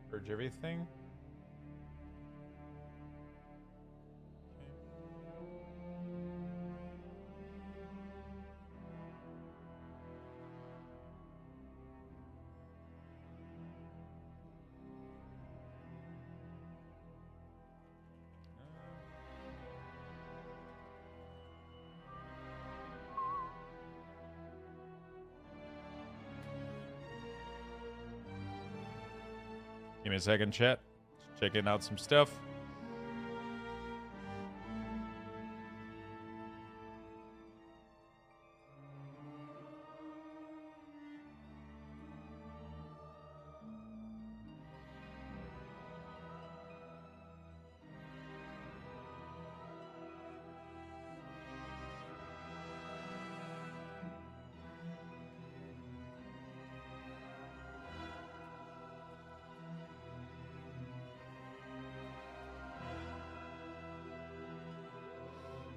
Purge everything. Give me a second, chat. Just checking out some stuff.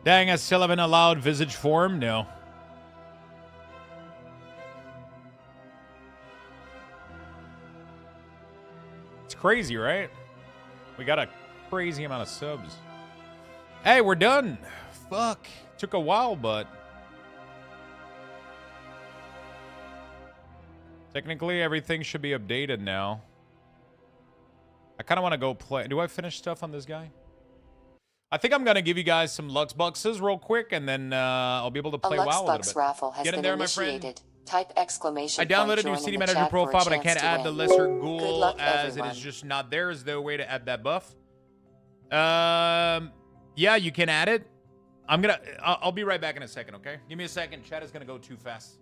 Dang, I still haven't allowed visage form? No. It's crazy, right? We got a crazy amount of subs. Hey, we're done. Fuck. Took a while, but... technically, everything should be updated now. I kind of want to go play... do I finish stuff on this guy? I think I'm going to give you guys some Lux Bucks real quick, and then I'll be able to play WoW a little bit. A Lux Bucks raffle has been initiated. Type exclamation I downloaded a new CD Manager profile, but I can't add the lesser ghoul as everyone. it is just not there. Is there a way to add that buff? Yeah, you can add it. I'll be right back in a second, okay? Give me a second. Chat is going to go too fast.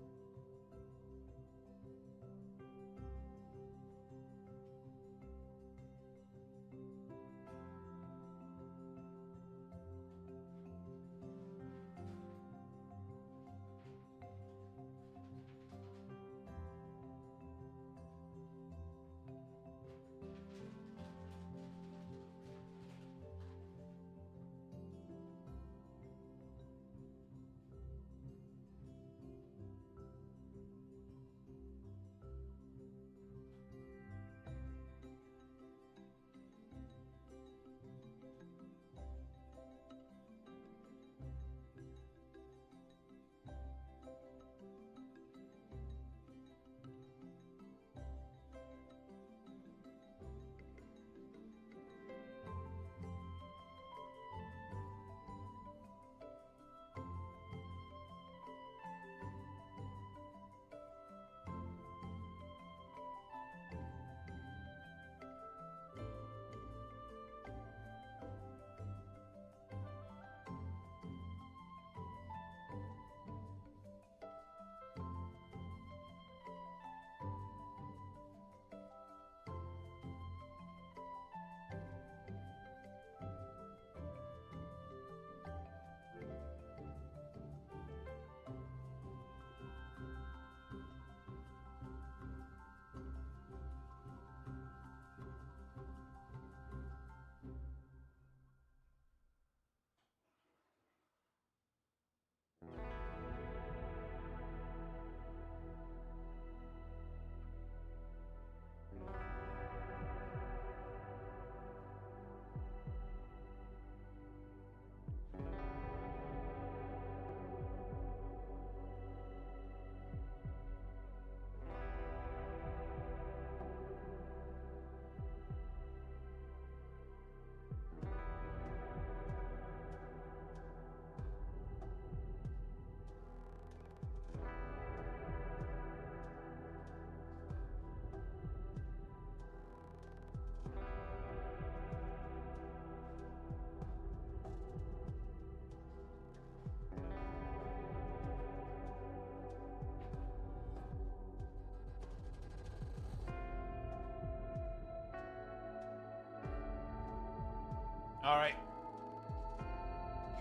All right.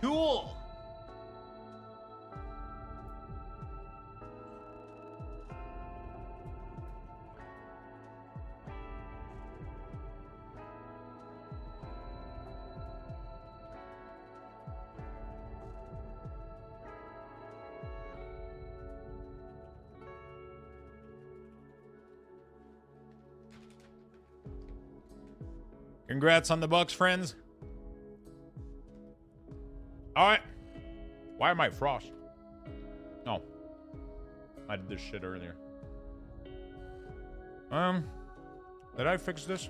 Cool. Congrats on the Bucks, friends. All right. Why am I frost? No. I did this shit earlier. Did I fix this?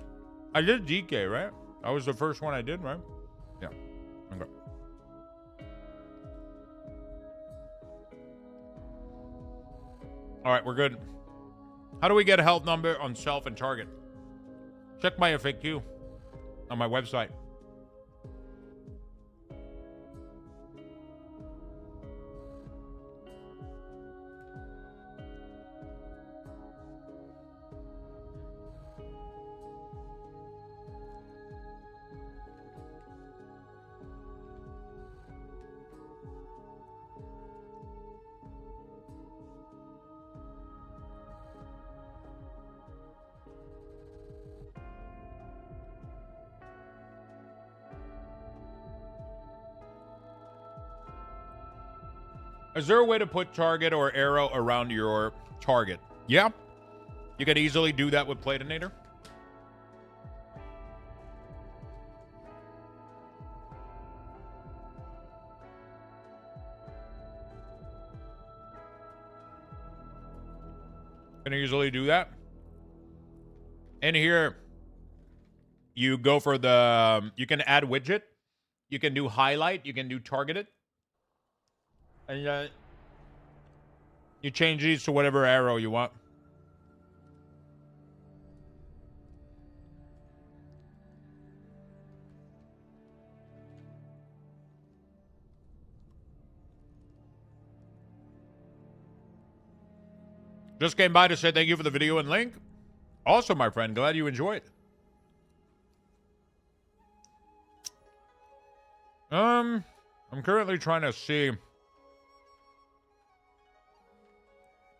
I did DK, right? That was the first one I did, right? Yeah. Okay. All right, we're good. How do we get a health number on self and target? Check my FAQ on my website. Is there a way to put target or arrow around your target? Yeah. You can easily do that with Platinator. Can easily do that. In here, you go for the, you can add widget. You can do highlight. You can do targeted. And you change these to whatever arrow you want. Just came by to say thank you for the video and link. Also, my friend, glad you enjoyed. I'm currently trying to see.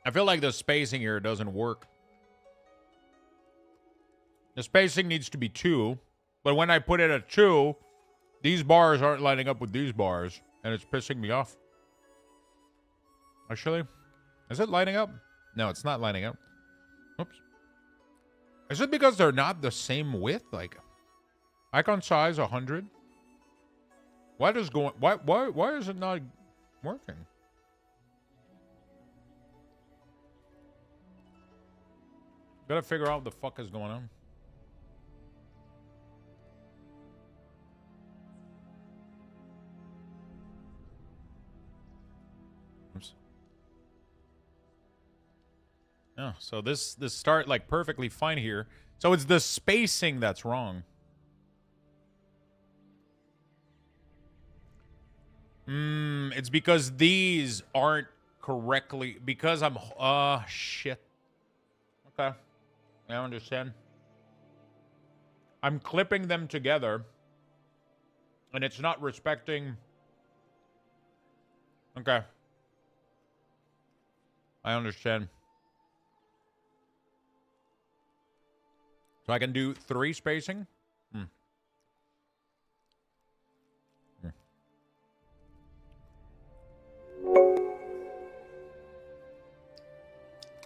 I feel like the spacing here doesn't work. The spacing needs to be 2, but when I put it at 2, these bars aren't lining up with these bars, and it's pissing me off. Actually, is it lining up? No, it's not lining up. Oops. Is it because they're not the same width? Like, icon size 100. Why is it not working? Gotta figure out what the fuck is going on. Oops. Oh, so this start like perfectly fine here. So it's the spacing that's wrong. It's because these aren't correctly, because I'm shit. Okay. I understand. I'm clipping them together and it's not respecting. Okay. I understand. So I can do 3 spacing?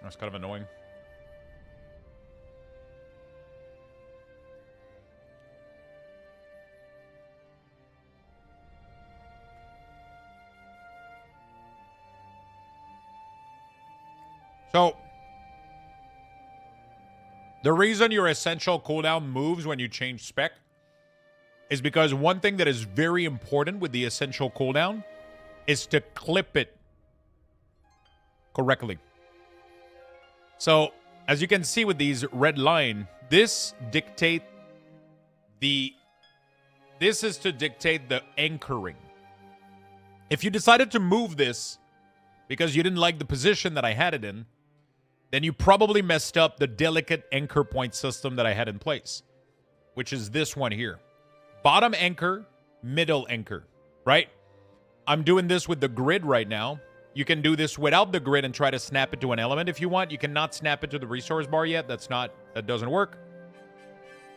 That's kind of annoying. So, the reason your essential cooldown moves when you change spec is because one thing that is very important with the essential cooldown is to clip it correctly. So, as you can see with these red line, this is to dictate the anchoring. If you decided to move this because you didn't like the position that I had it in, then you probably messed up the delicate anchor point system that I had in place, which is this one here. Bottom anchor, middle anchor, right? I'm doing this with the grid right now. You can do this without the grid and try to snap it to an element if you want. You cannot snap it to the resource bar yet. That doesn't work,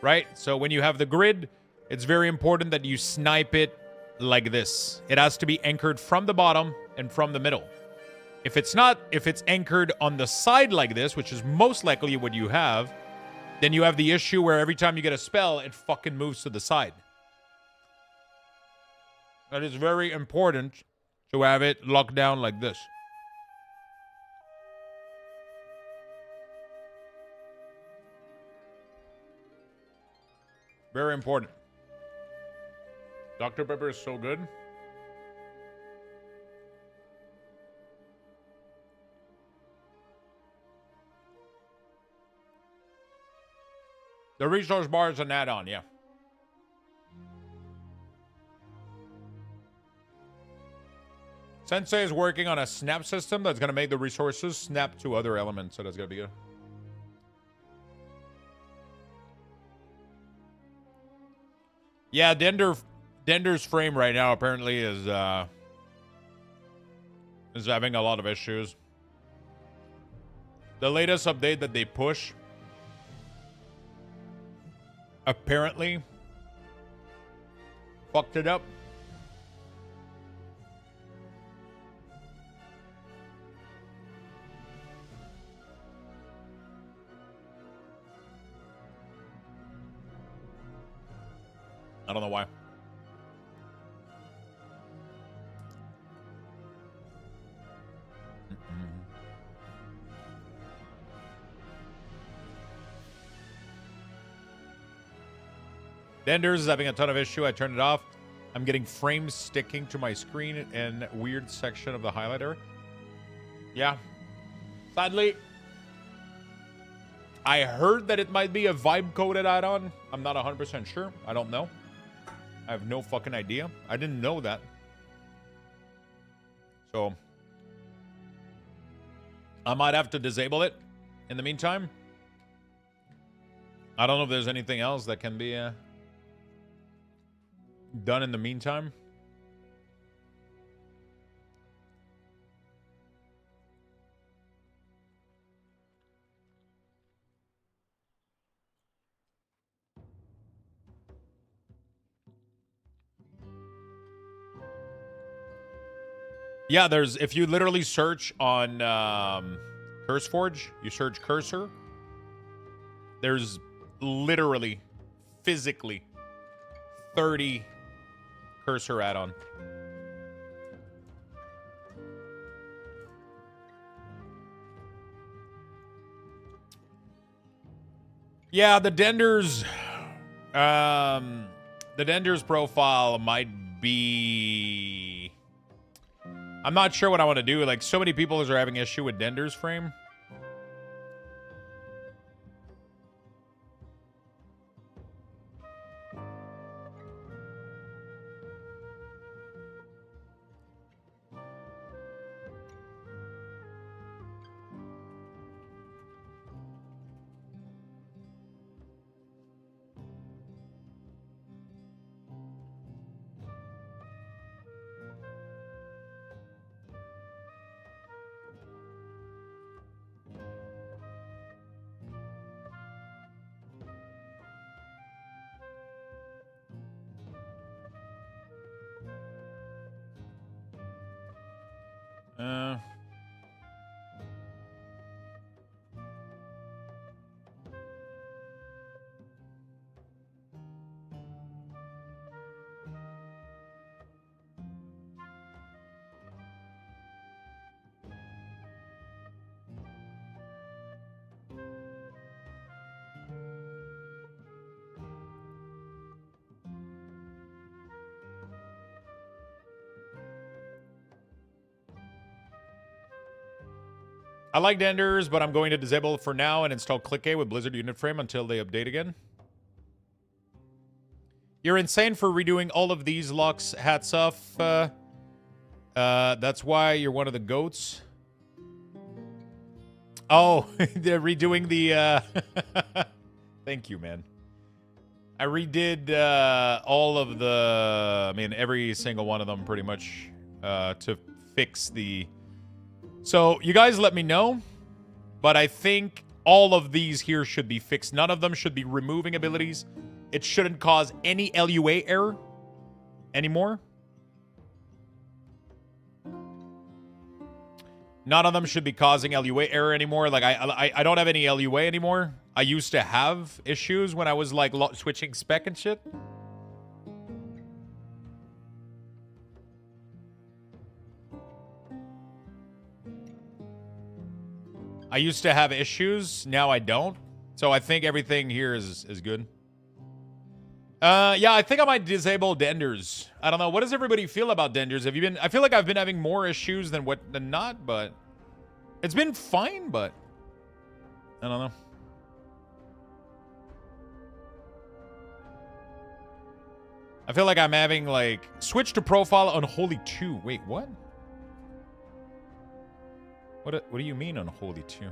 right? So when you have the grid, it's very important that you snipe it like this. It has to be anchored from the bottom and from the middle. If it's anchored on the side like this, which is most likely what you have, then you have the issue where every time you get a spell, it fucking moves to the side. That is very important to have it locked down like this. Very important. Dr. Pepper is so good. The resource bar is an add-on, yeah. Sensei is working on a snap system that's going to make the resources snap to other elements, so that's going to be good. Yeah, Dender's frame right now apparently is having a lot of issues. The latest update that they push apparently fucked it up. I don't know why. Denders is having a ton of issue. I turned it off. I'm getting frames sticking to my screen and weird section of the highlighter. Yeah. Sadly, I heard that it might be a vibe-coded add-on. I'm not 100% sure. I don't know. I have no fucking idea. I didn't know that. So, I might have to disable it in the meantime. I don't know if there's anything else that can be done in the meantime. Yeah, there's, if you literally search on CurseForge, you search cursor, there's literally, physically, 30 cursor add-on. Yeah, the Denders profile might be, I'm not sure what I want to do. Like, so many people are having issue with Dender's frame. I like Denders, but I'm going to disable it for now and install ClickA with Blizzard Unit Frame until they update again. You're insane for redoing all of these Lux. Hats off. That's why you're one of the goats. Oh, they're redoing the... Thank you, man. I redid all of the... I mean, every single one of them pretty much to fix the... So, you guys let me know, but I think all of these here should be fixed. None of them should be removing abilities. It shouldn't cause any LUA error anymore. None of them should be causing LUA error anymore. Like, I don't have any LUA anymore. I used to have issues when I was, like, switching spec and shit. I used to have issues. Now I don't. So I think everything here is good. Yeah, I think I might disable Denders. I don't know. What does everybody feel about Denders? Have you been... I feel like I've been having more issues than not, but... It's been fine, but... I don't know. I feel like I'm having, like... Switch to profile Unholy 2. Wait, what? What do you mean Unholy 2?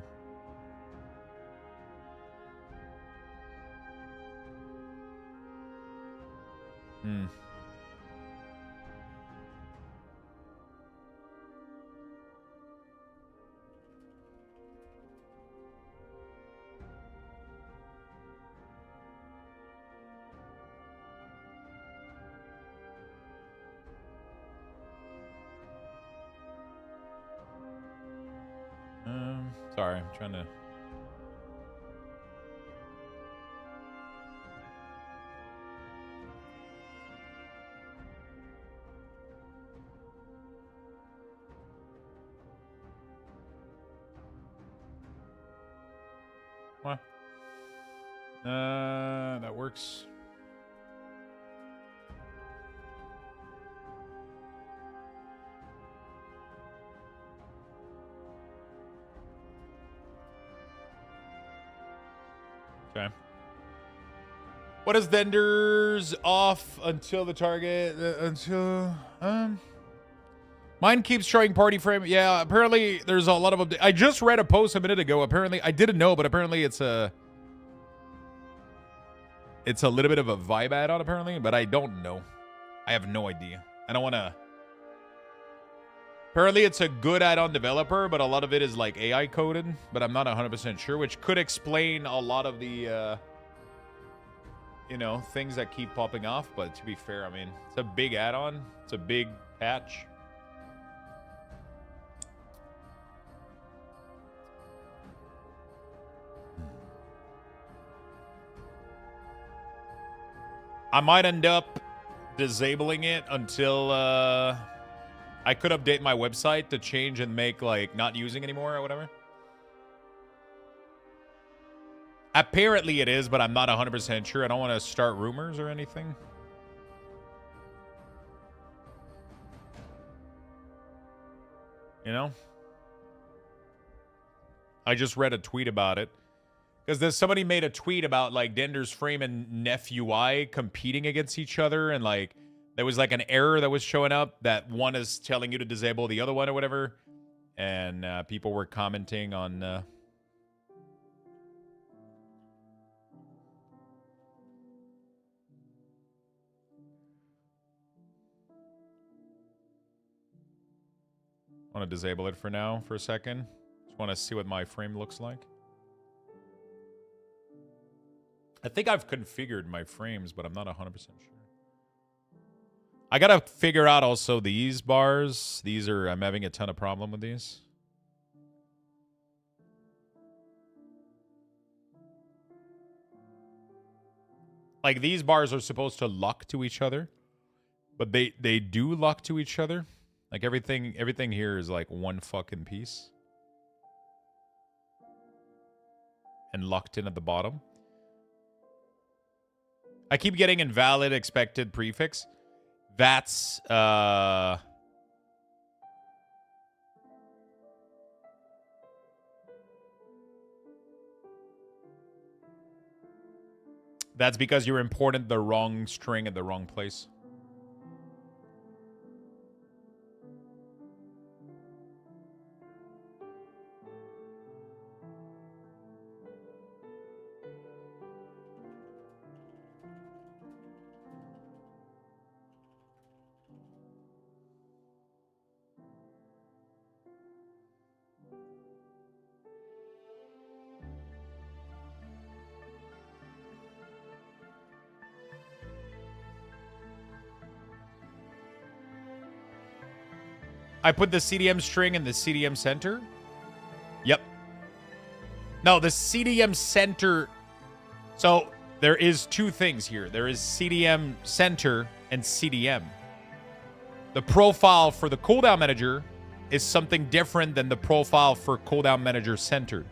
Sorry, I'm trying to... That works. Okay. What is vendors off until the target mine keeps showing party frame. Yeah, apparently there's a lot of updates. I just read a post a minute ago. Apparently I didn't know, but apparently it's a little bit of a vibe add-on apparently, but I don't know. I have no idea. I don't want to. Apparently it's a good add-on developer, but a lot of it is like AI coded, but I'm not 100% sure, which could explain a lot of the you know, things that keep popping off. But to be fair, I mean, it's a big add-on. It's a big patch. I might end up disabling it until I could update my website to change and make like not using anymore or whatever. Apparently it is, but I'm not 100% sure. I don't want to start rumors or anything. You know? I just read a tweet about it. Because there's somebody made a tweet about like Dender's Frame and Neph UI competing against each other, and like there was like an error that was showing up that one is telling you to disable the other one or whatever, and people were commenting on. I want to disable it for now for a second. Just want to see what my frame looks like. I think I've configured my frames, but I'm not 100% sure. I gotta figure out also these bars. These are, I'm having a ton of problem with these. Like these bars are supposed to lock to each other, but they do lock to each other. Like everything here is like one fucking piece. And locked in at the bottom. I keep getting invalid expected prefix. That's because you imported the wrong string at the wrong place. I put the CDM string in the CDM center. Yep. No, the CDM center. So there is two things here. There is CDM center and CDM. The profile for the cooldown manager is something different than the profile for cooldown manager center.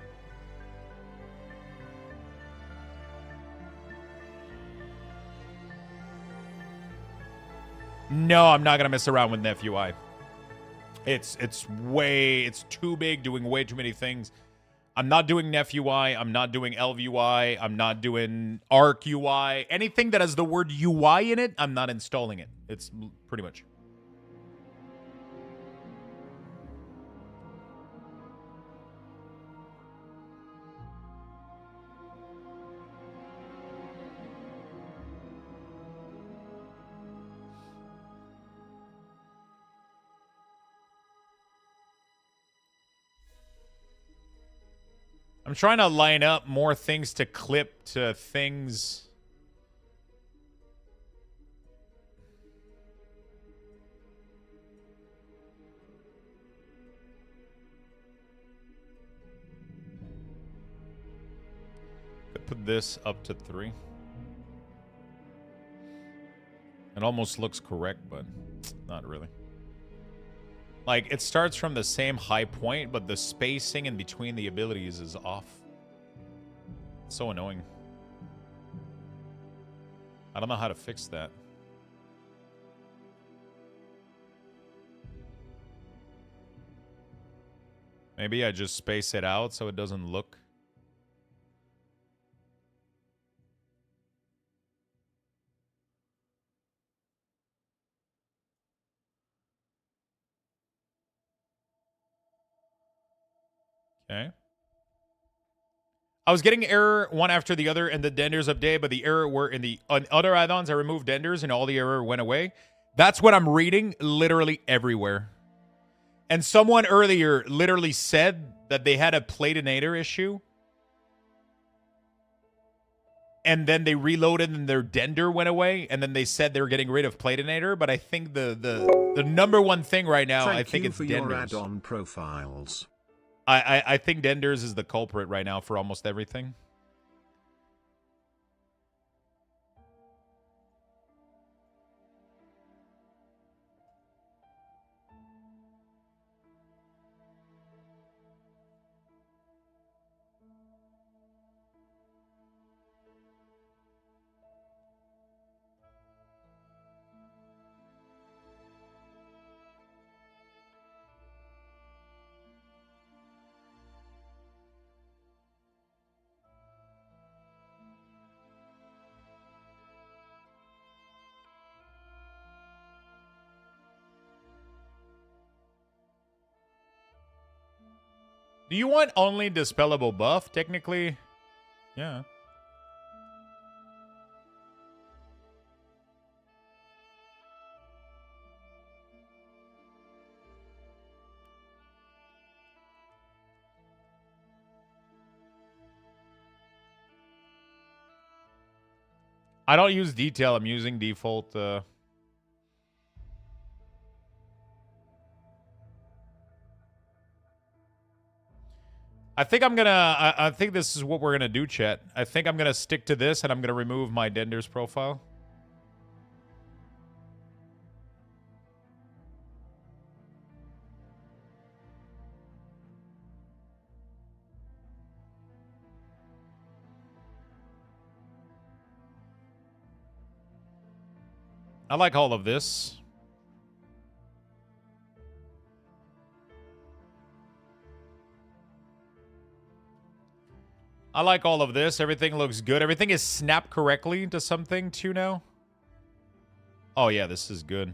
No, I'm not going to mess around with Neph UI. It's too big, doing way too many things. I'm not doing Neph UI. I'm not doing Elv UI. I'm not doing Arc UI. Anything that has the word UI in it, I'm not installing it. It's pretty much. I'm trying to line up more things to clip to things. I put this up to 3. It almost looks correct, but not really. Like, it starts from the same high point, but the spacing in between the abilities is off. It's so annoying. I don't know how to fix that. Maybe I just space it out so it doesn't look. Okay. I was getting error one after the other in the denders update, but the error were in the other add-ons. I removed denders and all the error went away. That's what I'm reading literally everywhere. And someone earlier literally said that they had a platinator issue. And then they reloaded and their dender went away. And then they said they were getting rid of platinator. But I think the number one thing right now, I think it's denders. Thank you for your add-on profiles. I think denders is the culprit right now for almost everything. Do you want only dispellable buff? Technically, yeah. I don't use detail. I'm using default. I think I'm gonna. I think this is what we're gonna do, chat. I think I'm gonna stick to this, and I'm gonna remove my denders profile. I like all of this. I like all of this. Everything looks good. Everything is snapped correctly to something too now. Oh yeah, this is good.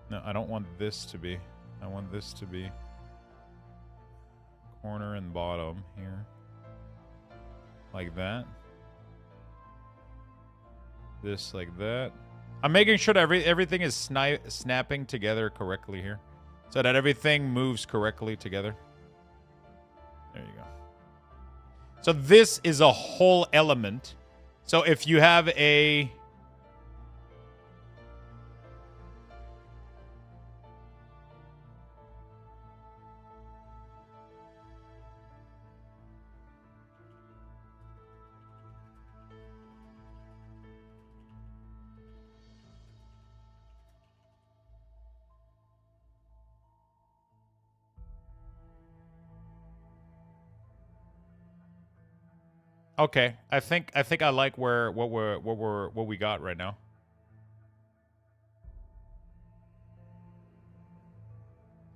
No, I don't want this to be. I want this to be corner and bottom here. Like that. This like that. I'm making sure that everything is snapping together correctly here. So that everything moves correctly together. There you go. So this is a whole element. So if you have a... Okay, I think I like what we got right now.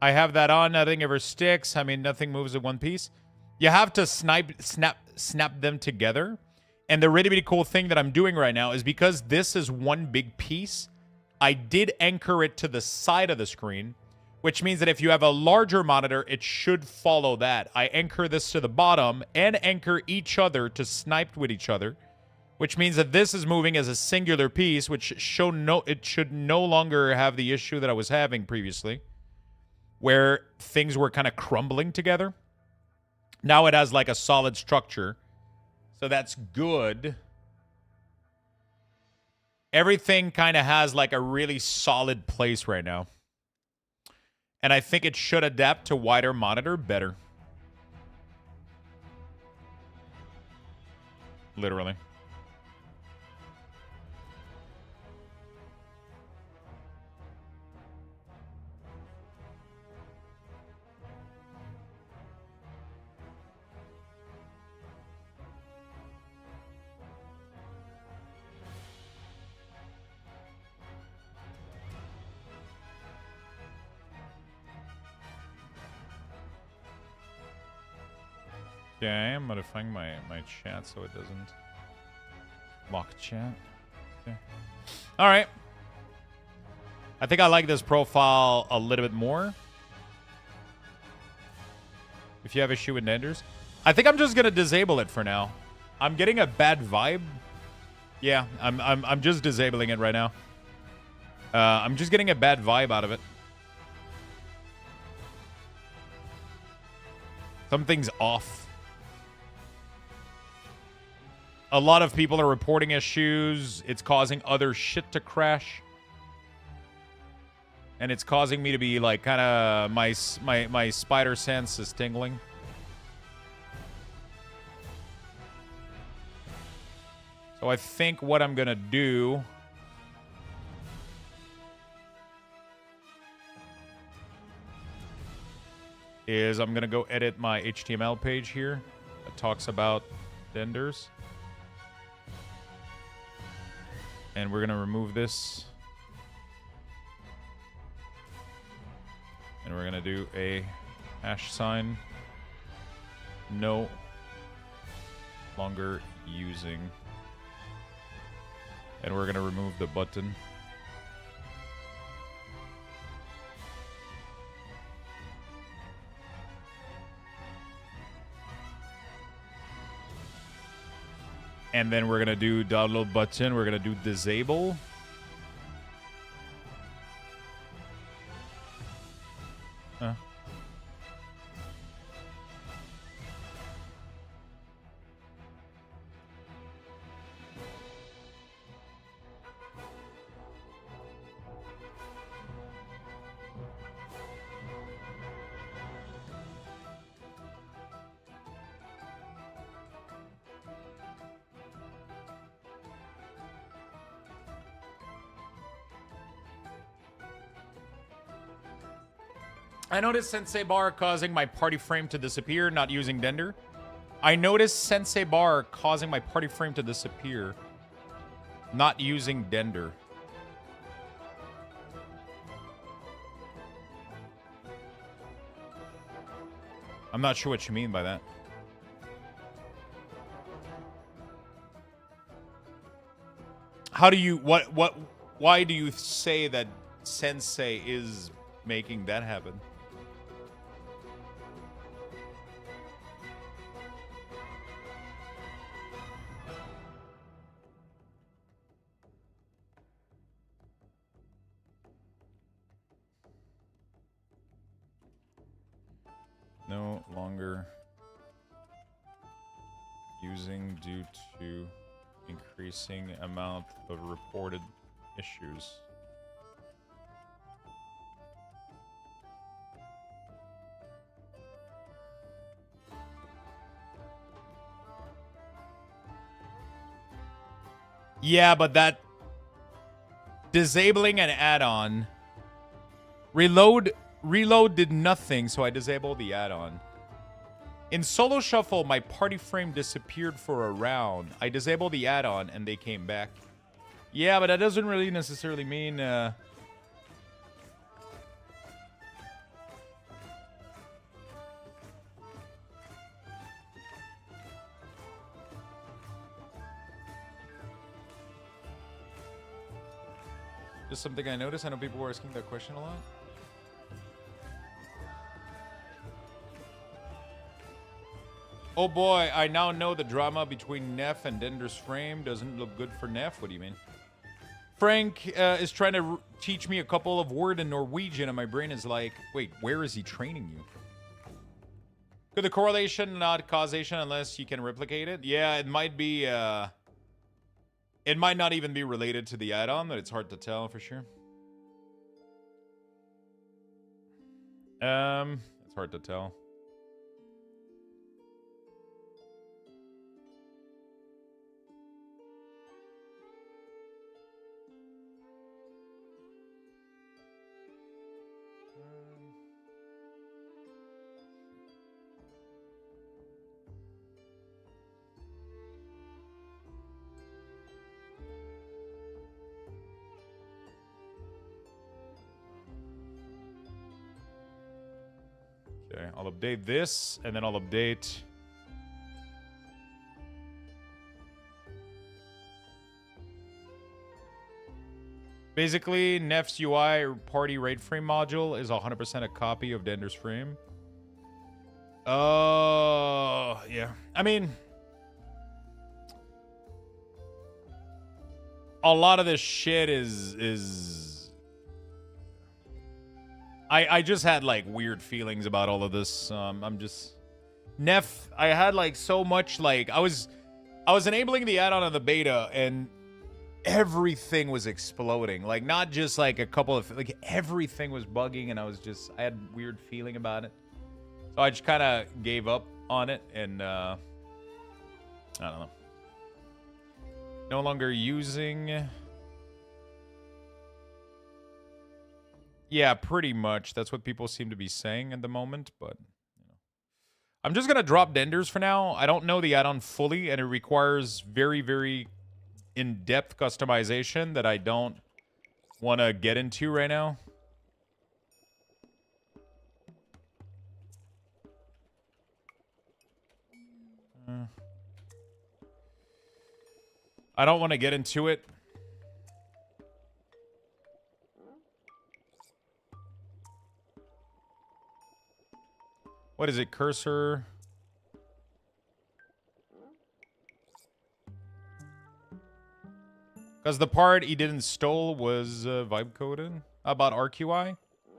I have that on. Nothing ever sticks. I mean, nothing moves in one piece. You have to snap them together. And the really cool thing that I'm doing right now is because this is one big piece, I did anchor it to the side of the screen, which means that if you have a larger monitor, it should follow that. I anchor this to the bottom and anchor each other to snipe with each other, which means that this is moving as a singular piece, which it should no longer have the issue that I was having previously, where things were kind of crumbling together. Now it has like a solid structure, so that's good. Everything kind of has like a really solid place right now. And I think it should adapt to wider monitor better. Literally. Okay, I'm modifying my chat so it doesn't mock chat. Okay. All right. I think I like this profile a little bit more. If you have issue with Nenders, I think I'm just gonna disable it for now. I'm getting a bad vibe. Yeah, I'm just disabling it right now. I'm just getting a bad vibe out of it. Something's off. A lot of people are reporting issues. It's causing other shit to crash. And it's causing me to be like kind of my spider sense is tingling. So I think what I'm going to do is I'm going to go edit my HTML page here that talks about Denders. And we're going to remove this. And we're going to do a hash sign. No longer using. And we're going to remove the button. And then we're going to do download button. We're going to do disable. Huh. I noticed Sensei Bar causing my party frame to disappear, not using Dender. I noticed Sensei Bar causing my party frame to disappear, not using Dender. I'm not sure what you mean by that. How do you, why do you say that Sensei is making that happen? No longer using due to increasing amount of reported issues. Yeah, but that disabling an add-on, reload did nothing, so I disabled the add-on. In Solo Shuffle, my party frame disappeared for a round. I disabled the add-on, and they came back. Yeah, but that doesn't really necessarily mean... Just something I noticed. I know people were asking that question a lot. Oh boy, I now know the drama between Neff and Dender's frame doesn't look good for Neff. What do you mean? Frank is trying to teach me a couple of words in Norwegian, and my brain is like, wait, where is he training you? Could the correlation not causation unless you can replicate it? Yeah, it might be... It might not even be related to the add-on, but it's hard to tell for sure. It's hard to tell. I'll update this, and then I'll update... Basically, Neff's UI or party raid frame module is 100% a copy of Dender's frame. Oh, yeah. I mean... A lot of this shit is... I just had, like, weird feelings about all of this. I'm just... Neff, I had, like, so much, like... I was enabling the add-on of the beta, and everything was exploding. Like, not just, like, a couple of... Like, everything was bugging, and I had a weird feeling about it. So I just kind of gave up on it, and, I don't know. No longer using... Yeah, pretty much. That's what people seem to be saying at the moment, but... You know. I'm just going to drop Denders for now. I don't know the add-on fully, and it requires very, very in-depth customization that I don't want to get into right now. I don't want to get into it. What is it, cursor? Because the part he didn't stole was vibe coded about ARPG.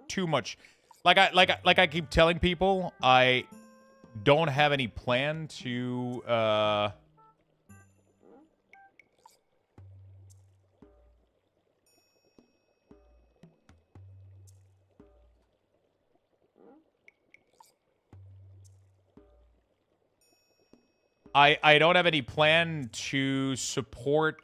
Too much. Like I keep telling people, I don't have any plan to I don't have any plan to support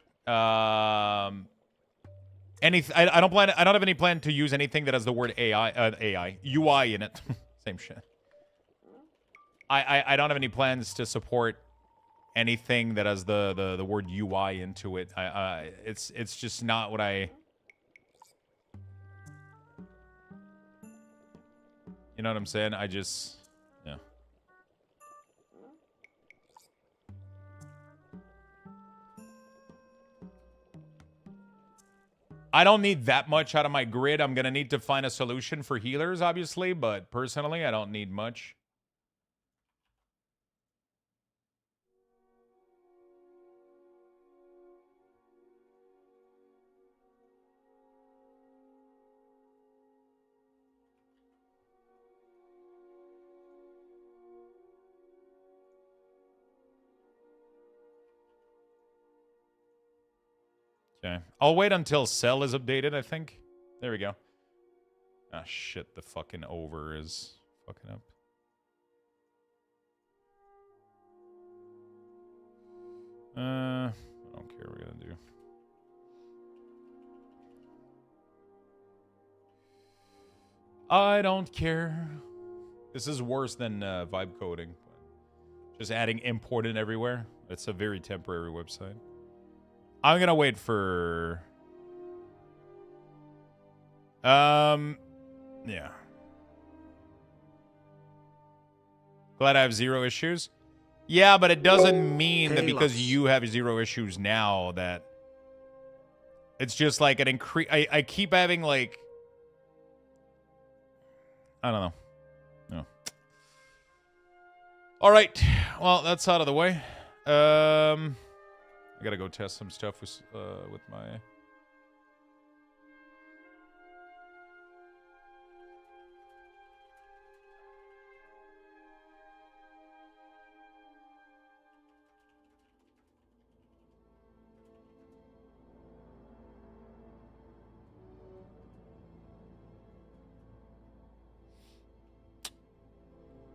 anything. I don't have any plan to use anything that has the word AI UI in it. Same shit. I don't have any plans to support anything that has the word UI into it. It's just not what I... You know what I'm saying? I just... Yeah. I don't need that much out of my grid. I'm going to need to find a solution for healers, obviously, but personally, I don't need much. Okay. I'll wait until cell is updated, I think. There we go. Ah, shit. The fucking over is fucking up. I don't care what we're gonna do. I don't care. This is worse than vibe coding. Just adding import in everywhere. It's a very temporary website. I'm gonna wait for... Yeah. Glad I have 0 issues. Yeah, but it doesn't mean that because you have 0 issues now that... It's just like an increase... I keep having like... I don't know. No. Alright. Well, that's out of the way. I gotta go test some stuff with my...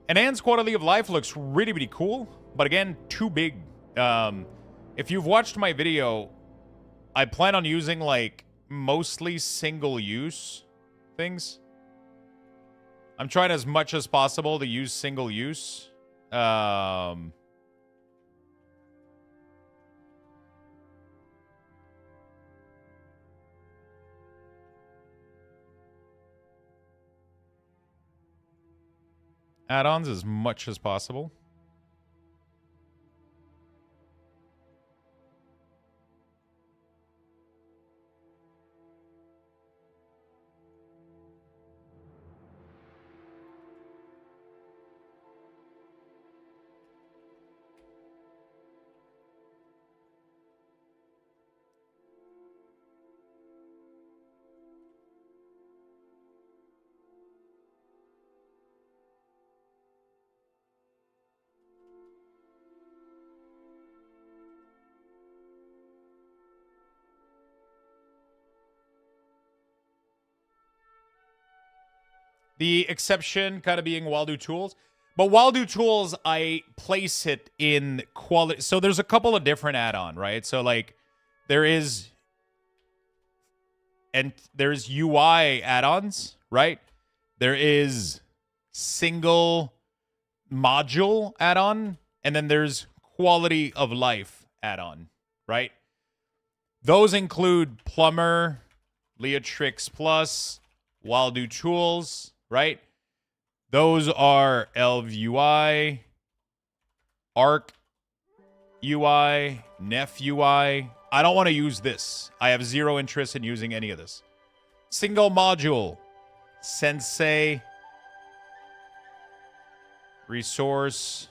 Enhanced quality of life looks really, really cool, but again, too big. If you've watched my video, I plan on using, like, mostly single-use things. I'm trying as much as possible to use single-use. add-ons as much as possible. The exception kind of being Waldo Tools. But Waldo Tools, I place it in quality. So there's a couple of different add-on, right? So like there's UI add-ons, right? There is single module add-on, and then there's quality of life add-on, right? Those include Plumber, Leatrix Plus, Waldo Tools, right? Those are Elv UI, Arc UI, Nef UI. I don't want to use this. I have zero interest in using any of this. Single module, Sensei, Resource,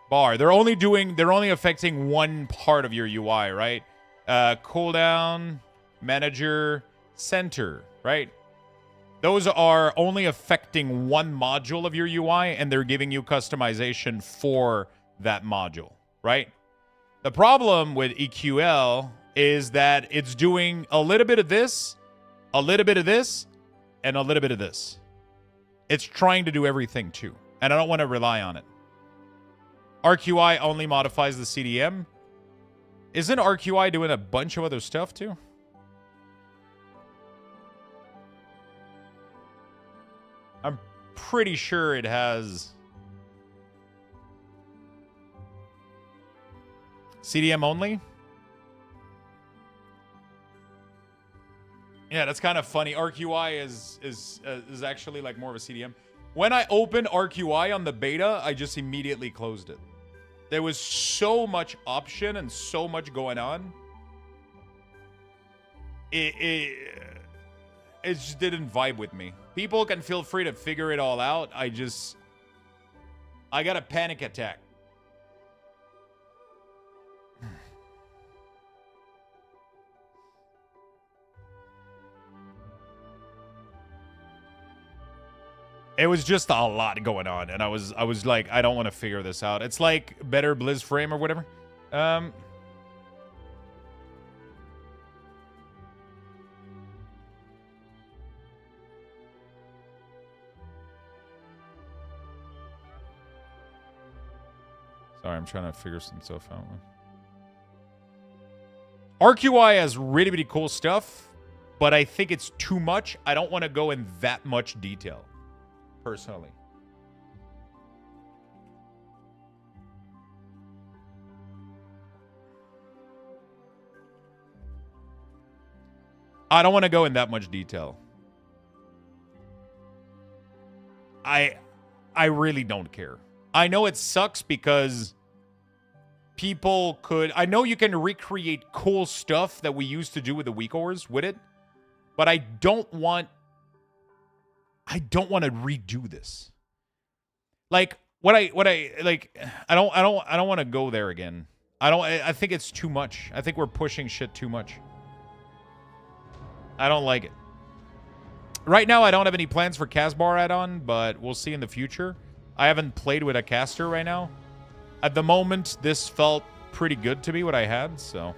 Bar. They're only affecting one part of your UI, right? Cooldown, Manager, Center, right? Those are only affecting one module of your UI, and they're giving you customization for that module, right? The problem with EQL is that it's doing a little bit of this, a little bit of this, and a little bit of this. It's trying to do everything too, and I don't want to rely on it. ArcUI only modifies the CDM. Isn't ArcUI doing a bunch of other stuff too? I'm pretty sure it has CDM only. Yeah, that's kind of funny. ArcUI is actually like more of a CDM. When I opened ArcUI on the beta, I just immediately closed it. There was so much option and so much going on. It just didn't vibe with me. People can feel free to figure it all out. I got a panic attack. It was just a lot going on, and I was like, I don't want to figure this out. It's like Better Blizz Frame or whatever. Sorry, I'm trying to figure some stuff out. ArcUI has really, really cool stuff, but I think it's too much. I don't want to go in that much detail, personally. I don't want to go in that much detail. I really don't care. I know it sucks because people could... I know you can recreate cool stuff that we used to do with the weak ores with it, but I don't want to redo this. Like I don't want to go there again. I think it's too much. I think we're pushing shit too much. I don't like it. Right now, I don't have any plans for Casbar add-on, but we'll see in the future. I haven't played with a caster right now. At the moment, this felt pretty good to me, what I had, so...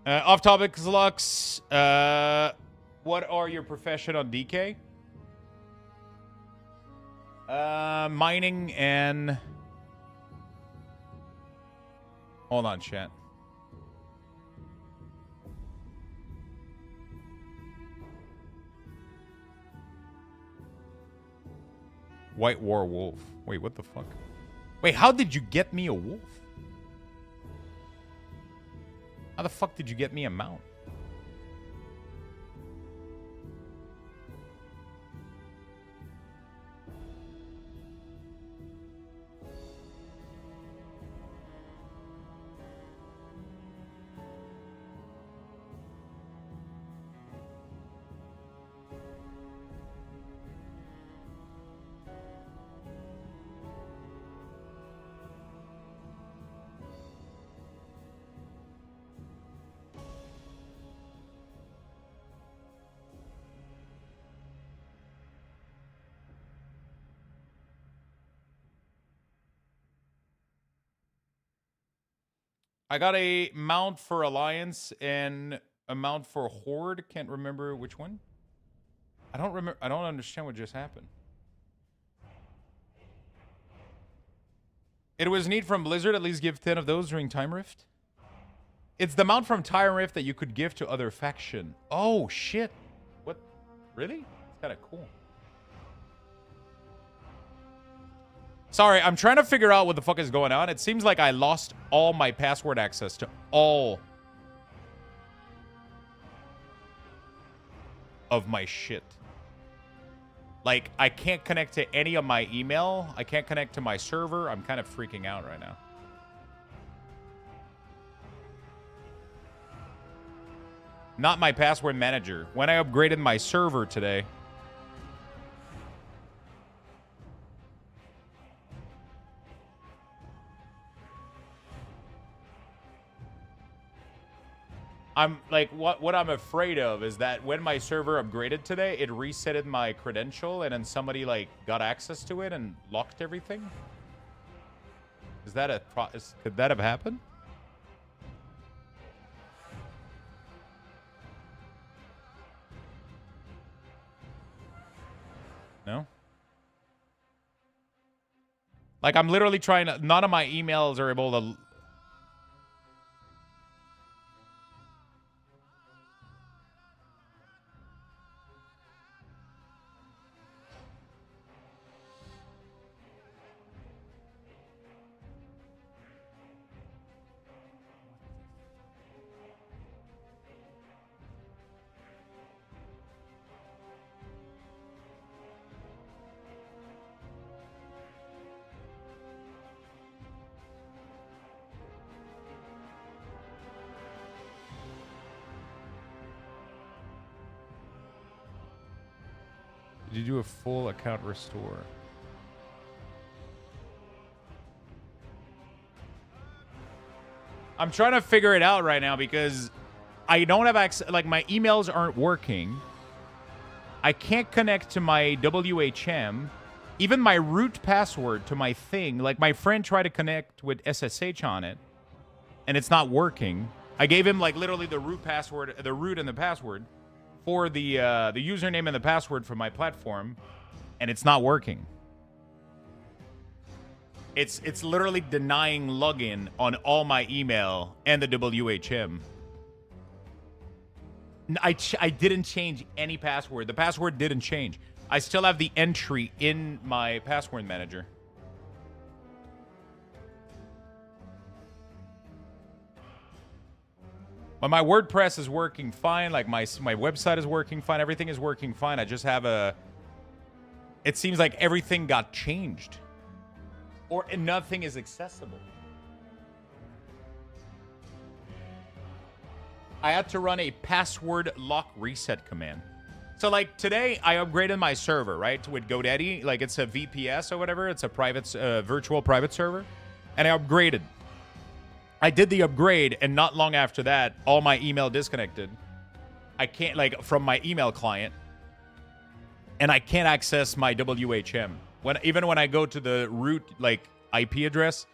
Off topic, Lux. What are your profession on DK? Mining and... Hold on, chat. White War Wolf. Wait, what the fuck? Wait, how did you get me a wolf? How the fuck did you get me a mount? I got a mount for Alliance and a mount for Horde. Can't remember which one. I don't remember. I don't understand what just happened. It was neat from Blizzard. At least give 10 of those during Time Rift. It's the mount from Time Rift that you could give to other faction. Oh, shit. What? Really? It's kind of cool. Sorry, I'm trying to figure out what the fuck is going on. It seems like I lost all my password access to all of my shit. Like, I can't connect to any of my email. I can't connect to my server. I'm kind of freaking out right now. Not my password manager. When I upgraded my server today... I'm like, what I'm afraid of is that when my server upgraded today, it resetted my credential and then somebody like got access to it and locked everything. Is that could that have happened? No? Like, I'm literally trying to, none of my emails are able to... Did you do a full account restore? I'm trying to figure it out right now because I don't have access. Like, my emails aren't working. I can't connect to my WHM. Even my root password to my thing. Like, my friend tried to connect with SSH on it, and it's not working. I gave him, like, literally the root password, the root and the password for the username and the password for my platform, and it's not working. It's literally denying login on all my email and the WHM. I didn't change any password. The password didn't change. I still have the entry in my password manager. But my WordPress is working fine. Like, my website is working fine. Everything is working fine. I just have a... It seems like everything got changed. Or nothing is accessible. I had to run a password lock reset command. So, like, today I upgraded my server, right, with GoDaddy. Like, it's a VPS or whatever. It's a private, virtual private server. And I upgraded. I did the upgrade, and not long after that, all my email disconnected. I can't, like, from my email client. And I can't access my WHM. Even when I go to the root, like, IP address,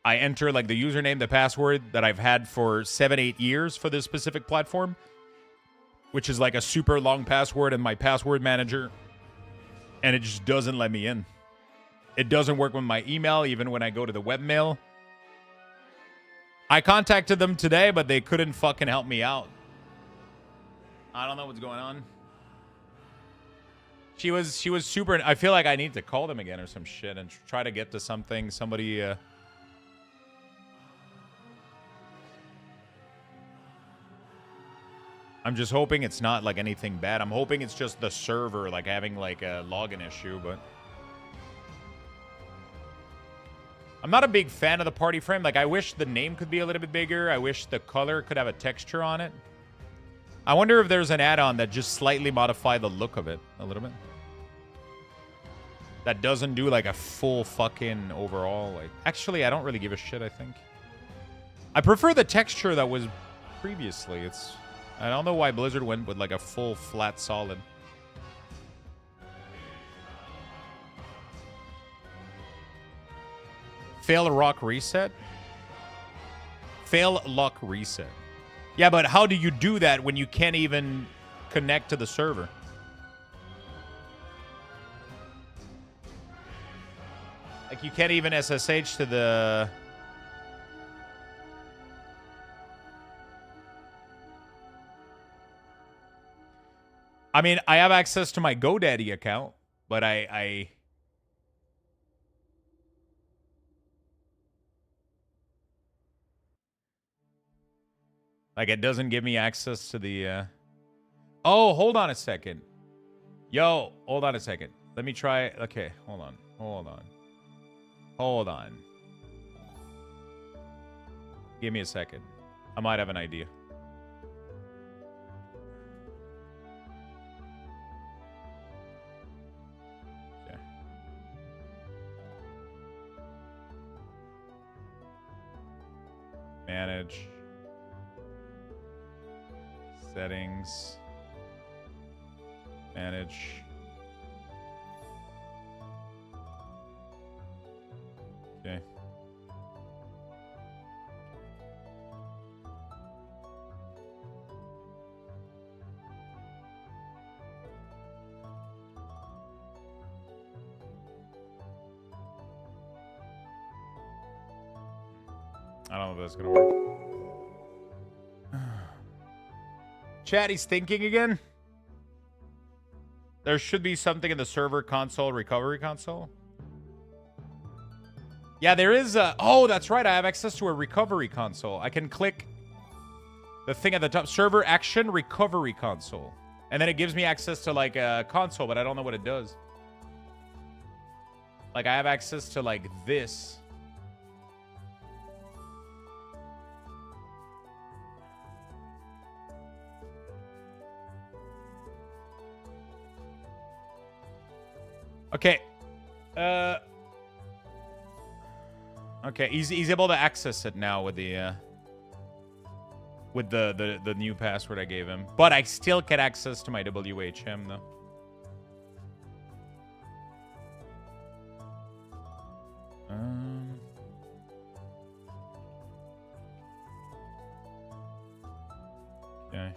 I enter like the username, the password that I've had for 7-8 years for this specific platform, which is like a super long password in my password manager, and it just doesn't let me in. It doesn't work with my email, even when I go to the webmail. I contacted them today, but they couldn't fucking help me out. I don't know what's going on. She was super. I feel like I need to call them again or some shit and try to get to something. Somebody. I'm just hoping it's not like anything bad. I'm hoping it's just the server like having like a login issue, but I'm not a big fan of the party frame. Like I wish the name could be a little bit bigger. I wish the color could have a texture on it. I wonder if there's an add-on that just slightly modify the look of it a little bit. That doesn't do like a full fucking overall. Like actually, I don't really give a shit, I think. I prefer the texture that was previously. I don't know why Blizzard went with like a full flat solid. Fail rock reset? Fail lock reset. Yeah, but how do you do that when you can't even connect to the server? Like you can't even SSH to the... I mean, I have access to my GoDaddy account, but I like it doesn't give me access to the Oh, hold on a second. Yo, hold on a second. Let me try. Okay, hold on. Hold on. Give me a second. I might have an idea. Manage settings, manage okay. I don't know if that's gonna work. Chat, he's thinking again. There should be something in the server console, recovery console. Yeah, there is a... Oh, that's right. I have access to a recovery console. I can click the thing at the top. Server action recovery console. And then it gives me access to like a console, but I don't know what it does. Like I have access to like this. Okay. Okay, he's able to access it now with the new password I gave him. But I still get access to my WHM though. Okay.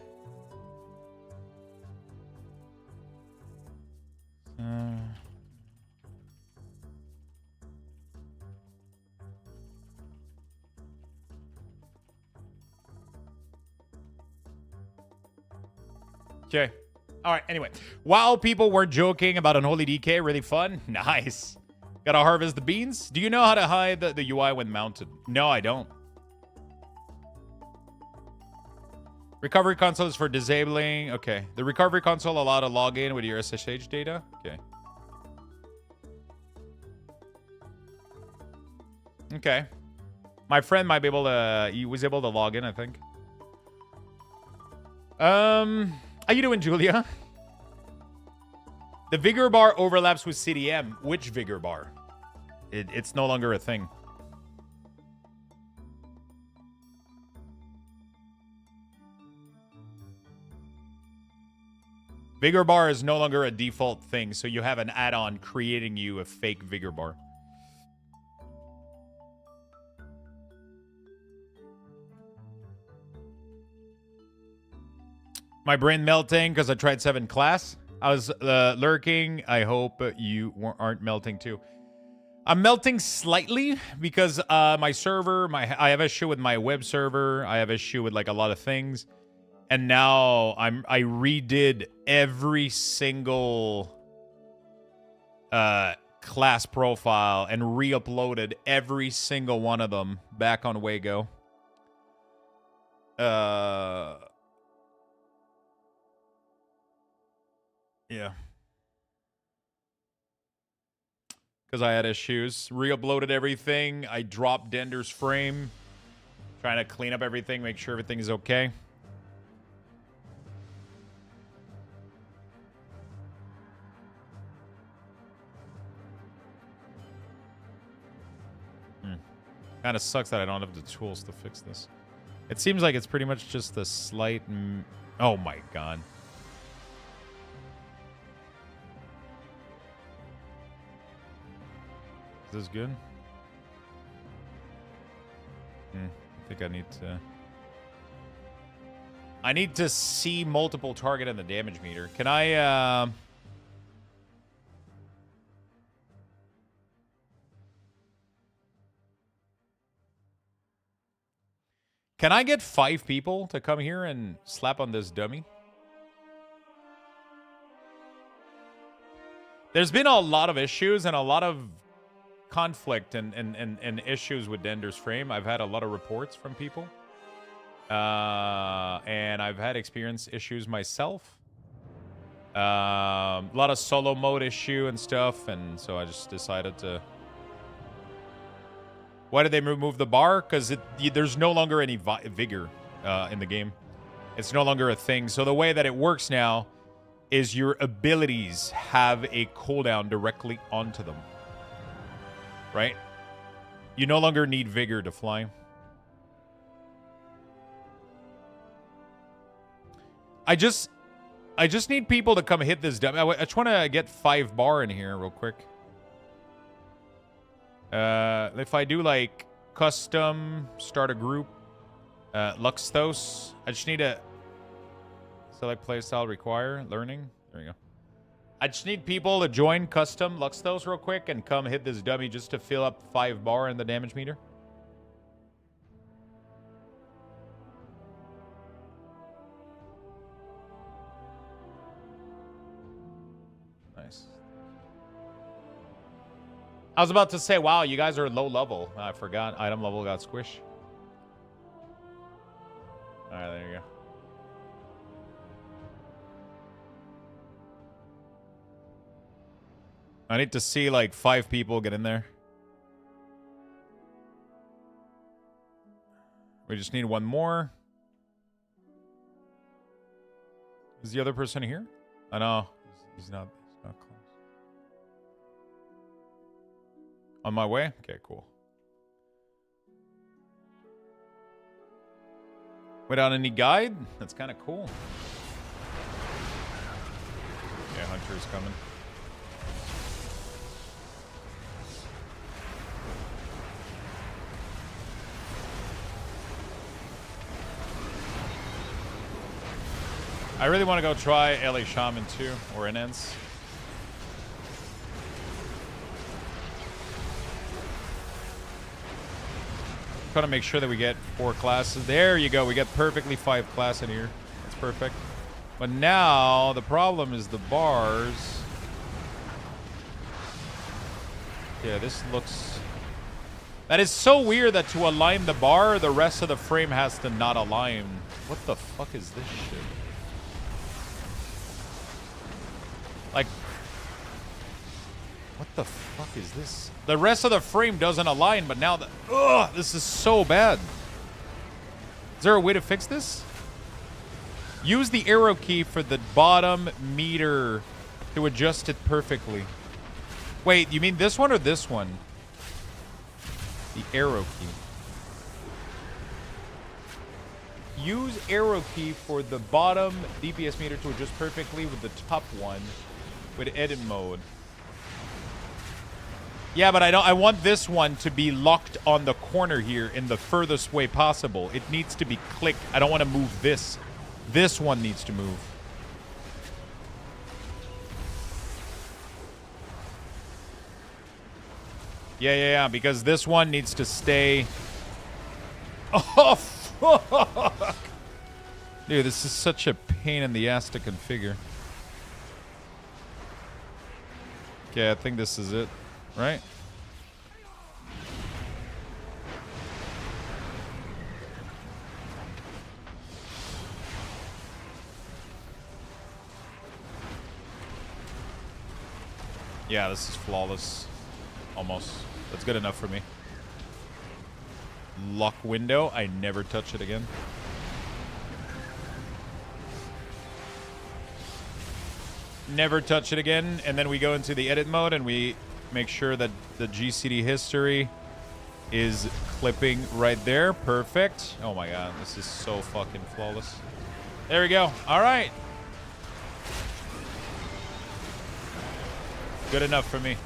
Okay. All right. Anyway, while people were joking about Unholy DK, really fun. Nice. Gotta harvest the beans. Do you know how to hide the UI when mounted? No, I don't. Recovery console is for disabling. Okay. The recovery console allowed to log in with your SSH data. Okay. Okay. My friend might be able to... He was able to log in, I think. How you doing, Julia? The Vigor bar overlaps with CDM. Which Vigor bar? It's no longer a thing. Vigor bar is no longer a default thing, so you have an add-on creating you a fake Vigor bar. My brain melting because I tried 7 class. I was lurking. I hope you aren't melting too. I'm melting slightly because my server, I have issue with my web server. I have issue with like a lot of things. And now I redid every single class profile and re-uploaded every single one of them back on Wago. Yeah. Because I had issues. Re-uploaded everything. I dropped Dender's frame. Trying to clean up everything, make sure everything is okay. Kind of sucks that I don't have the tools to fix this. It seems like it's pretty much just a slight... Oh my god. Is this good? I think I need to see multiple target in the damage meter. Can I Can I get 5 people to come here and slap on this dummy? There's been a lot of issues and a lot of conflict and issues with Dender's frame. I've had a lot of reports from people. And I've had experience issues myself. A lot of solo mode issue and stuff. And so I just decided to... Why did they remove the bar? Because there's no longer any vigor in the game. It's no longer a thing. So the way that it works now is your abilities have a cooldown directly onto them. Right? You no longer need vigor to fly. I just need people to come hit this dummy. I just want to get 5 bar in here real quick. If I do like custom, start a group, Luxthos, I just need to select playstyle, require, learning. There we go. I just need people to join custom Luxthos real quick and come hit this dummy just to fill up 5 bar in the damage meter. Nice. I was about to say, wow, you guys are low level. I forgot. Item level got squished. All right, there you go. I need to see like 5 people get in there. We just need 1 more. Is the other person here? Oh, no. He's not close. On my way? Okay, cool. Without any guide? That's kind of cool. Yeah, Hunter's coming. I really want to go try LA Shaman too, or NNs. Trying to make sure that we get 4 classes. There you go. We get perfectly 5 class in here. That's perfect. But now the problem is the bars. Yeah, this looks... That is so weird that to align the bar, the rest of the frame has to not align. What the fuck is this shit? Like... What the fuck is this? The rest of the frame doesn't align, but now the... Ugh, this is so bad. Is there a way to fix this? Use the arrow key for the bottom meter to adjust it perfectly. Wait, you mean this one or this one? The arrow key. Use arrow key for the bottom DPS meter to adjust perfectly with the top one with edit mode. Yeah, but I want this one to be locked on the corner here in the furthest way possible. It needs to be clicked. I don't want to move this. This one needs to move. Yeah, because this one needs to stay. Oh, fuck. Dude, this is such a pain in the ass to configure. Okay, I think this is it, right? Yeah, this is flawless. Almost. That's good enough for me. Lock window. I never touch it again. Never touch it again. And then we go into the edit mode and we make sure that the GCD history is clipping right there. Perfect. Oh my god, this is so fucking flawless. There we go. All right. Good enough for me.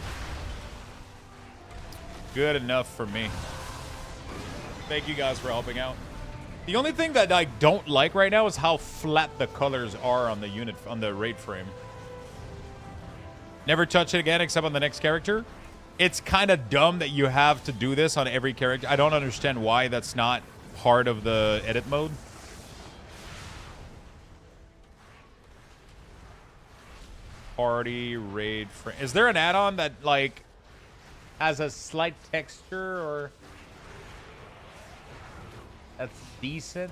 Good enough for me. Thank you guys for helping out. The only thing that I don't like right now is how flat the colors are on the unit, on the raid frame. Never touch it again except on the next character. It's kind of dumb that you have to do this on every character. I don't understand why that's not part of the edit mode. Party raid frame. Is there an add-on that like has a slight texture or that's decent?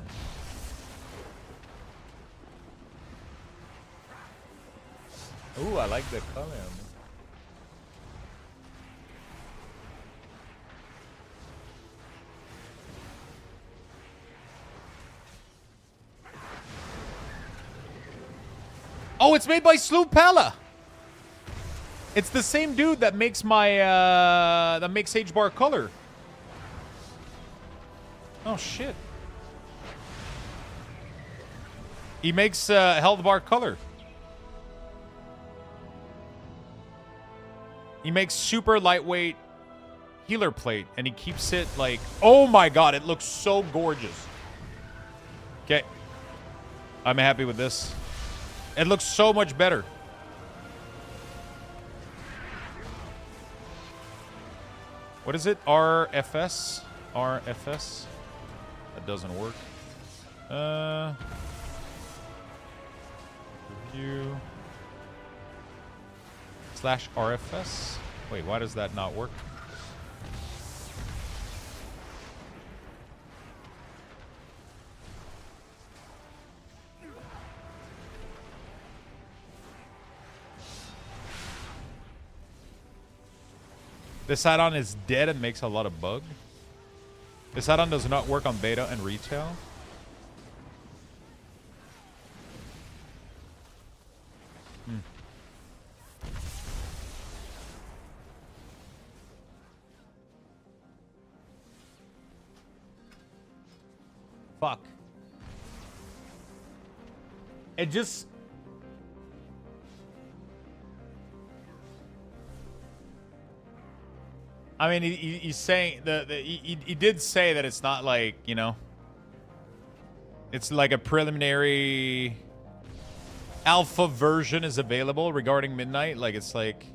Ooh, I like the color. Oh, it's made by Sloopella. It's the same dude that makes my that makes H-bar color. Oh shit. He makes health bar color. He makes super lightweight healer plate and he keeps it like, oh my god, it looks so gorgeous. Okay. I'm happy with this. It looks so much better. What is it? RFS? RFS? That doesn't work. Review. /RFS? Wait, why does that not work? This add-on is dead and makes a lot of bug. This add-on does not work on beta and retail. Fuck. It just... I mean, he's saying he did say that it's not like, you know, it's like a preliminary alpha version is available regarding Midnight. Like, it's like,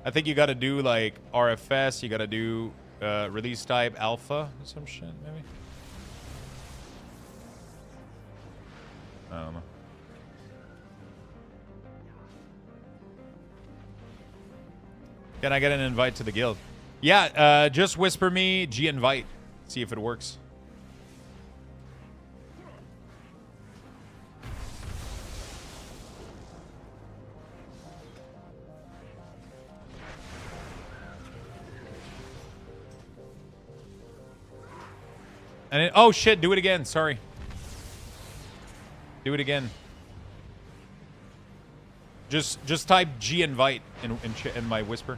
I think you got to do like RFS, you got to do release type alpha or some shit, maybe. I don't know. Can I get an invite to the guild? Yeah, just whisper me G-invite. See if it works. And it, oh shit, do it again. Sorry. Do it again. Just type G-invite in my whisper.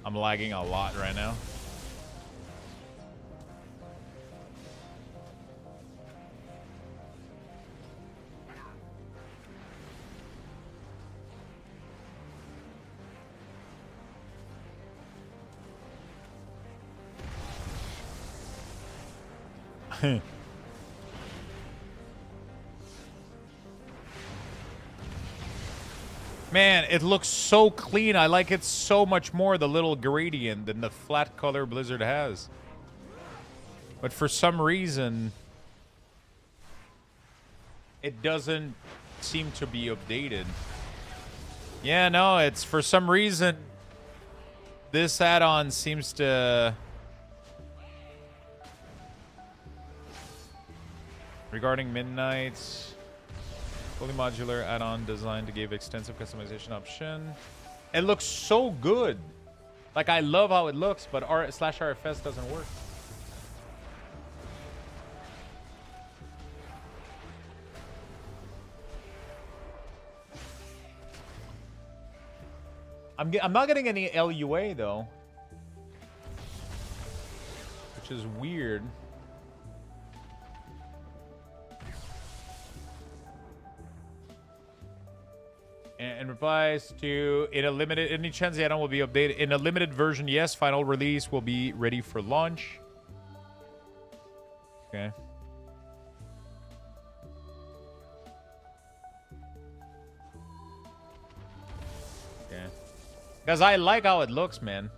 I'm lagging a lot right now. Man, it looks so clean. I like it so much more, the little gradient, than the flat color Blizzard has. But for some reason, it doesn't seem to be updated. Yeah, no, it's for some reason, this add-on seems to... Regarding Midnight's fully modular add-on designed to give extensive customization option. It looks so good. Like, I love how it looks, but /RFS doesn't work. I'm not getting any LUA, though. Which is weird. And replies to, in a limited, any chance the add-on will be updated? In a limited version, yes. Final release will be ready for launch. Okay. Okay. Because I like how it looks, man.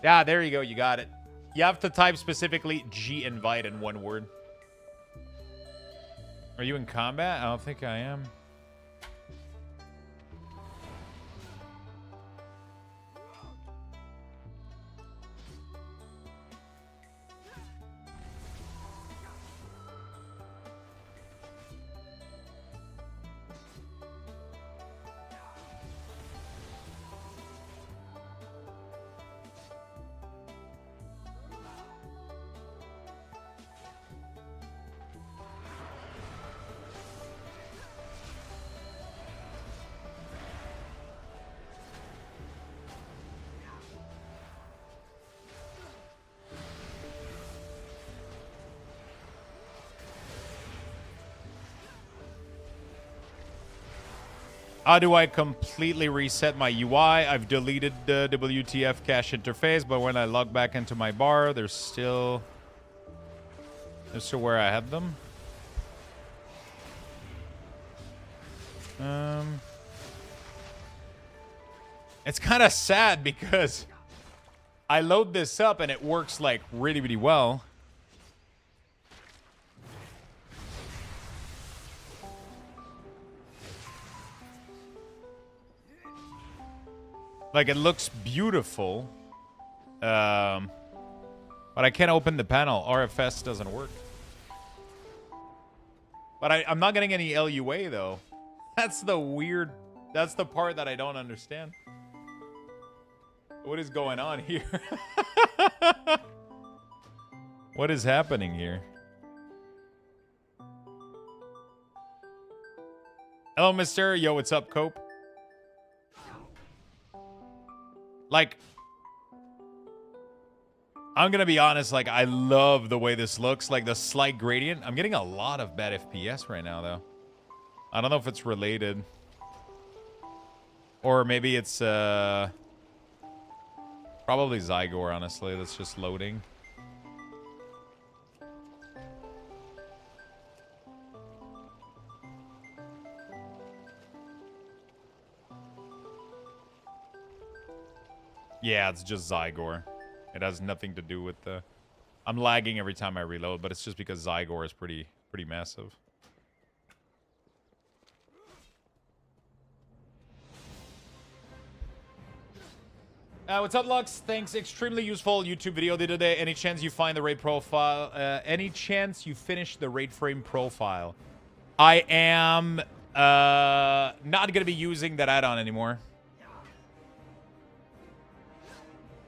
Yeah, there you go. You got it. You have to type specifically G invite in one word. Are you in combat? I don't think I am. How do I completely reset my UI? I've deleted the WTF cache interface, but when I log back into my bar, they're still where I had them. It's kind of sad because I load this up and it works like really, really well. Like, it looks beautiful. But I can't open the panel. RFS doesn't work. But I'm not getting any LUA, though. That's the part that I don't understand. What is going on here? What is happening here? Hello, mister. Yo, what's up, Cope? Like, I'm gonna be honest, like, I love the way this looks, like the slight gradient. I'm getting a lot of bad FPS right now, though. I don't know if it's related. Or maybe it's, probably Zygor, honestly, that's just loading. Yeah, it's just Zygor. It has nothing to do with the... I'm lagging every time I reload, but it's just because Zygor is pretty massive. What's up, Lux? Thanks. Extremely useful YouTube video the other day. Any chance you find the raid profile? Any chance you finish the raid frame profile? I am not going to be using that add-on anymore.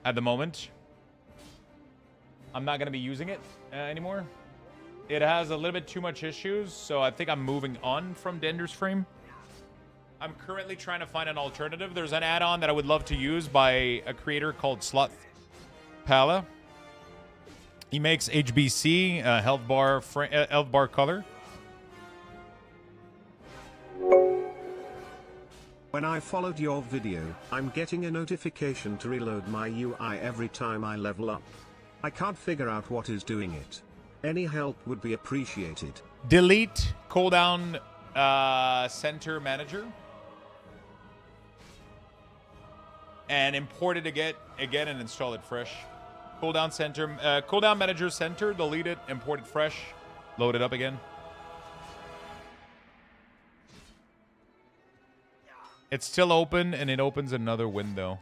At the moment, I'm not going to be using it anymore. It has a little bit too much issues, so I think I'm moving on from Dender's frame. I'm currently trying to find an alternative. There's an add-on that I would love to use by a creator called Slot Pala. He makes HBC, health bar color. When I followed your video, I'm getting a notification to reload my UI every time I level up. I can't figure out what is doing it. Any help would be appreciated. Delete cooldown center manager. And import it again and install it fresh. Cooldown center, cooldown manager center, delete it, import it fresh, load it up again. It's still open and it opens another window.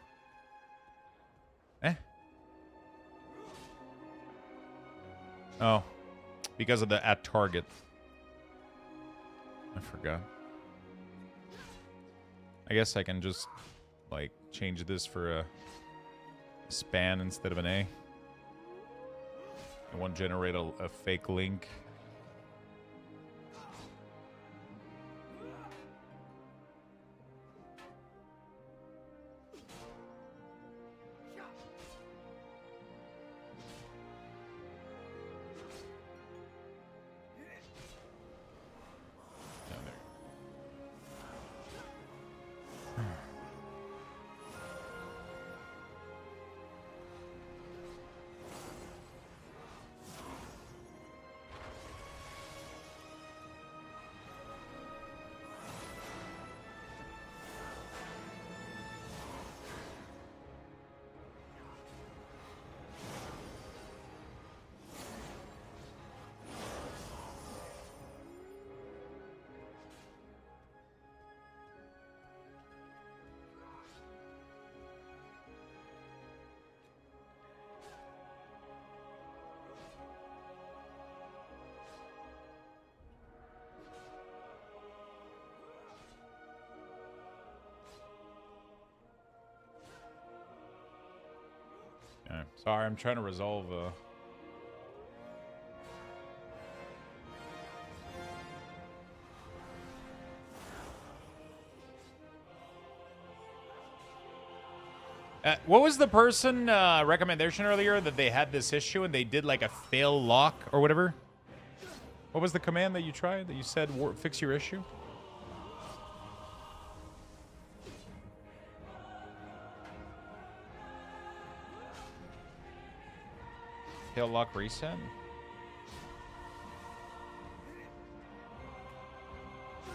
Oh, because of the at target. I forgot. I guess I can just like change this for a span instead of an A. It won't generate a fake link. Sorry, I'm trying to resolve what was the person recommendation earlier that they had this issue and they did like a fail lock or whatever? What was the command that you tried that you said fix your issue? Fail lock reset?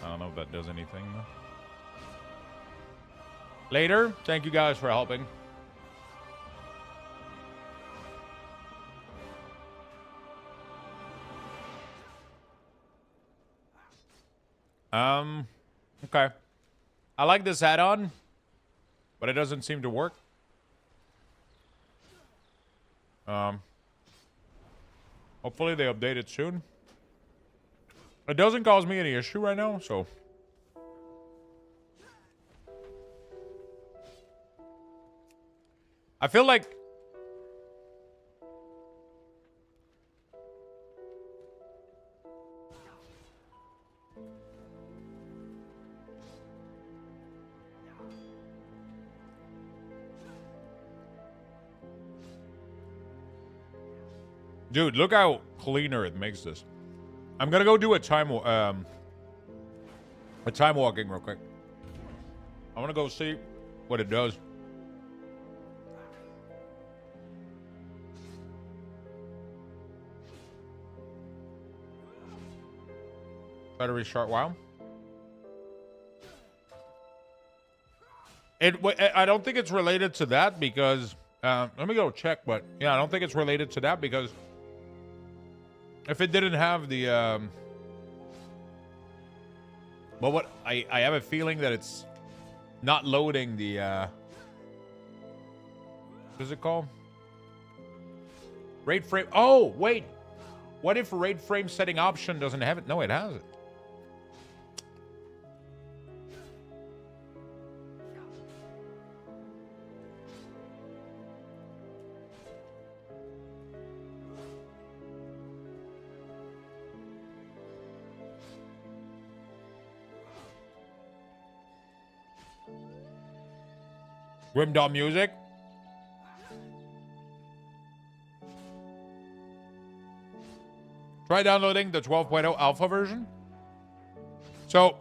I don't know if that does anything though. Later, thank you guys for helping. Okay. I like this add-on, but it doesn't seem to work. Hopefully they update it soon. It doesn't cause me any issue right now, so. I feel like dude, look how cleaner it makes this. I'm gonna go do a time walking real quick. I wanna go see what it does. Try to restart WoW. I don't think it's related to that because let me go check, but yeah, I don't think it's related to that because if it didn't have the but what I have a feeling that it's not loading the what is it called? Rate frame. Oh, wait. What if rate frame setting option doesn't have it? No, it has it. Grimdawn music. Try downloading the 12.0 alpha version. So,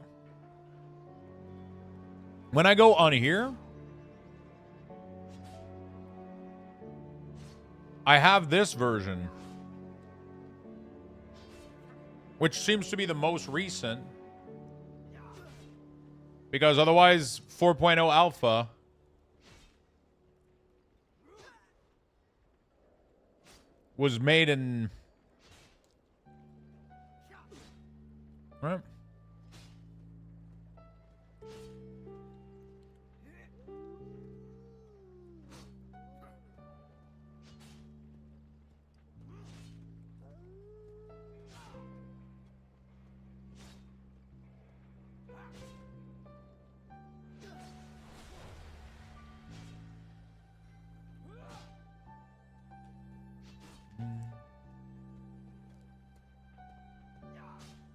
When I go on here, I have this version, which seems to be the most recent, because otherwise 4.0 alpha was made in... Right?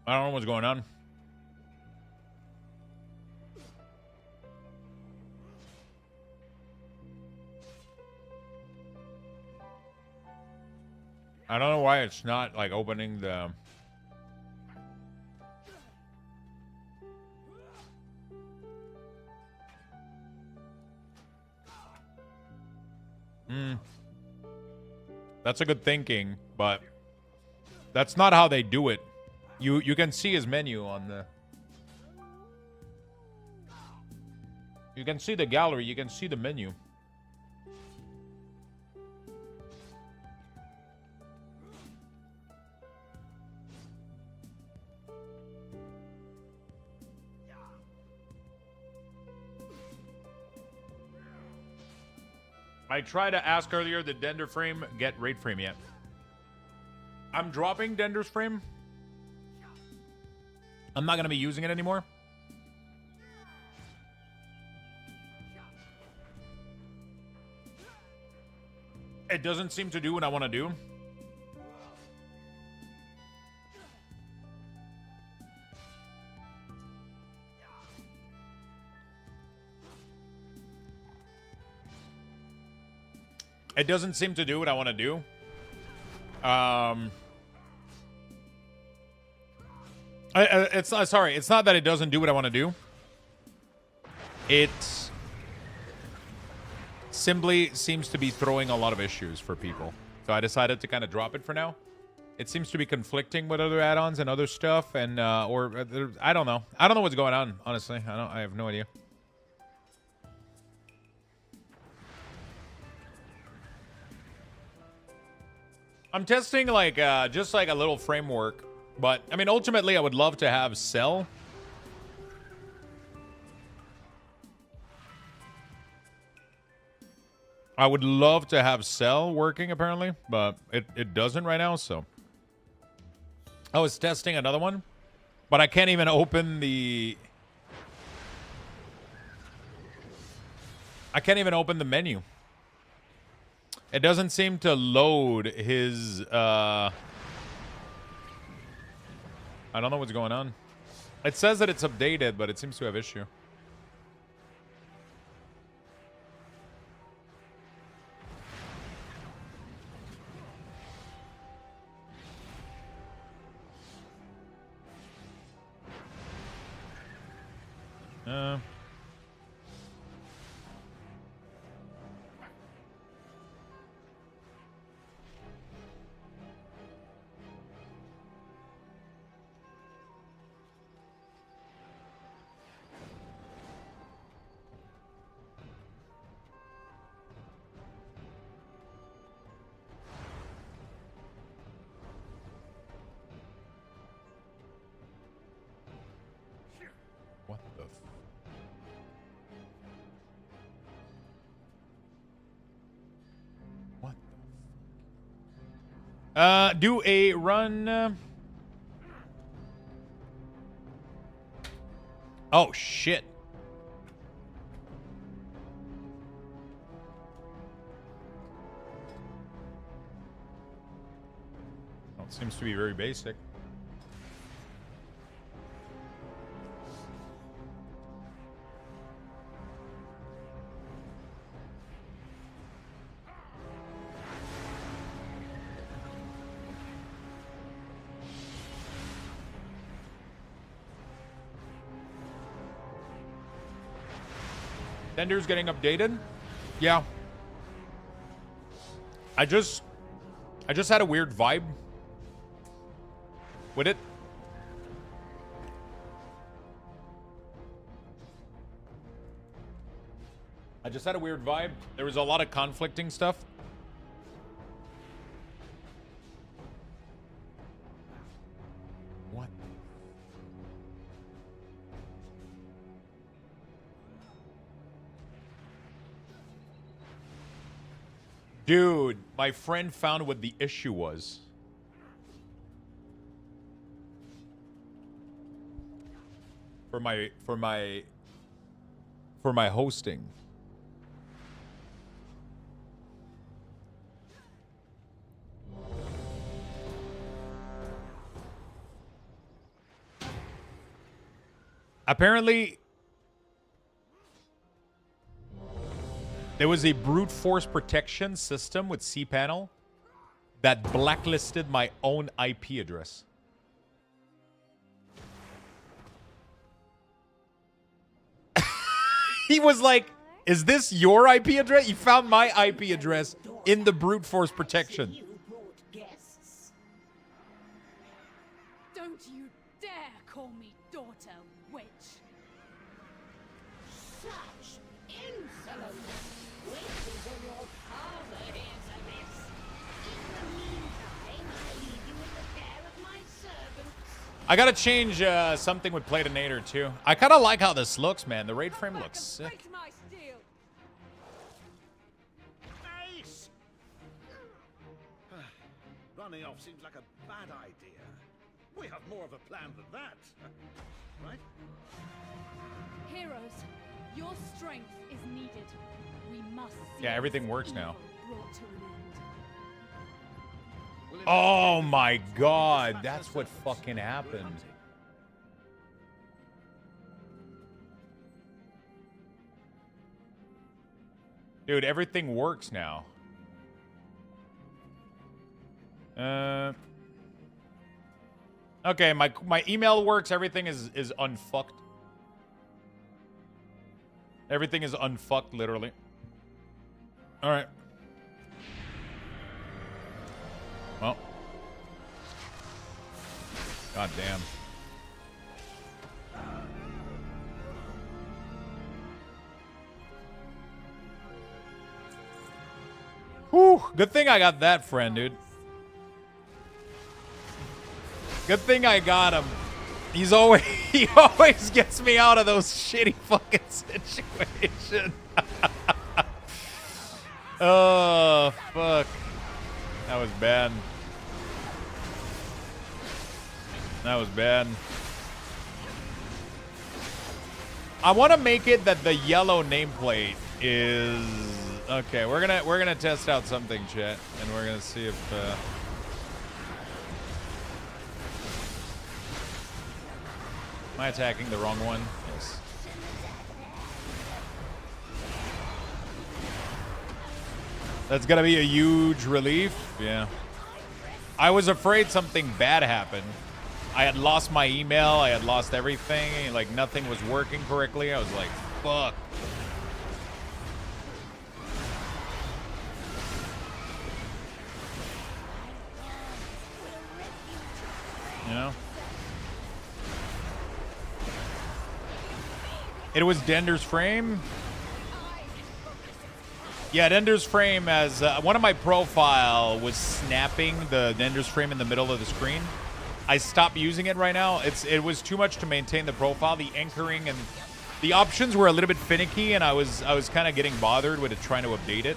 I don't know what's going on. I don't know why it's not like opening the... That's a good thinking, but that's not how they do it. You can see his menu on the... You can see the gallery, you can see the menu. I tried to ask earlier, did Dender Frame get Raid Frame yet? I'm dropping Dender's Frame. I'm not going to be using it anymore. It doesn't seem to do what I want to do. It doesn't seem to do what I want to do. Sorry, it's not that it doesn't do what I want to do. It simply seems to be throwing a lot of issues for people. So I decided to kind of drop it for now. It seems to be conflicting with other add-ons and other stuff, and I don't know. I don't know what's going on, honestly. I have no idea. I'm testing like just like a little framework, but I mean ultimately I would love to have Cell. I would love to have Cell working apparently, but it doesn't right now, so I was testing another one, but I can't even open the menu. It doesn't seem to load his, I don't know what's going on. It says that it's updated, but it seems to have issue. Do a run. Oh, shit. Well, it seems to be very basic. Tender's getting updated. Yeah. I just had a weird vibe with it. I just had a weird vibe. There was a lot of conflicting stuff. What? Dude, my friend found what the issue was. For my hosting. Apparently, there was a brute force protection system with cPanel that blacklisted my own IP address. He was like, is this your IP address? You found my IP address in the brute force protection. Don't you dare call me daughter, witch. Such insolence! Wait until your father hears of this. In the meantime, I leave you in the care of my servants. I gotta change something with Platinator too. I kind of like how this looks, man. The raid frame looks sick. Nice. Running off seems like a bad idea. We have more of a plan than that, right? Heroes, your strength is needed. We must see Yeah, everything works now. brought to an end. Oh my god, that's what fucking happened. Dude, everything works now. Okay, my email works, everything is unfucked. Everything is unfucked, literally. Alright. Well. God damn. Whew, good thing I got that friend, dude. Good thing I got him. He always gets me out of those shitty fucking situations. Oh, fuck. That was bad. That was bad. I want to make it that the yellow nameplate is okay. We're gonna test out something, chat, and we're gonna see if. Am I attacking the wrong one? Yes. That's gonna be a huge relief. Yeah. I was afraid something bad happened. I had lost my email. I had lost everything. Like, nothing was working correctly. I was like, fuck. You know? It was Dender's frame. Yeah, Dender's frame as one of my profile was snapping the Dender's frame in the middle of the screen. I stopped using it right now. It was too much to maintain the profile. The anchoring and the options were a little bit finicky, and I was kind of getting bothered with it trying to update it.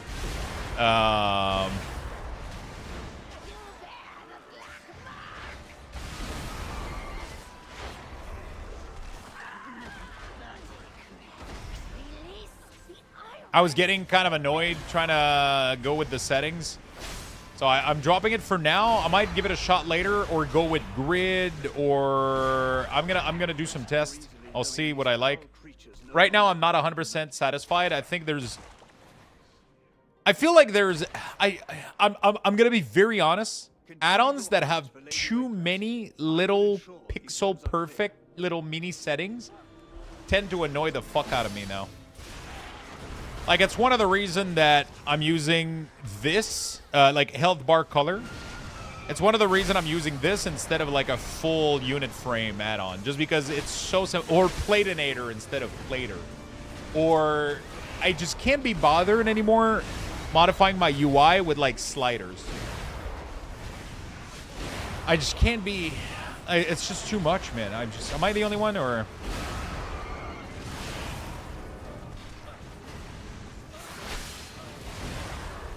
I was getting kind of annoyed trying to go with the settings. So I'm dropping it for now. I might give it a shot later or go with grid, or I'm gonna do some tests. I'll see what I like. Right now I'm not 100% satisfied. I think I feel like I'm gonna be very honest. Add-ons that have too many little pixel perfect little mini settings tend to annoy the fuck out of me now. Like, it's one of the reasons that I'm using this, like, health bar color. It's one of the reasons I'm using this instead of, like, a full unit frame add-on. Just because it's so simple. Or Platinator instead of Plater. Or I just can't be bothered anymore modifying my UI with, like, sliders. I just can't be... it's just too much, man. Am I the only one, or...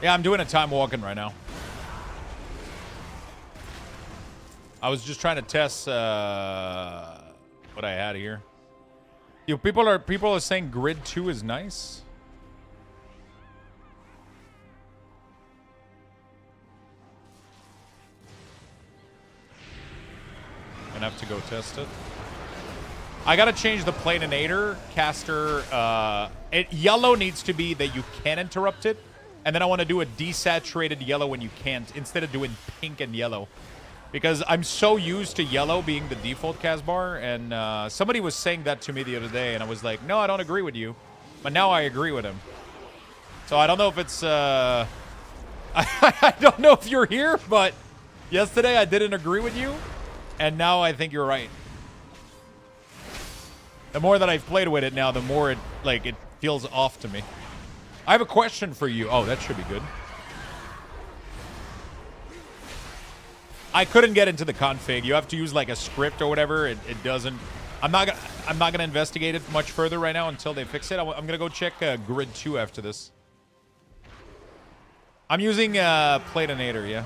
Yeah, I'm doing a time walking right now. I was just trying to test what I had here. Yo, people are saying Grid 2 is nice. Gonna have to go test it. I gotta change the Planinator caster. Yellow needs to be that you can interrupt it. And then I want to do a desaturated yellow when you can't, instead of doing pink and yellow. Because I'm so used to yellow being the default cast bar, and somebody was saying that to me the other day, and I was like, no, I don't agree with you. But now I agree with him. So I don't know if it's... I don't know if you're here, but yesterday I didn't agree with you, and now I think you're right. The more that I've played with it now, the more it feels off to me. I have a question for you. Oh, that should be good. I couldn't get into the config. You have to use like a script or whatever. It doesn't. I'm not gonna investigate it much further right now until they fix it. I'm gonna go check Grid 2 after this. I'm using Platinator, yeah.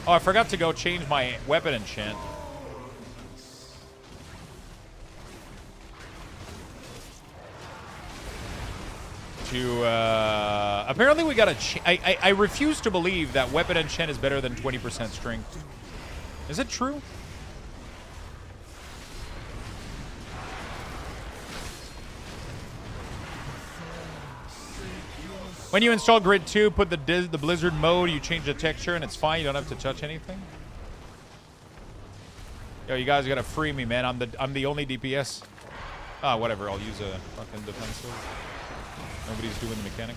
Oh, I forgot to go change my weapon enchant. Apparently we gotta... I refuse to believe that weapon enchant is better than 20% strength. Is it true? When you install Grid 2, put the Blizzard mode, you change the texture, and it's fine. You don't have to touch anything. Yo, you guys gotta free me, man. I'm the only DPS. Ah, whatever. I'll use a fucking defensive. Nobody's doing the mechanic.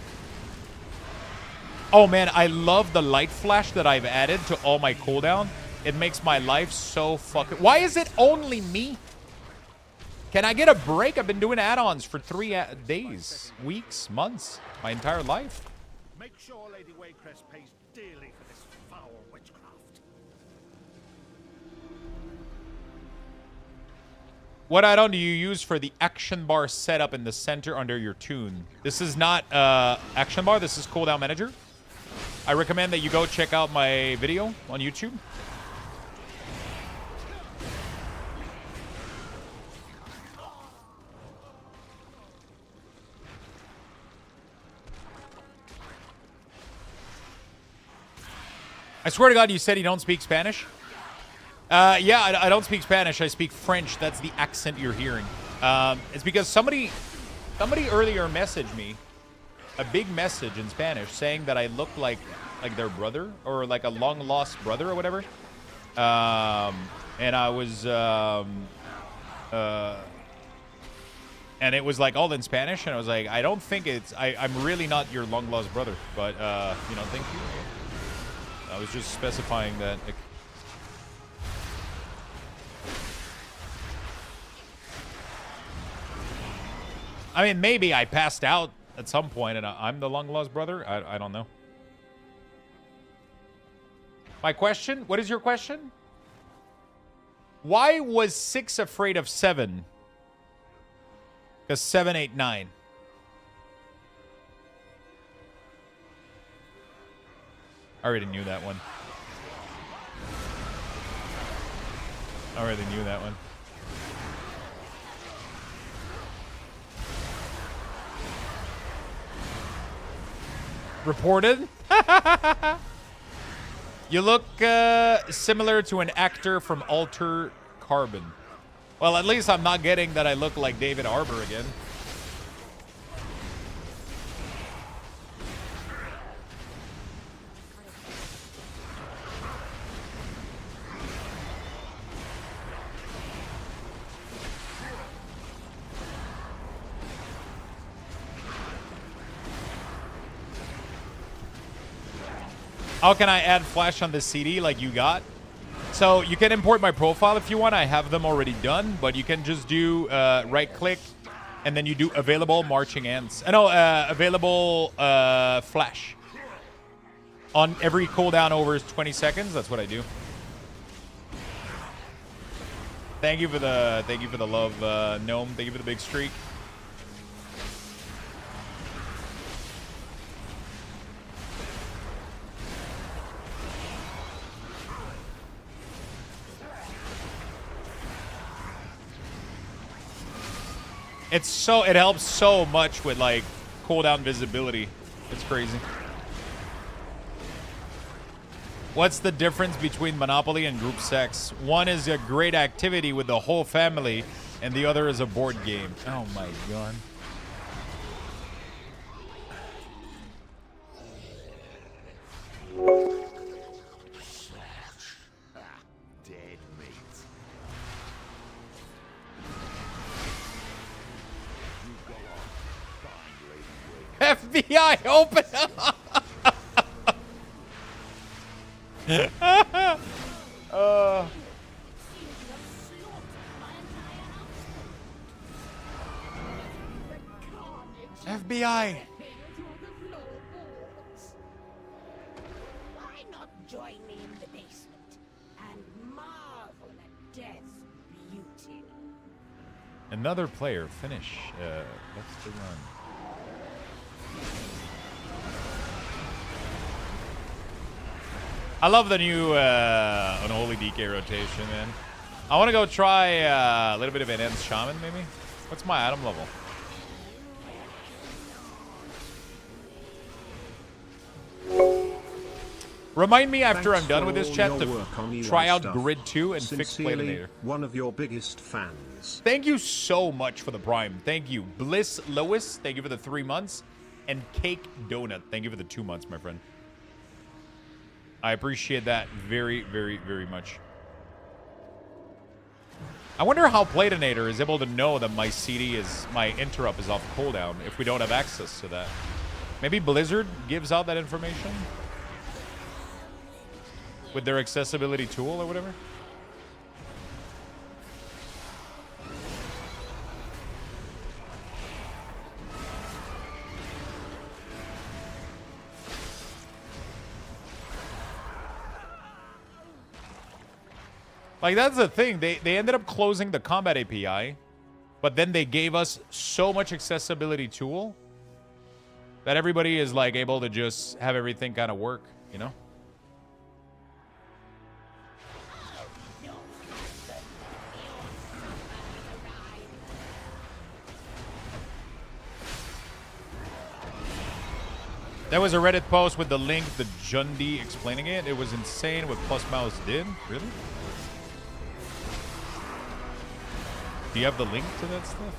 Oh, man, I love the light flash that I've added to all my cooldown. It makes my life so fucking... Why is it only me? Can I get a break? I've been doing add-ons for 3 days, weeks, months, my entire life. Make sure Lady Waycrest pays dearly for this foul witchcraft. What add-on do you use for the action bar setup in the center under your tune? This is not action bar. This is cooldown manager. I recommend that you go check out my video on YouTube. I swear to God, you said you don't speak Spanish? Yeah, I don't speak Spanish. I speak French. That's the accent you're hearing. It's because somebody earlier messaged me a big message in Spanish saying that I look like their brother or like a long-lost brother or whatever. And I was... and it was like all in Spanish, and I was like, I don't think it's... I'm really not your long-lost brother, but, you know, thank you. I was just specifying that. I mean, maybe I passed out at some point and I'm the long-lost brother. I don't know. My question? What is your question? Why was 6 afraid of 7? Because 7, 8, 9. I already knew that one. I already knew that one. Reported? You look similar to an actor from Alter Carbon. Well, at least I'm not getting that I look like David Harbour again. How can I add Flash on the CD like you got? So you can import my profile if you want. I have them already done, but you can just do right-click, and then you do available marching ants. Available Flash. On every cooldown over 20 seconds, that's what I do. Thank you for the love, Gnome. Thank you for the big streak. It helps so much with like cooldown visibility. It's crazy. What's the difference between Monopoly and group sex? One is a great activity with the whole family, and the other is a board game. Oh my god. Dead meat. FBI, open up! FBI. Why not join me in the basement and marvel at death's beauty? Another player finish. What's the run? I love the new Unholy DK rotation, man. I want to go try a little bit of Enhanced Shaman, maybe. What's my item level? Remind me after I'm done with this chat to try out Grid 2 and fix Platinator. One of your biggest fans. Thank you so much for the Prime. Thank you. Bliss Lois, thank you for the 3 months. And Cake Donut, thank you for the 2 months, my friend. I appreciate that very, very, very much. I wonder how Platinator is able to know that my interrupt is off cooldown if we don't have access to that. Maybe Blizzard gives out that information with their accessibility tool or whatever. Like, that's the thing. They ended up closing the combat API, but then they gave us so much accessibility tool that everybody is, like, able to just have everything kind of work, you know? There was a Reddit post with the link, the Jundi explaining it. It was insane what Plus Mouse did. Really? Do you have the link to that stuff?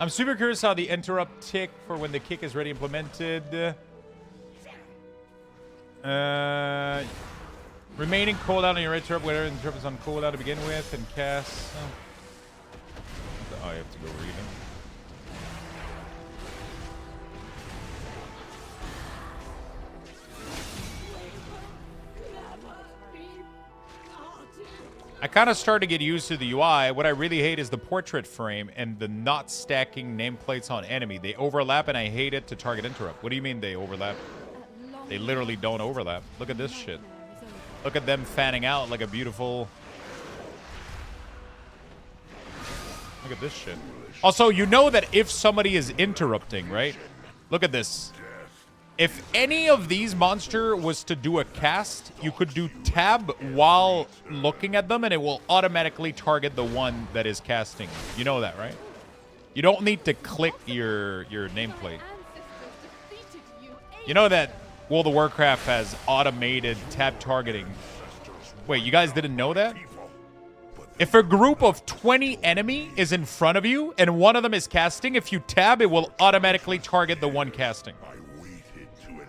I'm super curious how the interrupt tick for when the kick is ready implemented. Remaining cooldown on your interrupt, whether interrupt is on cooldown to begin with, and cast. Oh, you have to go read them. I kind of started to get used to the UI. What I really hate is the portrait frame and the not stacking nameplates on enemy. They overlap, and I hate it to target interrupt. What do you mean they overlap? They literally don't overlap. Look at this shit. Look at them fanning out like a beautiful... Look at this shit. Also, you know that if somebody is interrupting, right? Look at this. If any of these monster was to do a cast, you could do tab while looking at them, and it will automatically target the one that is casting. You know that, right? You don't need to click your nameplate. You know that World of Warcraft has automated tab targeting. Wait, you guys didn't know that? If a group of 20 enemy is in front of you and one of them is casting, if you tab, it will automatically target the one casting.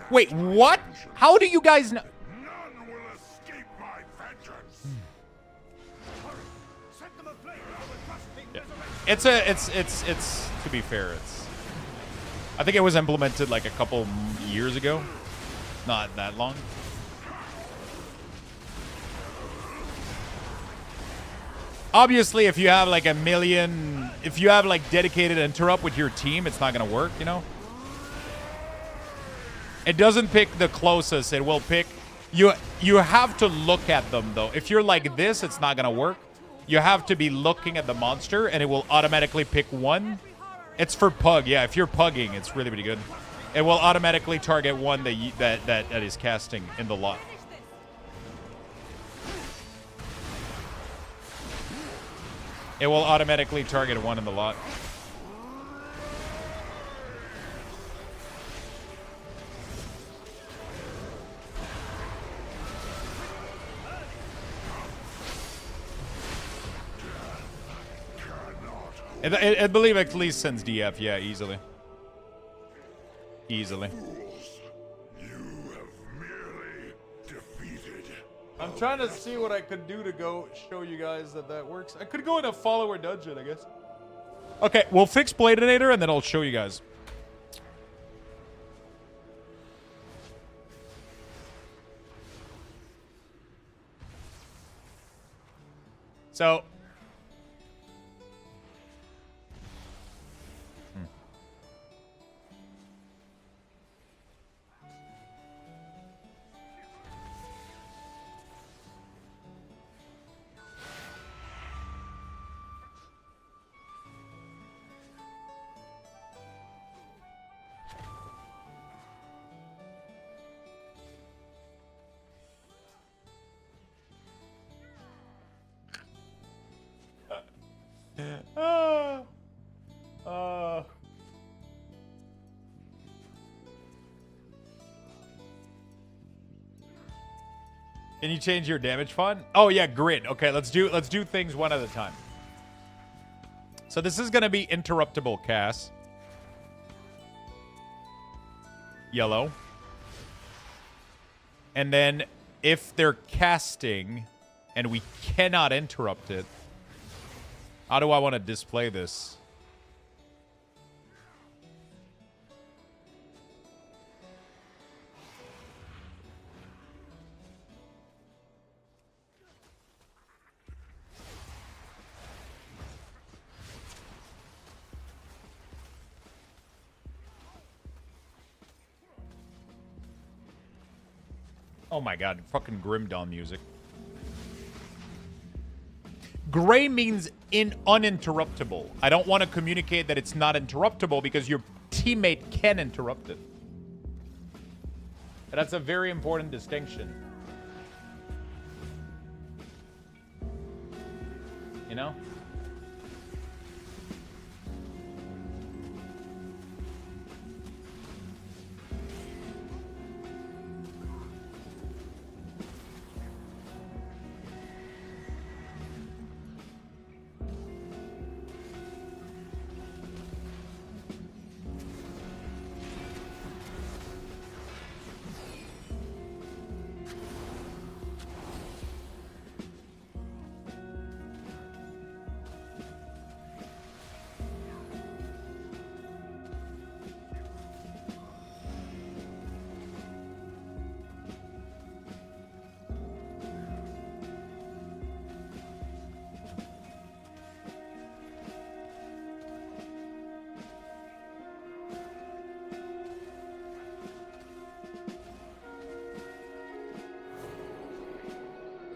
Wait, what? How do you guys know? Yeah. It's to be fair, I think it was implemented like a couple years ago. Not that long. Obviously, if you have like a million, if you have like dedicated interrupt with your team, it's not gonna work, you know? It doesn't pick the closest, it will pick, you have to look at them though. If you're like this, it's not gonna work. You have to be looking at the monster and it will automatically pick one. It's for pug, yeah, if you're pugging, it's really, really good. It will automatically target one that is casting in the lot. It will automatically target one in the lot. I believe at least sends DF, yeah, easily. Easily. I'm trying to see what I could do to go show you guys that works. I could go in a follower dungeon, I guess. Okay, we'll fix Bladinator and then I'll show you guys. So... Can you change your damage font? Oh yeah, grid. Okay, let's do things one at a time. So this is gonna be interruptible cast. Yellow. And then if they're casting and we cannot interrupt it, how do I want to display this? Oh my god, fucking Grim Dawn music. Gray means uninterruptible. I don't want to communicate that it's not interruptible because your teammate can interrupt it. That's a very important distinction. You know?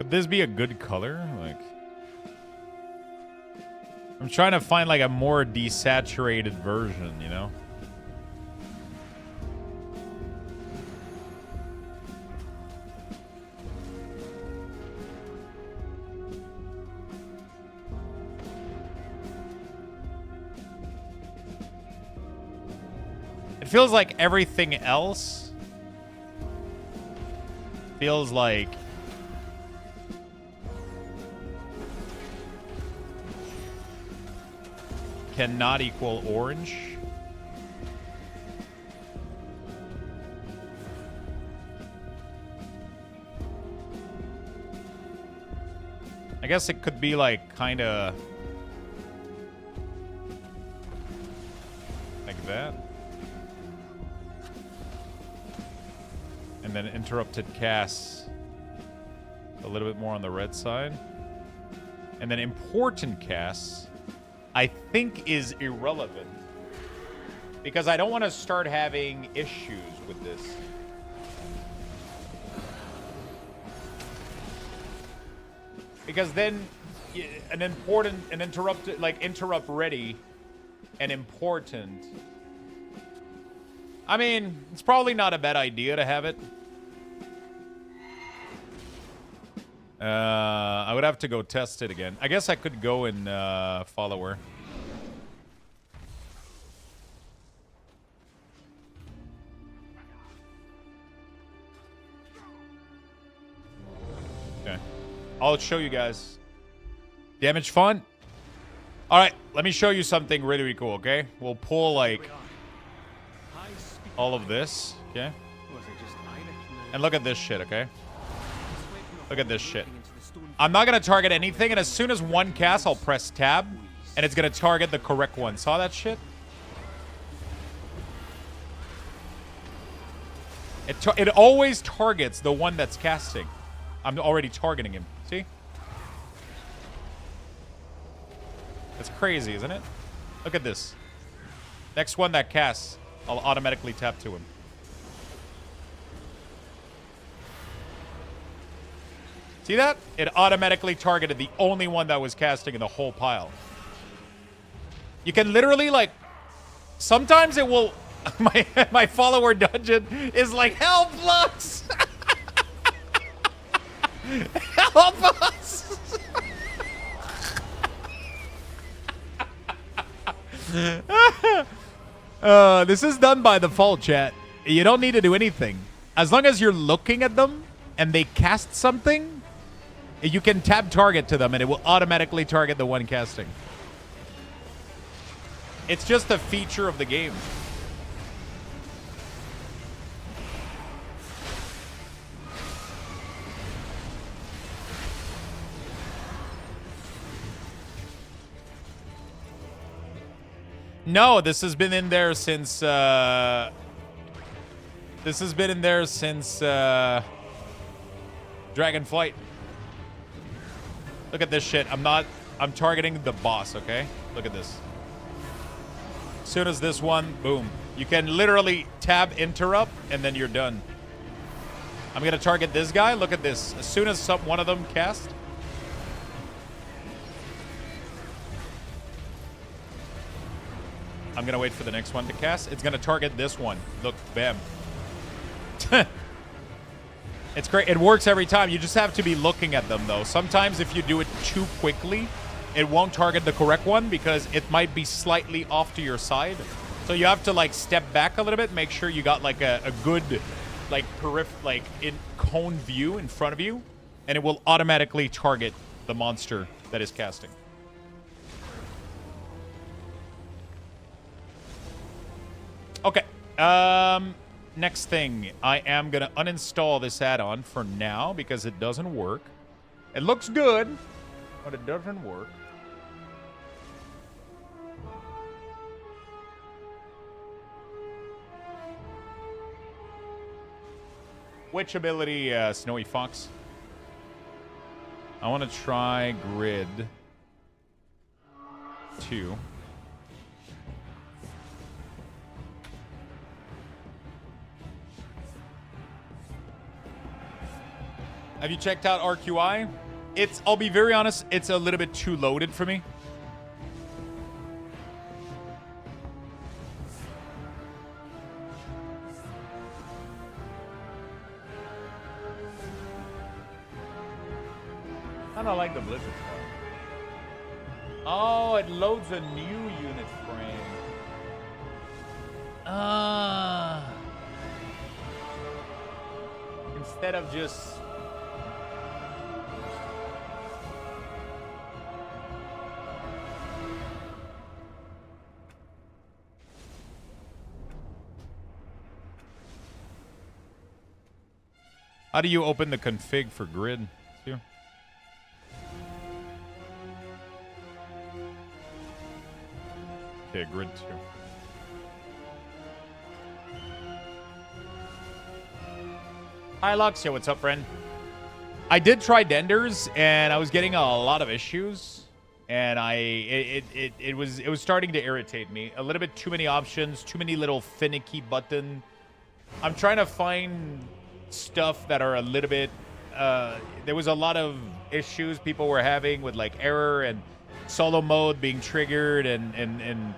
Could this be a good color? Like, I'm trying to find like a more desaturated version, you know? It feels like everything else feels like cannot equal orange. I guess it could be like kind of like that. And then interrupted casts a little bit more on the red side. And then important casts, I think, is irrelevant. Because I don't want to start having issues with this. Because then an interrupt, like interrupt ready and important. I mean, it's probably not a bad idea to have it. I would have to go test it again. I guess I could go in follower. Okay. I'll show you guys. Damage fun? Alright, let me show you something really, really cool, okay? We'll pull, like, all of this, okay? And look at this shit, okay? Look at this shit. I'm not going to target anything, and as soon as one casts, I'll press tab, and it's going to target the correct one. Saw that shit? It always targets the one that's casting. I'm already targeting him. See? That's crazy, isn't it? Look at this. Next one that casts, I'll automatically tap to him. See that? It automatically targeted the only one that was casting in the whole pile. You can literally, like... Sometimes it will... My follower dungeon is like, help, Lux! Help us! This is done by default, chat. You don't need to do anything. As long as you're looking at them and they cast something, you can tab target to them and it will automatically target the one casting. It's just a feature of the game. No, this has been in there since Dragonflight. Look at this shit. I'm targeting the boss, okay? Look at this. As soon as this one, boom. You can literally tab interrupt and then you're done. I'm going to target this guy. Look at this. As soon as one of them cast. I'm going to wait for the next one to cast. It's going to target this one. Look, bam. It's great. It works every time. You just have to be looking at them, though. Sometimes if you do it too quickly, it won't target the correct one because it might be slightly off to your side. So you have to, like, step back a little bit, make sure you got, like, a good, like, in cone view in front of you, and it will automatically target the monster that is casting. Okay. Next thing, I am going to uninstall this add-on for now because it doesn't work. It looks good, but it doesn't work. Which ability, Snowy Fox? I want to try Grid 2. Have you checked out ARC-UI? I'll be very honest, it's a little bit too loaded for me. I don't like the Blizzard part. Oh, it loads a new unit frame. Instead of just... How do you open the config for grid? Here. Okay, grid 2. Hi, Lux. Yo, what's up, friend? I did try Denders, and I was getting a lot of issues, and it was starting to irritate me. A little bit too many options, too many little finicky button. I'm trying to find stuff that are a little bit. There was a lot of issues people were having with like error and solo mode being triggered, and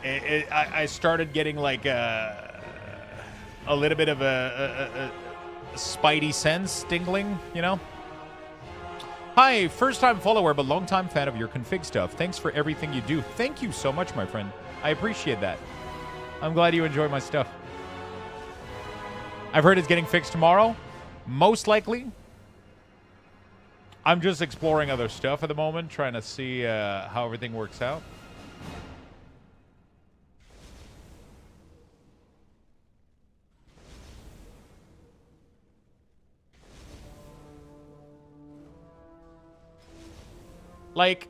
I started getting like a little bit of a spidey sense tingling, you know? Hi, first-time follower, but long-time fan of your config stuff. Thanks for everything you do. Thank you so much, my friend. I appreciate that. I'm glad you enjoy my stuff. I've heard it's getting fixed tomorrow. Most likely. I'm just exploring other stuff at the moment, trying to see how everything works out. Like,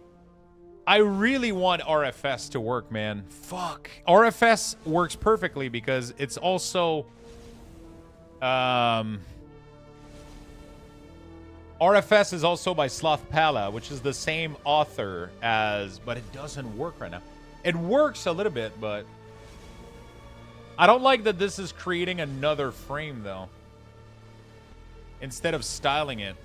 I really want RFS to work, man. Fuck. RFS works perfectly because it's also... RFS is also by Sloth Pala, which is the same author as... But it doesn't work right now. It works a little bit, but... I don't like that this is creating another frame, though. Instead of styling it.